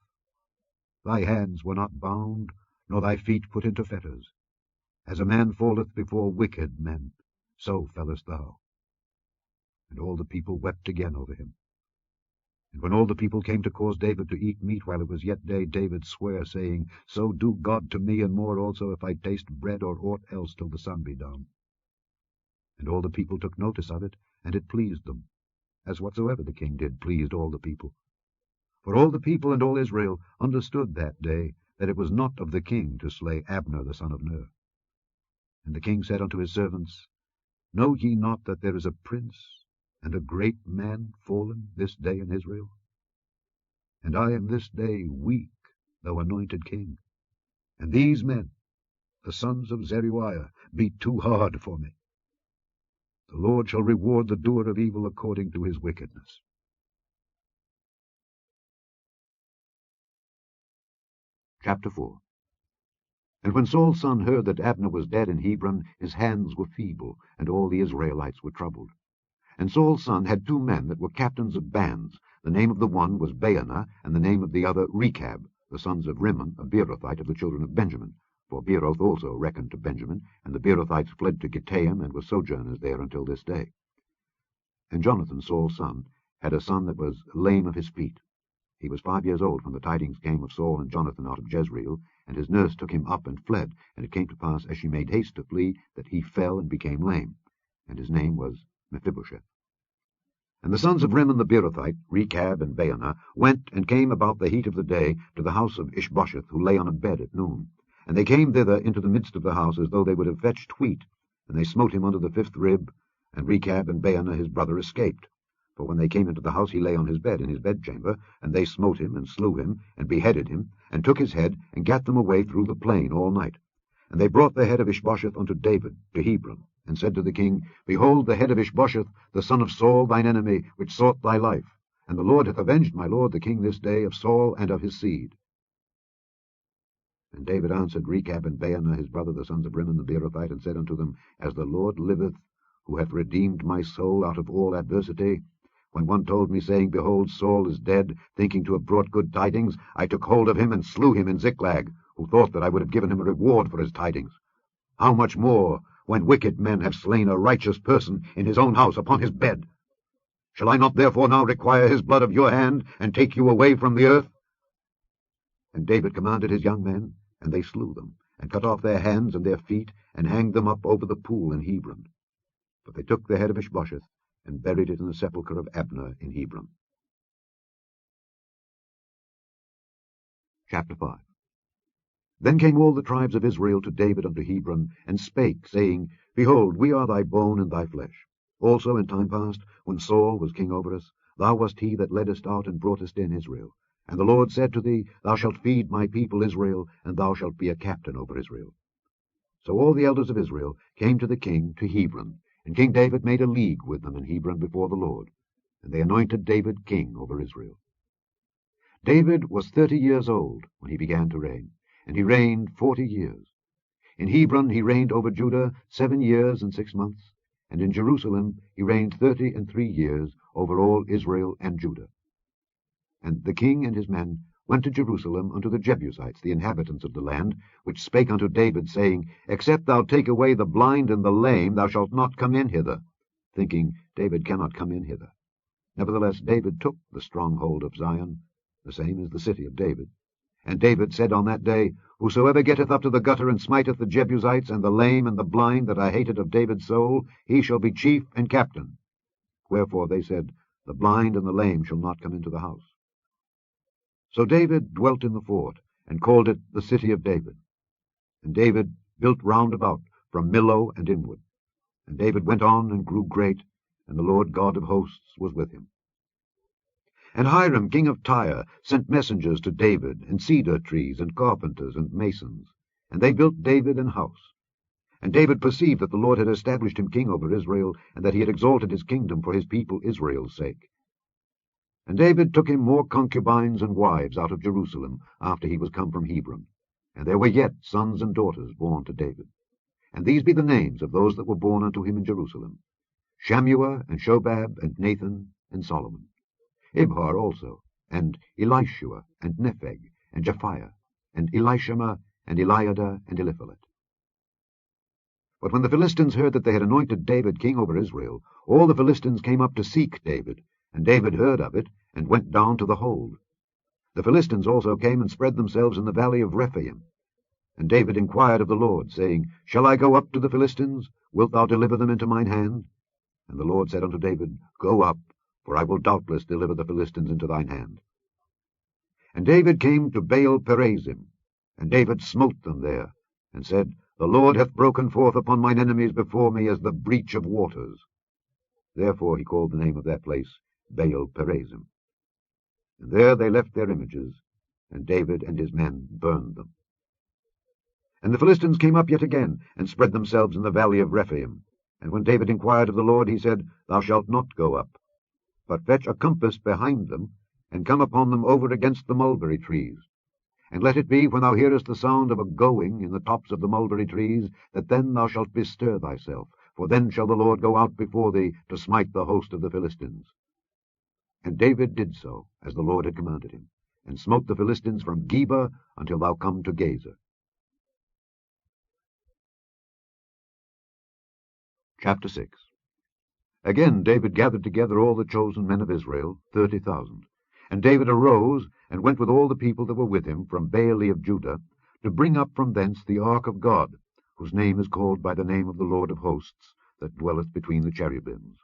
Thy hands were not bound, nor thy feet put into fetters. As a man falleth before wicked men, so fellest thou. And all the people wept again over him. And when all the people came to cause David to eat meat while it was yet day, David sware, saying, So do God to me, and more also, if I taste bread or aught else till the sun be down. And all the people took notice of it, and it pleased them, as whatsoever the king did pleased all the people. For all the people and all Israel understood that day that it was not of the king to slay Abner the son of Ner. And the king said unto his servants, Know ye not that there is a prince and a great man fallen this day in Israel? And I am this day weak, though anointed king. And these men, the sons of Zeruiah, be too hard for me. The Lord shall reward the doer of evil according to his wickedness. Chapter 4. And when Saul's son heard that Abner was dead in Hebron, his hands were feeble, and all the Israelites were troubled. And Saul's son had 2 men that were captains of bands. The name of the one was Baanah, and the name of the other Rechab, the sons of Rimmon, a Beerothite of the children of Benjamin. For Beeroth also reckoned to Benjamin, and the Beerothites fled to Gittaim, and were sojourners there until this day. And Jonathan, Saul's son, had a son that was lame of his feet. He was 5 years old when the tidings came of Saul and Jonathan out of Jezreel, and his nurse took him up and fled. And it came to pass, as she made haste to flee, that he fell and became lame. And his name was Mephibosheth. And the sons of Rimmon the Beerothite, Rechab and Baanah, went and came about the heat of the day to the house of Ishbosheth, who lay on a bed at noon. And they came thither into the midst of the house, as though they would have fetched wheat. And they smote him under the 5th rib, and Rechab and Baanah his brother escaped. For when they came into the house, he lay on his bed in his bedchamber, and they smote him, and slew him, and beheaded him, and took his head, and gat them away through the plain all night. And they brought the head of Ishbosheth unto David to Hebron, and said to the king, Behold the head of Ishbosheth, the son of Saul thine enemy, which sought thy life. And the Lord hath avenged my lord the king this day of Saul and of his seed. And David answered Rechab and Baanah his brother, the sons of Rimmon the Beerothite, and said unto them, As the Lord liveth, who hath redeemed my soul out of all adversity, when one told me, saying, Behold, Saul is dead, thinking to have brought good tidings, I took hold of him and slew him in Ziklag, who thought that I would have given him a reward for his tidings. How much more, when wicked men have slain a righteous person in his own house upon his bed? Shall I not therefore now require his blood of your hand, and take you away from the earth? And David commanded his young men, and they slew them, and cut off their hands and their feet, and hanged them up over the pool in Hebron. But they took the head of Ishbosheth, and buried it in the sepulchre of Abner in Hebron. Chapter 5. Then came all the tribes of Israel to David unto Hebron, and spake, saying, Behold, we are thy bone and thy flesh. Also in time past, when Saul was king over us, thou wast he that leddest out and broughtest in Israel. And the Lord said to thee, Thou shalt feed my people Israel, and thou shalt be a captain over Israel. So all the elders of Israel came to the king to Hebron, and King David made a league with them in Hebron before the Lord, and they anointed David king over Israel. David was 30 years old when he began to reign, and he reigned 40 years. In Hebron he reigned over Judah 7 years and 6 months, and in Jerusalem he reigned 33 years over all Israel and Judah. And the king and his men went to Jerusalem unto the Jebusites, the inhabitants of the land, which spake unto David, saying, Except thou take away the blind and the lame, thou shalt not come in hither, thinking, David cannot come in hither. Nevertheless David took the stronghold of Zion, the same is the city of David. And David said on that day, Whosoever getteth up to the gutter, and smiteth the Jebusites, and the lame and the blind, that I hated of David's soul, he shall be chief and captain. Wherefore they said, The blind and the lame shall not come into the house. So David dwelt in the fort, and called it the city of David. And David built round about, from Millo and inward. And David went on and grew great, and the Lord God of hosts was with him. And Hiram king of Tyre sent messengers to David, and cedar trees, and carpenters, and masons. And they built David an house. And David perceived that the Lord had established him king over Israel, and that he had exalted his kingdom for his people Israel's sake. And David took him more concubines and wives out of Jerusalem, after he was come from Hebron. And there were yet sons and daughters born to David. And these be the names of those that were born unto him in Jerusalem: Shammua, and Shobab, and Nathan, and Solomon. Ibhar also, and Elishua, and Nepheg, and Japhiah, and Elishama, and Eliada, and Eliphalet. But when the Philistines heard that they had anointed David king over Israel, all the Philistines came up to seek David, and David heard of it, and went down to the hold. The Philistines also came and spread themselves in the valley of Rephaim. And David inquired of the Lord, saying, Shall I go up to the Philistines? Wilt thou deliver them into mine hand? And the Lord said unto David, Go up, for I will doubtless deliver the Philistines into thine hand. And David came to Baal-perazim, and David smote them there, and said, The Lord hath broken forth upon mine enemies before me as the breach of waters. Therefore he called the name of that place Baal-perazim. And there they left their images, and David and his men burned them. And the Philistines came up yet again, and spread themselves in the valley of Rephaim. And when David inquired of the Lord, he said, Thou shalt not go up, but fetch a compass behind them, and come upon them over against the mulberry trees. And let it be, when thou hearest the sound of a going in the tops of the mulberry trees, that then thou shalt bestir thyself, for then shall the Lord go out before thee to smite the host of the Philistines. And David did so, as the Lord had commanded him, and smote the Philistines from Geba until thou come to Gazer. Chapter 6. Again David gathered together all the chosen men of Israel, 30,000. And David arose, and went with all the people that were with him from Baale of Judah, to bring up from thence the ark of God, whose name is called by the name of the Lord of hosts, that dwelleth between the cherubims.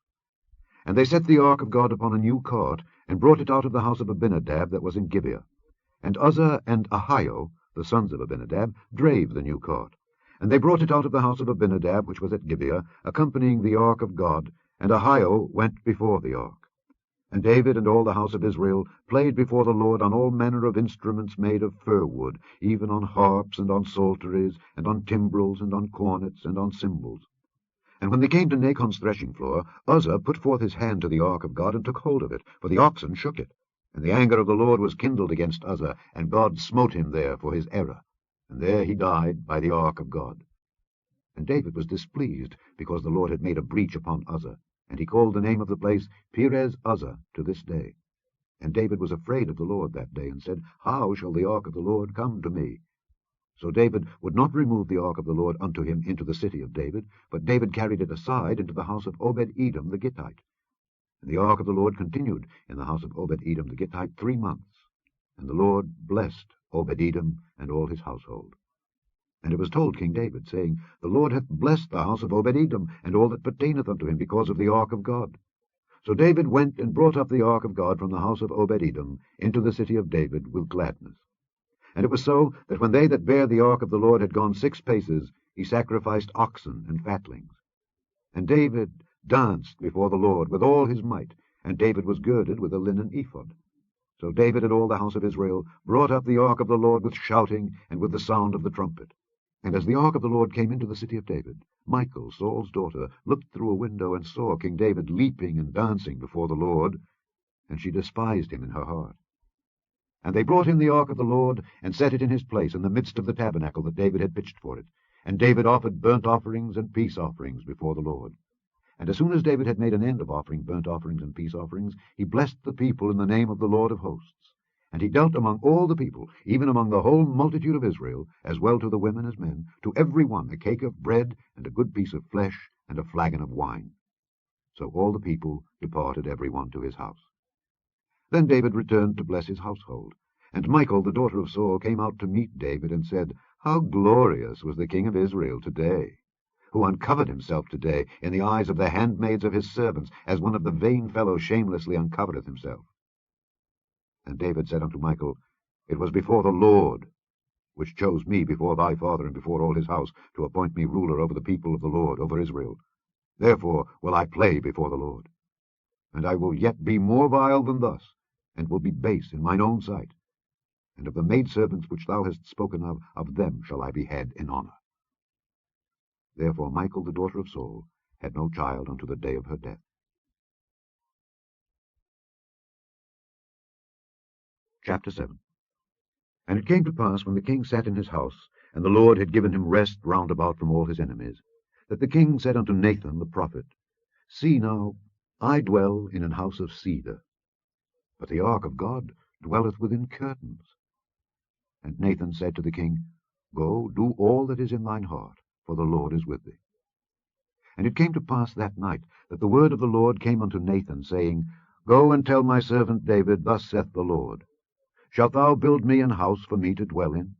And they set the ark of God upon a new cart, and brought it out of the house of Abinadab that was in Gibeah. And Uzzah and Ahio, the sons of Abinadab, drave the new cart. And they brought it out of the house of Abinadab, which was at Gibeah, accompanying the ark of God, and Ahio went before the ark. And David and all the house of Israel played before the Lord on all manner of instruments made of fir wood, even on harps, and on psalteries, and on timbrels, and on cornets, and on cymbals. And when they came to Nachon's threshing floor, Uzzah put forth his hand to the ark of God, and took hold of it, for the oxen shook it. And the anger of the Lord was kindled against Uzzah, and God smote him there for his error. And there he died by the ark of God. And David was displeased, because the Lord had made a breach upon Uzzah, and he called the name of the place Perez Uzzah to this day. And David was afraid of the Lord that day, and said, How shall the ark of the Lord come to me? So David would not remove the ark of the Lord unto him into the city of David, but David carried it aside into the house of Obed-Edom the Gittite. And the ark of the Lord continued in the house of Obed-Edom the Gittite 3 months. And the Lord blessed Obed-Edom and all his household. And it was told King David, saying, The Lord hath blessed the house of Obed-Edom, and all that pertaineth unto him, because of the ark of God. So David went and brought up the ark of God from the house of Obed-Edom into the city of David with gladness. And it was so, that when they that bare the ark of the Lord had gone 6 paces, he sacrificed oxen and fatlings. And David danced before the Lord with all his might, and David was girded with a linen ephod. So David and all the house of Israel brought up the ark of the Lord with shouting and with the sound of the trumpet. And as the ark of the Lord came into the city of David, Michal, Saul's daughter, looked through a window and saw King David leaping and dancing before the Lord, and she despised him in her heart. And they brought in the ark of the Lord, and set it in his place in the midst of the tabernacle that David had pitched for it. And David offered burnt offerings and peace offerings before the Lord. And as soon as David had made an end of offering burnt offerings and peace offerings, he blessed the people in the name of the Lord of hosts. And he dealt among all the people, even among the whole multitude of Israel, as well to the women as men, to every one a cake of bread, and a good piece of flesh, and a flagon of wine. So all the people departed every one to his house. Then David returned to bless his household. And Michal, the daughter of Saul, came out to meet David, and said, How glorious was the king of Israel today, who uncovered himself today in the eyes of the handmaids of his servants, as one of the vain fellows shamelessly uncovereth himself. And David said unto Michal, It was before the Lord, which chose me before thy father and before all his house, to appoint me ruler over the people of the Lord, over Israel. Therefore will I play before the Lord. And I will yet be more vile than thus, and will be base in mine own sight. And of the maidservants which thou hast spoken of them shall I be head in honour. Therefore Michal, the daughter of Saul, had no child unto the day of her death. Chapter 7. And it came to pass, when the king sat in his house, and the Lord had given him rest round about from all his enemies, that the king said unto Nathan the prophet, See now, I dwell in an house of cedar, but the ark of God dwelleth within curtains. And Nathan said to the king, Go, do all that is in thine heart, for the Lord is with thee. And it came to pass that night, that the word of the Lord came unto Nathan, saying, Go and tell my servant David, Thus saith the Lord, Shalt thou build me an house for me to dwell in?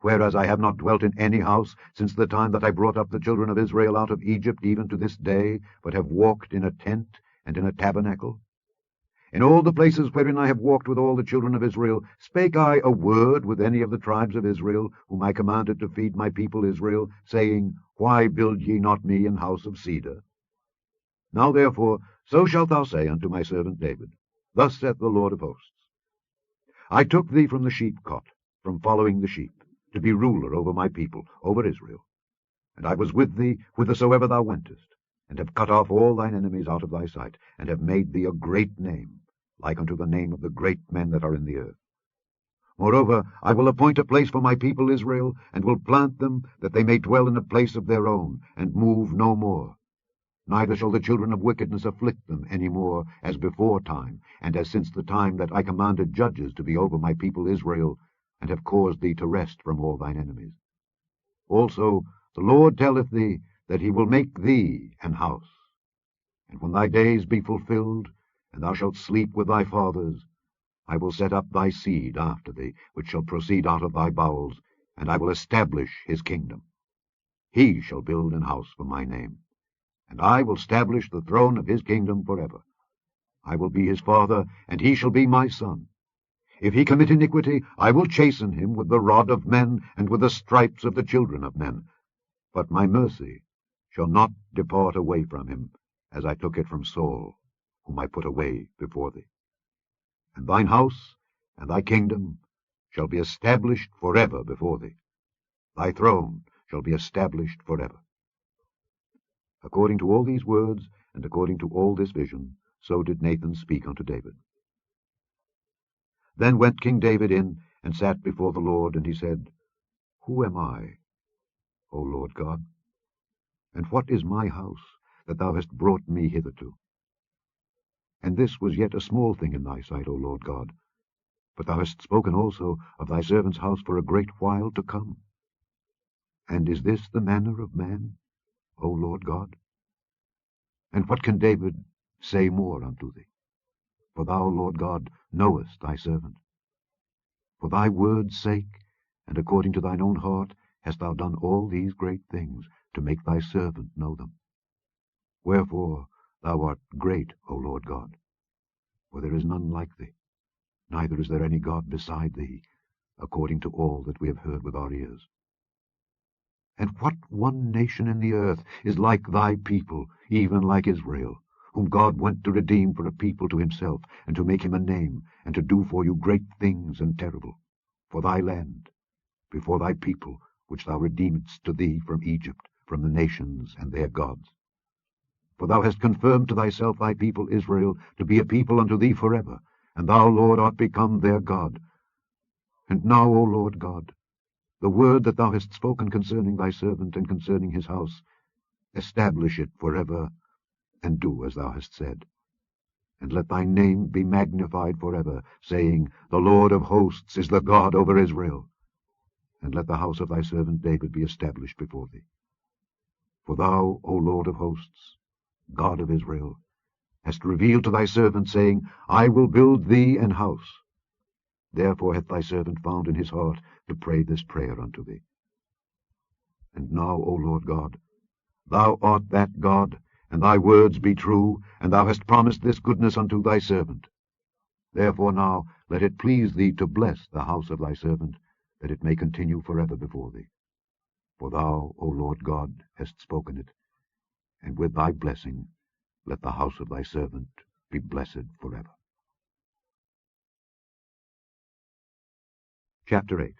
Whereas I have not dwelt in any house since the time that I brought up the children of Israel out of Egypt, even to this day, but have walked in a tent and in a tabernacle. In all the places wherein I have walked with all the children of Israel, spake I a word with any of the tribes of Israel, whom I commanded to feed my people Israel, saying, Why build ye not me an house of cedar? Now therefore, so shalt thou say unto my servant David, Thus saith the Lord of hosts, I took thee from the sheepcot, from following the sheep, to be ruler over my people, over Israel. And I was with thee whithersoever thou wentest, and have cut off all thine enemies out of thy sight, and have made thee a great name, like unto the name of the great men that are in the earth. Moreover, I will appoint a place for my people Israel, and will plant them, that they may dwell in a place of their own, and move no more. Neither shall the children of wickedness afflict them any more, as before time, and as since the time that I commanded judges to be over my people Israel, and have caused thee to rest from all thine enemies. Also the Lord telleth thee that he will make thee an house. And when thy days be fulfilled, and thou shalt sleep with thy fathers, I will set up thy seed after thee, which shall proceed out of thy bowels, and I will establish his kingdom. He shall build an house for my name, and I will establish the throne of his kingdom forever. I will be his father, and he shall be my son. If he commit iniquity, I will chasten him with the rod of men, and with the stripes of the children of men. But my mercy shall not depart away from him, as I took it from Saul, whom I put away before thee. And thine house and thy kingdom shall be established forever before thee. Thy throne shall be established forever. According to all these words, and according to all this vision, so did Nathan speak unto David. Then went King David in, and sat before the Lord, and he said, Who am I, O Lord God? And what is my house, that thou hast brought me hitherto? And this was yet a small thing in thy sight, O Lord God. But thou hast spoken also of thy servant's house for a great while to come. And is this the manner of man, O Lord God? And what can David say more unto thee? For thou, Lord God, knowest thy servant. For thy word's sake, and according to thine own heart, hast thou done all these great things, to make thy servant know them. Wherefore thou art great, O Lord God, for there is none like thee, neither is there any God beside thee, according to all that we have heard with our ears. And what one nation in the earth is like thy people, even like Israel, whom God went to redeem for a people to himself, and to make him a name, and to do for you great things and terrible, for thy land, before thy people, which thou redeemedst to thee from Egypt, from the nations and their gods. For thou hast confirmed to thyself thy people Israel, to be a people unto thee forever, and thou, Lord, art become their God. And now, O Lord God, the word that thou hast spoken concerning thy servant and concerning his house, establish it forever, and do as thou hast said. And let thy name be magnified forever, saying, The Lord of hosts is the God over Israel. And let the house of thy servant David be established before thee. For thou, O Lord of hosts, God of Israel, hast revealed to thy servant, saying, I will build thee an house. Therefore hath thy servant found in his heart to pray this prayer unto thee. And now, O Lord God, thou art that God, and thy words be true, and thou hast promised this goodness unto thy servant. Therefore now let it please thee to bless the house of thy servant, that it may continue forever before thee. For thou, O Lord God, hast spoken it, and with thy blessing let the house of thy servant be blessed forever. Chapter 8.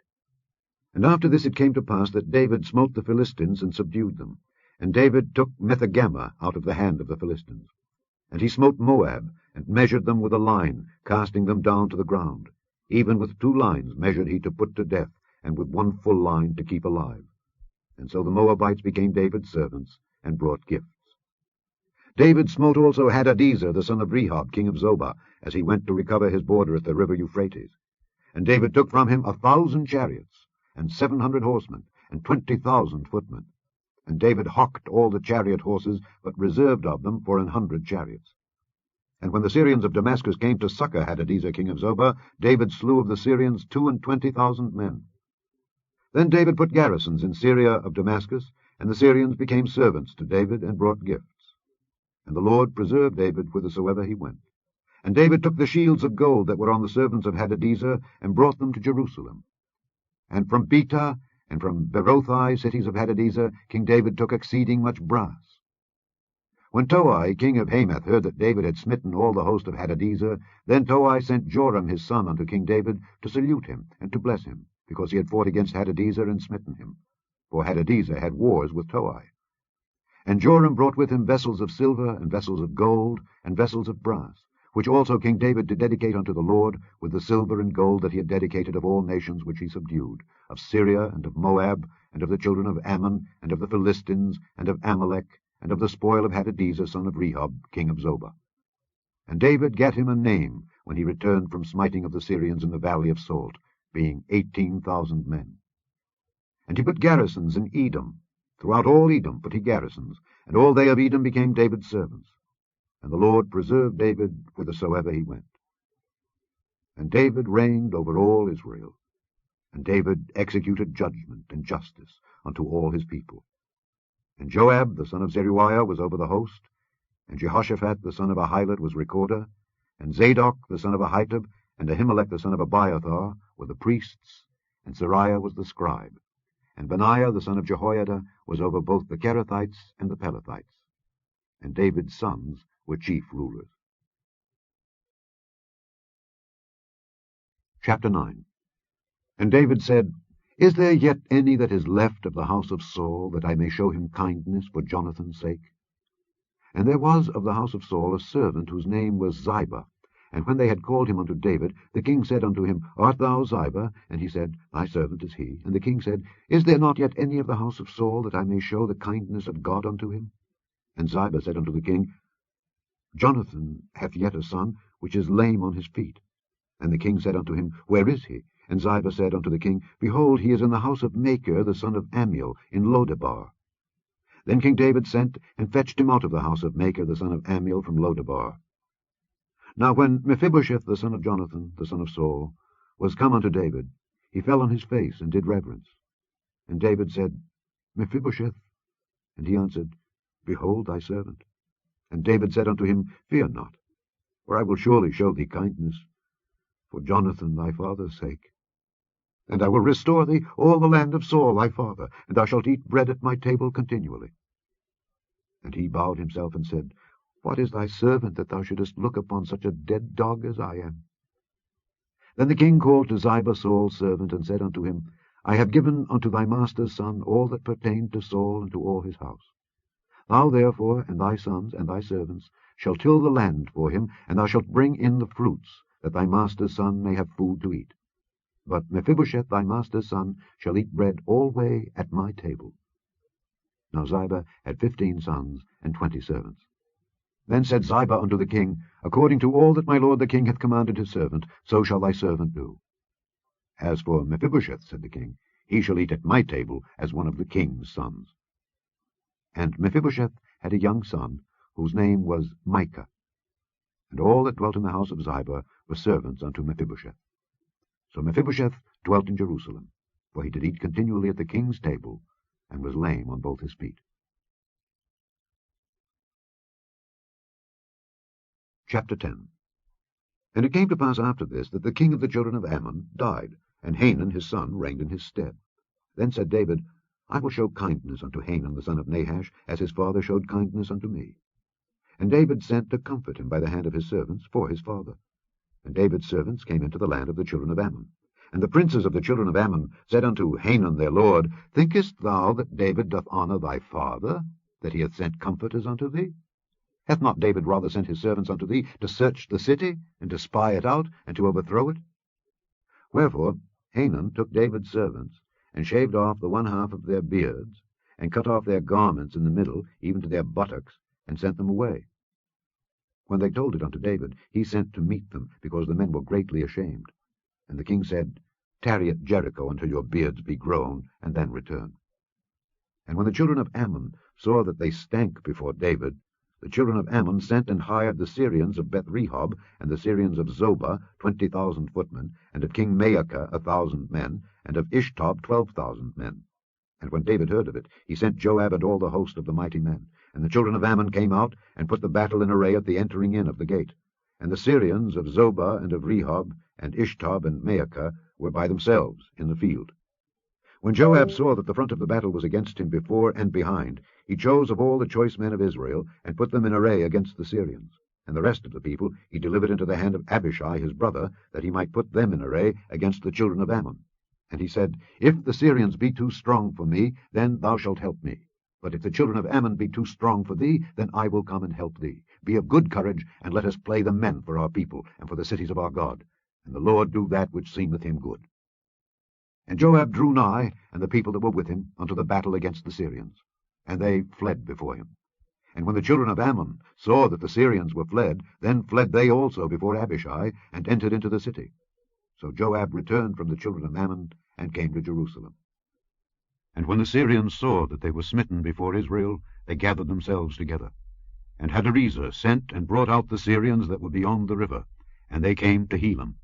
And after this it came to pass that David smote the Philistines and subdued them. And David took Methegama out of the hand of the Philistines. And he smote Moab, and measured them with a line, casting them down to the ground. Even with 2 lines measured he to put to death, and with 1 full line to keep alive. And so the Moabites became David's servants, and brought gifts. David smote also Hadadezer the son of Rehob, king of Zobah, as he went to recover his border at the river Euphrates. And David took from him 1,000 chariots, and 700 horsemen, and 20,000 footmen. And David hocked all the chariot horses, but reserved of them for 100 chariots. And when the Syrians of Damascus came to succor Hadadezer king of Zobah, David slew of the Syrians 22,000 men. Then David put garrisons in Syria of Damascus, and the Syrians became servants to David, and brought gifts. And the Lord preserved David whithersoever he went. And David took the shields of gold that were on the servants of Hadadezer, and brought them to Jerusalem. And from Betah, and from Berothai, cities of Hadadezer, King David took exceeding much brass. When Toi, king of Hamath, heard that David had smitten all the host of Hadadezer, then Toi sent Joram his son unto King David to salute him, and to bless him, because he had fought against Hadadezer and smitten him. For Hadadezer had wars with Toi. And Joram brought with him vessels of silver, and vessels of gold, and vessels of brass, which also King David did dedicate unto the Lord, with the silver and gold that he had dedicated of all nations which he subdued, of Syria, and of Moab, and of the children of Ammon, and of the Philistines, and of Amalek, and of the spoil of Hadadezer son of Rehob, king of Zobah. And David gat him a name when he returned from smiting of the Syrians in the valley of Salt, being 18,000 men. And he put garrisons in Edom. Throughout all Edom put he garrisons, and all they of Edom became David's servants. And the Lord preserved David whithersoever he went. And David reigned over all Israel. And David executed judgment and justice unto all his people. And Joab the son of Zeruiah was over the host, and Jehoshaphat the son of Ahilud was recorder, and Zadok the son of Ahitub, and Ahimelech the son of Abiathar were the priests, and Sariah was the scribe, and Benaiah the son of Jehoiada was over both the Kerethites and the Pelethites. And David's sons were chief rulers. Chapter 9. And David said, Is there yet any that is left of the house of Saul, that I may show him kindness for Jonathan's sake? And there was of the house of Saul a servant whose name was Ziba. And when they had called him unto David, the king said unto him, Art thou Ziba? And he said, Thy servant is he. And the king said, Is there not yet any of the house of Saul, that I may show the kindness of God unto him? And Ziba said unto the king, Jonathan hath yet a son, which is lame on his feet. And the king said unto him, Where is he? And Ziba said unto the king, Behold, he is in the house of Machir the son of Ammiel, in Lodebar. Then King David sent, and fetched him out of the house of Machir the son of Ammiel from Lodebar. Now when Mephibosheth the son of Jonathan, the son of Saul, was come unto David, he fell on his face, and did reverence. And David said, Mephibosheth. And he answered, Behold thy servant. And David said unto him, Fear not, for I will surely show thee kindness, for Jonathan thy father's sake. And I will restore thee all the land of Saul thy father, and thou shalt eat bread at my table continually. And he bowed himself and said, What is thy servant, that thou shouldest look upon such a dead dog as I am? Then the king called to Ziba Saul's servant, and said unto him, I have given unto thy master's son all that pertained to Saul and to all his house. Thou therefore, and thy sons, and thy servants, shall till the land for him, and thou shalt bring in the fruits, that thy master's son may have food to eat. But Mephibosheth thy master's son shall eat bread alway at my table. Now Ziba had 15 sons and 20 servants. Then said Ziba unto the king, According to all that my lord the king hath commanded his servant, so shall thy servant do. As for Mephibosheth, said the king, he shall eat at my table as one of the king's sons. And Mephibosheth had a young son, whose name was Micah. And all that dwelt in the house of Ziba were servants unto Mephibosheth. So Mephibosheth dwelt in Jerusalem, for he did eat continually at the king's table, and was lame on both his feet. Chapter 10. And it came to pass after this, that the king of the children of Ammon died, and Hanun his son reigned in his stead. Then said David, I will show kindness unto Hanun the son of Nahash, as his father showed kindness unto me. And David sent to comfort him by the hand of his servants for his father. And David's servants came into the land of the children of Ammon. And the princes of the children of Ammon said unto Hanun their lord, Thinkest thou that David doth honour thy father, that he hath sent comforters unto thee? Hath not David rather sent his servants unto thee to search the city, and to spy it out, and to overthrow it? Wherefore Hanun took David's servants, and shaved off the one half of their beards, and cut off their garments in the middle, even to their buttocks, and sent them away. When they told it unto David, he sent to meet them, because the men were greatly ashamed. And the king said, Tarry at Jericho until your beards be grown, and then return. And when the children of Ammon saw that they stank before David, the children of Ammon sent and hired the Syrians of Beth-rehob, and the Syrians of Zobah 20,000 footmen, and of King Maacah 1,000 men, and of Ishtob 12,000 men. And when David heard of it, he sent Joab and all the host of the mighty men. And the children of Ammon came out, and put the battle in array at the entering in of the gate. And the Syrians of Zobah and of Rehob, and Ishtob and Maacah, were by themselves in the field. When Joab saw that the front of the battle was against him before and behind, he chose of all the choice men of Israel, and put them in array against the Syrians. And the rest of the people he delivered into the hand of Abishai his brother, that he might put them in array against the children of Ammon. And he said, If the Syrians be too strong for me, then thou shalt help me. But if the children of Ammon be too strong for thee, then I will come and help thee. Be of good courage, and let us play the men for our people, and for the cities of our God. And the Lord do that which seemeth him good. And Joab drew nigh, and the people that were with him, unto the battle against the Syrians. And they fled before him. And when the children of Ammon saw that the Syrians were fled, then fled they also before Abishai, and entered into the city. So Joab returned from the children of Ammon, and came to Jerusalem. And when the Syrians saw that they were smitten before Israel, they gathered themselves together. And Hadarezer sent and brought out the Syrians that were beyond the river, and they came to Helam.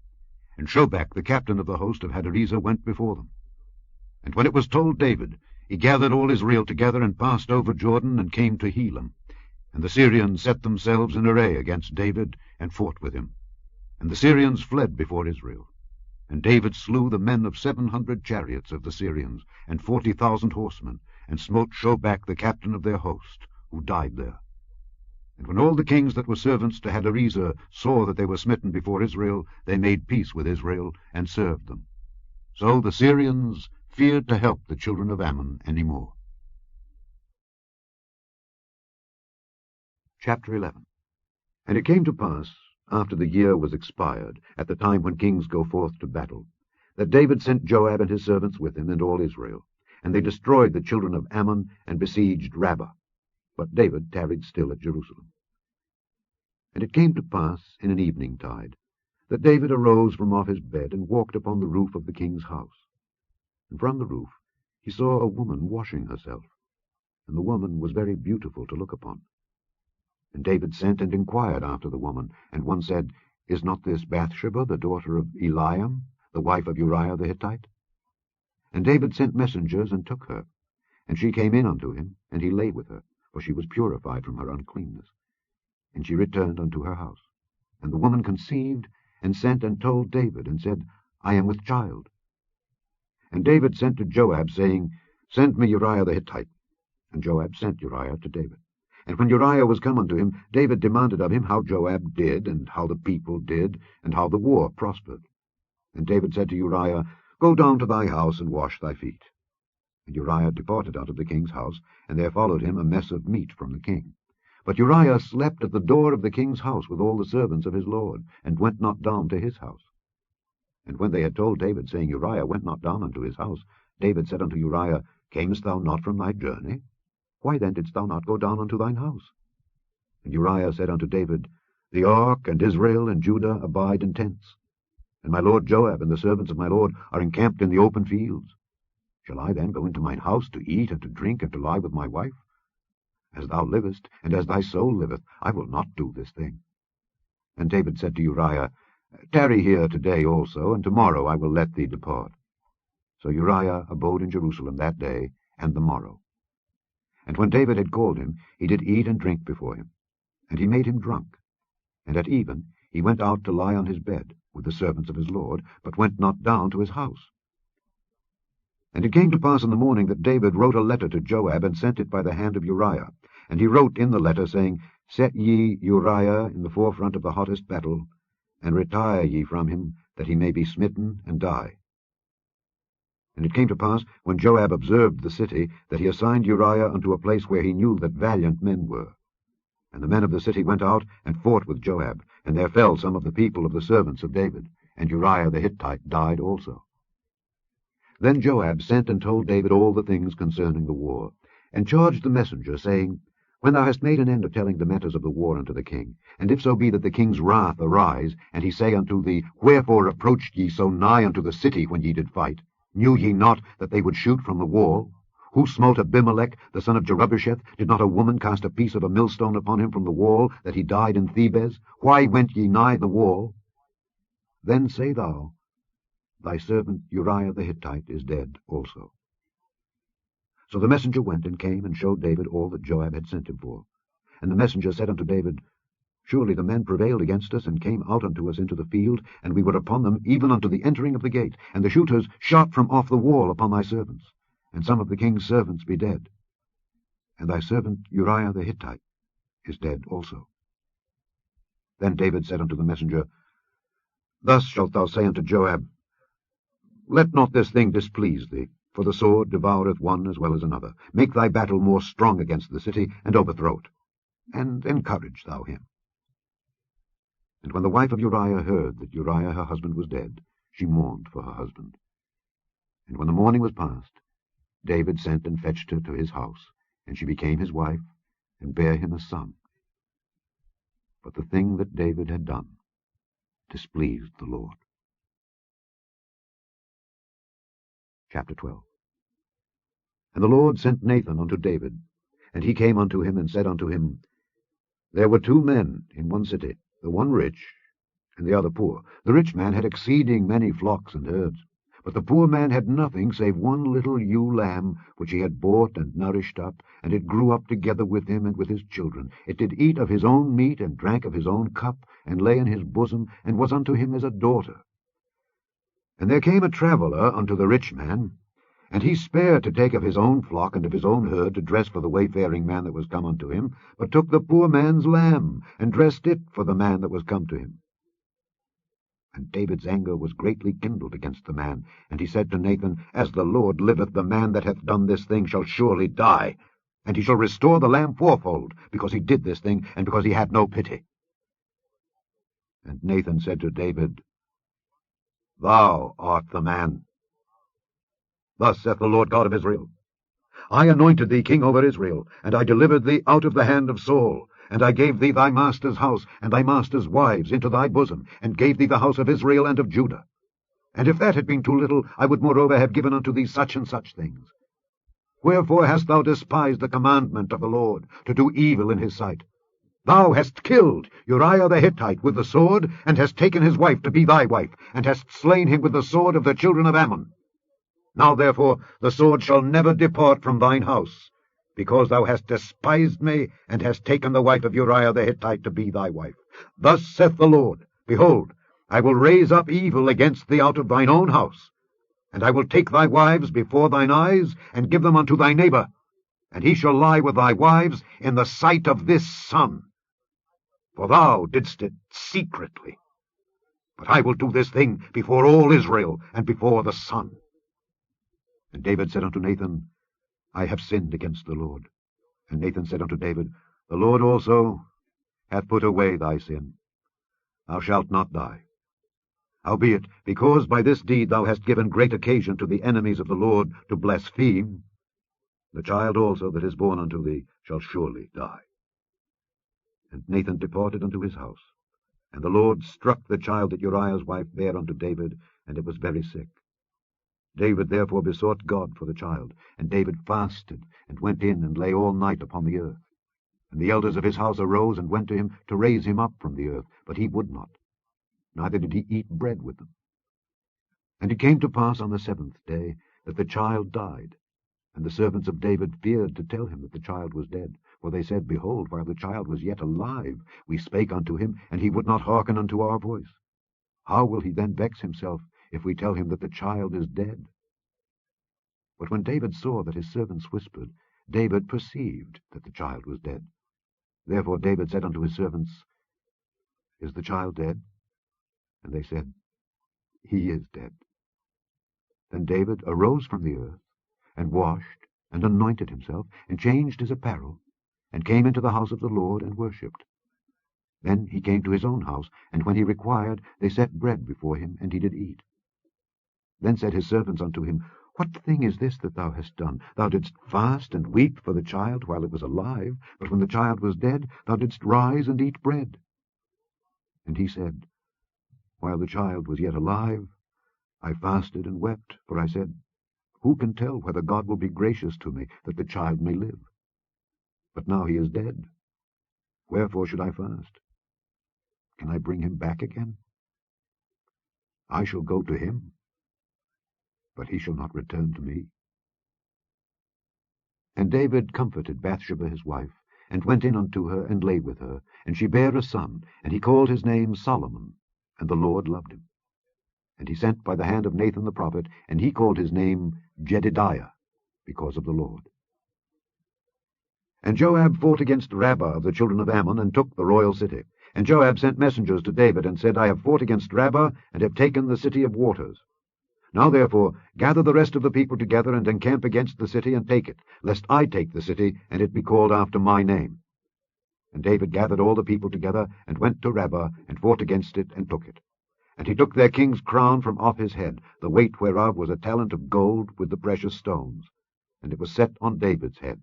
And Shobach, the captain of the host of Hadarezer, went before them. And when it was told David, he gathered all Israel together, and passed over Jordan, and came to Helam. And the Syrians set themselves in array against David, and fought with him. And the Syrians fled before Israel. And David slew the men of 700 chariots of the Syrians, and 40,000 horsemen, and smote Shobach the captain of their host, who died there. And when all the kings that were servants to Hadarezer saw that they were smitten before Israel, they made peace with Israel, and served them. So the Syrians feared to help the children of Ammon any more. Chapter 11. And it came to pass, after the year was expired, at the time when kings go forth to battle, that David sent Joab and his servants with him, and all Israel. And they destroyed the children of Ammon, and besieged Rabbah. But David tarried still at Jerusalem. And it came to pass in an eventide, that David arose from off his bed, and walked upon the roof of the king's house. And from the roof he saw a woman washing herself, and the woman was very beautiful to look upon. And David sent and inquired after the woman, and one said, Is not this Bathsheba, the daughter of Eliam, the wife of Uriah the Hittite? And David sent messengers, and took her. And she came in unto him, and he lay with her, for she was purified from her uncleanness. And she returned unto her house. And the woman conceived, and sent and told David, and said, I am with child. And David sent to Joab, saying, Send me Uriah the Hittite. And Joab sent Uriah to David. And when Uriah was come unto him, David demanded of him how Joab did, and how the people did, and how the war prospered. And David said to Uriah, Go down to thy house, and wash thy feet. And Uriah departed out of the king's house, and there followed him a mess of meat from the king. But Uriah slept at the door of the king's house with all the servants of his lord, and went not down to his house. And when they had told David, saying, Uriah went not down unto his house, David said unto Uriah, Camest thou not from thy journey? Why then didst thou not go down unto thine house? And Uriah said unto David, The ark and Israel and Judah abide in tents, and my lord Joab and the servants of my lord are encamped in the open fields. Shall I then go into mine house to eat and to drink and to lie with my wife? As thou livest, and as thy soul liveth, I will not do this thing. And David said to Uriah, Tarry here today also, and tomorrow I will let thee depart. So Uriah abode in Jerusalem that day and the morrow. And when David had called him, he did eat and drink before him, and he made him drunk. And at even he went out to lie on his bed with the servants of his lord, but went not down to his house. And it came to pass in the morning that David wrote a letter to Joab, and sent it by the hand of Uriah. And he wrote in the letter, saying, Set ye Uriah in the forefront of the hottest battle, and retire ye from him, that he may be smitten and die. And it came to pass, when Joab observed the city, that he assigned Uriah unto a place where he knew that valiant men were. And the men of the city went out and fought with Joab, and there fell some of the people of the servants of David, and Uriah the Hittite died also. Then Joab sent and told David all the things concerning the war, and charged the messenger, saying, When thou hast made an end of telling the matters of the war unto the king, and if so be that the king's wrath arise, and he say unto thee, Wherefore approached ye so nigh unto the city when ye did fight? Knew ye not that they would shoot from the wall? Who smote Abimelech, the son of Jerubbesheth? Did not a woman cast a piece of a millstone upon him from the wall, that he died in Thebez? Why went ye nigh the wall? Then say thou, Thy servant Uriah the Hittite is dead also. So the messenger went and came and showed David all that Joab had sent him for. And the messenger said unto David, Surely the men prevailed against us, and came out unto us into the field, and we were upon them even unto the entering of the gate, and the shooters shot from off the wall upon thy servants, and some of the king's servants be dead. And thy servant Uriah the Hittite is dead also. Then David said unto the messenger, Thus shalt thou say unto Joab, Let not this thing displease thee, for the sword devoureth one as well as another. Make thy battle more strong against the city, and overthrow it, and encourage thou him. And when the wife of Uriah heard that Uriah her husband was dead, she mourned for her husband. And when the morning was past, David sent and fetched her to his house, and she became his wife, and bare him a son. But the thing that David had done displeased the Lord. Chapter 12. And the Lord sent Nathan unto David, and he came unto him, and said unto him, There were 2 men in one city, the one rich, and the other poor. The rich man had exceeding many flocks and herds, but the poor man had nothing save one little ewe lamb, which he had bought and nourished up, and it grew up together with him and with his children. It did eat of his own meat, and drank of his own cup, and lay in his bosom, and was unto him as a daughter. And there came a traveller unto the rich man, and he spared to take of his own flock and of his own herd to dress for the wayfaring man that was come unto him, but took the poor man's lamb, and dressed it for the man that was come to him. And David's anger was greatly kindled against the man, and he said to Nathan, As the Lord liveth, the man that hath done this thing shall surely die, and he shall restore the lamb fourfold, because he did this thing, and because he had no pity. And Nathan said to David, Thou art the man. Thus saith the Lord God of Israel, I anointed thee king over Israel, and I delivered thee out of the hand of Saul, and I gave thee thy master's house and thy master's wives into thy bosom, and gave thee the house of Israel and of Judah. And if that had been too little, I would moreover have given unto thee such and such things. Wherefore hast thou despised the commandment of the Lord, to do evil in his sight? Thou hast killed Uriah the Hittite with the sword, and hast taken his wife to be thy wife, and hast slain him with the sword of the children of Ammon. Now therefore the sword shall never depart from thine house, because thou hast despised me, and hast taken the wife of Uriah the Hittite to be thy wife. Thus saith the Lord, Behold, I will raise up evil against thee out of thine own house, and I will take thy wives before thine eyes, and give them unto thy neighbor, and he shall lie with thy wives in the sight of this sun. For thou didst it secretly. But I will do this thing before all Israel, and before the sun. And David said unto Nathan, I have sinned against the Lord. And Nathan said unto David, The Lord also hath put away thy sin. Thou shalt not die. Howbeit, because by this deed thou hast given great occasion to the enemies of the Lord to blaspheme, the child also that is born unto thee shall surely die. And Nathan departed unto his house. And the Lord struck the child that Uriah's wife bare unto David, and it was very sick. David therefore besought God for the child, and David fasted, and went in and lay all night upon the earth. And the elders of his house arose and went to him to raise him up from the earth, but he would not, neither did he eat bread with them. And it came to pass on the 7th day that the child died. And the servants of David feared to tell him that the child was dead. For they said, Behold, while the child was yet alive, we spake unto him, and he would not hearken unto our voice. How will he then vex himself, if we tell him that the child is dead? But when David saw that his servants whispered, David perceived that the child was dead. Therefore David said unto his servants, Is the child dead? And they said, He is dead. Then David arose from the earth, and washed, and anointed himself, and changed his apparel, and came into the house of the Lord, and worshipped. Then he came to his own house, and when he required, they set bread before him, and he did eat. Then said his servants unto him, What thing is this that thou hast done? Thou didst fast and weep for the child while it was alive, but when the child was dead, thou didst rise and eat bread. And he said, While the child was yet alive, I fasted and wept, for I said, Who can tell whether God will be gracious to me, that the child may live? But now he is dead. Wherefore should I fast? Can I bring him back again? I shall go to him, but he shall not return to me. And David comforted Bathsheba his wife, and went in unto her, and lay with her. And she bare a son, and he called his name Solomon, and the Lord loved him. And he sent by the hand of Nathan the prophet, and he called his name Jedidiah, because of the Lord. And Joab fought against Rabbah of the children of Ammon, and took the royal city. And Joab sent messengers to David, and said, I have fought against Rabbah, and have taken the city of waters. Now therefore gather the rest of the people together, and encamp against the city, and take it, lest I take the city, and it be called after my name. And David gathered all the people together, and went to Rabbah, and fought against it, and took it. And he took their king's crown from off his head, the weight whereof was a talent of gold with the precious stones, and it was set on David's head.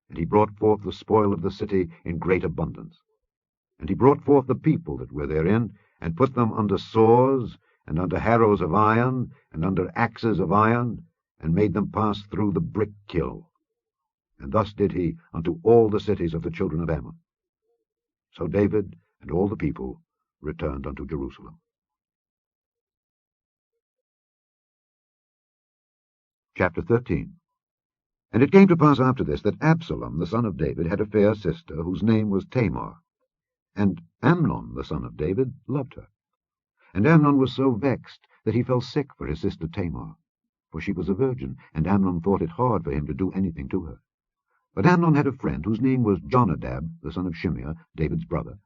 And he brought forth the spoil of the city in great abundance. And he brought forth the people that were therein, and put them under saws, and under harrows of iron, and under axes of iron, and made them pass through the brick kiln. And thus did he unto all the cities of the children of Ammon. So David and all the people returned unto Jerusalem. Chapter 13. And it came to pass after this, that Absalom the son of David had a fair sister, whose name was Tamar. And Amnon the son of David loved her. And Amnon was so vexed that he fell sick for his sister Tamar, for she was a virgin, and Amnon thought it hard for him to do anything to her. But Amnon had a friend, whose name was Jonadab the son of Shimeah, David's brother.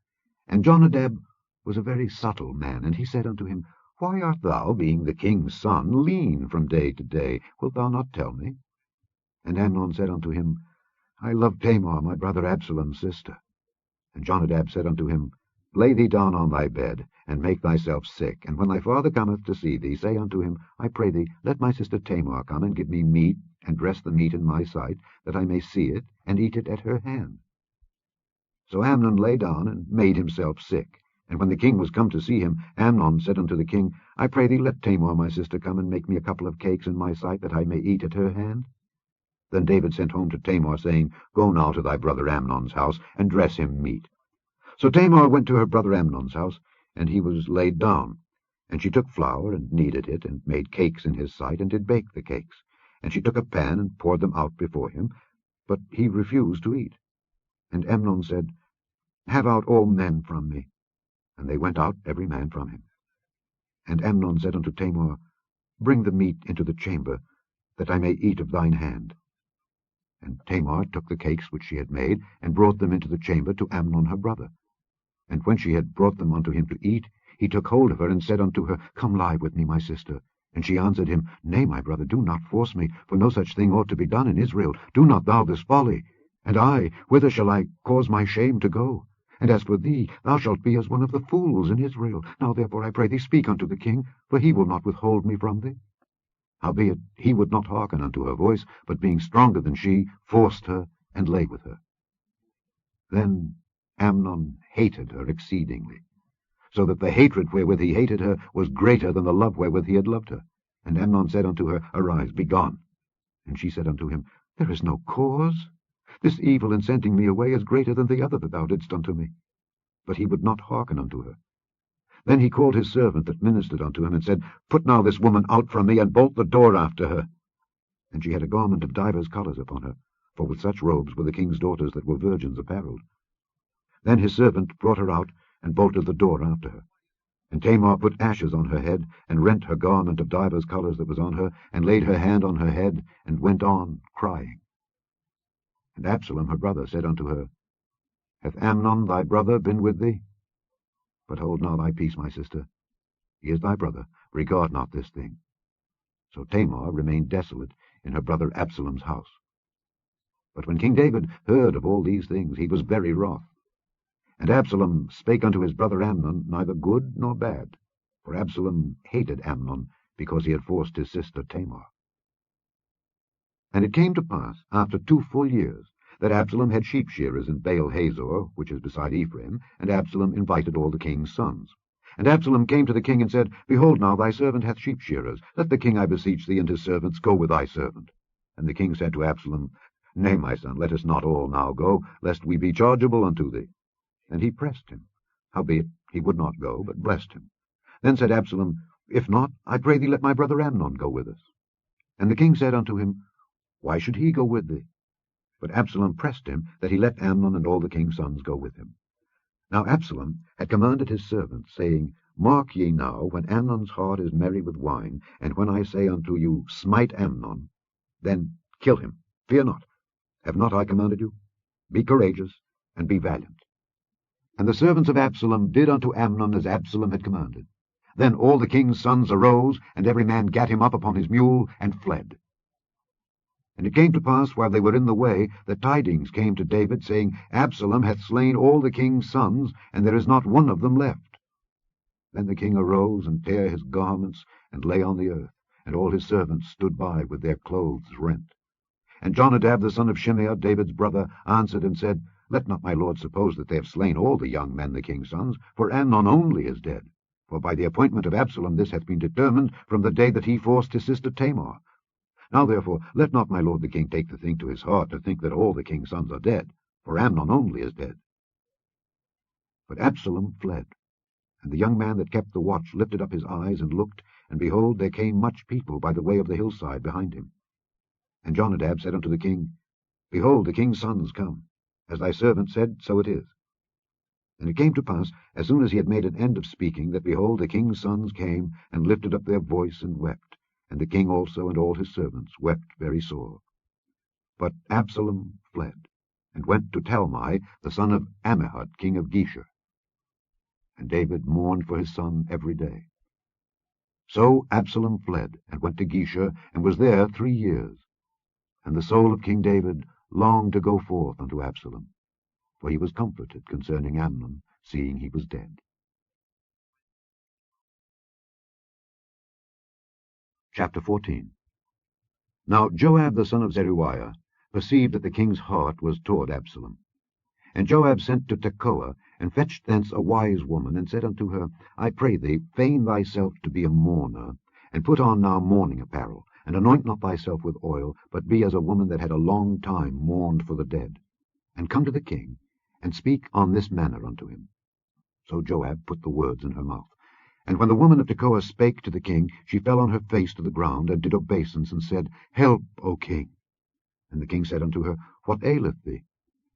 And Jonadab was a very subtle man, and he said unto him, Why art thou, being the king's son, lean from day to day? Wilt thou not tell me? And Amnon said unto him, I love Tamar, my brother Absalom's sister. And Jonadab said unto him, Lay thee down on thy bed, and make thyself sick. And when thy father cometh to see thee, say unto him, I pray thee, let my sister Tamar come and give me meat, and dress the meat in my sight, that I may see it, and eat it at her hand. So Amnon lay down, and made himself sick. And when the king was come to see him, Amnon said unto the king, I pray thee, let Tamar my sister come and make me a couple of cakes in my sight, that I may eat at her hand. Then David sent home to Tamar, saying, Go now to thy brother Amnon's house, and dress him meat. So Tamar went to her brother Amnon's house, and he was laid down. And she took flour, and kneaded it, and made cakes in his sight, and did bake the cakes. And she took a pan, and poured them out before him, but he refused to eat. And Amnon said, Have out all men from me. And they went out every man from him. And Amnon said unto Tamar, Bring the meat into the chamber, that I may eat of thine hand. And Tamar took the cakes which she had made, and brought them into the chamber to Amnon her brother. And when she had brought them unto him to eat, he took hold of her, and said unto her, Come lie with me, my sister. And she answered him, Nay, my brother, do not force me, for no such thing ought to be done in Israel. Do not thou this folly. And I, whither shall I cause my shame to go? And as for thee, thou shalt be as one of the fools in Israel. Now therefore I pray thee, speak unto the king, for he will not withhold me from thee. Howbeit he would not hearken unto her voice, but being stronger than she, forced her, and lay with her. Then Amnon hated her exceedingly, so that the hatred wherewith he hated her was greater than the love wherewith he had loved her. And Amnon said unto her, Arise, be gone. And she said unto him, There is no cause. This evil in sending me away is greater than the other that thou didst unto me. But he would not hearken unto her. Then he called his servant that ministered unto him, and said, Put now this woman out from me, and bolt the door after her. And she had a garment of divers colours upon her, for with such robes were the king's daughters that were virgins apparelled. Then his servant brought her out, and bolted the door after her. And Tamar put ashes on her head, and rent her garment of divers colours that was on her, and laid her hand on her head, and went on crying. And Absalom her brother said unto her, Hath Amnon thy brother been with thee? But hold now thy peace, my sister. He is thy brother, regard not this thing. So Tamar remained desolate in her brother Absalom's house. But when King David heard of all these things, he was very wroth. And Absalom spake unto his brother Amnon neither good nor bad, for Absalom hated Amnon, because he had forced his sister Tamar. And it came to pass, after 2 full years, that Absalom had sheep shearers in Baal Hazor, which is beside Ephraim, and Absalom invited all the king's sons. And Absalom came to the king and said, Behold now, thy servant hath sheep shearers. Let the king, I beseech thee, and his servants go with thy servant. And the king said to Absalom, Nay, my son, let us not all now go, lest we be chargeable unto thee. And he pressed him. Howbeit he would not go, but blessed him. Then said Absalom, If not, I pray thee let my brother Amnon go with us. And the king said unto him, Why should he go with thee? But Absalom pressed him, that he let Amnon and all the king's sons go with him. Now Absalom had commanded his servants, saying, Mark ye now, when Amnon's heart is merry with wine, and when I say unto you, Smite Amnon, then kill him. Fear not. Have not I commanded you? Be courageous, and be valiant. And the servants of Absalom did unto Amnon as Absalom had commanded. Then all the king's sons arose, and every man gat him up upon his mule, and fled. And it came to pass, while they were in the way, that tidings came to David, saying, Absalom hath slain all the king's sons, and there is not one of them left. Then the king arose, and tare his garments, and lay on the earth, and all his servants stood by with their clothes rent. And Jonadab the son of Shimeah, David's brother, answered and said, Let not my lord suppose that they have slain all the young men the king's sons, for Amnon only is dead. For by the appointment of Absalom this hath been determined from the day that he forced his sister Tamar. Now therefore let not my lord the king take the thing to his heart, to think that all the king's sons are dead, for Amnon only is dead. But Absalom fled, and the young man that kept the watch lifted up his eyes and looked, and behold, there came much people by the way of the hillside behind him. And Jonadab said unto the king, Behold, the king's sons come. As thy servant said, so it is. And it came to pass, as soon as he had made an end of speaking, that, behold, the king's sons came, and lifted up their voice, and wept. And the king also and all his servants wept very sore. But Absalom fled, and went to Talmai, the son of Ammihud, king of Geshur. And David mourned for his son every day. So Absalom fled, and went to Geshur, and was there 3 years. And the soul of King David longed to go forth unto Absalom, for he was comforted concerning Amnon, seeing he was dead. Chapter 14. Now Joab the son of Zeruiah perceived that the king's heart was toward Absalom. And Joab sent to Tekoa, and fetched thence a wise woman, and said unto her, I pray thee, feign thyself to be a mourner, and put on now mourning apparel, and anoint not thyself with oil, but be as a woman that had a long time mourned for the dead. And come to the king, and speak on this manner unto him. So Joab put the words in her mouth. And when the woman of Tekoa spake to the king, she fell on her face to the ground, and did obeisance, and said, Help, O king. And the king said unto her, What aileth thee?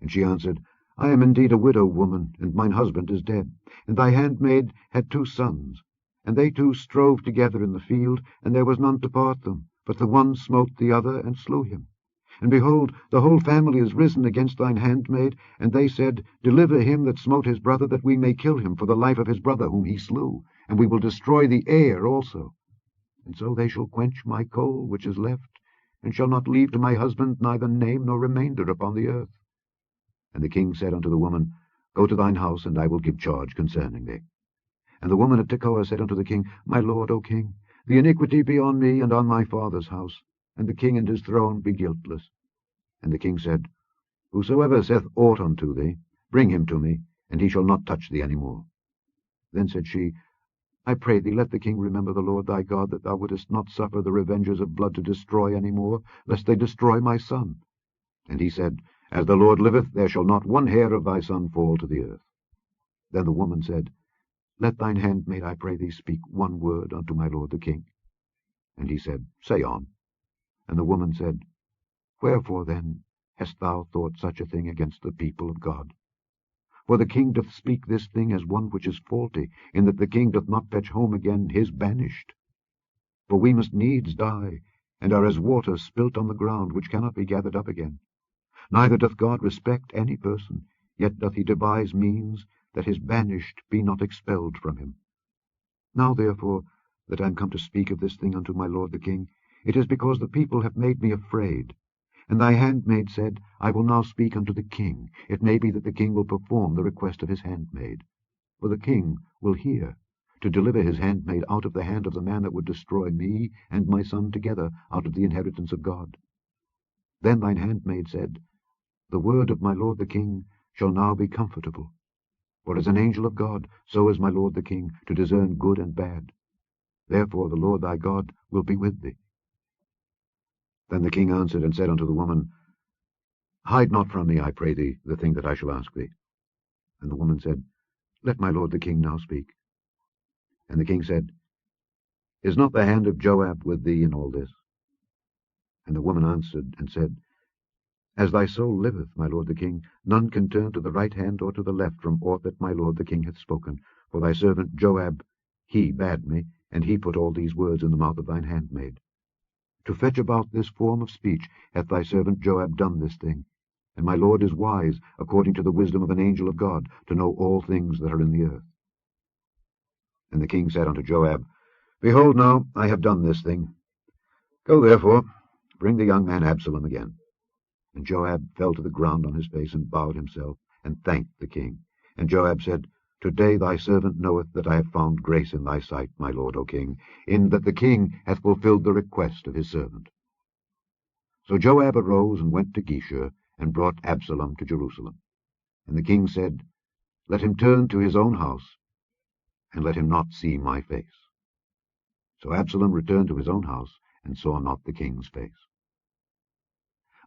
And she answered, I am indeed a widow woman, and mine husband is dead. And thy handmaid had 2 sons, and they 2 strove together in the field, and there was none to part them, but the one smote the other, and slew him. And behold, the whole family is risen against thine handmaid, and they said, Deliver him that smote his brother, that we may kill him for the life of his brother whom he slew, and we will destroy the heir also. And so they shall quench my coal which is left, and shall not leave to my husband neither name nor remainder upon the earth. And the king said unto the woman, Go to thine house, and I will give charge concerning thee. And the woman of Tekoa said unto the king, My lord, O king, the iniquity be on me and on my father's house, and the king and his throne be guiltless. And the king said, Whosoever saith aught unto thee, bring him to me, and he shall not touch thee any more. Then said she, I pray thee, let the king remember the Lord thy God, that thou wouldest not suffer the revengers of blood to destroy any more, lest they destroy my son. And he said, As the Lord liveth, there shall not one hair of thy son fall to the earth. Then the woman said, Let thine handmaid, I pray thee, speak one word unto my lord the king. And he said, Say on. And the woman said, Wherefore then hast thou thought such a thing against the people of God? For the king doth speak this thing as one which is faulty, in that the king doth not fetch home again his banished. For we must needs die, and are as water spilt on the ground, which cannot be gathered up again. Neither doth God respect any person, yet doth he devise means that his banished be not expelled from him. Now therefore, that I am come to speak of this thing unto my lord the king, it is because the people have made me afraid. And thy handmaid said, I will now speak unto the king. It may be that the king will perform the request of his handmaid. For the king will hear, to deliver his handmaid out of the hand of the man that would destroy me and my son together out of the inheritance of God. Then thine handmaid said, The word of my lord the king shall now be comfortable. For as an angel of God, so is my lord the king, to discern good and bad. Therefore the Lord thy God will be with thee. Then the king answered and said unto the woman, Hide not from me, I pray thee, the thing that I shall ask thee. And the woman said, Let my lord the king now speak. And the king said, Is not the hand of Joab with thee in all this? And the woman answered and said, As thy soul liveth, my lord the king, none can turn to the right hand or to the left from aught that my lord the king hath spoken. For thy servant Joab, he bade me, and he put all these words in the mouth of thine handmaid. To fetch about this form of speech hath thy servant Joab done this thing. And my lord is wise, according to the wisdom of an angel of God, to know all things that are in the earth. And the king said unto Joab, Behold now, I have done this thing. Go therefore, bring the young man Absalom again. And Joab fell to the ground on his face, and bowed himself, and thanked the king. And Joab said, Today thy servant knoweth that I have found grace in thy sight, my lord, O king, in that the king hath fulfilled the request of his servant. So Joab arose and went to Geshur, and brought Absalom to Jerusalem. And the king said, Let him turn to his own house, and let him not see my face. So Absalom returned to his own house, and saw not the king's face.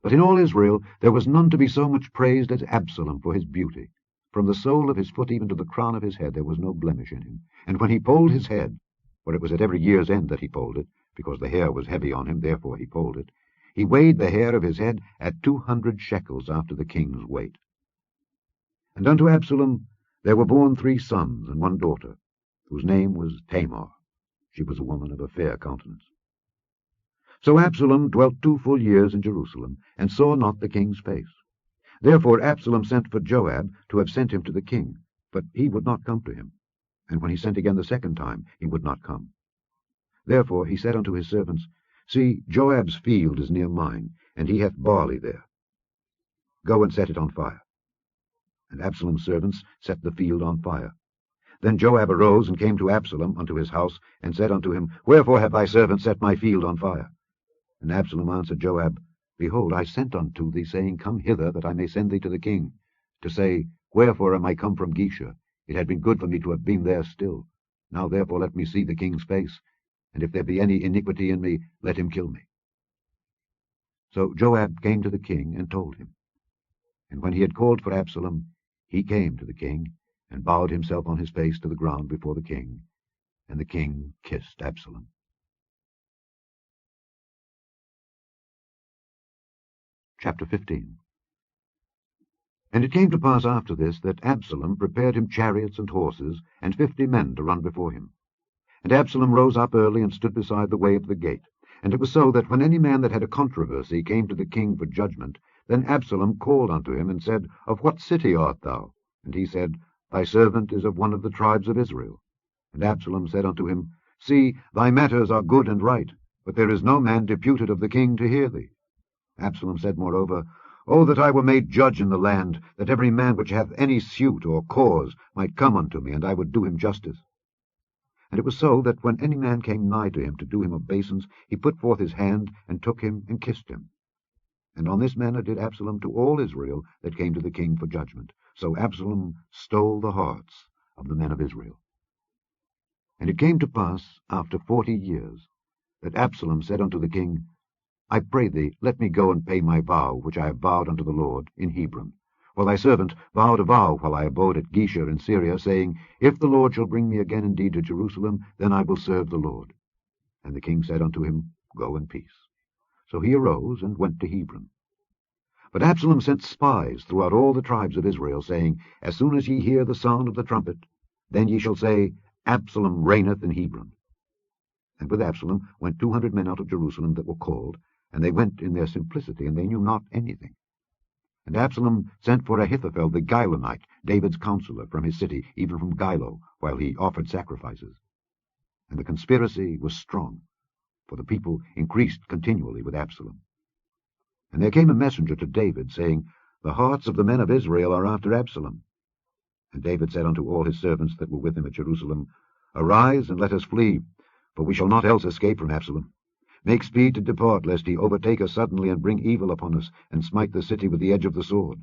But in all Israel there was none to be so much praised as Absalom for his beauty. From the sole of his foot even to the crown of his head there was no blemish in him. And when he polled his head, for it was at every year's end that he polled it, because the hair was heavy on him, therefore he polled it, he weighed the hair of his head at 200 shekels after the king's weight. And unto Absalom there were born 3 sons and 1 daughter, whose name was Tamar. She was a woman of a fair countenance. So Absalom dwelt 2 full years in Jerusalem, and saw not the king's face. Therefore Absalom sent for Joab to have sent him to the king, but he would not come to him. And when he sent again the 2nd time, he would not come. Therefore he said unto his servants, See, Joab's field is near mine, and he hath barley there. Go and set it on fire. And Absalom's servants set the field on fire. Then Joab arose and came to Absalom unto his house, and said unto him, Wherefore have thy servant set my field on fire? And Absalom answered Joab, Behold, I sent unto thee, saying, Come hither, that I may send thee to the king, to say, Wherefore am I come from Geshur? It had been good for me to have been there still. Now therefore let me see the king's face, and if there be any iniquity in me, let him kill me. So Joab came to the king, and told him. And when he had called for Absalom, he came to the king, and bowed himself on his face to the ground before the king. And the king kissed Absalom. Chapter 15. And it came to pass after this, that Absalom prepared him chariots and horses, and 50 men to run before him. And Absalom rose up early, and stood beside the way of the gate. And it was so, that when any man that had a controversy came to the king for judgment, then Absalom called unto him, and said, Of what city art thou? And he said, Thy servant is of one of the tribes of Israel. And Absalom said unto him, See, thy matters are good and right, but there is no man deputed of the king to hear thee. Absalom said moreover, O that I were made judge in the land, that every man which hath any suit or cause might come unto me, and I would do him justice. And it was so, that when any man came nigh to him to do him obeisance, he put forth his hand, and took him, and kissed him. And on this manner did Absalom to all Israel that came to the king for judgment. So Absalom stole the hearts of the men of Israel. And it came to pass, after 40 years, that Absalom said unto the king, I pray thee, let me go and pay my vow, which I have vowed unto the Lord, in Hebron. For thy servant vowed a vow while I abode at Geshur in Syria, saying, If the Lord shall bring me again indeed to Jerusalem, then I will serve the Lord. And the king said unto him, Go in peace. So he arose and went to Hebron. But Absalom sent spies throughout all the tribes of Israel, saying, As soon as ye hear the sound of the trumpet, then ye shall say, Absalom reigneth in Hebron. And with Absalom went 200 men out of Jerusalem that were called, and they went in their simplicity, and they knew not anything. And Absalom sent for Ahithophel the Gilonite, David's counselor, from his city, even from Gilo, while he offered sacrifices. And the conspiracy was strong, for the people increased continually with Absalom. And there came a messenger to David, saying, The hearts of the men of Israel are after Absalom. And David said unto all his servants that were with him at Jerusalem, Arise, and let us flee, for we shall not else escape from Absalom. Make speed to depart, lest he overtake us suddenly, and bring evil upon us, and smite the city with the edge of the sword.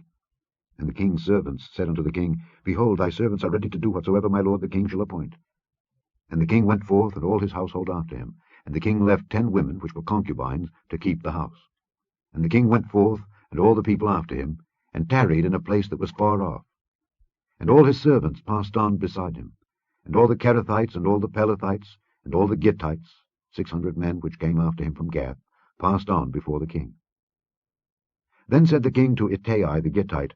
And the king's servants said unto the king, Behold, thy servants are ready to do whatsoever my lord the king shall appoint. And the king went forth, and all his household after him. And the king left 10 women, which were concubines, to keep the house. And the king went forth, and all the people after him, and tarried in a place that was far off. And all his servants passed on beside him, and all the Kerethites, and all the Pelethites, and all the Gittites, 600 men which came after him from Gath, passed on before the king. Then said the king to Ittai the Gittite,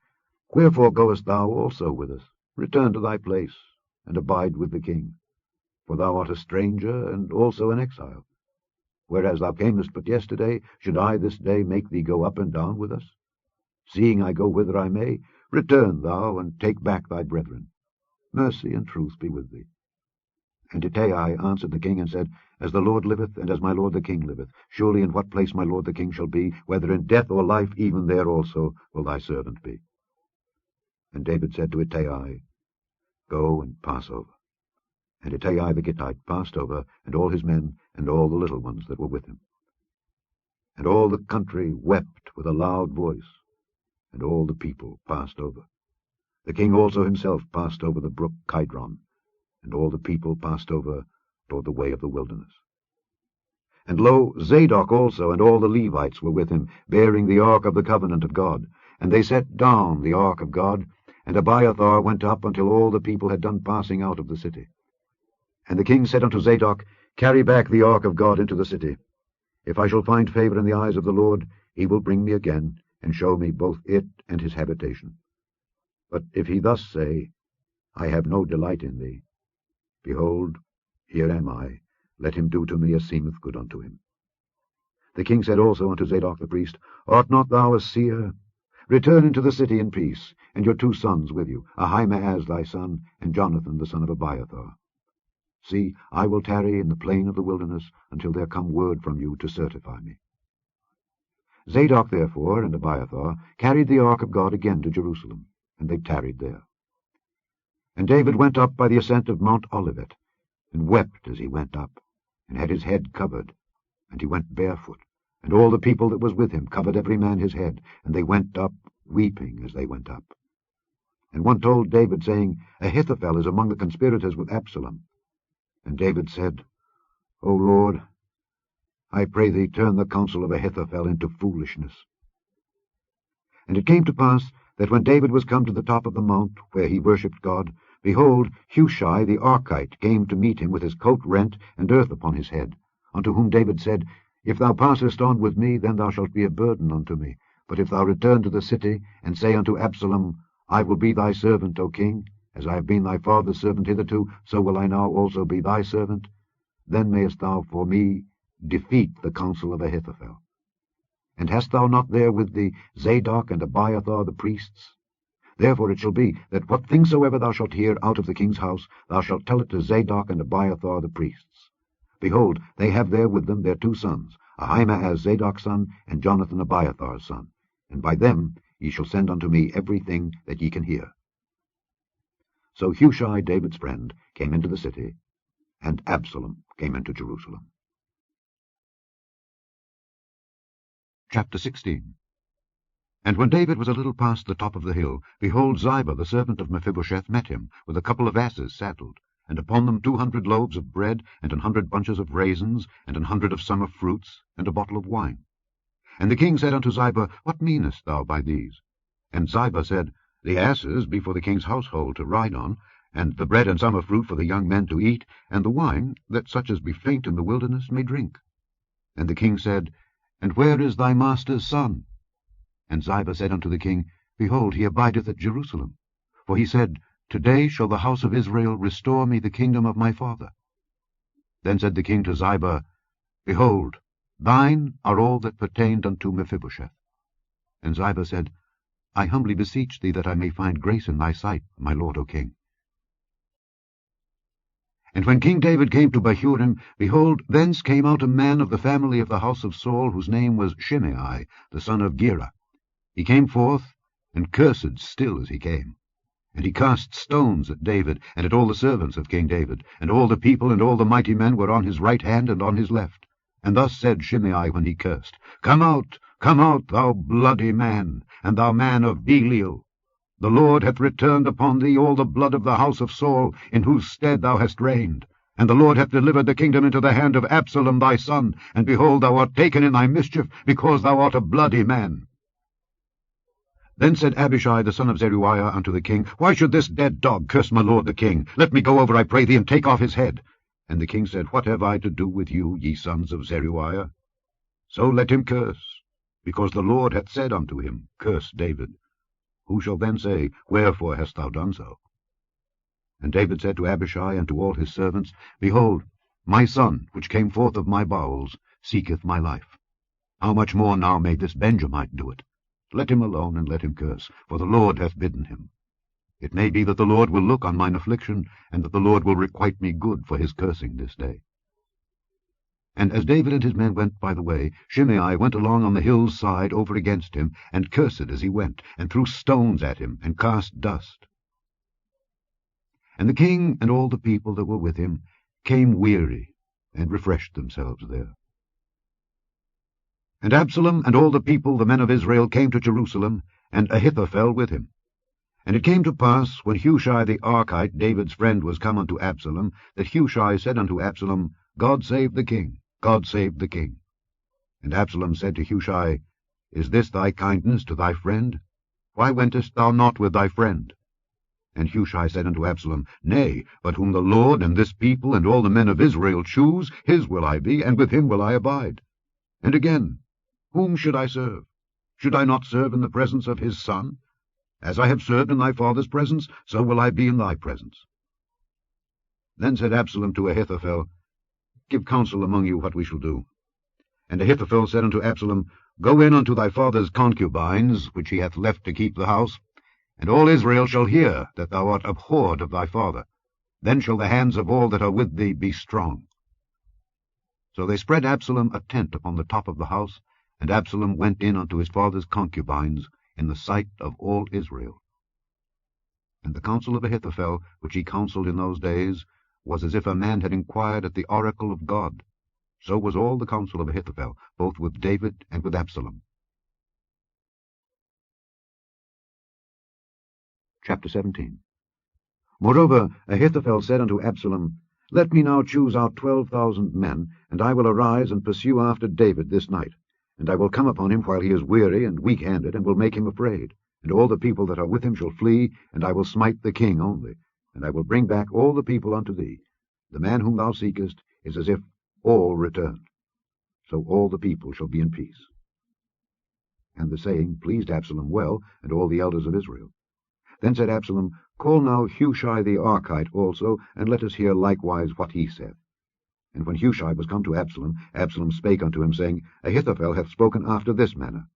Wherefore goest thou also with us? Return to thy place, and abide with the king. For thou art a stranger, and also an exile. Whereas thou camest but yesterday, should I this day make thee go up and down with us? Seeing I go whither I may, return thou, and take back thy brethren. Mercy and truth be with thee. And Ittai answered the king, and said, As the Lord liveth, and as my lord the king liveth, surely in what place my lord the king shall be, whether in death or life, even there also will thy servant be. And David said to Ittai, Go and pass over. And Ittai the Gittite passed over, and all his men, and all the little ones that were with him. And all the country wept with a loud voice, and all the people passed over. The king also himself passed over the brook Kidron, and all the people passed over toward the way of the wilderness. And lo, Zadok also and all the Levites were with him, bearing the ark of the covenant of God. And they set down the ark of God, and Abiathar went up until all the people had done passing out of the city. And the king said unto Zadok, Carry back the ark of God into the city. If I shall find favor in the eyes of the Lord, he will bring me again, and show me both it and his habitation. But if he thus say, I have no delight in thee, behold, here am I, let him do to me as seemeth good unto him. The king said also unto Zadok the priest, Art not thou a seer? Return into the city in peace, and your 2 sons with you, Ahimaaz thy son, and Jonathan the son of Abiathar. See, I will tarry in the plain of the wilderness until there come word from you to certify me. Zadok therefore and Abiathar carried the ark of God again to Jerusalem, and they tarried there. And David went up by the ascent of Mount Olivet, and wept as he went up, and had his head covered, and he went barefoot, and all the people that was with him covered every man his head, and they went up, weeping as they went up. And one told David, saying, Ahithophel is among the conspirators with Absalom. And David said, O Lord, I pray thee, turn the counsel of Ahithophel into foolishness. And it came to pass that when David was come to the top of the mount, where he worshipped God, behold, Hushai the Archite came to meet him with his coat rent and earth upon his head, unto whom David said, If thou passest on with me, then thou shalt be a burden unto me. But if thou return to the city, and say unto Absalom, I will be thy servant, O king, as I have been thy father's servant hitherto, so will I now also be thy servant, then mayest thou for me defeat the counsel of Ahithophel. And hast thou not there with thee Zadok and Abiathar the priests? Therefore it shall be, that what thing soever thou shalt hear out of the king's house, thou shalt tell it to Zadok and Abiathar the priests. Behold, they have there with them their 2 sons, Ahimaaz Zadok's son, and Jonathan Abiathar's son, and by them ye shall send unto me everything that ye can hear. So Hushai, David's friend, came into the city, and Absalom came into Jerusalem. Chapter 16. And when David was a little past the top of the hill, behold, Ziba the servant of Mephibosheth met him, with a couple of asses saddled, and upon them 200 loaves of bread, and 100 bunches of raisins, and 100 of summer fruits, and a bottle of wine. And the king said unto Ziba, What meanest thou by these? And Ziba said, The asses be for the king's household to ride on, and the bread and summer fruit for the young men to eat, and the wine, that such as be faint in the wilderness may drink. And the king said, And where is thy master's son? And Ziba said unto the king, Behold, he abideth at Jerusalem. For he said, Today shall the house of Israel restore me the kingdom of my father. Then said the king to Ziba, Behold, thine are all that pertained unto Mephibosheth. And Ziba said, I humbly beseech thee that I may find grace in thy sight, my lord, O king. And when King David came to Bahurim, behold, thence came out a man of the family of the house of Saul, whose name was Shimei, the son of Gera. He came forth, and cursed still as he came. And he cast stones at David, and at all the servants of King David, and all the people and all the mighty men were on his right hand and on his left. And thus said Shimei when he cursed, Come out, thou bloody man, and thou man of Belial. The Lord hath returned upon thee all the blood of the house of Saul, in whose stead thou hast reigned. And the Lord hath delivered the kingdom into the hand of Absalom thy son, and behold, thou art taken in thy mischief, because thou art a bloody man. Then said Abishai the son of Zeruiah unto the king, Why should this dead dog curse my lord the king? Let me go over, I pray thee, and take off his head. And the king said, What have I to do with you, ye sons of Zeruiah? So let him curse, because the Lord hath said unto him, Curse David. Who shall then say, Wherefore hast thou done so? And David said to Abishai and to all his servants, Behold, my son, which came forth of my bowels, seeketh my life. How much more now may this Benjamite do it? Let him alone, and let him curse, for the Lord hath bidden him. It may be that the Lord will look on mine affliction, and that the Lord will requite me good for his cursing this day. And as David and his men went by the way, Shimei went along on the hill's side over against him, and cursed as he went, and threw stones at him, and cast dust. And the king and all the people that were with him came weary, and refreshed themselves there. And Absalom and all the people, the men of Israel, came to Jerusalem, and Ahithophel with him. And it came to pass, when Hushai the Archite, David's friend, was come unto Absalom, that Hushai said unto Absalom, God save the king, God save the king. And Absalom said to Hushai, Is this thy kindness to thy friend? Why wentest thou not with thy friend? And Hushai said unto Absalom, Nay, but whom the Lord and this people and all the men of Israel choose, his will I be, and with him will I abide. And again, whom should I serve? Should I not serve in the presence of his son? As I have served in thy father's presence, so will I be in thy presence. Then said Absalom to Ahithophel, Give counsel among you what we shall do. And Ahithophel said unto Absalom, Go in unto thy father's concubines, which he hath left to keep the house, and all Israel shall hear that thou art abhorred of thy father. Then shall the hands of all that are with thee be strong. So they spread Absalom a tent upon the top of the house, and Absalom went in unto his father's concubines in the sight of all Israel. And the counsel of Ahithophel, which he counselled in those days, was as if a man had inquired at the oracle of God. So was all the counsel of Ahithophel, both with David and with Absalom. Chapter 17. Moreover, Ahithophel said unto Absalom, Let me now choose out 12,000 men, and I will arise and pursue after David this night. And I will come upon him while he is weary and weak-handed, and will make him afraid. And all the people that are with him shall flee, and I will smite the king only. And I will bring back all the people unto thee. The man whom thou seekest is as if all returned. So all the people shall be in peace. And the saying pleased Absalom well, and all the elders of Israel. Then said Absalom, Call now Hushai the Archite also, and let us hear likewise what he saith. And when Hushai was come to Absalom, Absalom spake unto him, saying, Ahithophel hath spoken after this manner.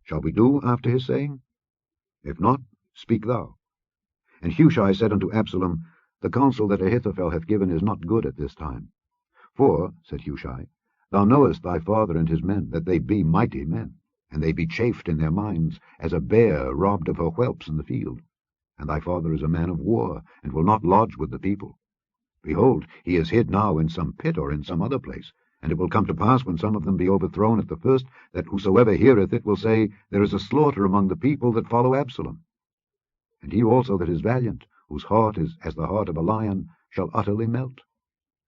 Shall we do after his saying? If not, speak thou. And Hushai said unto Absalom, The counsel that Ahithophel hath given is not good at this time. For, said Hushai, thou knowest thy father and his men, that they be mighty men, and they be chafed in their minds, as a bear robbed of her whelps in the field. And thy father is a man of war, and will not lodge with the people. Behold, he is hid now in some pit or in some other place, And it will come to pass, when some of them be overthrown at the first, that whosoever heareth it will say, There is a slaughter among the people that follow Absalom. And he also that is valiant, whose heart is as the heart of a lion, shall utterly melt.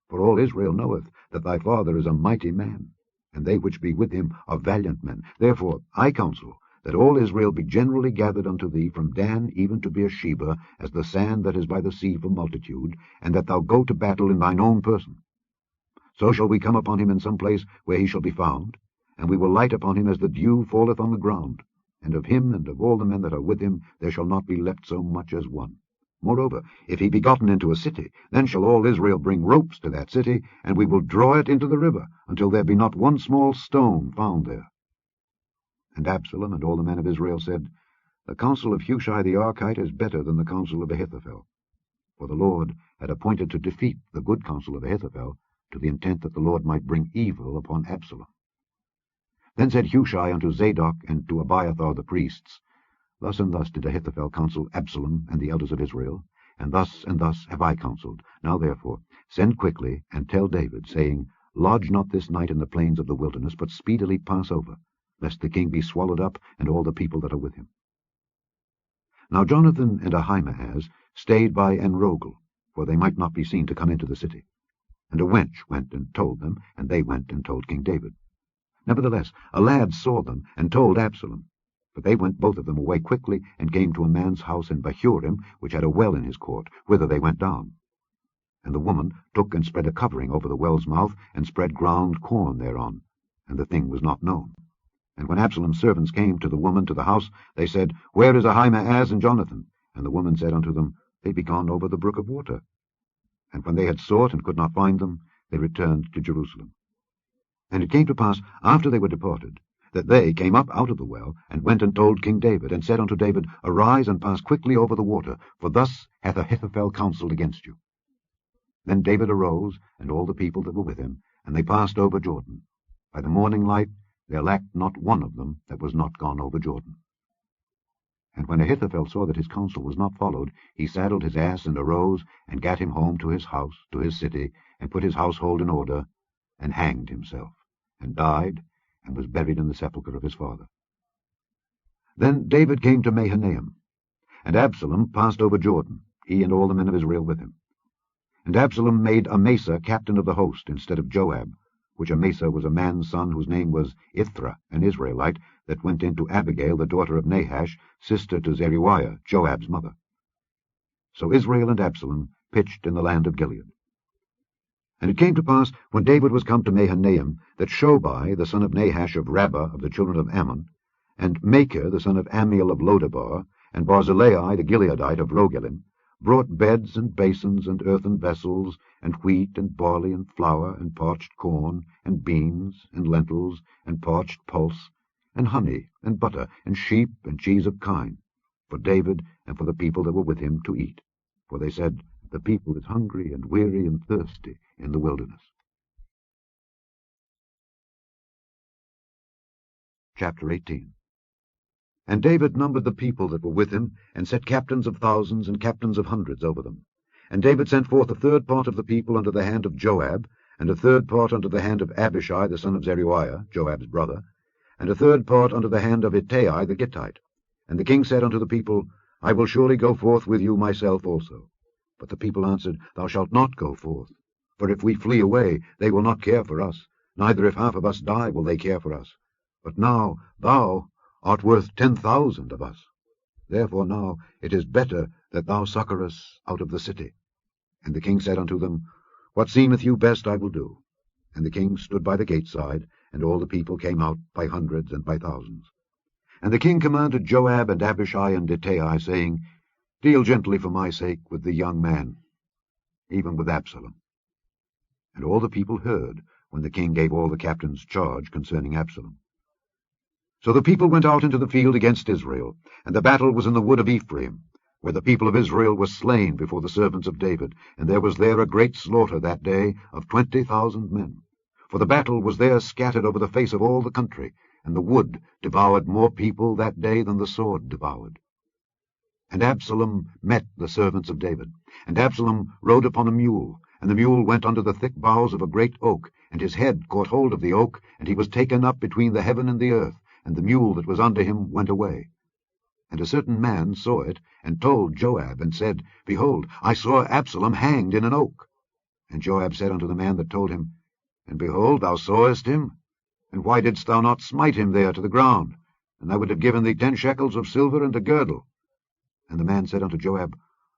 For all Israel knoweth that thy father is a mighty man, and they which be with him are valiant men. Therefore I counsel that all Israel be generally gathered unto thee, from Dan even to Beersheba, as the sand that is by the sea for multitude, and that thou go to battle in thine own person. So shall we come upon him in some place where he shall be found, and we will light upon him as the dew falleth on the ground, and of him and of all the men that are with him there shall not be left so much as one. Moreover, if he be gotten into a city, then shall all Israel bring ropes to that city, and we will draw it into the river, until there be not one small stone found there. And Absalom and all the men of Israel said, The counsel of Hushai the Archite is better than the counsel of Ahithophel. For the Lord had appointed to defeat the good counsel of Ahithophel, to the intent that the Lord might bring evil upon Absalom. Then said Hushai unto Zadok and to Abiathar the priests, Thus and thus did Ahithophel counsel Absalom and the elders of Israel, and thus have I counselled. Now therefore send quickly, and tell David, saying, Lodge not this night in the plains of the wilderness, but speedily pass over, lest the king be swallowed up, and all the people that are with him. Now Jonathan and Ahimaaz stayed by Enrogel, for they might not be seen to come into the city. And a wench went and told them, and they went and told King David. Nevertheless a lad saw them, and told Absalom. But they went both of them away quickly, and came to a man's house in Bahurim, which had a well in his court, whither they went down. And the woman took and spread a covering over the well's mouth, and spread ground corn thereon, and the thing was not known. And when Absalom's servants came to the woman to the house, they said, Where is Ahimaaz and Jonathan? And the woman said unto them, They be gone over the brook of water. And when they had sought and could not find them, they returned to Jerusalem. And it came to pass, after they were departed, that they came up out of the well, and went and told King David, and said unto David, Arise and pass quickly over the water, for thus hath Ahithophel counselled against you. Then David arose, and all the people that were with him, and they passed over Jordan. By the morning light there lacked not one of them that was not gone over Jordan. And when Ahithophel saw that his counsel was not followed, he saddled his ass, and arose, and gat him home to his house, to his city, and put his household in order, and hanged himself, and died, and was buried in the sepulchre of his father. Then David came to Mahanaim, and Absalom passed over Jordan, he and all the men of Israel with him. And Absalom made Amasa captain of the host instead of Joab, which Amasa was a man's son whose name was Ithra, an Israelite, that went in to Abigail, the daughter of Nahash, sister to Zeruiah, Joab's mother. So Israel and Absalom pitched in the land of Gilead. And it came to pass, when David was come to Mahanaim, that Shobai, the son of Nahash of Rabbah of the children of Ammon, and Machir, the son of Ammiel of Lodabar, and Barzillai, the Gileadite of Rogelim, brought beds and basins and earthen vessels, and wheat and barley and flour, and parched corn, and beans, and lentils, and parched pulse, and honey, and butter, and sheep, and cheese of kine, for David and for the people that were with him to eat. For they said, The people is hungry and weary and thirsty in the wilderness. Chapter 18. And David numbered the people that were with him, and set captains of thousands and captains of hundreds over them. And David sent forth a third part of the people unto the hand of Joab, and a third part unto the hand of Abishai the son of Zeruiah, Joab's brother, and a third part unto the hand of Ittai the Gittite. And the king said unto the people, I will surely go forth with you myself also. But the people answered, Thou shalt not go forth. For if we flee away, they will not care for us, neither if half of us die will they care for us. But now thou art worth 10,000 of us. Therefore now it is better that thou succour us out of the city. And the king said unto them, What seemeth you best I will do. And the king stood by the gate side, and all the people came out by hundreds and by thousands. And the king commanded Joab and Abishai and Ittai, saying, Deal gently for my sake with the young man, even with Absalom. And all the people heard, when the king gave all the captains charge concerning Absalom. So the people went out into the field against Israel, and the battle was in the wood of Ephraim, where the people of Israel were slain before the servants of David, and there was there a great slaughter that day of 20,000 men. For the battle was there scattered over the face of all the country, and the wood devoured more people that day than the sword devoured. And Absalom met the servants of David, and Absalom rode upon a mule, And the mule went under the thick boughs of a great oak, and his head caught hold of the oak, and he was taken up between the heaven and the earth, and the mule that was under him went away. And a certain man saw it, and told Joab, and said, Behold, I saw Absalom hanged in an oak. And Joab said unto the man that told him, And behold, thou sawest him? And why didst thou not smite him there to the ground? And I would have given thee 10 shekels of silver and a girdle. And the man said unto Joab,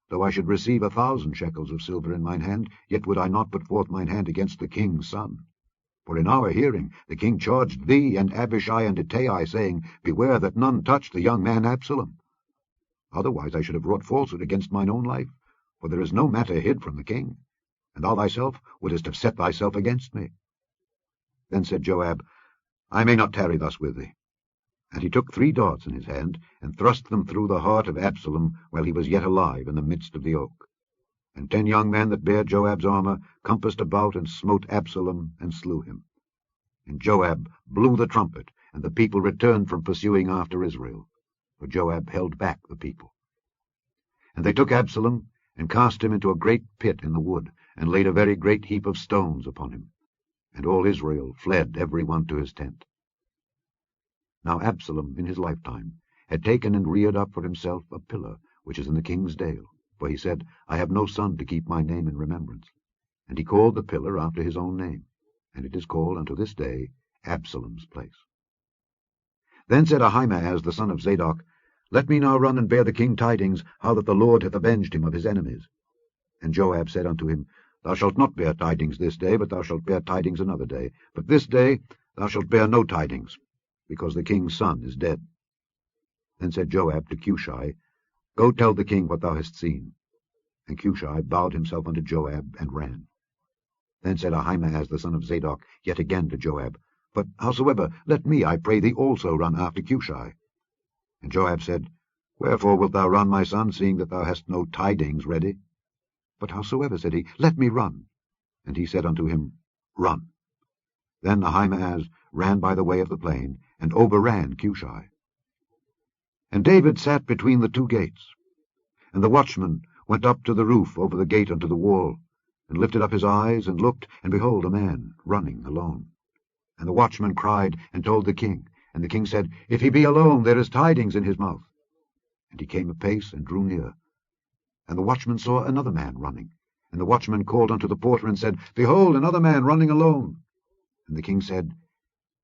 Though I should receive 1,000 shekels of silver in mine hand, yet would I not put forth mine hand against the king's son. For in our hearing the king charged thee and Abishai and Ittai, saying, Beware that none touch the young man Absalom. Otherwise I should have wrought falsehood against mine own life, for there is no matter hid from the king, and thou thyself wouldest have set thyself against me. Then said Joab, I may not tarry thus with thee. And he took 3 darts in his hand, and thrust them through the heart of Absalom while he was yet alive in the midst of the oak. And 10 young men that bare Joab's armour compassed about and smote Absalom and slew him. And Joab blew the trumpet, and the people returned from pursuing after Israel, for Joab held back the people. And they took Absalom, and cast him into a great pit in the wood, and laid a very great heap of stones upon him. And all Israel fled every one to his tent. Now Absalom in his lifetime had taken and reared up for himself a pillar, which is in the king's dale, for he said, I have no son to keep my name in remembrance. And he called the pillar after his own name, and it is called unto this day Absalom's place. Then said Ahimaaz the son of Zadok, Let me now run and bear the king tidings, how that the Lord hath avenged him of his enemies. And Joab said unto him, Thou shalt not bear tidings this day, but thou shalt bear tidings another day. But this day thou shalt bear no tidings, because the king's son is dead. Then said Joab to Cushai, Go tell the king what thou hast seen. And Cushai bowed himself unto Joab, and ran. Then said Ahimaaz the son of Zadok yet again to Joab, But howsoever, let me, I pray thee, also run after Cushai. And Joab said, Wherefore wilt thou run, my son, seeing that thou hast no tidings ready? But howsoever, said he, let me run. And he said unto him, Run. Then Ahimaaz ran by the way of the plain, and overran Cushai. And David sat between the 2 gates. And the watchman went up to the roof over the gate unto the wall, and lifted up his eyes, and looked, and behold, a man running alone. And the watchman cried, and told the king. And the king said, If he be alone, there is tidings in his mouth. And he came apace, and drew near. And the watchman saw another man running. And the watchman called unto the porter, and said, Behold, another man running alone. And the king said,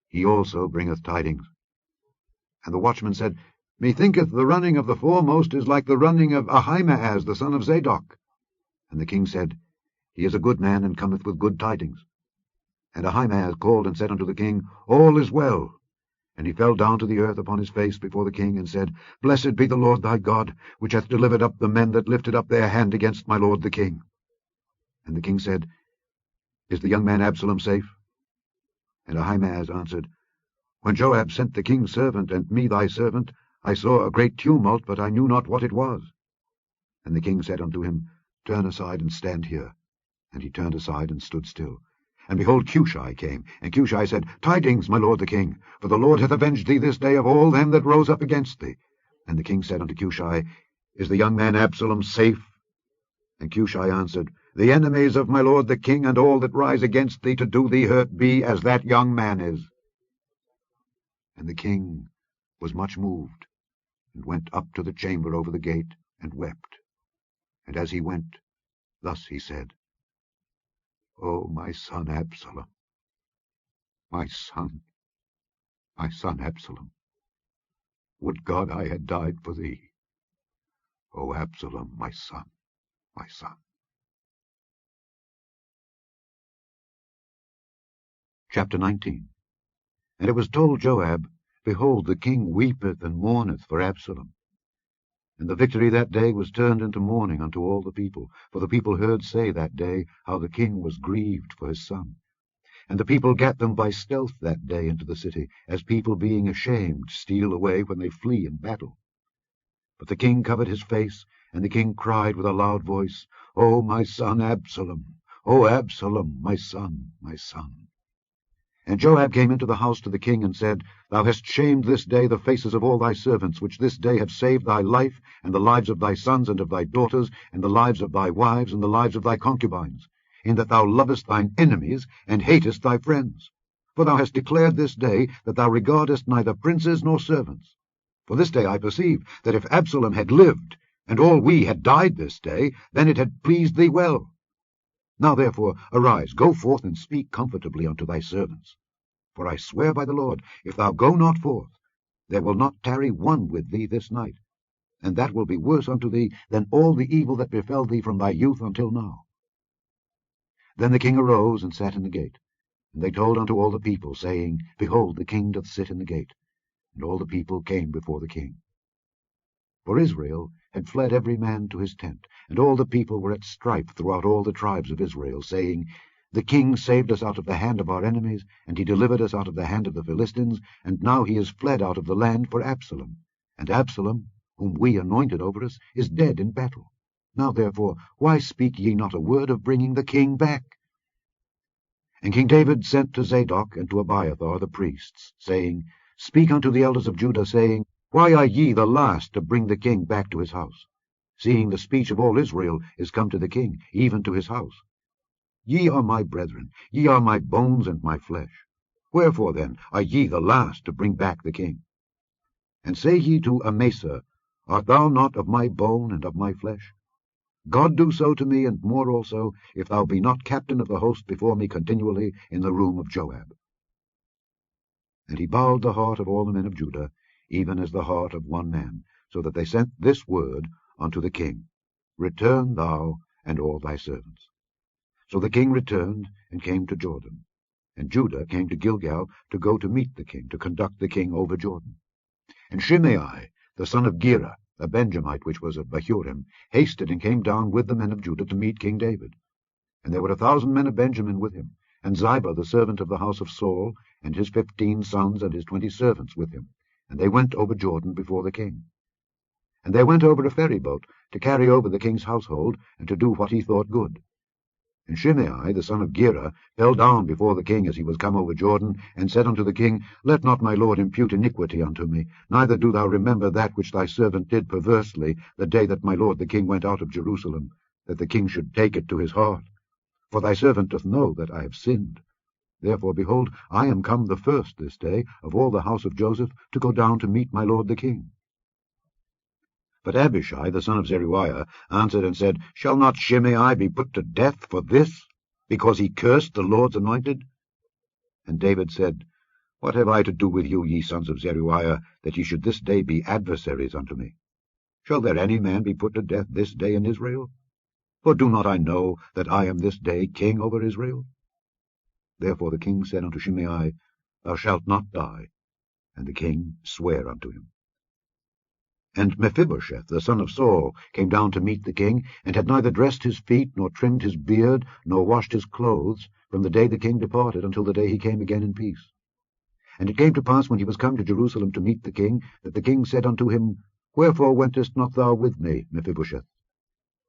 He also bringeth tidings. And the watchman said, Methinketh the running of the foremost is like the running of Ahimaaz the son of Zadok. And the king said, He is a good man, and cometh with good tidings. And Ahimaaz called and said unto the king, All is well. And he fell down to the earth upon his face before the king, and said, Blessed be the Lord thy God, which hath delivered up the men that lifted up their hand against my lord the king. And the king said, Is the young man Absalom safe? And Ahimaaz answered, When Joab sent the king's servant, and me thy servant, I saw a great tumult, but I knew not what it was. And the king said unto him, Turn aside, and stand here. And he turned aside, and stood still. And behold, Cushai came. And Cushai said, Tidings, my lord the king, for the Lord hath avenged thee this day of all them that rose up against thee. And the king said unto Cushai, Is the young man Absalom safe? And Cushai answered, The enemies of my lord the king, and all that rise against thee to do thee hurt, be as that young man is. And the king was much moved, and went up to the chamber over the gate, and wept. And as he went, thus he said, O my son Absalom, my son Absalom, would God I had died for thee. O Absalom, my son, my son. Chapter 19. And it was told Joab, Behold, the king weepeth and mourneth for Absalom. And the victory that day was turned into mourning unto all the people, for the people heard say that day how the king was grieved for his son. And the people gat them by stealth that day into the city, as people being ashamed steal away when they flee in battle. But the king covered his face, and the king cried with a loud voice, O my son Absalom, O Absalom, my son, my son. And Joab came into the house to the king, and said, Thou hast shamed this day the faces of all thy servants, which this day have saved thy life, and the lives of thy sons and of thy daughters, and the lives of thy wives, and the lives of thy concubines. in that thou lovest thine enemies, and hatest thy friends. For thou hast declared this day that thou regardest neither princes nor servants. For this day I perceive that if Absalom had lived, and all we had died this day, then it had pleased thee well. Now therefore arise, go forth, and speak comfortably unto thy servants. For I swear by the Lord, if thou go not forth, there will not tarry one with thee this night, and that will be worse unto thee than all the evil that befell thee from thy youth until now. Then the king arose and sat in the gate. And they told unto all the people, saying, Behold, the king doth sit in the gate. And all the people came before the king. For Israel had fled every man to his tent, and all the people were at strife throughout all the tribes of Israel, saying, The king saved us out of the hand of our enemies, and he delivered us out of the hand of the Philistines, and now he is fled out of the land for Absalom. And Absalom, whom we anointed over us, is dead in battle. Now therefore, why speak ye not a word of bringing the king back? And King David sent to Zadok and to Abiathar the priests, saying, Speak unto the elders of Judah, saying, Why are ye the last to bring the king back to his house, seeing the speech of all Israel is come to the king, even to his house? Ye are my brethren, ye are my bones and my flesh. Wherefore then are ye the last to bring back the king? And say ye to Amasa, Art thou not of my bone and of my flesh? God do so to me, and more also, if thou be not captain of the host before me continually in the room of Joab. And he bowed the heart of all the men of Judah, even as the heart of one man, so that they sent this word unto the king, Return thou and all thy servants. So the king returned, and came to Jordan. And Judah came to Gilgal to go to meet the king, to conduct the king over Jordan. And Shimei, the son of Gera, a Benjamite which was of Bahurim, hasted and came down with the men of Judah to meet King David. And there were 1,000 men of Benjamin with him, and Ziba the servant of the house of Saul, and his 15 sons and his 20 servants with him. And they went over Jordan before the king. And they went over a ferry boat to carry over the king's household, and to do what he thought good. And Shimei, the son of Gera, fell down before the king as he was come over Jordan, and said unto the king, Let not my lord impute iniquity unto me, neither do thou remember that which thy servant did perversely the day that my lord the king went out of Jerusalem, that the king should take it to his heart. For thy servant doth know that I have sinned. Therefore, behold, I am come the first this day of all the house of Joseph to go down to meet my lord the king. But Abishai, the son of Zeruiah, answered and said, Shall not Shimei be put to death for this, because he cursed the Lord's anointed? And David said, What have I to do with you, ye sons of Zeruiah, that ye should this day be adversaries unto me? Shall there any man be put to death this day in Israel? For do not I know that I am this day king over Israel? Therefore the king said unto Shimei, Thou shalt not die. And the king sware unto him. And Mephibosheth, the son of Saul, came down to meet the king, and had neither dressed his feet, nor trimmed his beard, nor washed his clothes, from the day the king departed until the day he came again in peace. And it came to pass, when he was come to Jerusalem to meet the king, that the king said unto him, Wherefore wentest not thou with me, Mephibosheth?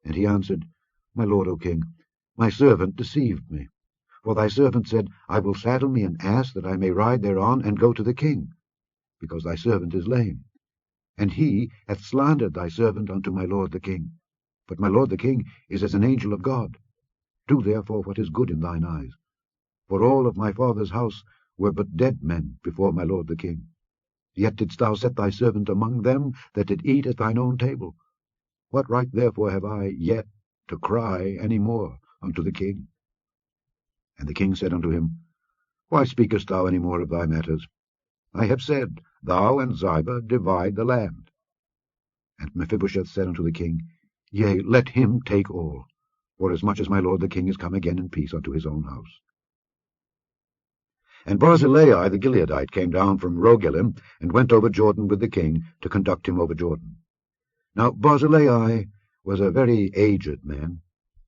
And he answered, My lord, O king, my servant deceived me. For thy servant said, I will saddle me an ass, that I may ride thereon, and go to the king, because thy servant is lame. And he hath slandered thy servant unto my lord the king. But my lord the king is as an angel of God. Do therefore what is good in thine eyes. For all of my father's house were but dead men before my lord the king. Yet didst thou set thy servant among them that did eat at thine own table. What right therefore have I yet to cry any more unto the king? And the king said unto him, Why speakest thou any more of thy matters? I have said, Thou and Ziba divide the land. And Mephibosheth said unto the king, Yea, let him take all, forasmuch as my lord the king is come again in peace unto his own house. And Barzillai the Gileadite came down from Rogelim, and went over Jordan with the king, to conduct him over Jordan. Now Barzillai was a very aged man,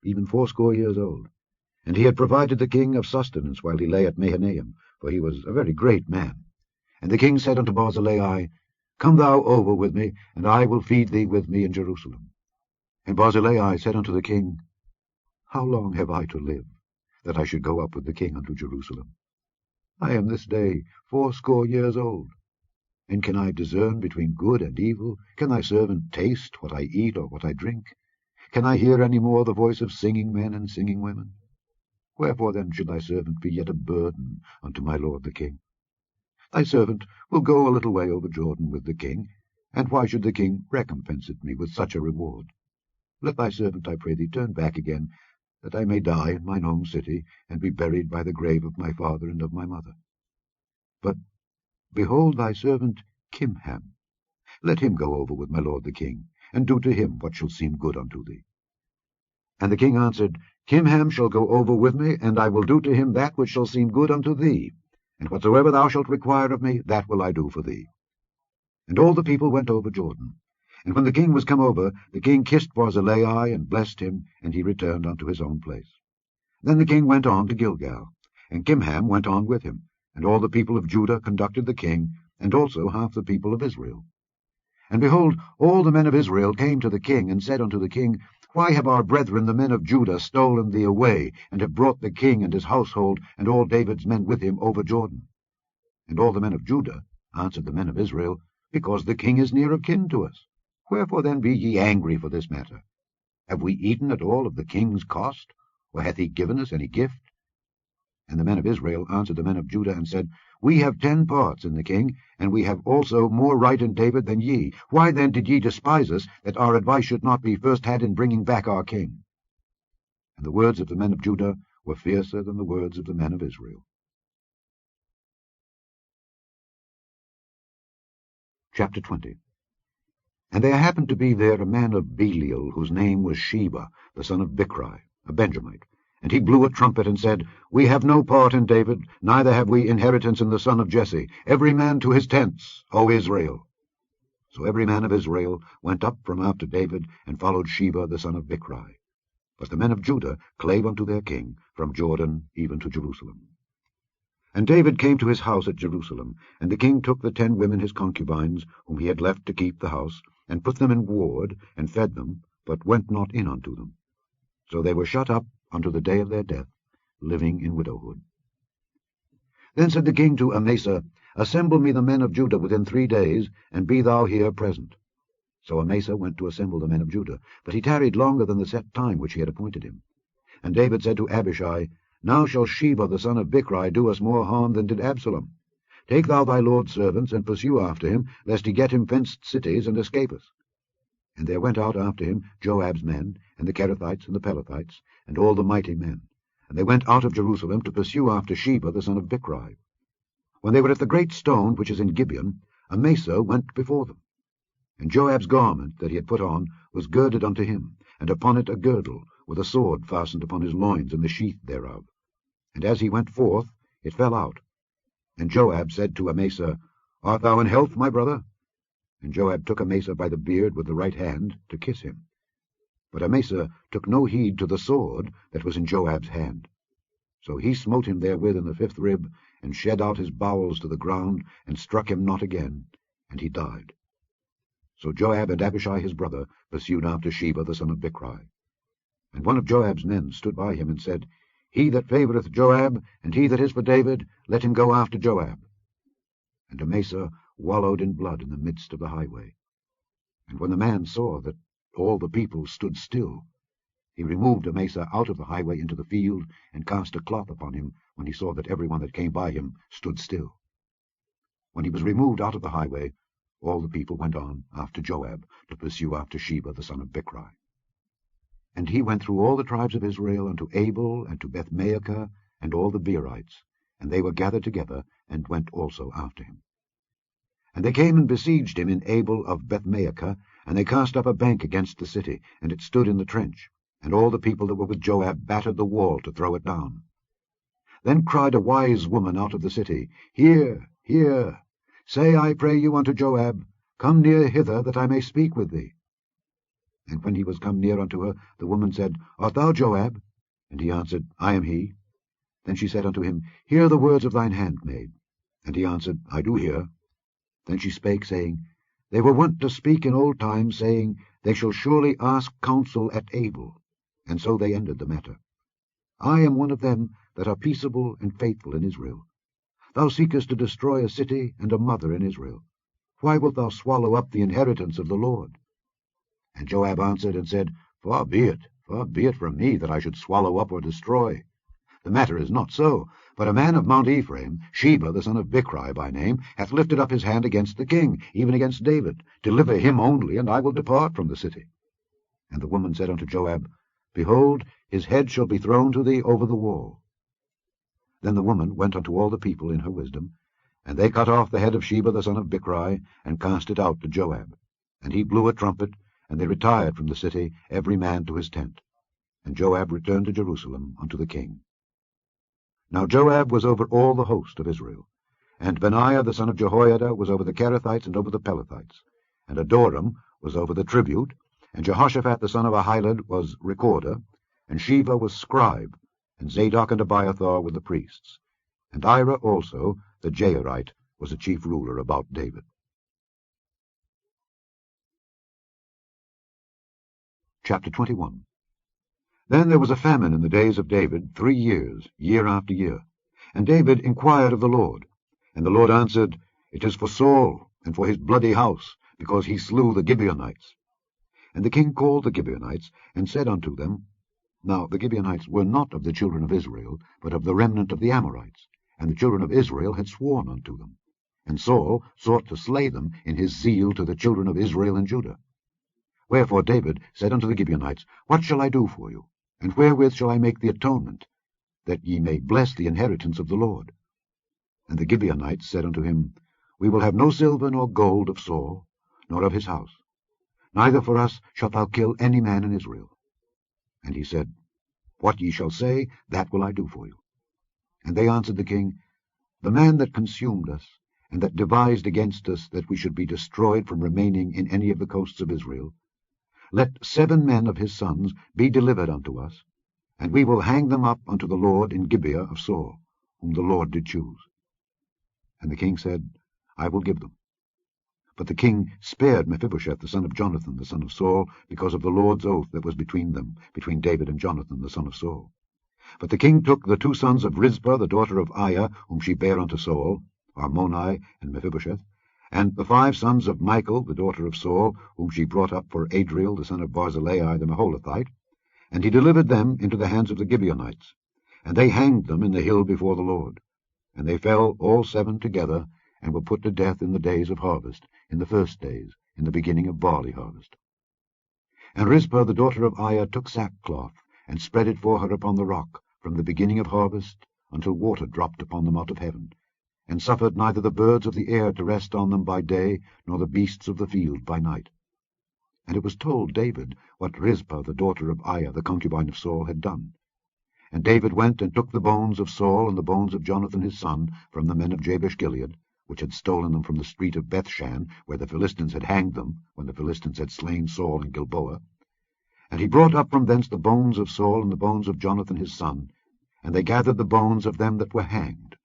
even 80 years old, and he had provided the king of sustenance while he lay at Mahanaim, for he was a very great man. And the king said unto Barzillai, Come thou over with me, and I will feed thee with me in Jerusalem. And Barzillai said unto the king, How long have I to live, that I should go up with the king unto Jerusalem? I am this day 80 years old. And can I discern between good and evil? Can thy servant taste what I eat or what I drink? Can I hear any more the voice of singing men and singing women? Wherefore then should thy servant be yet a burden unto my lord the king? Thy servant will go a little way over Jordan with the king, and why should the king recompense me with such a reward? Let thy servant, I pray thee, turn back again, that I may die in mine own city, and be buried by the grave of my father and of my mother. But behold thy servant Kimham. Let him go over with my lord the king, and do to him what shall seem good unto thee. And the king answered, Kimham shall go over with me, and I will do to him that which shall seem good unto thee, and whatsoever thou shalt require of me, that will I do for thee. And all the people went over Jordan. And when the king was come over, the king kissed Barzillai, and blessed him, and he returned unto his own place. Then the king went on to Gilgal, and Kimham went on with him, and all the people of Judah conducted the king, and also half the people of Israel. And behold, all the men of Israel came to the king, and said unto the king, Why have our brethren the men of Judah stolen thee away, and have brought the king and his household, and all David's men with him, over Jordan? And all the men of Judah answered the men of Israel, Because the king is near of kin to us. Wherefore then be ye angry for this matter? Have we eaten at all of the king's cost, or hath he given us any gift? And the men of Israel answered the men of Judah, and said, We have 10 parts in the king, and we have also more right in David than ye. Why then did ye despise us, that our advice should not be first had in bringing back our king? And the words of the men of Judah were fiercer than the words of the men of Israel. Chapter 20. And there happened to be there a man of Belial, whose name was Sheba, the son of Bichri, a Benjamite. And he blew a trumpet, and said, We have no part in David, neither have we inheritance in the son of Jesse. Every man to his tents, O Israel. So every man of Israel went up from after David, and followed Sheba the son of Bichri. But the men of Judah clave unto their king, from Jordan even to Jerusalem. And David came to his house at Jerusalem, and the king took the 10 women his concubines, whom he had left to keep the house, and put them in ward, and fed them, but went not in unto them. So they were shut up unto the day of their death, living in widowhood. Then said the king to Amasa, Assemble me the men of Judah within 3 days, and be thou here present. So Amasa went to assemble the men of Judah, but he tarried longer than the set time which he had appointed him. And David said to Abishai, Now shall Sheba the son of Bichri do us more harm than did Absalom. Take thou thy lord's servants, and pursue after him, lest he get him fenced cities, and escape us. And there went out after him Joab's men, and the Kerethites and the Pelethites, and all the mighty men. And they went out of Jerusalem to pursue after Sheba the son of Bichri. When they were at the great stone which is in Gibeon, Amasa went before them. And Joab's garment that he had put on was girded unto him, and upon it a girdle, with a sword fastened upon his loins in the sheath thereof. And as he went forth, it fell out. And Joab said to Amasa, Art thou in health, my brother? And Joab took Amasa by the beard with the right hand, to kiss him. But Amasa took no heed to the sword that was in Joab's hand. So he smote him therewith in the 5th rib, and shed out his bowels to the ground, and struck him not again, and he died. So Joab and Abishai his brother pursued after Sheba the son of Bichri. And one of Joab's men stood by him, and said, He that favoureth Joab, and he that is for David, let him go after Joab. And Amasa wallowed in blood in the midst of the highway. And when the man saw that all the people stood still, he removed Amasa out of the highway into the field, and cast a cloth upon him, when he saw that every one that came by him stood still. When he was removed out of the highway, all the people went on after Joab, to pursue after Sheba the son of Bichri. And he went through all the tribes of Israel unto Abel, and to Bethmaachah, and all the Beerites, and they were gathered together, and went also after him. And they came and besieged him in Abel of Bethmaachah, and they cast up a bank against the city, and it stood in the trench, and all the people that were with Joab battered the wall to throw it down. Then cried a wise woman out of the city, Hear, hear, say, I pray you, unto Joab, Come near hither, that I may speak with thee. And when he was come near unto her, the woman said, Art thou Joab? And he answered, I am he. Then she said unto him, Hear the words of thine handmaid. And he answered, I do hear. Then she spake, saying, They were wont to speak in old times, saying, They shall surely ask counsel at Abel. And so they ended the matter. I am one of them that are peaceable and faithful in Israel. Thou seekest to destroy a city and a mother in Israel. Why wilt thou swallow up the inheritance of the Lord? And Joab answered and said, Far be it from me that I should swallow up or destroy. The matter is not so, but a man of Mount Ephraim, Sheba the son of Bichri by name, hath lifted up his hand against the king, even against David. Deliver him only, and I will depart from the city. And the woman said unto Joab, Behold, his head shall be thrown to thee over the wall. Then the woman went unto all the people in her wisdom, and they cut off the head of Sheba the son of Bichri, and cast it out to Joab. And he blew a trumpet, and they retired from the city, every man to his tent. And Joab returned to Jerusalem unto the king. Now Joab was over all the host of Israel, and Benaiah the son of Jehoiada was over the Kerethites and over the Pelethites, and Adoram was over the tribute, and Jehoshaphat the son of Ahilud was recorder, and Sheva was scribe, and Zadok and Abiathar were the priests, and Ira also, the Jairite, was a chief ruler about David. Chapter 21. Then there was a famine in the days of David 3 years, year after year. And David inquired of the Lord. And the Lord answered, It is for Saul, and for his bloody house, because he slew the Gibeonites. And the king called the Gibeonites, and said unto them, Now the Gibeonites were not of the children of Israel, but of the remnant of the Amorites, and the children of Israel had sworn unto them. And Saul sought to slay them in his zeal to the children of Israel and Judah. Wherefore David said unto the Gibeonites, What shall I do for you? And wherewith shall I make the atonement, that ye may bless the inheritance of the Lord? And the Gibeonites said unto him, We will have no silver nor gold of Saul, nor of his house. Neither for us shalt thou kill any man in Israel. And he said, What ye shall say, that will I do for you. And they answered the king, The man that consumed us, and that devised against us that we should be destroyed from remaining in any of the coasts of Israel, let 7 men of his sons be delivered unto us, and we will hang them up unto the Lord in Gibeah of Saul, whom the Lord did choose. And the king said, I will give them. But the king spared Mephibosheth the son of Jonathan the son of Saul, because of the Lord's oath that was between them, between David and Jonathan the son of Saul. But the king took the 2 sons of Rizpah the daughter of Aiah, whom she bare unto Saul, Armoni and Mephibosheth, and the 5 sons of Michal the daughter of Saul, whom she brought up for Adriel the son of Barzillai the Maholathite, and he delivered them into the hands of the Gibeonites. And they hanged them in the hill before the Lord. And they fell all 7 together, and were put to death in the days of harvest, in the first days, in the beginning of barley harvest. And Rizpah the daughter of Aiah took sackcloth, and spread it for her upon the rock, from the beginning of harvest, until water dropped upon them out of heaven, and suffered neither the birds of the air to rest on them by day, nor the beasts of the field by night. And it was told David what Rizpah the daughter of Aiah, the concubine of Saul, had done. And David went and took the bones of Saul and the bones of Jonathan his son from the men of Jabesh-Gilead, which had stolen them from the street of Bethshan, where the Philistines had hanged them, when the Philistines had slain Saul in Gilboa. And he brought up from thence the bones of Saul and the bones of Jonathan his son, and they gathered the bones of them that were hanged.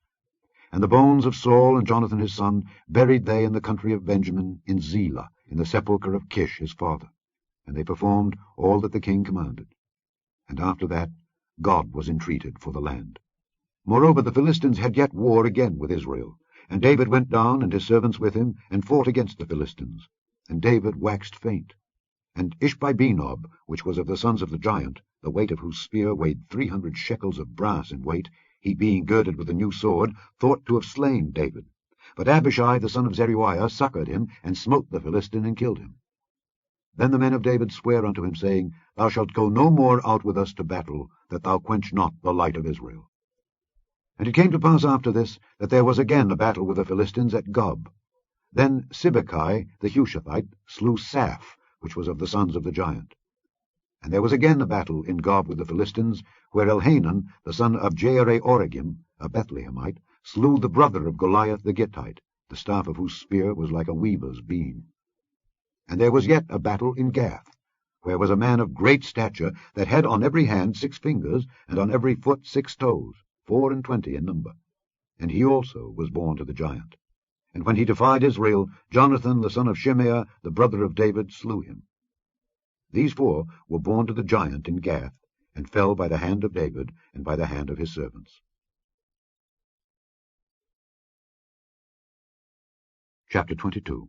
And the bones of Saul and Jonathan his son buried they in the country of Benjamin, in Zelah, in the sepulchre of Kish his father. And they performed all that the king commanded. And after that God was entreated for the land. Moreover the Philistines had yet war again with Israel. And David went down, and his servants with him, and fought against the Philistines. And David waxed faint. And Ishbi-Benob, which was of the sons of the giant, the weight of whose spear weighed 300 shekels of brass in weight, he being girded with a new sword, thought to have slain David. But Abishai the son of Zeruiah succoured him, and smote the Philistine, and killed him. Then the men of David sware unto him, saying, Thou shalt go no more out with us to battle, that thou quench not the light of Israel. And it came to pass after this, that there was again a battle with the Philistines at Gob. Then Sibbechai the Hushathite slew Saph, which was of the sons of the giant. And there was again a battle in Gob with the Philistines, where Elhanan, the son of Jaare-Oregim, a Bethlehemite, slew the brother of Goliath the Gittite, the staff of whose spear was like a weaver's beam. And there was yet a battle in Gath, where was a man of great stature, that had on every hand 6 fingers, and on every foot 6 toes, 24 in number. And he also was born to the giant. And when he defied Israel, Jonathan the son of Shimeah, the brother of David, slew him. These 4 were born to the giant in Gath, and fell by the hand of David, and by the hand of his servants. Chapter 22.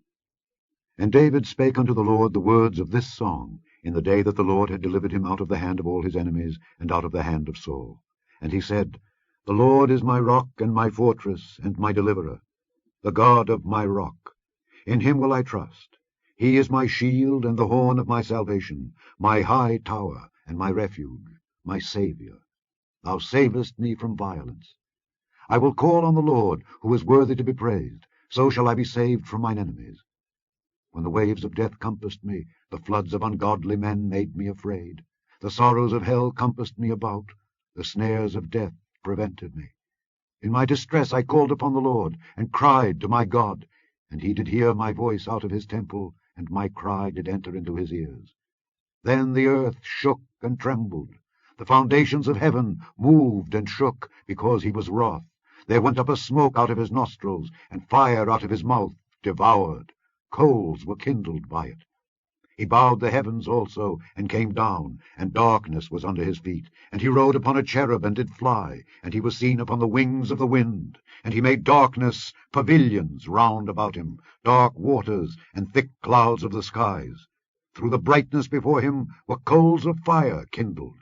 And David spake unto the Lord the words of this song, in the day that the Lord had delivered him out of the hand of all his enemies, and out of the hand of Saul. And he said, The Lord is my rock and my fortress and my deliverer, the God of my rock. In him will I trust. He is my shield and the horn of my salvation, my high tower and my refuge, my Saviour. Thou savest me from violence. I will call on the Lord, who is worthy to be praised. So shall I be saved from mine enemies. When the waves of death compassed me, the floods of ungodly men made me afraid. The sorrows of hell compassed me about. The snares of death prevented me. In my distress I called upon the Lord, and cried to my God. And he did hear my voice out of his temple, and my cry did enter into his ears. Then the earth shook and trembled. The foundations of heaven moved and shook, because he was wroth. There went up a smoke out of his nostrils, and fire out of his mouth devoured. Coals were kindled by it. He bowed the heavens also, and came down, and darkness was under his feet. And he rode upon a cherub, and did fly, and he was seen upon the wings of the wind. And he made darkness pavilions round about him, dark waters, and thick clouds of the skies. Through the brightness before him were coals of fire kindled.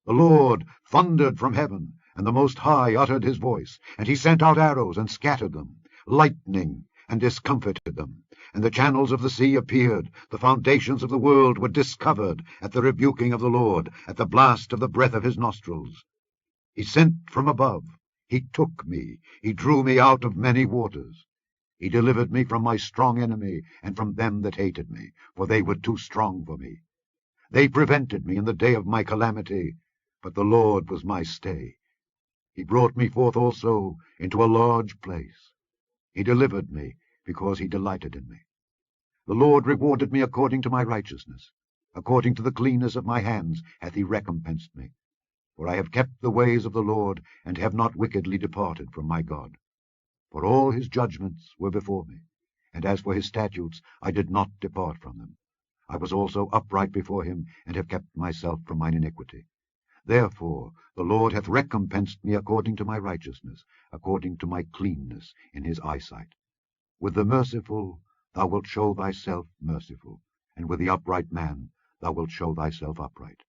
The Lord thundered from heaven, and the Most High uttered his voice. And he sent out arrows, and scattered them, lightning, and discomfited them. And the channels of the sea appeared. The foundations of the world were discovered at the rebuking of the Lord, at the blast of the breath of his nostrils. He sent from above. He took me. He drew me out of many waters. He delivered me from my strong enemy, and from them that hated me, for they were too strong for me. They prevented me in the day of my calamity, but the Lord was my stay. He brought me forth also into a large place. He delivered me, because he delighted in me. The Lord rewarded me according to my righteousness. According to the cleanness of my hands hath he recompensed me. For I have kept the ways of the Lord, and have not wickedly departed from my God. For all his judgments were before me, and as for his statutes I did not depart from them. I was also upright before him, and have kept myself from mine iniquity. Therefore the Lord hath recompensed me according to my righteousness, according to my cleanness in his eyesight. With the merciful thou wilt show thyself merciful, and with the upright man thou wilt show thyself upright.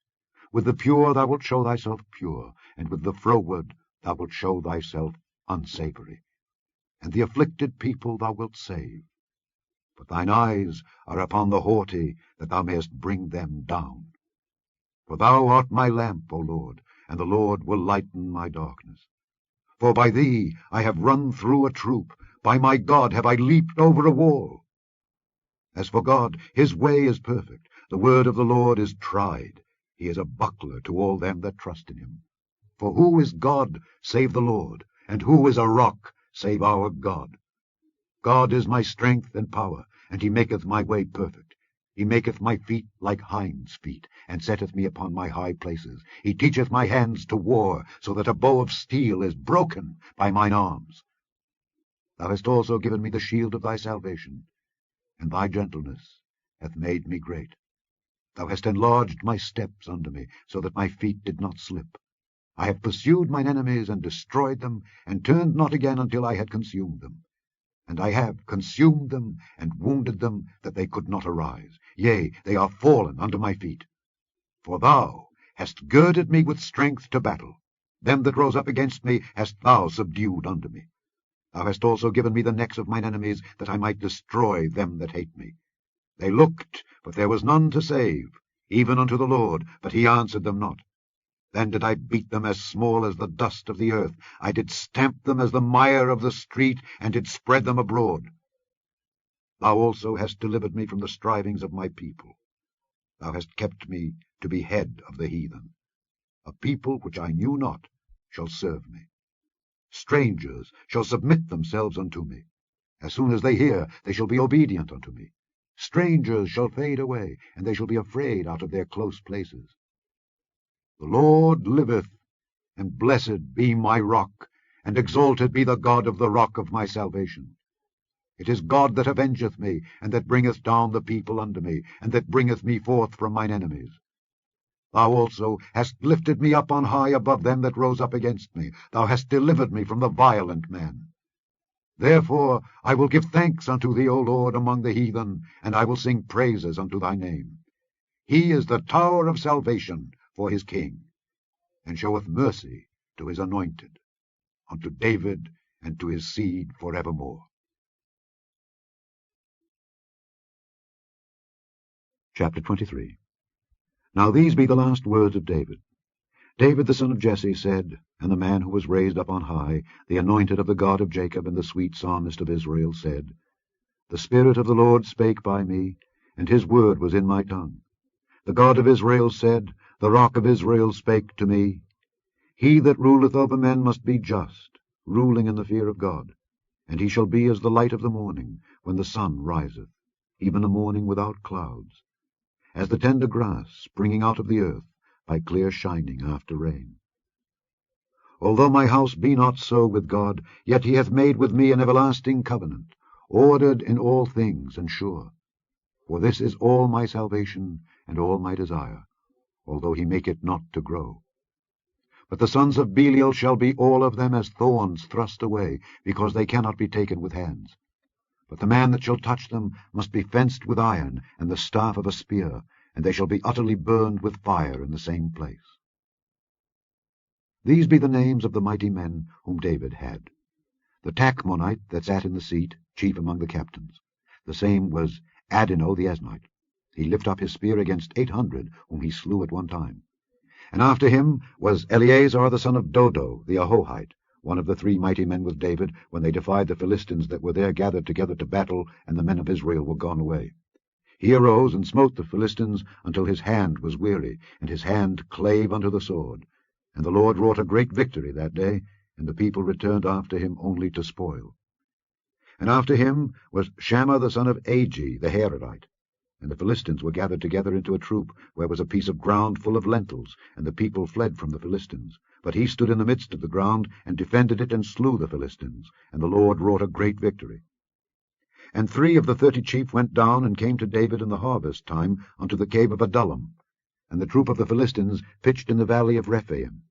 With the pure thou wilt show thyself pure, and with the froward thou wilt show thyself unsavoury. And the afflicted people thou wilt save. But thine eyes are upon the haughty, that thou mayest bring them down. For thou art my lamp, O Lord, and the Lord will lighten my darkness. For by thee I have run through a troop, by my God have I leaped over a wall. As for God, his way is perfect, the word of the Lord is tried. He is a buckler to all them that trust in him. For who is God save the Lord, and who is a rock save our God? God is my strength and power, and he maketh my way perfect. He maketh my feet like hinds' feet, and setteth me upon my high places. He teacheth my hands to war, so that a bow of steel is broken by mine arms. Thou hast also given me the shield of thy salvation, and thy gentleness hath made me great. Thou hast enlarged my steps under me, so that my feet did not slip. I have pursued mine enemies, and destroyed them, and turned not again until I had consumed them. And I have consumed them, and wounded them, that they could not arise. Yea, they are fallen under my feet. For thou hast girded me with strength to battle. Them that rose up against me hast thou subdued under me. Thou hast also given me the necks of mine enemies, that I might destroy them that hate me. They looked, but there was none to save, even unto the Lord, but he answered them not. Then did I beat them as small as the dust of the earth. I did stamp them as the mire of the street, and did spread them abroad. Thou also hast delivered me from the strivings of my people. Thou hast kept me to be head of the heathen. A people which I knew not shall serve me. Strangers shall submit themselves unto me. As soon as they hear, they shall be obedient unto me. Strangers shall fade away, and they shall be afraid out of their close places. The Lord liveth, and blessed be my rock, and exalted be the God of the rock of my salvation. It is God that avengeth me, and that bringeth down the people unto me, and that bringeth me forth from mine enemies. Thou also hast lifted me up on high above them that rose up against me. Thou hast delivered me from the violent men. Therefore I will give thanks unto thee, O Lord, among the heathen, and I will sing praises unto thy name. He is the tower of salvation for his king, and showeth mercy to his anointed, unto David and to his seed forevermore. Chapter 23. Now these be the last words of David. David the son of Jesse said, and the man who was raised up on high, the anointed of the God of Jacob, and the sweet psalmist of Israel, said, The Spirit of the Lord spake by me, and his word was in my tongue. The God of Israel said, The rock of Israel spake to me. He that ruleth over men must be just, ruling in the fear of God. And he shall be as the light of the morning, when the sun riseth, even a morning without clouds, as the tender grass springing out of the earth by clear shining after rain. Although my house be not so with God, yet he hath made with me an everlasting covenant, ordered in all things and sure. For this is all my salvation and all my desire, although he make it not to grow. But the sons of Belial shall be all of them as thorns thrust away, because they cannot be taken with hands. But the man that shall touch them must be fenced with iron and the staff of a spear, and they shall be utterly burned with fire in the same place. These be the names of the mighty men whom David had. The Tachmonite that sat in the seat, chief among the captains. The same was Adino the Esnite. He lift up his spear against 800, whom he slew at one time. And after him was Eleazar the son of Dodo the Ahohite, one of the 3 mighty men with David, when they defied the Philistines that were there gathered together to battle, and the men of Israel were gone away. He arose and smote the Philistines until his hand was weary, and his hand clave unto the sword. And the Lord wrought a great victory that day, and the people returned after him only to spoil. And after him was Shammah the son of Agi the Harodite. And the Philistines were gathered together into a troop, where was a piece of ground full of lentils, and the people fled from the Philistines. But he stood in the midst of the ground, and defended it, and slew the Philistines, and the Lord wrought a great victory. And 3 of the 30 chief went down, and came to David in the harvest time unto the cave of Adullam. And the troop of the Philistines pitched in the valley of Rephaim.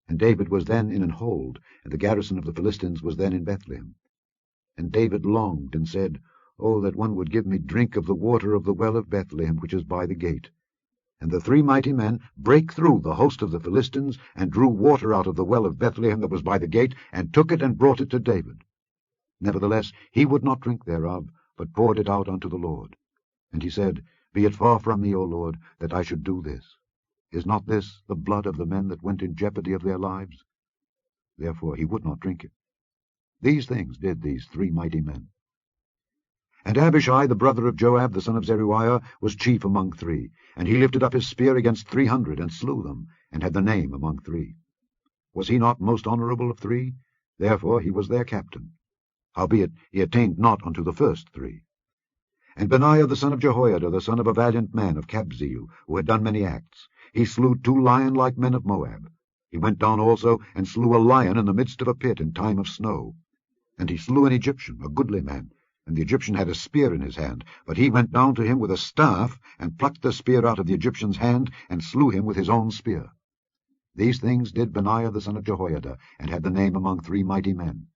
And David was then in an hold, and the garrison of the Philistines was then in Bethlehem. And David longed, and said, Oh, that one would give me drink of the water of the well of Bethlehem, which is by the gate. And the 3 mighty men brake through the host of the Philistines, and drew water out of the well of Bethlehem that was by the gate, and took it and brought it to David. Nevertheless he would not drink thereof, but poured it out unto the Lord. And he said, Be it far from me, O Lord, that I should do this. Is not this the blood of the men that went in jeopardy of their lives? Therefore he would not drink it. These things did these 3 mighty men. And Abishai the brother of Joab the son of Zeruiah was chief among 3, and he lifted up his spear against 300, and slew them, and had the name among 3. Was he not most honourable of 3? Therefore he was their captain. Howbeit he attained not unto the first 3. And Benaiah the son of Jehoiada, the son of a valiant man of Kabzeel, who had done many acts, he slew 2 lion-like men of Moab. He went down also, and slew a lion in the midst of a pit in time of snow. And he slew an Egyptian, a goodly man, and the Egyptian had a spear in his hand. But he went down to him with a staff, and plucked the spear out of the Egyptian's hand, and slew him with his own spear. These things did Benaiah the son of Jehoiada, and had the name among 3 mighty men.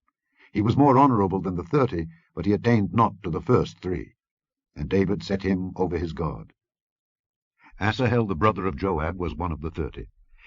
He was more honourable than the 30, but he attained not to the first 3. And David set him over his guard. Asahel the brother of Joab was one of the 30.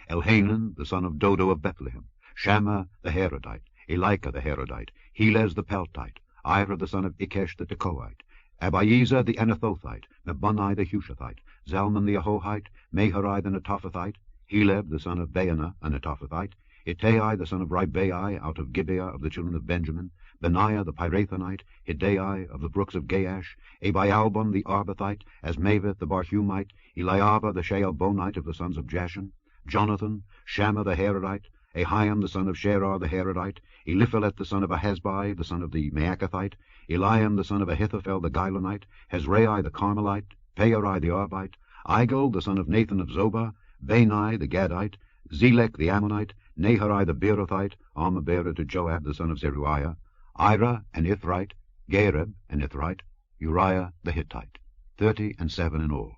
Elhanan the son of Dodo of Bethlehem, Shammah the Harodite, Elika the Harodite, Helez the Peltite, Ira the son of Ikesh the Tekoite, Abiezer the Anathothite, Mebunai the Hushathite, Zalman the Ahohite, Maharai the Netophathite, Heleb the son of Baanah a Netophathite, Ittai the son of Ribai out of Gibeah of the children of Benjamin, Benaiah the Pirathonite, Hiddai of the brooks of Gaash, Abialbon the Arbathite, Asmaveth the Barhumite, Eliabah the Shaalbonite of the sons of Jashan, Jonathan, Shammah the Harodite, Ahiam the son of Sherar the Harodite, Eliphalet the son of Ahasbai the son of the Maacathite, Eliam the son of Ahithophel the Gilonite, Hezrai the Carmelite, Peorai the Arbite, Igel the son of Nathan of Zobah, Bani the Gadite, Zelek the Ammonite, Naharai the Beerothite, armor-bearer to Joab the son of Zeruiah, Ira an Ithrite, Gareb an Ithrite, Uriah the Hittite, 37 in all.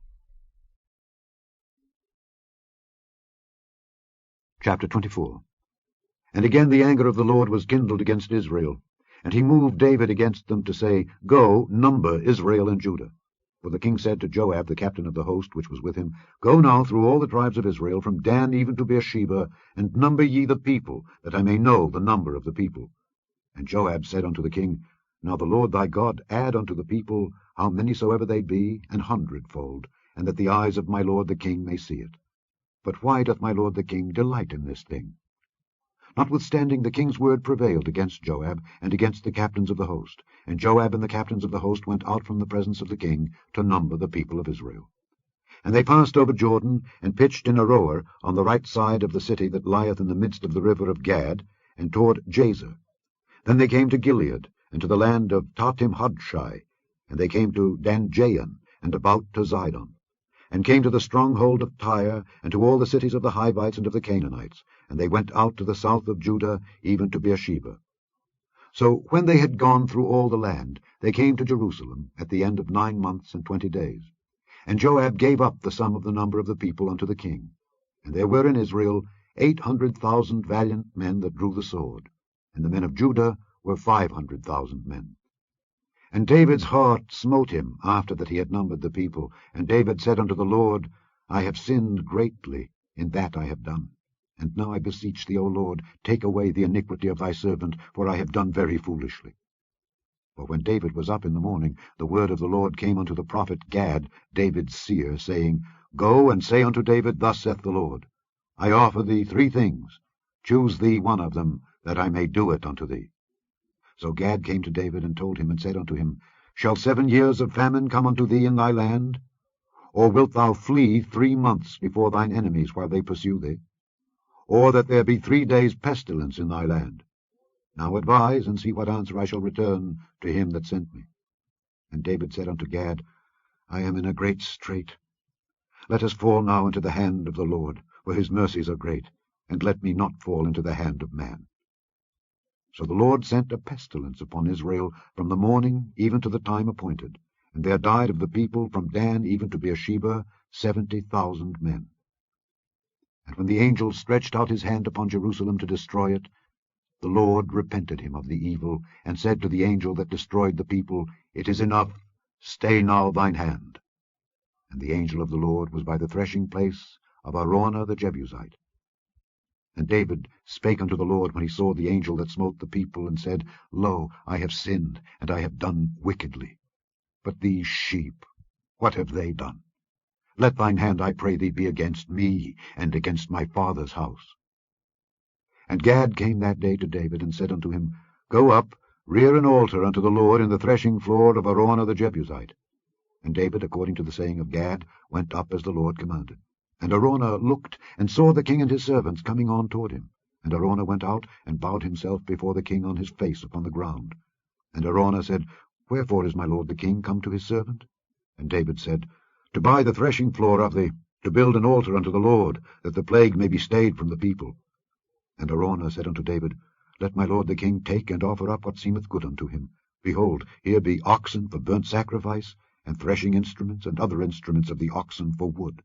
Chapter 24. And again the anger of the Lord was kindled against Israel, and he moved David against them to say, Go, number Israel and Judah. For the king said to Joab, the captain of the host which was with him, Go now through all the tribes of Israel, from Dan even to Beersheba, and number ye the people, that I may know the number of the people. And Joab said unto the king, Now the Lord thy God add unto the people how many soever they be, 100-fold, and that the eyes of my lord the king may see it. But why doth my lord the king delight in this thing? Notwithstanding the king's word prevailed against Joab, and against the captains of the host. And Joab and the captains of the host went out from the presence of the king to number the people of Israel. And they passed over Jordan, and pitched in Aroer on the right side of the city that lieth in the midst of the river of Gad, and toward Jazer. Then they came to Gilead, and to the land of Tahtim-Hodshai, and they came to Danjayan, and about to Zidon, and came to the stronghold of Tyre, and to all the cities of the Hivites and of the Canaanites, and they went out to the south of Judah, even to Beersheba. So when they had gone through all the land, they came to Jerusalem at the end of 9 months and 20 days. And Joab gave up the sum of the number of the people unto the king. And there were in Israel 800,000 valiant men that drew the sword, and the men of Judah were 500,000 men. And David's heart smote him after that he had numbered the people. And David said unto the Lord, I have sinned greatly in that I have done. And now I beseech thee, O Lord, take away the iniquity of thy servant, for I have done very foolishly. For when David was up in the morning, the word of the Lord came unto the prophet Gad, David's seer, saying, Go and say unto David, Thus saith the Lord, I offer thee 3 things. Choose thee one of them, that I may do it unto thee. So Gad came to David, and told him, and said unto him, Shall 7 years of famine come unto thee in thy land? Or wilt thou flee 3 months before thine enemies while they pursue thee? Or that there be 3 days' pestilence in thy land? Now advise, and see what answer I shall return to him that sent me. And David said unto Gad, I am in a great strait. Let us fall now into the hand of the Lord, for his mercies are great, and let me not fall into the hand of man. So the Lord sent a pestilence upon Israel from the morning even to the time appointed, and there died of the people from Dan even to Beersheba 70,000 men. And when the angel stretched out his hand upon Jerusalem to destroy it, the Lord repented him of the evil, and said to the angel that destroyed the people, It is enough, stay now thine hand. And the angel of the Lord was by the threshing place of Araunah the Jebusite. And David spake unto the Lord when he saw the angel that smote the people, and said, Lo, I have sinned, and I have done wickedly. But these sheep, what have they done? Let thine hand, I pray thee, be against me, and against my father's house. And Gad came that day to David, and said unto him, Go up, rear an altar unto the Lord in the threshing floor of Araunah the Jebusite. And David, according to the saying of Gad, went up as the Lord commanded. And Araunah looked, and saw the king and his servants coming on toward him. And Araunah went out, and bowed himself before the king on his face upon the ground. And Araunah said, Wherefore is my lord the king come to his servant? And David said, To buy the threshing floor of thee, to build an altar unto the Lord, that the plague may be stayed from the people. And Araunah said unto David, Let my lord the king take and offer up what seemeth good unto him. Behold, here be oxen for burnt sacrifice, and threshing instruments, and other instruments of the oxen for wood.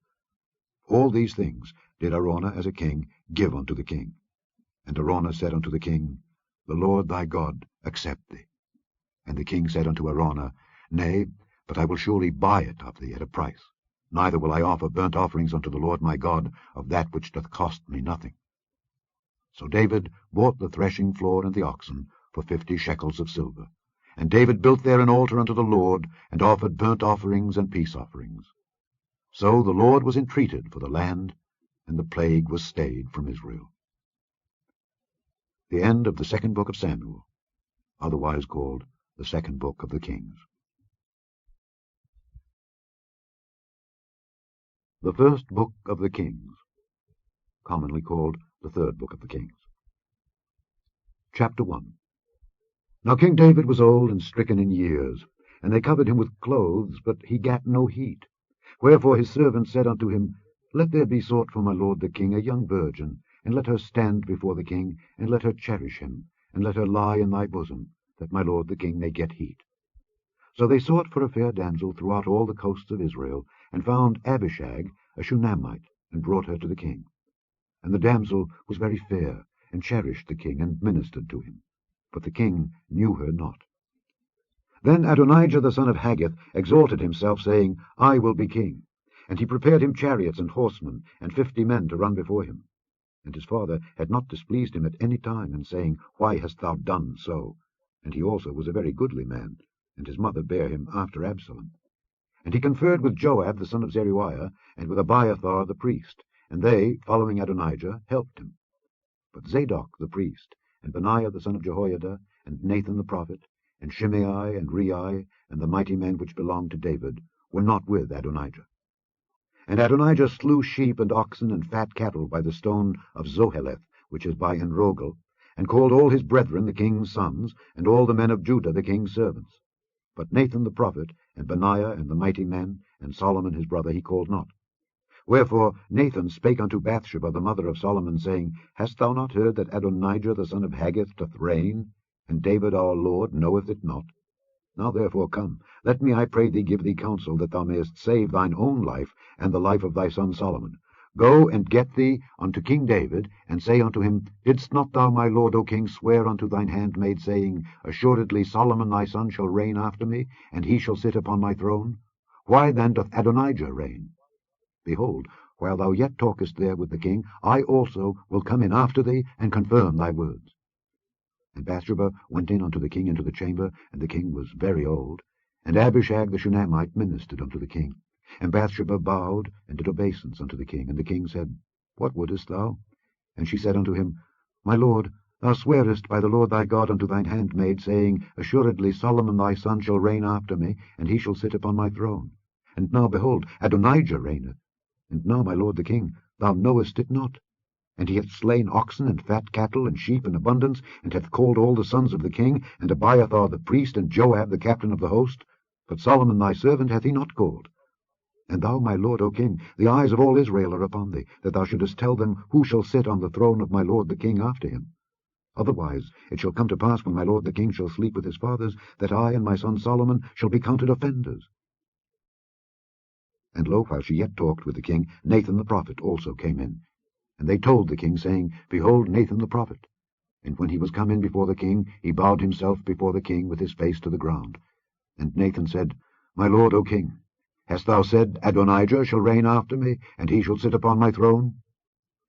All these things did Araunah as a king give unto the king. And Araunah said unto the king, The Lord thy God accept thee. And the king said unto Araunah, Nay, but I will surely buy it of thee at a price. Neither will I offer burnt offerings unto the Lord my God of that which doth cost me nothing. So David bought the threshing floor and the oxen for 50 shekels of silver. And David built there an altar unto the Lord, and offered burnt offerings and peace offerings. So the Lord was entreated for the land, and the plague was stayed from Israel. The end of the 2nd book of Samuel, otherwise called the 2nd book of the Kings. The 1st book of the Kings, commonly called the 3rd book of the Kings. Chapter 1. Now King David was old and stricken in years, and they covered him with clothes, but he gat no heat. Wherefore his servants said unto him, Let there be sought for my lord the king a young virgin, and let her stand before the king, and let her cherish him, and let her lie in thy bosom, that my lord the king may get heat. So they sought for a fair damsel throughout all the coasts of Israel, and found Abishag, a Shunammite, and brought her to the king. And the damsel was very fair, and cherished the king, and ministered to him. But the king knew her not. Then Adonijah the son of Haggith exalted himself, saying, I will be king. And he prepared him chariots and horsemen, and 50 men to run before him. And his father had not displeased him at any time, in saying, Why hast thou done so? And he also was a very goodly man, and his mother bare him after Absalom. And he conferred with Joab the son of Zeruiah, and with Abiathar the priest, and they, following Adonijah, helped him. But Zadok the priest, and Benaiah the son of Jehoiada, and Nathan the prophet, and Shimei and Rei, and the mighty men which belonged to David, were not with Adonijah. And Adonijah slew sheep and oxen and fat cattle by the stone of Zoheleth, which is by Enrogel, and called all his brethren the king's sons, and all the men of Judah the king's servants. But Nathan the prophet, and Benaiah, and the mighty men, and Solomon his brother he called not. Wherefore Nathan spake unto Bathsheba the mother of Solomon, saying, Hast thou not heard that Adonijah the son of Haggith doth reign, and David our Lord knoweth it not? Now therefore come, let me, I pray thee, give thee counsel, that thou mayest save thine own life, and the life of thy son Solomon. Go and get thee unto King David, and say unto him, Didst not thou, my lord, O king, swear unto thine handmaid, saying, Assuredly Solomon thy son shall reign after me, and he shall sit upon my throne? Why then doth Adonijah reign? Behold, while thou yet talkest there with the king, I also will come in after thee, and confirm thy words. And Bathsheba went in unto the king into the chamber, and the king was very old. And Abishag the Shunammite ministered unto the king. And Bathsheba bowed, and did obeisance unto the king. And the king said, What wouldest thou? And she said unto him, My lord, thou swearest by the Lord thy God unto thine handmaid, saying, Assuredly Solomon thy son shall reign after me, and he shall sit upon my throne. And now, behold, Adonijah reigneth. And now, my lord the king, thou knowest it not. And he hath slain oxen and fat cattle and sheep in abundance, and hath called all the sons of the king, and Abiathar the priest, and Joab the captain of the host. But Solomon thy servant hath he not called. And thou, my lord, O king, the eyes of all Israel are upon thee, that thou shouldest tell them who shall sit on the throne of my lord the king after him. Otherwise it shall come to pass, when my lord the king shall sleep with his fathers, that I and my son Solomon shall be counted offenders. And lo, while she yet talked with the king, Nathan the prophet also came in. And they told the king, saying, Behold Nathan the prophet. And when he was come in before the king, he bowed himself before the king with his face to the ground. And Nathan said, My lord, O king, hast thou said, Adonijah shall reign after me, and he shall sit upon my throne?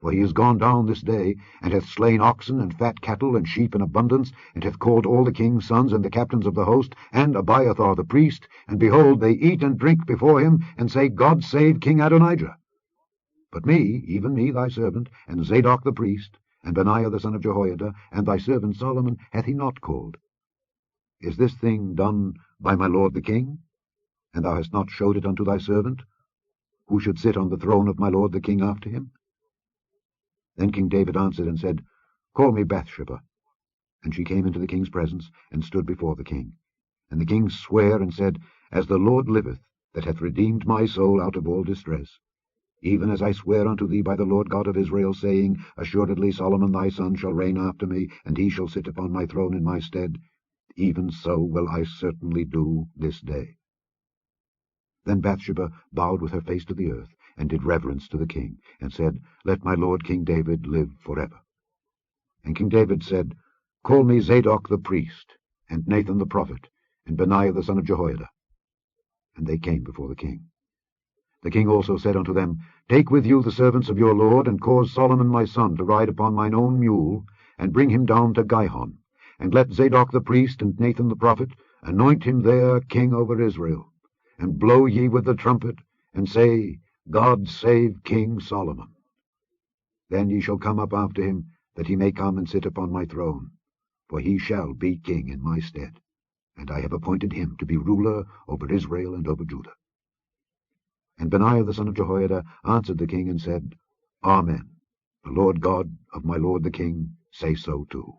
For he is gone down this day, and hath slain oxen and fat cattle and sheep in abundance, and hath called all the king's sons and the captains of the host, and Abiathar the priest, and behold, they eat and drink before him, and say, God save King Adonijah. But me, even me thy servant, and Zadok the priest, and Benaiah the son of Jehoiada, and thy servant Solomon, hath he not called. Is this thing done by my lord the king? And thou hast not showed it unto thy servant, who should sit on the throne of my lord the king after him? Then King David answered and said, Call me Bathsheba. And she came into the king's presence, and stood before the king. And the king sware and said, As the Lord liveth, that hath redeemed my soul out of all distress, even as I swear unto thee by the Lord God of Israel, saying, Assuredly Solomon thy son shall reign after me, and he shall sit upon my throne in my stead, even so will I certainly do this day. Then Bathsheba bowed with her face to the earth, and did reverence to the king, and said, Let my lord King David live forever. And King David said, Call me Zadok the priest, and Nathan the prophet, and Benaiah the son of Jehoiada. And they came before the king. The king also said unto them, Take with you the servants of your lord, and cause Solomon my son to ride upon mine own mule, and bring him down to Gihon, and let Zadok the priest and Nathan the prophet anoint him there king over Israel. And blow ye with the trumpet, and say, God save King Solomon. Then ye shall come up after him, that he may come and sit upon my throne, for he shall be king in my stead, and I have appointed him to be ruler over Israel and over Judah. And Benaiah the son of Jehoiada answered the king and said, Amen. The Lord God of my lord the king say so too.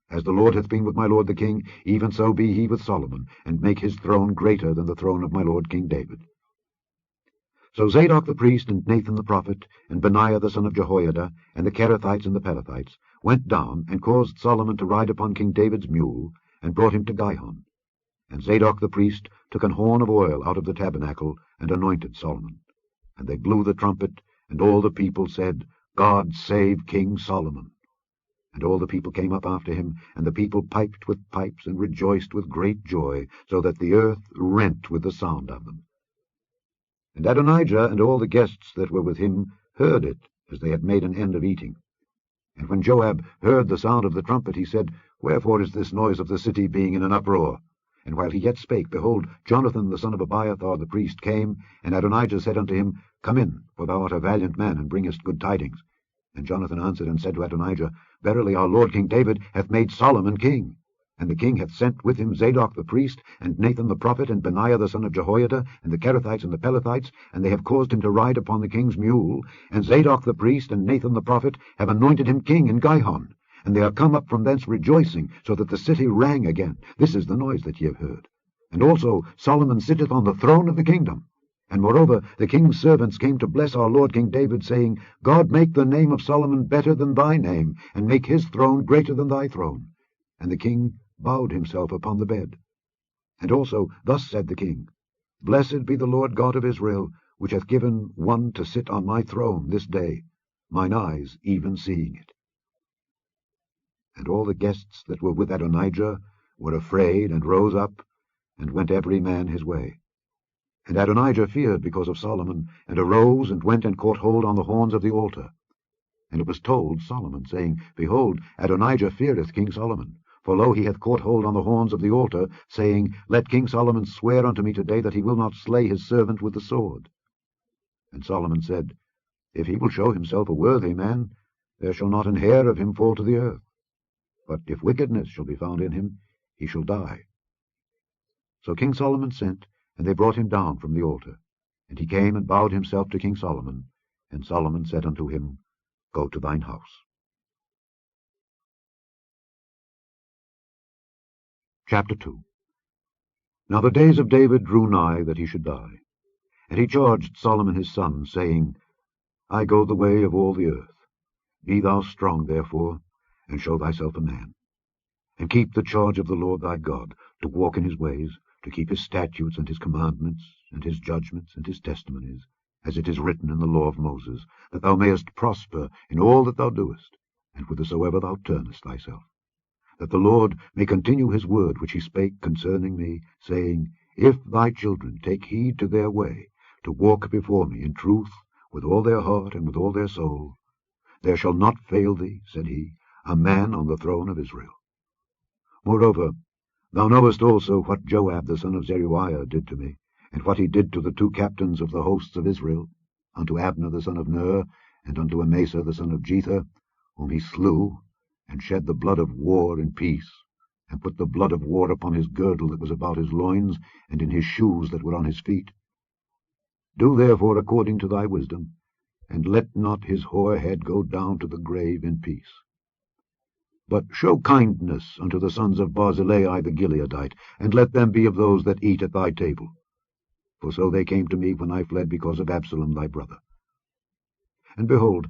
As the Lord hath been with my lord the king, even so be he with Solomon, and make his throne greater than the throne of my lord King David. So Zadok the priest, and Nathan the prophet, and Benaiah the son of Jehoiada, and the Kerethites and the Pelethites, went down, and caused Solomon to ride upon King David's mule, and brought him to Gihon. And Zadok the priest took an horn of oil out of the tabernacle, and anointed Solomon. And they blew the trumpet, and all the people said, God save King Solomon. And all the people came up after him, and the people piped with pipes, and rejoiced with great joy, so that the earth rent with the sound of them. And Adonijah and all the guests that were with him heard it, as they had made an end of eating. And when Joab heard the sound of the trumpet, he said, Wherefore is this noise of the city being in an uproar? And while he yet spake, behold, Jonathan the son of Abiathar the priest came, and Adonijah said unto him, Come in, for thou art a valiant man, and bringest good tidings. And Jonathan answered and said to Adonijah, Verily our lord King David hath made Solomon king. And the king hath sent with him Zadok the priest, and Nathan the prophet, and Benaiah the son of Jehoiada, and the Kerethites and the Pelethites, and they have caused him to ride upon the king's mule. And Zadok the priest and Nathan the prophet have anointed him king in Gihon. And they are come up from thence rejoicing, so that the city rang again. This is the noise that ye have heard. And also Solomon sitteth on the throne of the kingdom. And moreover the king's servants came to bless our lord King David, saying, God make the name of Solomon better than thy name, and make his throne greater than thy throne. And the king bowed himself upon the bed. And also thus said the king, Blessed be the Lord God of Israel, which hath given one to sit on my throne this day, mine eyes even seeing it. And all the guests that were with Adonijah were afraid, and rose up, and went every man his way. And Adonijah feared because of Solomon, and arose, and went and caught hold on the horns of the altar. And it was told Solomon, saying, Behold, Adonijah feareth King Solomon. For lo, he hath caught hold on the horns of the altar, saying, Let King Solomon swear unto me today that he will not slay his servant with the sword. And Solomon said, If he will show himself a worthy man, there shall not an hair of him fall to the earth. But if wickedness shall be found in him, he shall die. So King Solomon sent, and they brought him down from the altar. And he came and bowed himself to King Solomon. And Solomon said unto him, Go to thine house. Chapter 2. Now the days of David drew nigh that he should die. And he charged Solomon his son, saying, I go the way of all the earth. Be thou strong therefore, and show thyself a man. And keep the charge of the Lord thy God, to walk in his ways, to keep his statutes and his commandments, and his judgments and his testimonies, as it is written in the law of Moses, that thou mayest prosper in all that thou doest, and whithersoever thou turnest thyself. That the Lord may continue his word which he spake concerning me, saying, If thy children take heed to their way, to walk before me in truth, with all their heart and with all their soul, there shall not fail thee, said he, a man on the throne of Israel. Moreover, thou knowest also what Joab the son of Zeruiah did to me, and what he did to the 2 captains of the hosts of Israel, unto Abner the son of Ner, and unto Amasa the son of Jether, whom he slew, and shed the blood of war in peace, and put the blood of war upon his girdle that was about his loins, and in his shoes that were on his feet. Do therefore according to thy wisdom, and let not his hoar head go down to the grave in peace. But show kindness unto the sons of Barzillai the Gileadite, and let them be of those that eat at thy table. For so they came to me when I fled because of Absalom thy brother. And behold,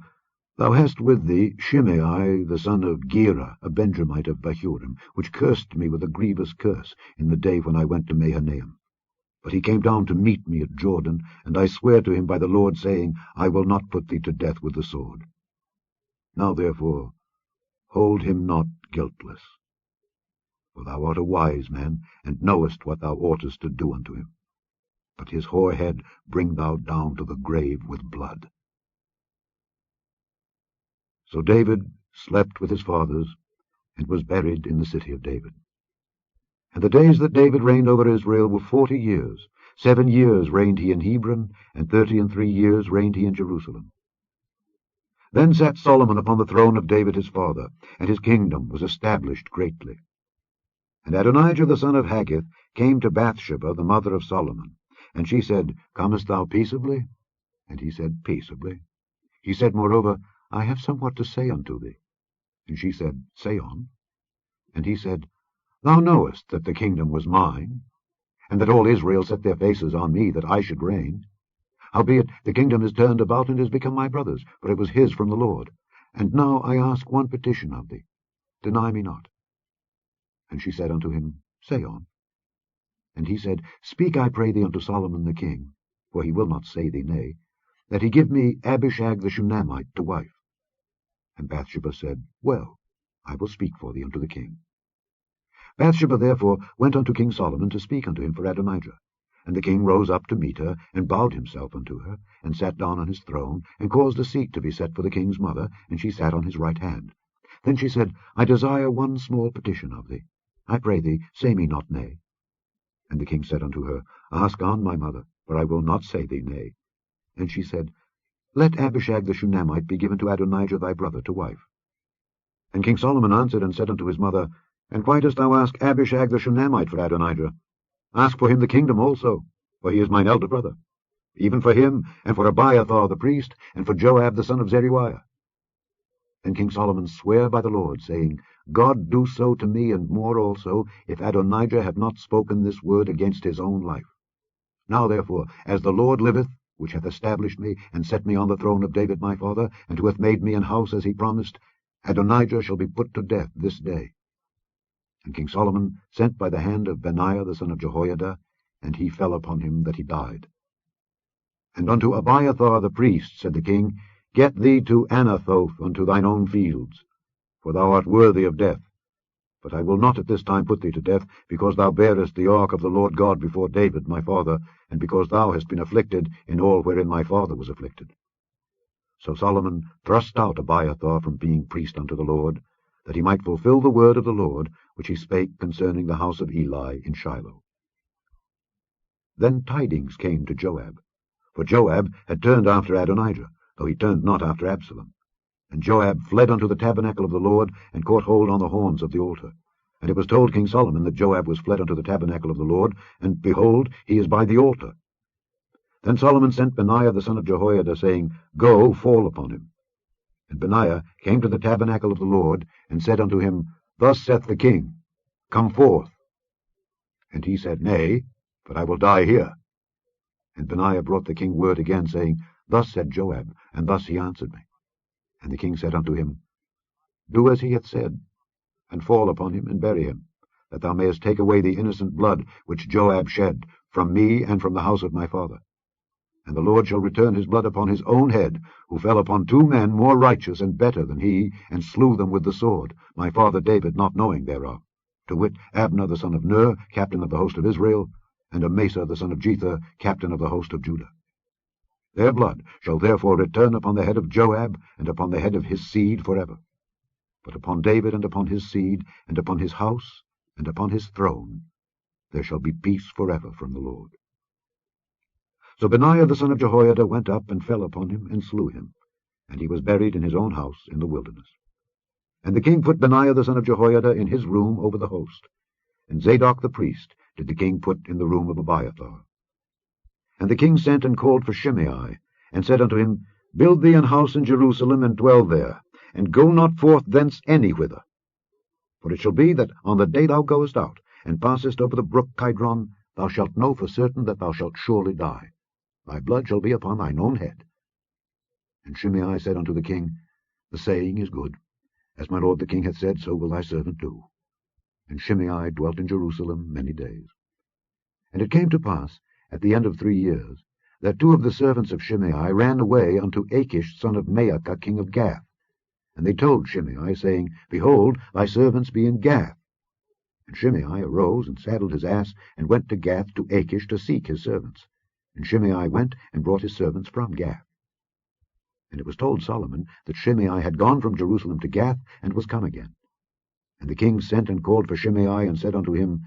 thou hast with thee Shimei the son of Gera, a Benjamite of Bahurim, which cursed me with a grievous curse in the day when I went to Mahanaim. But he came down to meet me at Jordan, and I swear to him by the Lord, saying, I will not put thee to death with the sword. Now therefore hold him not guiltless. For thou art a wise man, and knowest what thou oughtest to do unto him. But his hoar head bring thou down to the grave with blood. So David slept with his fathers, and was buried in the city of David. And the days that David reigned over Israel were 40 years. 7 years reigned he in Hebron, and 33 years reigned he in Jerusalem. Then sat Solomon upon the throne of David his father, and his kingdom was established greatly. And Adonijah the son of Haggith came to Bathsheba, the mother of Solomon. And she said, Comest thou peaceably? And he said, Peaceably. He said, Moreover, I have somewhat to say unto thee. And she said, Say on. And he said, Thou knowest that the kingdom was mine, and that all Israel set their faces on me, that I should reign. Howbeit the kingdom is turned about, and is become my brother's, for it was his from the Lord. And now I ask one petition of thee. Deny me not. And she said unto him, Say on. And he said, Speak, I pray thee, unto Solomon the king, for he will not say thee nay, that he give me Abishag the Shunammite to wife. And Bathsheba said, Well. I will speak for thee unto the king. Bathsheba therefore went unto King Solomon to speak unto him for Adonijah. And the king rose up to meet her, and bowed himself unto her, and sat down on his throne, and caused a seat to be set for the king's mother, and she sat on his right hand. Then she said, I desire one small petition of thee. I pray thee, say me not nay. And the king said unto her, Ask on, my mother, for I will not say thee nay. And she said, Let Abishag the Shunammite be given to Adonijah thy brother to wife. And King Solomon answered and said unto his mother, And why dost thou ask Abishag the Shunammite for Adonijah? Ask for him the kingdom also, for he is mine elder brother, even for him, and for Abiathar the priest, and for Joab the son of Zeruiah. Then King Solomon sware by the Lord, saying, God do so to me, and more also, if Adonijah have not spoken this word against his own life. Now therefore, as the Lord liveth, which hath established me, and set me on the throne of David my father, and who hath made me an house as he promised, Adonijah shall be put to death this day. And King Solomon sent by the hand of Benaiah the son of Jehoiada, and he fell upon him that he died. And unto Abiathar the priest said the king, Get thee to Anathoth unto thine own fields, for thou art worthy of death. But I will not at this time put thee to death, because thou bearest the ark of the Lord God before David my father, and because thou hast been afflicted in all wherein my father was afflicted. So Solomon thrust out Abiathar from being priest unto the Lord, that he might fulfill the word of the Lord, which he spake concerning the house of Eli in Shiloh. Then tidings came to Joab, for Joab had turned after Adonijah, though he turned not after Absalom. And Joab fled unto the tabernacle of the Lord, and caught hold on the horns of the altar. And it was told King Solomon that Joab was fled unto the tabernacle of the Lord, and behold, he is by the altar. Then Solomon sent Benaiah the son of Jehoiada, saying, Go, fall upon him. And Benaiah came to the tabernacle of the Lord, and said unto him, Thus saith the king, Come forth. And he said, Nay, but I will die here. And Benaiah brought the king word again, saying, Thus said Joab, and thus he answered me. And the king said unto him, Do as he hath said, and fall upon him, and bury him, that thou mayest take away the innocent blood which Joab shed from me and from the house of my father. And the Lord shall return his blood upon his own head, who fell upon 2 men more righteous and better than he, and slew them with the sword, my father David not knowing thereof, to wit, Abner the son of Ner, captain of the host of Israel, and Amasa the son of Jether, captain of the host of Judah. Their blood shall therefore return upon the head of Joab, and upon the head of his seed forever. But upon David, and upon his seed, and upon his house, and upon his throne, there shall be peace forever from the Lord. So Benaiah the son of Jehoiada went up, and fell upon him, and slew him, and he was buried in his own house in the wilderness. And the king put Benaiah the son of Jehoiada in his room over the host, and Zadok the priest did the king put in the room of Abiathar. And the king sent and called for Shimei, and said unto him, Build thee an house in Jerusalem, and dwell there, and go not forth thence any whither. For it shall be that on the day thou goest out, and passest over the brook Kidron, thou shalt know for certain that thou shalt surely die. Thy blood shall be upon thine own head. And Shimei said unto the king, The saying is good. As my lord the king hath said, so will thy servant do. And Shimei dwelt in Jerusalem many days. And it came to pass, at the end of 3 years, that 2 of the servants of Shimei ran away unto Achish son of Maacah king of Gath. And they told Shimei, saying, Behold, thy servants be in Gath. And Shimei arose, and saddled his ass, and went to Gath to Achish to seek his servants. And Shimei went, and brought his servants from Gath. And it was told Solomon that Shimei had gone from Jerusalem to Gath, and was come again. And the king sent and called for Shimei, and said unto him,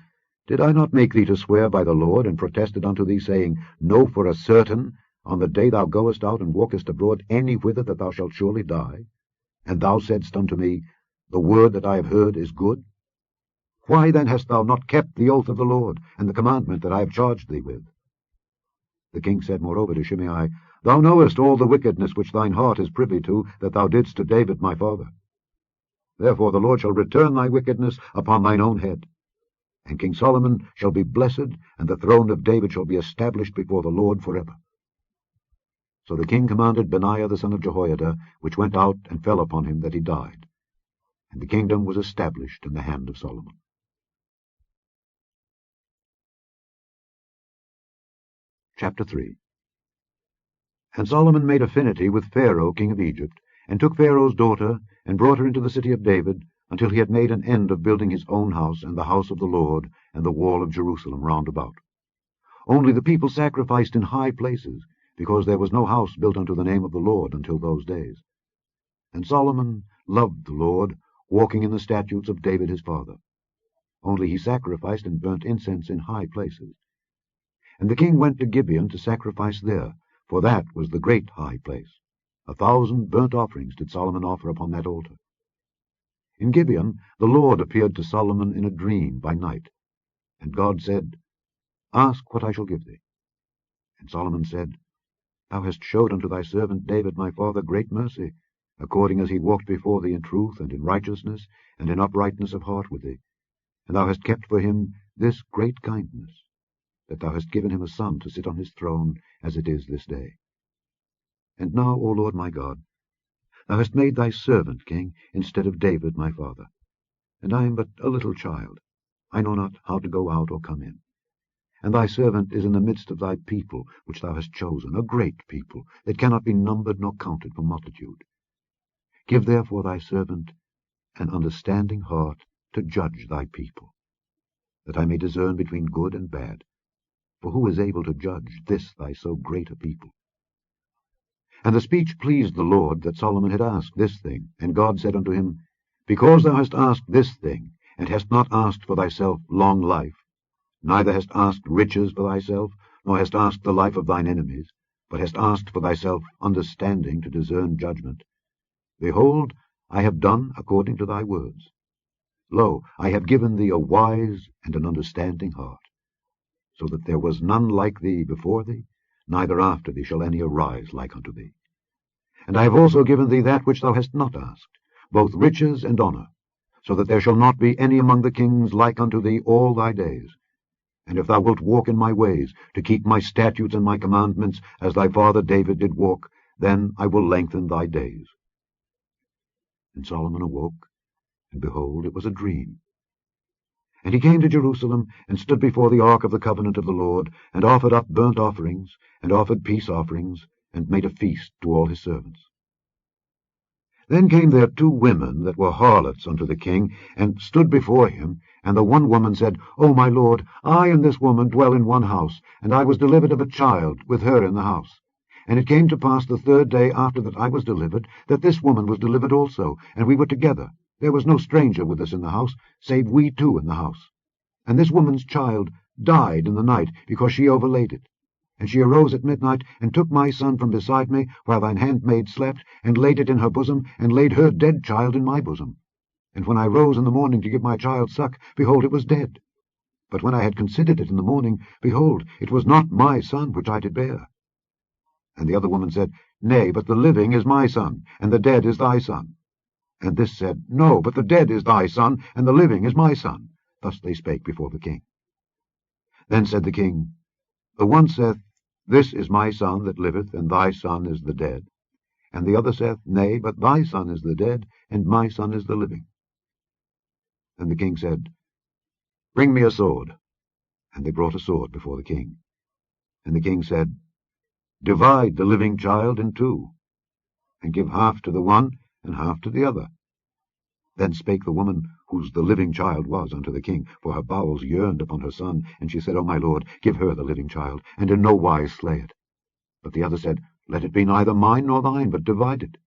Did I not make thee to swear by the Lord, and protested unto thee, saying, Know for a certain, on the day thou goest out and walkest abroad any whither, that thou shalt surely die? And thou saidst unto me, The word that I have heard is good? Why then hast thou not kept the oath of the Lord, and the commandment that I have charged thee with? The king said moreover to Shimei, Thou knowest all the wickedness which thine heart is privy to, that thou didst to David my father. Therefore the Lord shall return thy wickedness upon thine own head. And King Solomon shall be blessed, and the throne of David shall be established before the Lord forever. So the king commanded Benaiah the son of Jehoiada, which went out and fell upon him, that he died. And the kingdom was established in the hand of Solomon. Chapter 3. And Solomon made affinity with Pharaoh king of Egypt, and took Pharaoh's daughter, and brought her into the city of David, until he had made an end of building his own house and the house of the Lord and the wall of Jerusalem round about. Only the people sacrificed in high places, because there was no house built unto the name of the Lord until those days. And Solomon loved the Lord, walking in the statutes of David his father. Only he sacrificed and burnt incense in high places. And the king went to Gibeon to sacrifice there, for that was the great high place. 1,000 burnt offerings did Solomon offer upon that altar. In Gibeon the Lord appeared to Solomon in a dream by night. And God said, Ask what I shall give thee. And Solomon said, Thou hast showed unto thy servant David my father great mercy, according as he walked before thee in truth and in righteousness and in uprightness of heart with thee. And thou hast kept for him this great kindness, that thou hast given him a son to sit on his throne, as it is this day. And now, O Lord my God, thou hast made thy servant king instead of David my father. And I am but a little child. I know not how to go out or come in. And thy servant is in the midst of thy people, which thou hast chosen, a great people, that cannot be numbered nor counted for multitude. Give therefore thy servant an understanding heart to judge thy people, that I may discern between good and bad. For who is able to judge this thy so great a people? And the speech pleased the Lord that Solomon had asked this thing. And God said unto him, Because thou hast asked this thing, and hast not asked for thyself long life, neither hast asked riches for thyself, nor hast asked the life of thine enemies, but hast asked for thyself understanding to discern judgment, behold, I have done according to thy words. Lo, I have given thee a wise and an understanding heart, so that there was none like thee before thee, neither after thee shall any arise like unto thee. And I have also given thee that which thou hast not asked, both riches and honour, so that there shall not be any among the kings like unto thee all thy days. And if thou wilt walk in my ways, to keep my statutes and my commandments, as thy father David did walk, then I will lengthen thy days. And Solomon awoke, and behold, it was a dream. And he came to Jerusalem, and stood before the ark of the covenant of the Lord, and offered up burnt offerings, and offered peace offerings, and made a feast to all his servants. Then came there 2 women that were harlots unto the king, and stood before him. And the one woman said, O my lord, I and this woman dwell in one house, and I was delivered of a child with her in the house. And it came to pass the 3rd day after that I was delivered, that this woman was delivered also, and we were together. There was no stranger with us in the house, save we 2 in the house. And this woman's child died in the night, because she overlaid it. And she arose at midnight, and took my son from beside me, while thine handmaid slept, and laid it in her bosom, and laid her dead child in my bosom. And when I rose in the morning to give my child suck, behold, it was dead. But when I had considered it in the morning, behold, it was not my son which I did bear. And the other woman said, Nay, but the living is my son, and the dead is thy son. And this said, No, but the dead is thy son, and the living is my son. Thus they spake before the king. Then said the king, The one saith, This is my son that liveth, and thy son is the dead. And the other saith, Nay, but thy son is the dead, and my son is the living. And the king said, Bring me a sword. And they brought a sword before the king. And the king said, Divide the living child in 2, and give half to the one, and half to the other. Then spake the woman, whose the living child was, unto the king, for her bowels yearned upon her son. And she said, O my lord, give her the living child, and in no wise slay it. But the other said, Let it be neither mine nor thine, but divide it.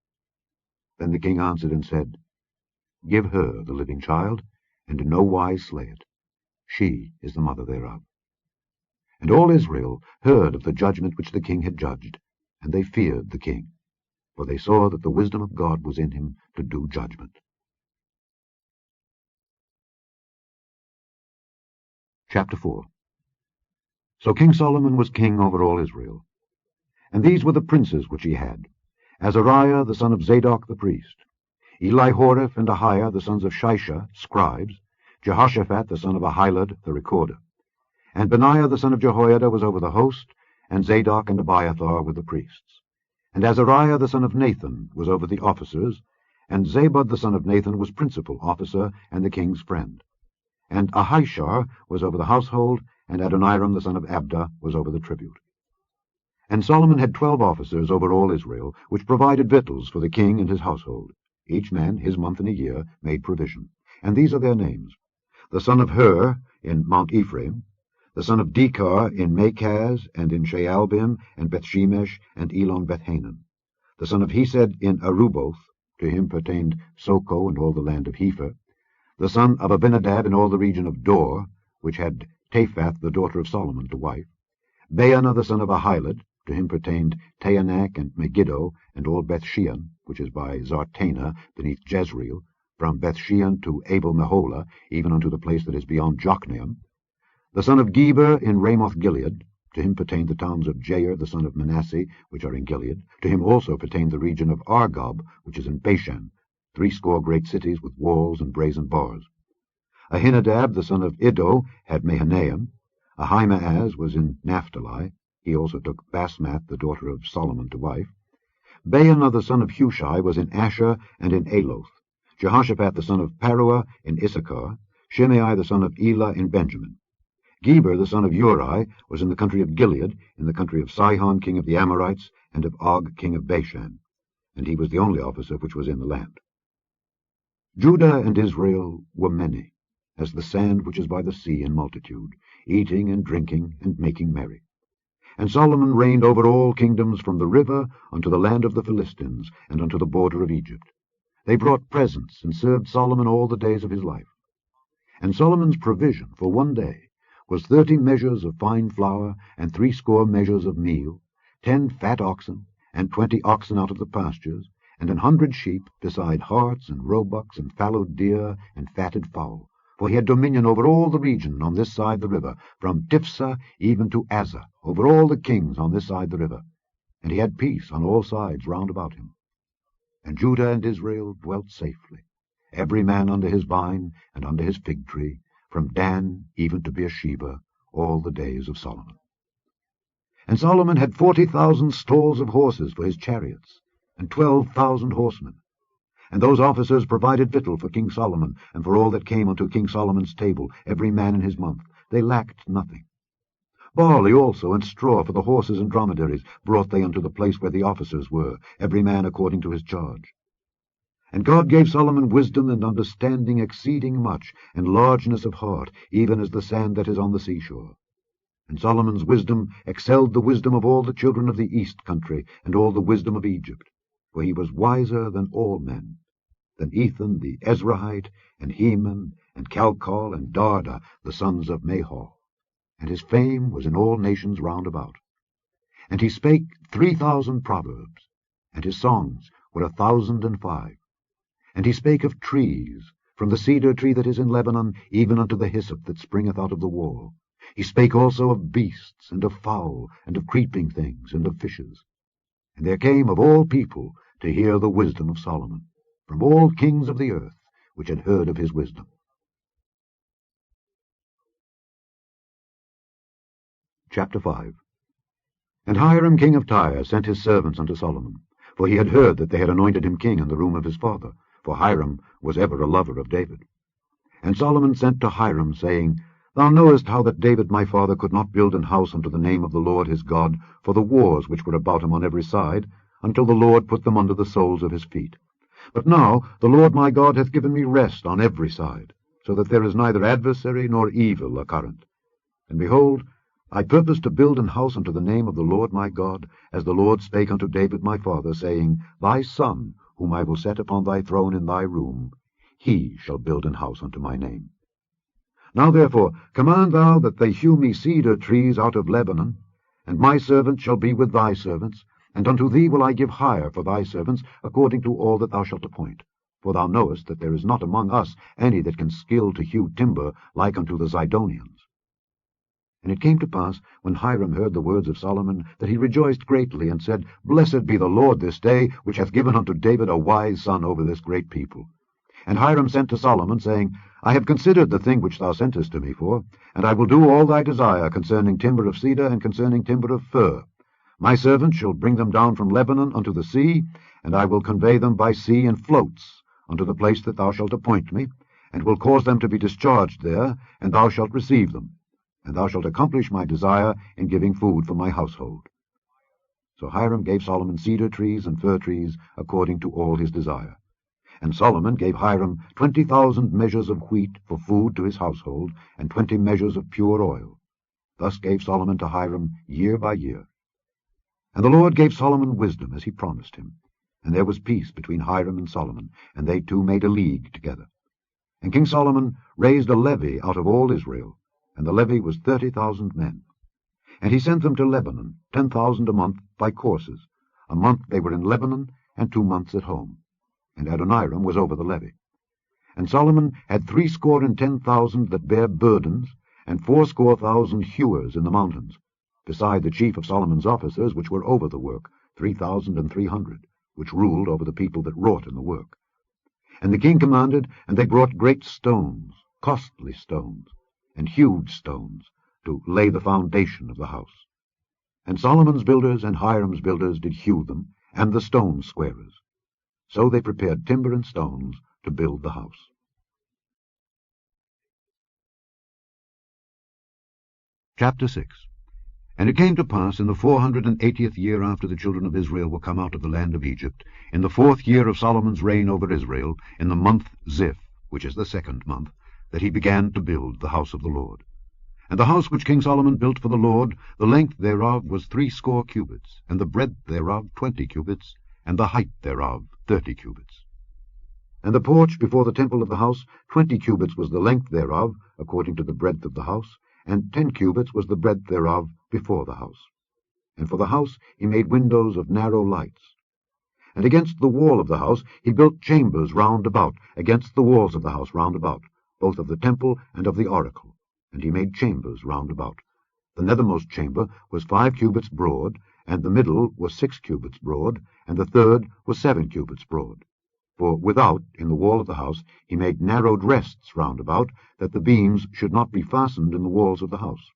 Then the king answered and said, Give her the living child, and in no wise slay it. She is the mother thereof. And all Israel heard of the judgment which the king had judged, and they feared the king, for they saw that the wisdom of God was in him to do judgment. Chapter 4. So King Solomon was king over all Israel. And these were the princes which he had: Azariah the son of Zadok the priest, Elihoreph and Ahiah the sons of Shisha, scribes, Jehoshaphat the son of Ahilud the recorder. And Benaiah the son of Jehoiada was over the host, and Zadok and Abiathar were the priests. And Azariah the son of Nathan was over the officers, and Zabud the son of Nathan was principal officer, and the king's friend. And Ahishar was over the household, and Adoniram the son of Abda was over the tribute. And Solomon had 12 officers over all Israel, which provided victuals for the king and his household, each man his month in a year made provision. And these are their names: the son of Hur in Mount Ephraim, the son of Dekar in Makaz, and in Shaalbim, and Bethshemesh, and Elon Bethhanan, the son of Hesed in Aruboth, to him pertained Soko and all the land of Hepher, the son of Abinadab in all the region of Dor, which had Taphath the daughter of Solomon to wife, Baana the son of Ahilud, to him pertained Taanach and Megiddo, and all Bethshean, which is by Zartana, beneath Jezreel, from Bethshean to Abel-Meholah, even unto the place that is beyond Jokneam, the son of Geber in Ramoth-Gilead, to him pertained the towns of Jair the son of Manasseh, which are in Gilead. To him also pertained the region of Argob, which is in Bashan, 80 great cities with walls and brazen bars. Ahinadab the son of Iddo had Mahanaim. Ahimaaz was in Naphtali. He also took Basmath the daughter of Solomon to wife. Baana the son of Hushai was in Asher and in Aloth. Jehoshaphat the son of Paruah in Issachar. Shimei the son of Elah in Benjamin. Geber the son of Uri was in the country of Gilead, in the country of Sihon king of the Amorites, and of Og king of Bashan, and he was the only officer which was in the land. Judah and Israel were many, as the sand which is by the sea in multitude, eating and drinking and making merry. And Solomon reigned over all kingdoms from the river unto the land of the Philistines, and unto the border of Egypt. They brought presents, and served Solomon all the days of his life. And Solomon's provision for one day was 30 measures of fine flour, and 80 measures of meal, 10 fat oxen, and 20 oxen out of the pastures, and 100 sheep, beside harts and roebucks, and fallowed deer, and fatted fowl. For he had dominion over all the region on this side the river, from Tiphsah even to Azzah, over all the kings on this side the river. And he had peace on all sides round about him. And Judah and Israel dwelt safely, every man under his vine and under his fig tree, from Dan even to Beersheba, all the days of Solomon. And Solomon had 40,000 stalls of horses for his chariots, and 12,000 horsemen. And those officers provided victual for King Solomon, and for all that came unto King Solomon's table, every man in his month. They lacked nothing. Barley also and straw for the horses and dromedaries brought they unto the place where the officers were, every man according to his charge. And God gave Solomon wisdom and understanding exceeding much, and largeness of heart, even as the sand that is on the seashore. And Solomon's wisdom excelled the wisdom of all the children of the east country, and all the wisdom of Egypt. For he was wiser than all men, than Ethan the Ezrahite, and Heman, and Calcol, and Darda, the sons of Mahol. And his fame was in all nations round about. And he spake 3,000 proverbs, and his songs were 1,005. And he spake of trees, from the cedar tree that is in Lebanon, even unto the hyssop that springeth out of the wall. He spake also of beasts, and of fowl, and of creeping things, and of fishes. And there came of all people to hear the wisdom of Solomon, from all kings of the earth, which had heard of his wisdom. Chapter 5. And Hiram king of Tyre sent his servants unto Solomon, for he had heard that they had anointed him king in the room of his father, for Hiram was ever a lover of David. And Solomon sent to Hiram, saying, Thou knowest how that David my father could not build an house unto the name of the Lord his God, for the wars which were about him on every side, until the Lord put them under the soles of his feet. But now the Lord my God hath given me rest on every side, so that there is neither adversary nor evil occurrent. And behold, I purpose to build an house unto the name of the Lord my God, as the Lord spake unto David my father, saying, Thy son, whom I will set upon thy throne in thy room, he shall build an house unto my name. Now therefore command thou that they hew me cedar trees out of Lebanon, and my servant shall be with thy servants, and unto thee will I give hire for thy servants, according to all that thou shalt appoint. For thou knowest that there is not among us any that can skill to hew timber like unto the Zidonians. And it came to pass, when Hiram heard the words of Solomon, that he rejoiced greatly, and said, Blessed be the Lord this day, which hath given unto David a wise son over this great people. And Hiram sent to Solomon, saying, I have considered the thing which thou sentest to me for, and I will do all thy desire concerning timber of cedar and concerning timber of fir. My servant shall bring them down from Lebanon unto the sea, and I will convey them by sea in floats unto the place that thou shalt appoint me, and will cause them to be discharged there, and thou shalt receive them. And thou shalt accomplish my desire in giving food for my household. So Hiram gave Solomon cedar trees and fir trees according to all his desire. And Solomon gave Hiram 20,000 measures of wheat for food to his household, and 20 measures of pure oil. Thus gave Solomon to Hiram year by year. And the Lord gave Solomon wisdom, as he promised him. And there was peace between Hiram and Solomon, and they two made a league together. And King Solomon raised a levy out of all Israel, and the levy was 30,000 men. And he sent them to Lebanon, 10,000 a month by courses. A month they were in Lebanon, and 2 months at home. And Adoniram was over the levy. And Solomon had 70,000 that bare burdens, and 80,000 hewers in the mountains, beside the chief of Solomon's officers, which were over the work, 3,300, which ruled over the people that wrought in the work. And the king commanded, and they brought great stones, costly stones, and huge stones, to lay the foundation of the house. And Solomon's builders and Hiram's builders did hew them, and the stone squarers. So they prepared timber and stones to build the house. Chapter 6. And it came to pass in the 480th year after the children of Israel were come out of the land of Egypt, in the 4th year of Solomon's reign over Israel, in the month Ziph, which is the 2nd month, that he began to build the house of the Lord. And the house which King Solomon built for the Lord, the length thereof was 60 cubits, and the breadth thereof 20 cubits, and the height thereof 30 cubits. And the porch before the temple of the house, 20 cubits was the length thereof, according to the breadth of the house, and 10 cubits was the breadth thereof before the house. And for the house he made windows of narrow lights. And against the wall of the house he built chambers round about, against the walls of the house round about, both of the temple and of the oracle. And he made chambers round about. The nethermost chamber was 5 cubits broad, and the middle was 6 cubits broad, and the third was 7 cubits broad. For without, in the wall of the house, he made narrowed rests round about, that the beams should not be fastened in the walls of the house.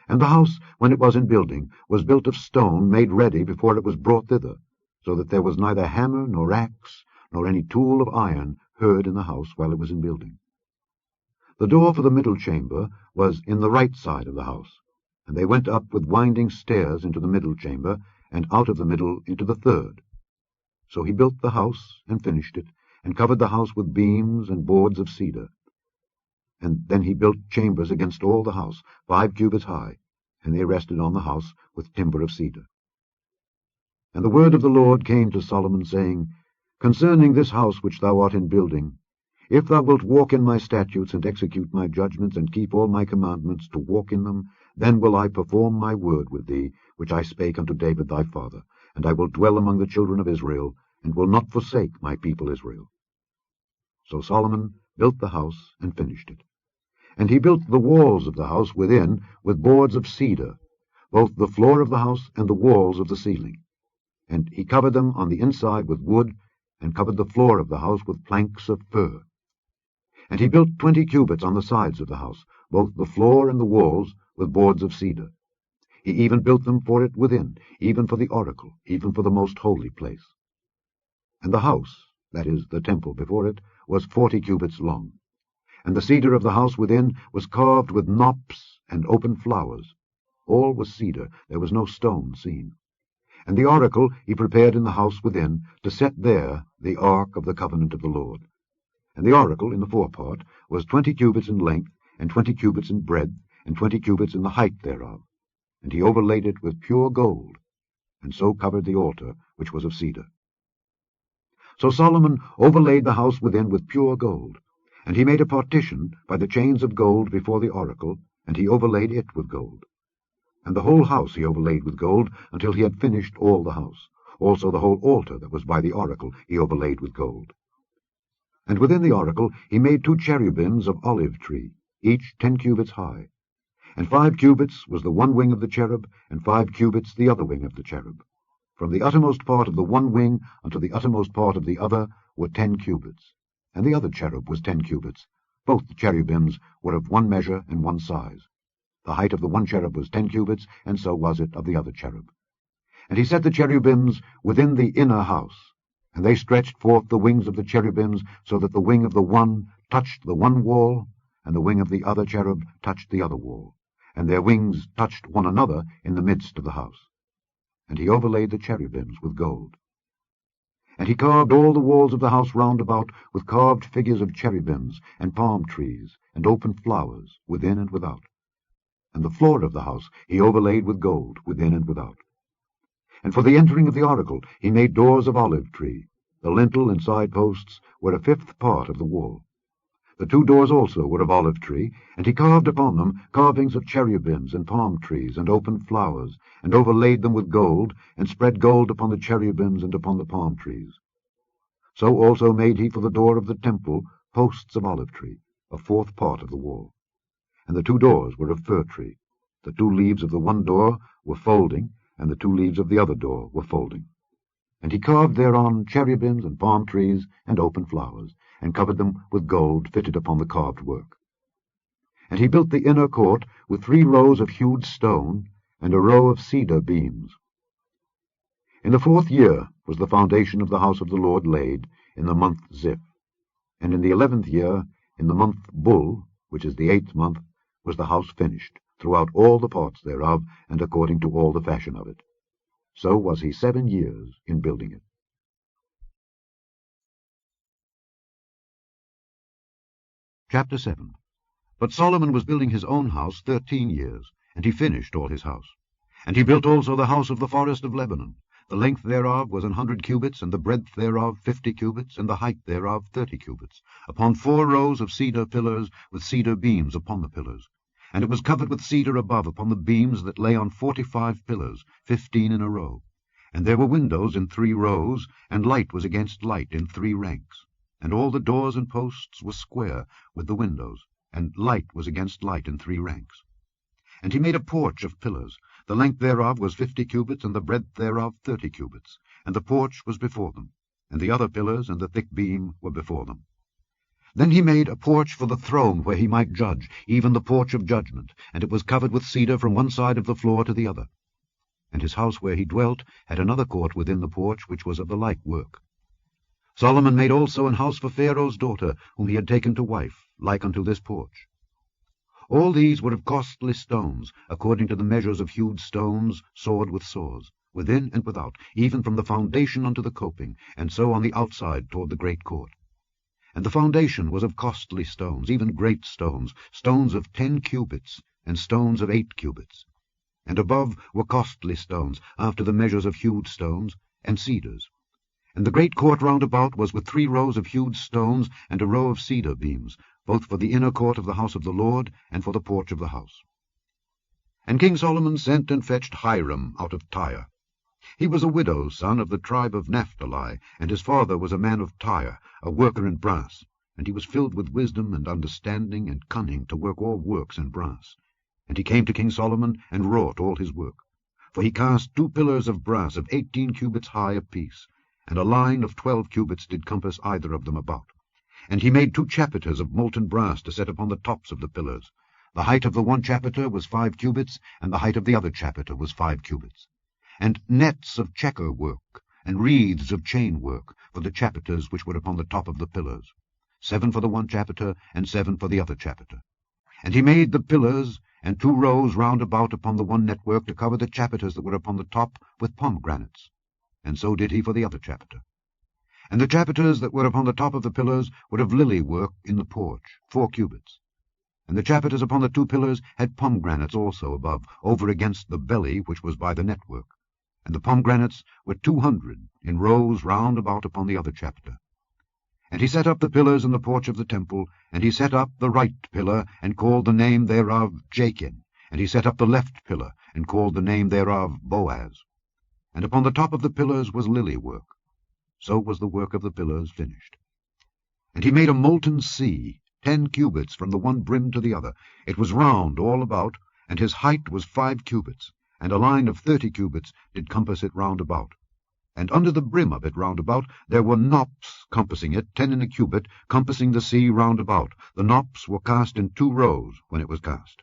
And the house, when it was in building, was built of stone made ready before it was brought thither, so that there was neither hammer nor axe, nor any tool of iron heard in the house while it was in building. The door for the middle chamber was in the right side of the house, and they went up with winding stairs into the middle chamber, and out of the middle into the third. So he built the house, and finished it, and covered the house with beams and boards of cedar. And then he built chambers against all the house, 5 cubits high, and they rested on the house with timber of cedar. And the word of the Lord came to Solomon, saying, Concerning this house which thou art in building, if thou wilt walk in my statutes, and execute my judgments, and keep all my commandments, to walk in them, then will I perform my word with thee, which I spake unto David thy father, and I will dwell among the children of Israel, and will not forsake my people Israel. So Solomon built the house, and finished it. And he built the walls of the house within with boards of cedar, both the floor of the house and the walls of the ceiling. And he covered them on the inside with wood, and covered the floor of the house with planks of fir. And he built 20 cubits on the sides of the house, both the floor and the walls, with boards of cedar. He even built them for it within, even for the oracle, even for the most holy place. And the house, that is, the temple before it, was 40 cubits long. And the cedar of the house within was carved with knops and open flowers. All was cedar, there was no stone seen. And the oracle he prepared in the house within, to set there the ark of the covenant of the Lord. And the oracle in the forepart was 20 cubits in length, and 20 cubits in breadth, and 20 cubits in the height thereof. And he overlaid it with pure gold, and so covered the altar, which was of cedar. So Solomon overlaid the house within with pure gold, and he made a partition by the chains of gold before the oracle, and he overlaid it with gold. And the whole house he overlaid with gold, until he had finished all the house. Also the whole altar that was by the oracle he overlaid with gold. And within the oracle he made 2 cherubims of olive tree, each 10 cubits high. And 5 cubits was the one wing of the cherub, and 5 cubits the other wing of the cherub. From the uttermost part of the one wing unto the uttermost part of the other were 10 cubits. And the other cherub was 10 cubits. Both the cherubims were of one measure and one size. The height of the one cherub was 10 cubits, and so was it of the other cherub. And he set the cherubims within the inner house, and they stretched forth the wings of the cherubims, so that the wing of the one touched the one wall, and the wing of the other cherub touched the other wall, and their wings touched one another in the midst of the house. And he overlaid the cherubims with gold. And he carved all the walls of the house round about with carved figures of cherubims and palm trees and open flowers within and without. And the floor of the house he overlaid with gold within and without. And for the entering of the oracle he made doors of olive tree. The lintel and side posts were a fifth part of the wall. The two doors also were of olive tree, and he carved upon them carvings of cherubims and palm trees and open flowers, and overlaid them with gold, and spread gold upon the cherubims and upon the palm trees. So also made he for the door of the temple posts of olive tree, a fourth part of the wall. And the two doors were of fir tree. The two leaves of the one door were folding, and the two leaves of the other door were folding. And he carved thereon cherubims and palm trees and open flowers, and covered them with gold fitted upon the carved work. And he built the inner court with 3 rows of hewed stone, and a row of cedar beams. In the 4th year was the foundation of the house of the Lord laid, in the month Ziph. And in the 11th year, in the month Bul, which is the 8th month, was the house finished, throughout all the parts thereof, and according to all the fashion of it. So was he 7 years in building it. Chapter 7. But Solomon was building his own house 13 years, and he finished all his house. And he built also the house of the forest of Lebanon. The length thereof was 100 cubits, and the breadth thereof 50 cubits, and the height thereof 30 cubits, upon 4 rows of cedar pillars, with cedar beams upon the pillars. And it was covered with cedar above upon the beams that lay on 45 pillars, 15 in a row. And there were windows in 3 rows, and light was against light in 3 ranks. And all the doors and posts were square with the windows, and light was against light in 3 ranks. And he made a porch of pillars. The length thereof was 50 cubits, and the breadth thereof 30 cubits. And the porch was before them, and the other pillars and the thick beam were before them. Then he made a porch for the throne where he might judge, even the porch of judgment, and it was covered with cedar from one side of the floor to the other. And his house where he dwelt had another court within the porch, which was of the like work. Solomon made also an house for Pharaoh's daughter, whom he had taken to wife, like unto this porch. All these were of costly stones, according to the measures of hewed stones, sawed with saws, within and without, even from the foundation unto the coping, and so on the outside toward the great court. And the foundation was of costly stones, even great stones, stones of 10 cubits, and stones of 8 cubits. And above were costly stones, after the measures of hewed stones, and cedars. And the great court round about was with 3 rows of hewed stones, and a row of cedar beams, both for the inner court of the house of the Lord, and for the porch of the house. And King Solomon sent and fetched Hiram out of Tyre. He was a widow's son of the tribe of Naphtali, and his father was a man of Tyre, a worker in brass, and he was filled with wisdom and understanding and cunning to work all works in brass. And he came to King Solomon, and wrought all his work. For he cast 2 pillars of brass of 18 cubits high apiece, and a line of 12 cubits did compass either of them about. And he made 2 chapiters of molten brass to set upon the tops of the pillars. The height of the one chapiter was 5 cubits, and the height of the other chapiter was 5 cubits. And nets of checker work, and wreaths of chain work, for the chapiters which were upon the top of the pillars, 7 for the one chapiter, and 7 for the other chapiter. And he made the pillars, and 2 rows round about upon the one network, to cover the chapiters that were upon the top with pomegranates. And so did he for the other chapiter. And the chapiters that were upon the top of the pillars were of lily work in the porch, 4 cubits. And the chapiters upon the 2 pillars had pomegranates also above, over against the belly which was by the network. And the pomegranates were 200 in rows round about upon the other chapiter. And he set up the pillars in the porch of the temple, and he set up the right pillar, and called the name thereof Jachin. And he set up the left pillar, and called the name thereof Boaz. And upon the top of the pillars was lily work. So was the work of the pillars finished. And he made a molten sea, 10 cubits from the one brim to the other. It was round all about, and his height was 5 cubits, and a line of 30 cubits did compass it round about. And under the brim of it round about there were knops compassing it, 10 in a cubit, compassing the sea round about. The knops were cast in 2 rows when it was cast.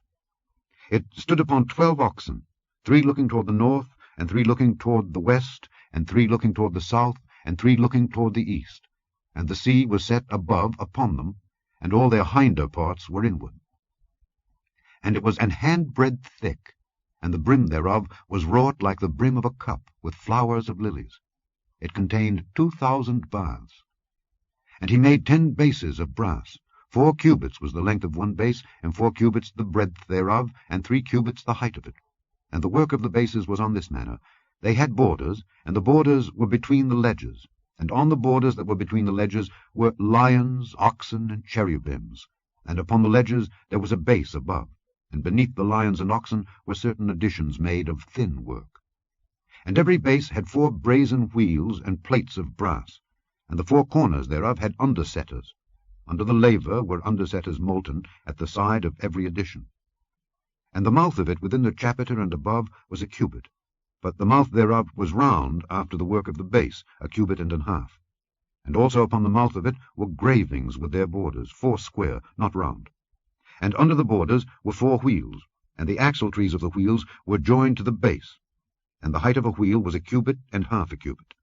It stood upon 12 oxen, 3 looking toward the north, and 3 looking toward the west, and 3 looking toward the south, and 3 looking toward the east. And the sea was set above upon them, and all their hinder parts were inward. And it was an handbreadth thick, and the brim thereof was wrought like the brim of a cup, with flowers of lilies. It contained 2,000 baths. And he made 10 bases of brass. 4 cubits was the length of one base, and 4 cubits the breadth thereof, and 3 cubits the height of it. And the work of the bases was on this manner. They had borders, and the borders were between the ledges. And on the borders that were between the ledges were lions, oxen, and cherubims. And upon the ledges there was a base above, and beneath the lions and oxen were certain additions made of thin work. And every base had 4 brazen wheels and plates of brass, and the 4 corners thereof had undersetters. Under the laver were undersetters molten at the side of every addition. And the mouth of it within the chapiter and above was a cubit, but the mouth thereof was round after the work of the base, a cubit and an half. And also upon the mouth of it were gravings with their borders, 4 square, not round. And under the borders were 4 wheels, and the axle-trees of the wheels were joined to the base. And the height of a wheel was a cubit and half a cubit.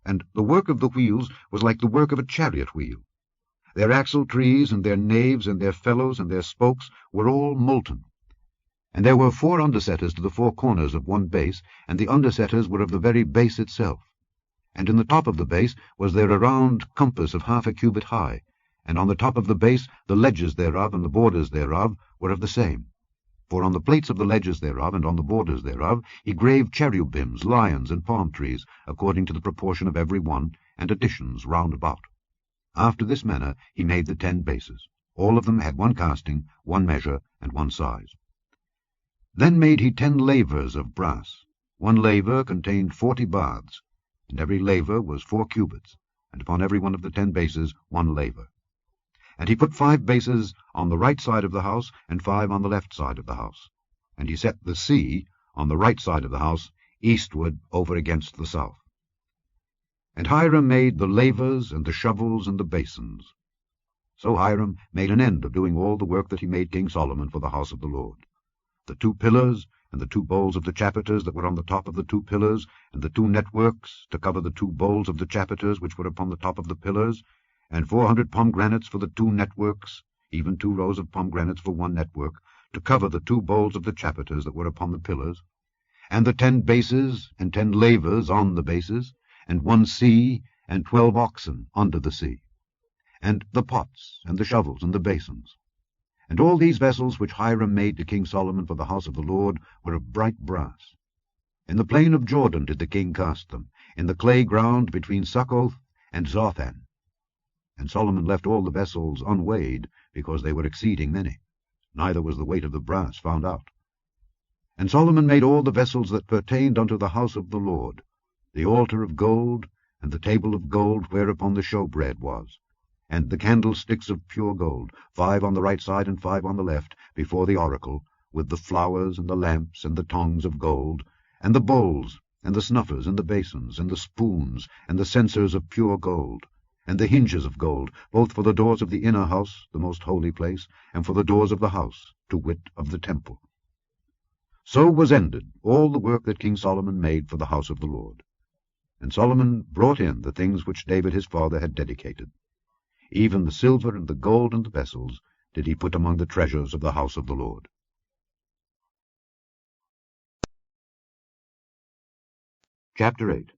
And the work of the wheels was like the work of a chariot wheel. Their axle-trees and their naves and their felloes and their spokes were all molten. And there were 4 undersetters to the 4 corners of one base, and the undersetters were of the very base itself. And in the top of the base was there a round compass of half a cubit high, and on the top of the base the ledges thereof and the borders thereof were of the same. For on the plates of the ledges thereof and on the borders thereof he graved cherubims, lions, and palm trees, according to the proportion of every one, and additions round about. After this manner he made the 10 bases. All of them had 1 casting, 1 measure, and 1 size. Then made he 10 lavers of brass. 1 laver contained 40 baths, and every laver was 4 cubits, and upon every one of the 10 bases 1 laver. And he put 5 bases on the right side of the house, and 5 on the left side of the house. And he set the sea on the right side of the house, eastward over against the south. And Hiram made the lavers and the shovels and the basins. So Hiram made an end of doing all the work that he made King Solomon for the house of the Lord. The 2 pillars, and the 2 bowls of the chapiters that were on the top of the 2 pillars, and the 2 networks to cover the 2 bowls of the chapiters which were upon the top of the pillars, and 400 pomegranates for the 2 networks, even 2 rows of pomegranates for 1 network, to cover the 2 bowls of the chapiters that were upon the pillars, and the 10 bases, and 10 lavers on the bases, and 1 sea, and 12 oxen under the sea, and the pots, and the shovels, and the basins. And all these vessels which Hiram made to King Solomon for the house of the Lord were of bright brass. In the plain of Jordan did the king cast them, in the clay ground between Succoth and Zothan. And Solomon left all the vessels unweighed, because they were exceeding many. Neither was the weight of the brass found out. And Solomon made all the vessels that pertained unto the house of the Lord, the altar of gold, and the table of gold whereupon the showbread was, and the candlesticks of pure gold, 5 on the right side and 5 on the left, before the oracle, with the flowers and the lamps and the tongs of gold, and the bowls, and the snuffers, and the basins, and the spoons, and the censers of pure gold, and the hinges of gold, both for the doors of the inner house, the most holy place, and for the doors of the house, to wit, of the temple. So was ended all the work that King Solomon made for the house of the Lord. And Solomon brought in the things which David his father had dedicated. Even the silver and the gold and the vessels did he put among the treasures of the house of the Lord. Chapter 8.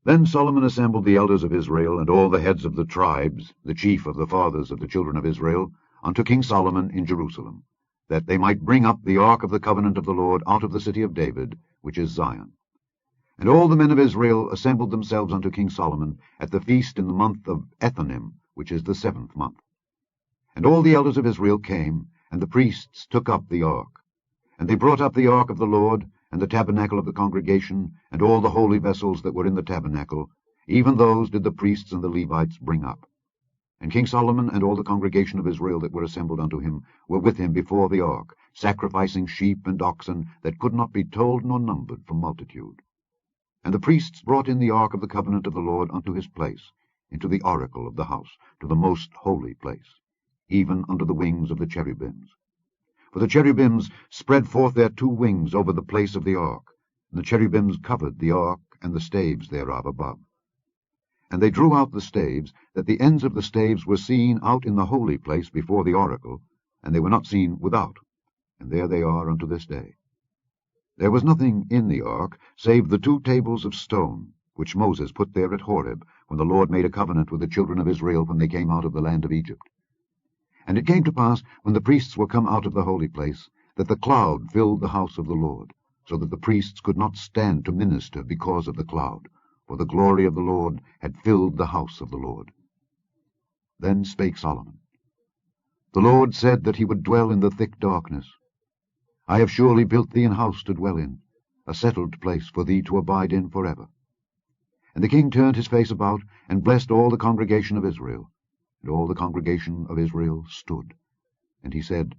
Then Solomon assembled the elders of Israel, and all the heads of the tribes, the chief of the fathers of the children of Israel, unto King Solomon in Jerusalem, that they might bring up the ark of the covenant of the Lord out of the city of David, which is Zion. And all the men of Israel assembled themselves unto King Solomon at the feast in the month of Ethanim, which is the 7th month. And all the elders of Israel came, and the priests took up the ark. And they brought up the ark of the Lord, and the tabernacle of the congregation, and all the holy vessels that were in the tabernacle, even those did the priests and the Levites bring up. And King Solomon and all the congregation of Israel that were assembled unto him were with him before the ark, sacrificing sheep and oxen that could not be told nor numbered for multitude. And the priests brought in the ark of the covenant of the Lord unto his place, into the oracle of the house, to the most holy place, even under the wings of the cherubims. For the cherubims spread forth their 2 wings over the place of the ark, and the cherubims covered the ark and the staves thereof above. And they drew out the staves, that the ends of the staves were seen out in the holy place before the oracle, and they were not seen without, and there they are unto this day. There was nothing in the ark, save the 2 tables of stone, which Moses put there at Horeb, when the Lord made a covenant with the children of Israel when they came out of the land of Egypt. And it came to pass, when the priests were come out of the holy place, that the cloud filled the house of the Lord, so that the priests could not stand to minister because of the cloud, for the glory of the Lord had filled the house of the Lord. Then spake Solomon, The Lord said that he would dwell in the thick darkness. I have surely built thee an house to dwell in, a settled place for thee to abide in forever. And the king turned his face about, and blessed all the congregation of Israel. And all the congregation of Israel stood. And he said,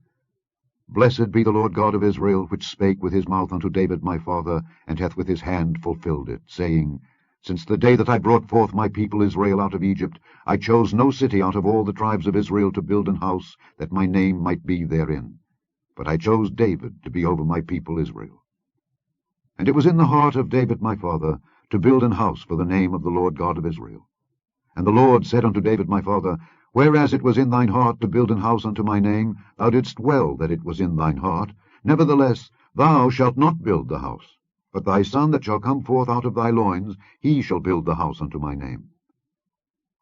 Blessed be the Lord God of Israel, which spake with his mouth unto David my father, and hath with his hand fulfilled it, saying, Since the day that I brought forth my people Israel out of Egypt, I chose no city out of all the tribes of Israel to build an house, that my name might be therein. But I chose David to be over my people Israel. And it was in the heart of David my father to build an house for the name of the Lord God of Israel. And the Lord said unto David my father, Whereas it was in thine heart to build an house unto my name, thou didst well that it was in thine heart. Nevertheless thou shalt not build the house, but thy son that shall come forth out of thy loins, he shall build the house unto my name.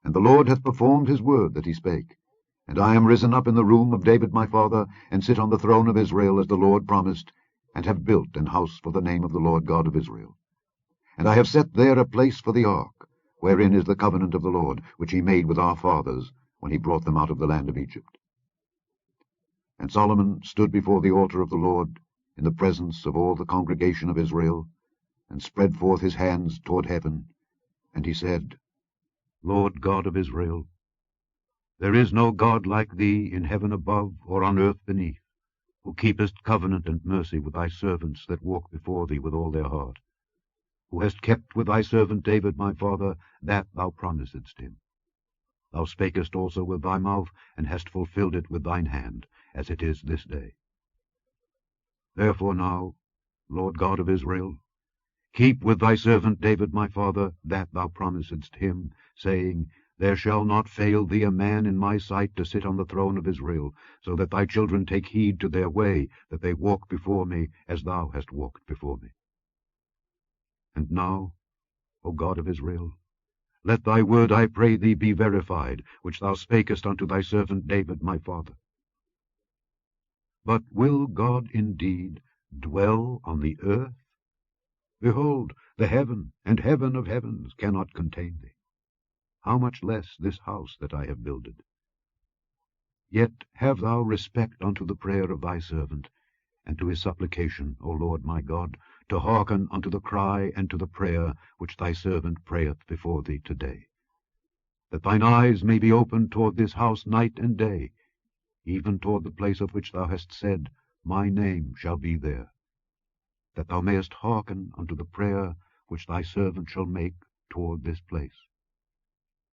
And the Lord hath performed his word that he spake. And I am risen up in the room of David my father, and sit on the throne of Israel, as the Lord promised, and have built an house for the name of the Lord God of Israel. And I have set there a place for the ark, wherein is the covenant of the Lord, which he made with our fathers, when he brought them out of the land of Egypt. And Solomon stood before the altar of the Lord, in the presence of all the congregation of Israel, and spread forth his hands toward heaven, and he said, Lord God of Israel, there is no God like thee in heaven above or on earth beneath, who keepest covenant and mercy with thy servants that walk before thee with all their heart, who hast kept with thy servant David my father that thou promisedst him. Thou spakest also with thy mouth, and hast fulfilled it with thine hand, as it is this day. Therefore now, Lord God of Israel, keep with thy servant David my father that thou promisedst him, saying, There shall not fail thee a man in my sight to sit on the throne of Israel, so that thy children take heed to their way, that they walk before me as thou hast walked before me. And now, O God of Israel, let thy word, I pray thee, be verified, which thou spakest unto thy servant David my father. But will God indeed dwell on the earth? Behold, the heaven and heaven of heavens cannot contain thee. How much less this house that I have builded? Yet have thou respect unto the prayer of thy servant, and to his supplication, O Lord my God, to hearken unto the cry and to the prayer which thy servant prayeth before thee today, that thine eyes may be opened toward this house night and day, even toward the place of which thou hast said, My name shall be there, that thou mayest hearken unto the prayer which thy servant shall make toward this place.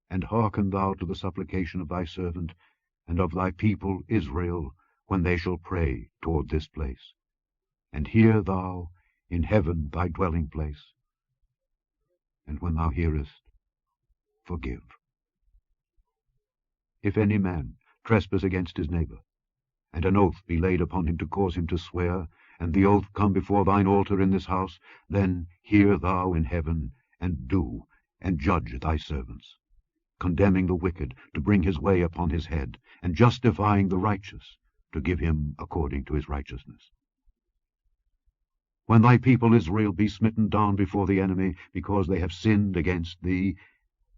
And hearken thou to the supplication of thy servant and of thy people Israel, when they shall pray toward this place. And hear thou in heaven thy dwelling place. And when thou hearest, forgive. If any man trespass against his neighbor, and an oath be laid upon him to cause him to swear, and the oath come before thine altar in this house, then hear thou in heaven, and do, and judge thy servants, condemning the wicked to bring his way upon his head, and justifying the righteous to give him according to his righteousness. When thy people Israel be smitten down before the enemy, because they have sinned against thee,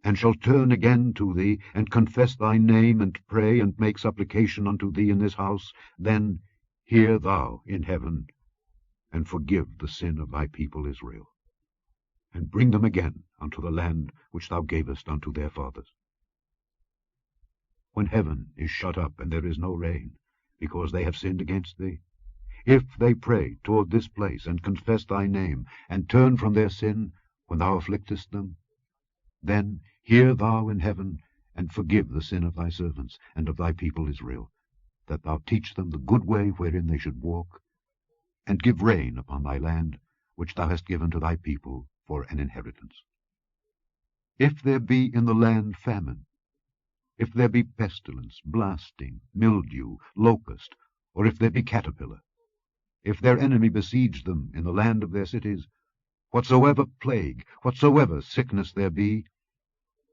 and shall turn again to thee, and confess thy name, and pray, and make supplication unto thee in this house, then hear thou in heaven, and forgive the sin of thy people Israel, and bring them again unto the land which thou gavest unto their fathers. When heaven is shut up, and there is no rain, because they have sinned against thee, if they pray toward this place, and confess thy name, and turn from their sin when thou afflictest them, then hear thou in heaven, and forgive the sin of thy servants and of thy people Israel, that thou teach them the good way wherein they should walk, and give rain upon thy land, which thou hast given to thy people for an inheritance. If there be in the land famine, if there be pestilence, blasting, mildew, locust, or if there be caterpillar, if their enemy besiege them in the land of their cities, whatsoever plague, whatsoever sickness there be,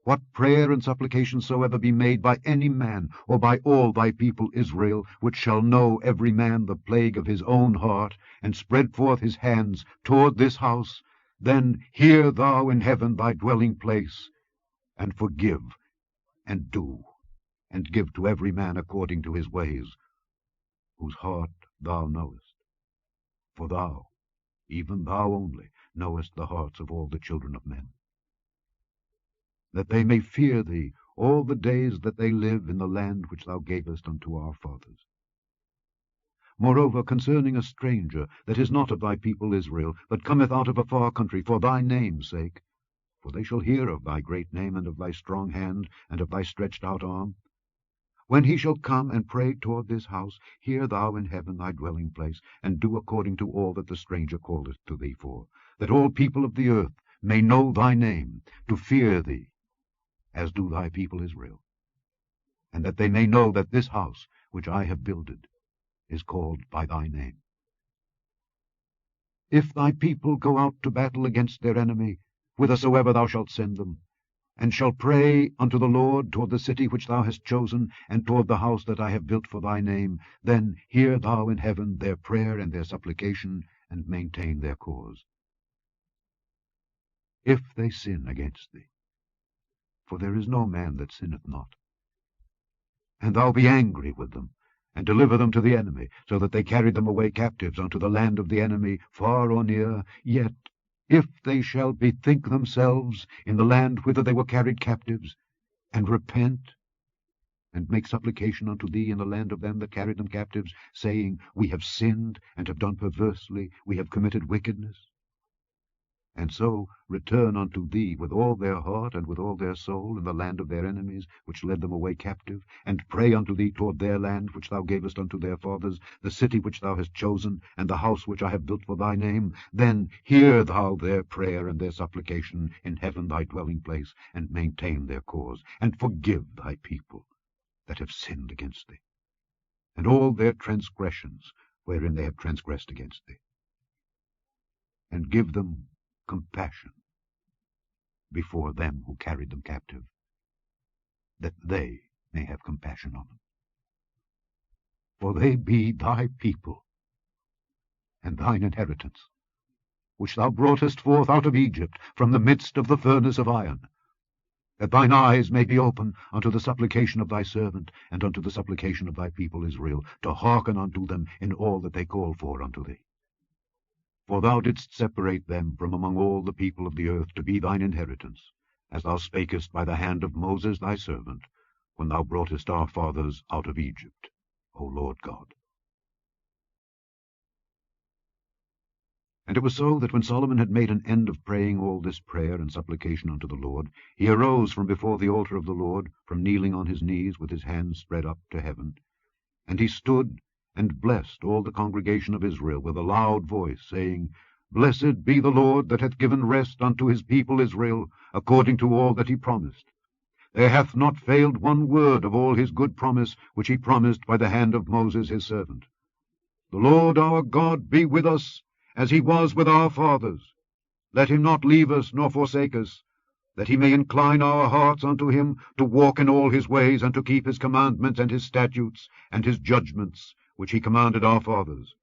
what prayer and supplication soever be made by any man, or by all thy people Israel, which shall know every man the plague of his own heart, and spread forth his hands toward this house, then hear thou in heaven thy dwelling place, and forgive, and do, and give to every man according to his ways, whose heart thou knowest. For thou, even thou only, knowest the hearts of all the children of men. That they may fear thee all the days that they live in the land which thou gavest unto our fathers. Moreover, concerning a stranger that is not of thy people Israel, but cometh out of a far country for thy name's sake, for they shall hear of thy great name, and of thy strong hand, and of thy stretched out arm, when he shall come and pray toward this house, hear thou in heaven thy dwelling place, and do according to all that the stranger calleth to thee for, that all people of the earth may know thy name, to fear thee, as do thy people Israel, and that they may know that this house which I have builded is called by thy name. If thy people go out to battle against their enemy, whithersoever thou shalt send them, and shall pray unto the Lord toward the city which thou hast chosen, and toward the house that I have built for thy name, then hear thou in heaven their prayer and their supplication, and maintain their cause. If they sin against thee, for there is no man that sinneth not, and thou be angry with them, and deliver them to the enemy, so that they carry them away captives unto the land of the enemy, far or near, yet if they shall bethink themselves in the land whither they were carried captives, and repent, and make supplication unto thee in the land of them that carried them captives, saying, We have sinned, and have done perversely, we have committed wickedness, and so return unto thee with all their heart and with all their soul in the land of their enemies, which led them away captive, and pray unto thee toward their land which thou gavest unto their fathers, the city which thou hast chosen, and the house which I have built for thy name, then hear thou their prayer and their supplication in heaven thy dwelling place, and maintain their cause, and forgive thy people that have sinned against thee, and all their transgressions wherein they have transgressed against thee, and give them compassion before them who carried them captive, that they may have compassion on them. For they be thy people, and thine inheritance, which thou broughtest forth out of Egypt from the midst of the furnace of iron, that thine eyes may be open unto the supplication of thy servant, and unto the supplication of thy people Israel, to hearken unto them in all that they call for unto thee. For thou didst separate them from among all the people of the earth to be thine inheritance, as thou spakest by the hand of Moses thy servant, when thou broughtest our fathers out of Egypt, O Lord God. And it was so that when Solomon had made an end of praying all this prayer and supplication unto the Lord, he arose from before the altar of the Lord, from kneeling on his knees with his hands spread up to heaven, and he stood and blessed all the congregation of Israel with a loud voice, saying, Blessed be the Lord that hath given rest unto his people Israel, according to all that he promised. There hath not failed one word of all his good promise, which he promised by the hand of Moses his servant. The Lord our God be with us, as he was with our fathers. Let him not leave us nor forsake us, that he may incline our hearts unto him, to walk in all his ways, and to keep his commandments and his statutes and his judgments, which he commanded our fathers.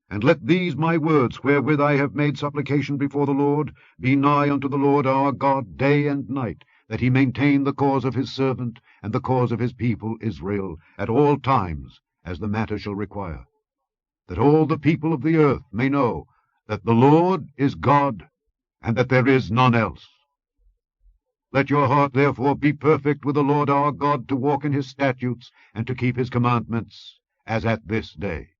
And let these my words, wherewith I have made supplication before the Lord, be nigh unto the Lord our God day and night, that he maintain the cause of his servant, and the cause of his people Israel, at all times, as the matter shall require, that all the people of the earth may know that the Lord is God, and that there is none else. Let your heart therefore be perfect with the Lord our God, to walk in his statutes, and to keep his commandments, as at this day.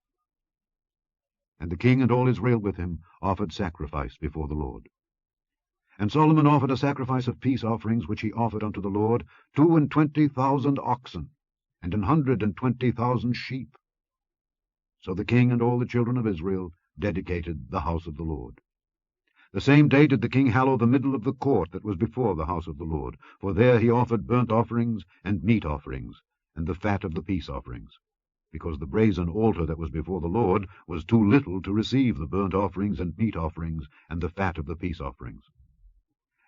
And the king and all Israel with him offered sacrifice before the Lord. And Solomon offered a sacrifice of peace offerings, which he offered unto the Lord, 22,000 oxen, and 120,000 sheep. So the king and all the children of Israel dedicated the house of the Lord. The same day did the king hallow the middle of the court that was before the house of the Lord, for there he offered burnt offerings and meat offerings, and the fat of the peace offerings. because the brazen altar that was before the Lord was too little to receive the burnt offerings and meat offerings and the fat of the peace offerings.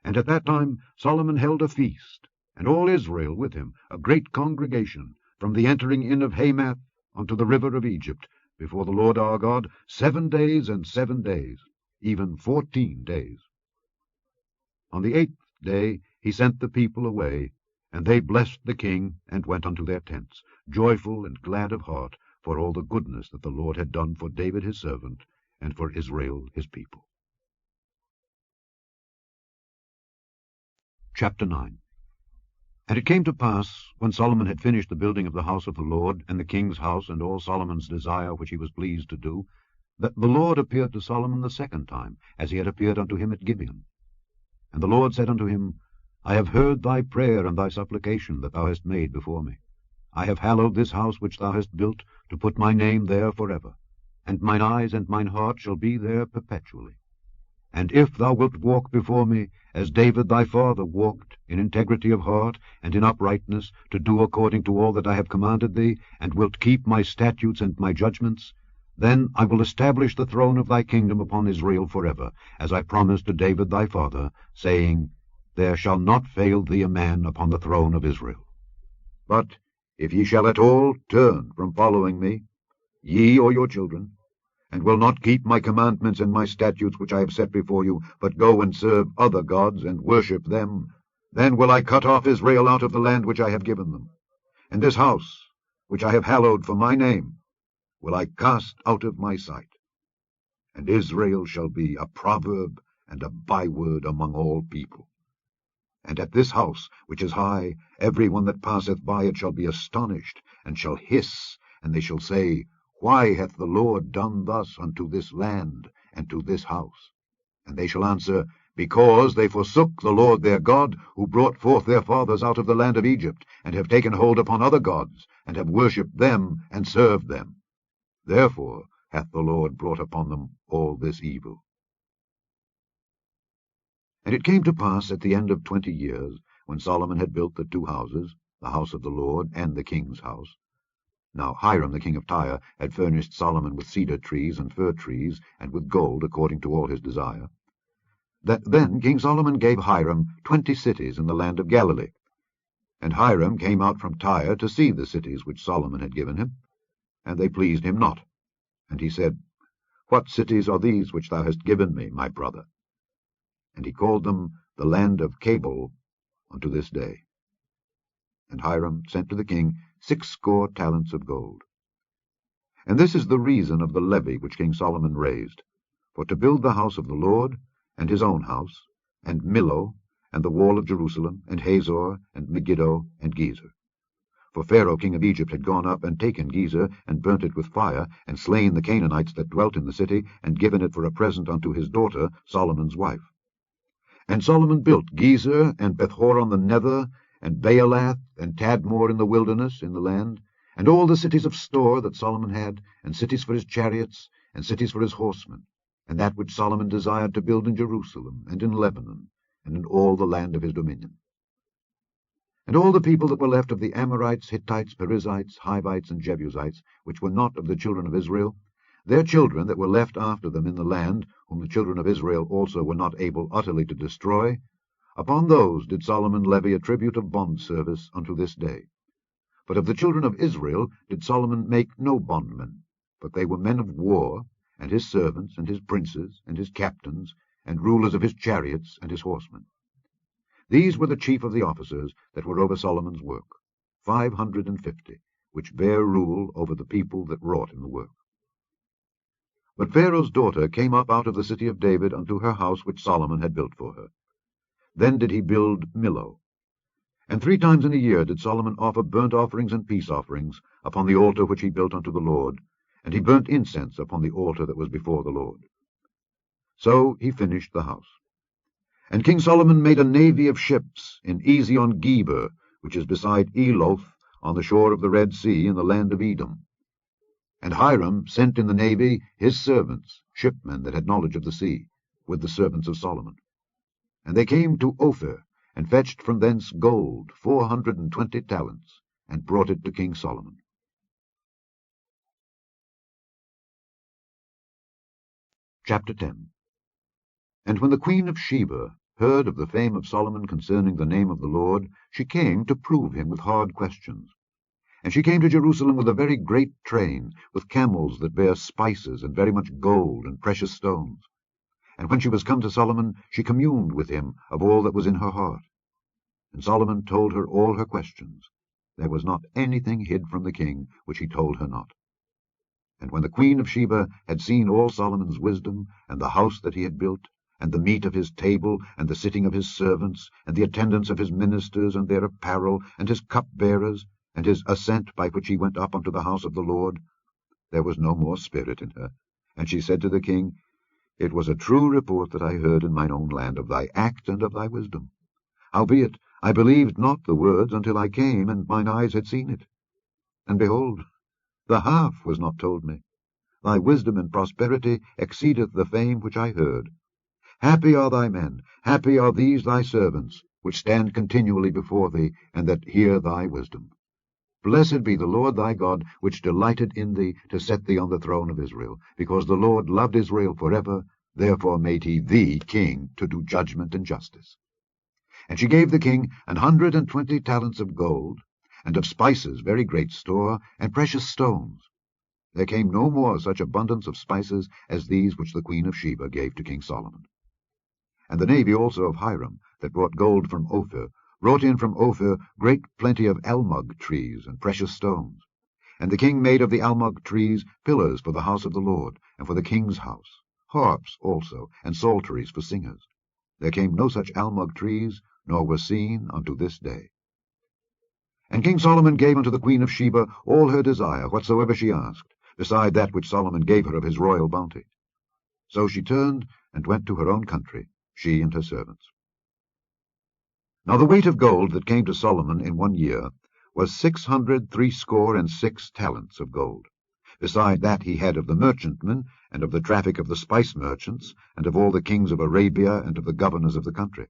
And at that time Solomon held a feast, and all Israel with him, a great congregation, from the entering in of Hamath unto the river of Egypt, before the Lord our God, 7 days and 7 days, even 14 days. On the 8th day he sent the people away, and they blessed the king, and went unto their tents, joyful and glad of heart, for all the goodness that the Lord had done for David his servant, and for Israel his people. Chapter 9. And it came to pass, when Solomon had finished the building of the house of the Lord, and the king's house, and all Solomon's desire which he was pleased to do, that the Lord appeared to Solomon the second time, as he had appeared unto him at Gibeon. And the Lord said unto him, I have heard thy prayer and thy supplication that thou hast made before me. I have hallowed this house which thou hast built, to put my name there forever, and mine eyes and mine heart shall be there perpetually. And if thou wilt walk before me, as David thy father walked, in integrity of heart, and in uprightness, to do according to all that I have commanded thee, and wilt keep my statutes and my judgments, then I will establish the throne of thy kingdom upon Israel forever, as I promised to David thy father, saying, There shall not fail thee a man upon the throne of Israel. But if ye shall at all turn from following me, ye or your children, and will not keep my commandments and my statutes which I have set before you, but go and serve other gods, and worship them, then will I cut off Israel out of the land which I have given them. And this house, which I have hallowed for my name, will I cast out of my sight. And Israel shall be a proverb and a byword among all people. And at this house, which is high, every one that passeth by it shall be astonished, and shall hiss, and they shall say, Why hath the Lord done thus unto this land, and to this house? And they shall answer, Because they forsook the Lord their God, who brought forth their fathers out of the land of Egypt, and have taken hold upon other gods, and have worshipped them, and served them. Therefore hath the Lord brought upon them all this evil. And it came to pass at the end of 20 years, when Solomon had built the 2 houses, the house of the Lord and the king's house. Now Hiram the king of Tyre had furnished Solomon with cedar trees and fir trees, and with gold according to all his desire. That then King Solomon gave Hiram 20 cities in the land of Galilee. And Hiram came out from Tyre to see the cities which Solomon had given him, and they pleased him not. And he said, What cities are these which thou hast given me, my brother? And he called them the land of Cabul unto this day. And Hiram sent to the king 60 talents of gold. And this is the reason of the levy which King Solomon raised, for to build the house of the Lord, and his own house, and Millo, and the wall of Jerusalem, and Hazor, and Megiddo, and Gezer. For Pharaoh king of Egypt had gone up and taken Gezer, and burnt it with fire, and slain the Canaanites that dwelt in the city, and given it for a present unto his daughter, Solomon's wife. And Solomon built Gezer, and Bethhoron the Nether, and Baalath, and Tadmor in the wilderness, in the land, and all the cities of store that Solomon had, and cities for his chariots, and cities for his horsemen, and that which Solomon desired to build in Jerusalem, and in Lebanon, and in all the land of his dominion. And all the people that were left of the Amorites, Hittites, Perizzites, Hivites, and Jebusites, which were not of the children of Israel, their children that were left after them in the land, whom the children of Israel also were not able utterly to destroy, upon those did Solomon levy a tribute of bond service unto this day. But of the children of Israel did Solomon make no bondmen, but they were men of war, and his servants, and his princes, and his captains, and rulers of his chariots, and his horsemen. These were the chief of the officers that were over Solomon's work, 550, which bare rule over the people that wrought in the work. But Pharaoh's daughter came up out of the city of David unto her house which Solomon had built for her. Then did he build Millo. And 3 times in a year did Solomon offer burnt offerings and peace offerings upon the altar which he built unto the Lord, and he burnt incense upon the altar that was before the Lord. So he finished the house. And King Solomon made a navy of ships in Ezion Geber, which is beside Eloth, on the shore of the Red Sea, in the land of Edom. And Hiram sent in the navy his servants, shipmen that had knowledge of the sea, with the servants of Solomon. And they came to Ophir, and fetched from thence gold 420 talents, and brought it to King Solomon. Chapter 10. And when the queen of Sheba heard of the fame of Solomon concerning the name of the Lord, she came to prove him with hard questions. And she came to Jerusalem with a very great train, with camels that bear spices, and very much gold and precious stones. And when she was come to Solomon, she communed with him of all that was in her heart. And Solomon told her all her questions. There was not anything hid from the king which he told her not. And when the queen of Sheba had seen all Solomon's wisdom, and the house that he had built, and the meat of his table, and the sitting of his servants, and the attendance of his ministers, and their apparel, and his cupbearers, and his ascent by which he went up unto the house of the Lord, there was no more spirit in her. And she said to the king, It was a true report that I heard in mine own land of thy act and of thy wisdom. Howbeit I believed not the words until I came, and mine eyes had seen it. And behold, the half was not told me. Thy wisdom and prosperity exceedeth the fame which I heard. Happy are thy men, happy are these thy servants, which stand continually before thee, and that hear thy wisdom. Blessed be the Lord thy God, which delighted in thee to set thee on the throne of Israel, because the Lord loved Israel forever, therefore made he thee king to do judgment and justice. And she gave the king 120 talents of gold, and of spices very great store, and precious stones. There came no more such abundance of spices as these which the queen of Sheba gave to King Solomon. And the navy also of Hiram, that brought gold from Ophir, brought in from Ophir great plenty of almug trees and precious stones. And the king made of the almug trees pillars for the house of the Lord, and for the king's house, harps also, and psalteries for singers. There came no such almug trees, nor were seen unto this day. And King Solomon gave unto the queen of Sheba all her desire, whatsoever she asked, beside that which Solomon gave her of his royal bounty. So she turned and went to her own country, she and her servants. Now the weight of gold that came to Solomon in 1 year was 666 talents of gold. Beside that he had of the merchantmen, and of the traffic of the spice merchants, and of all the kings of Arabia, and of the governors of the country.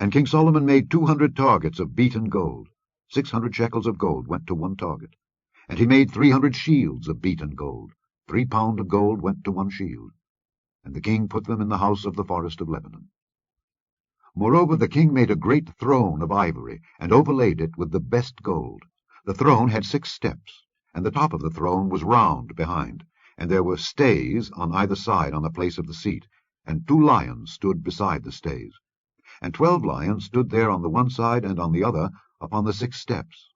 And King Solomon made 200 targets of beaten gold. 600 shekels of gold went to one target. And he made 300 shields of beaten gold. 3 pound of gold went to one shield. And the king put them in the house of the forest of Lebanon. Moreover, the king made a great throne of ivory, and overlaid it with the best gold. The throne had 6 steps, and the top of the throne was round behind, and there were stays on either side on the place of the seat, and 2 lions stood beside the stays. And 12 lions stood there on the one side and on the other upon the 6 steps.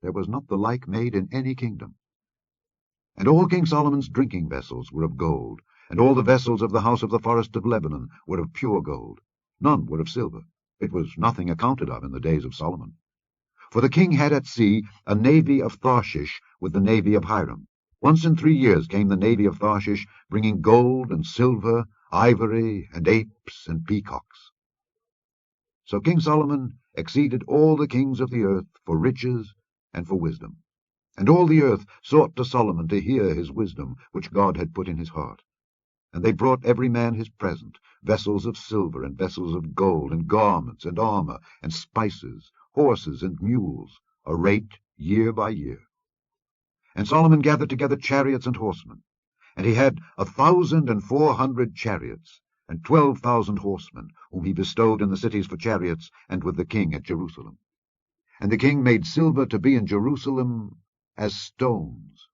There was not the like made in any kingdom. And all King Solomon's drinking vessels were of gold, and all the vessels of the house of the forest of Lebanon were of pure gold. None were of silver. It was nothing accounted of in the days of Solomon. For the king had at sea a navy of Tarshish with the navy of Hiram. Once in 3 years came the navy of Tarshish, bringing gold and silver, ivory, and apes and peacocks. So King Solomon exceeded all the kings of the earth for riches and for wisdom. And all the earth sought to Solomon to hear his wisdom, which God had put in his heart. And they brought every man his present, vessels of silver, and vessels of gold, and garments, and armor, and spices, horses, and mules, a rate year by year. And Solomon gathered together chariots and horsemen. And he had 1,400 chariots, and 12,000 horsemen, whom he bestowed in the cities for chariots, and with the king at Jerusalem. And the king made silver to be in Jerusalem as stones,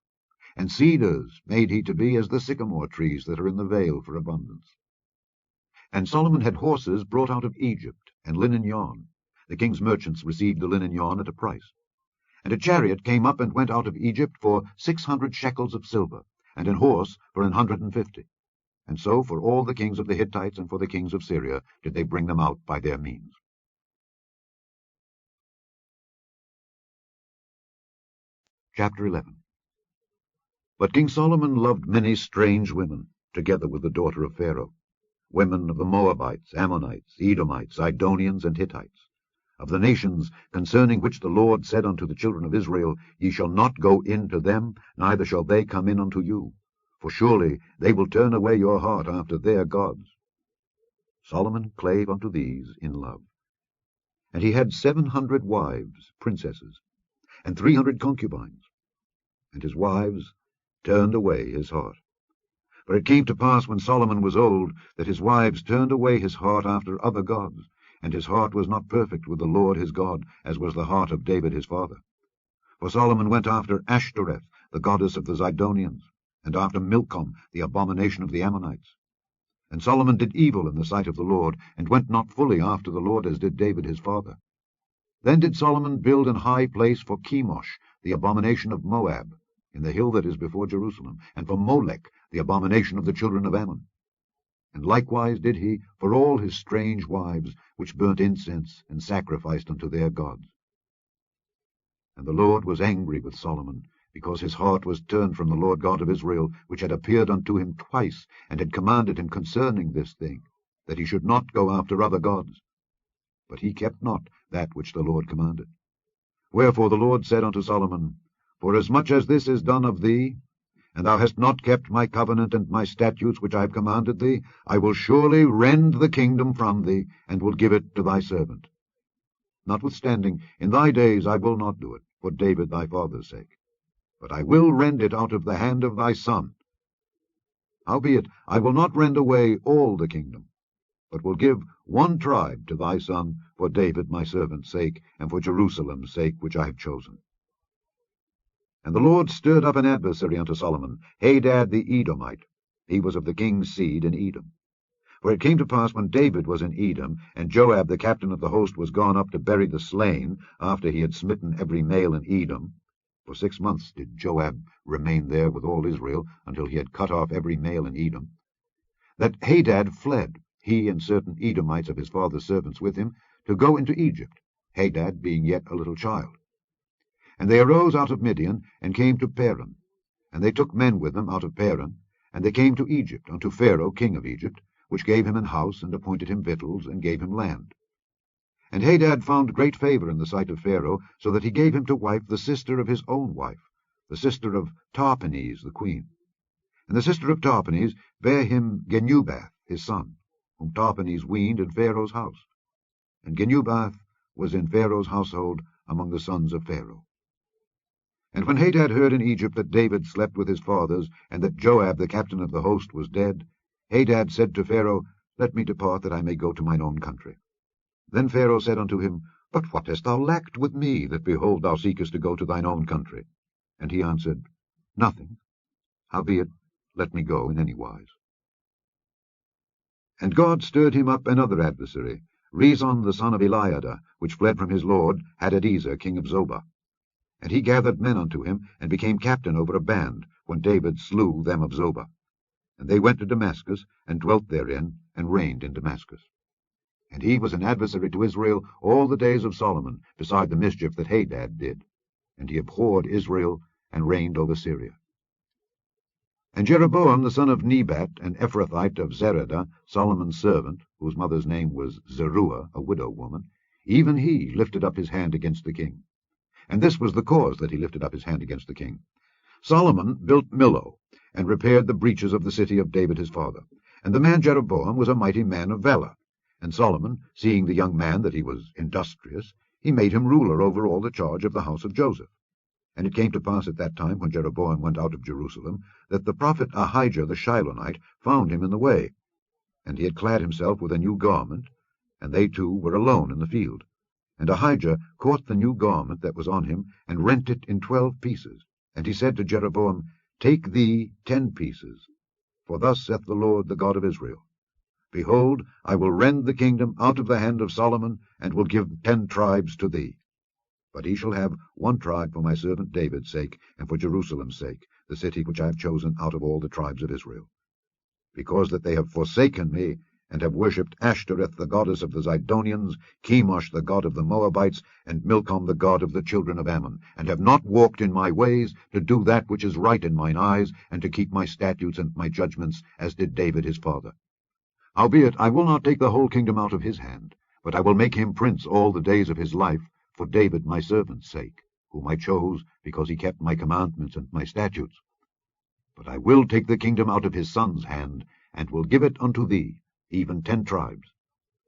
and cedars made he to be as the sycamore trees that are in the vale for abundance. And Solomon had horses brought out of Egypt, and linen yarn. The king's merchants received the linen yarn at a price. And a chariot came up and went out of Egypt for 600 shekels of silver, and an horse for 150. And so for all the kings of the Hittites and for the kings of Syria did they bring them out by their means. Chapter 11. But King Solomon loved many strange women, together with the daughter of Pharaoh, women of the Moabites, Ammonites, Edomites, Zidonians, and Hittites, of the nations concerning which the Lord said unto the children of Israel, Ye shall not go in to them, neither shall they come in unto you, for surely they will turn away your heart after their gods. Solomon clave unto these in love. And he had 700 wives, princesses, and 300 concubines, and his wives turned away his heart. For it came to pass, when Solomon was old, that his wives turned away his heart after other gods, and his heart was not perfect with the Lord his God, as was the heart of David his father. For Solomon went after Ashtoreth, the goddess of the Zidonians, and after Milcom, the abomination of the Ammonites. And Solomon did evil in the sight of the Lord, and went not fully after the Lord, as did David his father. Then did Solomon build an high place for Chemosh, the abomination of Moab, in the hill that is before Jerusalem, and for Molech, the abomination of the children of Ammon. And likewise did he for all his strange wives, which burnt incense and sacrificed unto their gods. And the Lord was angry with Solomon, because his heart was turned from the Lord God of Israel, which had appeared unto him twice, and had commanded him concerning this thing, that he should not go after other gods. But he kept not that which the Lord commanded. Wherefore the Lord said unto Solomon, Forasmuch as this is done of thee, and thou hast not kept my covenant and my statutes which I have commanded thee, I will surely rend the kingdom from thee, and will give it to thy servant. Notwithstanding, in thy days I will not do it, for David thy father's sake. But I will rend it out of the hand of thy son. Howbeit, I will not rend away all the kingdom, but will give one tribe to thy son, for David my servant's sake, and for Jerusalem's sake, which I have chosen. And the Lord stirred up an adversary unto Solomon, Hadad the Edomite. He was of the king's seed in Edom. For it came to pass, when David was in Edom, and Joab the captain of the host was gone up to bury the slain, after he had smitten every male in Edom, for 6 months did Joab remain there with all Israel, until he had cut off every male in Edom, that Hadad fled, he and certain Edomites of his father's servants with him, to go into Egypt, Hadad being yet a little child. And they arose out of Midian, and came to Paran. And they took men with them out of Paran, and they came to Egypt, unto Pharaoh king of Egypt, which gave him an house, and appointed him victuals, and gave him land. And Hadad found great favour in the sight of Pharaoh, so that he gave him to wife the sister of his own wife, the sister of Tarpenes the queen. And the sister of Tarpenes bare him Genubath his son, whom Tarpenes weaned in Pharaoh's house. And Genubath was in Pharaoh's household among the sons of Pharaoh. And when Hadad heard in Egypt that David slept with his fathers, and that Joab the captain of the host was dead, Hadad said to Pharaoh, Let me depart, that I may go to mine own country. Then Pharaoh said unto him, But what hast thou lacked with me, that, behold, thou seekest to go to thine own country? And he answered, Nothing. Howbeit, let me go in any wise. And God stirred him up another adversary, Rezon the son of Eliada, which fled from his lord Hadadezer king of Zobah. And he gathered men unto him, and became captain over a band, when David slew them of Zobah. And they went to Damascus, and dwelt therein, and reigned in Damascus. And he was an adversary to Israel all the days of Solomon, beside the mischief that Hadad did. And he abhorred Israel, and reigned over Syria. And Jeroboam the son of Nebat, an Ephrathite of Zeradah, Solomon's servant, whose mother's name was Zeruiah, a widow woman, even he lifted up his hand against the king. And this was the cause that he lifted up his hand against the king. Solomon built Millo, and repaired the breaches of the city of David his father. And the man Jeroboam was a mighty man of valour. And Solomon, seeing the young man that he was industrious, he made him ruler over all the charge of the house of Joseph. And it came to pass at that time, when Jeroboam went out of Jerusalem, that the prophet Ahijah the Shilonite found him in the way. And he had clad himself with a new garment, and they two were alone in the field. And Ahijah caught the new garment that was on him, and rent it in 12 pieces. And he said to Jeroboam, Take thee 10 pieces, for thus saith the Lord, the God of Israel, Behold, I will rend the kingdom out of the hand of Solomon, and will give 10 tribes to thee. But he shall have 1 tribe for my servant David's sake, and for Jerusalem's sake, the city which I have chosen out of all the tribes of Israel. Because that they have forsaken me, and have worshipped Ashtoreth the goddess of the Zidonians, Chemosh the god of the Moabites, and Milcom the god of the children of Ammon, and have not walked in my ways, to do that which is right in mine eyes, and to keep my statutes and my judgments, as did David his father. Howbeit I will not take the whole kingdom out of his hand, but I will make him prince all the days of his life, for David my servant's sake, whom I chose, because he kept my commandments and my statutes. But I will take the kingdom out of his son's hand, and will give it unto thee, even 10 tribes.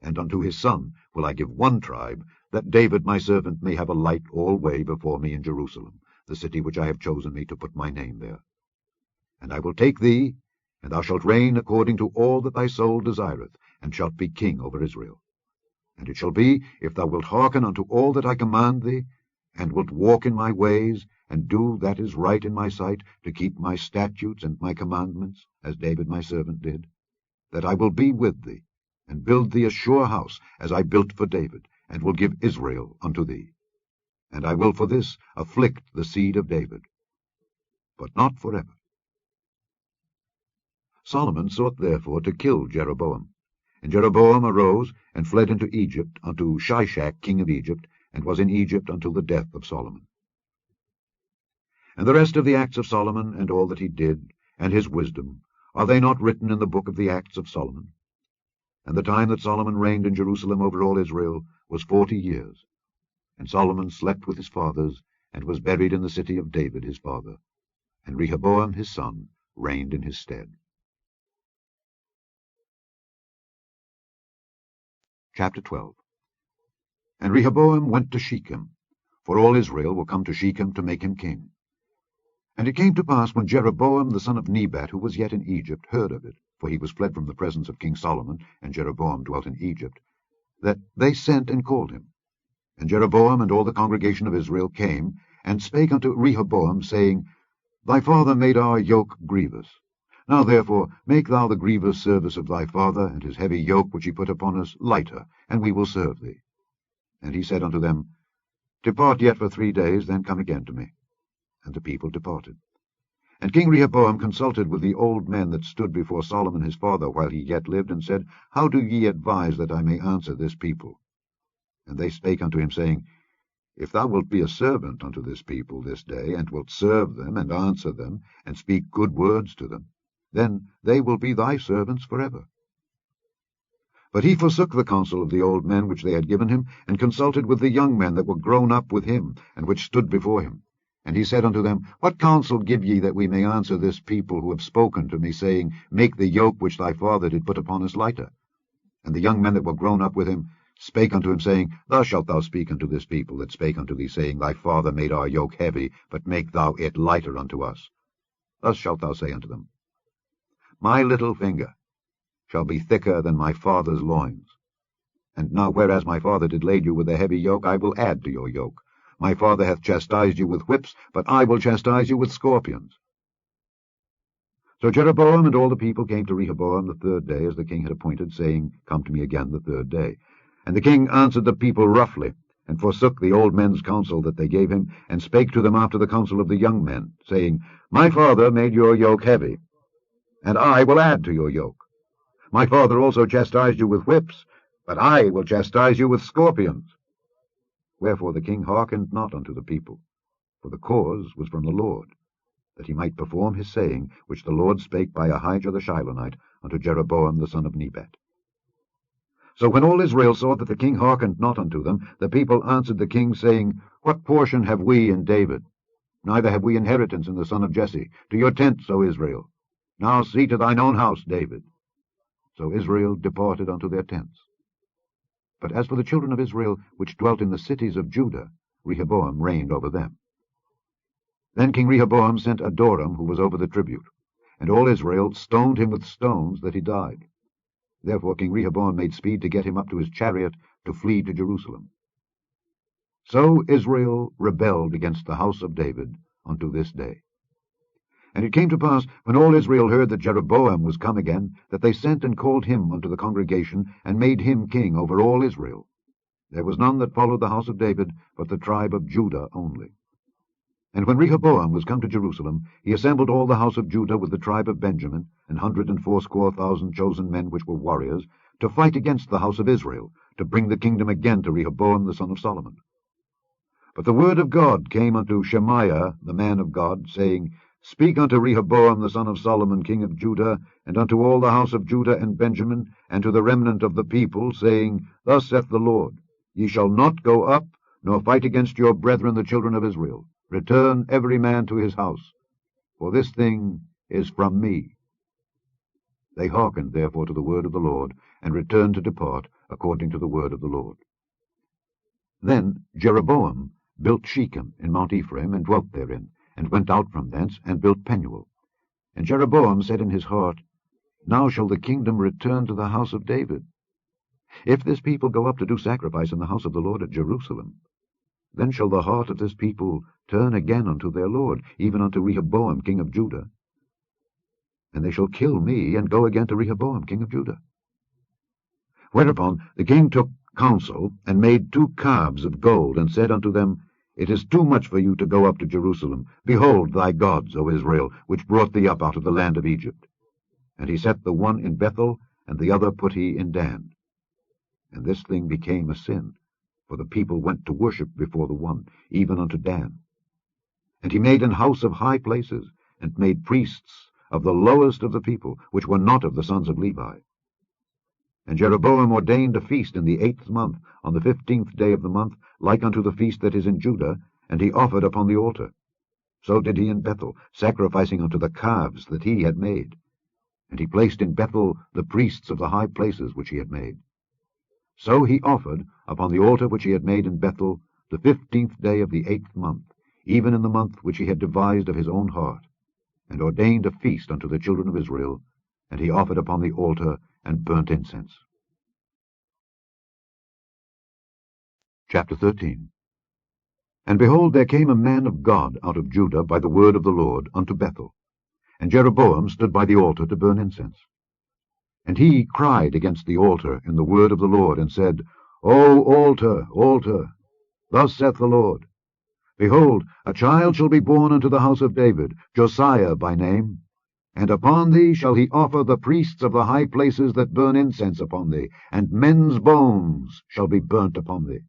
And unto his son will I give 1 tribe, that David my servant may have a light all way before me in Jerusalem, the city which I have chosen me to put my name there. And I will take thee, and thou shalt reign according to all that thy soul desireth, and shalt be king over Israel. And it shall be, if thou wilt hearken unto all that I command thee, and wilt walk in my ways, and do that is right in my sight, to keep my statutes and my commandments, as David my servant did, that I will be with thee, and build thee a sure house, as I built for David, and will give Israel unto thee. And I will for this afflict the seed of David, but not forever. Solomon sought therefore to kill Jeroboam. And Jeroboam arose, and fled into Egypt, unto Shishak king of Egypt, and was in Egypt until the death of Solomon. And the rest of the acts of Solomon, and all that he did, and his wisdom, are they not written in the book of the acts of Solomon? And the time that Solomon reigned in Jerusalem over all Israel was 40 years. And Solomon slept with his fathers, and was buried in the city of David his father. And Rehoboam his son reigned in his stead. Chapter 12. And Rehoboam went to Shechem, for all Israel were come to Shechem to make him king. And it came to pass, when Jeroboam the son of Nebat, who was yet in Egypt, heard of it, for he was fled from the presence of King Solomon, and Jeroboam dwelt in Egypt, that they sent and called him. And Jeroboam and all the congregation of Israel came, and spake unto Rehoboam, saying, Thy father made our yoke grievous. Now therefore make thou the grievous service of thy father, and his heavy yoke which he put upon us, lighter, and we will serve thee. And he said unto them, Depart yet for 3 days, then come again to me. And the people departed. And King Rehoboam consulted with the old men that stood before Solomon his father while he yet lived, and said, How do ye advise that I may answer this people? And they spake unto him, saying, If thou wilt be a servant unto this people this day, and wilt serve them, and answer them, and speak good words to them, then they will be thy servants forever. But he forsook the counsel of the old men which they had given him, and consulted with the young men that were grown up with him, and which stood before him. And he said unto them, What counsel give ye, that we may answer this people who have spoken to me, saying, Make the yoke which thy father did put upon us lighter? And the young men that were grown up with him spake unto him, saying, Thus shalt thou speak unto this people that spake unto thee, saying, Thy father made our yoke heavy, but make thou it lighter unto us. Thus shalt thou say unto them, My little finger shall be thicker than my father's loins. And now whereas my father did lade you with a heavy yoke, I will add to your yoke. My father hath chastised you with whips, but I will chastise you with scorpions. So Jeroboam and all the people came to Rehoboam the 3rd day, as the king had appointed, saying, Come to me again the 3rd day. And the king answered the people roughly, and forsook the old men's counsel that they gave him, and spake to them after the counsel of the young men, saying, My father made your yoke heavy, and I will add to your yoke. My father also chastised you with whips, but I will chastise you with scorpions. Wherefore the king hearkened not unto the people, for the cause was from the Lord, that he might perform his saying, which the Lord spake by Ahijah the Shilonite unto Jeroboam the son of Nebat. So when all Israel saw that the king hearkened not unto them, the people answered the king, saying, What portion have we in David? Neither have we inheritance in the son of Jesse. To your tents, O Israel. Now see to thine own house, David. So Israel departed unto their tents. But as for the children of Israel, which dwelt in the cities of Judah, Rehoboam reigned over them. Then King Rehoboam sent Adoram, who was over the tribute, and all Israel stoned him with stones, that he died. Therefore King Rehoboam made speed to get him up to his chariot, to flee to Jerusalem. So Israel rebelled against the house of David unto this day. And it came to pass, when all Israel heard that Jeroboam was come again, that they sent and called him unto the congregation, and made him king over all Israel. There was none that followed the house of David, but the tribe of Judah only. And when Rehoboam was come to Jerusalem, he assembled all the house of Judah with the tribe of Benjamin, 180,000 chosen men which were warriors, to fight against the house of Israel, to bring the kingdom again to Rehoboam the son of Solomon. But the word of God came unto Shemaiah the man of God, saying, Speak unto Rehoboam the son of Solomon king of Judah, and unto all the house of Judah and Benjamin, and to the remnant of the people, saying, Thus saith the Lord, Ye shall not go up, nor fight against your brethren the children of Israel. Return every man to his house, for this thing is from me. They hearkened therefore to the word of the Lord, and returned to depart according to the word of the Lord. Then Jeroboam built Shechem in Mount Ephraim, and dwelt therein, and went out from thence, and built Penuel. And Jeroboam said in his heart, Now shall the kingdom return to the house of David. If this people go up to do sacrifice in the house of the Lord at Jerusalem, then shall the heart of this people turn again unto their Lord, even unto Rehoboam king of Judah. And they shall kill me, and go again to Rehoboam king of Judah. Whereupon the king took counsel, and made 2 calves of gold, and said unto them, It is too much for you to go up to Jerusalem. Behold thy gods, O Israel, which brought thee up out of the land of Egypt. And he set the one in Bethel, and the other put he in Dan. And this thing became a sin, for the people went to worship before the one, even unto Dan. And he made an house of high places, and made priests of the lowest of the people, which were not of the sons of Levi. And Jeroboam ordained a feast in the 8th month, on the 15th day of the month, like unto the feast that is in Judah, and he offered upon the altar. So did he in Bethel, sacrificing unto the calves that he had made. And he placed in Bethel the priests of the high places which he had made. So he offered upon the altar which he had made in Bethel the 15th day of the 8th month, even in the month which he had devised of his own heart, and ordained a feast unto the children of Israel, and he offered upon the altar and burnt incense. Chapter 13. And behold, there came a man of God out of Judah by the word of the Lord unto Bethel, and Jeroboam stood by the altar to burn incense. And he cried against the altar in the word of the Lord, and said, O altar, altar, thus saith the Lord, Behold, a child shall be born unto the house of David, Josiah by name, and upon thee shall he offer the priests of the high places that burn incense upon thee, and men's bones shall be burnt upon thee.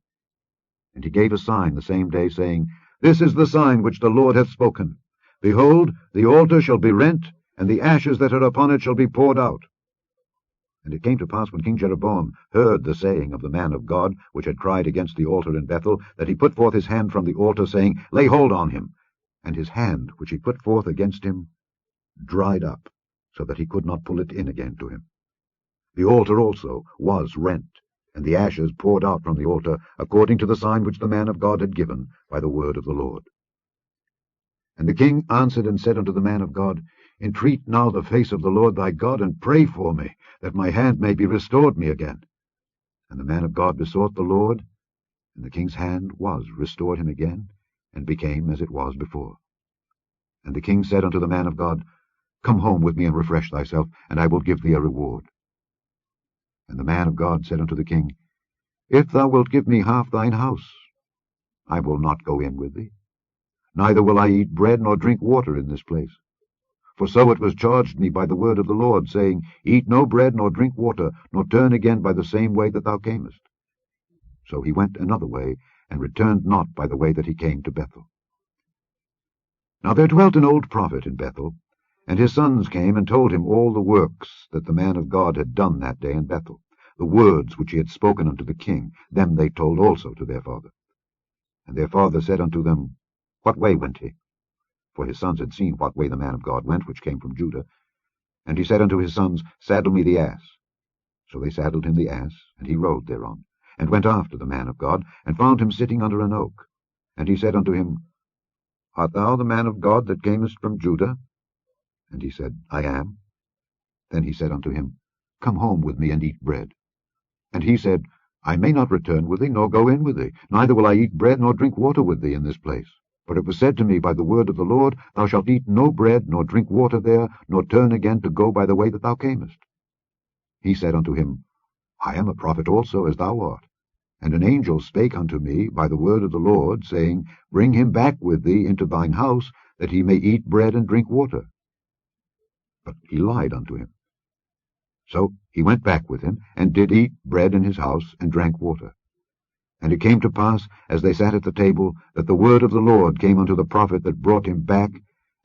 And he gave a sign the same day, saying, This is the sign which the Lord hath spoken. Behold, the altar shall be rent, and the ashes that are upon it shall be poured out. And it came to pass, when King Jeroboam heard the saying of the man of God, which had cried against the altar in Bethel, that he put forth his hand from the altar, saying, Lay hold on him. And his hand, which he put forth against him, dried up, so that he could not pull it in again to him. The altar also was rent, and the ashes poured out from the altar, according to the sign which the man of God had given by the word of the Lord. And the king answered and said unto the man of God, Entreat now the face of the Lord thy God, and pray for me, that my hand may be restored me again. And the man of God besought the Lord, and the king's hand was restored him again, and became as it was before. And the king said unto the man of God, Come home with me, and refresh thyself, and I will give thee a reward. And the man of God said unto the king, If thou wilt give me half thine house, I will not go in with thee, neither will I eat bread nor drink water in this place. For so it was charged me by the word of the Lord, saying, Eat no bread nor drink water, nor turn again by the same way that thou camest. So he went another way, and returned not by the way that he came to Bethel. Now there dwelt an old prophet in Bethel, and his sons came and told him all the works that the man of God had done that day in Bethel, the words which he had spoken unto the king. Them they told also to their father. And their father said unto them, What way went he? For his sons had seen what way the man of God went, which came from Judah. And he said unto his sons, Saddle me the ass. So they saddled him the ass, and he rode thereon, and went after the man of God, and found him sitting under an oak. And he said unto him, Art thou the man of God that camest from Judah? And he said, I am. Then he said unto him, Come home with me, and eat bread. And he said, I may not return with thee, nor go in with thee, neither will I eat bread nor drink water with thee in this place. For it was said to me by the word of the Lord, Thou shalt eat no bread, nor drink water there, nor turn again to go by the way that thou camest. He said unto him, I am a prophet also, as thou art. And an angel spake unto me by the word of the Lord, saying, Bring him back with thee into thine house, that he may eat bread and drink water. But he lied unto him. So he went back with him, and did eat bread in his house, and drank water. And it came to pass, as they sat at the table, that the word of the Lord came unto the prophet that brought him back,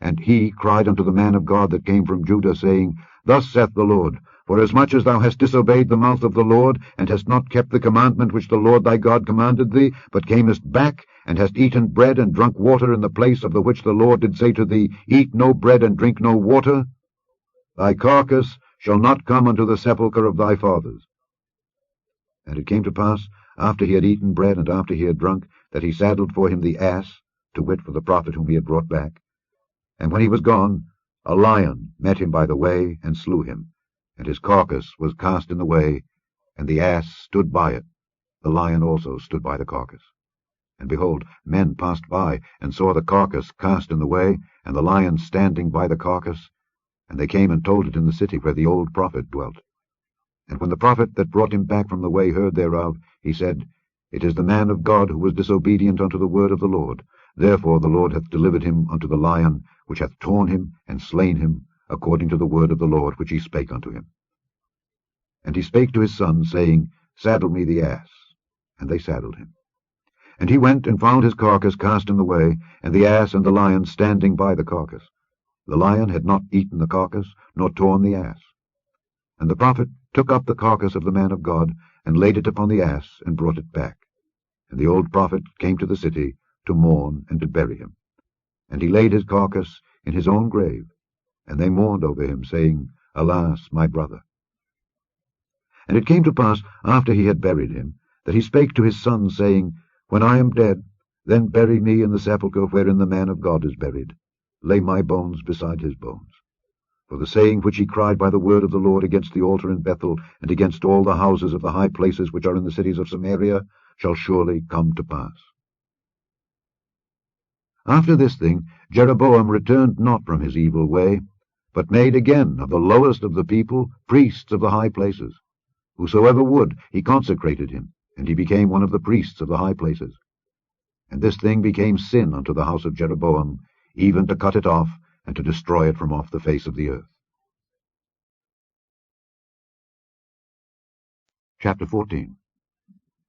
and he cried unto the man of God that came from Judah, saying, Thus saith the Lord, Forasmuch as thou hast disobeyed the mouth of the Lord, and hast not kept the commandment which the Lord thy God commanded thee, but camest back, and hast eaten bread and drunk water in the place of the which the Lord did say to thee, Eat no bread and drink no water, thy carcass shall not come unto the sepulchre of thy fathers. And it came to pass, after he had eaten bread, and after he had drunk, that he saddled for him the ass, to wit, for the prophet whom he had brought back. And when he was gone, a lion met him by the way, and slew him. and his carcass was cast in the way, and the ass stood by it. The lion also stood by the carcass. And behold, men passed by, and saw the carcass cast in the way, and the lion standing by the carcass, and they came and told it in the city where the old prophet dwelt. And when the prophet that brought him back from the way heard thereof, he said, It is the man of God who was disobedient unto the word of the Lord. Therefore the Lord hath delivered him unto the lion, which hath torn him and slain him, according to the word of the Lord which he spake unto him. And he spake to his son, saying, Saddle me the ass. And they saddled him. And he went and found his carcass cast in the way, and the ass and the lion standing by the carcass. The lion had not eaten the carcass, nor torn the ass. And the prophet took up the carcass of the man of God, and laid it upon the ass, and brought it back. And the old prophet came to the city to mourn and to bury him. And he laid his carcass in his own grave, and they mourned over him, saying, Alas, my brother. And it came to pass, after he had buried him, that he spake to his son, saying, When I am dead, then bury me in the sepulchre wherein the man of God is buried. Lay my bones beside his bones. For the saying which he cried by the word of the Lord against the altar in Bethel, and against all the houses of the high places which are in the cities of Samaria, shall surely come to pass. After this thing Jeroboam returned not from his evil way, but made again of the lowest of the people priests of the high places. Whosoever would, he consecrated him, and he became one of the priests of the high places. And this thing became sin unto the house of Jeroboam, even to cut it off, and to destroy it from off the face of the earth. Chapter 14.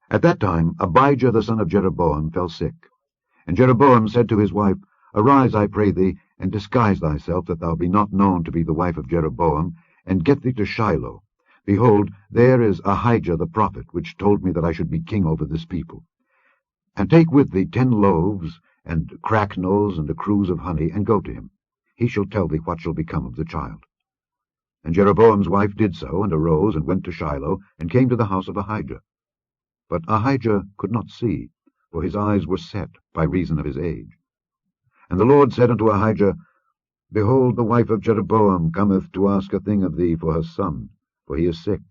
At that time Abijah the son of Jeroboam fell sick. And Jeroboam said to his wife, Arise, I pray thee, and disguise thyself, that thou be not known to be the wife of Jeroboam, and get thee to Shiloh. Behold, there is Ahijah the prophet, which told me that I should be king over this people. And take with thee 10 loaves, and cracknels, and a cruse of honey, and go to him. He shall tell thee what shall become of the child. And Jeroboam's wife did so, and arose, and went to Shiloh, and came to the house of Ahijah. But Ahijah could not see, for his eyes were set by reason of his age. And the Lord said unto Ahijah, Behold, the wife of Jeroboam cometh to ask a thing of thee for her son, for he is sick.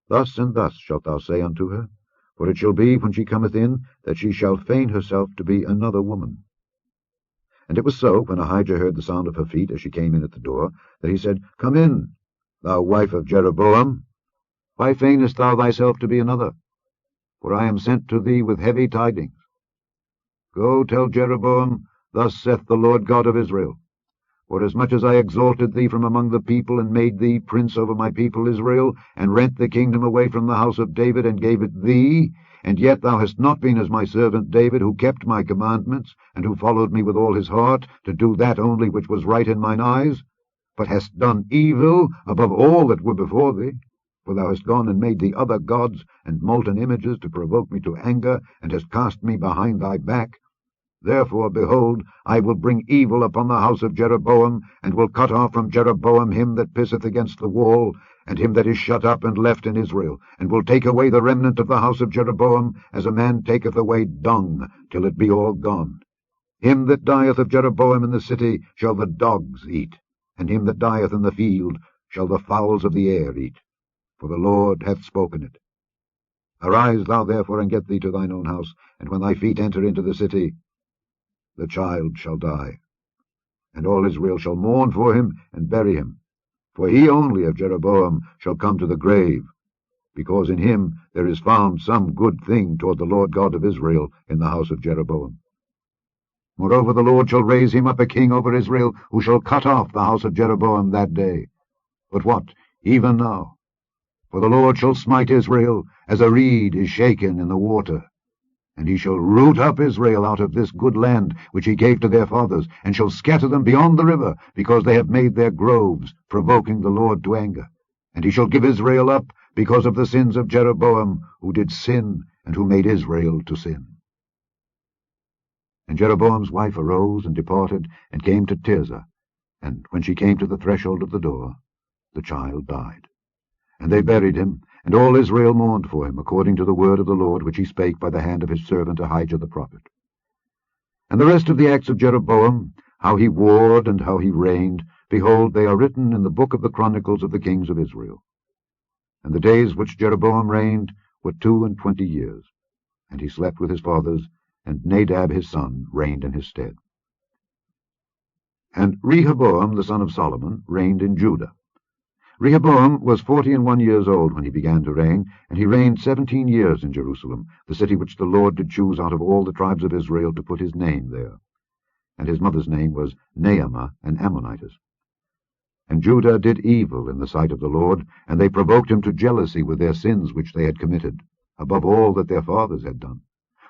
Thus and thus shalt thou say unto her, for it shall be, when she cometh in, that she shall feign herself to be another woman. And it was so, when Ahijah heard the sound of her feet as she came in at the door, that he said, Come in, thou wife of Jeroboam. Why feignest thou thyself to be another? For I am sent to thee with heavy tidings. Go tell Jeroboam, Thus saith the Lord God of Israel, Forasmuch as I exalted thee from among the people, and made thee prince over my people Israel, and rent the kingdom away from the house of David, and gave it thee, and yet thou hast not been as my servant David, who kept my commandments, and who followed me with all his heart, to do that only which was right in mine eyes, but hast done evil above all that were before thee. For thou hast gone and made thee other gods, and molten images, to provoke me to anger, and hast cast me behind thy back. Therefore, behold, I will bring evil upon the house of Jeroboam, and will cut off from Jeroboam him that pisseth against the wall, and him that is shut up and left in Israel, and will take away the remnant of the house of Jeroboam, as a man taketh away dung, till it be all gone. Him that dieth of Jeroboam in the city shall the dogs eat, and him that dieth in the field shall the fowls of the air eat. For the Lord hath spoken it. Arise thou therefore, and get thee to thine own house, and when thy feet enter into the city, the child shall die. And all Israel shall mourn for him, and bury him. For he only of Jeroboam shall come to the grave, because in him there is found some good thing toward the Lord God of Israel in the house of Jeroboam. Moreover, the Lord shall raise him up a king over Israel, who shall cut off the house of Jeroboam that day. But what? Even now. For the Lord shall smite Israel, as a reed is shaken in the water. And he shall root up Israel out of this good land which he gave to their fathers, and shall scatter them beyond the river, because they have made their groves, provoking the Lord to anger. And he shall give Israel up, because of the sins of Jeroboam, who did sin, and who made Israel to sin. And Jeroboam's wife arose and departed, and came to Tirzah. And when she came to the threshold of the door, the child died. And they buried him, and all Israel mourned for him, according to the word of the Lord which he spake by the hand of his servant Ahijah the prophet. And the rest of the acts of Jeroboam, how he warred and how he reigned, behold, they are written in the book of the chronicles of the kings of Israel. And the days which Jeroboam reigned were 22 years, and he slept with his fathers, and Nadab his son reigned in his stead. And Rehoboam the son of Solomon reigned in Judah. Rehoboam was 41 years old when he began to reign, and he reigned 17 years in Jerusalem, the city which the Lord did choose out of all the tribes of Israel to put his name there. And his mother's name was Naamah, an Ammonitess. And Judah did evil in the sight of the Lord, and they provoked him to jealousy with their sins which they had committed, above all that their fathers had done.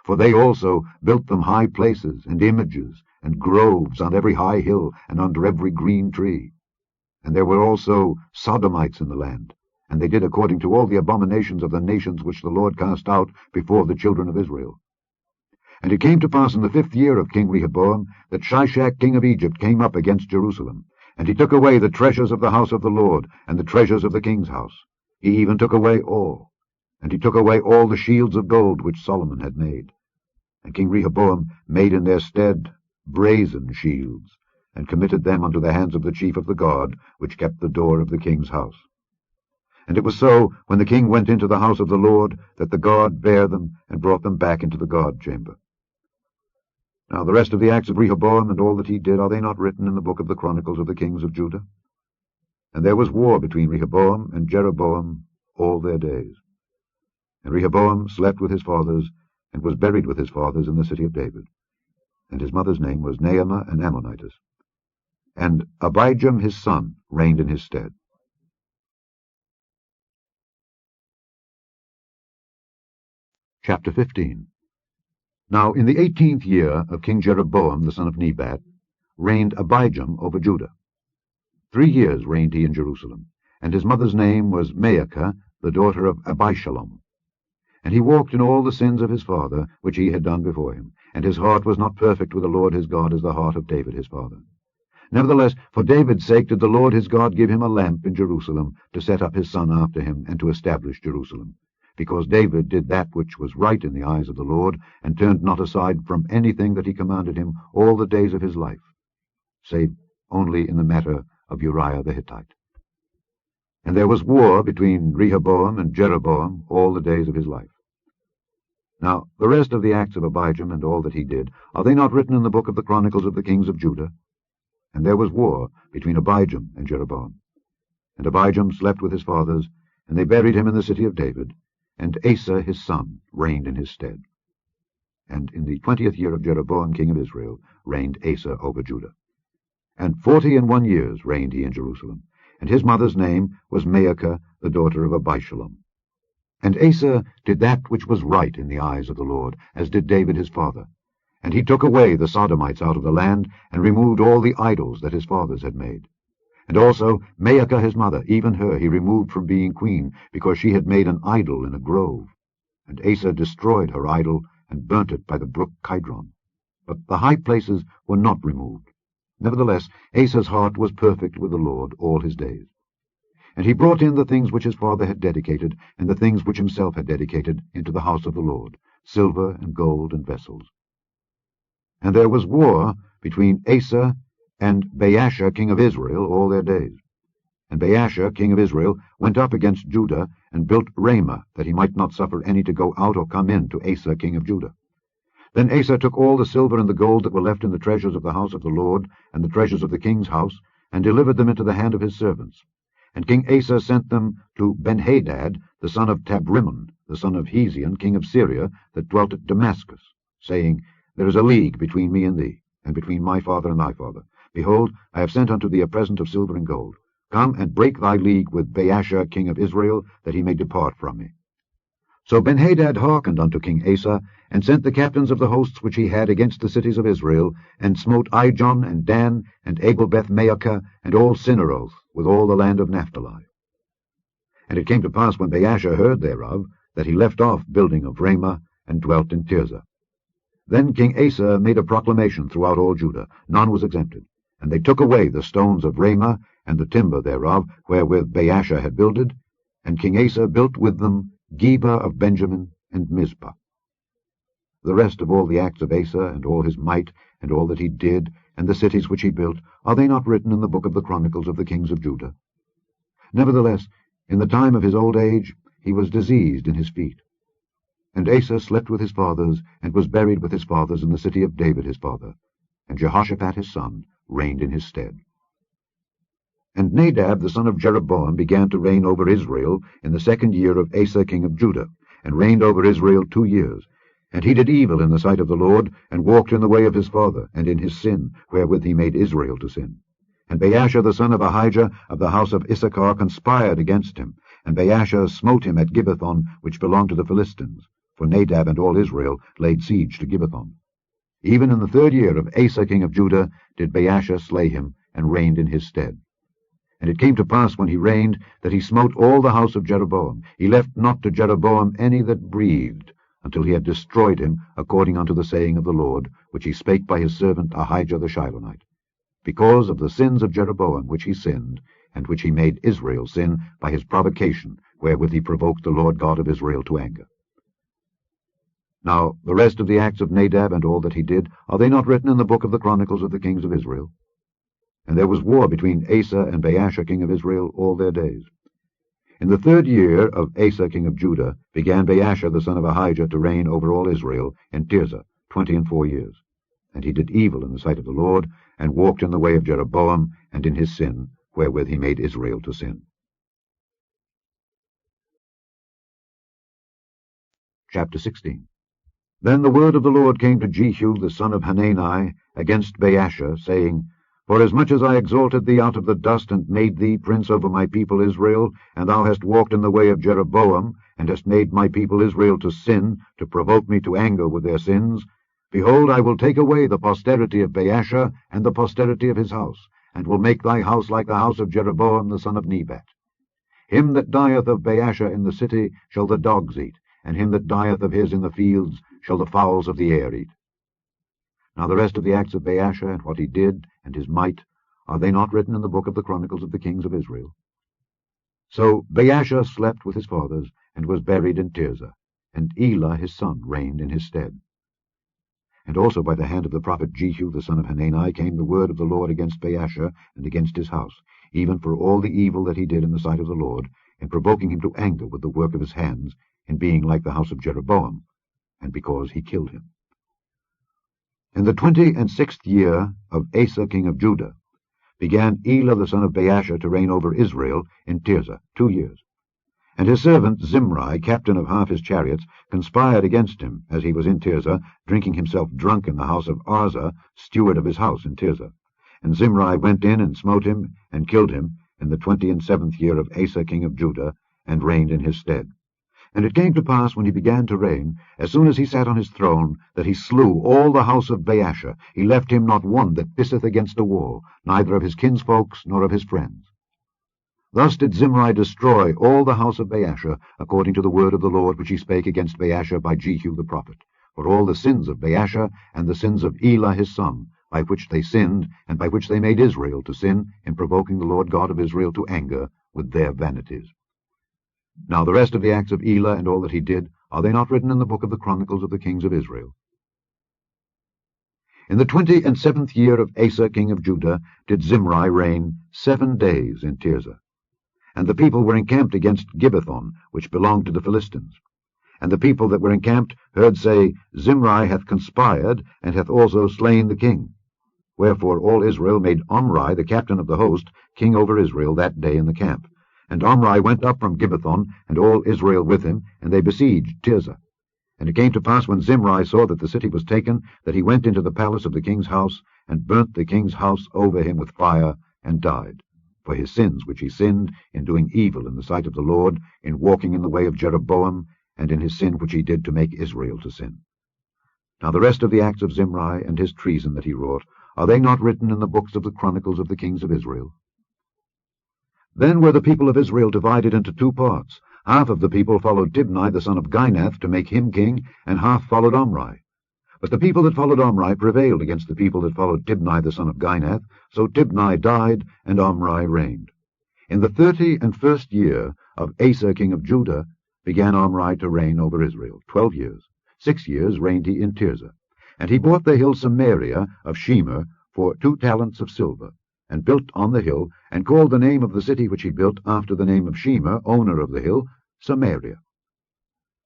For they also built them high places, and images, and groves on every high hill, and under every green tree. And there were also Sodomites in the land, and they did according to all the abominations of the nations which the Lord cast out before the children of Israel. And it came to pass in the 5th year of King Rehoboam that Shishak king of Egypt came up against Jerusalem, and he took away the treasures of the house of the Lord, and the treasures of the king's house. He even took away all, and he took away all the shields of gold which Solomon had made. And King Rehoboam made in their stead brazen shields, and committed them unto the hands of the chief of the guard, which kept the door of the king's house. And it was so, when the king went into the house of the Lord, that the guard bare them, and brought them back into the guard chamber. Now the rest of the acts of Rehoboam, and all that he did, are they not written in the book of the chronicles of the kings of Judah? And there was war between Rehoboam and Jeroboam all their days. And Rehoboam slept with his fathers, and was buried with his fathers in the city of David. And his mother's name was Naamah, an Ammonitess. And Abijam his son reigned in his stead. Chapter 15. Now in the 18th year of King Jeroboam the son of Nebat reigned Abijam over Judah. 3 years reigned he in Jerusalem, and his mother's name was Maacah, the daughter of Abishalom. And he walked in all the sins of his father, which he had done before him, and his heart was not perfect with the Lord his God as the heart of David his father. Nevertheless, for David's sake did the Lord his God give him a lamp in Jerusalem, to set up his son after him, and to establish Jerusalem. Because David did that which was right in the eyes of the Lord, and turned not aside from anything that he commanded him all the days of his life, save only in the matter of Uriah the Hittite. And there was war between Rehoboam and Jeroboam all the days of his life. Now the rest of the acts of Abijam, and all that he did, are they not written in the book of the chronicles of the kings of Judah? And there was war between Abijam and Jeroboam. And Abijam slept with his fathers, and they buried him in the city of David, and Asa his son reigned in his stead. And in the 20th year of Jeroboam king of Israel reigned Asa over Judah. And 41 years reigned he in Jerusalem, and his mother's name was Maacah, the daughter of Abishalom. And Asa did that which was right in the eyes of the Lord, as did David his father. And he took away the Sodomites out of the land, and removed all the idols that his fathers had made. And also Maacah his mother, even her he removed from being queen, because she had made an idol in a grove. And Asa destroyed her idol, and burnt it by the brook Kidron. But the high places were not removed. Nevertheless Asa's heart was perfect with the Lord all his days. And he brought in the things which his father had dedicated, and the things which himself had dedicated, into the house of the Lord, silver and gold and vessels. And there was war between Asa and Baasha king of Israel all their days. And Baasha king of Israel went up against Judah, and built Ramah, that he might not suffer any to go out or come in to Asa king of Judah. Then Asa took all the silver and the gold that were left in the treasures of the house of the Lord, and the treasures of the king's house, and delivered them into the hand of his servants. And King Asa sent them to Benhadad, the son of Tabrimmon, the son of Hezion, king of Syria, that dwelt at Damascus, saying, There is a league between me and thee, and between my father and thy father. Behold, I have sent unto thee a present of silver and gold. Come and break thy league with Baasha king of Israel, that he may depart from me. So Benhadad hearkened unto King Asa, and sent the captains of the hosts which he had against the cities of Israel, and smote Ijon, and Dan, and Abel-Beth-Maacah, and all Cinneroth, with all the land of Naphtali. And it came to pass, when Baasha heard thereof, that he left off building of Ramah, and dwelt in Tirzah. Then King Asa made a proclamation throughout all Judah, none was exempted. And they took away the stones of Ramah, and the timber thereof, wherewith Baasha had builded, and King Asa built with them Geba of Benjamin, and Mizpah. The rest of all the acts of Asa, and all his might, and all that he did, and the cities which he built, are they not written in the book of the chronicles of the kings of Judah? Nevertheless, in the time of his old age, he was diseased in his feet. And Asa slept with his fathers, and was buried with his fathers in the city of David his father. And Jehoshaphat his son reigned in his stead. And Nadab the son of Jeroboam began to reign over Israel in the 2nd year of Asa king of Judah, and reigned over Israel 2 years. And he did evil in the sight of the Lord, and walked in the way of his father, and in his sin, wherewith he made Israel to sin. And Baasha the son of Ahijah of the house of Issachar conspired against him, and Baasha smote him at Gibbethon, which belonged to the Philistines. For Nadab and all Israel laid siege to Gibbethon. Even in the 3rd year of Asa king of Judah did Baasha slay him, and reigned in his stead. And it came to pass when he reigned, that he smote all the house of Jeroboam. He left not to Jeroboam any that breathed, until he had destroyed him, according unto the saying of the Lord, which he spake by his servant Ahijah the Shilonite, because of the sins of Jeroboam which he sinned, and which he made Israel sin by his provocation, wherewith he provoked the Lord God of Israel to anger. Now the rest of the acts of Nadab and all that he did, are they not written in the book of the chronicles of the kings of Israel? And there was war between Asa and Baasha king of Israel all their days. In the 3rd year of Asa king of Judah began Baasha the son of Ahijah to reign over all Israel in Tirzah 24 years. And he did evil in the sight of the Lord, and walked in the way of Jeroboam, and in his sin, wherewith he made Israel to sin. Chapter 16. Then the word of the Lord came to Jehu the son of Hanani against Baasha, saying, Forasmuch as I exalted thee out of the dust, and made thee prince over my people Israel, and thou hast walked in the way of Jeroboam, and hast made my people Israel to sin, to provoke me to anger with their sins, behold, I will take away the posterity of Baasha, and the posterity of his house, and will make thy house like the house of Jeroboam the son of Nebat. Him that dieth of Baasha in the city shall the dogs eat, and him that dieth of his in the fields shall the fowls of the air eat. Now the rest of the acts of Baasha, and what he did, and his might, are they not written in the book of the chronicles of the kings of Israel? So Baasha slept with his fathers, and was buried in Tirzah, and Elah his son reigned in his stead. And also by the hand of the prophet Jehu the son of Hanani came the word of the Lord against Baasha, and against his house, even for all the evil that he did in the sight of the Lord, in provoking him to anger with the work of his hands, in being like the house of Jeroboam, and because he killed him. In the 26th year of Asa king of Judah began Elah the son of Baasha to reign over Israel in Tirzah 2 years. And his servant Zimri, captain of half his chariots, conspired against him, as he was in Tirzah, drinking himself drunk in the house of Arza, steward of his house in Tirzah. And Zimri went in and smote him, and killed him, in the 27th year of Asa king of Judah, and reigned in his stead. And it came to pass, when he began to reign, as soon as he sat on his throne, that he slew all the house of Baasha. He left him not one that pisseth against a wall, neither of his kinsfolks nor of his friends. Thus did Zimri destroy all the house of Baasha, according to the word of the Lord which he spake against Baasha by Jehu the prophet, for all the sins of Baasha, and the sins of Elah his son, by which they sinned, and by which they made Israel to sin, in provoking the Lord God of Israel to anger with their vanities. Now the rest of the acts of Elah and all that he did, are they not written in the book of the chronicles of the kings of Israel? In the 27th year of Asa king of Judah did Zimri reign 7 days in Tirzah. And the people were encamped against Gibbethon, which belonged to the Philistines. And the people that were encamped heard say, Zimri hath conspired, and hath also slain the king. Wherefore all Israel made Omri, the captain of the host, king over Israel that day in the camp. And Omri went up from Gibbethon, and all Israel with him, and they besieged Tirzah. And it came to pass, when Zimri saw that the city was taken, that he went into the palace of the king's house, and burnt the king's house over him with fire, and died, for his sins which he sinned in doing evil in the sight of the Lord, in walking in the way of Jeroboam, and in his sin which he did to make Israel to sin. Now the rest of the acts of Zimri, and his treason that he wrought, are they not written in the books of the chronicles of the kings of Israel? Then were the people of Israel divided into 2 parts. Half of the people followed Tibni the son of Ginath to make him king, and half followed Omri. But the people that followed Omri prevailed against the people that followed Tibni the son of Ginath, so Tibni died, and Omri reigned. In the 31st year of Asa king of Judah began Omri to reign over Israel 12 years. 6 years reigned he in Tirzah. And he bought the hill Samaria of Shemer for 2 talents of silver, and built on the hill, and called the name of the city which he built after the name of Shemer, owner of the hill, Samaria.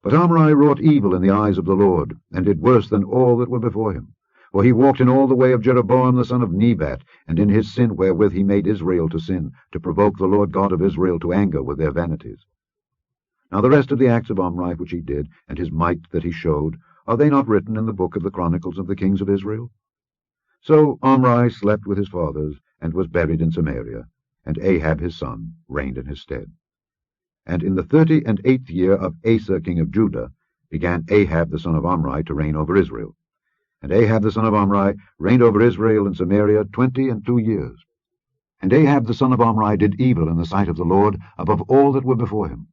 But Omri wrought evil in the eyes of the Lord, and did worse than all that were before him. For he walked in all the way of Jeroboam the son of Nebat, and in his sin wherewith he made Israel to sin, to provoke the Lord God of Israel to anger with their vanities. Now the rest of the acts of Omri which he did, and his might that he showed, are they not written in the book of the Chronicles of the kings of Israel? So Omri slept with his fathers, and was buried in Samaria, and Ahab his son reigned in his stead. And in the 38th year of Asa king of Judah began Ahab the son of Omri to reign over Israel. And Ahab the son of Omri reigned over Israel in Samaria 22 years. And Ahab the son of Omri did evil in the sight of the Lord above all that were before him.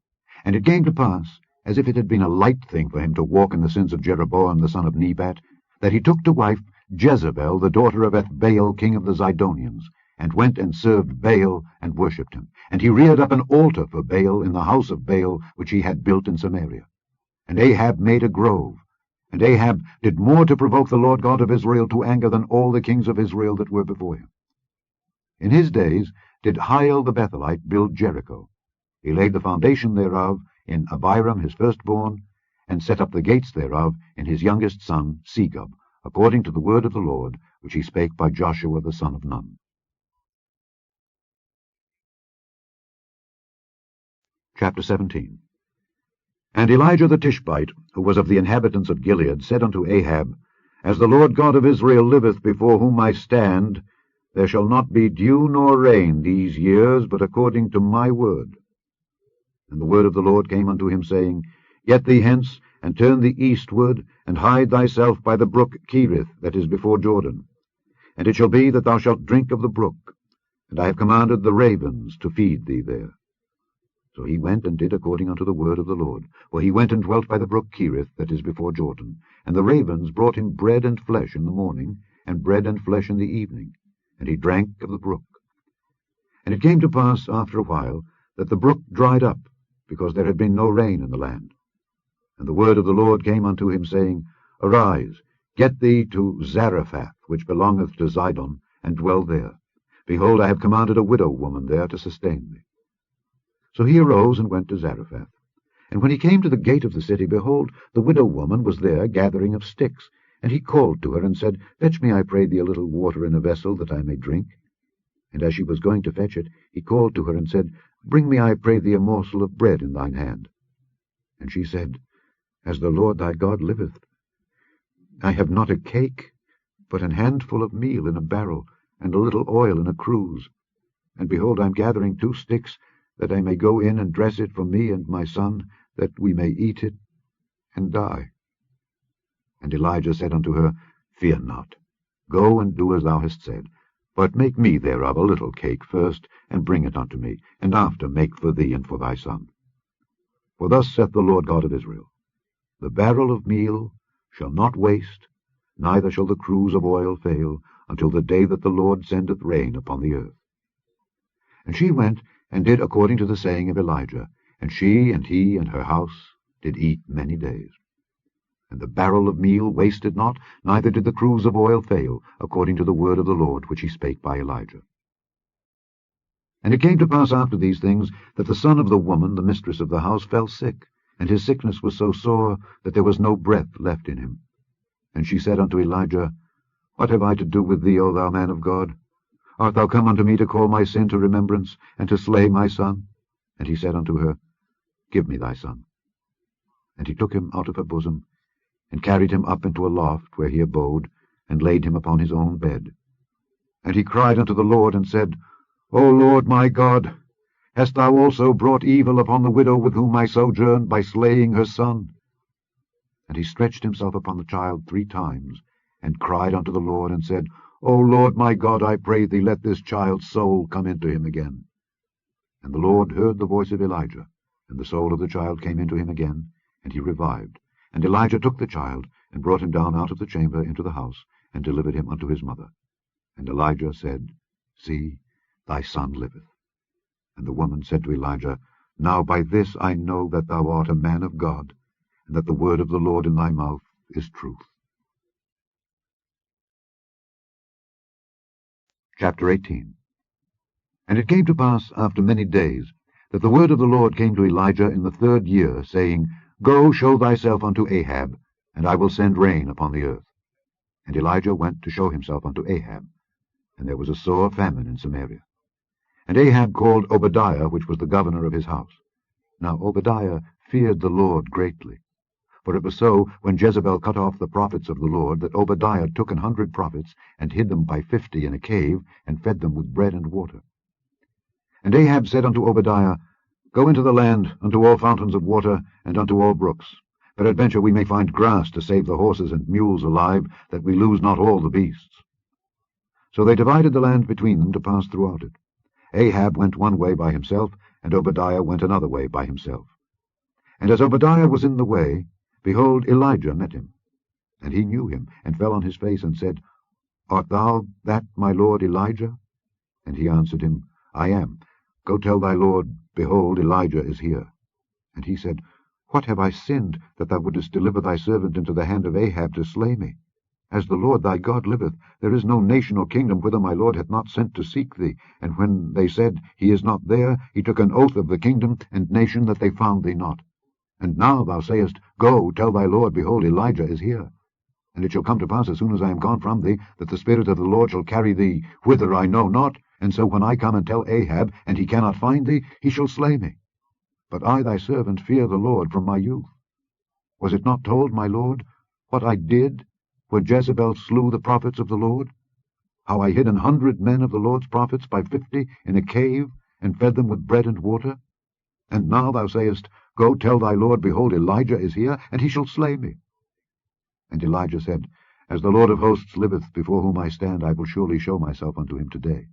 And it came to pass, as if it had been a light thing for him to walk in the sins of Jeroboam the son of Nebat, that he took to wife Jezebel the daughter of Ethbaal king of the Zidonians, and went and served Baal and worshipped him. And he reared up an altar for Baal in the house of Baal which he had built in Samaria. And Ahab made a grove. And Ahab did more to provoke the Lord God of Israel to anger than all the kings of Israel that were before him. In his days did Hiel the Bethelite build Jericho. He laid the foundation thereof in Abiram his firstborn, and set up the gates thereof in his youngest son Segub, according to the word of the Lord, which he spake by Joshua the son of Nun. Chapter 17. And Elijah the Tishbite, who was of the inhabitants of Gilead, said unto Ahab, As the Lord God of Israel liveth, before whom I stand, there shall not be dew nor rain these years, but according to my word. And the word of the Lord came unto him, saying, Get thee hence, and turn thee eastward, and hide thyself by the brook Cherith, that is before Jordan. And it shall be that thou shalt drink of the brook, and I have commanded the ravens to feed thee there. So he went and did according unto the word of the Lord. For he went and dwelt by the brook Cherith, that is before Jordan. And the ravens brought him bread and flesh in the morning, and bread and flesh in the evening. And he drank of the brook. And it came to pass after a while, that the brook dried up, because there had been no rain in the land. And the word of the Lord came unto him, saying, Arise, get thee to Zarephath, which belongeth to Zidon, and dwell there. Behold, I have commanded a widow woman there to sustain thee. So he arose and went to Zarephath. And when he came to the gate of the city, behold, the widow woman was there gathering of sticks. And he called to her, and said, Fetch me, I pray thee, a little water in a vessel, that I may drink. And as she was going to fetch it, he called to her, and said, Bring me, I pray thee, a morsel of bread in thine hand. And she said, As the Lord thy God liveth, I have not a cake, but an handful of meal in a barrel, and a little oil in a cruse. And behold, I am gathering 2 sticks, that I may go in and dress it for me and my son, that we may eat it and die. And Elijah said unto her, Fear not. Go and do as thou hast said. But make me thereof a little cake first, and bring it unto me, and after make for thee and for thy son. For thus saith the Lord God of Israel, The barrel of meal shall not waste, neither shall the cruse of oil fail, until the day that the Lord sendeth rain upon the earth. And she went and did according to the saying of Elijah, and she and he and her house did eat many days. And the barrel of meal wasted not, neither did the cruse of oil fail, according to the word of the Lord which he spake by Elijah. And it came to pass after these things, that the son of the woman, the mistress of the house, fell sick, and his sickness was so sore that there was no breath left in him. And she said unto Elijah, What have I to do with thee, O thou man of God? Art thou come unto me to call my sin to remembrance, and to slay my son? And he said unto her, Give me thy son. And he took him out of her bosom, and carried him up into a loft where he abode, and laid him upon his own bed. And he cried unto the Lord, and said, O Lord my God, hast thou also brought evil upon the widow with whom I sojourned, by slaying her son? And he stretched himself upon the child 3 times, and cried unto the Lord, and said, O Lord my God, I pray thee, let this child's soul come into him again. And the Lord heard the voice of Elijah, and the soul of the child came into him again, and he revived. And Elijah took the child, and brought him down out of the chamber into the house, and delivered him unto his mother. And Elijah said, See, thy son liveth. And the woman said to Elijah, Now by this I know that thou art a man of God, and that the word of the Lord in thy mouth is truth. Chapter 18. And it came to pass after many days, that the word of the Lord came to Elijah in the 3rd year, saying, Go, show thyself unto Ahab, and I will send rain upon the earth. And Elijah went to show himself unto Ahab, and there was a sore famine in Samaria. And Ahab called Obadiah, which was the governor of his house. Now Obadiah feared the Lord greatly. For it was so, when Jezebel cut off the prophets of the Lord, that Obadiah took 100 prophets, and hid them by 50 in a cave, and fed them with bread and water. And Ahab said unto Obadiah, Go into the land, unto all fountains of water, and unto all brooks. Peradventure we may find grass to save the horses and mules alive, that we lose not all the beasts. So they divided the land between them to pass throughout it. Ahab went one way by himself, and Obadiah went another way by himself. And as Obadiah was in the way, behold, Elijah met him. And he knew him, and fell on his face, and said, Art thou that my lord Elijah? And he answered him, I am. Go tell thy lord, behold, Elijah is here. And he said, What have I sinned, that thou wouldest deliver thy servant into the hand of Ahab to slay me? As the Lord thy God liveth, there is no nation or kingdom whither my lord hath not sent to seek thee. And when they said, He is not there, he took an oath of the kingdom and nation that they found thee not. And now thou sayest, Go, tell thy lord, behold, Elijah is here. And it shall come to pass, as soon as I am gone from thee, that the Spirit of the Lord shall carry thee whither I know not. And so when I come and tell Ahab, and he cannot find thee, he shall slay me. But I thy servant fear the Lord from my youth. Was it not told, my lord, what I did when Jezebel slew the prophets of the Lord? How I hid 100 men of the Lord's prophets by 50 in a cave, and fed them with bread and water? And now thou sayest, Go tell thy lord, behold, Elijah is here, and he shall slay me. And Elijah said, As the Lord of hosts liveth, before whom I stand, I will surely show myself unto him today.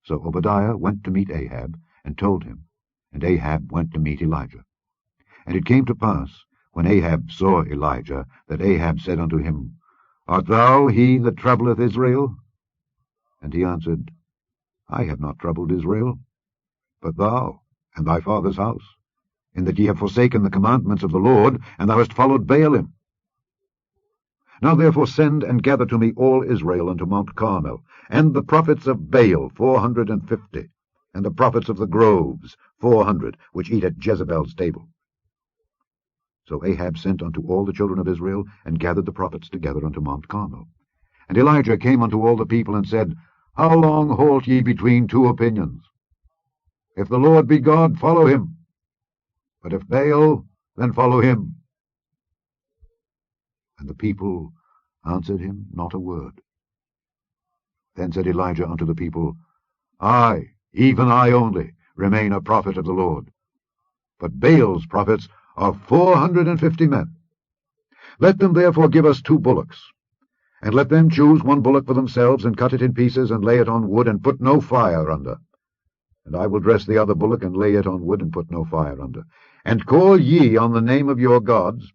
So Obadiah went to meet Ahab, and told him, and Ahab went to meet Elijah. And it came to pass, when Ahab saw Elijah, that Ahab said unto him, Art thou he that troubleth Israel? And he answered, I have not troubled Israel, but thou and thy father's house, in that ye have forsaken the commandments of the Lord, and thou hast followed Baalim. Now therefore send and gather to me all Israel unto Mount Carmel, and the prophets of Baal 450, and the prophets of the groves 400, which eat at Jezebel's table. So Ahab sent unto all the children of Israel, and gathered the prophets together unto Mount Carmel. And Elijah came unto all the people, and said, How long halt ye between 2 opinions? If the Lord be God, follow him. But if Baal, then follow him. And the people answered him not a word. Then said Elijah unto the people, I, even I only, remain a prophet of the Lord. But Baal's prophets are 450 men. Let them therefore give us 2 bullocks, and let them choose 1 bullock for themselves, and cut it in pieces, and lay it on wood, and put no fire under. And I will dress the other bullock, and lay it on wood, and put no fire under. And call ye on the name of your gods,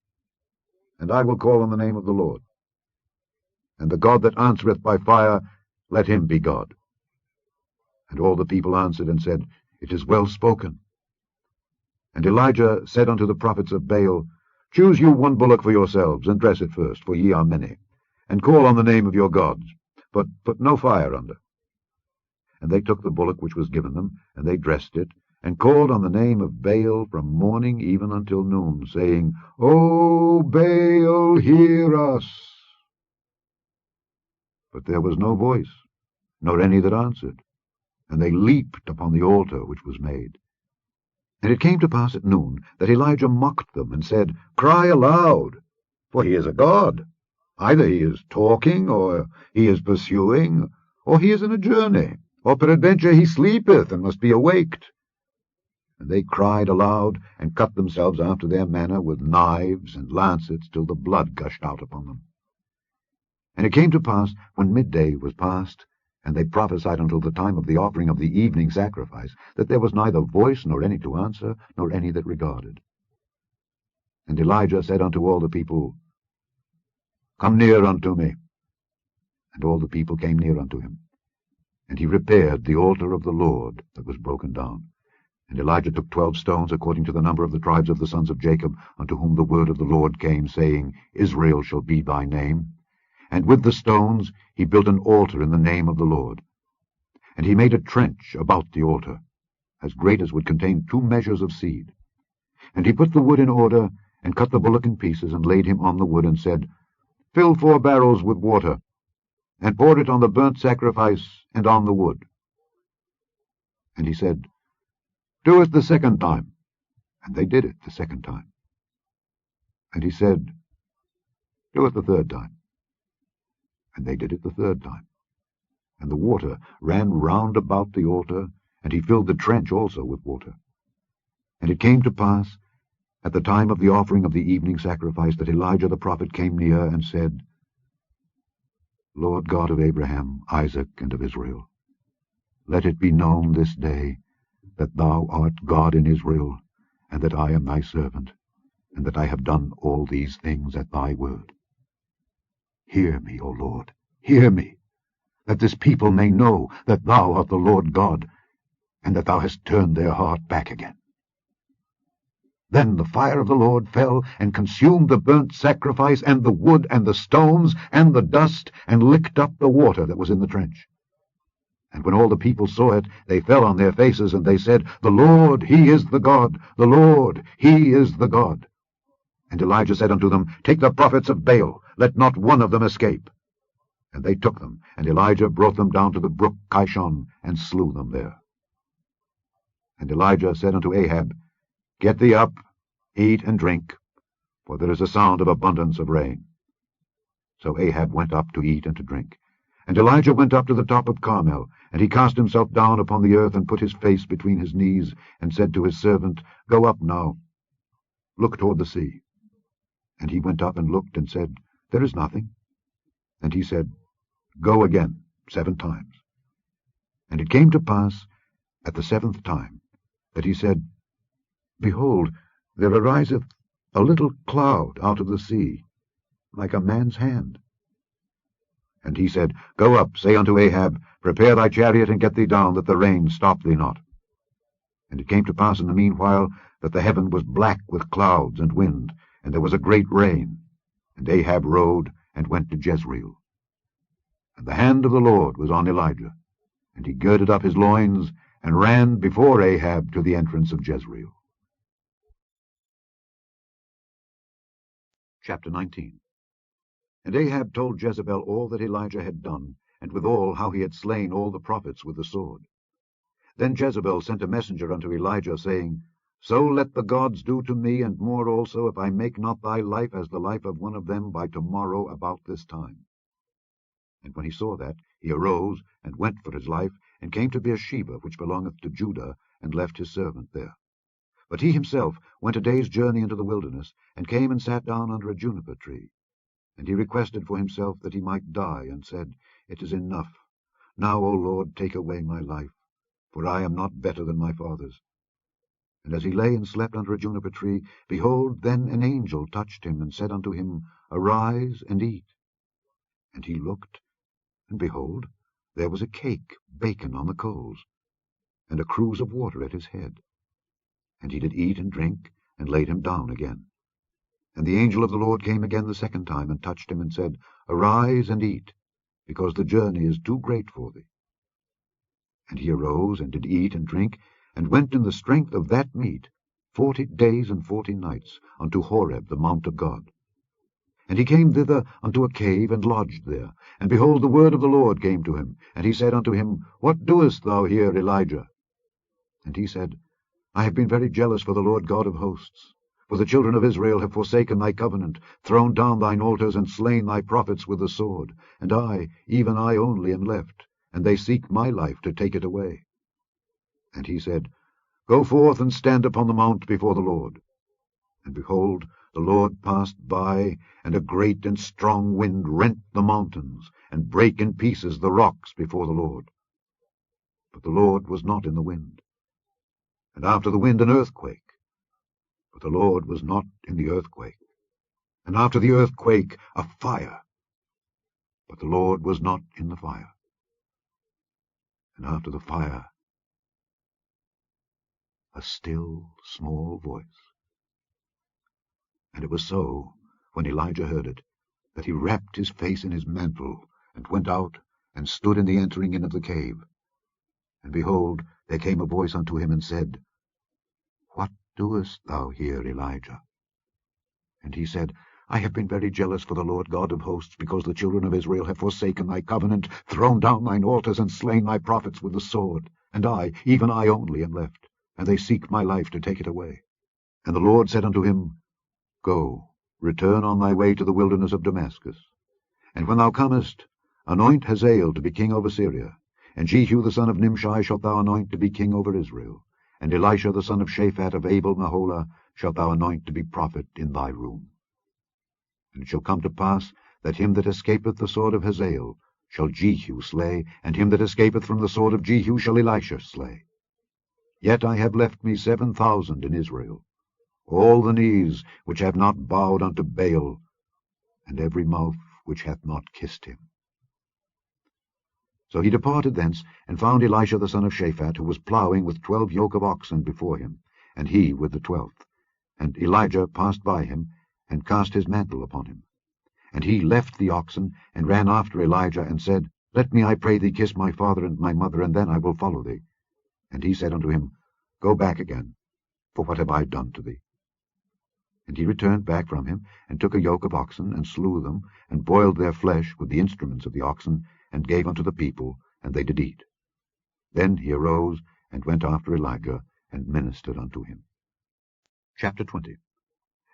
and I will call on the name of the Lord. And the God that answereth by fire, let him be God. And all the people answered and said, It is well spoken. And Elijah said unto the prophets of Baal, Choose you 1 bullock for yourselves, and dress it first, for ye are many, and call on the name of your gods, but put no fire under. And they took the bullock which was given them, and they dressed it, and called on the name of Baal from morning even until noon, saying, O Baal, hear us. But there was no voice, nor any that answered, and they leaped upon the altar which was made. And it came to pass at noon that Elijah mocked them, and said, Cry aloud, for he is a god. Either he is talking, or he is pursuing, or he is in a journey, or peradventure he sleepeth, and must be awaked. And they cried aloud, and cut themselves after their manner with knives and lancets, till the blood gushed out upon them. And it came to pass, when midday was past, and they prophesied until the time of the offering of the evening sacrifice, that there was neither voice, nor any to answer, nor any that regarded. And Elijah said unto all the people, Come near unto me. And all the people came near unto him. And he repaired the altar of the Lord that was broken down. And Elijah took 12 stones, according to the number of the tribes of the sons of Jacob, unto whom the word of the Lord came, saying, Israel shall be thy name. And with the stones he built an altar in the name of the Lord. And he made a trench about the altar, as great as would contain 2 measures of seed. And he put the wood in order, and cut the bullock in pieces, and laid him on the wood, and said, Fill 4 barrels with water, and pour it on the burnt sacrifice and on the wood. And he said, Do it the 2nd time. And they did it the 2nd time. And he said, Do it the 3rd time. And they did it the 3rd time. And the water ran round about the altar, and he filled the trench also with water. And it came to pass, at the time of the offering of the evening sacrifice, that Elijah the prophet came near and said, Lord God of Abraham, Isaac, and of Israel, let it be known this day that thou art God in Israel, and that I am thy servant, and that I have done all these things at thy word. Hear me, O Lord, hear me, that this people may know that thou art the Lord God, and that thou hast turned their heart back again. Then the fire of the Lord fell and consumed the burnt sacrifice, and the wood, and the stones, and the dust, and licked up the water that was in the trench. And when all the people saw it, they fell on their faces, and they said, The Lord, he is the God, the Lord, he is the God. And Elijah said unto them, Take the prophets of Baal, let not one of them escape. And they took them, and Elijah brought them down to the brook Kishon, and slew them there. And Elijah said unto Ahab, Get thee up, eat and drink, for there is a sound of abundance of rain. So Ahab went up to eat and to drink. And Elijah went up to the top of Carmel, and he cast himself down upon the earth, and put his face between his knees, and said to his servant, Go up now, look toward the sea. And he went up and looked, and said, There is nothing. And he said, Go again 7 times. And it came to pass at the 7th time that he said, Behold, there ariseth a little cloud out of the sea, like a man's hand. And he said, Go up, say unto Ahab, Prepare thy chariot, and get thee down, that the rain stop thee not. And it came to pass in the meanwhile that the heaven was black with clouds and wind, and there was a great rain. And Ahab rode and went to Jezreel. And the hand of the Lord was on Elijah, and he girded up his loins, and ran before Ahab to the entrance of Jezreel. Chapter 19. And Ahab told Jezebel all that Elijah had done, and withal how he had slain all the prophets with the sword. Then Jezebel sent a messenger unto Elijah, saying, So let the gods do to me, and more also, if I make not thy life as the life of one of them by tomorrow about this time. And when he saw that, he arose, and went for his life, and came to Beersheba, which belongeth to Judah, and left his servant there. But he himself went a day's journey into the wilderness, and came and sat down under a juniper tree. And he requested for himself that he might die, and said, It is enough. Now, O Lord, take away my life, for I am not better than my fathers. And as he lay and slept under a juniper tree, behold, then an angel touched him, and said unto him, Arise and eat. And he looked, and behold, there was a cake baken on the coals, and a cruse of water at his head. And he did eat and drink, and laid him down again. And the angel of the Lord came again the 2nd time, and touched him, and said, Arise and eat, because the journey is too great for thee. And he arose, and did eat and drink, and went in the strength of that meat 40 days and 40 nights unto Horeb the mount of God. And he came thither unto a cave, and lodged there. And behold, the word of the Lord came to him. And he said unto him, What doest thou here, Elijah? And he said, I have been very jealous for the Lord God of hosts. For the children of Israel have forsaken thy covenant, thrown down thine altars, and slain thy prophets with the sword. And I, even I only, am left, and they seek my life to take it away. And he said, Go forth and stand upon the mount before the Lord. And behold, the Lord passed by, and a great and strong wind rent the mountains, and brake in pieces the rocks before the Lord. But the Lord was not in the wind. And after the wind an earthquake. But the Lord was not in the earthquake. And after the earthquake a fire. But the Lord was not in the fire. And after the fire a still small voice. And it was so, when Elijah heard it, that he wrapped his face in his mantle, and went out, and stood in the entering in of the cave. And behold, there came a voice unto him, and said, What doest thou here, Elijah? And he said, I have been very jealous for the Lord God of hosts, because the children of Israel have forsaken thy covenant, thrown down thine altars, and slain thy prophets with the sword. And I, even I only, am left, and they seek my life to take it away. And the Lord said unto him, Go, return on thy way to the wilderness of Damascus. And when thou comest, anoint Hazael to be king over Syria, and Jehu the son of Nimshi shalt thou anoint to be king over Israel, and Elisha the son of Shaphat of Abel-Meholah shalt thou anoint to be prophet in thy room. And it shall come to pass that him that escapeth the sword of Hazael shall Jehu slay, and him that escapeth from the sword of Jehu shall Elisha slay. Yet I have left me 7,000 in Israel, all the knees which have not bowed unto Baal, and every mouth which hath not kissed him. So he departed thence, and found Elisha the son of Shaphat, who was plowing with 12 yoke of oxen before him, and he with the 12th. And Elijah passed by him, and cast his mantle upon him. And he left the oxen, and ran after Elijah, and said, Let me, I pray thee, kiss my father and my mother, and then I will follow thee. And he said unto him, Go back again, for what have I done to thee? And he returned back from him, and took a yoke of oxen, and slew them, and boiled their flesh with the instruments of the oxen, and gave unto the people, and they did eat. Then he arose, and went after Elijah, and ministered unto him. Chapter 20.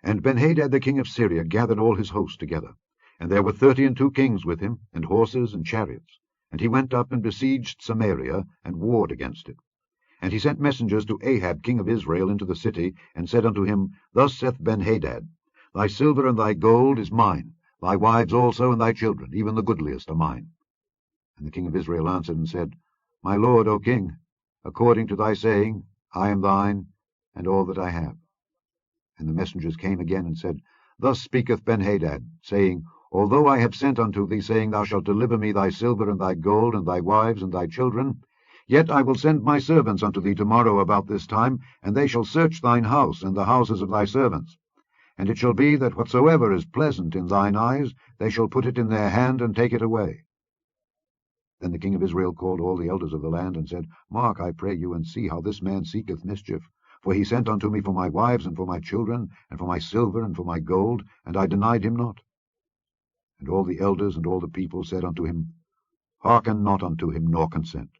And Benhadad the king of Syria gathered all his host together, and there were 32 kings with him, and horses and chariots. And he went up and besieged Samaria, and warred against it. And he sent messengers to Ahab king of Israel into the city, and said unto him, Thus saith Benhadad, Thy silver and thy gold is mine, thy wives also and thy children, even the goodliest are mine. And the king of Israel answered and said, My lord, O king, according to thy saying, I am thine, and all that I have. And the messengers came again and said, Thus speaketh Benhadad, saying, Although I have sent unto thee, saying, Thou shalt deliver me thy silver and thy gold, and thy wives and thy children, yet I will send my servants unto thee tomorrow about this time, and they shall search thine house and the houses of thy servants. And it shall be that whatsoever is pleasant in thine eyes, they shall put it in their hand, and take it away. Then the king of Israel called all the elders of the land, and said, Mark, I pray you, and see how this man seeketh mischief. For he sent unto me for my wives, and for my children, and for my silver, and for my gold, and I denied him not. And all the elders and all the people said unto him, Hearken not unto him, nor consent.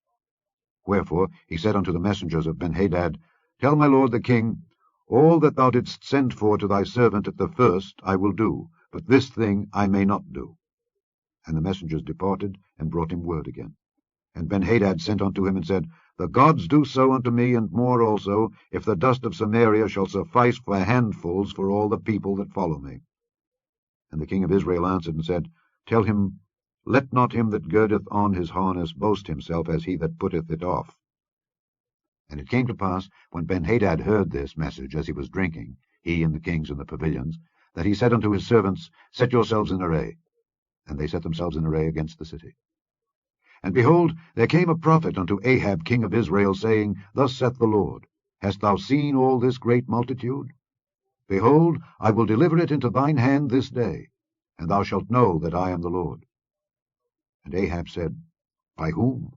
Wherefore he said unto the messengers of Benhadad, Tell my lord the king, All that thou didst send for to thy servant at the first I will do, but this thing I may not do. And the messengers departed, and brought him word again. And Benhadad sent unto him, and said, The gods do so unto me, and more also, if the dust of Samaria shall suffice for handfuls for all the people that follow me. And the king of Israel answered and said, Tell him, Let not him that girdeth on his harness boast himself as he that putteth it off. And it came to pass, when Benhadad heard this message as he was drinking, he and the kings in the pavilions, that he said unto his servants, Set yourselves in array. And they set themselves in array against the city. And behold, there came a prophet unto Ahab king of Israel, saying, Thus saith the Lord, Hast thou seen all this great multitude? Behold, I will deliver it into thine hand this day, and thou shalt know that I am the Lord. And Ahab said, By whom?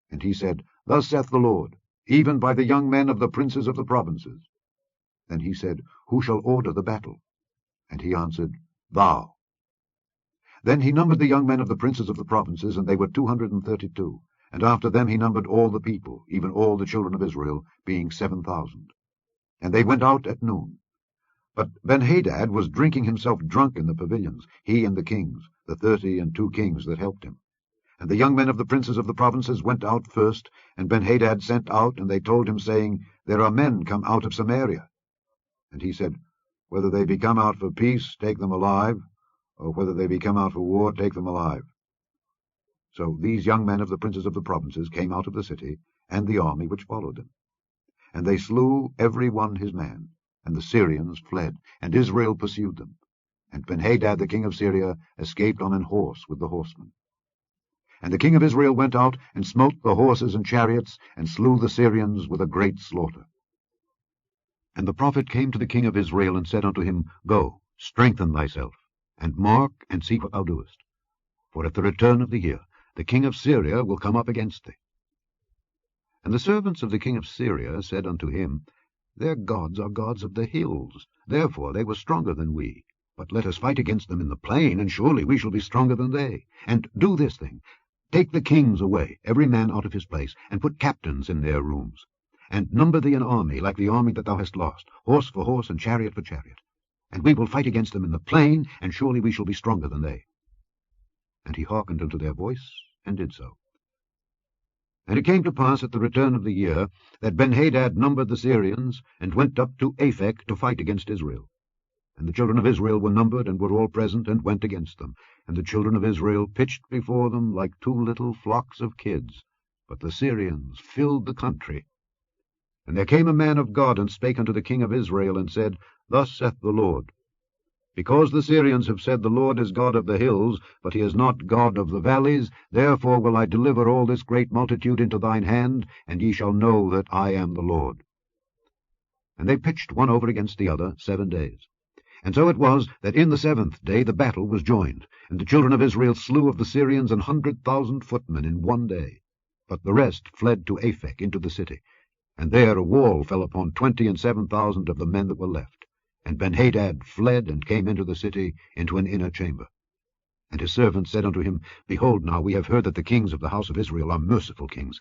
And he said, Thus saith the Lord, even by the young men of the princes of the provinces. Then he said, Who shall order the battle? And he answered, Thou. Then he numbered the young men of the princes of the provinces, and they were 232. And after them he numbered all the people, even all the children of Israel, being 7,000. And they went out at noon. But Benhadad was drinking himself drunk in the pavilions, he and the kings, the 32 kings that helped him. And the young men of the princes of the provinces went out first, and Benhadad sent out, and they told him, saying, There are men come out of Samaria. And he said, Whether they be come out for peace, take them alive, or whether they be come out for war, take them alive. So these young men of the princes of the provinces came out of the city, and the army which followed them. And they slew every one his man, and the Syrians fled, and Israel pursued them. And Benhadad the king of Syria escaped on an horse with the horsemen. And the king of Israel went out, and smote the horses and chariots, and slew the Syrians with a great slaughter. And the prophet came to the king of Israel, and said unto him, Go, strengthen thyself, and mark, and see what thou doest. For at the return of the year the king of Syria will come up against thee. And the servants of the king of Syria said unto him, Their gods are gods of the hills, therefore they were stronger than we. But let us fight against them in the plain, and surely we shall be stronger than they. And do this thing, take the kings away, every man out of his place, and put captains in their rooms. And number thee an army, like the army that thou hast lost, horse for horse, and chariot for chariot. And we will fight against them in the plain, and surely we shall be stronger than they. And he hearkened unto their voice, and did so. And it came to pass at the return of the year, that Benhadad numbered the Syrians, and went up to Aphek to fight against Israel. And the children of Israel were numbered, and were all present, and went against them. And the children of Israel pitched before them like two little flocks of kids. But the Syrians filled the country. And there came a man of God, and spake unto the king of Israel, and said, Thus saith the Lord, Because the Syrians have said, The Lord is God of the hills, but he is not God of the valleys, therefore will I deliver all this great multitude into thine hand, and ye shall know that I am the Lord. And they pitched one over against the other 7 days. And so it was, that in the 7th day the battle was joined, and the children of Israel slew of the Syrians 100,000 footmen in 1 day. But the rest fled to Aphek into the city, and there a wall fell upon 27,000 of the men that were left. And Benhadad fled, and came into the city, into an inner chamber. And his servants said unto him, Behold, now we have heard that the kings of the house of Israel are merciful kings.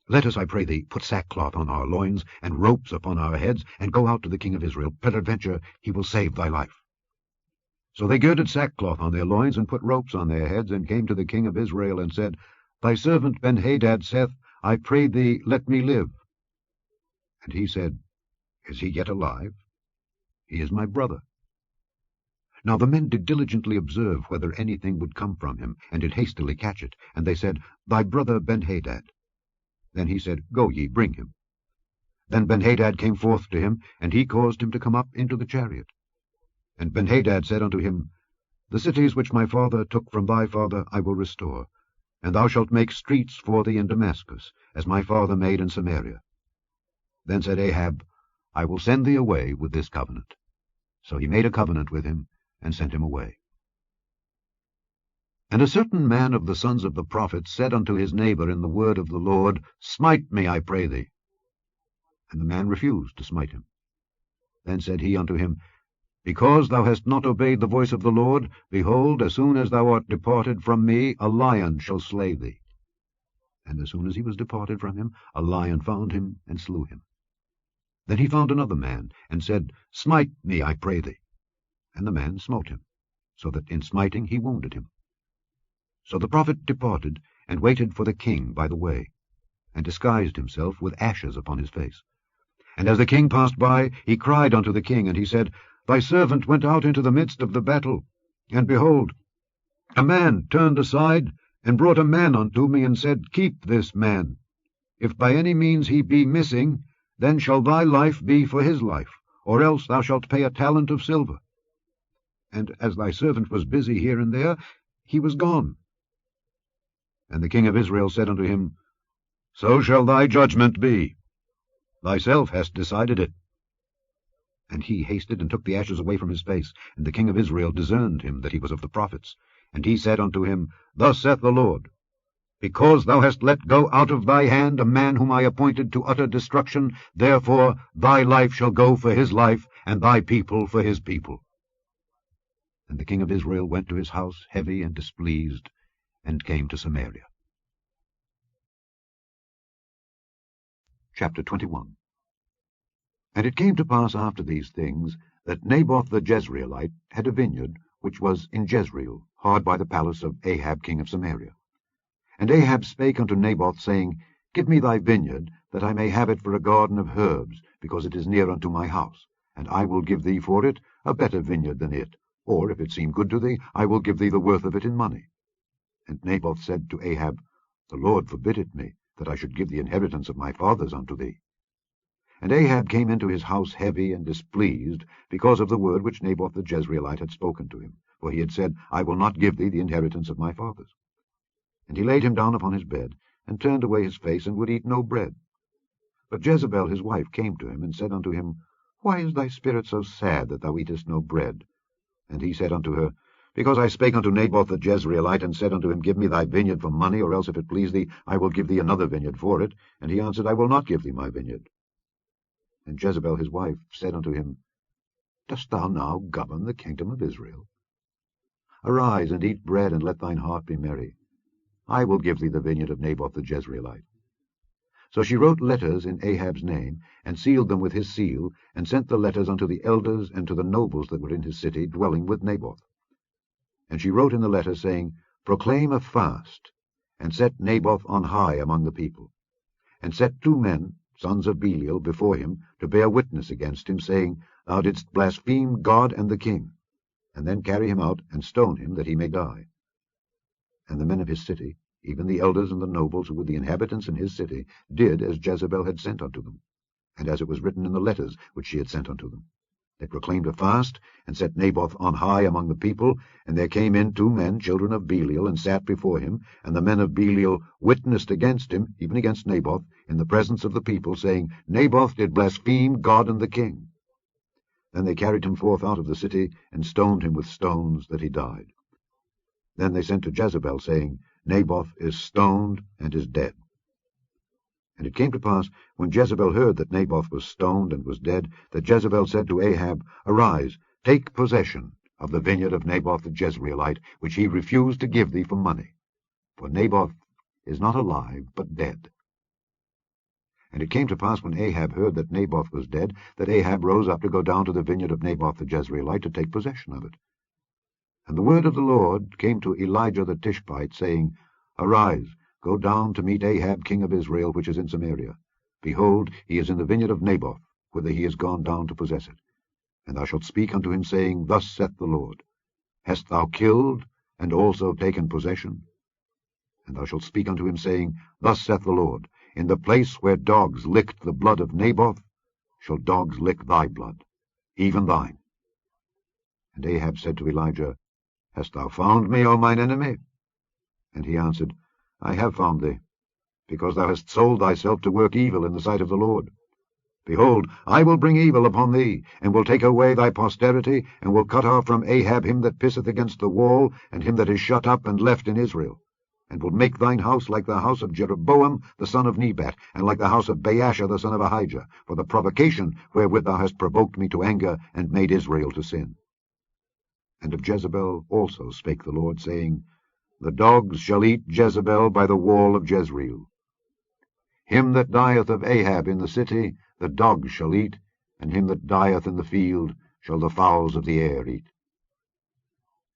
Let us, I pray thee, put sackcloth on our loins, and ropes upon our heads, and go out to the king of Israel. Peradventure he will save thy life. So they girded sackcloth on their loins, and put ropes on their heads, and came to the king of Israel, and said, Thy servant Benhadad saith, I pray thee, let me live. And he said, Is he yet alive? He is my brother. Now the men did diligently observe whether anything would come from him, and did hastily catch it. And they said, Thy brother Benhadad. Then he said, Go ye, bring him. Then Benhadad came forth to him, and he caused him to come up into the chariot. And Benhadad said unto him, The cities which my father took from thy father I will restore, and thou shalt make streets for thee in Damascus, as my father made in Samaria. Then said Ahab, I will send thee away with this covenant. So he made a covenant with him, and sent him away. And a certain man of the sons of the prophets said unto his neighbor in the word of the Lord, Smite me, I pray thee. And the man refused to smite him. Then said he unto him, Because thou hast not obeyed the voice of the Lord, behold, as soon as thou art departed from me, a lion shall slay thee. And as soon as he was departed from him, a lion found him, and slew him. Then he found another man, and said, Smite me, I pray thee. And the man smote him, so that in smiting he wounded him. So the prophet departed, and waited for the king by the way, and disguised himself with ashes upon his face. And as the king passed by, he cried unto the king, and he said, Thy servant went out into the midst of the battle, and behold, a man turned aside, and brought a man unto me, and said, Keep this man. If by any means he be missing, then shall thy life be for his life, or else thou shalt pay a talent of silver. And as thy servant was busy here and there, he was gone. And the king of Israel said unto him, So shall thy judgment be. Thyself hast decided it. And he hasted and took the ashes away from his face. And the king of Israel discerned him that he was of the prophets. And he said unto him, Thus saith the Lord, Because thou hast let go out of thy hand a man whom I appointed to utter destruction, therefore thy life shall go for his life, and thy people for his people. And the king of Israel went to his house heavy and displeased, and came to Samaria. Chapter 21. And it came to pass after these things, that Naboth the Jezreelite had a vineyard, which was in Jezreel, hard by the palace of Ahab king of Samaria. And Ahab spake unto Naboth, saying, Give me thy vineyard, that I may have it for a garden of herbs, because it is near unto my house, and I will give thee for it a better vineyard than it, or, if it seem good to thee, I will give thee the worth of it in money. And Naboth said to Ahab, The Lord forbid it me, that I should give the inheritance of my fathers unto thee. And Ahab came into his house heavy and displeased, because of the word which Naboth the Jezreelite had spoken to him. For he had said, I will not give thee the inheritance of my fathers. And he laid him down upon his bed, and turned away his face, and would eat no bread. But Jezebel his wife came to him, and said unto him, Why is thy spirit so sad, that thou eatest no bread? And he said unto her, Because I spake unto Naboth the Jezreelite, and said unto him, Give me thy vineyard for money, or else, if it please thee, I will give thee another vineyard for it. And he answered, I will not give thee my vineyard. And Jezebel his wife said unto him, Dost thou now govern the kingdom of Israel? Arise, and eat bread, and let thine heart be merry. I will give thee the vineyard of Naboth the Jezreelite. So she wrote letters in Ahab's name, and sealed them with his seal, and sent the letters unto the elders and to the nobles that were in his city, dwelling with Naboth. And she wrote in the letter, saying, Proclaim a fast, and set Naboth on high among the people. And set 2 men, sons of Belial, before him, to bear witness against him, saying, Thou didst blaspheme God and the king. And then carry him out, and stone him, that he may die. And the men of his city, even the elders and the nobles who were the inhabitants in his city, did as Jezebel had sent unto them, and as it was written in the letters which she had sent unto them. They proclaimed a fast, and set Naboth on high among the people. And there came in 2 men, children of Belial, and sat before him. And the men of Belial witnessed against him, even against Naboth, in the presence of the people, saying, Naboth did blaspheme God and the king. Then they carried him forth out of the city, and stoned him with stones, that he died. Then they sent to Jezebel, saying, Naboth is stoned and is dead. And it came to pass, when Jezebel heard that Naboth was stoned and was dead, that Jezebel said to Ahab, Arise, take possession of the vineyard of Naboth the Jezreelite, which he refused to give thee for money. For Naboth is not alive, but dead. And it came to pass, when Ahab heard that Naboth was dead, that Ahab rose up to go down to the vineyard of Naboth the Jezreelite, to take possession of it. And the word of the Lord came to Elijah the Tishbite, saying, Arise, go down to meet Ahab king of Israel, which is in Samaria. Behold, he is in the vineyard of Naboth, whither he is gone down to possess it. And thou shalt speak unto him, saying, Thus saith the Lord, Hast thou killed, and also taken possession? And thou shalt speak unto him, saying, Thus saith the Lord, In the place where dogs licked the blood of Naboth, shall dogs lick thy blood, even thine. And Ahab said to Elijah, Hast thou found me, O mine enemy? And he answered, I have found thee, because thou hast sold thyself to work evil in the sight of the Lord. Behold, I will bring evil upon thee, and will take away thy posterity, and will cut off from Ahab him that pisseth against the wall, and him that is shut up and left in Israel, and will make thine house like the house of Jeroboam the son of Nebat, and like the house of Baasha the son of Ahijah, for the provocation wherewith thou hast provoked me to anger, and made Israel to sin. And of Jezebel also spake the Lord, saying, The dogs shall eat Jezebel by the wall of Jezreel. Him that dieth of Ahab in the city the dogs shall eat, and him that dieth in the field shall the fowls of the air eat.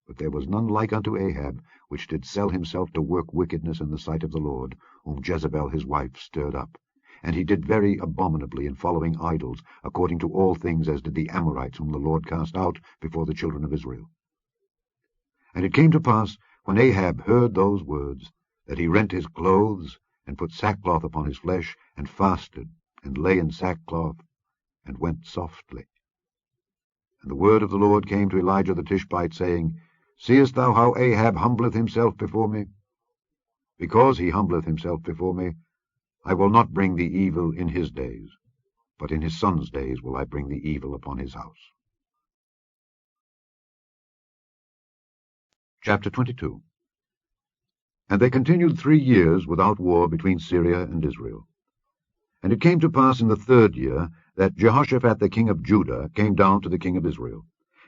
But there was none like unto Ahab, which did sell himself to work wickedness in the sight of the Lord, whom Jezebel his wife stirred up. And he did very abominably in following idols, according to all things as did the Amorites, whom the Lord cast out before the children of Israel. And it came to pass, when Ahab heard those words, that he rent his clothes, and put sackcloth upon his flesh, and fasted, and lay in sackcloth, and went softly. And the word of the Lord came to Elijah the Tishbite, saying, Seest thou how Ahab humbleth himself before me? Because he humbleth himself before me, I will not bring the evil in his days, but in his son's days will I bring the evil upon his house. Chapter 22. And they continued 3 years without war between Syria and Israel. And it came to pass in the 3rd year that Jehoshaphat the king of Judah came down to the king of Israel.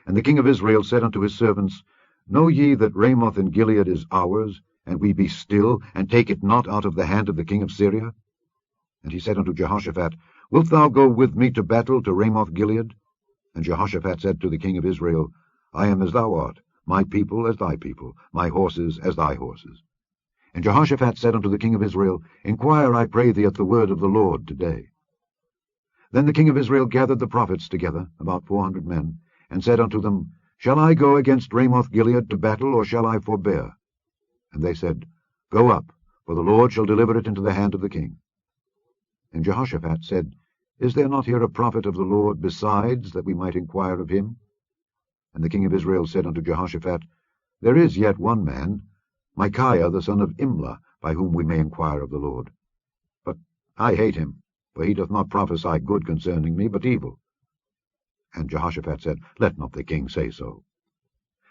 And the king of Israel said unto his servants, Know ye that Ramoth in Gilead is ours, and we be still, and take it not out of the hand of the king of Syria? And he said unto Jehoshaphat, Wilt thou go with me to battle to Ramoth Gilead? And Jehoshaphat said to the king of Israel, I am as thou art, my people as thy people, my horses as thy horses. And Jehoshaphat said unto the king of Israel, Inquire, I pray thee, at the word of the Lord today. Then the king of Israel gathered the prophets together, about 400 men, and said unto them, Shall I go against Ramoth Gilead to battle, or shall I forbear? And they said, Go up, for the Lord shall deliver it into the hand of the king. And Jehoshaphat said, Is there not here a prophet of the Lord besides, that we might inquire of him? And the king of Israel said unto Jehoshaphat, There is yet one man, Micaiah the son of Imlah, by whom we may inquire of the Lord. But I hate him, for he doth not prophesy good concerning me, but evil. And Jehoshaphat said, Let not the king say so.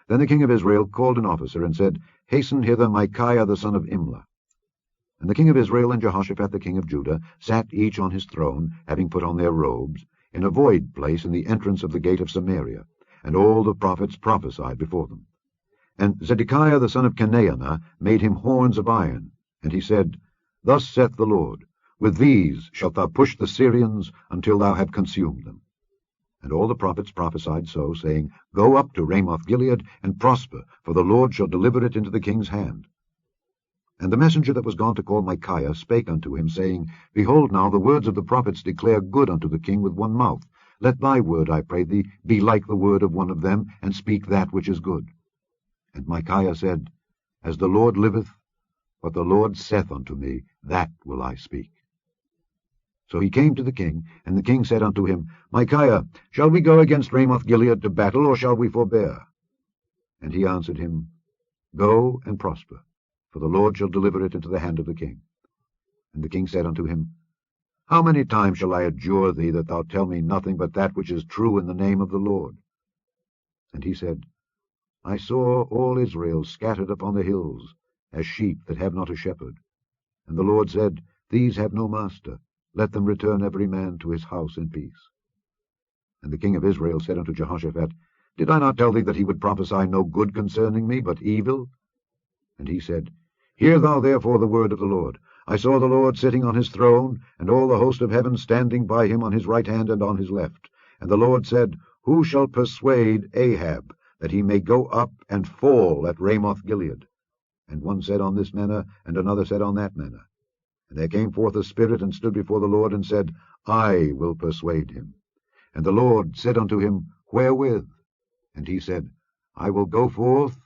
Then the king of Israel called an officer, and said, Hasten hither Micaiah the son of Imlah. And the king of Israel and Jehoshaphat the king of Judah sat each on his throne, having put on their robes, in a void place in the entrance of the gate of Samaria, and all the prophets prophesied before them. And Zedekiah the son of Chenaanah made him horns of iron, and he said, Thus saith the Lord, With these shalt thou push the Syrians until thou have consumed them. And all the prophets prophesied so, saying, Go up to Ramoth-Gilead, and prosper, for the Lord shall deliver it into the king's hand. And the messenger that was gone to call Micaiah spake unto him, saying, Behold now, the words of the prophets declare good unto the king with one mouth. Let thy word, I pray thee, be like the word of one of them, and speak that which is good. And Micaiah said, As the Lord liveth, what the Lord saith unto me, that will I speak. So he came to the king, and the king said unto him, Micaiah, shall we go against Ramoth-Gilead to battle, or shall we forbear? And he answered him, Go and prosper, for the Lord shall deliver it into the hand of the king. And the king said unto him, How many times shall I adjure thee that thou tell me nothing but that which is true in the name of the Lord? And he said, I saw all Israel scattered upon the hills, as sheep that have not a shepherd. And the Lord said, These have no master. Let them return every man to his house in peace. And the king of Israel said unto Jehoshaphat, Did I not tell thee that he would prophesy no good concerning me, but evil? And he said, Hear thou therefore the word of the Lord. I saw the Lord sitting on his throne, and all the host of heaven standing by him on his right hand and on his left. And the Lord said, Who shall persuade Ahab, that he may go up and fall at Ramoth-Gilead? And one said on this manner, and another said on that manner. And there came forth a spirit, and stood before the Lord, and said, I will persuade him. And the Lord said unto him, Wherewith? And he said, I will go forth,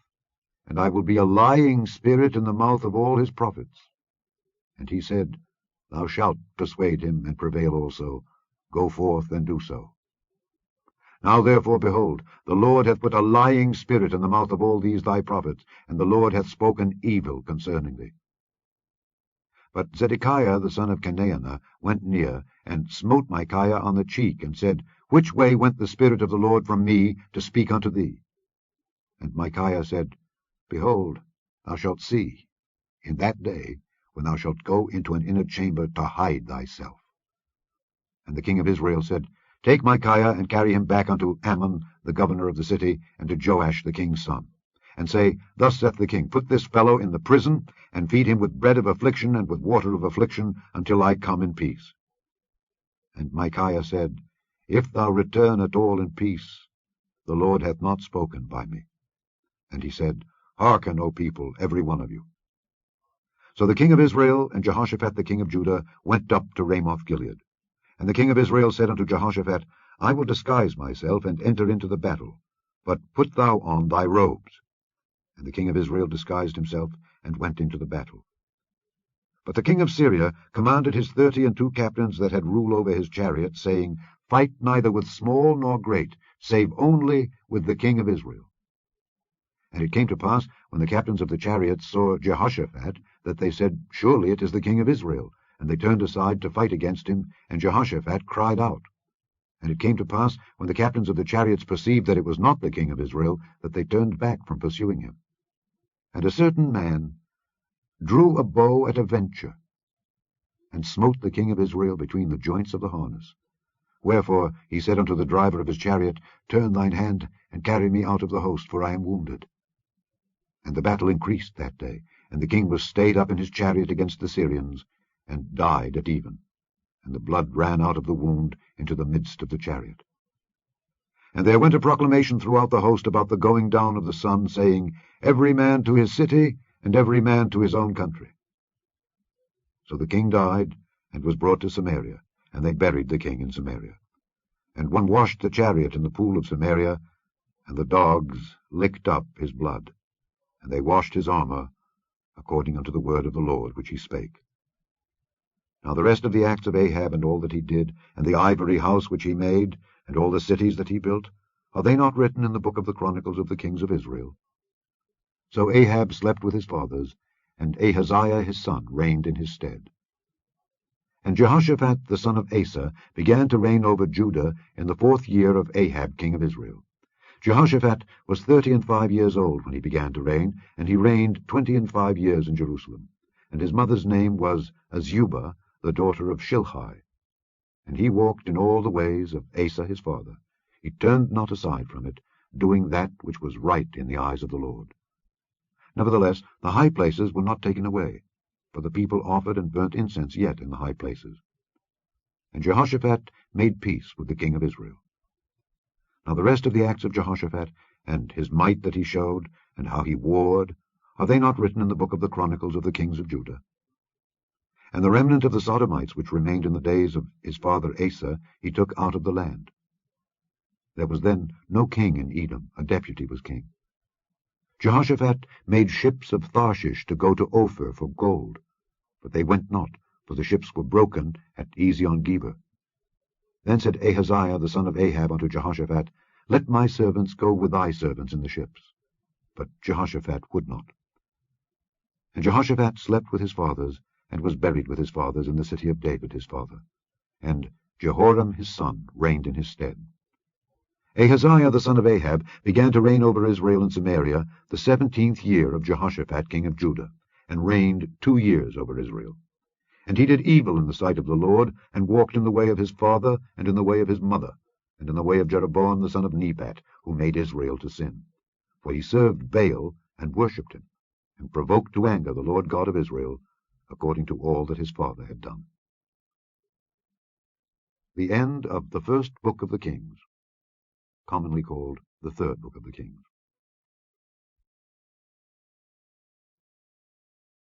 and I will be a lying spirit in the mouth of all his prophets. And he said, Thou shalt persuade him, and prevail also. Go forth and do so. Now therefore, behold, the Lord hath put a lying spirit in the mouth of all these thy prophets, and the Lord hath spoken evil concerning thee. But Zedekiah the son of Chenaanah went near, and smote Micaiah on the cheek, and said, Which way went the Spirit of the Lord from me to speak unto thee? And Micaiah said, Behold, thou shalt see, in that day, when thou shalt go into an inner chamber to hide thyself. And the king of Israel said, Take Micaiah, and carry him back unto Ammon the governor of the city, and to Joash the king's son. And say, Thus saith the king, Put this fellow in the prison, and feed him with bread of affliction and with water of affliction, until I come in peace. And Micaiah said, If thou return at all in peace, the Lord hath not spoken by me. And he said, Hearken, O people, every one of you. So the king of Israel and Jehoshaphat the king of Judah went up to Ramoth-Gilead. And the king of Israel said unto Jehoshaphat, I will disguise myself, and enter into the battle, but put thou on thy robes. And the king of Israel disguised himself, and went into the battle. But the king of Syria commanded his 32 captains that had rule over his chariots, saying, Fight neither with small nor great, save only with the king of Israel. And it came to pass, when the captains of the chariots saw Jehoshaphat, that they said, Surely it is the king of Israel. And they turned aside to fight against him, and Jehoshaphat cried out. And it came to pass, when the captains of the chariots perceived that it was not the king of Israel, that they turned back from pursuing him. And a certain man drew a bow at a venture, and smote the king of Israel between the joints of the harness. Wherefore he said unto the driver of his chariot, Turn thine hand, and carry me out of the host, for I am wounded. And the battle increased that day, and the king was stayed up in his chariot against the Syrians, and died at even, and the blood ran out of the wound into the midst of the chariot. And there went a proclamation throughout the host about the going down of the sun, saying, Every man to his city, and every man to his own country. So the king died, and was brought to Samaria, and they buried the king in Samaria. And one washed the chariot in the pool of Samaria, and the dogs licked up his blood, and they washed his armor, according unto the word of the Lord which he spake. Now the rest of the acts of Ahab, and all that he did, and the ivory house which he made, and all the cities that he built, are they not written in the book of the Chronicles of the kings of Israel? So Ahab slept with his fathers, and Ahaziah his son reigned in his stead. And Jehoshaphat the son of Asa began to reign over Judah in the 4th year of Ahab king of Israel. Jehoshaphat was 35 years old when he began to reign, and he reigned 25 years in Jerusalem. And his mother's name was Azubah, the daughter of Shilhi. And he walked in all the ways of Asa his father. He turned not aside from it, doing that which was right in the eyes of the Lord. Nevertheless, the high places were not taken away, for the people offered and burnt incense yet in the high places. And Jehoshaphat made peace with the king of Israel. Now the rest of the acts of Jehoshaphat, and his might that he showed, and how he warred, are they not written in the book of the Chronicles of the kings of Judah? And the remnant of the Sodomites which remained in the days of his father Asa he took out of the land. There was then no king in Edom, a deputy was king. Jehoshaphat made ships of Tharshish to go to Ophir for gold, but they went not, for the ships were broken at Ezion-Geber. Then said Ahaziah the son of Ahab unto Jehoshaphat, Let my servants go with thy servants in the ships. But Jehoshaphat would not. And Jehoshaphat slept with his fathers, and was buried with his fathers in the city of David his father. And Jehoram his son reigned in his stead. Ahaziah the son of Ahab began to reign over Israel and Samaria the 17th year of Jehoshaphat king of Judah, and reigned 2 years over Israel. And he did evil in the sight of the Lord, and walked in the way of his father, and in the way of his mother, and in the way of Jeroboam the son of Nebat, who made Israel to sin. For he served Baal, and worshipped him, and provoked to anger the Lord God of Israel, according to all that his father had done. The end of the first book of the Kings, commonly called the third book of the Kings.